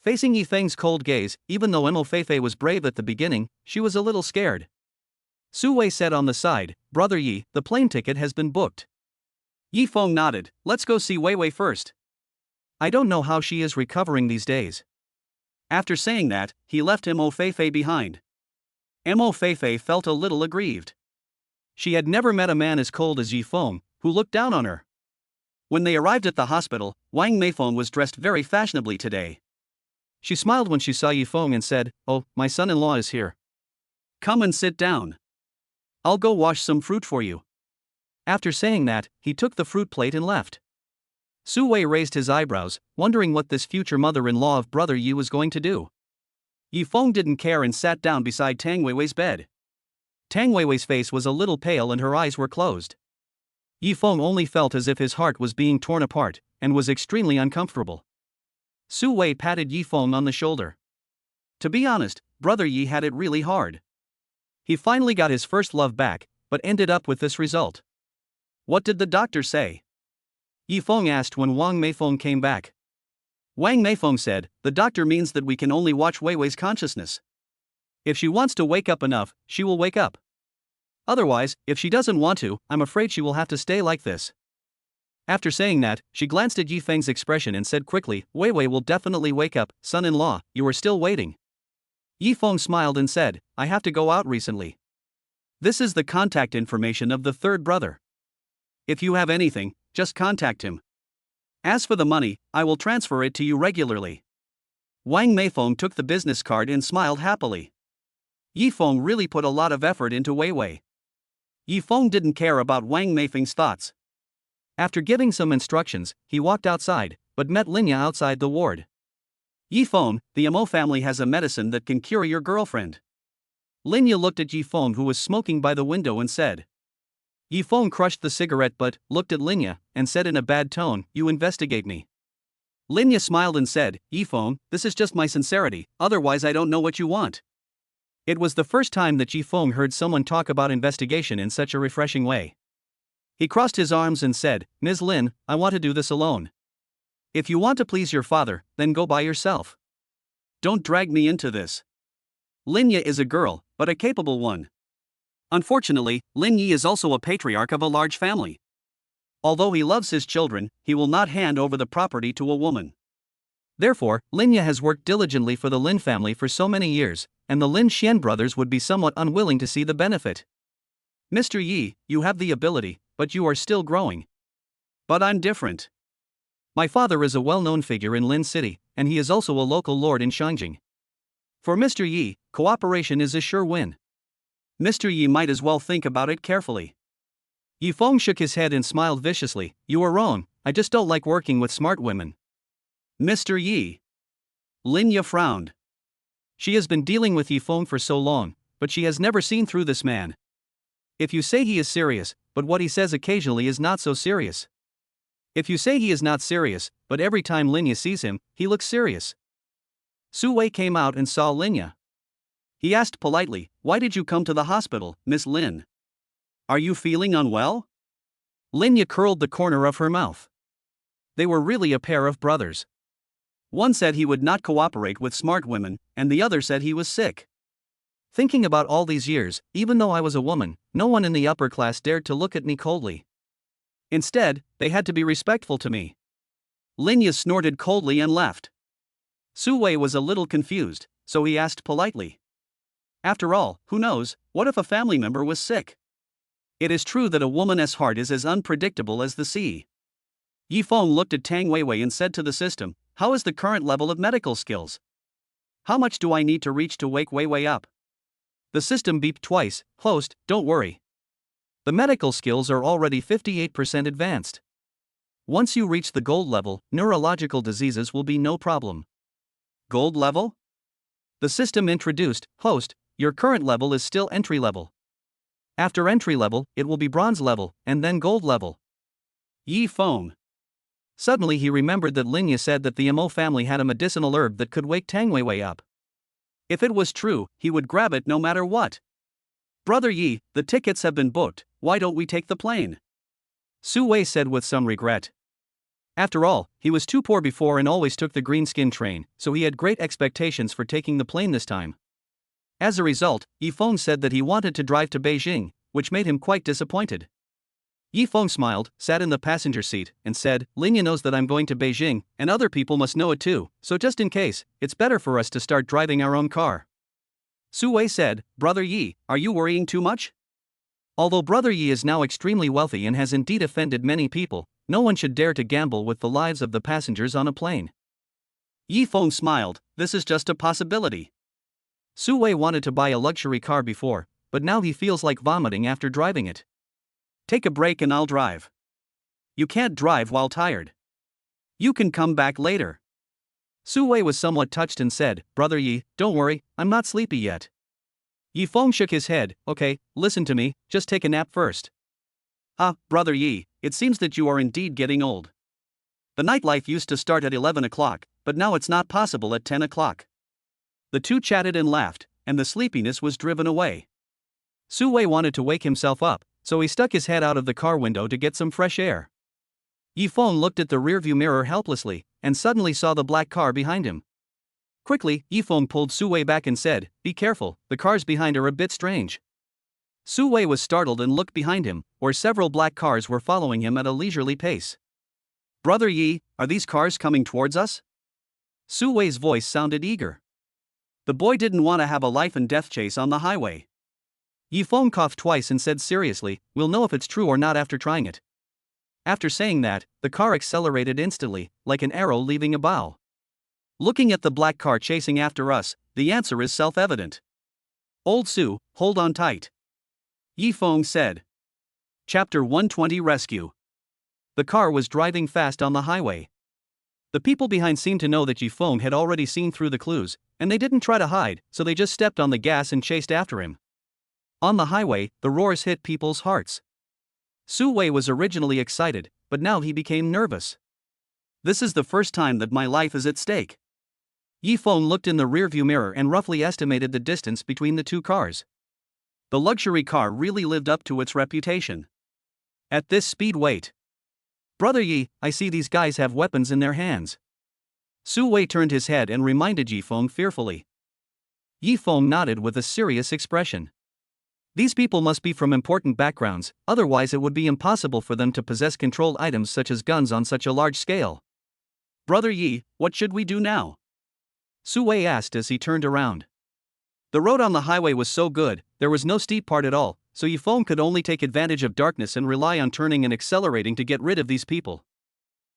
Facing Yi Feng's cold gaze, even though Mo Feifei was brave at the beginning, she was a little scared. Su Wei said on the side, Brother Yi, the plane ticket has been booked. Yi Feng nodded, Let's go see Wei Wei first. I don't know how she is recovering these days. After saying that, he left Mo Feifei behind. Mo Feifei felt a little aggrieved. She had never met a man as cold as Yi Feng, who looked down on her. When they arrived at the hospital, Wang Meifeng was dressed very fashionably today. She smiled when she saw Yi Feng and said, Oh, my son-in-law is here. Come and sit down. I'll go wash some fruit for you. After saying that, he took the fruit plate and left. Su Wei raised his eyebrows, wondering what this future mother-in-law of Brother Yi was going to do. Yi Feng didn't care and sat down beside Tang Weiwei's bed. Tang Weiwei's face was a little pale and her eyes were closed. Yi Feng only felt as if his heart was being torn apart, and was extremely uncomfortable. Su Wei patted Yi Feng on the shoulder. To be honest, Brother Yi had it really hard. He finally got his first love back, but ended up with this result. What did the doctor say? Yi Feng asked when Wang Meifeng came back. Wang Meifeng said, The doctor means that we can only watch Wei Wei's consciousness. If she wants to wake up enough, she will wake up. Otherwise, if she doesn't want to, I'm afraid she will have to stay like this. After saying that, she glanced at Yifeng's expression and said quickly, Wei Wei will definitely wake up, son-in-law, you are still waiting. Yifeng smiled and said, I have to go out recently. This is the contact information of the third brother. If you have anything, just contact him. As for the money, I will transfer it to you regularly. Wang Meifeng took the business card and smiled happily. Yifeng really put a lot of effort into Wei Wei. Yifeng didn't care about Wang Meifeng's thoughts. After giving some instructions, he walked outside, but met Linya outside the ward. Yifeng, the Mo family has a medicine that can cure your girlfriend. Linya looked at Yifeng, who was smoking by the window, and said. Yifeng crushed the cigarette butt, looked at Linya, and said in a bad tone, You investigate me. Linya smiled and said, Yifeng, this is just my sincerity, otherwise I don't know what you want. It was the first time that Yifeng heard someone talk about investigation in such a refreshing way. He crossed his arms and said, Ms. Lin, I want to do this alone. If you want to please your father, then go by yourself. Don't drag me into this. Linya is a girl, but a capable one. Unfortunately, Lin Yi is also a patriarch of a large family. Although he loves his children, he will not hand over the property to a woman. Therefore, Linya has worked diligently for the Lin family for so many years, and the Lin Xian brothers would be somewhat unwilling to see the benefit. Mr. Yi, you have the ability, but you are still growing. But I'm different. My father is a well-known figure in Lin City, and he is also a local lord in Shangjing. For Mr. Yi, cooperation is a sure win. Mr. Yi might as well think about it carefully. Yifeng shook his head and smiled viciously. You are wrong, I just don't like working with smart women. Mr. Yi. Linya frowned. She has been dealing with Yifeng for so long, but she has never seen through this man. If you say he is serious, but what he says occasionally is not so serious. If you say he is not serious, but every time Linya sees him, he looks serious. Su Wei came out and saw Linya. He asked politely, Why did you come to the hospital, Miss Lin? Are you feeling unwell? Linya curled the corner of her mouth. They were really a pair of brothers. One said he would not cooperate with smart women, and the other said he was sick. Thinking about all these years, even though I was a woman, no one in the upper class dared to look at me coldly. Instead, they had to be respectful to me. Linya snorted coldly and left. Su Wei was a little confused, so he asked politely. After all, who knows, what if a family member was sick? It is true that a woman's heart is as unpredictable as the sea. Yifeng looked at Tang Weiwei and said to the system, How is the current level of medical skills? How much do I need to reach to wake Weiwei up? The system beeped twice. Host, don't worry. The medical skills are already 58% advanced. Once you reach the gold level, neurological diseases will be no problem. Gold level? The system introduced. Host, your current level is still entry level. After entry level, it will be bronze level, and then gold level. Yifeng. Suddenly he remembered that Linya said that the Mo family had a medicinal herb that could wake Tang Weiwei up. If it was true, he would grab it no matter what. Brother Yi, the tickets have been booked, why don't we take the plane? Su Wei said with some regret. After all, he was too poor before and always took the green-skin train, so he had great expectations for taking the plane this time. As a result, Yifeng said that he wanted to drive to Beijing, which made him quite disappointed. Yifeng smiled, sat in the passenger seat, and said, Linya knows that I'm going to Beijing, and other people must know it too, so just in case, it's better for us to start driving our own car. Su Wei said, Brother Yi, are you worrying too much? Although Brother Yi is now extremely wealthy and has indeed offended many people, no one should dare to gamble with the lives of the passengers on a plane. Yifeng smiled, this is just a possibility. Su Wei wanted to buy a luxury car before, but now he feels like vomiting after driving it. Take a break and I'll drive. You can't drive while tired. You can come back later. Su Wei was somewhat touched and said, Brother Yi, don't worry, I'm not sleepy yet. Yifeng shook his head, okay, listen to me, just take a nap first. Ah, Brother Yi, it seems that you are indeed getting old. The nightlife used to start at 11 o'clock, but now it's not possible at 10 o'clock. The two chatted and laughed, and the sleepiness was driven away. Su Wei wanted to wake himself up, so he stuck his head out of the car window to get some fresh air. Yifeng looked at the rearview mirror helplessly, and suddenly saw the black car behind him. Quickly, Yifeng pulled Su Wei back and said, Be careful, the cars behind are a bit strange. Su Wei was startled and looked behind him, where several black cars were following him at a leisurely pace. Brother Yi, are these cars coming towards us? Su Wei's voice sounded eager. The boy didn't want to have a life and death chase on the highway. Yi Feng coughed twice and said seriously, "We'll know if it's true or not after trying it." After saying that, the car accelerated instantly, like an arrow leaving a bow. Looking at the black car chasing after us, the answer is self-evident. Old Su, hold on tight. Yi Feng said. Chapter 120 Rescue. The car was driving fast on the highway. The people behind seemed to know that Yi Feng had already seen through the clues, and they didn't try to hide, so they just stepped on the gas and chased after him. On the highway, the roars hit people's hearts. Su Wei was originally excited, but now he became nervous. This is the first time that my life is at stake. Yi Feng looked in the rearview mirror and roughly estimated the distance between the two cars. The luxury car really lived up to its reputation. At this speed, wait. Brother Yi, I see these guys have weapons in their hands. Su Wei turned his head and reminded Yi Feng fearfully. Yi Feng nodded with a serious expression. These people must be from important backgrounds, otherwise it would be impossible for them to possess controlled items such as guns on such a large scale. Brother Yi, what should we do now? Su Wei asked as he turned around. The road on the highway was so good, there was no steep part at all, so Yi Feng could only take advantage of darkness and rely on turning and accelerating to get rid of these people.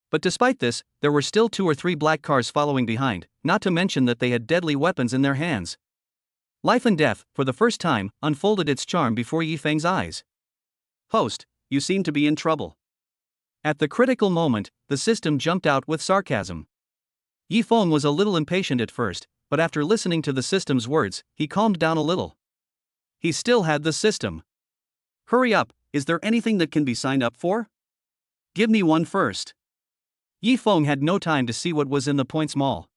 But despite this, there were still 2 or 3 black cars following behind, not to mention that they had deadly weapons in their hands. Life and death, for the first time, unfolded its charm before Yi Feng's eyes. Host, you seem to be in trouble. At the critical moment, the system jumped out with sarcasm. Yi Feng was a little impatient at first, but after listening to the system's words, he calmed down a little. He still had the system. Hurry up, is there anything that can be signed up for? Give me one first. Yi Feng had no time to see what was in the points mall.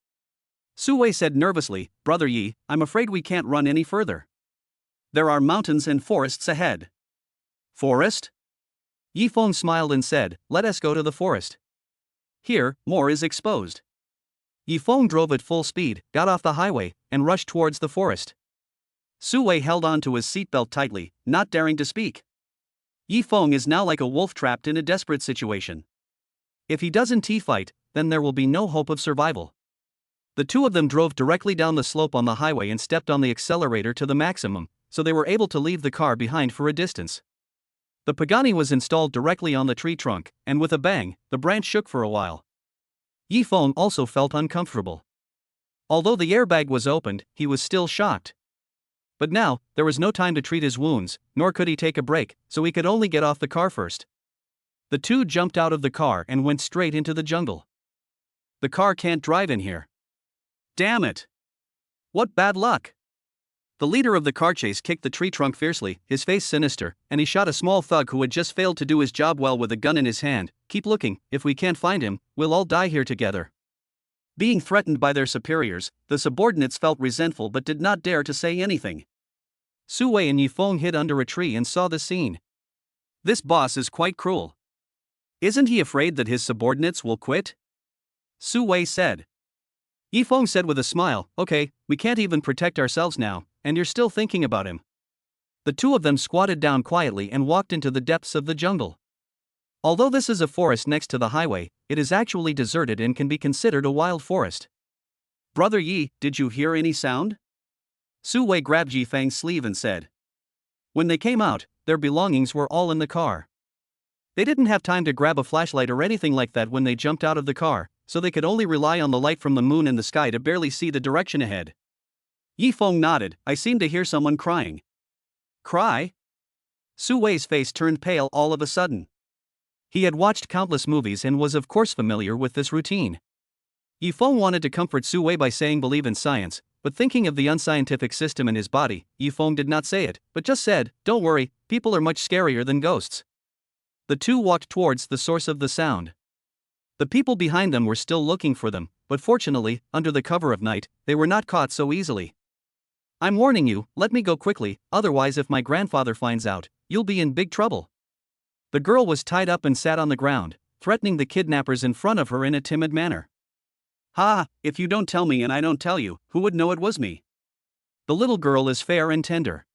Su Wei said nervously, Brother Yi, I'm afraid we can't run any further. There are mountains and forests ahead. Forest? Yi Feng smiled and said, let us go to the forest. Here, more is exposed. Yi Feng drove at full speed, got off the highway, and rushed towards the forest. Su Wei held on to his seatbelt tightly, not daring to speak. Yi Feng is now like a wolf trapped in a desperate situation. If he doesn't fight, then there will be no hope of survival. The two of them drove directly down the slope on the highway and stepped on the accelerator to the maximum, so they were able to leave the car behind for a distance. The Pagani was installed directly on the tree trunk, and with a bang, the branch shook for a while. Yi Feng also felt uncomfortable. Although the airbag was opened, he was still shocked. But now, there was no time to treat his wounds, nor could he take a break, so he could only get off the car first. The two jumped out of the car and went straight into the jungle. The car can't drive in here. Damn it! What bad luck! The leader of the car chase kicked the tree trunk fiercely, his face sinister, and he shot a small thug who had just failed to do his job well with a gun in his hand. Keep looking, if we can't find him, we'll all die here together. Being threatened by their superiors, the subordinates felt resentful but did not dare to say anything. Su Wei and Yi Feng hid under a tree and saw the scene. This boss is quite cruel. Isn't he afraid that his subordinates will quit? Su Wei said. Yi Feng said with a smile, okay, we can't even protect ourselves now, and you're still thinking about him. The two of them squatted down quietly and walked into the depths of the jungle. Although this is a forest next to the highway, it is actually deserted and can be considered a wild forest. Brother Yi, did you hear any sound? Su Wei grabbed Yi Feng's sleeve and said. When they came out, their belongings were all in the car. They didn't have time to grab a flashlight or anything like that when they jumped out of the car, so they could only rely on the light from the moon in the sky to barely see the direction ahead. Yi Feng nodded, I seem to hear someone crying. Cry? Su Wei's face turned pale all of a sudden. He had watched countless movies and was of course familiar with this routine. Yi Feng wanted to comfort Su Wei by saying believe in science, but thinking of the unscientific system in his body, Yi Feng did not say it, but just said, don't worry, people are much scarier than ghosts. The two walked towards the source of the sound. The people behind them were still looking for them, but fortunately, under the cover of night, they were not caught so easily. I'm warning you, let me go quickly, otherwise if my grandfather finds out, you'll be in big trouble. The girl was tied up and sat on the ground, threatening the kidnappers in front of her in a timid manner. Ha, if you don't tell me and I don't tell you, who would know it was me? The little girl is fair and tender.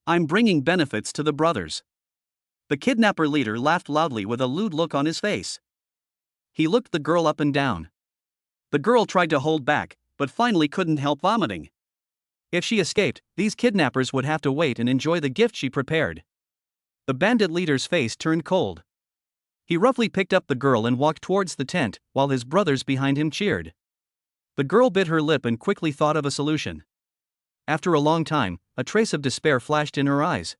I'm bringing benefits to the brothers. The kidnapper leader laughed loudly with a lewd look on his face. He looked the girl up and down. The girl tried to hold back, but finally couldn't help vomiting. If she escaped, these kidnappers would have to wait and enjoy the gift she prepared. The bandit leader's face turned cold. He roughly picked up the girl and walked towards the tent, while his brothers behind him cheered. The girl bit her lip and quickly thought of a solution. After a long time, a trace of despair flashed in her eyes.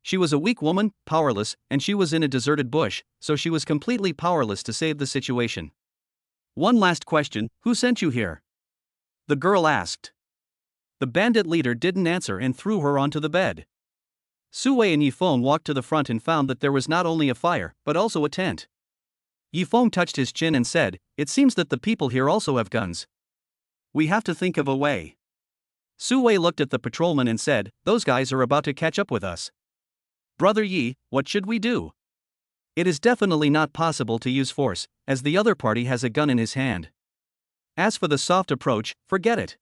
She was a weak woman, powerless, and she was in a deserted bush, so she was completely powerless to save the situation. One last question, who sent you here? The girl asked. The bandit leader didn't answer and threw her onto the bed. Suwei and Yifeng walked to the front and found that there was not only a fire, but also a tent. Yifeng touched his chin and said, "It seems that the people here also have guns. We have to think of a way." Suwei looked at the patrolman and said, "Those guys are about to catch up with us. Brother Yi, what should we do?" It is definitely not possible to use force, as the other party has a gun in his hand. As for the soft approach, forget it.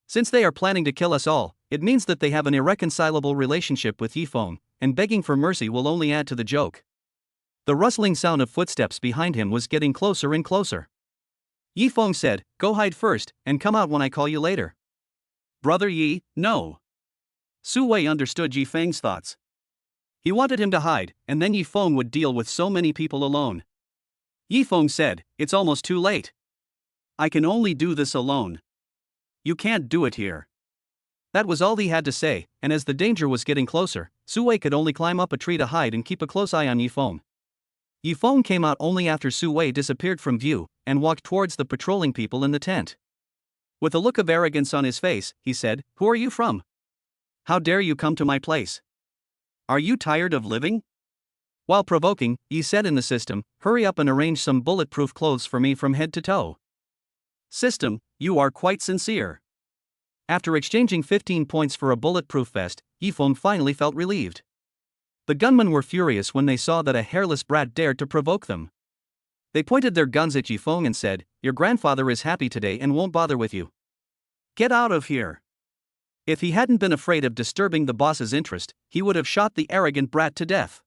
Since they are planning to kill us all, it means that they have an irreconcilable relationship with Yifeng, and begging for mercy will only add to the joke. The rustling sound of footsteps behind him was getting closer and closer. Yifeng said, "Go hide first, and come out when I call you later." Brother Yi, no. Suwei understood Yifeng's thoughts. He wanted him to hide, and then Yifeng would deal with so many people alone. Yifeng said, "It's almost too late. I can only do this alone. You can't do it here." That was all he had to say, and as the danger was getting closer, Suwei could only climb up a tree to hide and keep a close eye on Yifeng. Yifeng came out only after Suwei disappeared from view, and walked towards the patrolling people in the tent. With a look of arrogance on his face, he said, "Who are you from? How dare you come to my place? Are you tired of living?" While provoking, Yi said in the system, "Hurry up and arrange some bulletproof clothes for me from head to toe." System, you are quite sincere. After exchanging 15 points for a bulletproof vest, Yifeng finally felt relieved. The gunmen were furious when they saw that a hairless brat dared to provoke them. They pointed their guns at Yifeng and said, "Your grandfather is happy today and won't bother with you. Get out of here." If he hadn't been afraid of disturbing the boss's interest, he would have shot the arrogant brat to death.